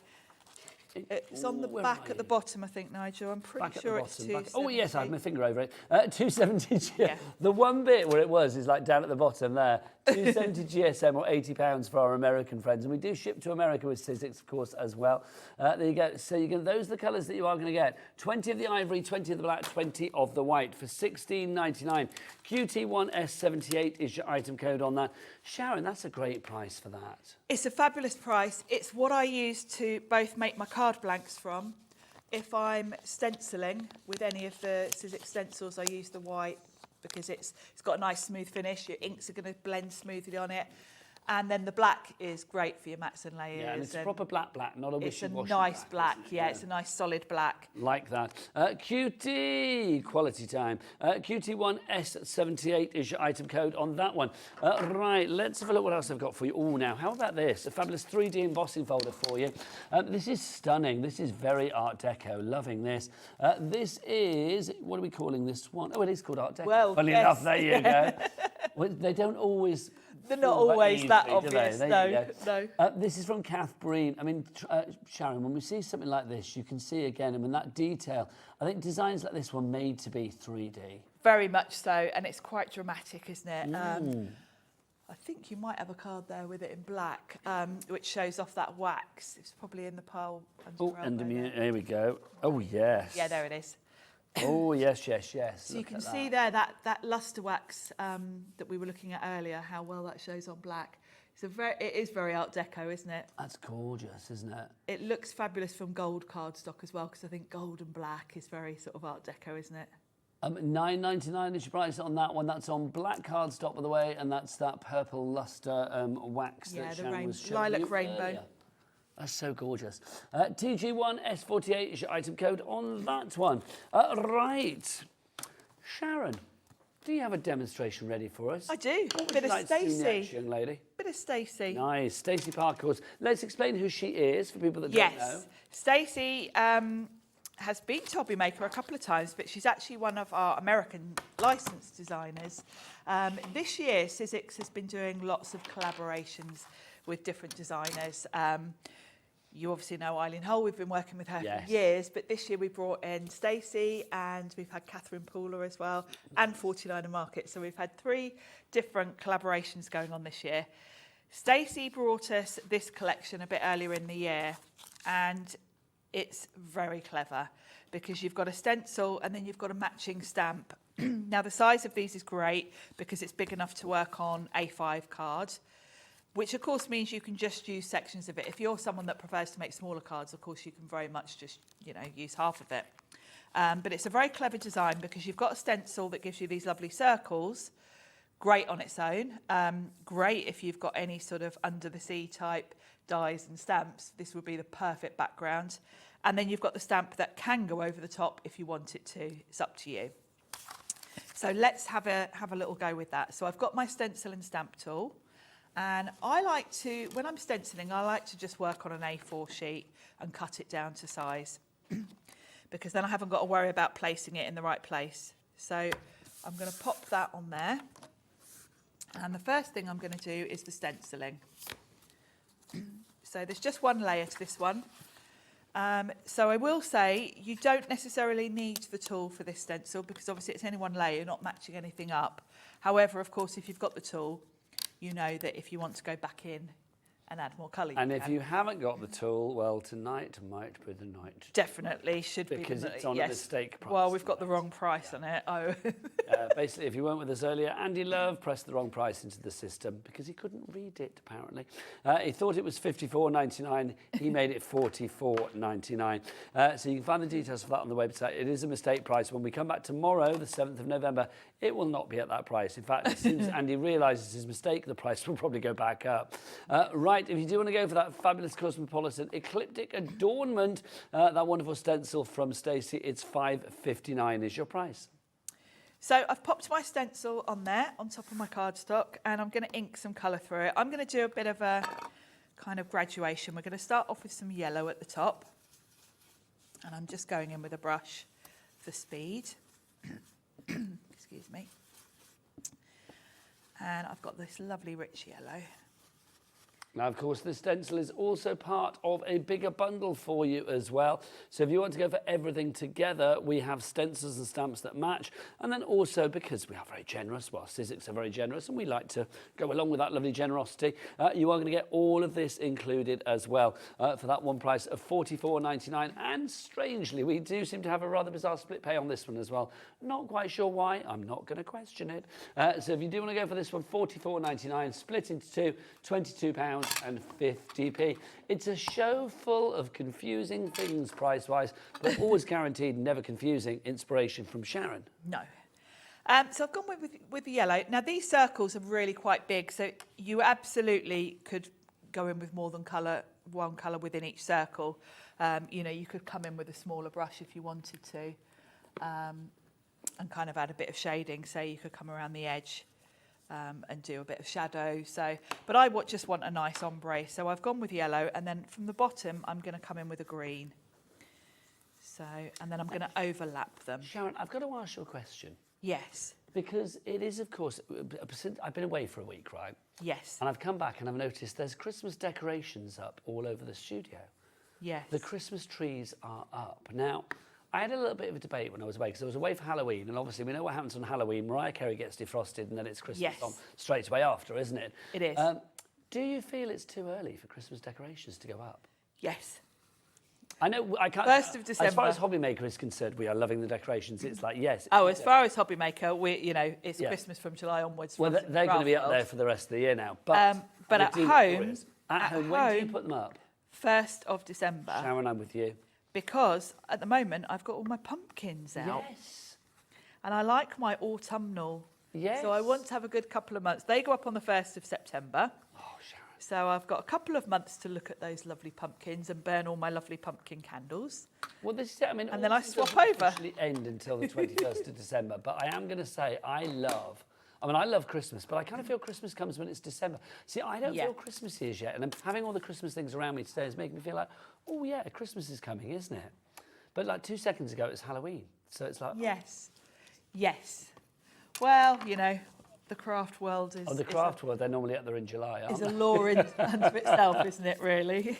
It's on the back at the bottom, I think, Nigel. I'm pretty sure it's 270. Oh, yes, I have my finger over it. 270 GSM. The one bit where it was is like down at the bottom there. 270 GSM or £80 for our American friends. And we do ship to America with Sizzix, of course, as well. There you go. So you can, those are the colours that you are going to get. 20 of the ivory, 20 of the black, 20 of the white for $16.99. QT1S78 is your item code on that. Sharon, that's a great price for that. It's a fabulous price. It's what I use to both make my card blanks from. If I'm stenciling with any of the Sizzix stencils, I use the white because it's got a nice smooth finish. Your inks are going to blend smoothly on it. And then the black is great for your mats and layers. Yeah, and it's a proper black, not a wishy-washy. It's a nice black, yeah, it's a nice solid black. Like that. QT, quality time. QT1S78 is your item code on that one. Right, let's have a look what else I've got for you. Oh, now, how about this? A fabulous 3D embossing folder for you. This is stunning. This is very Art Deco. Loving this. This is, what are we calling this one? Oh, it is called Art Deco. Well, funny enough, there you go. Well, they don't always... They're not always that obvious, no. This is from Kath Breen. I mean, Sharon, when we see something like this, you can see again, I mean, that detail. I think designs like this were made to be 3D. Very much so, and it's quite dramatic, isn't it? I think you might have a card there with it in black, which shows off that wax. It's probably in the pile under your elbow there. Here we go. Oh, yes. Yeah, there it is. Oh, yes, yes, yes. So you can see there that luster wax that we were looking at earlier, how well that shows on black. It is very Art Deco, isn't it? That's gorgeous, isn't it? It looks fabulous from gold cardstock as well, because I think gold and black is very sort of Art Deco, isn't it? $9.99 is your price on that one. That's on black cardstock, by the way, and that's that purple luster wax that Sharon was showing lilac you rainbow. earlier. That's so gorgeous. TG1S48 is your item code on that one. Right. Sharon, do you have a demonstration ready for us? I do. What would Bit you of like to do Stacey. next, young lady? Bit of Stacey. Nice. Stacey Parkhurst. Let's explain who she is for people that don't know. Yes. Stacey has been to HobbyMaker a couple of times, but she's actually one of our American licensed designers. This year, Sizzix has been doing lots of collaborations with different designers. You obviously know Eileen Hull, we've been working with her for years, but this year we brought in Stacey and we've had Catherine Pooler as well, and 49er Market. So we've had 3 different collaborations going on this year. Stacey brought us this collection a bit earlier in the year, and it's very clever because you've got a stencil and then you've got a matching stamp. Now the size of these is great because it's big enough to work on A5 card, which of course means you can just use sections of it. If you're someone that prefers to make smaller cards, of course you can very much just, use half of it. But it's a very clever design because you've got a stencil that gives you these lovely circles, great on its own, great if you've got any sort of under the sea type dies and stamps. This would be the perfect background. And then you've got the stamp that can go over the top if you want it to. It's up to you. So let's have a little go with that. So I've got my stencil and stamp tool. And I like to, when I'm stenciling, I like to just work on an A4 sheet and cut it down to size because then I haven't got to worry about placing it in the right place. So I'm going to pop that on there. And the first thing I'm going to do is the stenciling. So there's just one layer to this one. So I will say you don't necessarily need the tool for this stencil because obviously it's only one layer, you're not matching anything up. However, of course, if you've got the tool, you know that if you want to go back in and add more colour, And if you haven't got the tool, well, tonight might be the night. Definitely should be. Because it's on a mistake price. Well, we've got the wrong price on it. Oh. Basically, if you weren't with us earlier, Andy Love pressed the wrong price into the system because he couldn't read it, apparently. He thought it was $54.99. He made it $44.99. So you can find the details for that on the website. It is a mistake price. When we come back tomorrow, the 7th of November, it will not be at that price. In fact, as soon as Andy realises his mistake, the price will probably go back up. Right, if you do want to go for that fabulous Cosmopolitan Ecliptic Adornment, that wonderful stencil from Stacey, it's $5.59 is your price. So I've popped my stencil on there, on top of my cardstock, and I'm going to ink some colour through it. I'm going to do a bit of a kind of graduation. We're going to start off with some yellow at the top. And I'm just going in with a brush for speed. Excuse me. And I've got this lovely rich yellow. Now, of course, the stencil is also part of a bigger bundle for you as well. So if you want to go for everything together, we have stencils and stamps that match. And then also, because we are very generous, well, Sizzix are very generous, and we like to go along with that lovely generosity, you are going to get all of this included as well for that one price of $44.99. And strangely, we do seem to have a rather bizarre split pay on this one as well. Not quite sure why. I'm not going to question it. So if you do want to go for this one, $44.99, split into two, £22 and 50p. It's a show full of confusing things price-wise, but always guaranteed never confusing inspiration from Sharon. No. So I've gone with the yellow. Now, these circles are really quite big, so you absolutely could go in with more than one colour within each circle. You could come in with a smaller brush if you wanted to and kind of add a bit of shading. Say you could come around the edge and do a bit of shadow. But I just want a nice ombre. So I've gone with yellow, and then from the bottom, I'm going to come in with a green. And then I'm going to overlap them. Sharon, I've got to ask you a question. Yes. Because it is, of course, I've been away for a week, right? Yes. And I've come back and I've noticed there's Christmas decorations up all over the studio. Yes. The Christmas trees are up. Now, I had a little bit of a debate when I was away, because I was away for Halloween, and obviously we know what happens on Halloween. Mariah Carey gets defrosted, and then it's Christmas on straight away after, isn't it? It is. Do you feel it's too early for Christmas decorations to go up? Yes. I know I can't. 1st of December. As far as HobbyMaker is concerned, we are loving the decorations. It's like, yes. Oh, as far as HobbyMaker, it's Yeah. Christmas from July onwards. Well, they're going to be up there for the rest of the year now. But at home, when do you put them up? 1st of December. Sharon, I'm with you. Because at the moment I've got all my pumpkins out. Yes. And I like my autumnal. Yes. So I want to have a good couple of months. They go up on the 1st of September. Oh, Sharon. So I've got a couple of months to look at those lovely pumpkins and burn all my lovely pumpkin candles. Well, this is it. I mean, and then I swap doesn't over. Actually end until the 21st of December. But I am going to say I love Christmas, but I kind of feel Christmas comes when it's December. See, I don't feel Christmassy as yet, and having all the Christmas things around me today is making me feel like, oh yeah, Christmas is coming, isn't it? But like 2 seconds ago, it was Halloween, so it's like yes. Well, the craft world is. Oh, the craft world, they're normally up there in July, aren't is they? a law unto itself, isn't it? Really.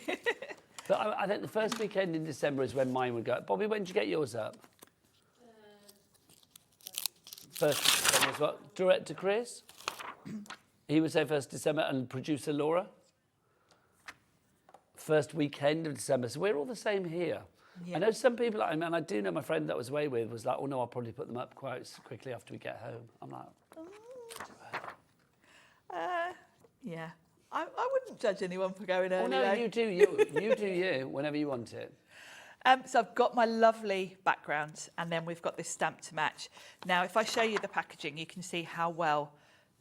But I think the first weekend in December is when mine would go. Bobby, when did you get yours up? First of December as well. Director Chris, he would say 1st December, and producer Laura, first weekend of December. So we're all the same here. Yeah. I know some people, and I do know my friend that I was away with was like, oh no, I'll probably put them up quite quickly after we get home. I'm like, yeah. I wouldn't judge anyone for going early. Oh no, you do you. You do you, whenever you want it. So I've got my lovely background, and then we've got this stamp to match. Now, if I show you the packaging, you can see how well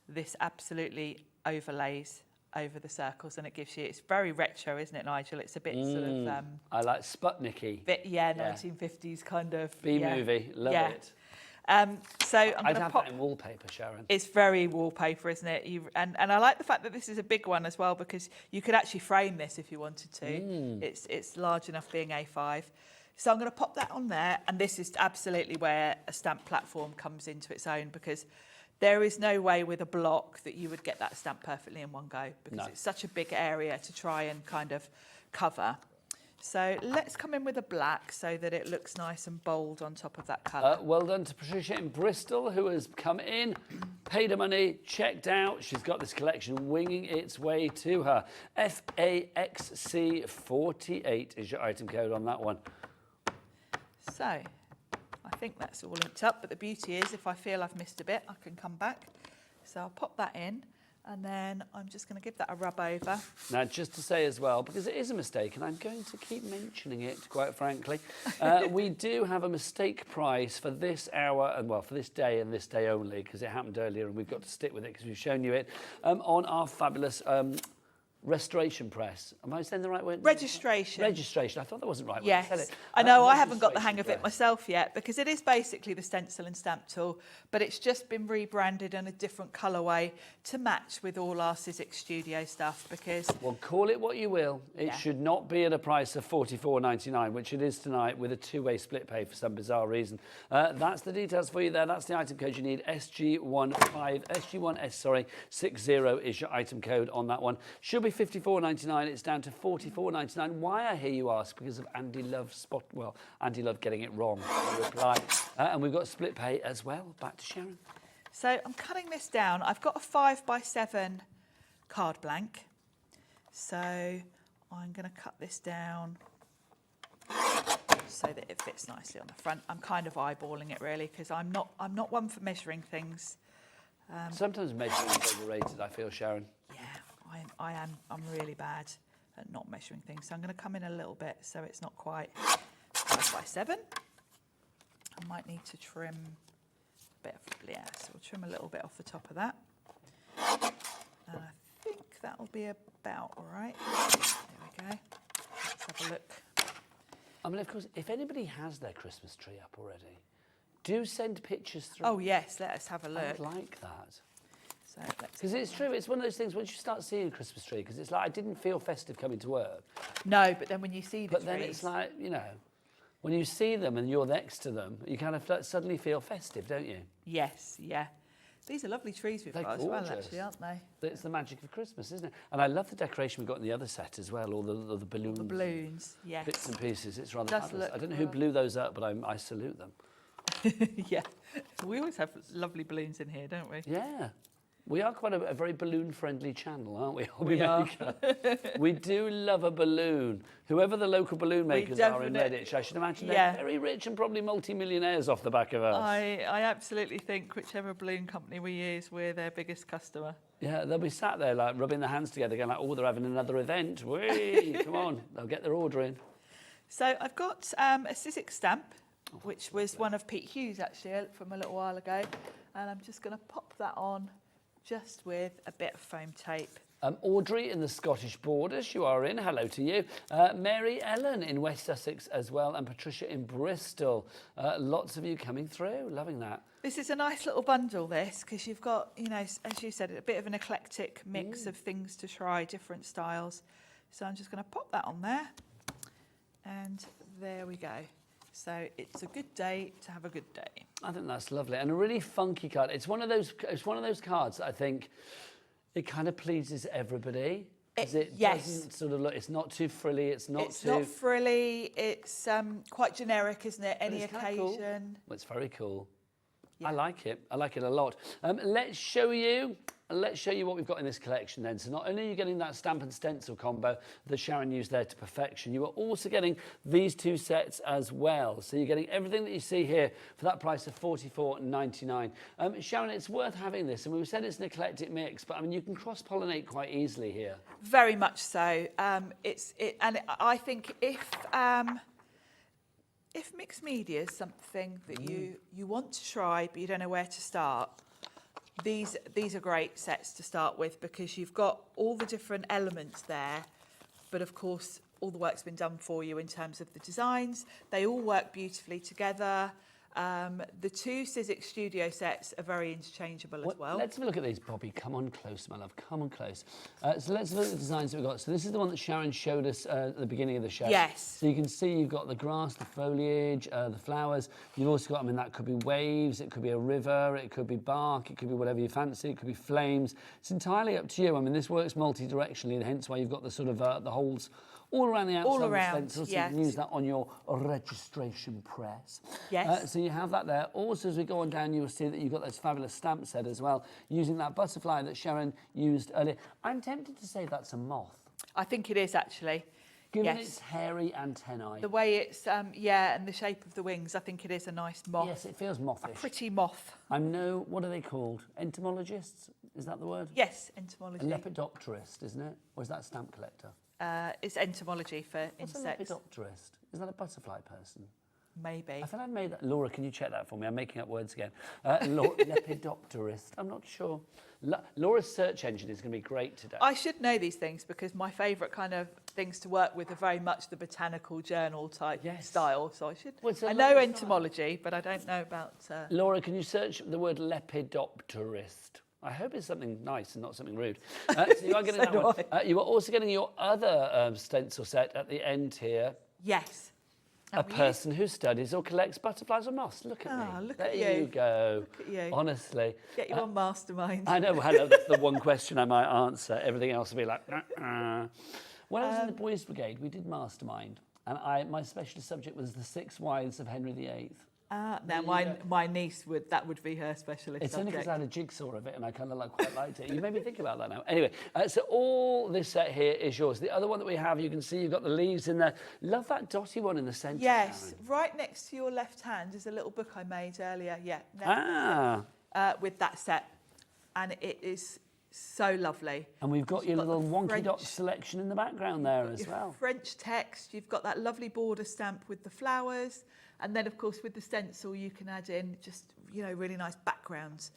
this absolutely overlays over the circles, and it gives you, it's very retro, isn't it, Nigel? It's a bit sort of... I like Sputnik-y. 1950s kind of... B-movie, love it. So I'm I'd going to have pop... that in wallpaper, Sharon. It's very wallpaper, isn't it? And I like the fact that this is a big one as well, because you could actually frame this if you wanted to. It's large enough being A5. So I'm going to pop that on there, and this is absolutely where a stamp platform comes into its own, because there is no way with a block that you would get that stamp perfectly in one go, because it's such a big area to try and kind of cover. So let's come in with a black so that it looks nice and bold on top of that colour. Well done to Patricia in Bristol, who has come in, paid her money, checked out. She's got this collection winging its way to her. FAXC48 is your item code on that one. So I think that's all linked up, but the beauty is if I feel I've missed a bit, I can come back. So I'll pop that in, and then I'm just going to give that a rub over. Now, just to say as well, because it is a mistake, and I'm going to keep mentioning it, quite frankly, we do have a mistake price for this hour, and well, for this day and this day only, because it happened earlier, and we've got to stick with it because we've shown you it, on our fabulous restoration press. Am I saying the right word? Registration. Registration. I thought that wasn't right. Yes. I know, I haven't got the hang of it myself yet, because it is basically the stencil and stamp tool, but it's just been rebranded in a different colourway to match with all our Sizzix Studio stuff, because... Well, call it what you will. It should not be at a price of $44.99, which it is tonight, with a two-way split pay for some bizarre reason. That's the details for you there. That's the item code you need. SG60 is your item code on that one. Should be $54.99. It's down to $44.99. Why, I hear you ask? Because of Andy Love's spot. Well, Andy Love getting it wrong. Reply. And we've got split pay as well. Back to Sharon. So I'm cutting this down. I've got a 5x7 card blank. So I'm going to cut this down so that it fits nicely on the front. I'm kind of eyeballing it really, because I'm not one for measuring things. Sometimes measuring is overrated, I feel, Sharon. Yeah. I'm really bad at not measuring things. So I'm going to come in a little bit so it's not quite 5x7. I might need to trim a bit of, so we'll trim a little bit off the top of that. And I think that'll be about all right. There we go. Let's have a look. I mean, of course, if anybody has their Christmas tree up already, do send pictures through. Oh, yes, let us have a look. I'd like that. Because it's true, it's one of those things, once you start seeing a Christmas tree, because it's like, I didn't feel festive coming to work. No, but then when you see the trees... But then it's like, you know, when you see them and you're next to them, you kind of suddenly feel festive, don't you? Yes, yeah. These are lovely trees we've They're got as well, gorgeous. actually, aren't they? It's the magic of Christmas, isn't it? And I love the decoration we've got in the other set as well, all the balloons. The balloons, yes. Bits and pieces. It's rather Does fabulous. look I don't know who blew those up, but I salute them. Yeah. We always have lovely balloons in here, don't we? Yeah. We are quite a very balloon-friendly channel, aren't we? We are. HobbyMaker. We do love a balloon. Whoever the local balloon makers are in Redditch, I should imagine they're very rich and probably multi-millionaires off the back of us. I absolutely think whichever balloon company we use, we're their biggest customer. Yeah, they'll be sat there like rubbing their hands together, going like, oh, they're having another event. Whee, come on, they'll get their order in. So I've got a Sizzix stamp, which was one of Pete Hughes actually from a little while ago, and I'm just going to pop that on just with a bit of foam tape. Audrey in the Scottish Borders, you are in. Hello to you. Mary Ellen in West Sussex as well, and Patricia in Bristol. Lots of you coming through. Loving that. This is a nice little bundle, this, because you've got, you know, as you said, a bit of an eclectic mix of things to try, different styles. So I'm just going to pop that on there. And there we go. So it's a good day to have a good day. I think that's lovely, and a really funky card. It's one of those cards that I think it kind of pleases everybody. It doesn't sort of look. It's not too frilly. It's not frilly. It's quite generic, isn't it? Any occasion. Cool. Well, it's very cool. Yeah. I like it. I like it a lot. Let's show you what we've got in this collection then. So not only are you getting that stamp and stencil combo that Sharon used there to perfection, you are also getting these two sets as well. So you're getting everything that you see here for that price of $44.99. Sharon, it's worth having this. And we said it's an eclectic mix, but I mean, you can cross-pollinate quite easily here. Very much so. And I think if mixed media is something that you want to try, but you don't know where to start, these are great sets to start with, because you've got all the different elements there, but of course all the work's been done for you in terms of the designs. They all work beautifully together. The two Sizzix Studio sets are very interchangeable as well. Let's have a look at these, Bobby. Come on close, my love. Come on close. So let's look at the designs that we've got. So this is the one that Sharon showed us at the beginning of the show. Yes. So you can see you've got the grass, the foliage, the flowers. You've also got, I mean, that could be waves, it could be a river, it could be bark, it could be whatever you fancy, it could be flames. It's entirely up to you. I mean, this works multi-directionally, and hence why you've got the sort of the holes all around the outside of the stencil, so you can use that on your registration press. Yes. So you have that there. Also, as we go on down, you will see that you've got this fabulous stamp set as well, using that butterfly that Sharon used earlier. I'm tempted to say that's a moth. I think it is, actually. Given its hairy antennae. The way it's, and the shape of the wings, I think it is a nice moth. Yes, it feels mothish. A pretty moth. What are they called? Entomologists? Is that the word? Yes, entomology. A lepidopterist, isn't it? Or is that a stamp collector? It's entomology for What's insects. a lepidopterist? Is that a butterfly person? Maybe. I thought I made that. Laura, can you check that for me? I'm making up words again. Lepidopterist. I'm not sure. Laura's search engine is going to be great today. I should know these things, because my favourite kind of things to work with are very much the botanical journal type style. So I should. I know entomology, but I don't know about. Laura, can you search the word lepidopterist? I hope it's something nice and not something rude. So you are getting that one. You are also getting your other stencil set at the end here. Yes. A person who studies or collects butterflies or moths. Look at me. Look there at you go. Look at you. Honestly. Get you on Mastermind. I know that's the one question I might answer. Everything else will be like, When I was in the Boys Brigade, we did Mastermind. And my specialist subject was the 6 wives of Henry VIII. Now my niece would be her specialist It's subject. only because I had a jigsaw of it and I kind of quite liked it. You made me think about that now. Anyway, so all this set here is yours. The other one that we have, you can see you've got the leaves in there. Love that dotty one in the centre. Yes, right next to your left hand is a little book I made earlier. With that set, and it is so lovely. And we've got your little wonky dot selection in the background there as well. French text. You've got that lovely border stamp with the flowers. And then, of course, with the stencil, you can add in just, really nice backgrounds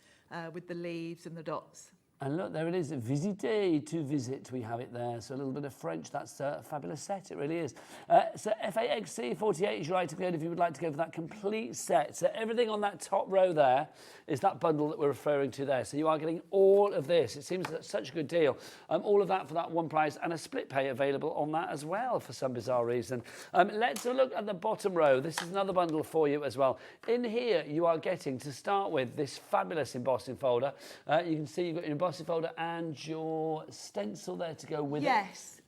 with the leaves and the dots. And look, there it is, visiter to visit, we have it there. So a little bit of French, that's a fabulous set, it really is. So FAXC48 is your item code if you would like to go for that complete set. So everything on that top row there is that bundle that we're referring to there. So you are getting all of this. It seems that's such a good deal. All of that for that one price, and a split pay available on that as well for some bizarre reason. Let's have a look at the bottom row. This is another bundle for you as well. In here, you are getting, to start with, this fabulous embossing folder. You can see you've got your embossing folder and your stencil there to go with it. Yes.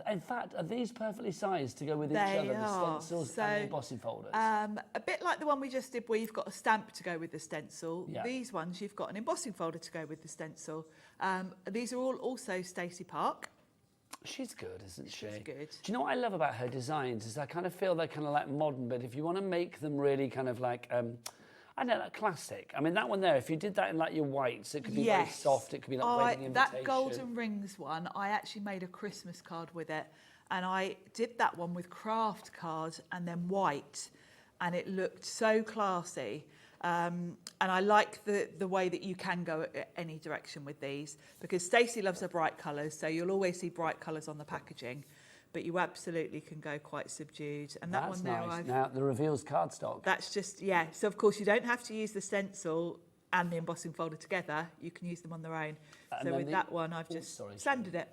In fact, are these perfectly sized to go with each other, the stencils and the embossing folders? A bit like the one we just did where you've got a stamp to go with the stencil. Yeah. These ones, you've got an embossing folder to go with the stencil. These are all also Stacey Park. She's good, isn't she? She's good. Do you know what I love about her designs is I kind of feel they're kind of like modern, but if you want to make them really kind of like... I know, that classic. I mean, that one there, if you did that in like your whites, it could be very soft, it could be like wedding invitation. That golden rings one, I actually made a Christmas card with it. And I did that one with craft cards and then white. And it looked so classy. And I like the way that you can go any direction with these. Because Stacey loves her bright colours, so you'll always see bright colours on the packaging. But you absolutely can go quite subdued. And that That's one there, nice. Now, the reveals cardstock. That's just, yeah. So, of course, you don't have to use the stencil and the embossing folder together. You can use them on their own. So with that one, I've just sanded it.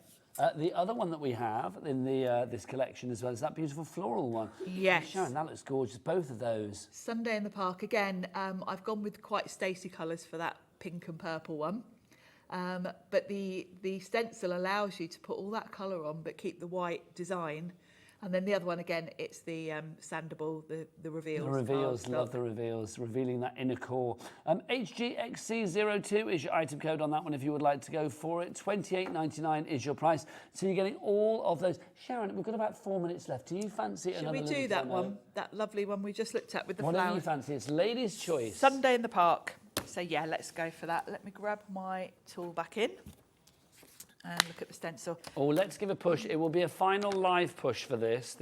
The other one that we have in the this collection as well is that beautiful floral one. Yes. Sharon, that looks gorgeous, both of those. Sunday in the Park. Again, I've gone with quite Stacey colours for that pink and purple one. But the stencil allows you to put all that colour on but keep the white design. And then the other one, again, it's the sandable, the reveals. The reveals, love the reveals, revealing that inner core. HGXC02 is your item code on that one if you would like to go for it. $28.99 is your price. So you're getting all of those. Sharon, we've got about 4 minutes left. Do you fancy Should another we do that one? That lovely one we just looked at with the flowers. Whatever you fancy, it's ladies' choice. Sunday in the Park. So yeah, let's go for that. Let me grab my tool back in and look at the stencil. Oh, let's give a push. It will be a final live push for this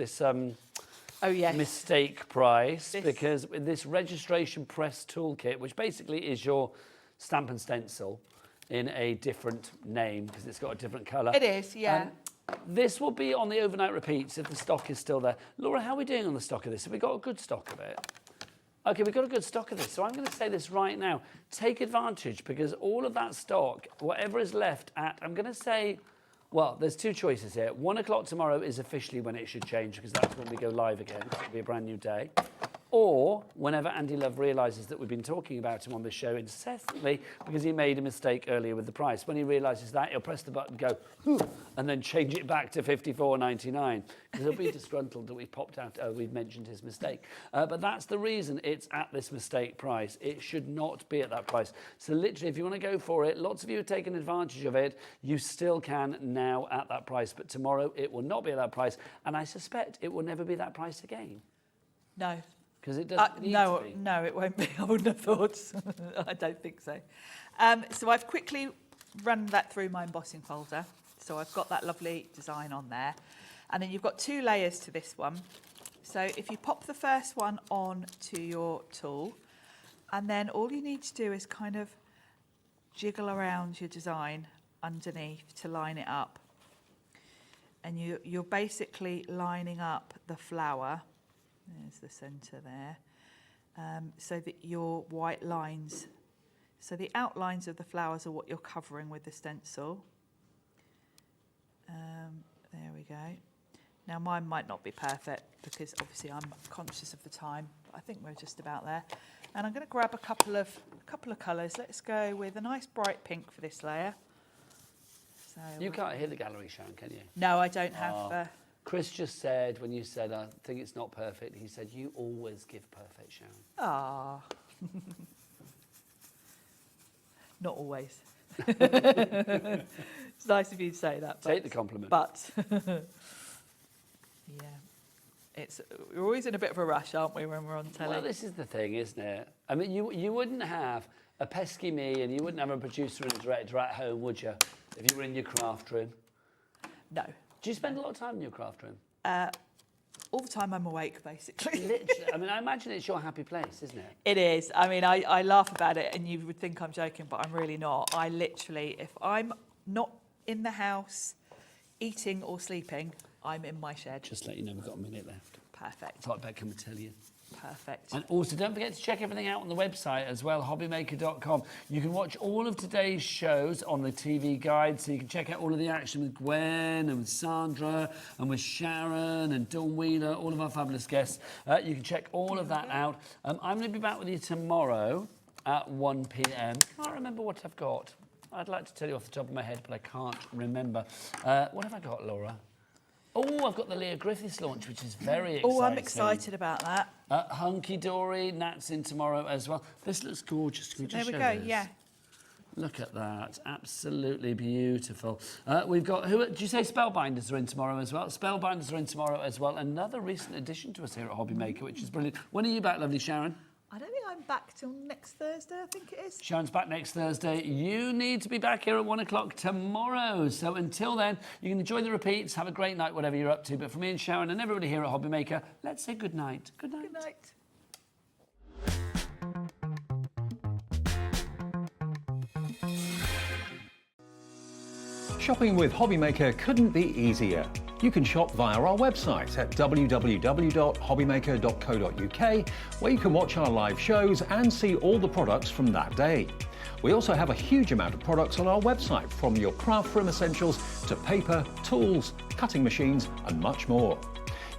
mistake price, because with this registration press toolkit, which basically is your stamp and stencil in a different name because it's got a different colour. It is, yeah. This will be on the overnight repeats if the stock is still there. Laura, how are we doing on the stock of this? Have we got a good stock of it? Okay, we've got a good stock of this, so I'm going to say this right now. Take advantage, because all of that stock, whatever is left at, I'm going to say, well, there's two choices here. 1 o'clock tomorrow is officially when it should change, because that's when we go live again. It'll be a brand new day. Or whenever Andy Love realises that we've been talking about him on this show incessantly because he made a mistake earlier with the price. When he realises that, he'll press the button, go, and then change it back to $54.99 because he'll be disgruntled that we've popped out, we've mentioned his mistake. But that's the reason it's at this mistake price. It should not be at that price. So literally, if you want to go for it, lots of you have taken advantage of it. You still can now at that price. But tomorrow, it will not be at that price. And I suspect it will never be that price again. No. Because it doesn't need to be. No, it won't be. I wouldn't have thought. I don't think so. So I've quickly run that through my embossing folder. So I've got that lovely design on there. And then you've got 2 layers to this one. So if you pop the first one on to your tool, and then all you need to do is kind of jiggle around your design underneath to line it up. And you're basically lining up the flower. There's the centre there, so that your white lines, so the outlines of the flowers are what you're covering with the stencil. There we go. Now mine might not be perfect because obviously I'm conscious of the time, but I think we're just about there. And I'm going to grab a couple of colours. Let's go with a nice bright pink for this layer. So You can't hear the gallery, Sharon, can you? No, I don't have... Chris just said, when you said, I think it's not perfect, he said, you always give perfect, Sharon. Ah. Not always. It's nice of you to say that. Take the compliment. But, yeah, we're always in a bit of a rush, aren't we, when we're on telly? Well, this is the thing, isn't it? I mean, you wouldn't have a pesky me and you wouldn't have a producer and a director at home, would you, if you were in your craft room? No. Do you spend a lot of time in your craft room? all the time I'm awake, basically. Literally, I mean, I imagine it's your happy place, isn't it? It is. I mean, I laugh about it and you would think I'm joking, but I'm really not. I literally, if I'm not in the house eating or sleeping, I'm in my shed. Just let you know we've got a minute left. Perfect. Thought I'd better come and tell you. Perfect. And also, don't forget to check everything out on the website as well, hobbymaker.com. You can watch all of today's shows on the TV guide, so you can check out all of the action with Gwen and with Sandra and with Sharon and Dawn Wheeler, all of our fabulous guests. You can check all of that out. I'm going to be back with you tomorrow at 1 p.m. I can't remember what I've got. I'd like to tell you off the top of my head, but I can't remember. What have I got, Laura? Oh, I've got the Leah Griffiths launch, which is very exciting. Oh, I'm excited about that. Hunky Dory, Nat's in tomorrow as well. This looks gorgeous. Can we just There we show go, this? yeah. Look at that, absolutely beautiful. We've got, did you say Spellbinders are in tomorrow as well? Spellbinders are in tomorrow as well. Another recent addition to us here at HobbyMaker, which is brilliant. When are you back, lovely Sharon? I don't think I'm back till next Thursday, I think it is. Sharon's back next Thursday. You need to be back here at 1 o'clock tomorrow. So until then, you can enjoy the repeats, have a great night, whatever you're up to. But for me and Sharon and everybody here at HobbyMaker, let's say good night. Good night. Good night. Shopping with HobbyMaker couldn't be easier. You can shop via our website at www.hobbymaker.co.uk, where you can watch our live shows and see all the products from that day. We also have a huge amount of products on our website, from your craft room essentials to paper, tools, cutting machines and much more.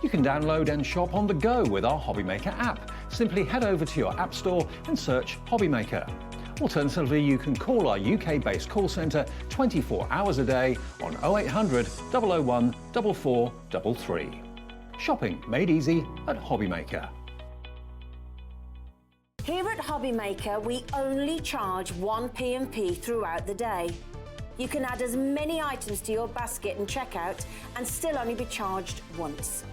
You can download and shop on the go with our HobbyMaker app. Simply head over to your app store and search HobbyMaker. Alternatively, you can call our UK-based call centre 24 hours a day on 0800 001 4433. Shopping made easy at HobbyMaker. Here at HobbyMaker, we only charge 1 P&P throughout the day. You can add as many items to your basket and checkout and still only be charged once.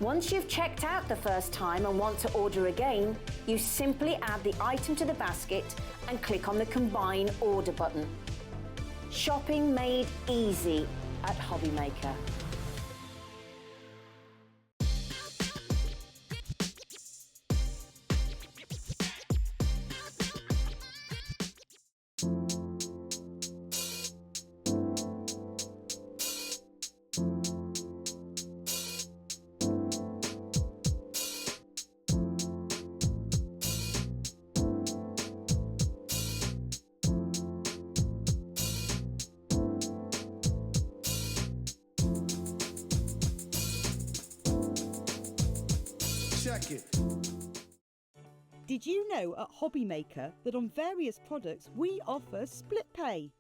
Once you've checked out the first time and want to order again, you simply add the item to the basket and click on the Combine Order button. Shopping made easy at HobbyMaker. Did you know at HobbyMaker that on various products we offer split pay?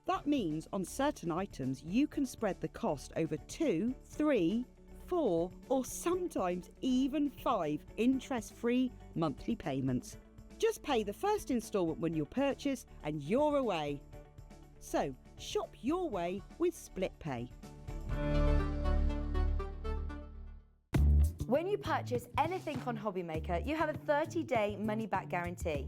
That means on certain items you can spread the cost over 2, 3, 4 or sometimes even 5 interest-free monthly payments. Just pay the first instalment when you purchase and you're away. So shop your way with split pay. When you purchase anything on HobbyMaker, you have a 30-day money-back guarantee.